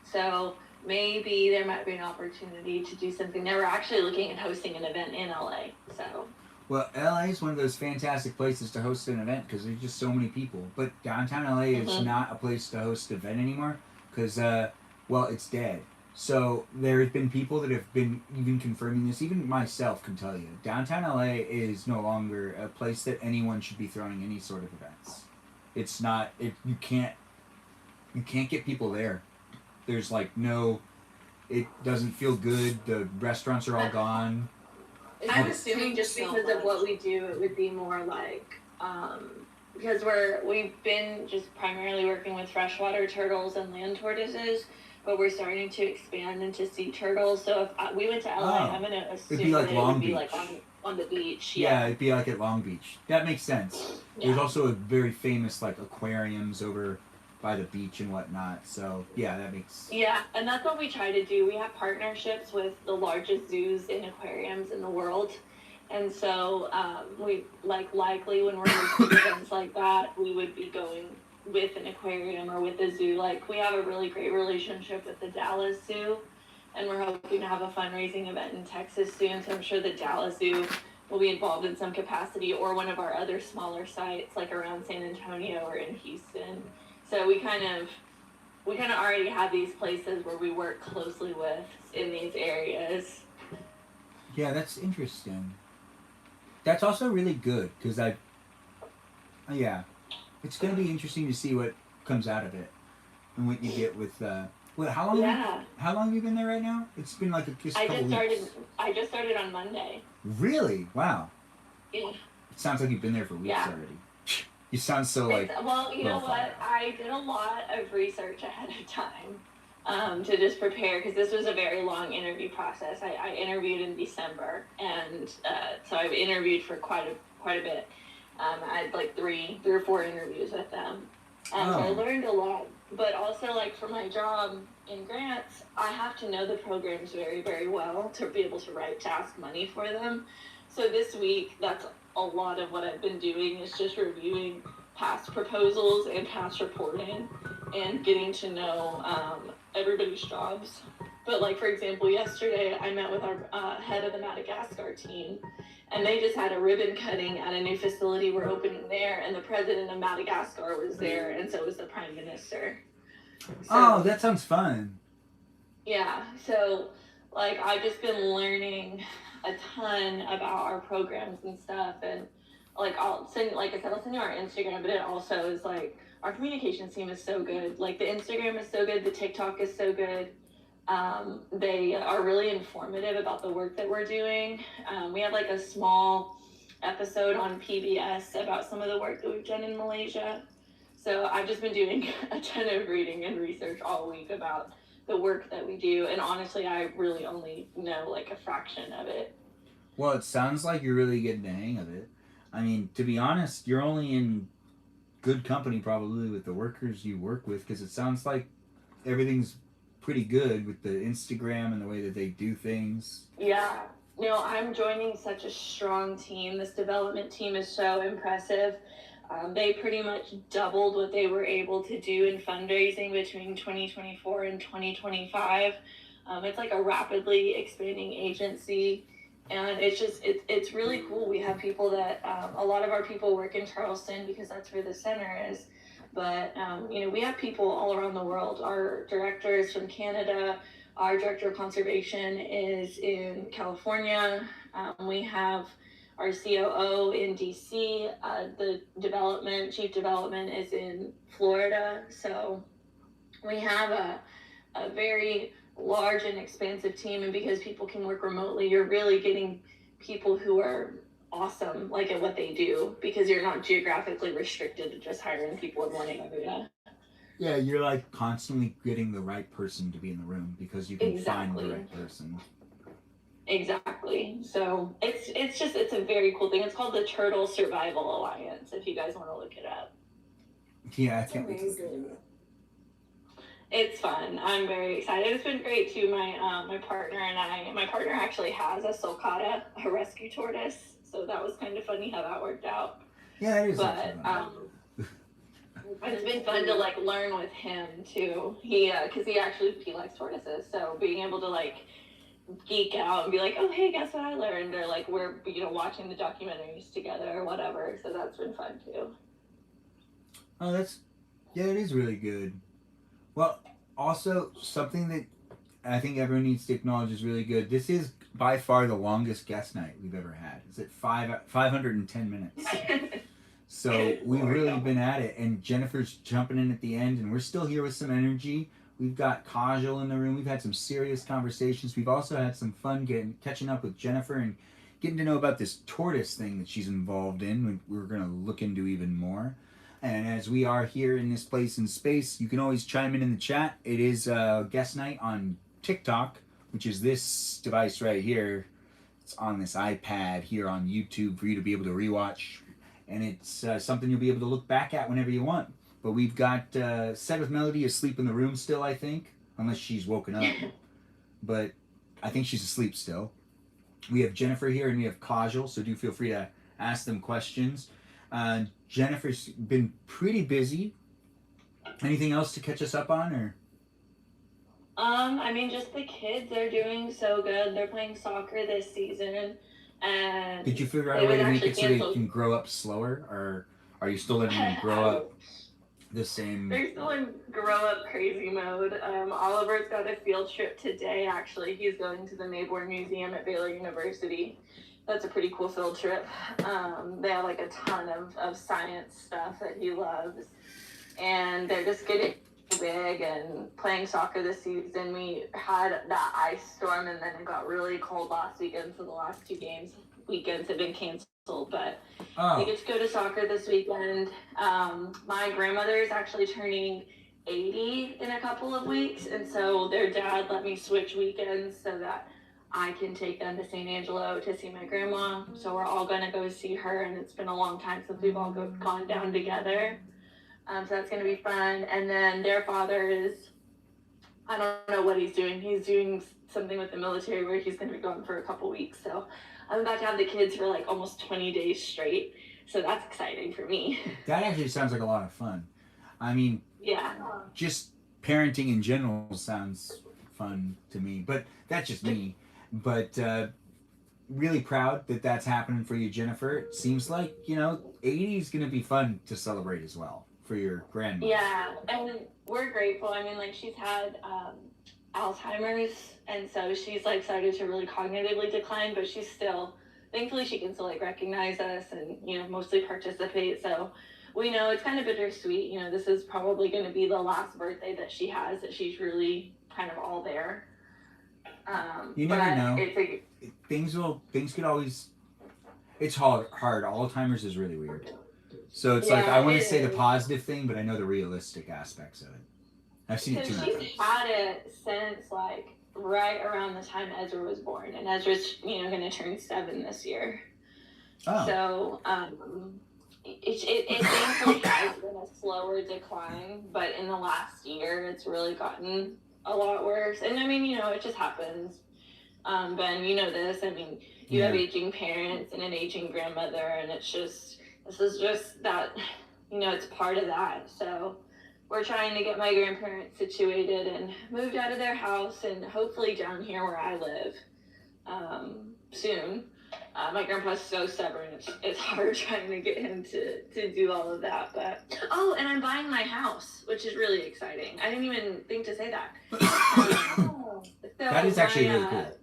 So maybe there might be an opportunity to do something. They were actually looking at hosting an event in LA. So. Well, LA is one of those fantastic places to host an event because there's just so many people. But downtown LA is not a place to host an event anymore because, it's dead. So there have been people that have been even confirming this. Even myself can tell you, downtown LA is no longer a place that anyone should be throwing any sort of events. It's not. You can't get people there. There's no. It doesn't feel good. The restaurants are all gone. I'm assuming just because of what we do, it would be more because we've been just primarily working with freshwater turtles and land tortoises. But we're starting to expand into sea turtles. So if we went to LA, I'm gonna assume it'd be like that Long it would be Beach. on the beach. Yeah, it'd be like at Long Beach. That makes sense. Yeah. There's also a very famous aquariums over by the beach and whatnot. So yeah, that makes. Yeah, and that's what we try to do. We have partnerships with the largest zoos and aquariums in the world. And so we likely when we're hosting events like that, we would be going with an aquarium or with a zoo. We have a really great relationship with the Dallas Zoo, and we're hoping to have a fundraising event in Texas soon, so I'm sure the Dallas Zoo will be involved in some capacity, or one of our other smaller sites around San Antonio or in Houston. So we kind of already have these places where we work closely with in these areas. Yeah, that's interesting. That's also really good because it's going to be interesting to see what comes out of it and what you get with. How long? How long have you been there right now? It's been just a couple weeks. I just started on Monday. Really? Wow. Yeah. It sounds like you've been there for weeks already. You sound so Well, you know what? I did a lot of research ahead of time to just prepare because this was a very long interview process. I interviewed in December, and so I've interviewed for quite a bit. I had like three or four interviews with them. So I learned a lot. But also, like, for my job in grants, I have to know the programs very, very well to be able to ask money for them. So this week, that's a lot of what I've been doing is just reviewing past proposals and past reporting and getting to know everybody's jobs. But, like, for example, yesterday I met with our head of the Madagascar team, and they just had a ribbon cutting at a new facility we're opening there, and the president of Madagascar was there, and so was the prime minister. So, that sounds fun. Yeah, so, like, I've just been learning a ton about our programs and stuff, and, like, I'll send you our Instagram, but it also is, like, our communications team is so good. Like, the Instagram is so good, the TikTok is so good. They are really informative about the work that we're doing. We had like a small episode on PBS about some of the work that we've done in Malaysia. So I've just been doing a ton of reading and research all week about the work that we do. And honestly, I really only know like a fraction of it. Well, it sounds like you're really getting the hang of it. I mean, to be honest, you're only in good company probably with the workers you work with, because it sounds like everything's pretty good with the Instagram and the way that they do things. Yeah. No, I'm joining such a strong team. This development team is so impressive. They pretty much doubled what they were able to do in fundraising between 2024 and 2025. It's like a rapidly expanding agency, and it's really cool. We have people that, a lot of our people work in Charleston because that's where the center is. But, we have people all around the world. Our director is from Canada. Our director of conservation is in California. We have our COO in DC. The chief development is in Florida. So we have a very large and expansive team. And because people can work remotely, you're really getting people who are awesome, like at what they do, because you're not geographically restricted to just hiring people in one area. Yeah, you're like constantly getting the right person to be in the room because you can find the right person. Exactly. So it's a very cool thing. It's called the Turtle Survival Alliance, if you guys want to look it up. Yeah, I can't wait to look at it. It's fun. I'm very excited. It's been great too. My partner actually has a sulcata, a rescue tortoise. So that was kind of funny how that worked out. Yeah, it is. But it's been fun to like learn with him too. He likes tortoises. So being able to like geek out and be like, oh hey, guess what I learned? Or like we're watching the documentaries together or whatever. So that's been fun too. Oh, it is really good. Well, also something that I think everyone needs to acknowledge is really good. This is by far the longest guest night we've ever had. It's at 510 minutes. So we've really been at it, and Jennifer's jumping in at the end, and we're still here with some energy. We've got Kajal in the room. We've had some serious conversations. We've also had some fun catching up with Jennifer and getting to know about this tortoise thing that she's involved in. We're going to look into even more. And as we are here in this place in space, you can always chime in the chat. It is guest night on TikTok, which is this device right here. It's on this iPad here on YouTube for you to be able to rewatch. And it's something you'll be able to look back at whenever you want. But we've got Set with Melody asleep in the room still, I think. Unless she's woken up. But I think she's asleep still. We have Jennifer here and we have Kajal, so do feel free to ask them questions. Jennifer's been pretty busy. Anything else to catch us up on, or? Just the kids are doing so good. They're playing soccer this season, and did you figure out a way to make it so they can grow up slower, or are you still letting them grow up the same? They're still in grow up crazy mode. Oliver's got a field trip today. Actually, he's going to the Mayborn Museum at Baylor University. That's a pretty cool field trip. They have like a ton of science stuff that he loves. And they're just getting big and playing soccer this season. We had that ice storm and then it got really cold last weekend. So the last two weekends have been canceled. But they get to go to soccer this weekend. My grandmother is actually turning 80 in a couple of weeks. And so their dad let me switch weekends so that I can take them to San Angelo to see my grandma. So we're all gonna go see her, and it's been a long time since we've all gone down together. So that's gonna be fun. And then their father is, I don't know what he's doing. He's doing something with the military where he's gonna be gone for a couple weeks. So I'm about to have the kids for like almost 20 days straight. So that's exciting for me. That actually sounds like a lot of fun. I mean, Yeah. just parenting in general sounds fun to me, but that's just me. But really proud that that's happening for you, Jennifer. It seems like, 80 is going to be fun to celebrate as well for your grandma. Yeah, and we're grateful. I mean, like, she's had Alzheimer's, and so she's like started to really cognitively decline, but she's still, thankfully she can still like recognize us and, mostly participate. So we know it's kind of bittersweet. This is probably going to be the last birthday that she has, that she's really kind of all there. You never know. It's Things could always, it's hard. Alzheimer's is really weird. So it's like, I want to say the positive thing, but I know the realistic aspects of it. I've seen it too much. She's had it since like right around the time Ezra was born, and Ezra's going to turn 7 this year. Oh. So it thankfully has been a slower decline, but in the last year it's really gotten a lot worse. And I mean, it just happens. Ben, you know this. I mean, you have aging parents and an aging grandmother, and this is just that, it's part of that. So we're trying to get my grandparents situated and moved out of their house and hopefully down here where I live soon. My grandpa's so stubborn, it's hard trying to get him to do all of that. But and I'm buying my house, which is really exciting. I didn't even think to say that. So that is actually really cool.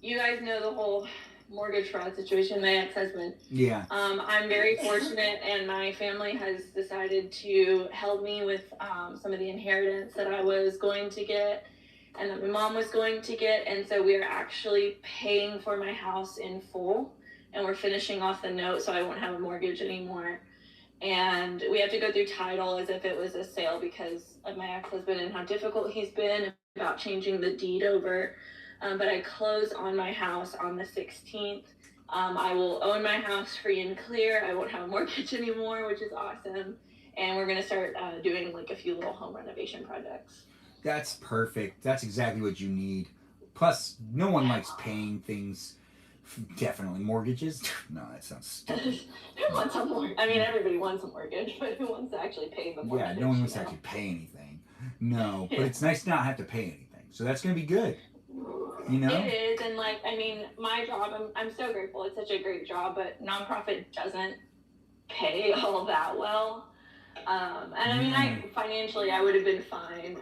You guys know the whole mortgage fraud situation, my ex-husband. Yeah. I'm very fortunate, and my family has decided to help me with some of the inheritance that I was going to get and that my mom was going to get. And so we are actually paying for my house in full, and we're finishing off the note so I won't have a mortgage anymore. And we have to go through title as if it was a sale because of my ex-husband and how difficult he's been about changing the deed over. But I close on my house on the 16th. I will own my house free and clear. I won't have a mortgage anymore, which is awesome. And we're going to start doing like a few little home renovation projects. That's perfect. That's exactly what you need. Plus, no one likes paying things. Definitely mortgages. No, that sounds stupid. Who wants a mortgage? I mean, everybody wants a mortgage, but who wants to actually pay the mortgage? Yeah, no one wants to actually pay anything. No, but it's nice to not have to pay anything. So that's going to be good. It is, and like, I mean, my job, I'm so grateful. It's such a great job, but nonprofit doesn't pay all that well. And I mean, financially, I would have been fine.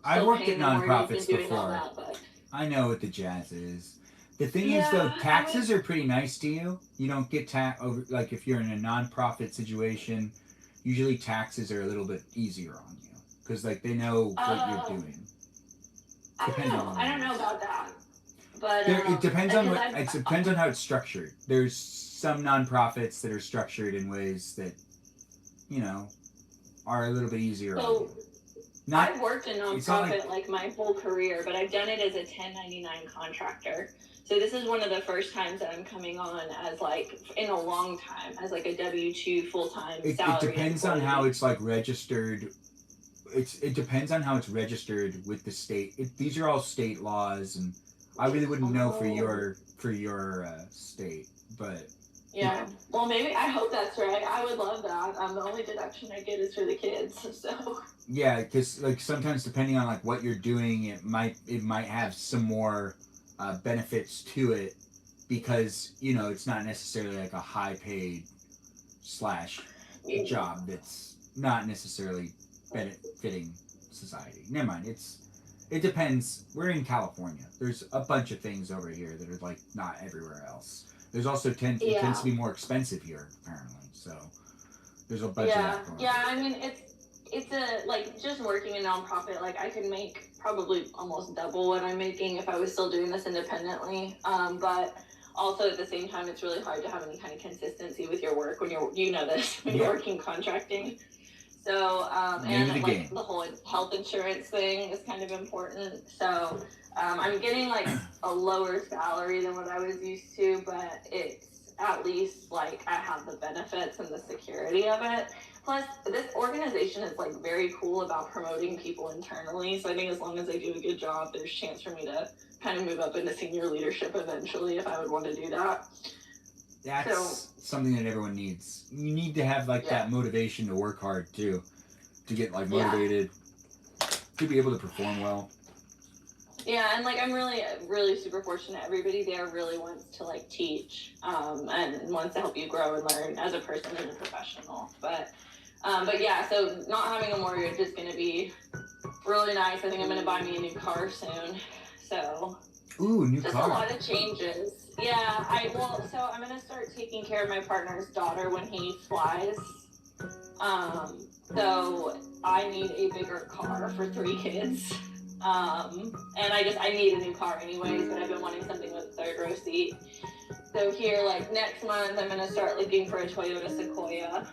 I've worked at nonprofits before. But I know what the jazz is. The thing is, though, taxes are pretty nice to you. You don't get over, like, if you're in a nonprofit situation, usually taxes are a little bit easier on you because, like, they know what you're doing. I don't know about that. But it depends on it depends on how it's structured. There's some nonprofits that are structured in ways that, are a little bit easier on you. I've worked in nonprofit like my whole career, but I've done it as a 1099 contractor. So this is one of the first times that I'm coming on as like in a long time as like a W-2 full-time salary. It depends on how it's like registered. It depends on how it's registered with the state. These are all state laws, and I really wouldn't know for your state, but yeah. Well, maybe I hope that's right. I would love that. The only deduction I get is for the kids, so. Yeah, because like sometimes depending on like what you're doing, it might have some more benefits to it because it's not necessarily like a high paid / job that's not necessarily benefiting society. Never mind. It depends. We're in California. There's a bunch of things over here that are like not everywhere else. There's also it tends to be more expensive here apparently. So there's a bunch of that going on. Yeah, I mean it's a like just working a nonprofit, like I could make probably almost double what I'm making if I was still doing this independently. But also at the same time it's really hard to have any kind of consistency with your work when you're working contracting. So, Name of and the game. the whole health insurance thing is kind of important. So, I'm getting like a lower salary than what I was used to, but it's at least like I have the benefits and the security of it. Plus, this organization is like very cool about promoting people internally. So I think as long as I do a good job, there's a chance for me to kind of move up into senior leadership eventually if I would want to do that. That's something that everyone needs. You need to have like that motivation to work hard too, to get like motivated, to be able to perform well. Yeah, and like I'm really super fortunate. Everybody there really wants to like teach, and wants to help you grow and learn as a person and a professional. But yeah, so not having a mortgage is going to be really nice. I think I'm going to buy me a new car soon. So Ooh, new just car. a lot of changes. Yeah, so I'm going to start taking care of my partner's daughter when he flies. So I need a bigger car for 3 kids. And I need a new car anyways, but I've been wanting something with a third row seat. So here, like next month, I'm gonna start looking for a Toyota Sequoia,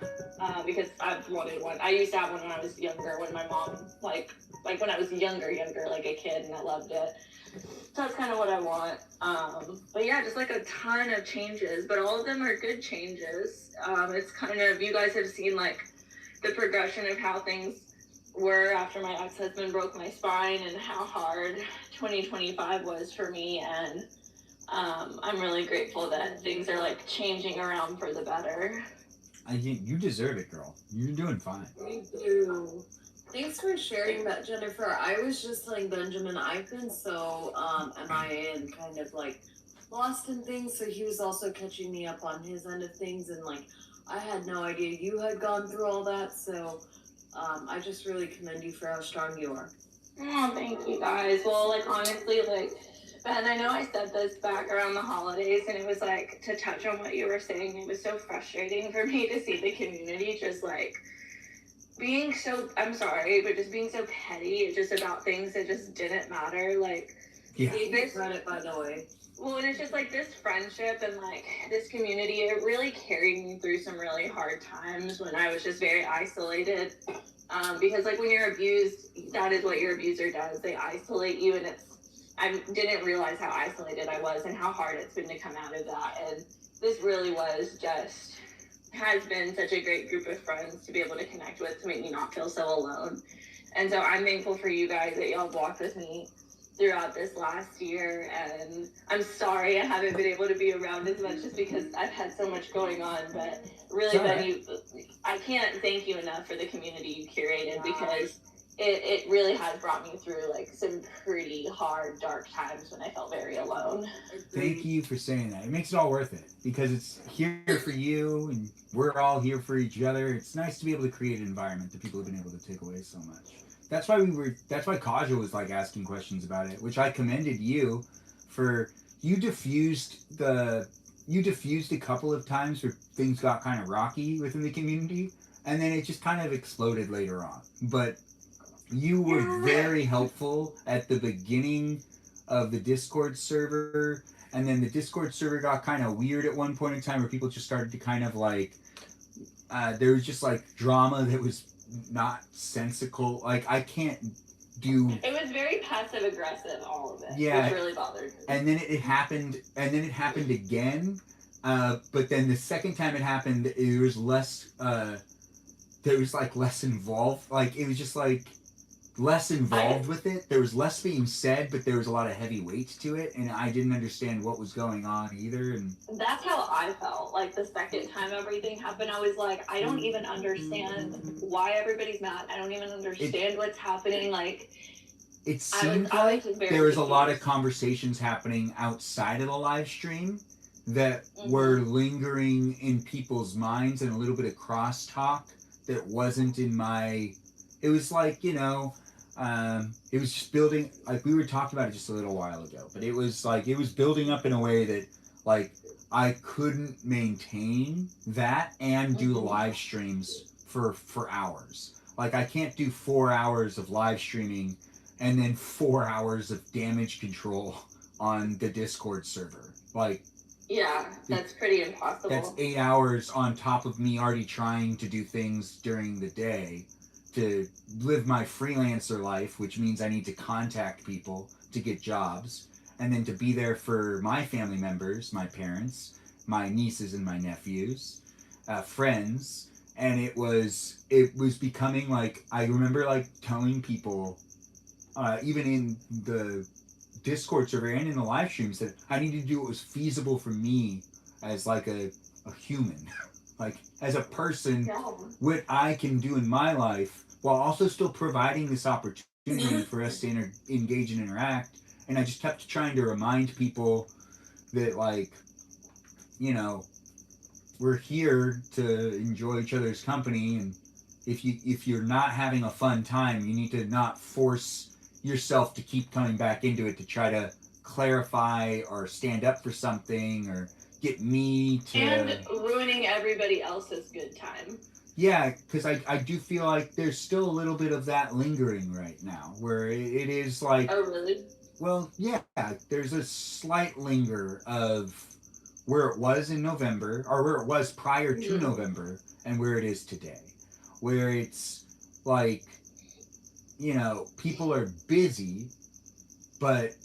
because I've wanted one. I used to have one when I was younger, when my mom, like when I was younger, like a kid, and I loved it. So that's kind of what I want. But yeah, just like a ton of changes, but all of them are good changes. It's kind of, you guys have seen like the progression of how things were after my ex-husband broke my spine and how hard 2025 was for me, and I'm really grateful that things are like changing around for the better. I think you deserve it, girl. You're doing fine. Me too. Thanks for sharing that, Jennifer. I was just telling Benjamin I've been so MIA and kind of like lost in things, so he was also catching me up on his end of things, and like I had no idea you had gone through all that, so I just really commend you for how strong you are. Oh, thank you guys. Well, like honestly, like Ben, I know I said this back around the holidays, and it was like, to touch on what you were saying, it was so frustrating for me to see the community just like being so, I'm sorry, but just being so petty, just about things that just didn't matter. Like, yeah, this credit, by the way. Well, and it's just like this friendship and like this community, it really carried me through some really hard times when I was just very isolated. Because like when you're abused, that is what your abuser does. They isolate you, and I didn't realize how isolated I was and how hard it's been to come out of that. And this really has been such a great group of friends to be able to connect with, to make me not feel so alone. And so I'm thankful for you guys that y'all walked with me throughout this last year, and I'm sorry I haven't been able to be around as much just because I've had so much going on, but really, Ben, I can't thank you enough for the community you curated, because it really has brought me through like some pretty hard, dark times when I felt very alone. Thank you for saying that. It makes it all worth it, because it's here for you and we're all here for each other. It's nice to be able to create an environment that people have been able to take away so much. That's why Kaja was like asking questions about it, which I commended you for. You diffused a couple of times where things got kind of rocky within the community, and then it just kind of exploded later on. But you were very helpful at the beginning of the Discord server, and then the Discord server got kind of weird at one point in time where people just started to kind of like, there was just like drama that was not sensical. Like I can't do. It was very passive aggressive, all of it. Yeah, which really bothered me. And then it happened again. But then the second time it happened, it was less. There was like less involved. Like it was just like less involved with it. There was less being said, but there was a lot of heavy weight to it, and I didn't understand what was going on either. And that's how I felt. Like the second time everything happened, I was like, I don't even understand why everybody's mad. I don't even understand what's happening. Like it seemed like there was a lot of conversations happening outside of the live stream that were lingering in people's minds, and a little bit of crosstalk that wasn't in my. It was like, you know, it was just building, like we were talking about it just a little while ago, but it was like, it was building up in a way that like I couldn't maintain that and do the live streams for hours. Like I can't do 4 hours of live streaming and then 4 hours of damage control on the Discord server. Like, yeah, that's pretty impossible. That's 8 hours on top of me already trying to do things during the day. to live my freelancer life, which means I need to contact people to get jobs, and then to be there for my family members, my parents, my nieces and my nephews, friends. And it was becoming like, I remember like telling people, even in the Discord server and in the live streams, that I needed to do what was feasible for me as like a human, like as a person, what I can do in my life while also still providing this opportunity for us to engage and interact. And I just kept trying to remind people that, like, you know, we're here to enjoy each other's company, and if you're not having a fun time, you need to not force yourself to keep coming back into it to try to clarify or stand up for something or get me to. And ruining everybody else's good time. Yeah, because I do feel like there's still a little bit of that lingering right now, where it is like. Oh, really? Well, yeah, there's a slight linger of where it was in November, or where it was prior to November, and where it is today. Where it's like, you know, people are busy, but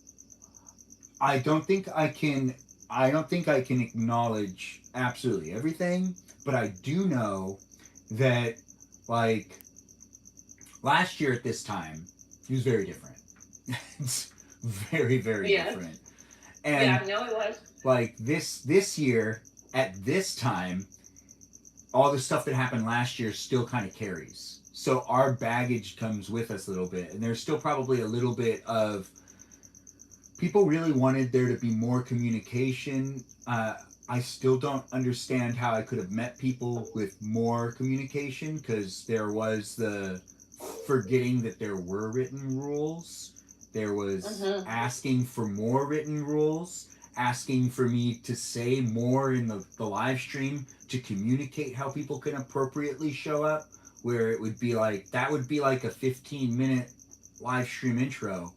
I don't think I can acknowledge absolutely everything, but I do know that, like, last year at this time, it was very different. It's very, very different. And yeah, no, it was. Like this year at this time, all the stuff that happened last year still kind of carries. So our baggage comes with us a little bit, and there's still probably a little bit of people really wanted there to be more communication. I still don't understand how I could have met people with more communication, because there was the forgetting that there were written rules. There was asking for more written rules, asking for me to say more in the live stream to communicate how people can appropriately show up, where it would be like, that would be like a 15-minute live stream intro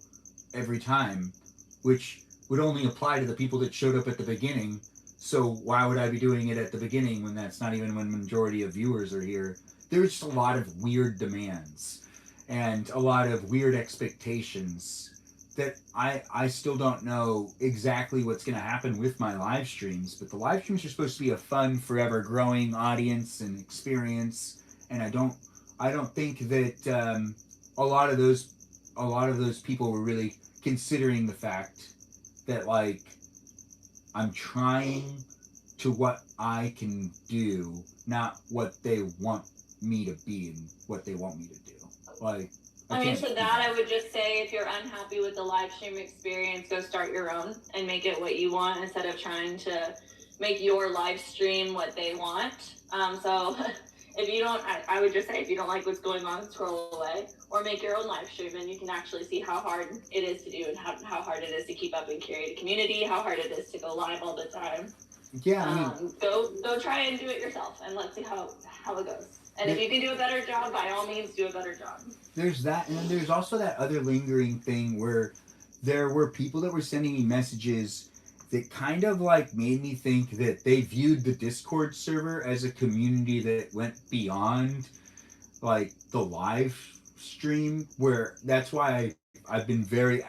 every time, which would only apply to the people that showed up at the beginning. So why would I be doing it at the beginning when that's not even when majority of viewers are here? There's just a lot of weird demands and a lot of weird expectations that I still don't know exactly what's going to happen with my live streams. But the live streams are supposed to be a fun, forever growing audience and experience, and I don't think that a lot of those people were really considering the fact that, like, I'm trying to what I can do, not what they want me to be and what they want me to do. Like, I mean, to that, I would just say, if you're unhappy with the live stream experience, go start your own and make it what you want, instead of trying to make your live stream what they want. So if you don't, I would just say, if you don't like what's going on, scroll away, or make your own live stream, and you can actually see how hard it is to do, and how hard it is to keep up and curate a community, how hard it is to go live all the time. Yeah, I mean, go try and do it yourself, and let's see how it goes. And if you can do a better job, by all means, do a better job. There's that, and then there's also that other lingering thing where there were people that were sending me messages that kind of like made me think that they viewed the Discord server as a community that went beyond like the live stream, where that's why I've been very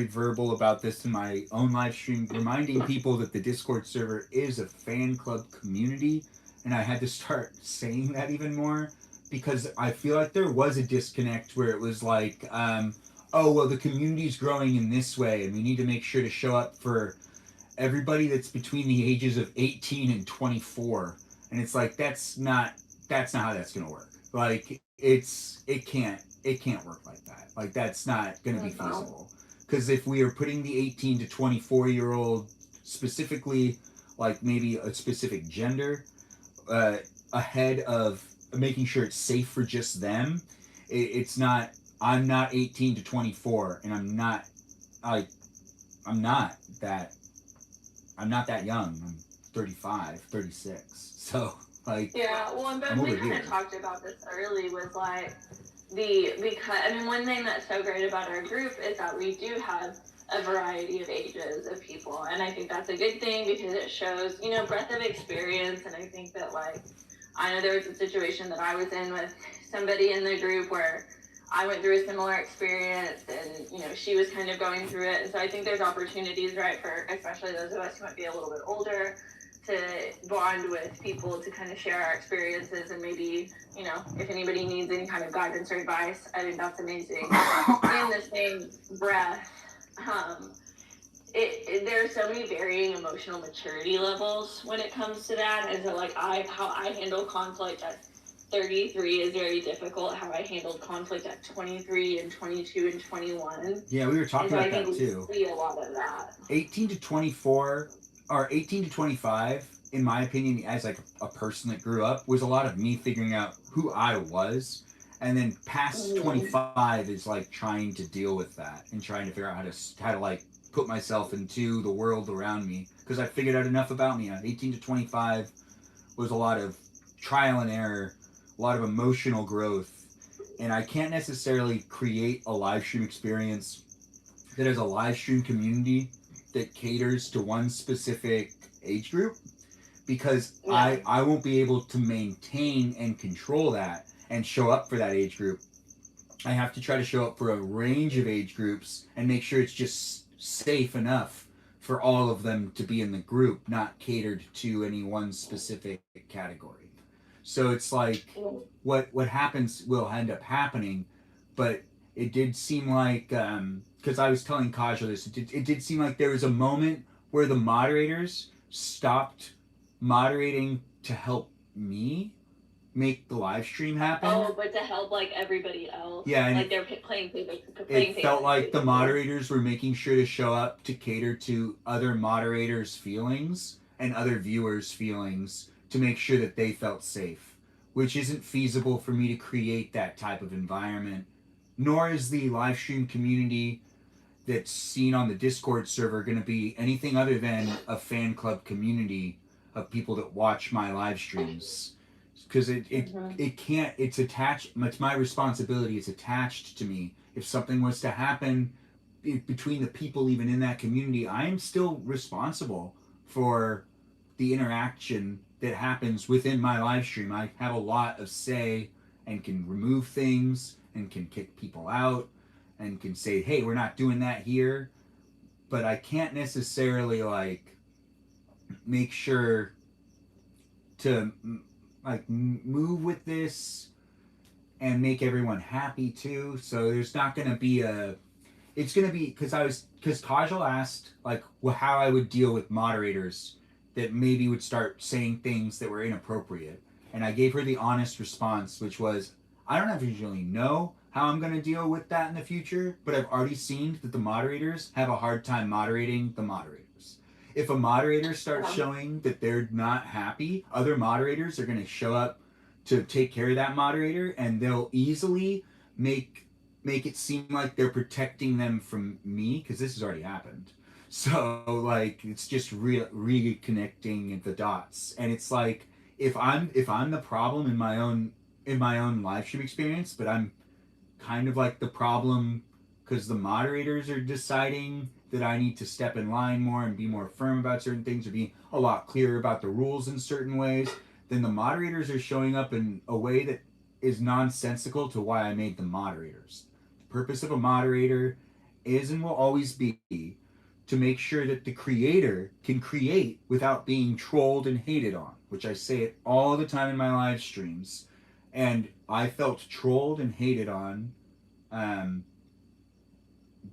verbal about this in my own live stream, reminding people that the Discord server is a fan club community, and I had to start saying that even more, because I feel like there was a disconnect where it was like, oh, well, the community's growing in this way, and we need to make sure to show up for everybody that's between the ages of 18 and 24. And it's like, that's not how that's going to work. Like, it can't work like that. Like, that's not going to be feasible. Because if we are putting the 18 to 24-year-old, specifically, like maybe a specific gender, ahead of making sure it's safe for just them, it's not. I'm not 18 to 24, and I'm not that young. I'm 35, 36. So, like, yeah, well, and Ben, we kind of talked about this early with like because I mean, one thing that's so great about our group is that we do have a variety of ages of people, and I think that's a good thing, because it shows, breadth of experience. And I think that, like, I know there was a situation that I was in with somebody in the group where I went through a similar experience and, you know, she was kind of going through it. And so I think there's opportunities, right, for especially those of us who might be a little bit older to bond with people to kind of share our experiences and maybe, you know, if anybody needs any kind of guidance or advice, I think that's amazing. In the same breath, there are so many varying emotional maturity levels when it comes to that. And so like how I handle conflict at 33 is very difficult. How I handled conflict at 23 and 22 and 21. Yeah, we were talking about that too. We see a lot of that. 18 to 24 or 18 to 25, in my opinion, as like a person that grew up, was a lot of me figuring out who I was. And then past 25 is like trying to deal with that and trying to figure out how to like put myself into the world around me, because I figured out enough about me. 18 to 25 was a lot of trial and error, a lot of emotional growth, and I can't necessarily create a live stream experience that is a live stream community that caters to one specific age group, because I won't be able to maintain and control that and show up for that age group. I have to try to show up for a range of age groups and make sure it's just safe enough for all of them to be in the group, not catered to any one specific category. So it's like what happens will end up happening, but it did seem like, because I was telling Kaja this, it did seem like there was a moment where the moderators stopped moderating to help me make the live stream happen. Oh, but to help like everybody else. Yeah, and like they're playing. It felt like the moderators were making sure to show up to cater to other moderators' feelings and other viewers' feelings to make sure that they felt safe, which isn't feasible for me to create that type of environment, nor is the live stream community that's seen on the Discord server going to be anything other than a fan club community of people that watch my live streams. Because it can't, it's attached, it's my responsibility, it's attached to me. If something was to happen between the people even in that community, I am still responsible for the interaction that happens within my live stream. I have a lot of say and can remove things and can kick people out and can say, hey, we're not doing that here. But I can't necessarily like make sure to like move with this and make everyone happy too. So there's not going to be it's going to be, because Kajal asked like how I would deal with moderators that maybe would start saying things that were inappropriate. And I gave her the honest response, which was, I don't usually know how I'm going to deal with that in the future, but I've already seen that the moderators have a hard time moderating the moderators. If a moderator starts showing that they're not happy, other moderators are going to show up to take care of that moderator, and they'll easily make it seem like they're protecting them from me, because this has already happened. So like it's just reconnecting the dots, and it's like if I'm the problem in my own live stream experience, but I'm kind of like the problem because the moderators are deciding that I need to step in line more and be more firm about certain things, or be a lot clearer about the rules in certain ways, then the moderators are showing up in a way that is nonsensical to why I made them moderators. The purpose of a moderator is and will always be to make sure that the creator can create without being trolled and hated on, which I say it all the time in my live streams. And I felt trolled and hated on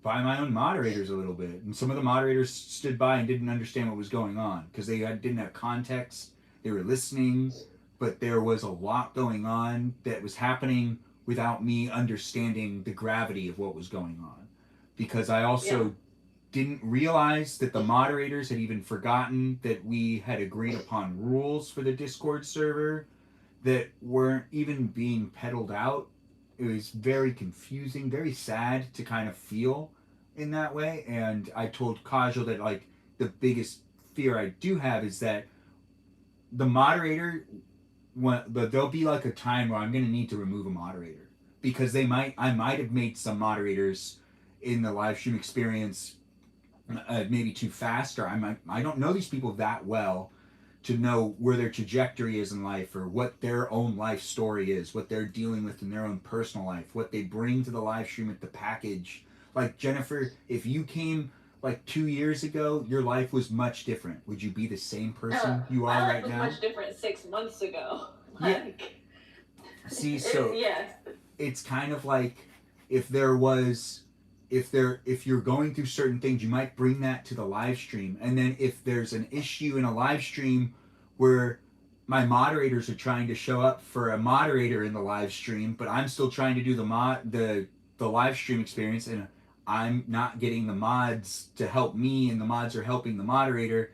by my own moderators a little bit, and some of the moderators stood by and didn't understand what was going on because they didn't have context. They were listening, but there was a lot going on that was happening without me understanding the gravity of what was going on, because I also didn't realize that the moderators had even forgotten that we had agreed upon rules for the Discord server that weren't even being peddled out. It was very confusing, very sad to kind of feel in that way. And I told Kajal that like the biggest fear I do have is that the moderator, there'll be like a time where I'm going to need to remove a moderator, because I might have made some moderators in the live stream experience maybe too fast, or I don't know these people that well to know where their trajectory is in life, or what their own life story is, what they're dealing with in their own personal life, what they bring to the live stream with the package. Like Jennifer, if you came like 2 years ago, your life was much different. Would you be the same person you are My life right was now? much different 6 months ago. Yeah. Like, See, so yeah. it's kind of like if you're going through certain things, you might bring that to the live stream. And then if there's an issue in a live stream where my moderators are trying to show up for a moderator in the live stream, but I'm still trying to do the live stream experience, and I'm not getting the mods to help me, and the mods are helping the moderator,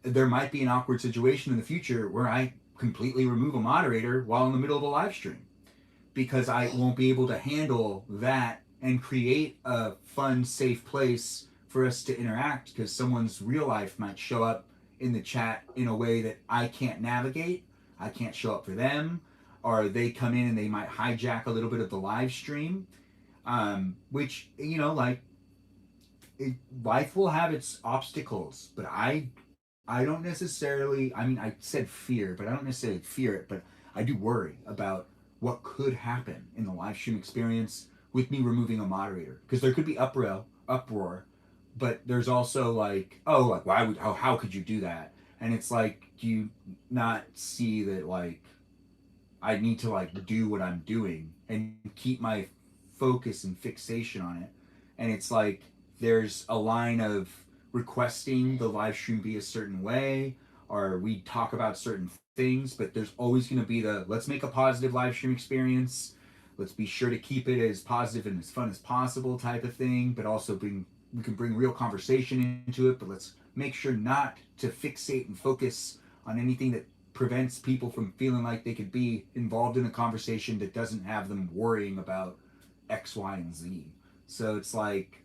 there might be an awkward situation in the future where I completely remove a moderator while in the middle of a live stream, because I won't be able to handle that and create a fun, safe place for us to interact, because someone's real life might show up in the chat in a way that I can't navigate. I can't show up for them, or they come in and they might hijack a little bit of the live stream, which, like, life will have its obstacles, but I don't necessarily, I mean, I said fear, but I don't necessarily fear it, but I do worry about what could happen in the live stream experience with me removing a moderator. Because there could be uproar, but there's also like, oh, like, how could you do that? And it's like, do you not see that, like, I need to, like, do what I'm doing and keep my focus and fixation on it? And it's like, there's a line of requesting the live stream be a certain way, or we talk about certain things, but there's always going to be the, let's make a positive live stream experience, let's be sure to keep it as positive and as fun as possible type of thing, but also we can bring real conversation into it, but let's make sure not to fixate and focus on anything that prevents people from feeling like they could be involved in a conversation that doesn't have them worrying about X, Y, and Z. So it's like,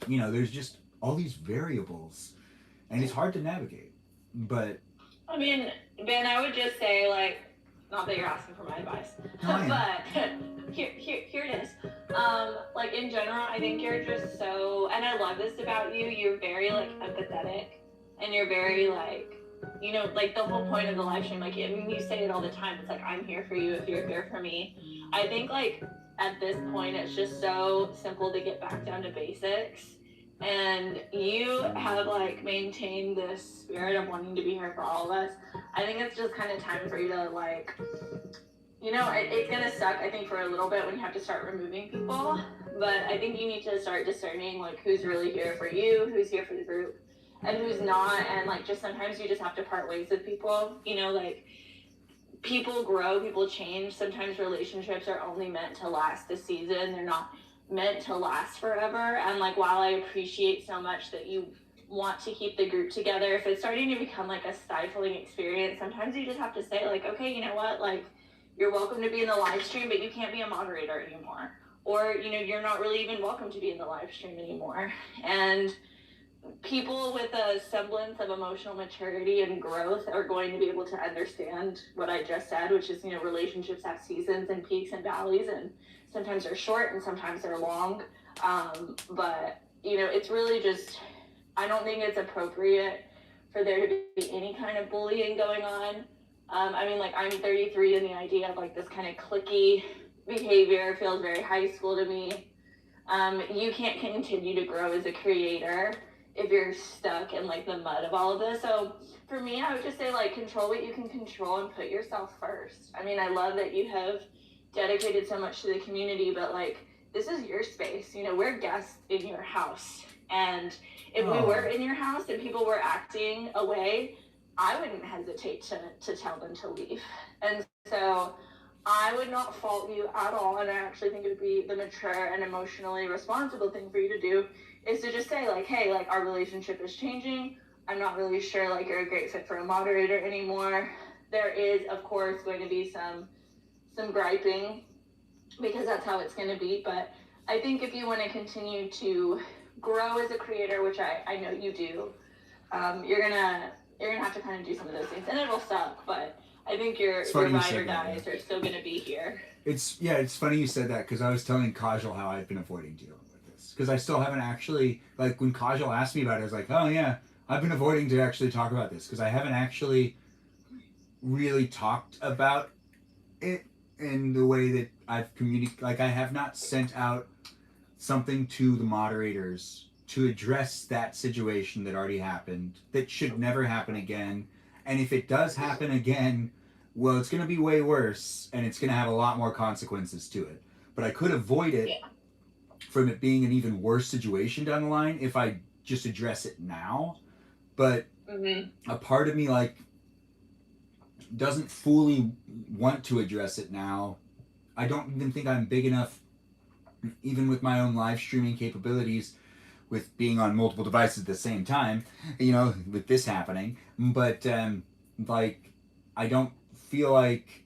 there's just all these variables, and it's hard to navigate. But I mean, Ben, I would just say, like, not that you're asking for my advice, but here it is. Like, in general, I think you're just so, and I love this about you, you're very, like, empathetic, and you're very, like, like, the whole point of the live stream, like, I mean, you say it all the time, it's like, I'm here for you if you're here for me. I think, like, at this point, it's just so simple to get back down to basics. And you have, like, maintained this spirit of wanting to be here for all of us. I think it's just kind of time for you to, like, it's gonna suck, I think, for a little bit when you have to start removing people, but I think you need to start discerning, like, who's really here for you, who's here for the group, and who's not. And, like, just sometimes you just have to part ways with people. Like, people grow, people change. Sometimes relationships are only meant to last a season, they're not meant to last forever. And, like, while I appreciate so much that you want to keep the group together, if it's starting to become, like, a stifling experience, sometimes you just have to say, like, okay, you know what, like, you're welcome to be in the live stream, but you can't be a moderator anymore. Or, you're not really even welcome to be in the live stream anymore. And people with a semblance of emotional maturity and growth are going to be able to understand what I just said, which is, relationships have seasons and peaks and valleys, and sometimes they're short and sometimes they're long. But, it's really just, I don't think it's appropriate for there to be any kind of bullying going on. I mean, like, I'm 33, and the idea of, like, this kind of cliquey behavior feels very high school to me. You can't continue to grow as a creator if you're stuck in, like, the mud of all of this. So for me, I would just say, like, control what you can control and put yourself first. I mean, I love that you have dedicated so much to the community, but, like, this is your space. We're guests in your house. And if we were in your house and people were acting away, I wouldn't hesitate to tell them to leave. And so I would not fault you at all. And I actually think it would be the mature and emotionally responsible thing for you to do is to just say, like, hey, like, our relationship is changing. I'm not really sure, like, you're a great fit for a moderator anymore. There is, of course, going to be some griping, because that's how it's going to be. But I think if you want to continue to grow as a creator, which I know you do, you're gonna have to kind of do some of those things, and it'll suck, but I think your ride or dies are still gonna be here. It's funny you said that, because I was telling Kajal how I've been avoiding dealing with this, because I still haven't actually, like, when Kajal asked me about it, I was like, oh yeah, I've been avoiding to actually talk about this because I haven't actually really talked about it in the way that I've communicated. Like, I have not sent out something to the moderators to address that situation that already happened that should never happen again. And if it does happen again, well, it's going to be way worse and it's going to have a lot more consequences to it. But I could avoid it from it being an even worse situation down the line if I just address it now. But a part of me, like, doesn't fully want to address it now. I don't even think I'm big enough, even with my own live streaming capabilities, with being on multiple devices at the same time, you know, with this happening. But like, I don't feel like,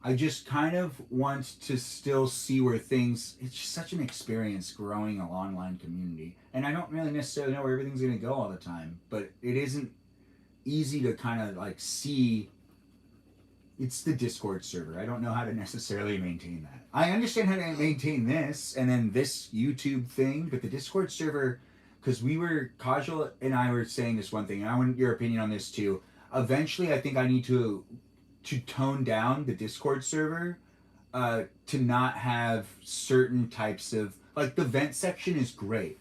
I just kind of want to still see where things, it's just such an experience growing an online community. And I don't really necessarily know where everything's going to go all the time, but it isn't easy to kind of like see. It's the Discord server. I don't know how to necessarily maintain that. I understand how to maintain this and then this YouTube thing, but the Discord server, because Kajal and I were saying this one thing, and I want your opinion on this too. Eventually, I think I need to tone down the Discord server to not have certain types of, like, the vent section is great,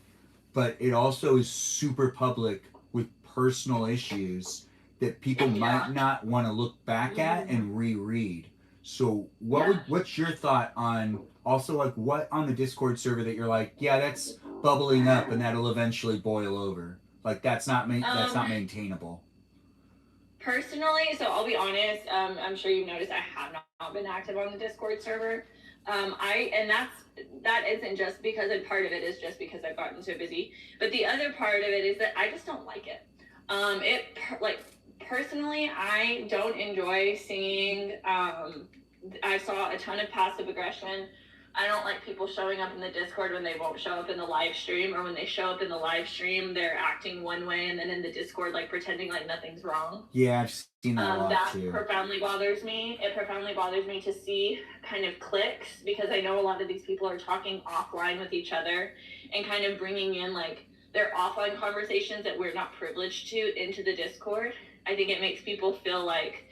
but it also is super public with personal issues that people might not want to look back at and reread. So what's your thought on also, like, what on the Discord server that you're like, yeah, that's bubbling up and that'll eventually boil over? Like, that's not maintainable. Personally, so I'll be honest, I'm sure you've noticed I have not been active on the Discord server. That isn't just because, and part of it is just because I've gotten so busy, but the other part of it is that I just don't like it. Personally, I don't enjoy seeing, I saw a ton of passive aggression. I don't like people showing up in the Discord when they won't show up in the live stream, or when they show up in the live stream, they're acting one way, and then in the Discord, like, pretending like nothing's wrong. Yeah, I've seen that a lot that too. profoundly bothers me. It profoundly bothers me to see kind of cliques, because I know a lot of these people are talking offline with each other and kind of bringing in, like, their offline conversations that we're not privileged to into the Discord. I think it makes people feel like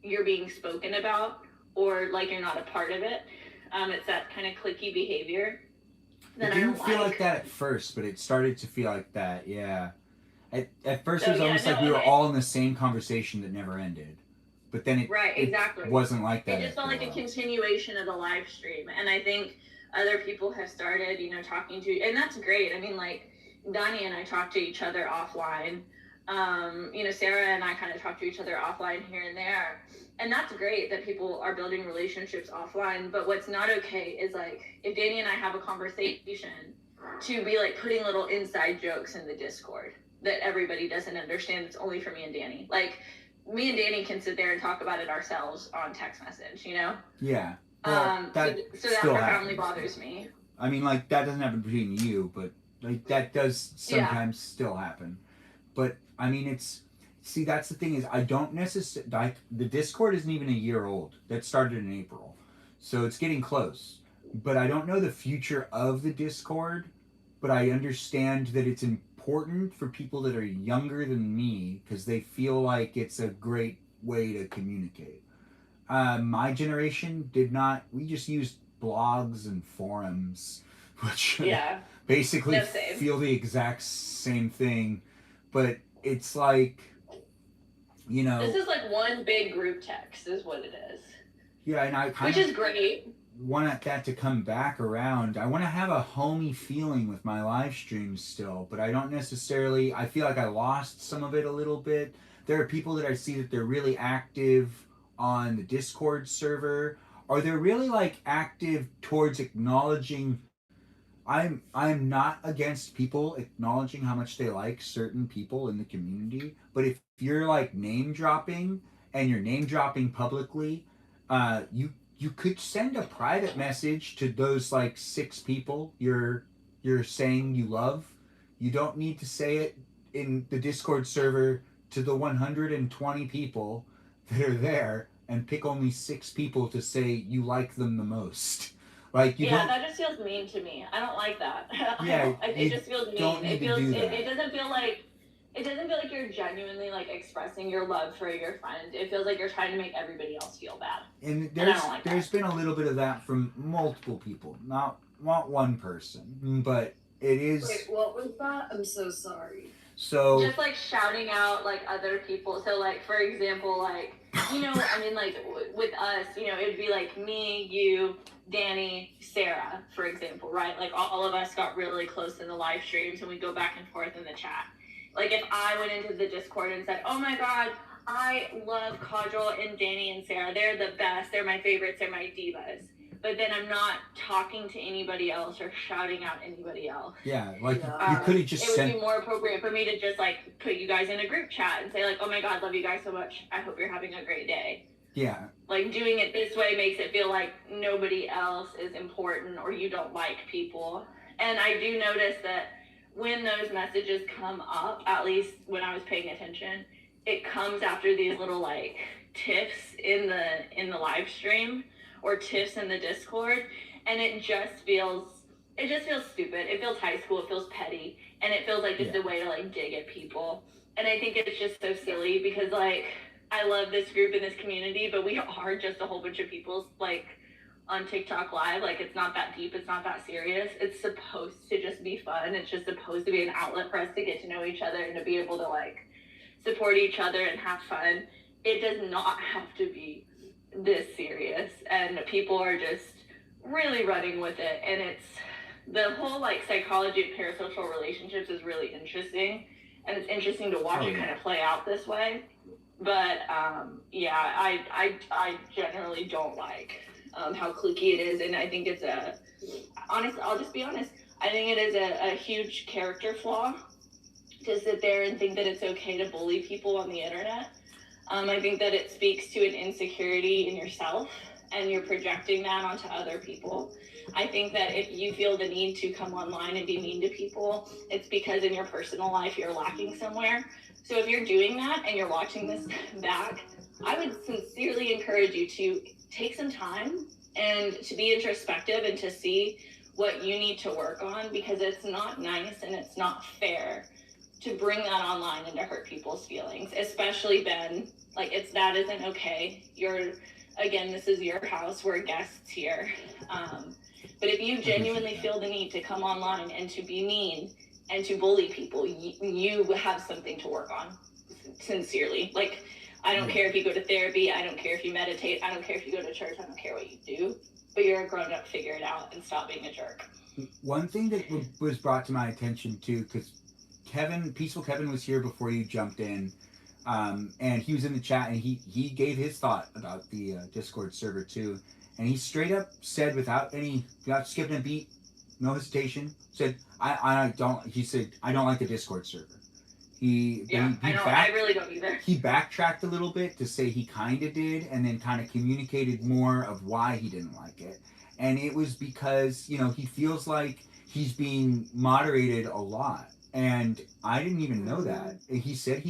you're being spoken about, or like you're not a part of it. It's that kind of cliquey behavior that It didn't feel like that at first, but it started to feel like that, yeah. At first it was almost like we were all in the same conversation that never ended. But then it wasn't like that. It just felt like a continuation of the live stream. And I think other people have started, talking to, and that's great. I mean, like, Donnie and I talk to each other offline. Sarah and I kind of talk to each other offline here and there. And that's great that people are building relationships offline. But what's not okay is, like, if Danny and I have a conversation, to be, like, putting little inside jokes in the Discord that everybody doesn't understand. It's only for me and Danny. Like, me and Danny can sit there and talk about it ourselves on text message, Yeah. Well, that profoundly bothers me. I mean, like, that doesn't happen between you, but, like, that does sometimes still happen. But, I mean, see, that's the thing is, I don't necessarily, like, the Discord isn't even a year old. That started in April. So it's getting close. But I don't know the future of the Discord, but I understand that it's important for people that are younger than me, because they feel like it's a great way to communicate. My generation we just used blogs and forums, which basically feel the exact same thing. But it's like, This is like one big group text is what it is. Yeah, and I kind of... Which is great. Want that to come back around. I want to have a homey feeling with my live streams still, but I don't necessarily, I feel like I lost some of it a little bit. There are people that I see that they're really active on the Discord server. Are they really, like, active towards acknowledging? I'm not against people acknowledging how much they like certain people in the community, but if you're, like, name dropping and you're name dropping publicly, you could send a private message to those, like, 6 people you're saying you love. You don't need to say it in the Discord server to the 120 people that are there and pick only 6 people to say you like them the most. Like, that just feels mean to me. I don't like that. Yeah, it just feels mean. It doesn't feel like it doesn't feel like you're genuinely like expressing your love for your friend. It feels like you're trying to make everybody else feel bad. And I don't like there's been a little bit of that from multiple people, not one person, but it is. Wait, what was that? I'm so sorry. So just like shouting out like other people. So like for example, like I mean like with us, it'd be like me, you, Danny, Sarah, for example, right? Like all of us got really close in the live streams and we go back and forth in the chat. Like if I went into the Discord and said, "Oh my God, I love Kajal and Danny and Sarah. They're the best. They're my favorites. They're my divas." But then I'm not talking to anybody else or shouting out anybody else. Yeah, like you could have just It would sent. be more appropriate for me to just like put you guys in a group chat and say like, "Oh my God, love you guys so much. I hope you're having a great day." Yeah. Like doing it this way makes it feel like nobody else is important or you don't like people. And I do notice that when those messages come up, at least when I was paying attention, it comes after these little like tiffs in the live stream or tiffs in the Discord, and it just feels stupid. It feels high school, it feels petty, and it feels like just a way to like dig at people. And I think it's just so silly because like I love this group and this community, but we are just a whole bunch of people like on TikTok live. Like it's not that deep, it's not that serious. It's supposed to just be fun. It's just supposed to be an outlet for us to get to know each other and to be able to like support each other and have fun. It does not have to be this serious, and people are just really running with it. And it's the whole like psychology of parasocial relationships is really interesting, and it's interesting to watch it kind of play out this way. But I generally don't like how cliquey it is, and I think it's I'll just be honest, I think it is a huge character flaw to sit there and think that it's okay to bully people on the internet. I think that it speaks to an insecurity in yourself and you're projecting that onto other people. I think that if you feel the need to come online and be mean to people, it's because in your personal life you're lacking somewhere. So if you're doing that and you're watching this back, I would sincerely encourage you to take some time and to be introspective and to see what you need to work on, because it's not nice and it's not fair to bring that online and to hurt people's feelings, especially Ben. Like that isn't okay. This is your house. We're guests here. But if you genuinely feel the need to come online and to be mean and to bully people, you have something to work on. Sincerely. Like, I don't care if you go to therapy. I don't care if you meditate. I don't care if you go to church. I don't care what you do. But you're a grown up. Figure it out and stop being a jerk. One thing that was brought to my attention too, because Peaceful Kevin was here before you jumped in, and he was in the chat and he gave his thought about the Discord server too, and he straight up said without skipping a beat, no hesitation, said I don't like the Discord server. I really don't either. He backtracked a little bit to say he kind of did, and then kind of communicated more of why he didn't like it, and it was because he feels like he's being moderated a lot. And I didn't even know that. He said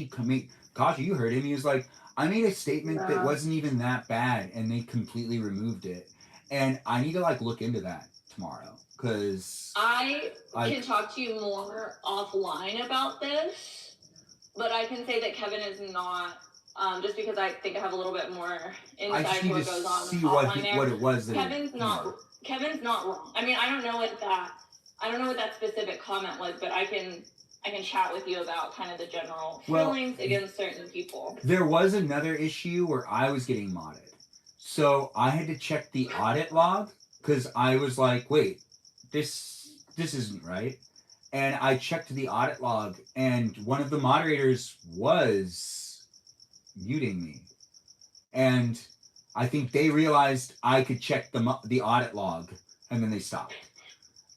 Kasha, you heard him. He was like, I made a statement that wasn't even that bad, and they completely removed it. And I need to look into that tomorrow, because I can talk to you more offline about this, but I can say that Kevin is not. Just because I think I have a little bit more insight into what goes on see offline what it was. Kevin's not wrong. I mean, I don't know what that specific comment was, but I can chat with you about kind of the general feelings against certain people. There was another issue where I was getting modded, so I had to check the audit log because I was like, wait, this isn't right, and I checked the audit log, and one of the moderators was muting me, and I think they realized I could check the audit log, and then they stopped.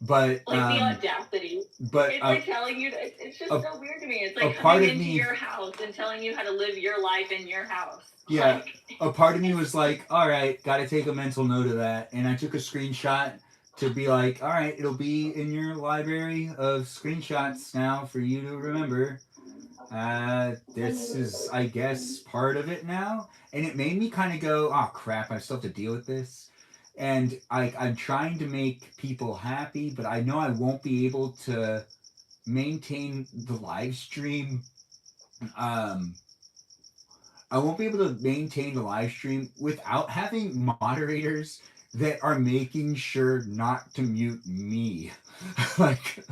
But the audacity. But it's like telling you. It's just so weird to me. It's like coming into your house and telling you how to live your life in your house. Yeah, a part of me was like, all right, got to take a mental note of that, and I took a screenshot to be like, all right, it'll be in your library of screenshots now for you to remember. This is, I guess, part of it now, and it made me kind of go, oh crap, I still have to deal with this. And I'm trying to make people happy, but I know I won't be able to maintain the live stream um, I won't be able to maintain the live stream without having moderators that are making sure not to mute me. Like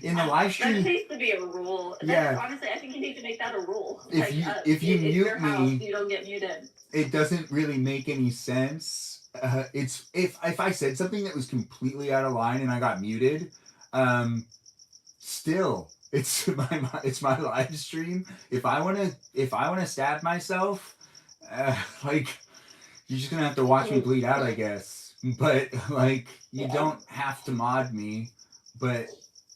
in the live That stream, needs to be a rule. yeah. That's honestly, I think you need to make that a rule. If Like, you it's your mute house, me, you don't get muted. it doesn't really make any sense. It's if I said something that was completely out of line and I got muted, still it's my live stream. If I wanna stab myself, like you're just gonna have to watch me bleed out, I guess. But like you don't have to mod me. But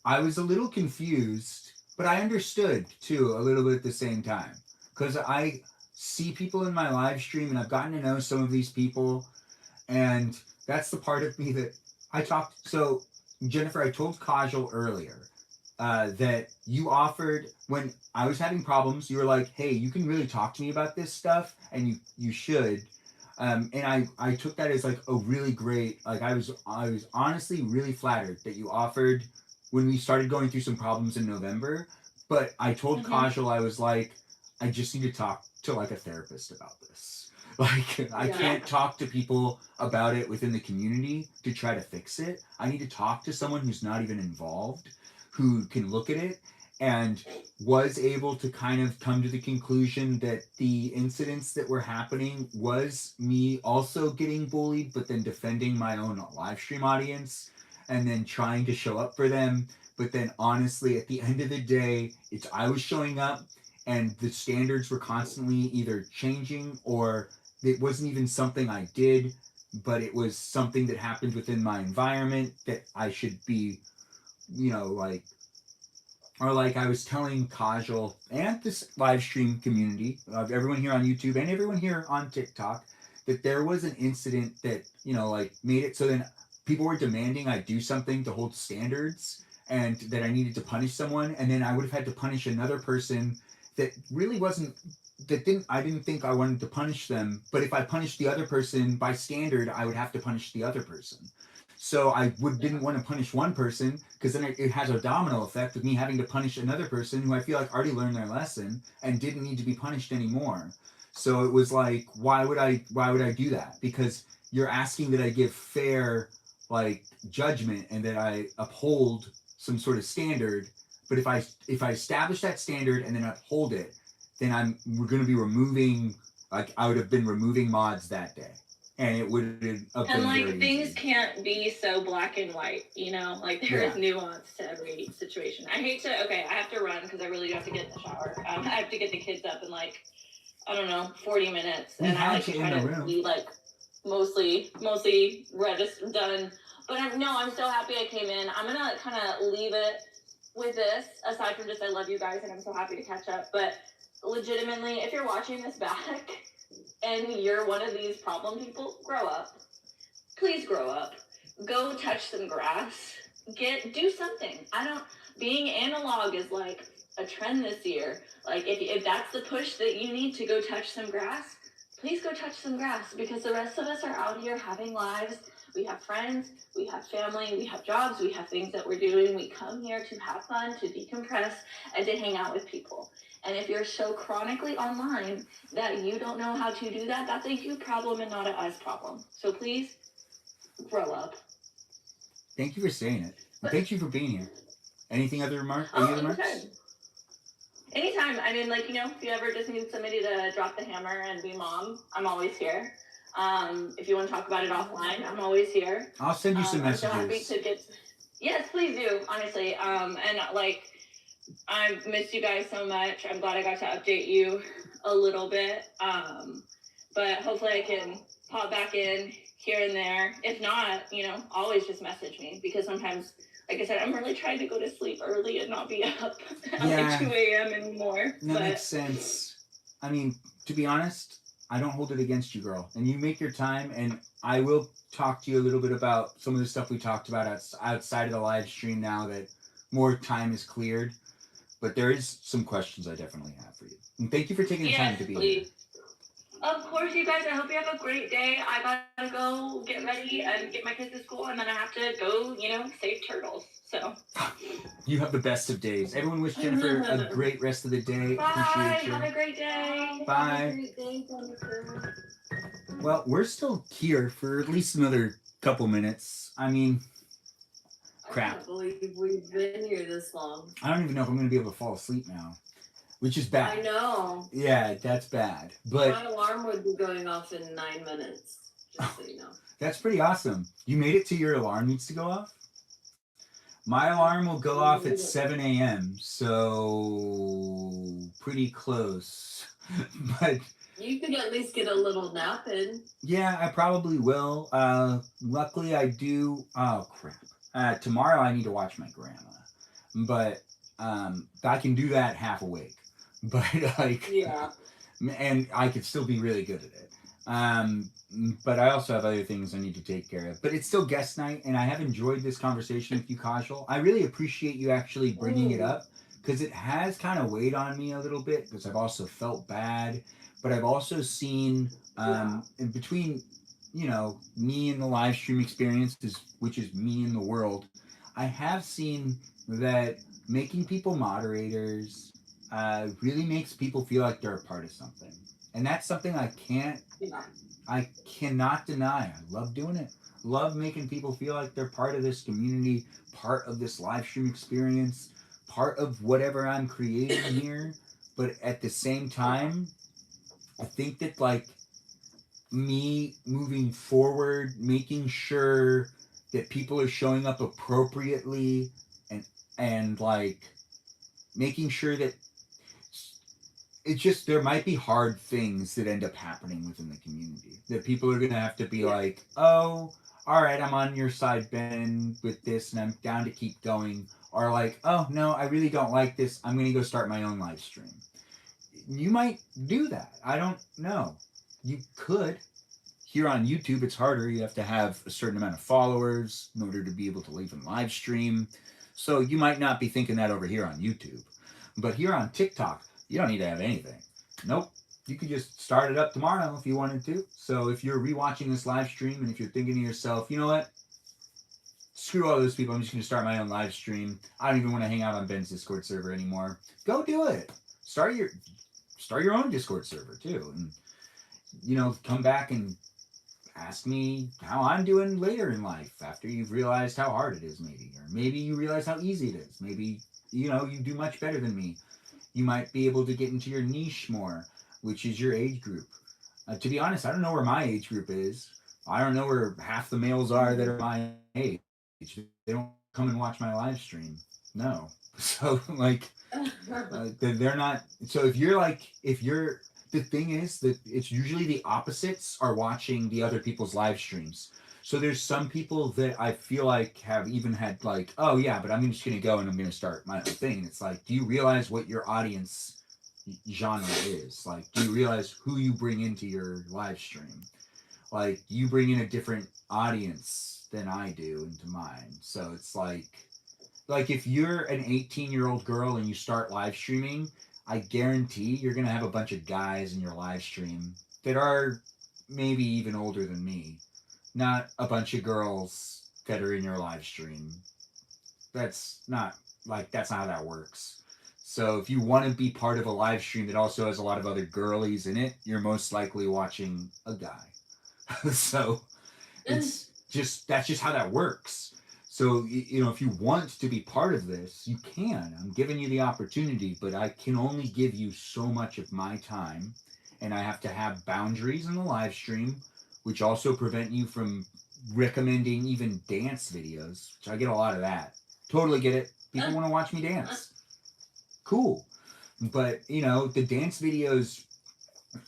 I was a little confused, but I understood too a little bit at the same time because I see people in my live stream and I've gotten to know some of these people, and that's the part of me that I talked. So Jennifer, I told Kajal earlier that you offered when I was having problems. You were like, "Hey, you can really talk to me about this stuff, and you should." And I took that as like a really great, like I was honestly really flattered that you offered when we started going through some problems in November. But I told Kajal, I was like, I just need to talk to like a therapist about this. Like I can't talk to people about it within the community to try to fix it. I need to talk to someone who's not even involved, who can look at it and was able to kind of come to the conclusion that the incidents that were happening was me also getting bullied, but then defending my own live stream audience and then trying to show up for them. But then honestly, at the end of the day, it's I was showing up and the standards were constantly either changing or it wasn't even something I did, but it was something that happened within my environment that I should be, like, or like I was telling Kajal and this live stream community of everyone here on YouTube and everyone here on TikTok that there was an incident that, like made it so then people were demanding I do something to hold standards and that I needed to punish someone. And then I would have had to punish another person that really wasn't, I didn't think I wanted to punish them. But if I punished the other person by standard, I would have to punish the other person. So I didn't want to punish one person because then it has a domino effect of me having to punish another person who I feel like already learned their lesson and didn't need to be punished anymore. So it was like, why would I do that? Because you're asking that I give fair like judgment and that I uphold some sort of standard. But if I establish that standard and then uphold it, then we're going to be removing, like I would have been removing mods that day. And it would have been and like very things easy. can't be so black and white, like there is nuance to every situation. I have to run because I really do have to get in the shower. I have to get the kids up in like, I don't know, 40 minutes. We and I had like you to try in the to room. be like mostly done. But I'm so happy I came in. I'm gonna kind of leave it with this, aside from just I love you guys and I'm so happy to catch up. But legitimately, if you're watching this back and you're one of these problem people, grow up. Please grow up. Go touch some grass. Do something. Being analog is like a trend this year. Like if that's the push that you need to go touch some grass, please go touch some grass because the rest of us are out here having lives. We have friends, we have family, we have jobs, we have things that we're doing. We come here to have fun, to decompress, and to hang out with people. And if you're so chronically online that you don't know how to do that, that's a you problem and not a us problem. So please grow up. Thank you for saying it. And thank you for being here. Anything other remarks? Anytime. I mean, like, if you ever just need somebody to drop the hammer and be mom, I'm always here. If you want to talk about it offline, I'm always here. I'll send you some messages. I'm so happy to get. Yes, please do. Honestly, and like, I missed you guys so much. I'm glad I got to update you a little bit. But hopefully I can pop back in here and there. If not, always just message me because sometimes, like I said, I'm really trying to go to sleep early and not be up at like 2 a.m. anymore. That makes sense. I mean, to be honest, I don't hold it against you, girl. And you make your time, and I will talk to you a little bit about some of the stuff we talked about outside of the live stream now that more time is cleared. But there is some questions I definitely have for you. And thank you for taking the time to be here. Of course, you guys. I hope you have a great day. I gotta go get ready and get my kids to school, and then I have to go, save turtles. So. You have the best of days. Everyone wish Jennifer a great rest of the day. Bye. Appreciate you. Have a great day. Bye. Have a great day, Jennifer. Well, we're still here for at least another couple minutes. I mean, I crap. can't believe we've been here this long. I don't even know if I'm going to be able to fall asleep now, which is bad. I know. Yeah, that's bad. But my alarm would be going off in 9 minutes, just so you know. That's pretty awesome. You made it to your alarm needs to go off? My alarm will go off at 7 a.m., so pretty close. But you could at least get a little nap in. Yeah, I probably will. Luckily, I do. Oh, crap. Tomorrow, I need to watch my grandma. But I can do that half awake. But, like... Yeah. And I could still be really good at it. But I also have other things I need to take care of. But it's still guest night, and I have enjoyed this conversation with you, Kajal. I really appreciate you actually bringing it up, because it has kind of weighed on me a little bit, because I've also felt bad. But I've also seen, in between, me and the live stream experience, which is me in the world, I have seen that making people moderators really makes people feel like they're a part of something. And that's something I cannot deny. I love doing it. Love making people feel like they're part of this community, part of this live stream experience, part of whatever I'm creating here. But at the same time, I think that, like, me moving forward, making sure that people are showing up appropriately and like making sure that it's just, there might be hard things that end up happening within the community that people are going to have to be like, oh, all right, I'm on your side, Ben, with this, and I'm down to keep going. Or like, oh, no, I really don't like this. I'm going to go start my own live stream. You might do that. I don't know. You could. Here on YouTube, it's harder. You have to have a certain amount of followers in order to be able to leave and live stream. So you might not be thinking that over here on YouTube. But here on TikTok, you don't need to have anything. Nope. You could just start it up tomorrow if you wanted to. So if you're rewatching this live stream and if you're thinking to yourself, you know what? Screw all those people. I'm just going to start my own live stream. I don't even want to hang out on Ben's Discord server anymore. Go do it. Start your own Discord server too. And, come back and ask me how I'm doing later in life after you've realized how hard it is maybe. Or maybe you realize how easy it is. Maybe, you do much better than me. You might be able to get into your niche more, which is your age group. To be honest, I don't know where my age group is. I don't know where half the males are that are my age. They don't come and watch my live stream. No. So, like, they're not. So the thing is that it's usually the opposites are watching the other people's live streams. So there's some people that I feel like have even had like, oh yeah, but I'm just going to go and I'm going to start my own thing. And it's like, do you realize what your audience genre is? Like, do you realize who you bring into your live stream? Like, you bring in a different audience than I do into mine. So it's like if you're an 18-year-old girl and you start live streaming, I guarantee you're going to have a bunch of guys in your live stream that are maybe even older than me. Not a bunch of girls that are in your live stream. That's not how that works. So if you want to be part of a live stream that also has a lot of other girlies in it, you're most likely watching a guy. So that's just how that works. So, if you want to be part of this, you can. I'm giving you the opportunity, but I can only give you so much of my time, and I have to have boundaries in the live stream, which also prevent you from recommending even dance videos, which I get a lot of that. Totally get it. People want to watch me dance. Cool. But, the dance videos,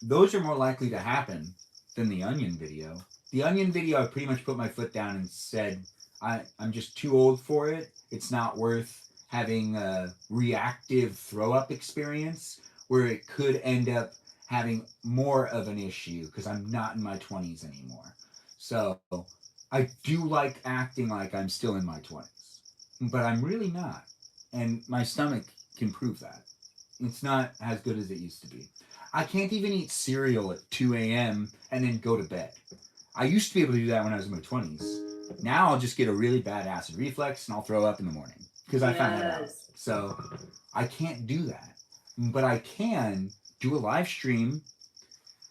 those are more likely to happen than the Onion video. The Onion video, I pretty much put my foot down and said, I'm just too old for it. It's not worth having a reactive throw-up experience where it could end up having more of an issue because I'm not in my 20s anymore. So I do like acting like I'm still in my 20s, but I'm really not. And my stomach can prove that. It's not as good as it used to be. I can't even eat cereal at 2 a.m. and then go to bed. I used to be able to do that when I was in my 20s. Now I'll just get a really bad acid reflux and I'll throw up in the morning because I found that out. So I can't do that. But I can do a live stream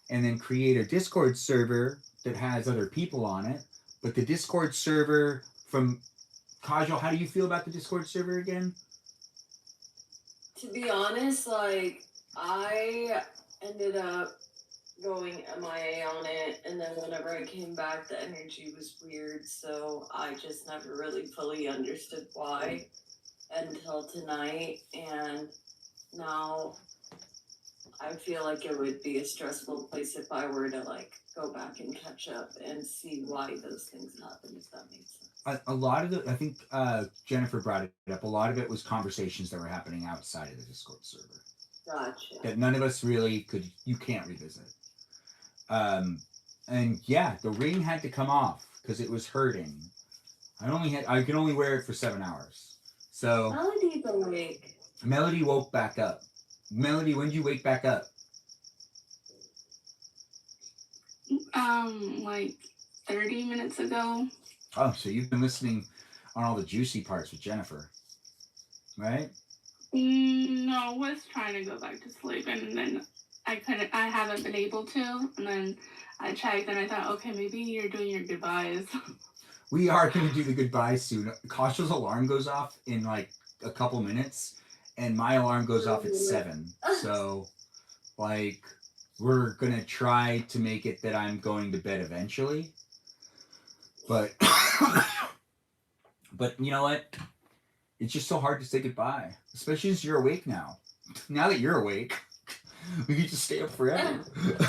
and then create a Discord server that has other people on it. But the Discord server from Kajal, how do you feel about the Discord server again? To be honest, like, I ended up going MIA on it, and then whenever I came back, the energy was weird, so I just never really fully understood why until tonight, and now I feel like it would be a stressful place if I were to, like, go back and catch up and see why those things happen, if that makes sense. A lot of I think Jennifer brought it up, a lot of it was conversations that were happening outside of the Discord server. Gotcha. That none of us really you can't revisit. And yeah, the ring had to come off because it was hurting. I could only wear it for 7 hours. So Melody's awake. Melody woke back up. Melody, when did you wake back up? Like 30 minutes ago. Oh, so you've been listening on all the juicy parts with Jennifer, right? No, was trying to go back to sleep, and then I haven't been able to, and then I checked, and I thought, okay, maybe you're doing your goodbyes. We are going to do the goodbyes soon. Kasha's alarm goes off in like a couple minutes, and my alarm goes off at 7. So, like, we're going to try to make it that I'm going to bed eventually. But, but you know what? It's just so hard to say goodbye, especially as you're awake now. Now that you're awake, we could just stay up forever.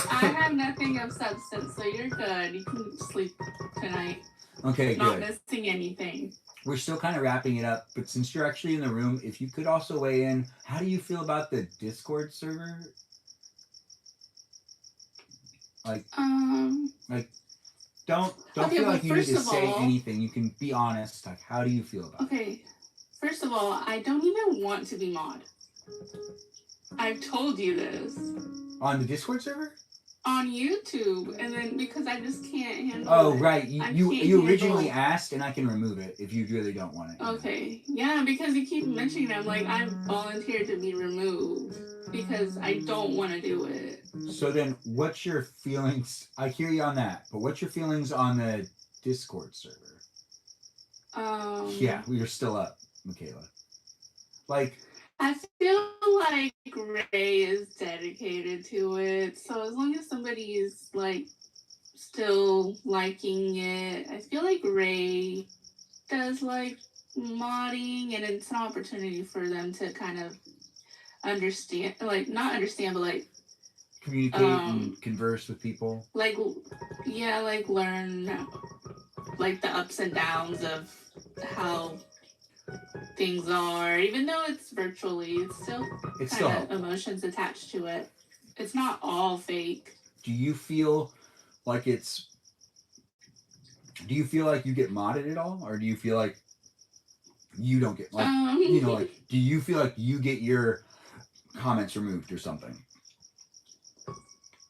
I have nothing of substance, so you're good. You can sleep tonight. Okay, Not good. missing anything. We're still kind of wrapping it up, but since you're actually in the room, if you could also weigh in, how do you feel about the Discord server? Like don't okay, feel well, like you need to say all, anything. You can be honest. Like, how do you feel about it? Okay, first of all, I don't even want to be mod. I've told you this. On the Discord server? On YouTube, and then because I just can't handle Oh, it. right. You originally asked, and I can remove it if you really don't want it. Okay, yeah, because you keep mentioning it. I'm like, I volunteered to be removed because I don't want to do it. So then, what's your feelings? I hear you on that, but what's your feelings on the Discord server? Yeah, you're still up, Michaela. Like, I feel like Ray is dedicated to it, so as long as somebody is like still liking it, I feel like Ray does like modding, and it's an opportunity for them to kind of understand, like not understand, but like communicate and converse with people. Like, yeah, like learn like the ups and downs of how things are, even though it's virtually, it's still kind of emotions attached to it. It's not all fake. Do you feel like you get modded at all, or do you feel like you don't get like like do you feel like you get your comments removed or something?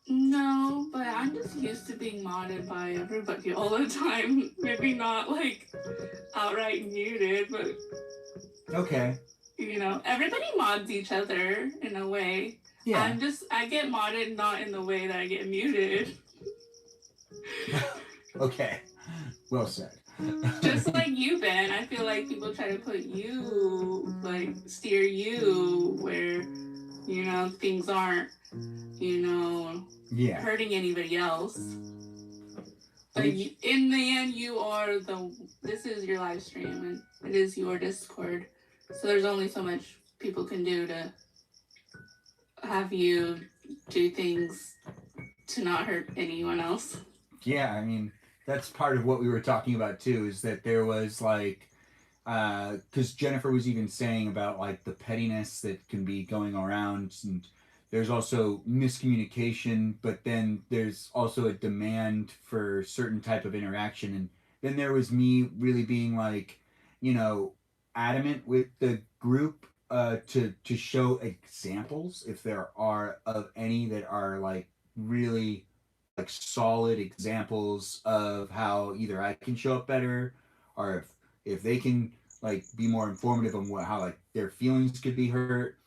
No, but I'm just used to being modded by everybody all the time. Maybe not like outright muted, but okay. Everybody mods each other in a way. Yeah. I get modded not in the way that I get muted. Okay. Well said. Just like you, Ben, I feel like people try to put you, like, steer you where, things aren't, hurting anybody else. But in the end, this is your live stream, and it is your Discord. So there's only so much people can do to have you do things to not hurt anyone else. Yeah, I mean, that's part of what we were talking about too, is that there was like, because Jennifer was even saying about like the pettiness that can be going around, and there's also miscommunication, but then there's also a demand for certain type of interaction. And then there was me really being like, adamant with the group to show examples, if there are of any that are like really like solid examples of how either I can show up better, or if they can like be more informative on what how like their feelings could be hurt,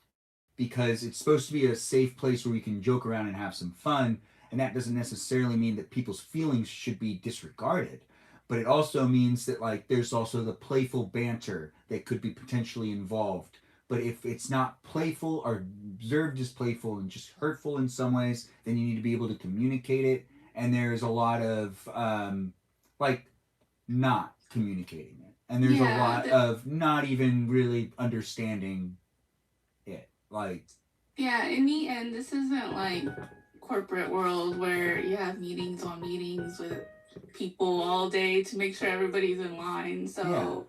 because it's supposed to be a safe place where we can joke around and have some fun, and that doesn't necessarily mean that people's feelings should be disregarded, but it also means that like there's also the playful banter that could be potentially involved. But if it's not playful or observed as playful and just hurtful in some ways, then you need to be able to communicate it. And there's a lot of like not communicating it, and there's a Yeah, lot of not even really understanding it. Like, yeah, in the end, this isn't like corporate world where you have meetings on meetings with people all day to make sure everybody's in line. So,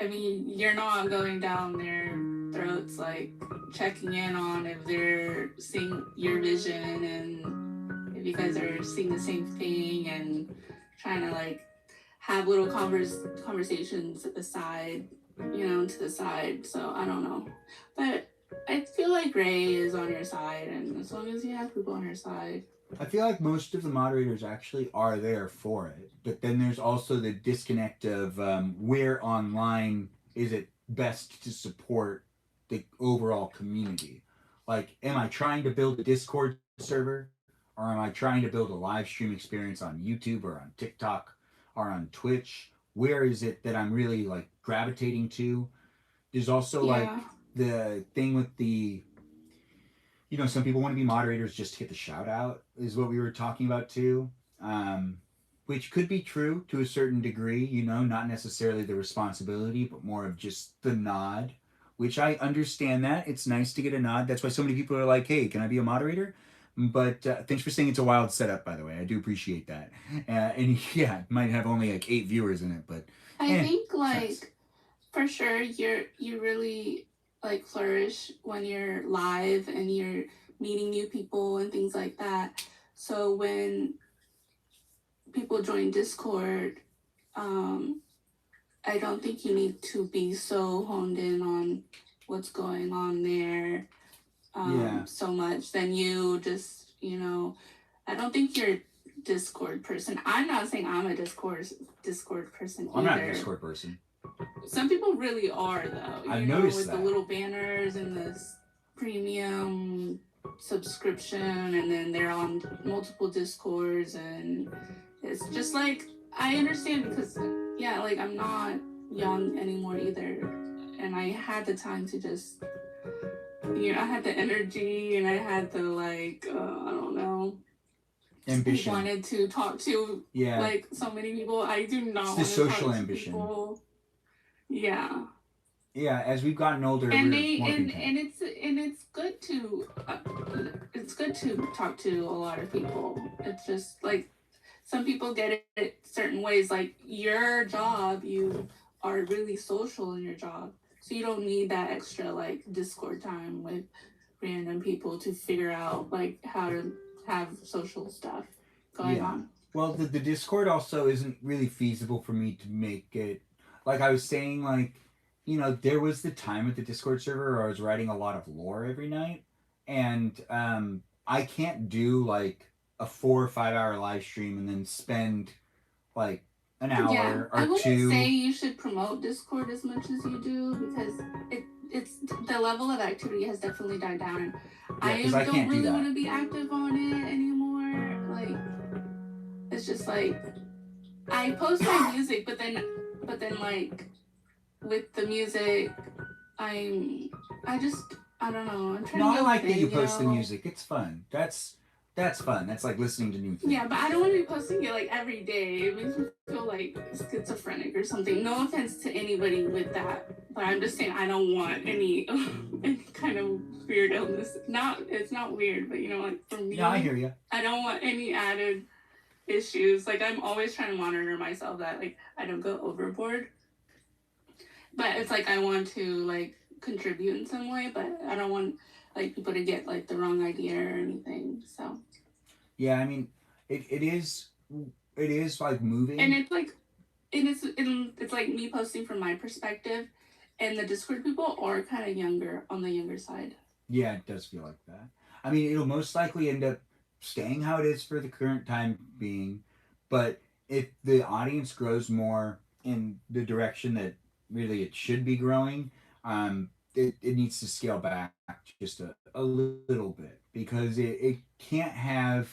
I mean, you're not going down their throats, like checking in on if they're seeing your vision and if you guys are seeing the same thing and trying to like have little conversations aside, to the side. So I don't know, but I feel like Ray is on your side, and as long as you have people on your side. I feel like most of the moderators actually are there for it, but then there's also the disconnect of where online is it best to support the overall community. Like, am I trying to build a Discord server, or am I trying to build a live stream experience on YouTube or on TikTok or on Twitch? Where is it that I'm really like gravitating to? There's also like the thing with the some people want to be moderators just to get the shout out, is what we were talking about too. Which could be true to a certain degree, not necessarily the responsibility, but more of just the nod, which I understand that. It's nice to get a nod. That's why so many people are like, hey, can I be a moderator? But thanks for saying it's a wild setup, by the way. I do appreciate that. And yeah, it might have only like 8 viewers in it, but I think like for sure you really like flourish when you're live and you're meeting new people and things like that. So when people join Discord, I don't think you need to be so honed in on what's going on there so much. Then you just, I don't think you're a Discord person. I'm not saying I'm a Discord person either. I'm not a Discord person. Some people really are though. I've noticed with that. the little banners and this premium subscription, and then they're on multiple Discords, and it's just like I understand because like I'm not young anymore either, and I had the time to just I had the energy and I had the like I don't know. Ambition. Wanted to talk to like so many people. I do not want to social talk ambition. To people. Yeah. Yeah, as we've gotten older, and we're more content. It's good to talk to a lot of people. It's just like some people get it certain ways. Like your job, you are really social in your job, so you don't need that extra like Discord time with random people to figure out like how to have social stuff going on. Well, the Discord also isn't really feasible for me to make it. Like I was saying, like, there was the time at the Discord server where I was writing a lot of lore every night, and I can't do like a 4 or 5 hour live stream and then spend like an hour or I wouldn't two. say you should promote Discord as much as you do, because it's the level of activity has definitely died down. I don't really want to be active on it anymore. Like it's just like I post my music, but then like with the music, I don't know. I'm trying to. I like that you post the music. It's fun. That's fun. That's like listening to new things. Yeah, but I don't want to be posting it like every day. It makes me feel like schizophrenic or something. No offense to anybody with that, but I'm just saying I don't want any kind of weird illness. It's not weird, but like for me, I hear you. I don't want any added issues. Like I'm always trying to monitor myself that like I don't go overboard. But it's like I want to like contribute in some way, but I don't want like people to get like the wrong idea or anything. So yeah, I mean it is like moving, and it's like it's like me posting from my perspective, and the Discord people are kind of younger, on the younger side. Yeah, it does feel like that. I mean, it'll most likely end up staying how it is for the current time being, but if the audience grows more in the direction that really it should be growing, it needs to scale back just a little bit because it can't have.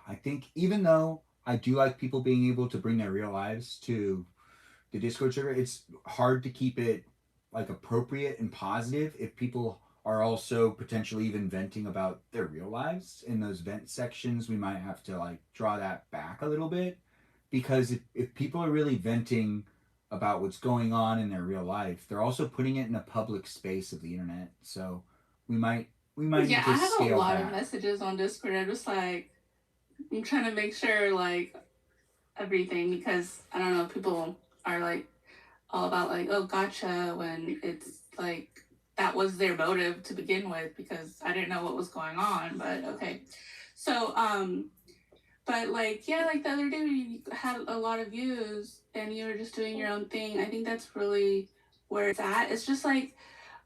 I think even though I do like people being able to bring their real lives to the Discord server, it's hard to keep it like appropriate and positive if people are also potentially even venting about their real lives in those vent sections. We might have to like draw that back a little bit because if people are really venting about what's going on in their real life, they're also putting it in a public space of the internet. So we might need Yeah, to I have a scale lot back. of messages on Discord. I'm just like, I'm trying to make sure like everything, because I don't know, people are like all about like, oh, gotcha, when it's like that was their motive to begin with, because I didn't know what was going on. But okay. So but like, yeah, like the other day we had a lot of views and you were just doing your own thing. I think that's really where it's at. It's just like,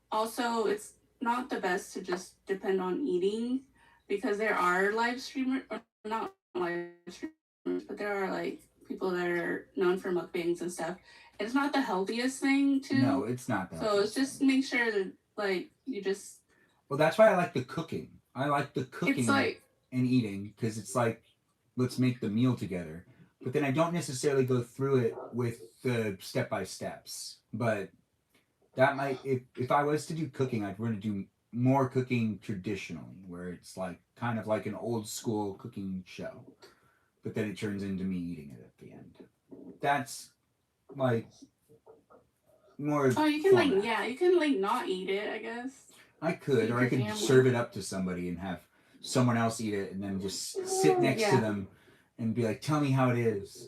also it's not the best to just depend on eating, because there are live streamers, or not live streamers, but there are like people that are known for mukbangs and stuff. It's not the healthiest thing to. No, it's not that. So it's just make sure that like you just. Well, that's why I like the cooking. I like the cooking It's like, and eating because it's like, let's make the meal together. But then I don't necessarily go through it with the step by steps. But that might, if I was to do cooking, I'd want to do more cooking traditionally, where it's like kind of like an old school cooking show. But then it turns into me eating it at the end. That's like more. oh, you can format. like, yeah, you can like not eat it, I guess. I could, or I could serve it up to somebody and have someone else eat it, and then just sit next to them and be like, "Tell me how it is."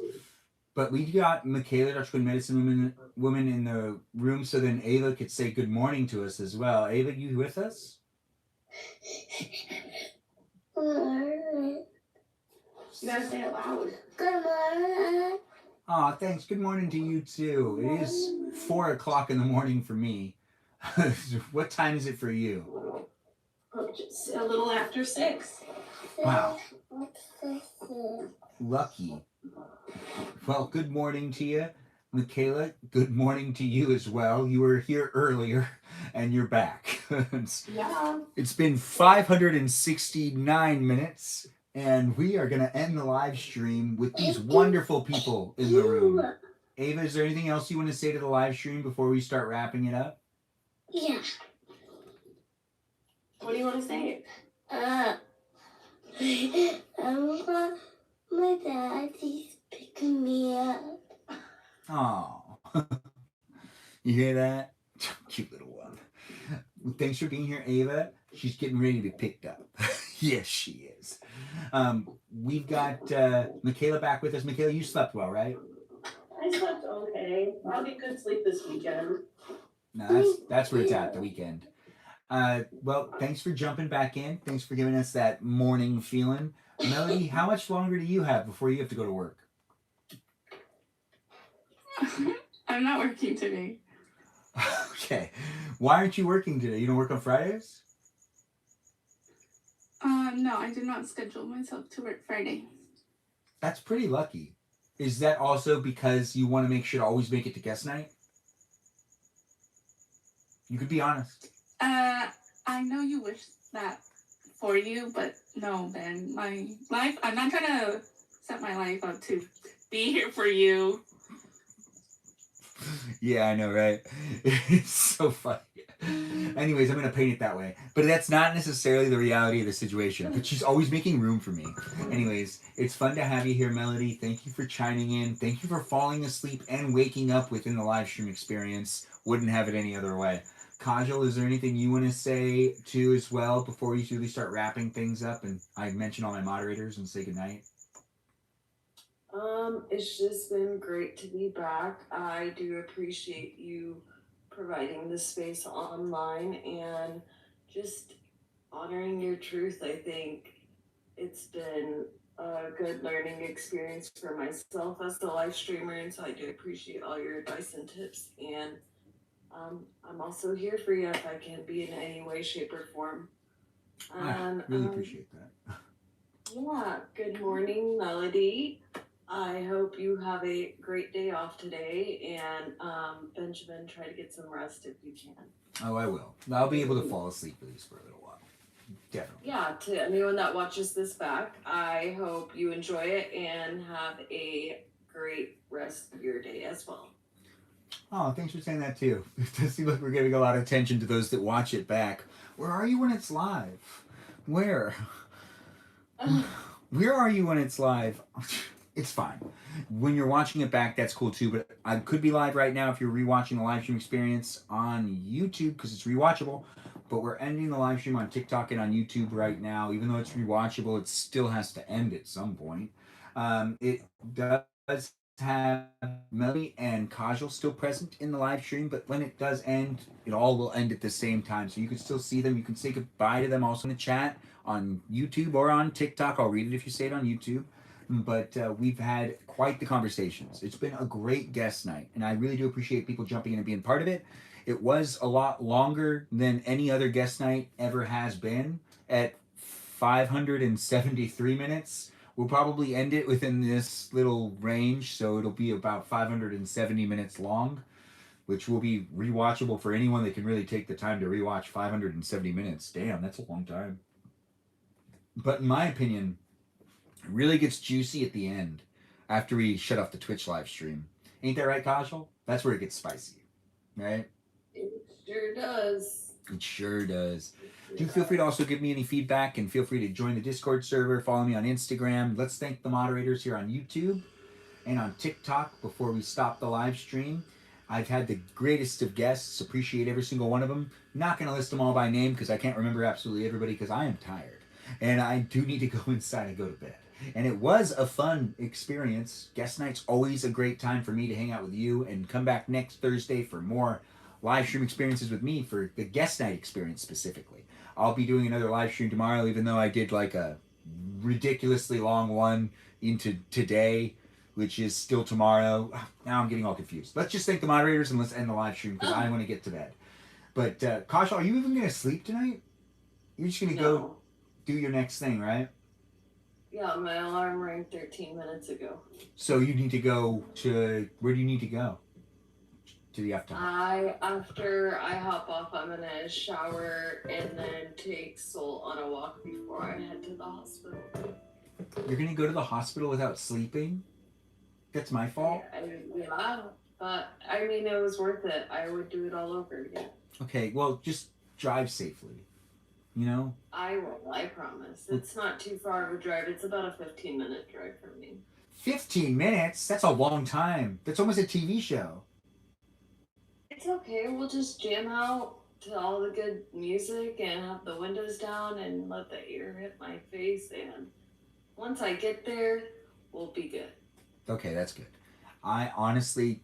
But we got Michaela, Dr. Quinn Medicine woman in the room, so then Ava could say good morning to us as well. Ava, you with us? You gotta say it loud. Good morning. Aw, thanks. Good morning to you too. It is 4 o'clock in the morning for me. What time is it for you? Oh, just a little after 6. Wow. Lucky. Well, good morning to you. Michaela, good morning to you as well. You were here earlier and you're back. Yeah. It's been 569 minutes and we are going to end the live stream with these wonderful people in the room. Ava, is there anything else you want to say to the live stream before we start wrapping it up? Yeah. What do you want to say? I want my daddy's picking me up. Oh, you hear that? Cute little one. Well, thanks for being here, Ava. She's getting ready to be picked up. Yes, she is. We've got Michaela back with us. Michaela, you slept well, right? I slept okay. I'll get good sleep this weekend. No, that's where it's at, the weekend. Well, thanks for jumping back in. Thanks for giving us that morning feeling. Melody, how much longer do you have before you have to go to work? I'm not working today. Okay. Why aren't you working today? You don't work on Fridays? No, I did not schedule myself to work Friday. That's pretty lucky. Is that also because you want to make sure to always make it to guest night? You could be honest. I know you wish that for you, but no, Ben. My life, I'm not trying to set my life up to be here for you. Yeah, I know, right? It's so funny. Anyways, I'm going to paint it that way. But that's not necessarily the reality of the situation. But she's always making room for me. Anyways, it's fun to have you here, Melody. Thank you for chiming in. Thank you for falling asleep and waking up within the live stream experience. Wouldn't have it any other way. Kajal, is there anything you want to say too as well before we really start wrapping things up? And I mention all my moderators and say goodnight. It's just been great to be back. I do appreciate you providing the space online and just honoring your truth. I think it's been a good learning experience for myself as a live streamer, and so I do appreciate all your advice and tips. And I'm also here for you if I can be in any way, shape, or form. I really appreciate that. Yeah, good morning, Melody. I hope you have a great day off today, and Benjamin, try to get some rest if you can. Oh, I will. I'll be able to fall asleep at least for a little while. Definitely. Yeah, to anyone that watches this back, I hope you enjoy it and have a great rest of your day as well. Oh, thanks for saying that too. It does seem like we're giving a lot of attention to those that watch it back. Where are you when it's live? Where? Where are you when it's live? It's fine. When you're watching it back, that's cool too. But I could be live right now if you're rewatching the live stream experience on YouTube because it's rewatchable. But we're ending the live stream on TikTok and on YouTube right now. Even though it's rewatchable, it still has to end at some point. It does have Melody and Kajal still present in the live stream, but when it does end, it all will end at the same time. So you can still see them. You can say goodbye to them also in the chat on YouTube or on TikTok. I'll read it if you say it on YouTube. But we've had quite the conversations. It's been a great guest night, and I really do appreciate people jumping in and being part of it. It was a lot longer than any other guest night ever has been at 573 minutes. We'll probably end it within this little range, so it'll be about 570 minutes long, which will be rewatchable for anyone that can really take the time to rewatch 570 minutes. Damn, that's a long time. But in my opinion, it really gets juicy at the end after we shut off the Twitch live stream. Ain't that right, Kajal? That's where it gets spicy, right? It sure does. It sure does. Do feel free to also give me any feedback and feel free to join the Discord server, follow me on Instagram. Let's thank the moderators here on YouTube and on TikTok before we stop the live stream. I've had the greatest of guests. Appreciate every single one of them. Not going to list them all by name because I can't remember absolutely everybody because I am tired. And I do need to go inside and go to bed. And it was a fun experience. Guest night's always a great time for me to hang out with you and come back next Thursday for more live stream experiences with me for the guest night experience specifically. I'll be doing another live stream tomorrow, even though I did like a ridiculously long one into today, which is still tomorrow. Now I'm getting all confused. Let's just thank the moderators and let's end the live stream because I want to get to bed. But Kasha, are you even going to sleep tonight? You're just going to go do your next thing, right? Yeah, my alarm rang 13 minutes ago. So you need to go to, where do you need to go? To the F time. After I hop off, I'm gonna shower and then take Soul on a walk before I head to the hospital. You're gonna go to the hospital without sleeping? That's my fault? Yeah, but I mean, it was worth it. I would do it all over again. Okay, well, just drive safely. You know? I will, I promise. It's not too far of a drive. It's about a 15-minute drive from me. 15 minutes? That's a long time. That's almost a TV show. It's okay. We'll just jam out to all the good music and have the windows down and let the air hit my face. And once I get there, we'll be good. Okay, that's good. I honestly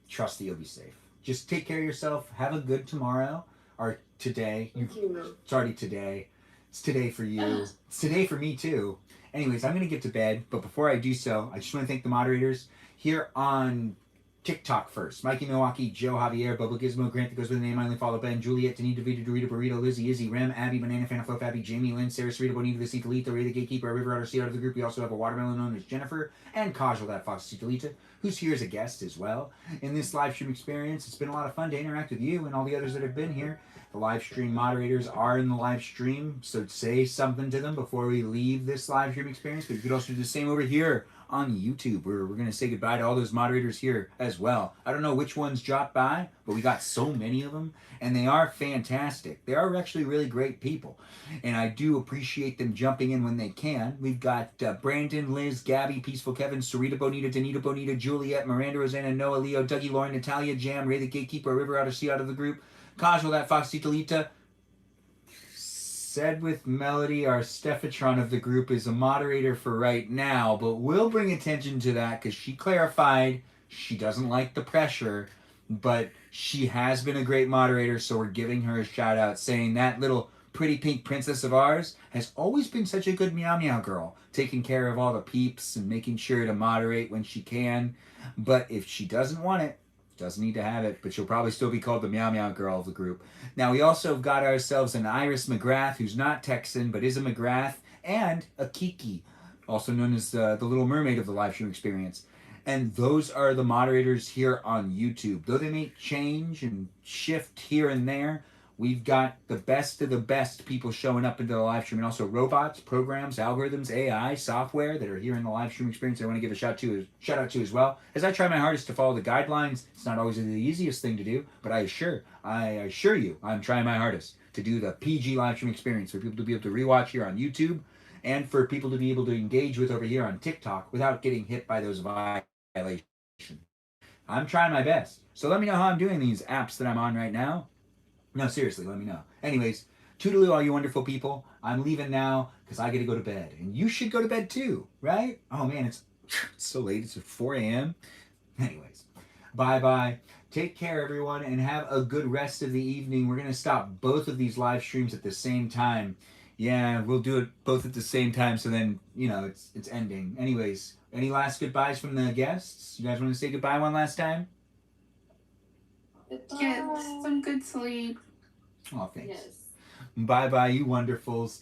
trust that you'll be safe. Just take care of yourself. Have a good tomorrow. Or today. It's already today. It's today for you. It's today for me too. Anyways, I'm going to get to bed. But before I do so, I just want to thank the moderators here on TikTok first. Mikey Milwaukee, Joe Javier, Bubba Gizmo, Grant that goes with the name I only follow Ben, Juliet, Danita, Vita, Dorita, Burrito, Lizzie, Izzy, Rem, Abby, Banana, Fana, Fluff, Abby, Jamie, Lynn, Sarah, Sarita, Bonita, the Citalita, Ray, the Gatekeeper, River Otter, Sea out of the group. We also have a watermelon known as Jennifer, and Kajal, that Fox Citalita, who's here as a guest as well. In this live stream experience, it's been a lot of fun to interact with you and all the others that have been here. The live stream moderators are in the live stream, so say something to them before we leave this live stream experience. But you could also do the same over here on YouTube, where we're going to say goodbye to all those moderators here as well. I don't know which ones dropped by, but we got so many of them, and they are fantastic. They are actually really great people, and I do appreciate them jumping in when they can. We've got Brandon, Liz, Gabby, Peaceful Kevin, Sarita Bonita, Danita Bonita, Juliet, Miranda, Rosanna, Noah, Leo, Dougie, Lauren, Natalia, Jam, Ray the Gatekeeper, River Otter, Sea out of the group, Casual, that Fox Citalita, Said with Melody, our Stephatron of the group, is a moderator for right now, but we'll bring attention to that because she clarified she doesn't like the pressure, but she has been a great moderator, so we're giving her a shout out, saying that little pretty pink princess of ours has always been such a good meow meow girl, taking care of all the peeps and making sure to moderate when she can. But if she doesn't want it, Doesn't need to have it, but she'll probably still be called the Meow Meow Girl of the group. Now, we also got ourselves an Iris McGrath, who's not Texan, but is a McGrath, and a Kiki, also known as the Little Mermaid of the live stream experience. And those are the moderators here on YouTube. Though they may change and shift here and there, we've got the best of the best people showing up into the live stream, and also robots, programs, algorithms, AI, software that are here in the live stream experience. I want to give a shout out to as well. As I try my hardest to follow the guidelines, it's not always the easiest thing to do, but I assure you, I'm trying my hardest to do the PG live stream experience for people to be able to rewatch here on YouTube, and for people to be able to engage with over here on TikTok without getting hit by those violations. I'm trying my best. So let me know how I'm doing these apps that I'm on right now. No, seriously, let me know. Anyways, toodaloo, all you wonderful people. I'm leaving now because I got to go to bed. And you should go to bed too, right? Oh man, it's so late. It's 4 a.m. Anyways, bye-bye. Take care, everyone, and have a good rest of the evening. We're going to stop both of these live streams at the same time. Yeah, we'll do it both at the same time, so then, you know, it's ending. Anyways, any last goodbyes from the guests? You guys want to say goodbye one last time? Get some good sleep. Oh, thanks. Yes. Bye-bye, you wonderfuls.